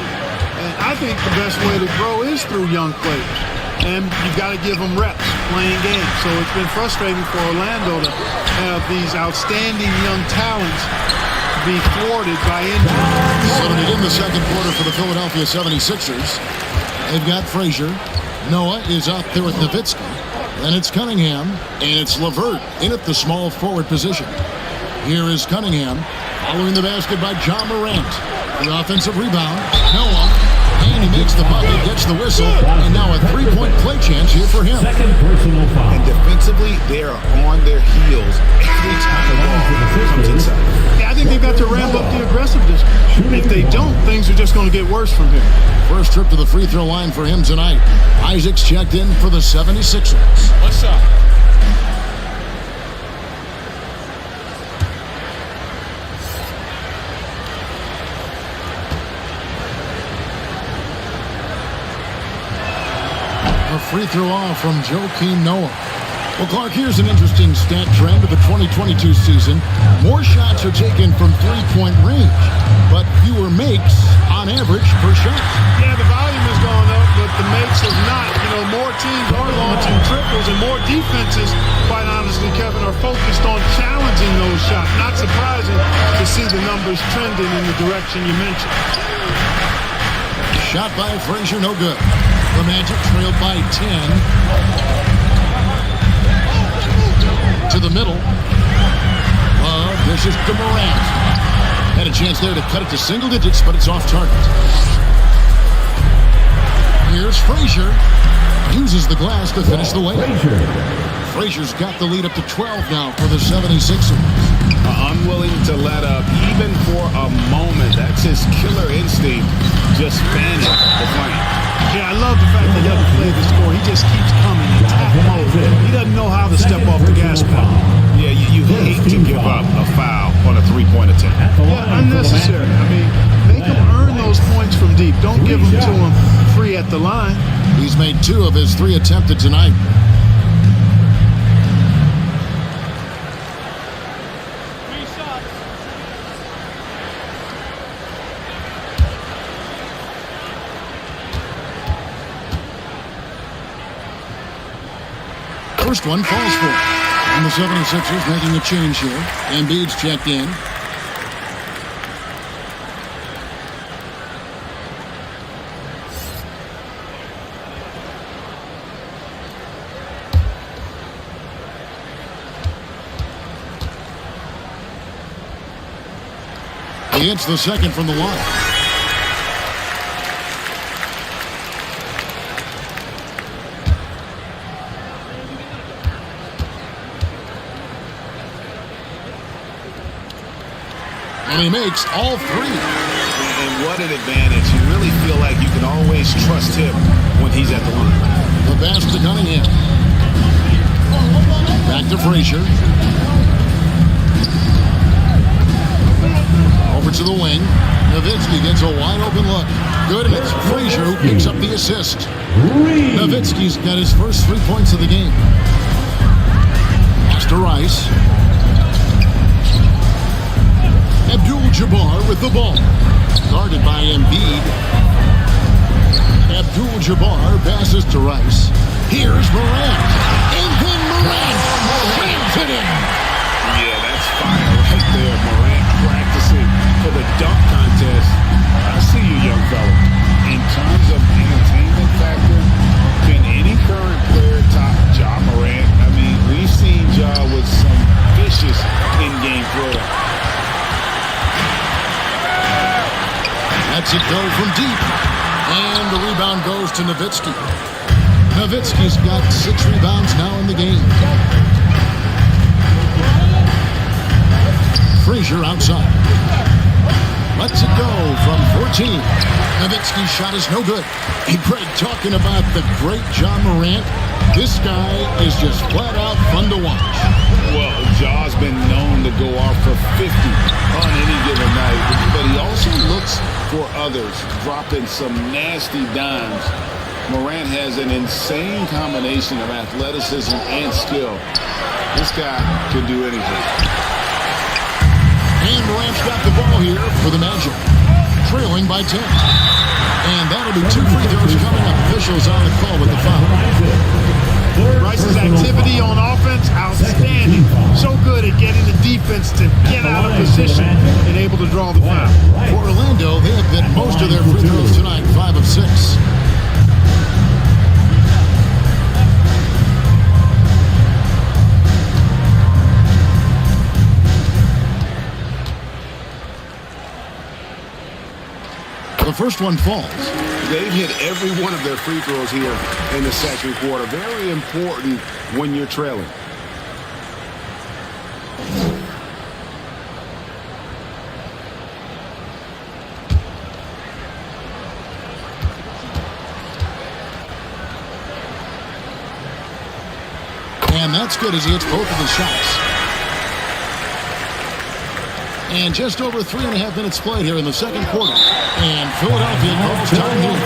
And I think the best way to grow is through young players. And you've got to give them reps, playing games. So it's been frustrating for Orlando to have these outstanding young talents be thwarted by injury. 7 in the second quarter for the Philadelphia 76ers. They've got Frazier. Noah is out there with Nowitzki. Then it's Cunningham, and it's LeVert in at the small forward position. Here is Cunningham, following the basket by Ja Morant. The offensive rebound, Noah, and he makes the bucket, gets the whistle, and now a three-point play chance here for him. Second personal foul. And defensively, they are on their heels every time the ball comes inside. Yeah, I think they've got to ramp up the aggressiveness. If they don't, things are just going to get worse from here. First trip to the free throw line for him tonight. Isaac's checked in for the 76ers. What's up? A free throw off from Joakim Noah. Well, Clark, here's an interesting stat trend of the 2022 season. More shots are taken from three-point range, but fewer makes on average per shot. Yeah, the volume is going up, but the makes have not. You know, more teams are launching triples, and more defenses, quite honestly, Kevin, are focused on challenging those shots. Not surprising to see the numbers trending in the direction you mentioned. Shot by Frazier, no good. The Magic trailed by 10. To the middle. Vicious to Morant. Had a chance there to cut it to single digits, but it's off target. Here's Frazier. Uses the glass to finish the way. Frazier's got the lead up to 12 now for the 76ers. Unwilling to let up even for a moment. That's his killer instinct. Just fanning the flame. Yeah, I love the fact that he doesn't play the score. He just keeps coming in attack mode. He doesn't know how to step off the gas pedal. Yeah, you hate to give up a foul on a three-point attempt. Yeah, unnecessary. I mean, make him earn those points from deep. Don't give them to him free at the line. He's made 2 of his 3 attempted tonight. First one falls for it. And the 76ers making a change here. Embiid's checked in. He hits the second from the line. And he makes all 3. And what an advantage. You really feel like you can always trust him when he's at the line. The pass to Cunningham. Back to Frazier. Over to the wing. Nowitzki gets a wide open look. Good, and it's Frazier who picks up the assist. Nowitzki's got his first 3 points of the game. Pass to Rice. Abdul-Jabbar with the ball. Guarded by Embiid. Abdul-Jabbar passes to Rice. Here's Morant. And then Morant slams it in. Yeah, that's fire right there. Morant practicing for the dunk contest. I see you, young fella. In terms of entertainment factor, can any current player top Ja Morant? I mean, we've seen Ja with some vicious in-game throwdown. Lets it go from deep. And the rebound goes to Nowitzki. Nowitzki's got 6 rebounds now in the game. Frazier outside. Lets it go from 14. Nowitzki's shot is no good. Hey, Greg, talking about the great Ja Morant, this guy is just flat out fun to watch. Well, Ja's been known to go off for 50 on any given night, but he also looks for others, dropping some nasty dimes. Morant has an insane combination of athleticism and skill. This guy could do anything. And Morant's got the ball here for the Magic, trailing by 10. And that'll be 2 free throws coming up. Officials on the call with the foul. Bryce's activity on offense, outstanding. So good at getting the defense to get out of position and able to draw the foul. For Orlando, they have hit most of their free throws tonight, 5 of 6. The first one falls. They've hit every one of their free throws here in the second quarter. Very important when you're trailing. And that's good as he hits both of his shots. And just over 3.5 minutes played here in the second quarter. And Philadelphia calls time here.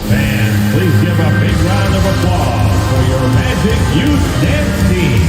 Fans, please give a big round of applause for your Magic Youth Dance Team.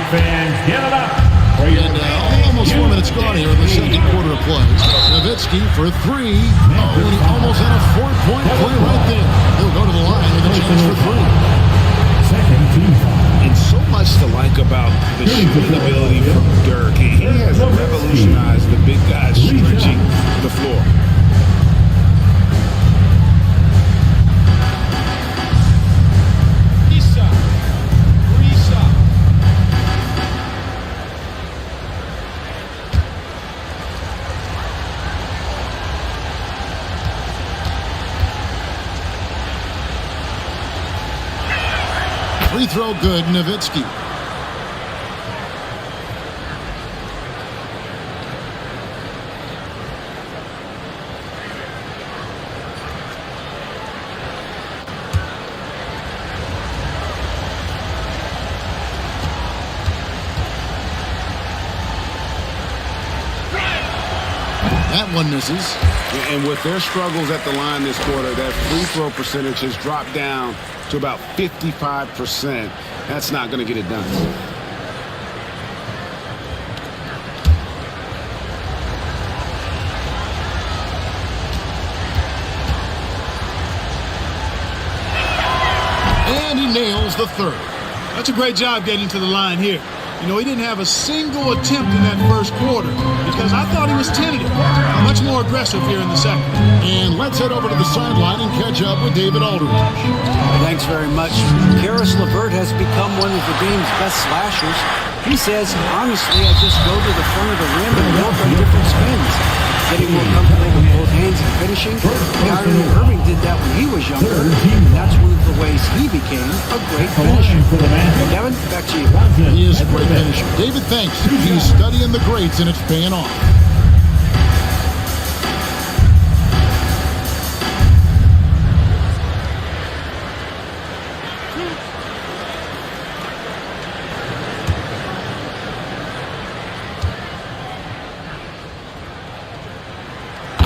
Fans, give it up for your almost 4 minutes gone here in the second quarter of play. Nowitzki for 3. Oh, and he almost had a 4-point play right there. He'll go to the line with a chance for 3. Second team foul. It's so much to like about the shooting ability from Dirk. He has revolutionized the big guys stretching the floor. Free throw good, Nowitzki. That one misses. And with their struggles at the line this quarter, that free throw percentage has dropped down to about 55%. That's not going to get it done. And he nails the third. That's a great job getting to the line here. You know, he didn't have a single attempt in that first quarter because I thought he was tentative. Much more aggressive here in the second. And let's head over to the sideline and catch up with David Aldridge. Thanks very much. Karis LeVert has become one of the game's best slashers. He says, honestly, I just go to the front of the rim and work on different spins. Getting more comfortable with both hands and finishing. Kyrie Irving did that when he was younger. And that's one of the ways he became a great finisher. Kevin, back to you. He is a great finisher. David, thanks. He's studying the greats and it's paying off.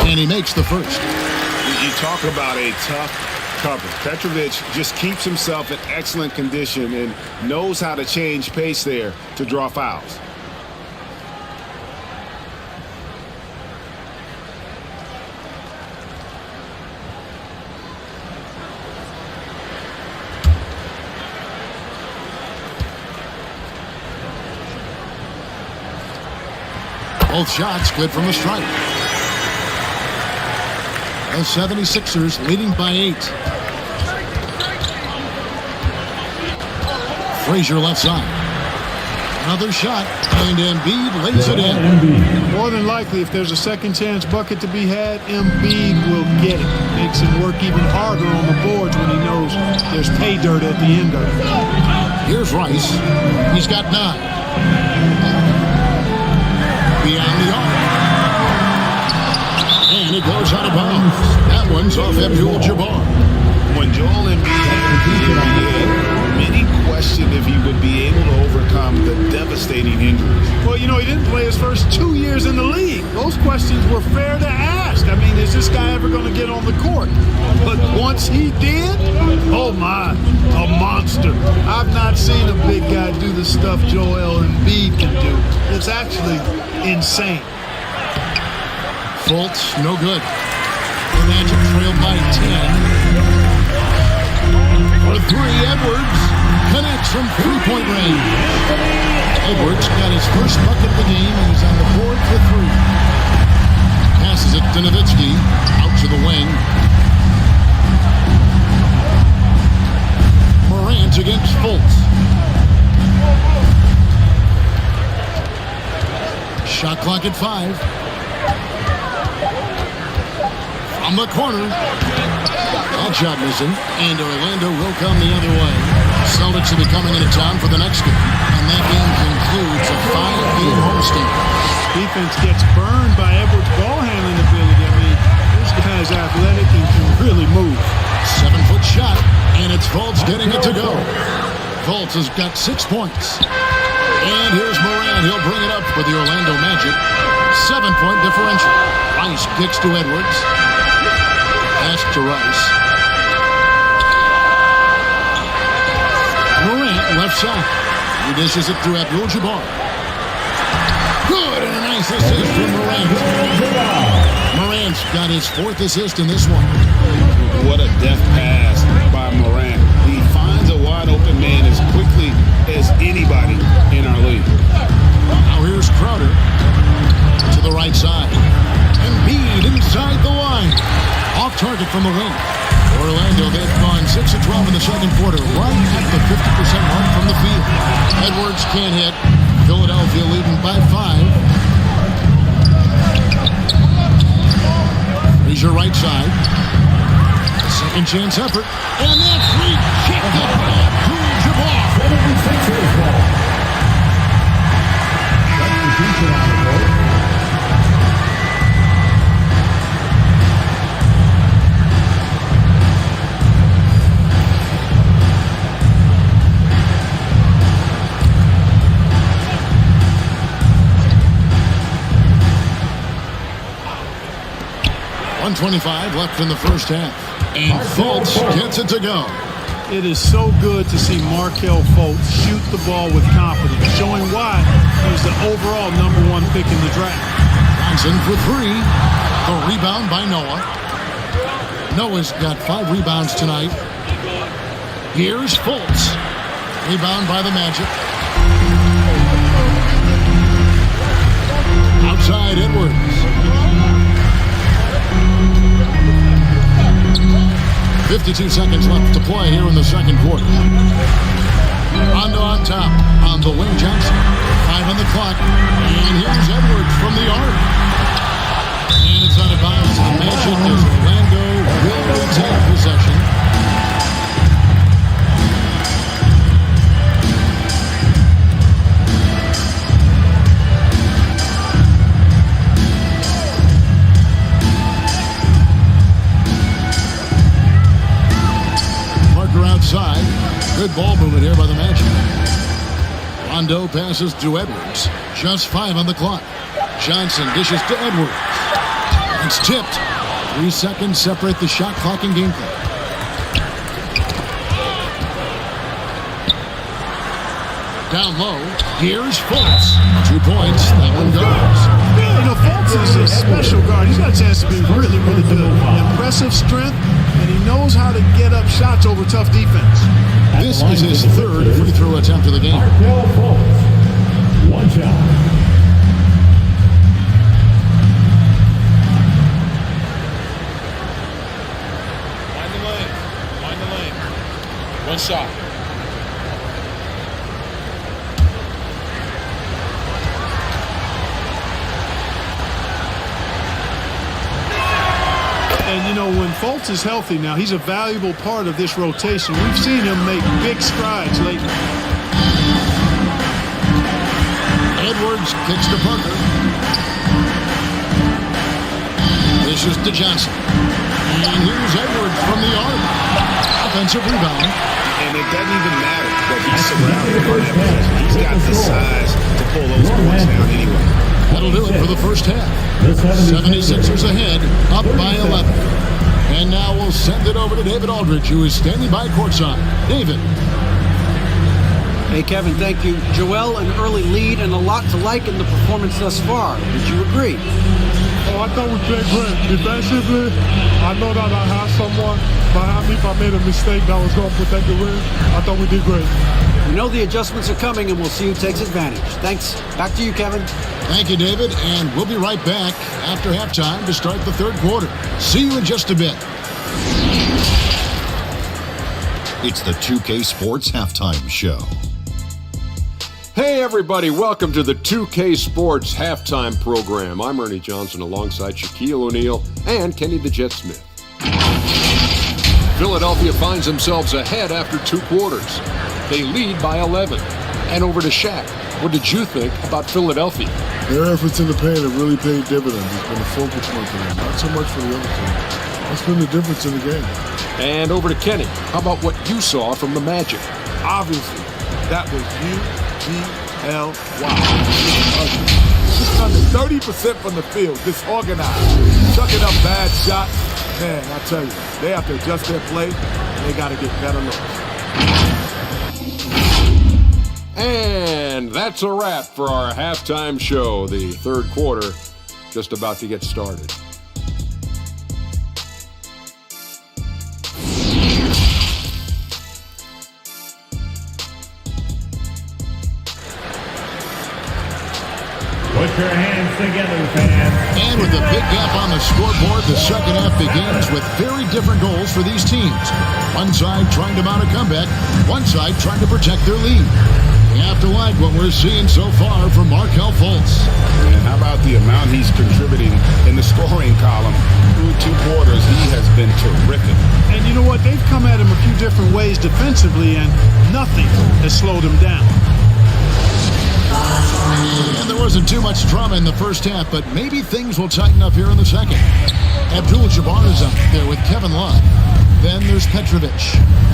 And he makes the first. You talk about a tough cover. Petrovic just keeps himself in excellent condition and knows how to change pace there to draw fouls. Both shots good from the stripe. The 76ers leading by 8. Frazier left side. Another shot, and Embiid lays it in. More than likely, if there's a second chance bucket to be had, Embiid will get it. Makes him work even harder on the boards when he knows there's pay dirt at the end of it. Here's Rice. He's got 9. Beyond the arc. And it goes out of bounds. That one's off Abdul-Jabbar. When Joel Embiid entered the NBA, many questioned if he would be able to overcome the devastating injuries. Well, you know, he didn't play his first 2 years in the league. Those questions were fair to ask. I mean, is this guy ever going to get on the court? But once he did, oh my, a monster. I've not seen a big guy do the stuff Joel Embiid can do. It's actually insane. Fultz, no good. The Magic trailed by 10. For 3, Edwards connects from 3-point range. Edwards got his first bucket of the game and he's on the board for 3. Passes it to Nowitzki, out to the wing. Morant against Fultz. Shot clock at 5. From the corner. That shot missing, and Orlando will come the other way. Celtics will be coming into town for the next game, and that game concludes a 5-game homestand. Defense gets burned by Edwards' ball handling ability. I mean, this guy's athletic and can really move. 7-foot shot, and it's Fultz getting it to go. Fultz has got 6 points. And here's Morant. He'll bring it up for the Orlando Magic. 7-point differential. Rice kicks to Edwards. Pass to Rice. Morant left side. He dishes it to Abdul-Jabbar. Good, and a nice assist from Morant. Morant's got his 4th assist in this one. What a deft pass by Morant. He finds a wide open man as quickly as anybody in our league. Now here's Crowder to the right side. Embiid inside the line. Off target from the wing. Orlando, they've gone 6 of 12 in the second quarter, right at the 50% mark from the field. Edwards can't hit. Philadelphia leading by 5. Here's your right side. Second chance effort. And that's rejected by Abdul-Jabbar. 76ers ball. Substitution on the court. .125 left in the first half. And Fultz gets it to go. It is so good to see Markelle Fultz shoot the ball with confidence, showing why he was the overall #1 pick in the draft. Johnson for 3. A rebound by Noah. Noah's got 5 rebounds tonight. Here's Fultz. Rebound by the Magic. Outside Edwards. 52 seconds left to play here in the second quarter. Rondo on top on the wing. Johnson. 5 on the clock. And here's Edwards from the arc. And it's out of bounds. The Magic as Orlando will retain possession. Outside. Good ball movement here by the Magic. Rondo passes to Edwards. Just 5 on the clock. Johnson dishes to Edwards. It's tipped. 3 seconds separate the shot clock and game clock. Down low. Here's Fultz. 2 points. That one goes. You know, Fultz is a special guard. He's got a chance to be really, really good. Impressive strength, and he knows how to get up shots over tough defense. This is his 3rd free throw attempt of the game. 1 shot. One shot. And, you know, when Fultz is healthy now, he's a valuable part of this rotation. We've seen him make big strides lately. Edwards kicks to Parker. This is to Johnson. And here's Edwards from the arc. Offensive rebound. And it doesn't even matter that he's surrounded by that position. He's got the size to pull those boards down anyway. That'll do it for the first half. 76ers ahead, up by 11. And now we'll send it over to David Aldridge, who is standing by courtside. David. Hey, Kevin, thank you. Joel, an early lead and a lot to like in the performance thus far. Would you agree? Oh, I thought we played great. Defensively, I know that I had someone behind me. If I made a mistake that was going to protect the rim, I thought we did great. We know the adjustments are coming, and we'll see who takes advantage. Thanks. Back to you, Kevin. Thank you, David. And we'll be right back after halftime to start the third quarter. See you in just a bit. It's the 2K Sports Halftime Show. Hey everybody, welcome to the 2K Sports Halftime Program. I'm Ernie Johnson alongside Shaquille O'Neal and Kenny the Jet Smith. Philadelphia finds themselves ahead after 2 quarters. They lead by 11. And over to Shaq. What did you think about Philadelphia? Their efforts in the paint have really paid dividends. It's been a focal point for them, not so much for the other team. That's been the difference in the game. And over to Kenny. How about what you saw from the Magic? Obviously, that was U-G-L-Y. Just under 30% from the field, disorganized, chucking up bad shots. Man, I tell you, they have to adjust their play, and they got to get better looks. And that's a wrap for our halftime show. The third quarter just about to get started. Put your hands together, fans. And with a big gap on the scoreboard, the second half begins with very different goals for these teams. One side trying to mount a comeback, one side trying to protect their lead. You have to like what we're seeing so far from Markelle Fultz. And how about the amount he's contributing in the scoring column? Through 2 quarters, he has been terrific. And you know what? They've come at him a few different ways defensively, and nothing has slowed him down. And there wasn't too much drama in the first half, but maybe things will tighten up here in the second. Abdul-Jabbar is up there with Kevin Love. Then there's Petrovic.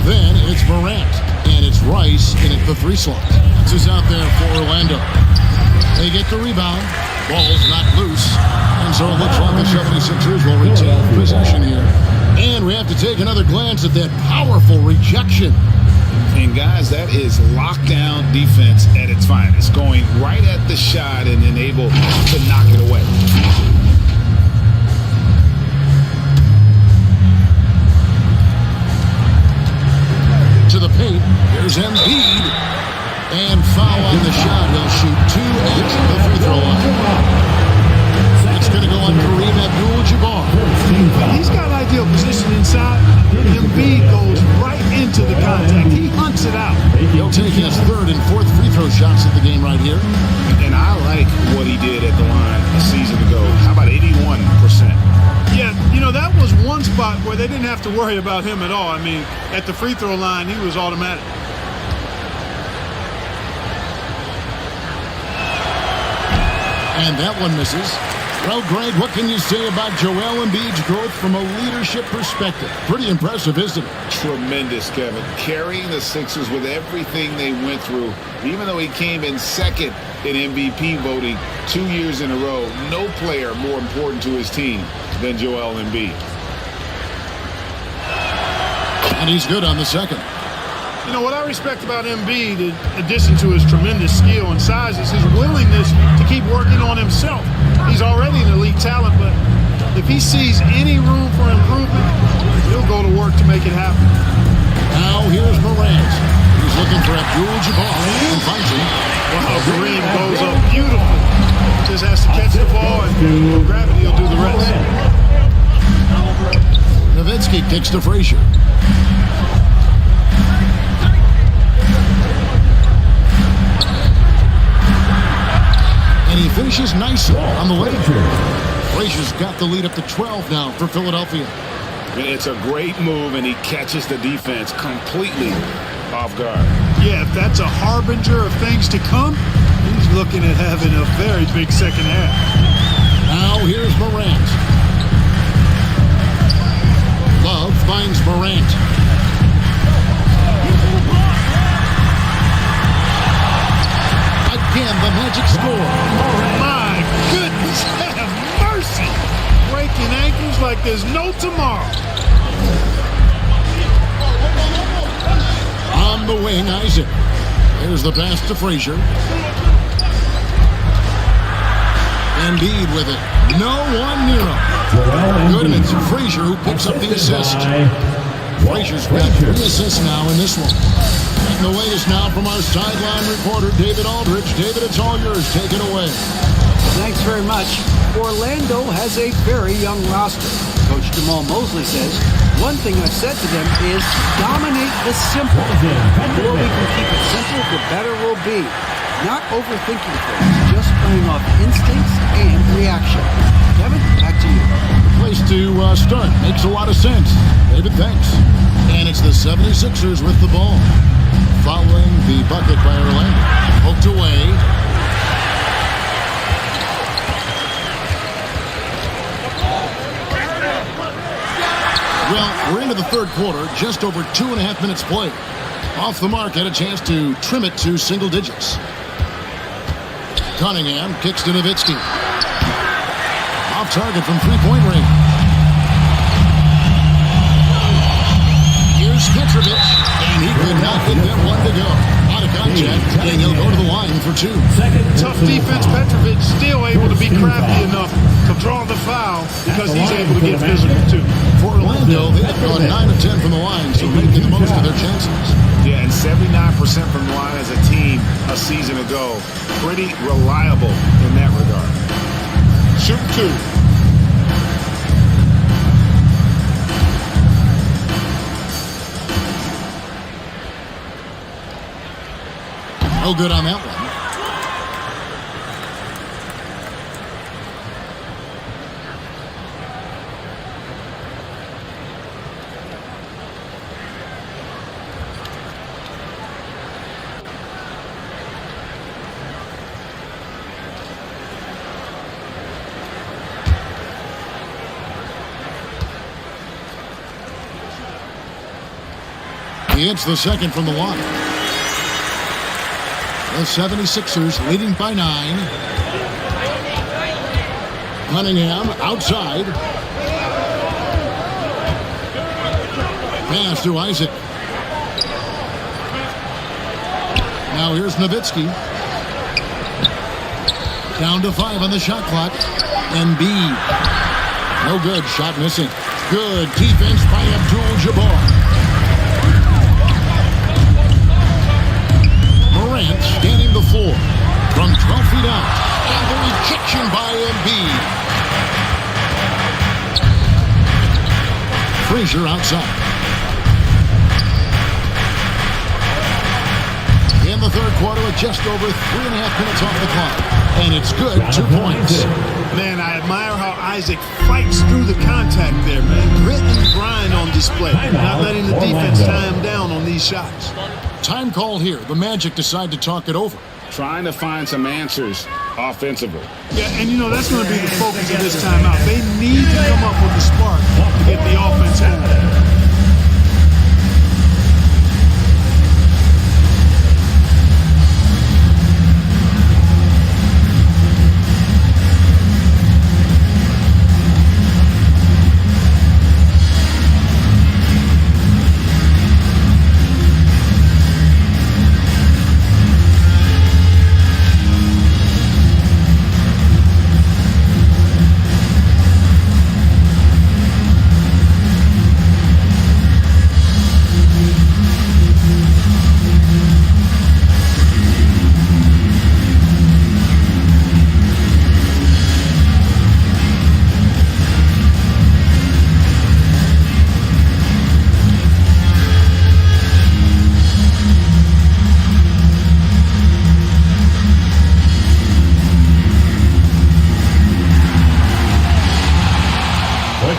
Then it's Morant. And it's Rice in at the 3 slot. This is out there for Orlando. They get the rebound. Ball's not loose. And so it looks like the 76ers will retain possession here. And we have to take another glance at that powerful rejection. And guys, that is lockdown defense at its finest. Going right at the shot and then able to knock it away. To the paint, here's Embiid. And foul on the shot. He'll shoot 2 at the free throw line. It's going to go on Kareem Abdul-Jabbar. He's got ideal position inside. Embiid goes right into the contact. He hunts it out. He'll take his 3rd and 4th free throw shots at the game right here. And I like what he did at the line a season ago. How about 81%? Yeah, you know, that was one spot where they didn't have to worry about him at all. I mean, at the free throw line, he was automatic. And that one misses. Well, Greg, what can you say about Joel Embiid's growth from a leadership perspective? Pretty impressive, isn't it? Tremendous, Kevin. Carrying the Sixers with everything they went through. Even though he came in second in MVP voting 2 years in a row, no player more important to his team than Joel Embiid. And he's good on the second. You know, what I respect about Embiid, in addition to his tremendous skill and size, is his willingness to keep working on himself. He's already an elite talent, but if he sees any room for improvement, he'll go to work to make it happen. Now here's Morant. He's looking for Abdul-Jabbar and finds him. Wow, Kareem goes up beautifully. Just has to catch the ball, and gravity will do the rest. Nowitzki kicks to Frazier. finishes nicely on the way. Frazier's got the lead up to 12 now for Philadelphia. It's a great move, and he catches the defense completely off guard. Yeah, if that's a harbinger of things to come, he's looking at having a very big second half. Now here's Morant. Love finds Morant. Again, the Magic score. My goodness, have mercy. Breaking ankles like there's no tomorrow. On the wing, Isaac. There's the pass to Frazier. Embiid with it. No one near him. Good, and it's Frazier who picks up the assist. Frazier's got 3 assists now in this one. And the latest now from our sideline reporter, David Aldridge. David, it's all yours. Take it away. Thanks very much. Orlando has a very young roster. Coach Jamal Mosley says, one thing I've said to them is dominate the simple. The more we can keep it simple, the better we'll be. Not overthinking things, just playing off instincts and reaction. Kevin, back to you. Place to start. Makes a lot of sense. David, thanks. And it's the 76ers with the ball. Following the bucket by Orlando. Poked away. Well, we're into the third quarter, just over 2.5 minutes played. Off the mark, had a chance to trim it to single digits. Cunningham kicks to Nowitzki. Off target from three-point range. Here's Petrovic, and he could not get them one to go. Out of contact, and he'll go to the line for 2. Tough defense. Petrovic still able to be crafty enough to draw the foul because he's able to get physical too. For Orlando, they've gone 9 of 10 from the line, so making the most of their chances. Yeah, and 79% from the line as a team a season ago. Pretty reliable in that regard. Shoot 2. No good on that one. He hits the second from the line. The 76ers leading by 9. Cunningham outside. Pass to Isaac. Now here's Nowitzki. Down to 5 on the shot clock. Embiid. No good. Shot missing. Good defense by Abdul-Jabbar. Morant scanning the floor from 12 feet out. And the rejection by Embiid. Frazier outside. In the third quarter with just over 3.5 minutes off the clock. And it's good. 2 points. Man, I admire how Isaac fights through the contact there, man. Grit and grind on display. Not letting the defense tie him down on these shots. Time call here. The Magic decide to talk it over. Trying to find some answers offensively. Yeah, and you know, that's going to be the focus of this timeout. They need to come up with the spark to get the offense moving.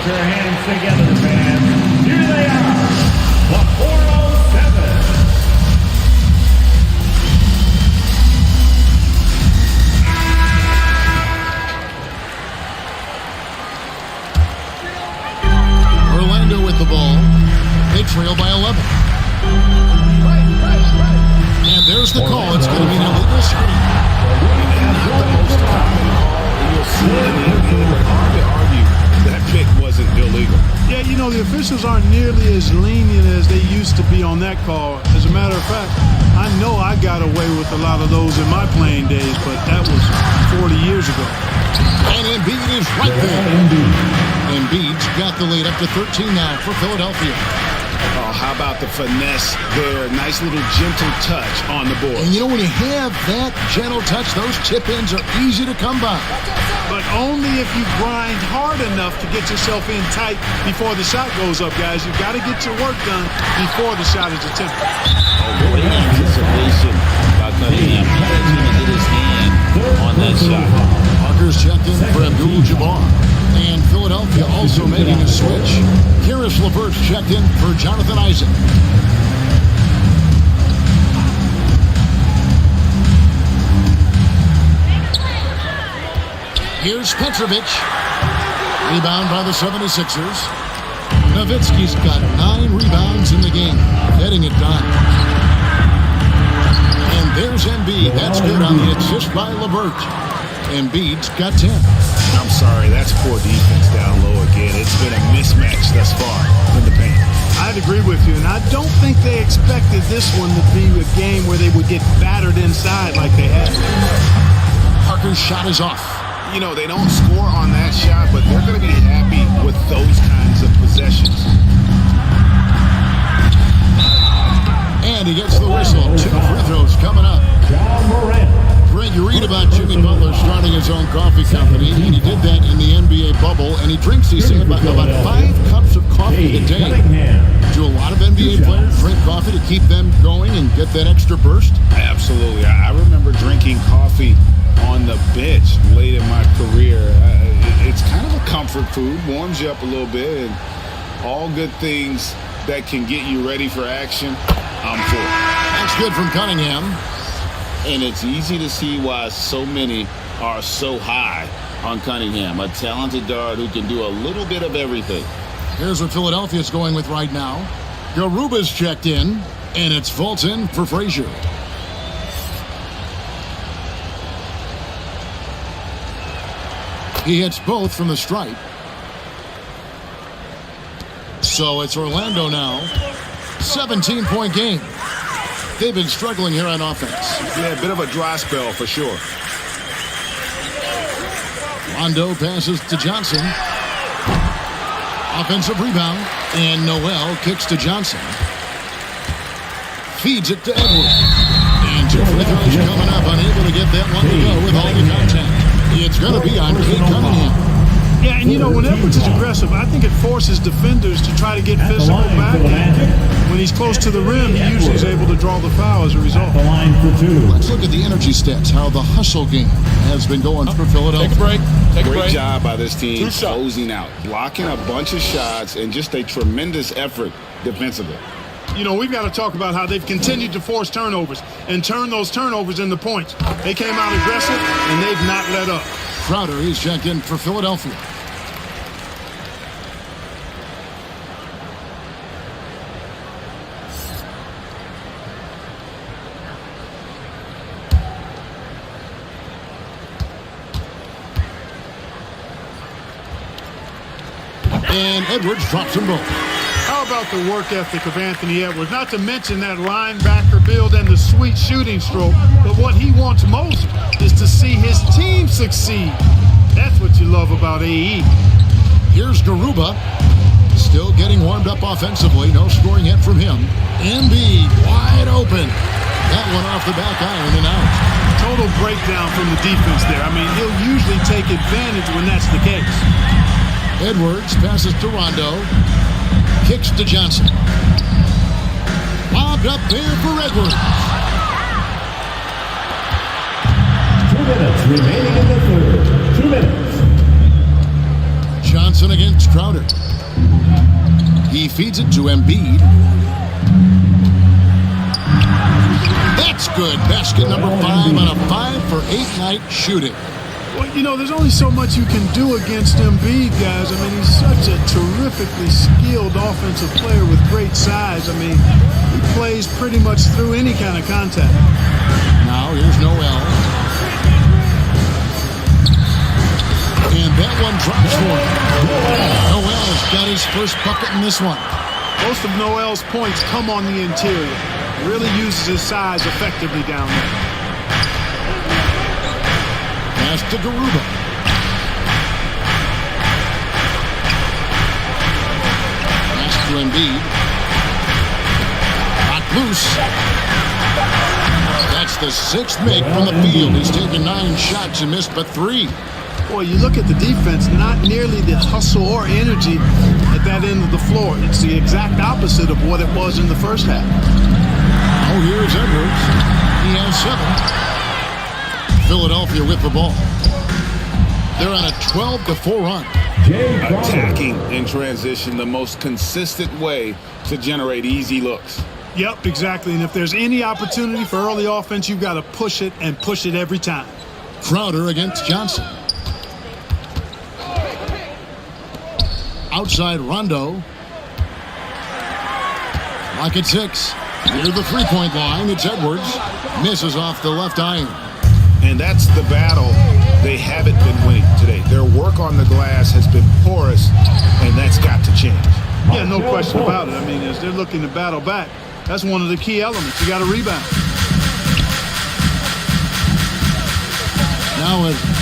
your hands together, fans. Here they are, the 407. Orlando with the ball. They trail by 11. And there's the call. It's going to be an illegal screen. You'll see it in the NBA, but hard to argue that pick wasn't illegal. Yeah, you know, the officials aren't nearly as lenient as they used to be on that call. As a matter of fact, I know I got away with a lot of those in my playing days, but that was 40 years ago. And Embiid is right there. Embiid's got the lead up to 13 now for Philadelphia. Oh, how about the finesse there? Nice little gentle touch on the board. And you know, when you have that gentle touch, those chip-ins are easy to come by. But only if you grind hard enough to get yourself in tight before the shot goes up, guys. You've got to get your work done before the shot is attempted. Oh, great anticipation by Cunningham. Managing to get his hand on that shot. Parker's checked in for Abdul-Jabbar. And Philadelphia also making a switch. Karis LeVert's checked in for Jonathan Isaac. Here's Petrovic. Rebound by the 76ers. Nowitzki's got 9 rebounds in the game, getting it done. And there's Embiid. That's good on the assist by LeVert. Embiid's got 10. I'm sorry, that's poor defense down low again. It's been a mismatch thus far in the paint. I'd agree with you, and I don't think they expected this one to be a game where they would get battered inside like they had. Parker's shot is off. You know, they don't score on that shot, but they're going to be happy with those kinds of possessions. And he gets the whistle. 2 free throws coming up. Greg, you read about Jimmy Butler starting his own coffee company, and he did that in the NBA bubble, and he drinks, he said, about 5 cups of coffee a day. Do a lot of NBA players drink coffee to keep them going and get that extra burst? Absolutely. I remember drinking coffee on the bench late in my career. It's kind of a comfort food, warms you up a little bit, and all good things that can get you ready for action, I'm for. That's good from Cunningham. And it's easy to see why so many are so high on Cunningham, a talented guard who can do a little bit of everything. Here's what Philadelphia's going with right now. Garuba's checked in, and it's Fulton for Frazier. He hits both from the stripe. So it's Orlando now. 17-point game. They've been struggling here on offense. Yeah, a bit of a dry spell for sure. Rondo passes to Johnson. Offensive rebound. And Noel kicks to Johnson. Feeds it to Edwards. And 2 free throws coming up. Unable to get that one to go with all the contact. It's going to be on Cade Cunningham. Yeah, and you know, when Edwards is aggressive, I think it forces defenders to try to get physical back. When he's close to the rim, he usually is able to draw the foul as a result. Let's look at the energy stats, how the hustle game has been going for Philadelphia. Take a break. Great job by this team closing out, blocking a bunch of shots, and just a tremendous effort defensively. You know, we've got to talk about how they've continued to force turnovers and turn those turnovers into points. They came out aggressive, and they've not let up. Crowder is checked in for Philadelphia. And Edwards drops them both. How about the work ethic of Anthony Edwards? Not to mention that linebacker build and the sweet shooting stroke. But what he wants most is to see his team succeed. That's what you love about AE. Here's Garuba. Still getting warmed up offensively. No scoring yet from him. Embiid wide open. That one off the back iron and out. Total breakdown from the defense there. I mean, he'll usually take advantage when that's the case. Edwards passes to Rondo. Kicks to Johnson. Lobbed up there for Edwards. 2 minutes remaining in the third. 2 minutes. Johnson against Crowder. He feeds it to Embiid. That's good. Basket number 5 on a 5-for-8 night shooting. Well, you know, there's only so much you can do against Embiid, guys. I mean, he's such a terrifically skilled offensive player with great size. I mean, he plays pretty much through any kind of contact. Now here's Noel. And that one drops for him. Noel's got his first bucket in this one. Most of Noel's points come on the interior. Really uses his size effectively down there. Pass to Garuba. Pass to Embiid. Not loose. That's the 6th make from the field. He's taken 9 shots and missed but 3. Boy, you look at the defense, not nearly the hustle or energy at that end of the floor. It's the exact opposite of what it was in the first half. Oh, here's Edwards. He has 7. Philadelphia with the ball. They're on a 12-4 run. Attacking in transition, the most consistent way to generate easy looks. Yep, exactly. And if there's any opportunity for early offense, you've got to push it and push it every time. Crowder against Johnson. Outside Rondo. Lock at 6. Near the three-point line, it's Edwards. Misses off the left iron. And that's the battle they haven't been winning today. Their work on the glass has been porous, and that's got to change. Yeah, no question about it. I mean, as they're looking to battle back, that's one of the key elements. You got to rebound. Now Edwards.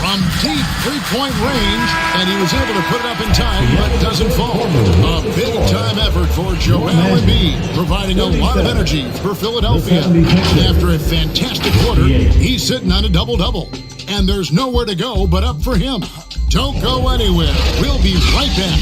From deep three-point range, and he was able to put it up in time, but doesn't fall. A big-time effort for Joel Embiid, providing a lot of energy for Philadelphia. After a fantastic quarter, he's sitting on a double-double. And there's nowhere to go but up for him. Don't go anywhere. We'll be right back.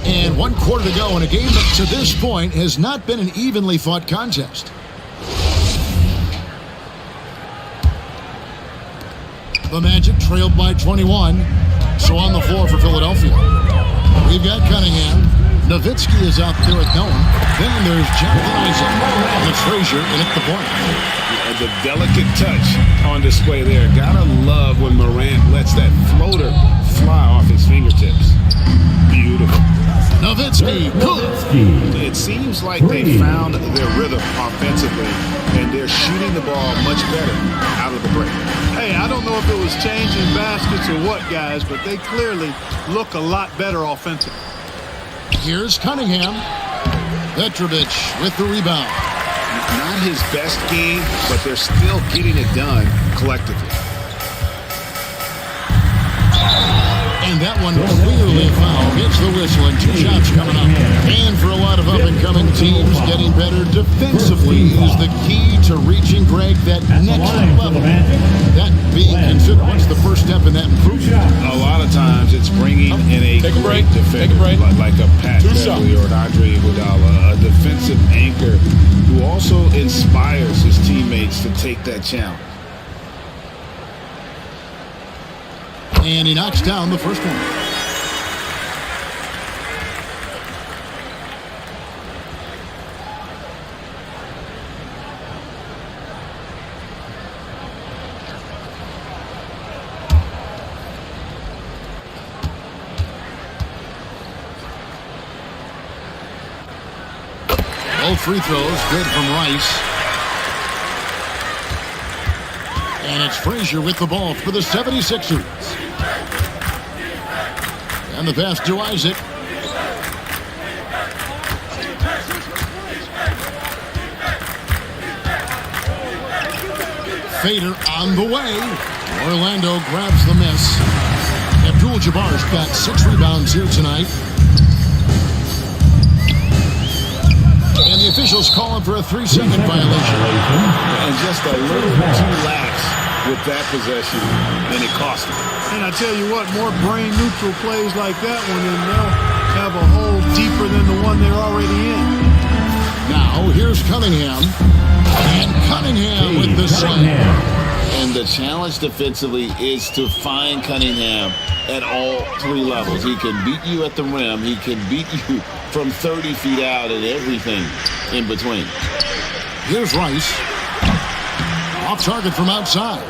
And 1 quarter to go in a game that to this point has not been an evenly fought contest. The Magic trailed by 21. So on the floor for Philadelphia. We've got Cunningham. Nowitzki is out there at Noah. Then there's Jonathan Isaac. And it's Frazier in at the point. The delicate touch on display there. Gotta love when Morant lets that floater fly off his fingertips. Beautiful. Nowitzki. It seems like they found their rhythm offensively, and they're shooting the ball much better out of the break. Hey, I don't know if it was changing baskets or what, guys, but they clearly look a lot better offensively. Here's Cunningham. Petrovic with the rebound. Not his best game, but they're still getting it done collectively. And that one clearly a foul. Gets the whistle and 2 shots coming up. And for a lot of up-and-coming teams, getting better defensively is the key to reaching, Greg, that next level. That being considered, what's the first step in that improvement? A lot of times it's bringing in a great defender, like a Pat Beverly or an Andre Iguodala, a defensive anchor who also inspires his teammates to take that challenge. And he knocks down the first one. Both free throws good from Rice. And it's Frazier with the ball for the 76ers. And the pass to Isaac. Fader on the way. Orlando grabs the miss. Abdul-Jabbar's got 6 rebounds here tonight. And the officials calling for a 3-second violation. And just a little too lax with that possession, and it cost him. And I tell you what, more brain-neutral plays like that one, and they'll have a hole deeper than the one they're already in. Now, here's Cunningham. And Cunningham with the slam. And the challenge defensively is to find Cunningham at all three levels. He can beat you at the rim. He can beat you from 30 feet out and everything in between. Here's Rice. Off target from outside.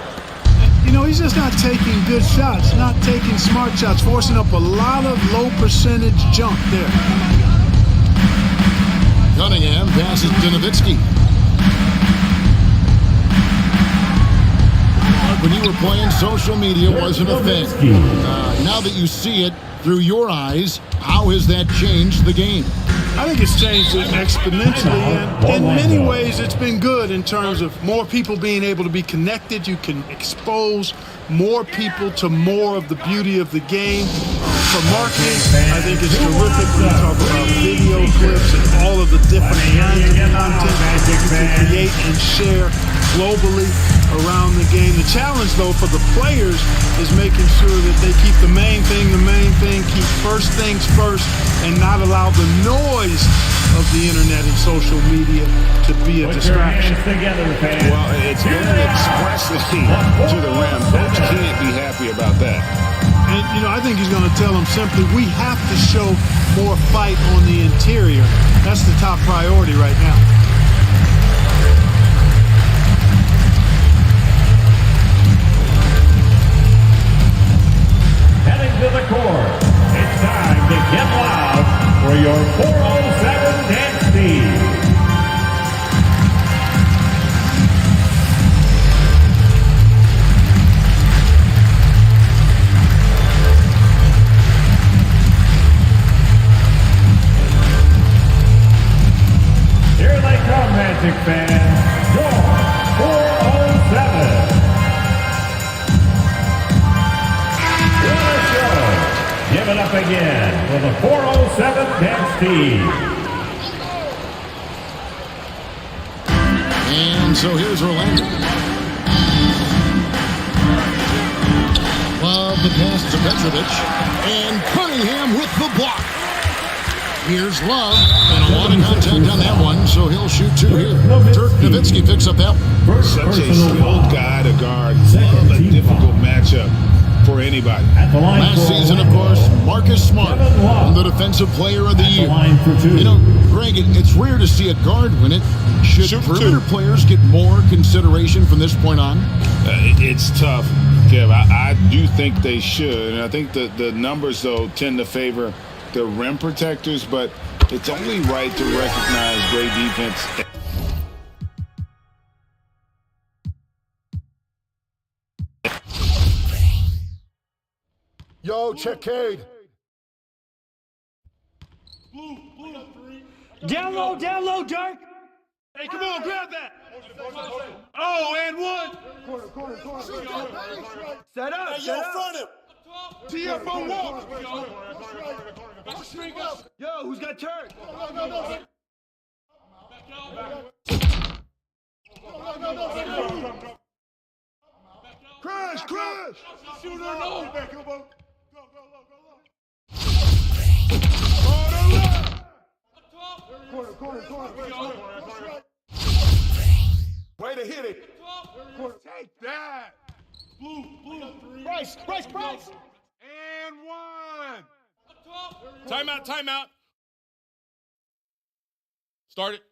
You know, he's just not taking good shots, not taking smart shots, forcing up a lot of low percentage jump there. Cunningham passes to Nowitzki. When you were playing, social media wasn't a thing. Now that you see it through your eyes, how has that changed the game? I think it's changed it exponentially, and in many ways it's been good in terms of more people being able to be connected. You can expose more people to more of the beauty of the game. For marketing, I think it's terrific when you talk about video clips and all of the different kinds of content you can create and share globally around the game. The challenge, though, for the players is making sure that they keep the main thing, keep first things first, and not allow the noise of the internet and social media to be a distraction. Well, it's very expressively to the rim. Coach can't be happy about that. And, you know, I think he's going to tell them simply, we have to show more fight on the interior. That's the top priority right now. Heading to the court, it's time to get loud for your 407 dance team. Here they come, Magic fans. Your 407. What a show. Give it up again for the 407 dance team. And so here's Orlando. Love the pass to Petrovic. And Cunningham with the block. Here's Love, and a lot of contact on that one, so he'll shoot two here. Dirk Nowitzki picks up that one. Such a skilled guy to guard. Love a difficult matchup for anybody. Last season, of course, Marcus Smart won the Defensive Player of the Year. You know, Greg, it's rare to see a guard win it. Should perimeter players get more consideration from this point on? It's tough, Kev. I do think they should, and I think the numbers, though, tend to favor the rim protectors, but it's only right to recognize great defense. Yo, checkade. Down low, Dirk. Hey, come on, grab that. Oh, and one. Corner. Set up. Hey, yo, front him. TF on walk. Yo, who's got turn? Crash! Shooter, no! Go. Corner. Way to hit it. Take that. Blue. Bryce. And one. Timeout. Start it.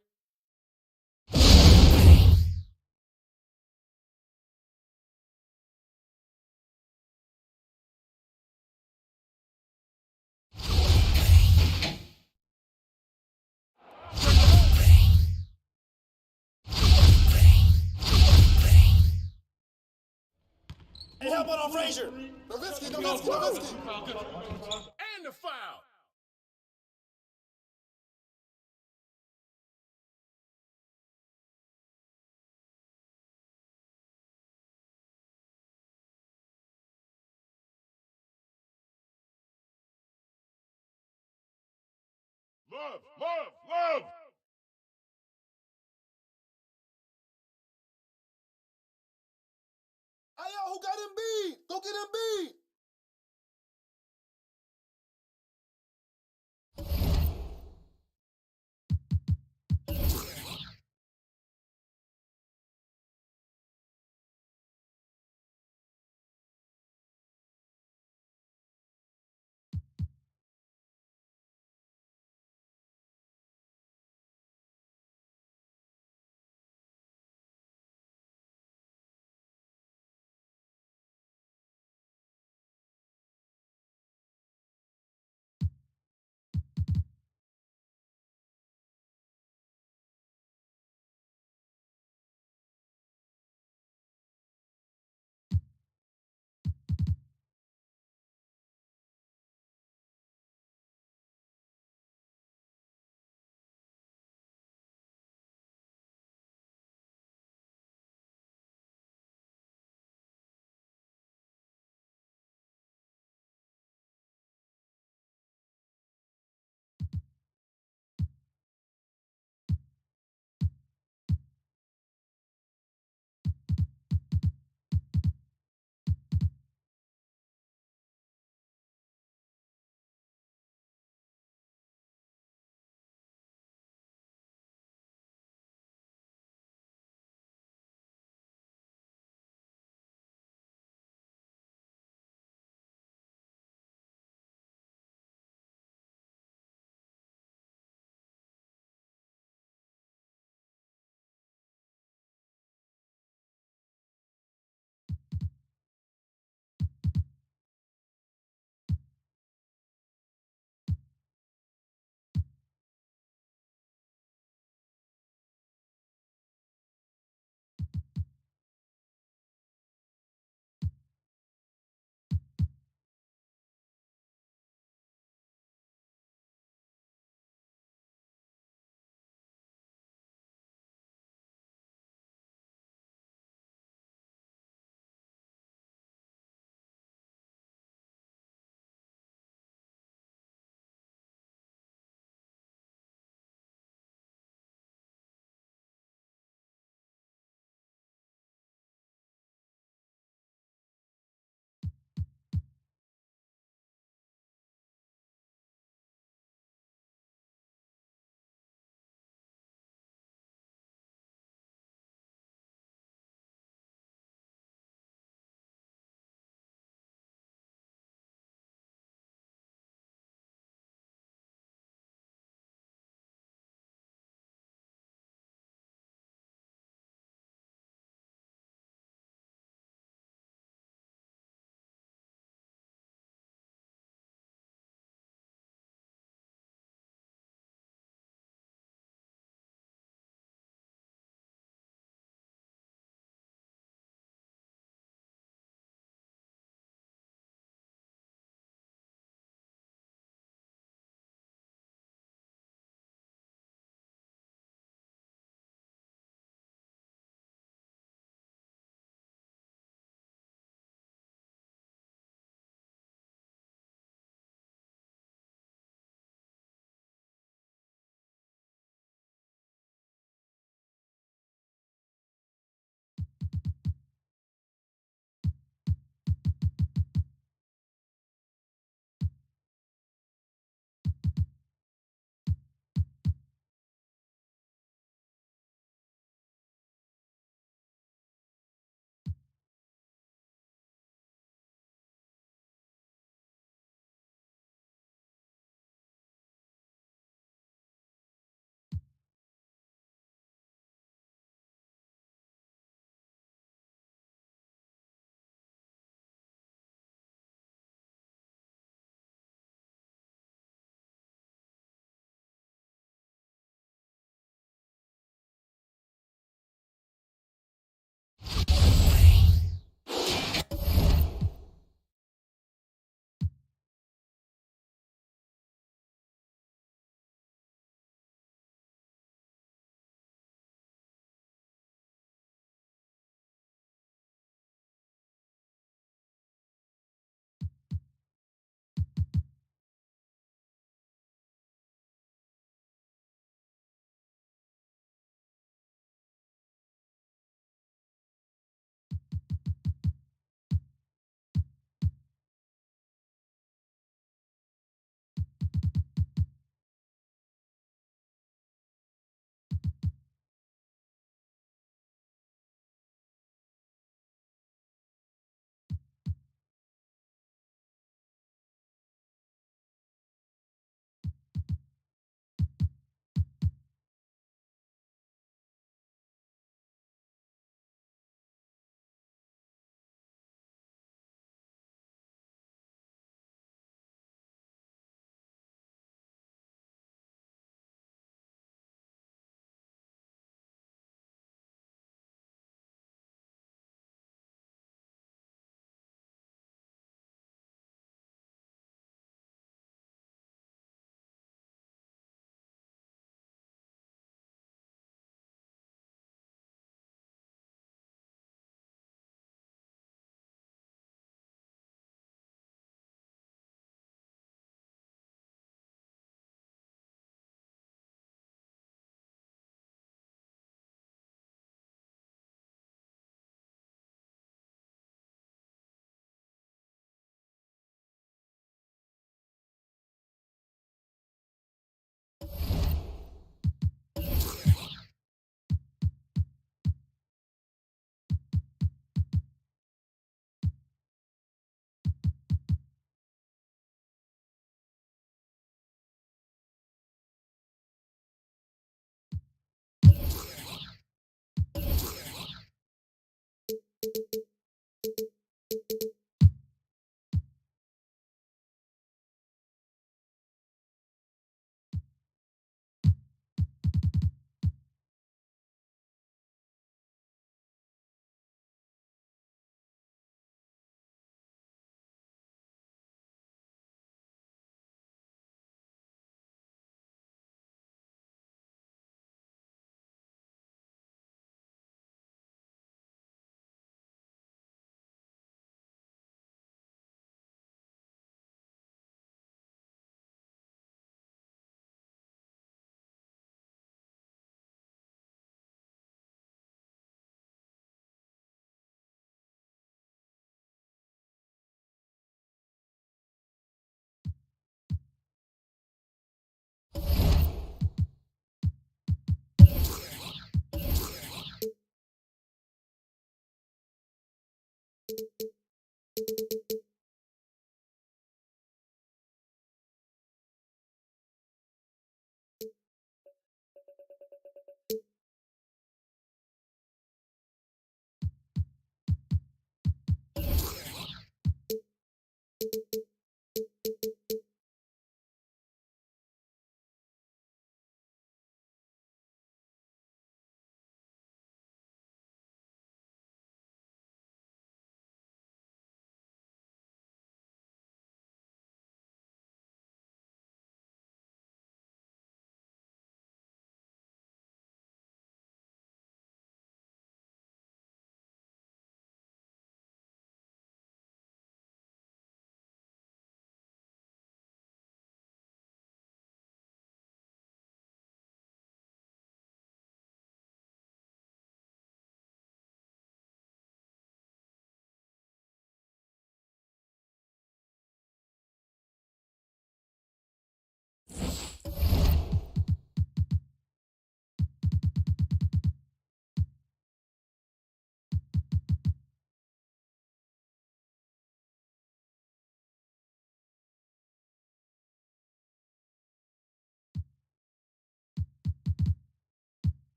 Hey, how about on Frazier? Nowitzki. And the foul. Love. got Embiid. Go get Embiid.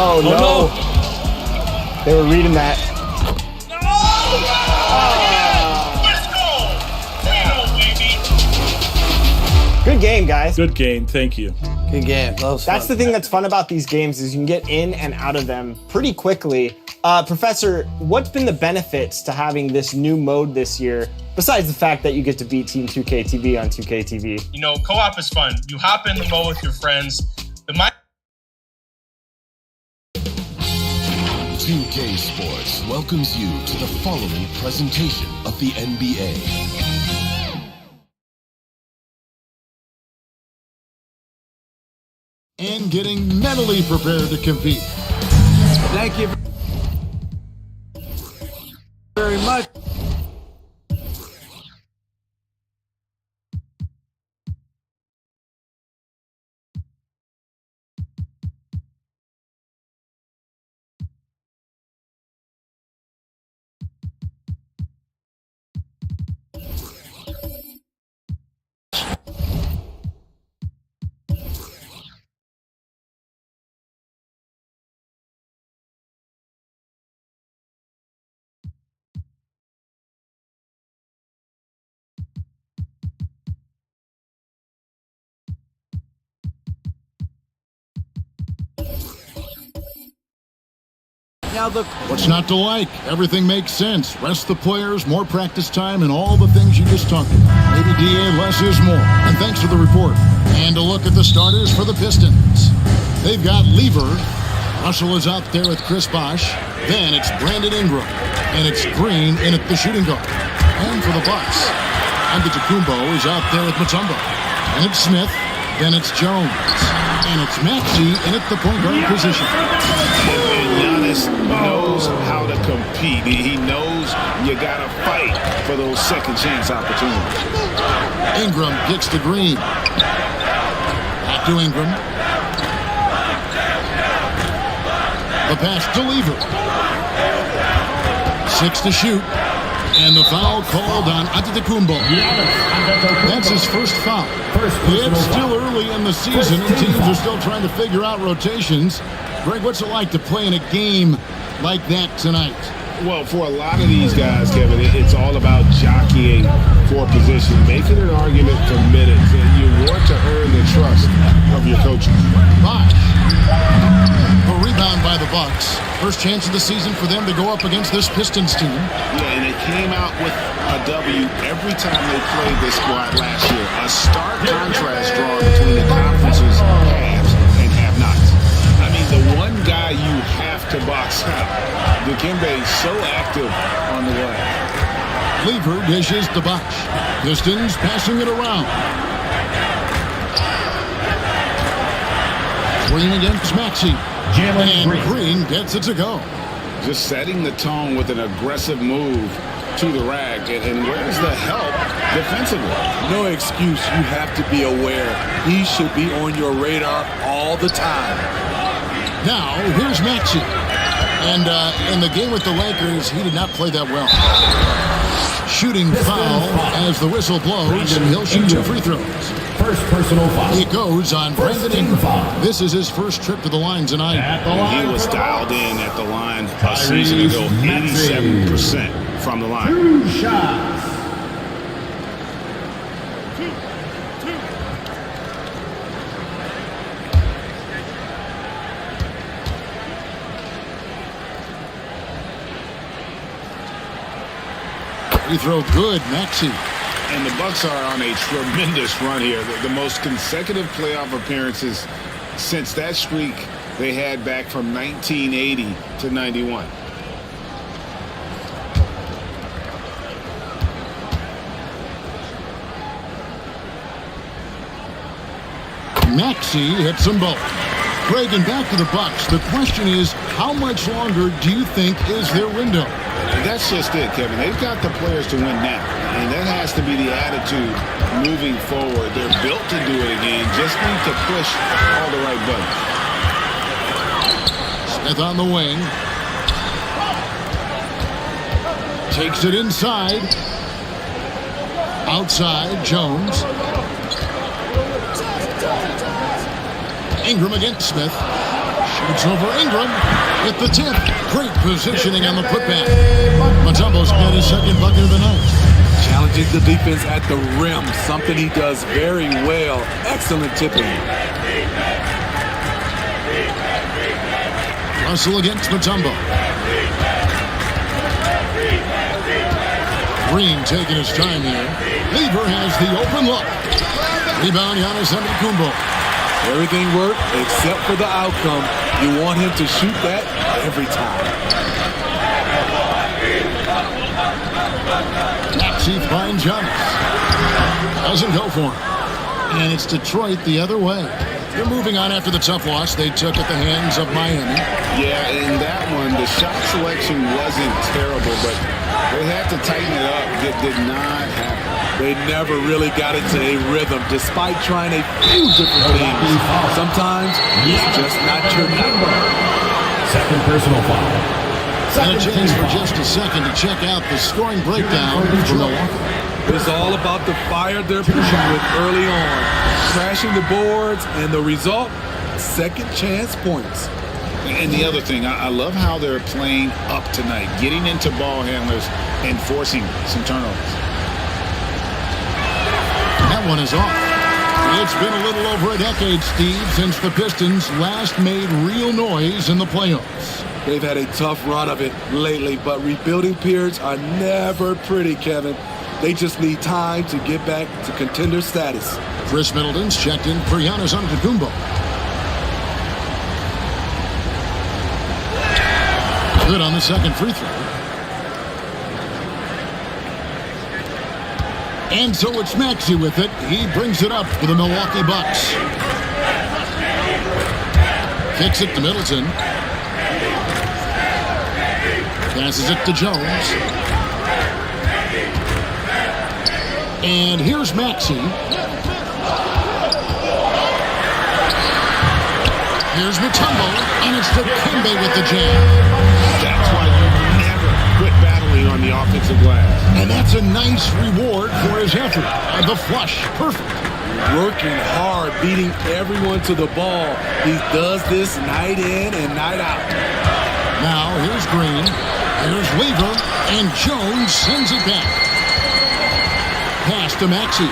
Oh, no. They were reading that. Good game, guys. Good game. Thank you. Good game. That's the thing that's fun about these games is you can get in and out of them pretty quickly. Professor, what's been the benefits to having this new mode this year, besides the fact that you get to beat Team 2K TV on 2K TV? You know, co-op is fun. You hop in the mode with your friends. 2K Sports welcomes you to the following presentation of the NBA. And getting mentally prepared to compete. Thank you very much. What's not to like? Everything makes sense. Rest the players, more practice time, and all the things you just talked about. Maybe DA, less is more. And thanks for the report. And a look at the starters for the Pistons. They've got Lever. Russell is out there with Chris Bosh. Then it's Brandon Ingram. And it's Green in at the shooting guard. And for the Bucks, Antetokounmpo is out there with Mutombo. And it's Smith. Then it's Jones. And it's Maxey in at the point guard position. Giannis knows how to compete. He knows you got to fight for those second chance opportunities. Ingram gets to Green. Back to Ingram. The pass to Lever. 6 to shoot. And the foul called on Antetokounmpo. That's his first foul. It's still early in the season, and teams are still trying to figure out rotations. Greg, what's it like to play in a game like that tonight? Well, for a lot of these guys, Kevin, it's all about jockeying for position, making an argument for minutes, and you want to earn the trust of your coaches. Bosh. A rebound by the Bucks. First chance of the season for them to go up against this Pistons team. Yeah, and it came out with a W every time they played this squad last year. A stark contrast drawn between the conference's haves and have-nots. I mean, the one guy you have to box out. Dikembe is so active on the way. Lever dishes to Bosh. Pistons passing it around. Green against Maxey. And Green gets it to go. Just setting the tone with an aggressive move to the rack. And where's the help defensively? No excuse. You have to be aware. He should be on your radar all the time. Now, here's Maxey. And in the game with the Lakers, he did not play that well. Shooting foul as the whistle blows, and he'll shoot 2 free throws. First personal foul. It goes on Brandon Ingram. This is his first trip to the line tonight. And he was dialed in at the line a season ago, 87% from the line. 2 shots. Free throw good, Maxey. And the Bucks are on a tremendous run here. The most consecutive playoff appearances since that streak they had back from 1980 to 91. Maxey hits them both. Reagan, back to the Bucks. The question is, how much longer do you think is their window? That's just it, Kevin. They've got the players to win now, and that has to be the attitude moving forward. They're built to do it again. Just need to push all the right buttons. Smith on the wing. Takes it inside. Outside, Jones. Ingram against Smith. Shoots over Ingram with the tip. Great positioning on the putback. Mutombo's got his second bucket of the night. Challenging the defense at the rim, something he does very well. Excellent tipping. Russell against Mutombo. Green taking his time here. Lever has the open look. Rebound, Giannis Antetokounmpo. Everything worked except for the outcome. You want him to shoot that every time. Maxey finds Giannis. Doesn't go for him. And it's Detroit the other way. They're moving on after the tough loss they took at the hands of Miami. Yeah, in that one, the shot selection wasn't terrible, but they had to tighten it up. It did not happen. They never really got into a rhythm, despite trying a few different things. Sometimes it's just not your number. Second personal foul. And a chance for just a second to check out the scoring breakdown for Milwaukee. It's all about the fire they're pushing with early on. Crashing the boards, and the result, second chance points. And the other thing, I love how they're playing up tonight, getting into ball handlers and forcing some turnovers. That one is off. It's been a little over a decade, Steve, since the Pistons last made real noise in the playoffs. They've had a tough run of it lately, but rebuilding periods are never pretty, Kevin. They just need time to get back to contender status. Chris Middleton's checked in for Giannis Antetokounmpo. Good on the second free throw. And so it's Maxey with it. He brings it up for the Milwaukee Bucks. Kicks it to Middleton. Passes it to Jones. And here's Maxey. Here's Mutombo, and it's Dikembe with the jam. That's why you never quit battling on the offensive glass. And that's a nice reward for his effort. The flush, perfect. Working hard, beating everyone to the ball. He does this night in and night out. Now here's Green, here's Weaver, and Jones sends it back. Pass to Maxey.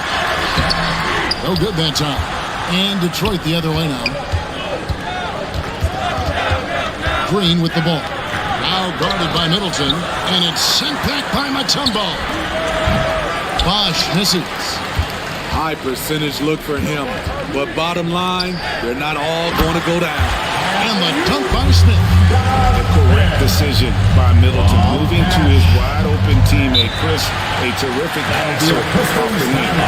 No good that time. And Detroit the other way now. Green with the ball. Now guarded by Middleton. And it's sent back by Mutombo. Bosh misses. High percentage look for him. But bottom line, they're not all going to go down. And the dunk by Smith. The correct decision by Middleton. Moving to his wide-open teammate, Chris, a terrific passer off the wing.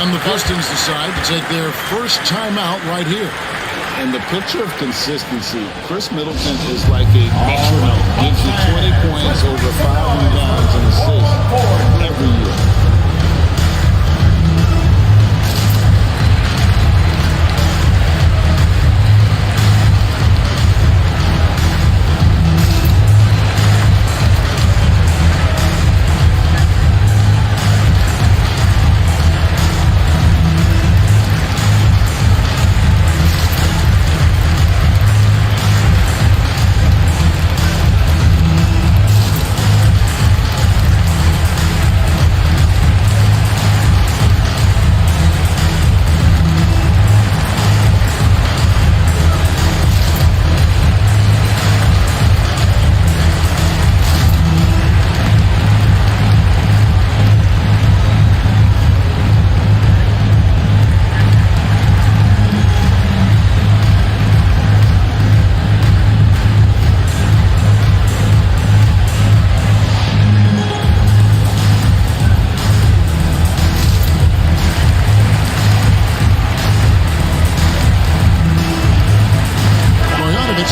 And the Pistons decide to take their first timeout right here. And the picture of consistency, Chris Middleton is like a metronome. Gives you 20 points, over 5 rebounds and assists every year.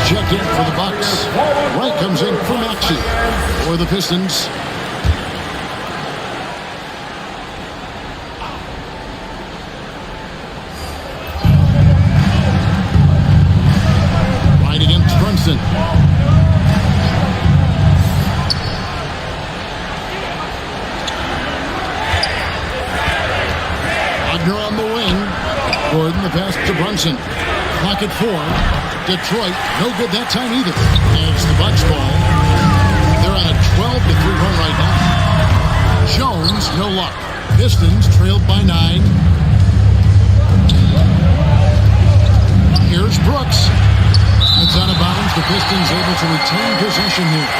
Checked in for the Bucks. Wright comes in for Maxey for the Pistons. Wright against Brunson. Wagner on the wing. Gordon the pass to Brunson. Clock at 4. Detroit, no good that time either. And it's the Bucks ball. They're on a 12-3 run right now. Jones, no luck. Pistons trailed by 9. Here's Brooks. It's out of bounds. The Pistons able to retain possession here.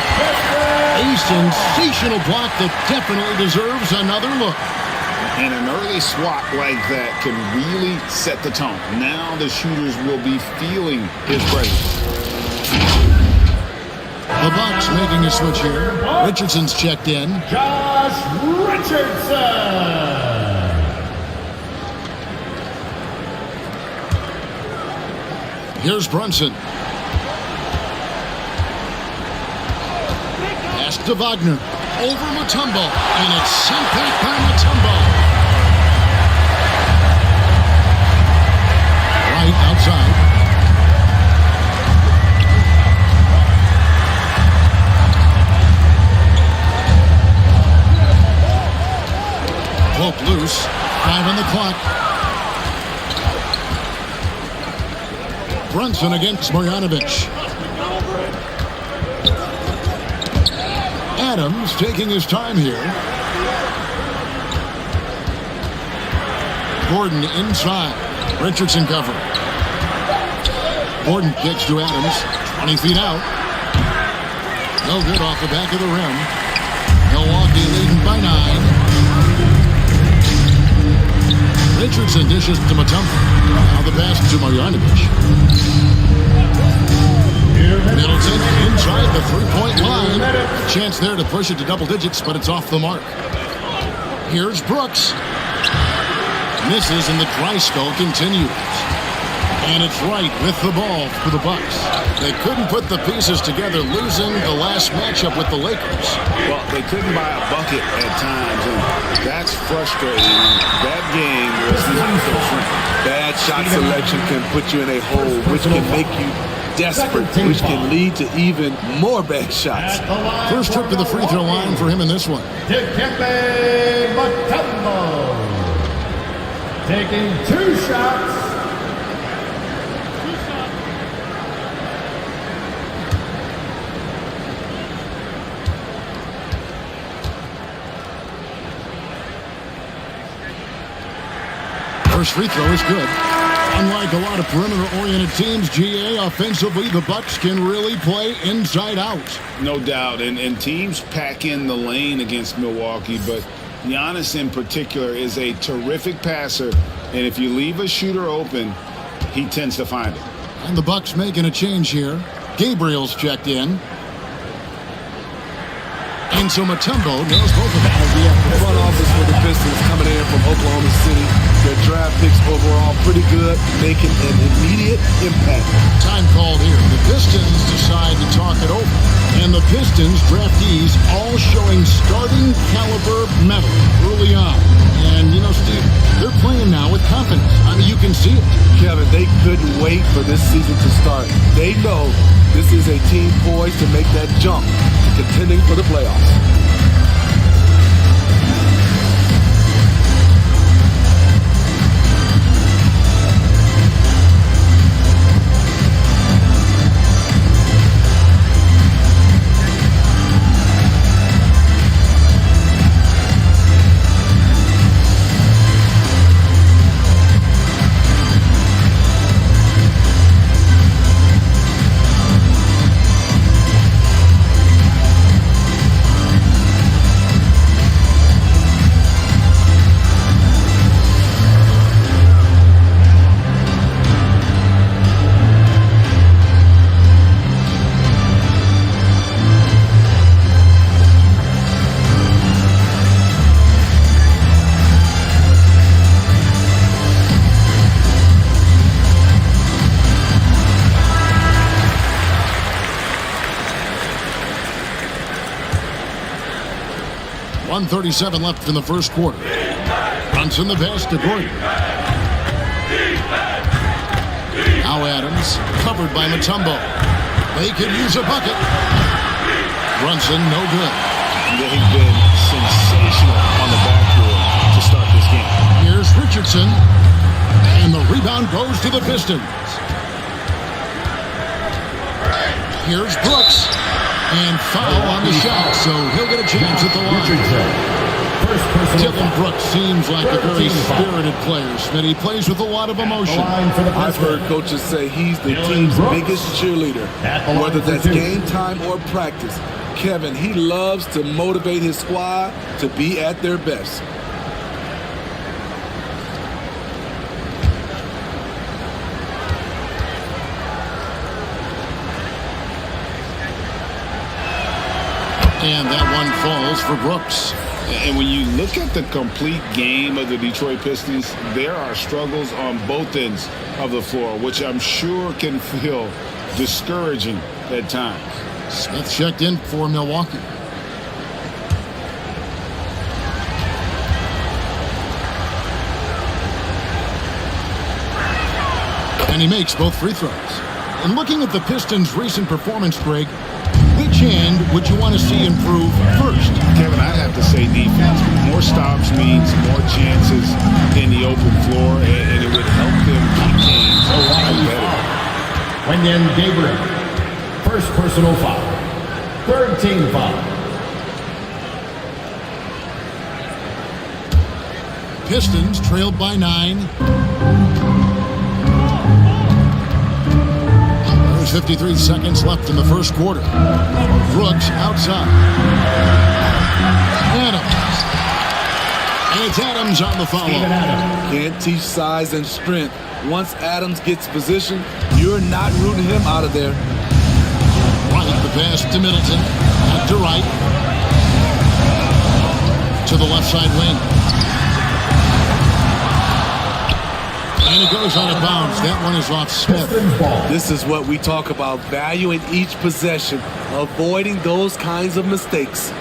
A sensational block that definitely deserves another look. And an early swat like that can really set the tone. Now the shooters will be feeling his presence. The Bucks making a switch here. Richardson's checked in. Josh Richardson. Here's Brunson. Pass to Wagner. Over Mutombo. And it's sent back by Mutombo. Right outside. Pope loose. 5 on the clock. Brunson against Marjanovic. Adams taking his time here. Gordon inside. Richardson cover. Gordon kicks to Adams. 20 feet out. No good off the back of the rim. Milwaukee leading by 9. Richardson dishes to Mutombo. Now the pass to Marjanovic. Middleton inside the three-point line. Chance there to push it to double digits, but it's off the mark. Here's Brooks. Misses and the dry spell continues. And it's right with the ball for the Bucks. They couldn't put the pieces together, losing the last matchup with the Lakers. Well, they couldn't buy a bucket at times, and that's frustrating. That game was not different. Bad shot selection can put you in a hole, which can make you desperate, which can lead to even more bad shots. First trip to the free throw line for him in this one. Dikembe Mutombo. Taking 2 shots. First free throw is good. Unlike a lot of perimeter-oriented teams, GA, offensively, the Bucks can really play inside out. No doubt, and teams pack in the lane against Milwaukee, but Giannis in particular is a terrific passer, and if you leave a shooter open, he tends to find it. And the Bucks making a change here. Gabriel's checked in. And so Mutombo knows both of them. The front office for the Pistons coming in from Oklahoma City. Their draft picks overall pretty good, making an immediate impact. Time called here. The Pistons decide to talk it over. And the Pistons draftees all showing starting caliber metal early on. And, you know, Steve, they're playing now with confidence. I mean, you can see it. Kevin, they couldn't wait for this season to start. They know this is a team poised to make that jump to contending for the playoffs. .137 left in the first quarter. Brunson the pass to Gordon. Now Adams, covered by Mutombo. They could use a bucket. Brunson, no good. They've been sensational on the backboard to start this game. Here's Richardson. And the rebound goes to the Pistons. Here's Brooks. And foul on the shot, so he'll get a chance at the line. Dylan Brooks seems like a very spirited player, Smitty. He plays with a lot of emotion. I've heard coaches say he's the team's biggest cheerleader. Whether that's game time or practice, Kevin, he loves to motivate his squad to be at their best. And that one falls for Brooks. And when you look at the complete game of the Detroit Pistons, there are struggles on both ends of the floor, which I'm sure can feel discouraging at times. Smith checked in for Milwaukee. And he makes both free throws. And looking at the Pistons' recent performance, Greg, which end would you want to see improve first? Kevin, I have to say defense. More stops means more chances in the open floor, and it would help them keep teams competitive. Wenyen Gabriel, first personal foul. Third team foul. Pistons trailed by 9. There's 53 seconds left in the first quarter. Brooks outside. Adams. And it's Adams on the follow. Can't teach size and strength. Once Adams gets position, you're not rooting him out of there. Right, the pass to Middleton. Back to right. To the left side wing. And it goes out of bounds. That one is off Smith. This is what we talk about, valuing each possession, avoiding those kinds of mistakes.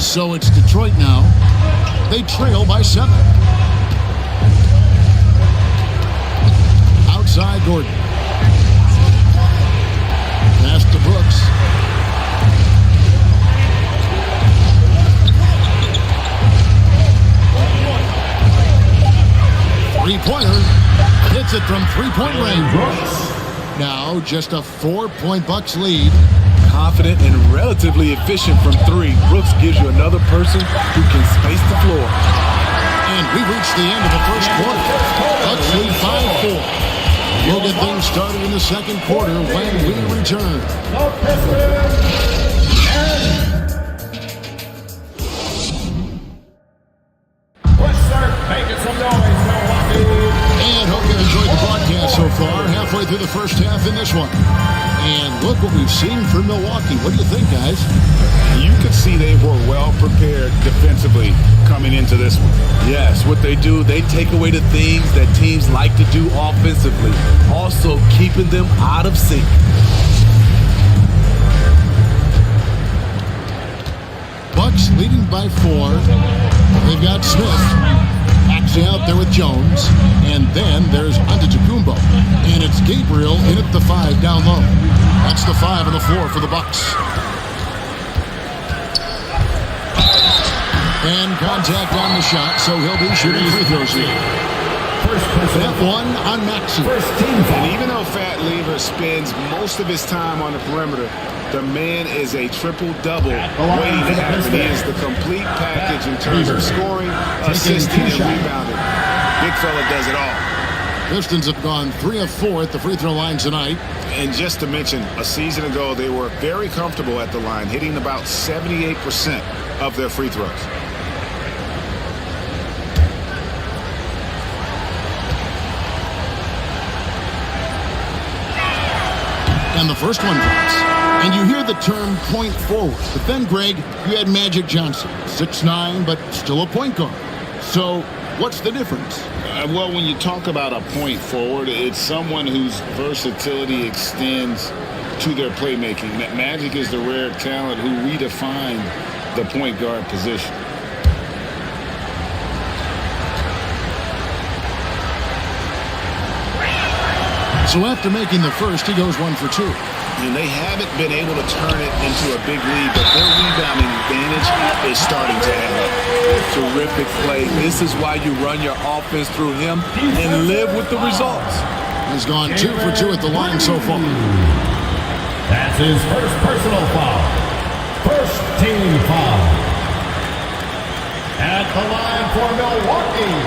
So it's Detroit now. They trail by 7. Outside Gordon. Pass to Brooks. Three-pointer. Hits it from three-point range. Now just a 4-point Bucks lead. Confident and relatively efficient from 3. Brooks gives you another person who can space the floor. And we reached the end of the first quarter. Bucks lead 5-4. We'll get things started in the second quarter when we return. And hope you enjoyed the broadcast so far. Halfway through the first half in this one. And look what we've seen from Milwaukee. What do you think, guys? You could see they were well prepared defensively coming into this one. Yes, what they do, they take away the things that teams like to do offensively. Also keeping them out of sync. Bucks leading by 4. They've got Smith actually out there with Jones. And then there's Antetokounmpo. And it's Gabriel in at the 5 down low. That's the 5 on the floor for the Bucks. And contact on the shot, so he'll be shooting free throws here. That one on Maxey. And even though Fat Lever spends most of his time on the perimeter, the man is a triple-double waiting to happen. He is the complete package in terms of scoring, assisting, and rebounding. Big fella does it all. Pistons have gone 3 of 4 at the free throw line tonight. And just to mention, a season ago, they were very comfortable at the line, hitting about 78% of their free throws. And the first one drops. And you hear the term point forward. But then, Greg, you had Magic Johnson, 6'9", but still a point guard. So what's the difference? Well, when you talk about a point forward, it's someone whose versatility extends to their playmaking. Magic is the rare talent who redefined the point guard position. So after making the first, he goes 1 for 2. And they haven't been able to turn it into a big lead, but their rebounding advantage is starting to add up. Terrific play. This is why you run your offense through him and live with the results. He's gone 2 for 2 at the line so far. That's his first personal foul. First team foul. At the line for Milwaukee,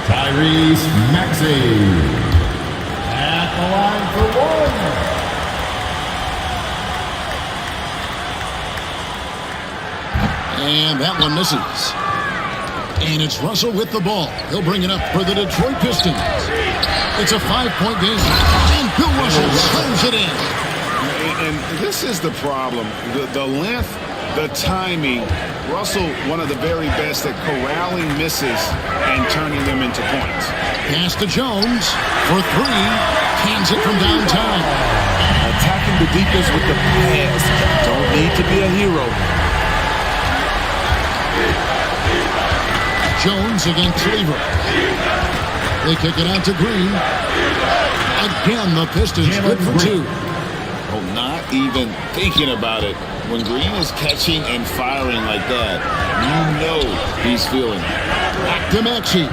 Tyrese Maxey. At the line for one. And that one misses. And it's Russell with the ball. He'll bring it up for the Detroit Pistons. It's a 5-point game. And Bill Russell slams it in. And this is the problem. The length, the timing. Russell, one of the very best at corralling misses and turning them into points. Pass to Jones for 3. Cans it from downtown. Attacking the defense with the pass. Don't need to be a hero. Jones against Lever. They kick it out to Green. Again, the Pistons good for 2. Oh, not even thinking about it. When Green is catching and firing like that, you know he's feeling it. Back to Maxey.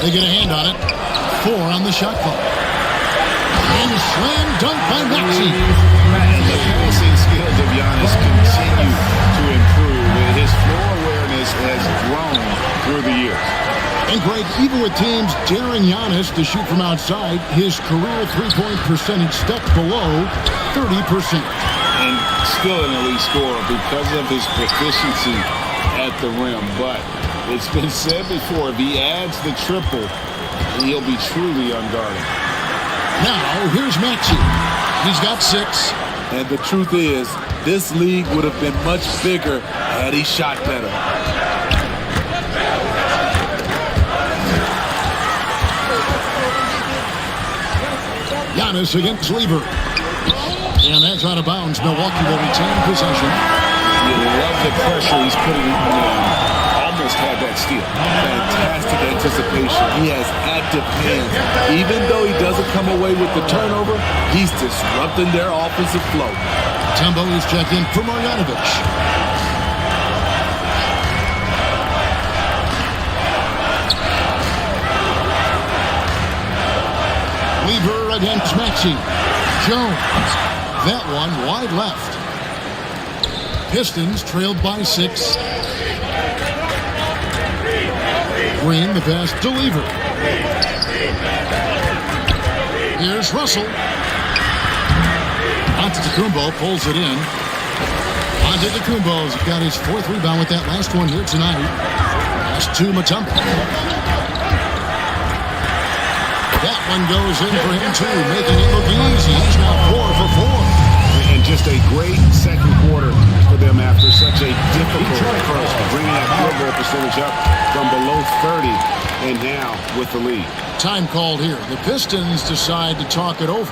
They get a hand on it. 4 on the shot clock. And slam dunk by Maxey. And the passing skills of Giannis continue to improve. His floor awareness has grown through the years. And Greg, even with teams daring Giannis to shoot from outside, his career three-point percentage stepped below 30%. And still an elite scorer because of his proficiency at the rim. But it's been said before, if he adds the triple, he'll be truly unguarded. Now, here's Maxey. He's got 6. And the truth is, this league would have been much bigger had he shot better. Giannis against Lever. And that's out of bounds. Milwaukee will retain possession. You love the pressure he's putting on. Almost had that steal. Fantastic anticipation. He has active hands. Even though he doesn't come away with the turnover, he's disrupting their offensive flow. Tembo is checked in for Marjanovic. Lever against Maxey. Jones. That one wide left. Pistons trailed by 6. Green, the pass to Lever. Here's Russell. Antetokounmpo pulls it in. Antetokounmpo's got his 4th rebound with that last one here tonight. Pass to Mutombo. That one goes in for him too, making it look easy. He's now 4 for 4. And just a great second quarter for them after such a difficult first, bringing that field goal percentage up from below 30 and now with the lead. Time called here. The Pistons decide to talk it over.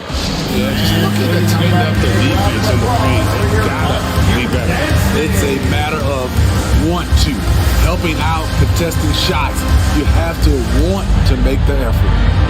Yeah, just look at the tighten up the defense in the paint. They gotta be better. It's a matter of want to. Helping out, contesting shots. You have to want to make the effort.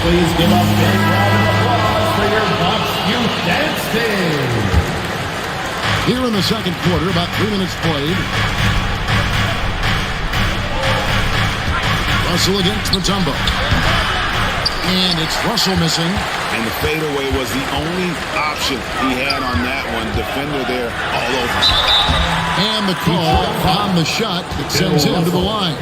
Please give a big round of applause for your Bucks Youth Dance Team. Here in the second quarter, about 3 minutes played. Russell against Mutombo. And it's Russell missing. And the fadeaway was the only option he had on that one. Defender there all over. And the call on the shot that sends him to the line.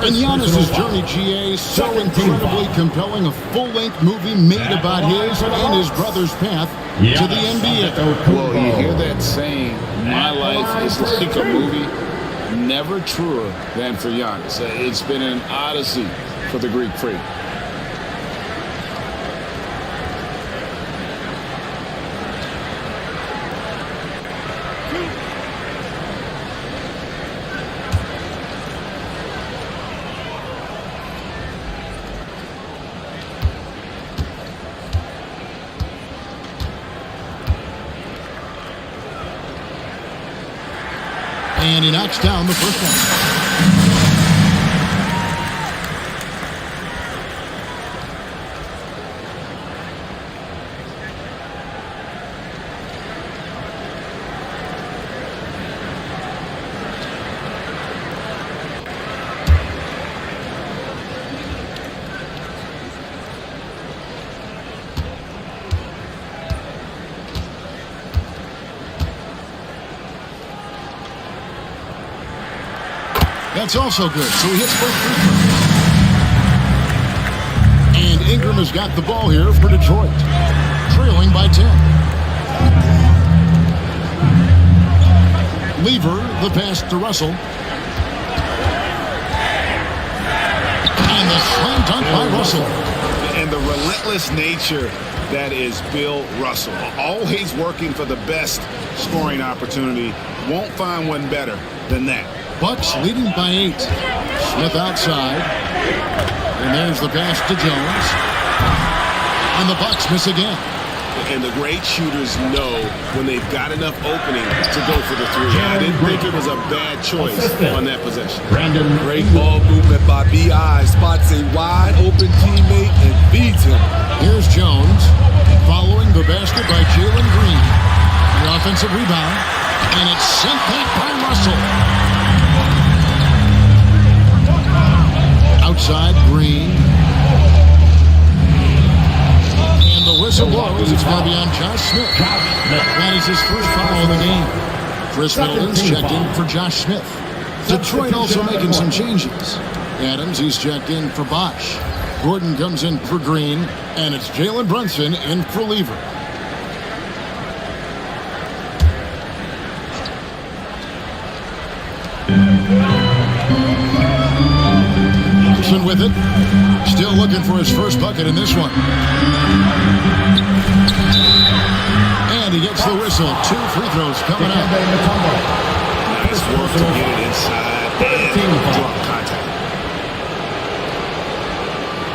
And Giannis's journey, GA, so incredibly compelling. A full-length movie made about his and his brother's path to the NBA. Well, you hear that saying, my life is like a movie. Never truer than for Giannis. It's been an odyssey for the Greek freak. And he knocks down the first one. That's also good. So he hits both free throws. And Ingram has got the ball here for Detroit, trailing by 10. Lever, the pass to Russell. And the slam dunk by Russell. And the relentless nature that is Bill Russell. Always working for the best scoring opportunity. Won't find one better than that. Bucks leading by 8. Smith outside. And there's the pass to Jones. And the Bucks miss again. And the great shooters know when they've got enough opening to go for the three. I didn't think it was a bad choice on that possession. Great ball movement by B.I. Spots a wide open teammate and feeds him. Here's Jones following the basket by Jalen Green. The offensive rebound. And it's sent back by Russell. Outside, Green. And the whistle blows. It's going to be on Josh Smith. That is his first foul of the game. Chris Middleton's checked in for Josh Smith. Detroit also making some changes. Adams, he's checked in for Bosch. Gordon comes in for Green. And it's Jalen Brunson in for Lever. With it, still looking for his first bucket in this one. And he gets the whistle. 2 free throws coming up. Nice work to get it inside and drop contact.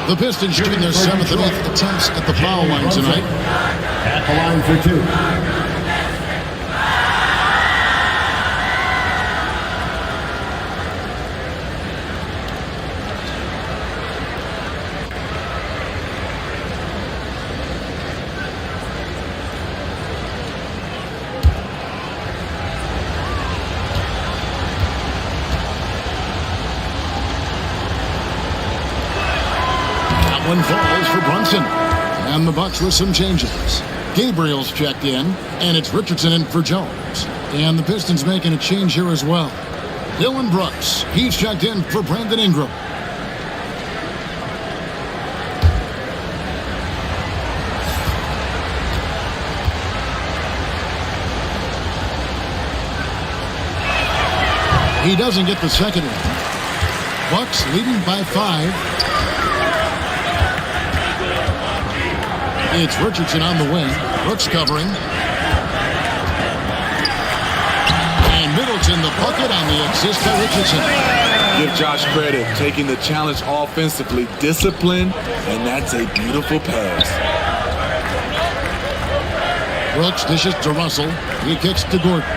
The Pistons shooting their 7th and 8th attempts at the foul line tonight. At the line for 2. One falls for Brunson. And the Bucks with some changes. Gabriel's checked in, and it's Richardson in for Jones. And the Pistons making a change here as well. Dylan Brooks, he's checked in for Brandon Ingram. He doesn't get the second one. Bucks leading by 5. It's Richardson on the wing. Brooks covering. And Middleton, the bucket on the assist by Richardson. Give Josh credit, taking the challenge offensively, disciplined, and that's a beautiful pass. Brooks dishes to Russell. He kicks to Gordon.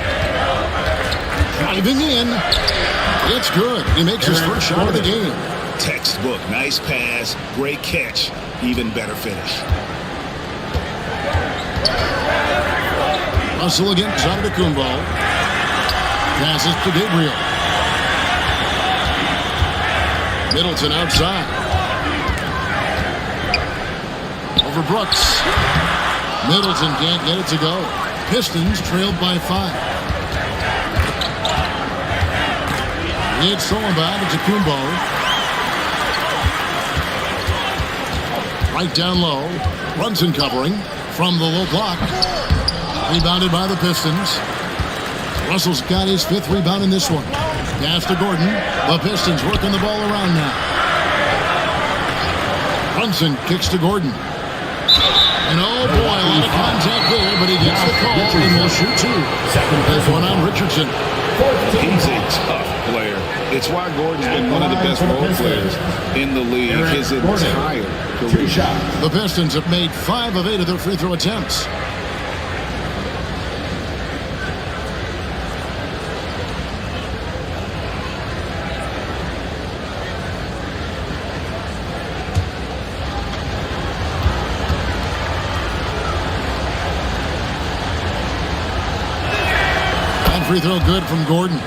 Driving in. It's good. He makes his first shot of the game. Textbook. Nice pass. Great catch. Even better finish. Russell against Antetokounmpo. Passes to Gabriel. Middleton outside. over Brooks. Middleton can't get it to go. Pistons trailed by 5. It's Solombat to Kumbo. Right down low. Brunson covering from the low block. Rebounded by the Pistons. Russell's got his 5th rebound in this one. Pass to Gordon. The Pistons working the ball around now. Brunson kicks to Gordon. And oh boy, a lot of contact there, but he gets the call and will shoot 2. There's one on Richardson. He's a tough player. It's why Gordon's been one of the best role players in the league his entire career. The Pistons have made 5 of 8 of their free throw attempts. Free throw good from Gordon.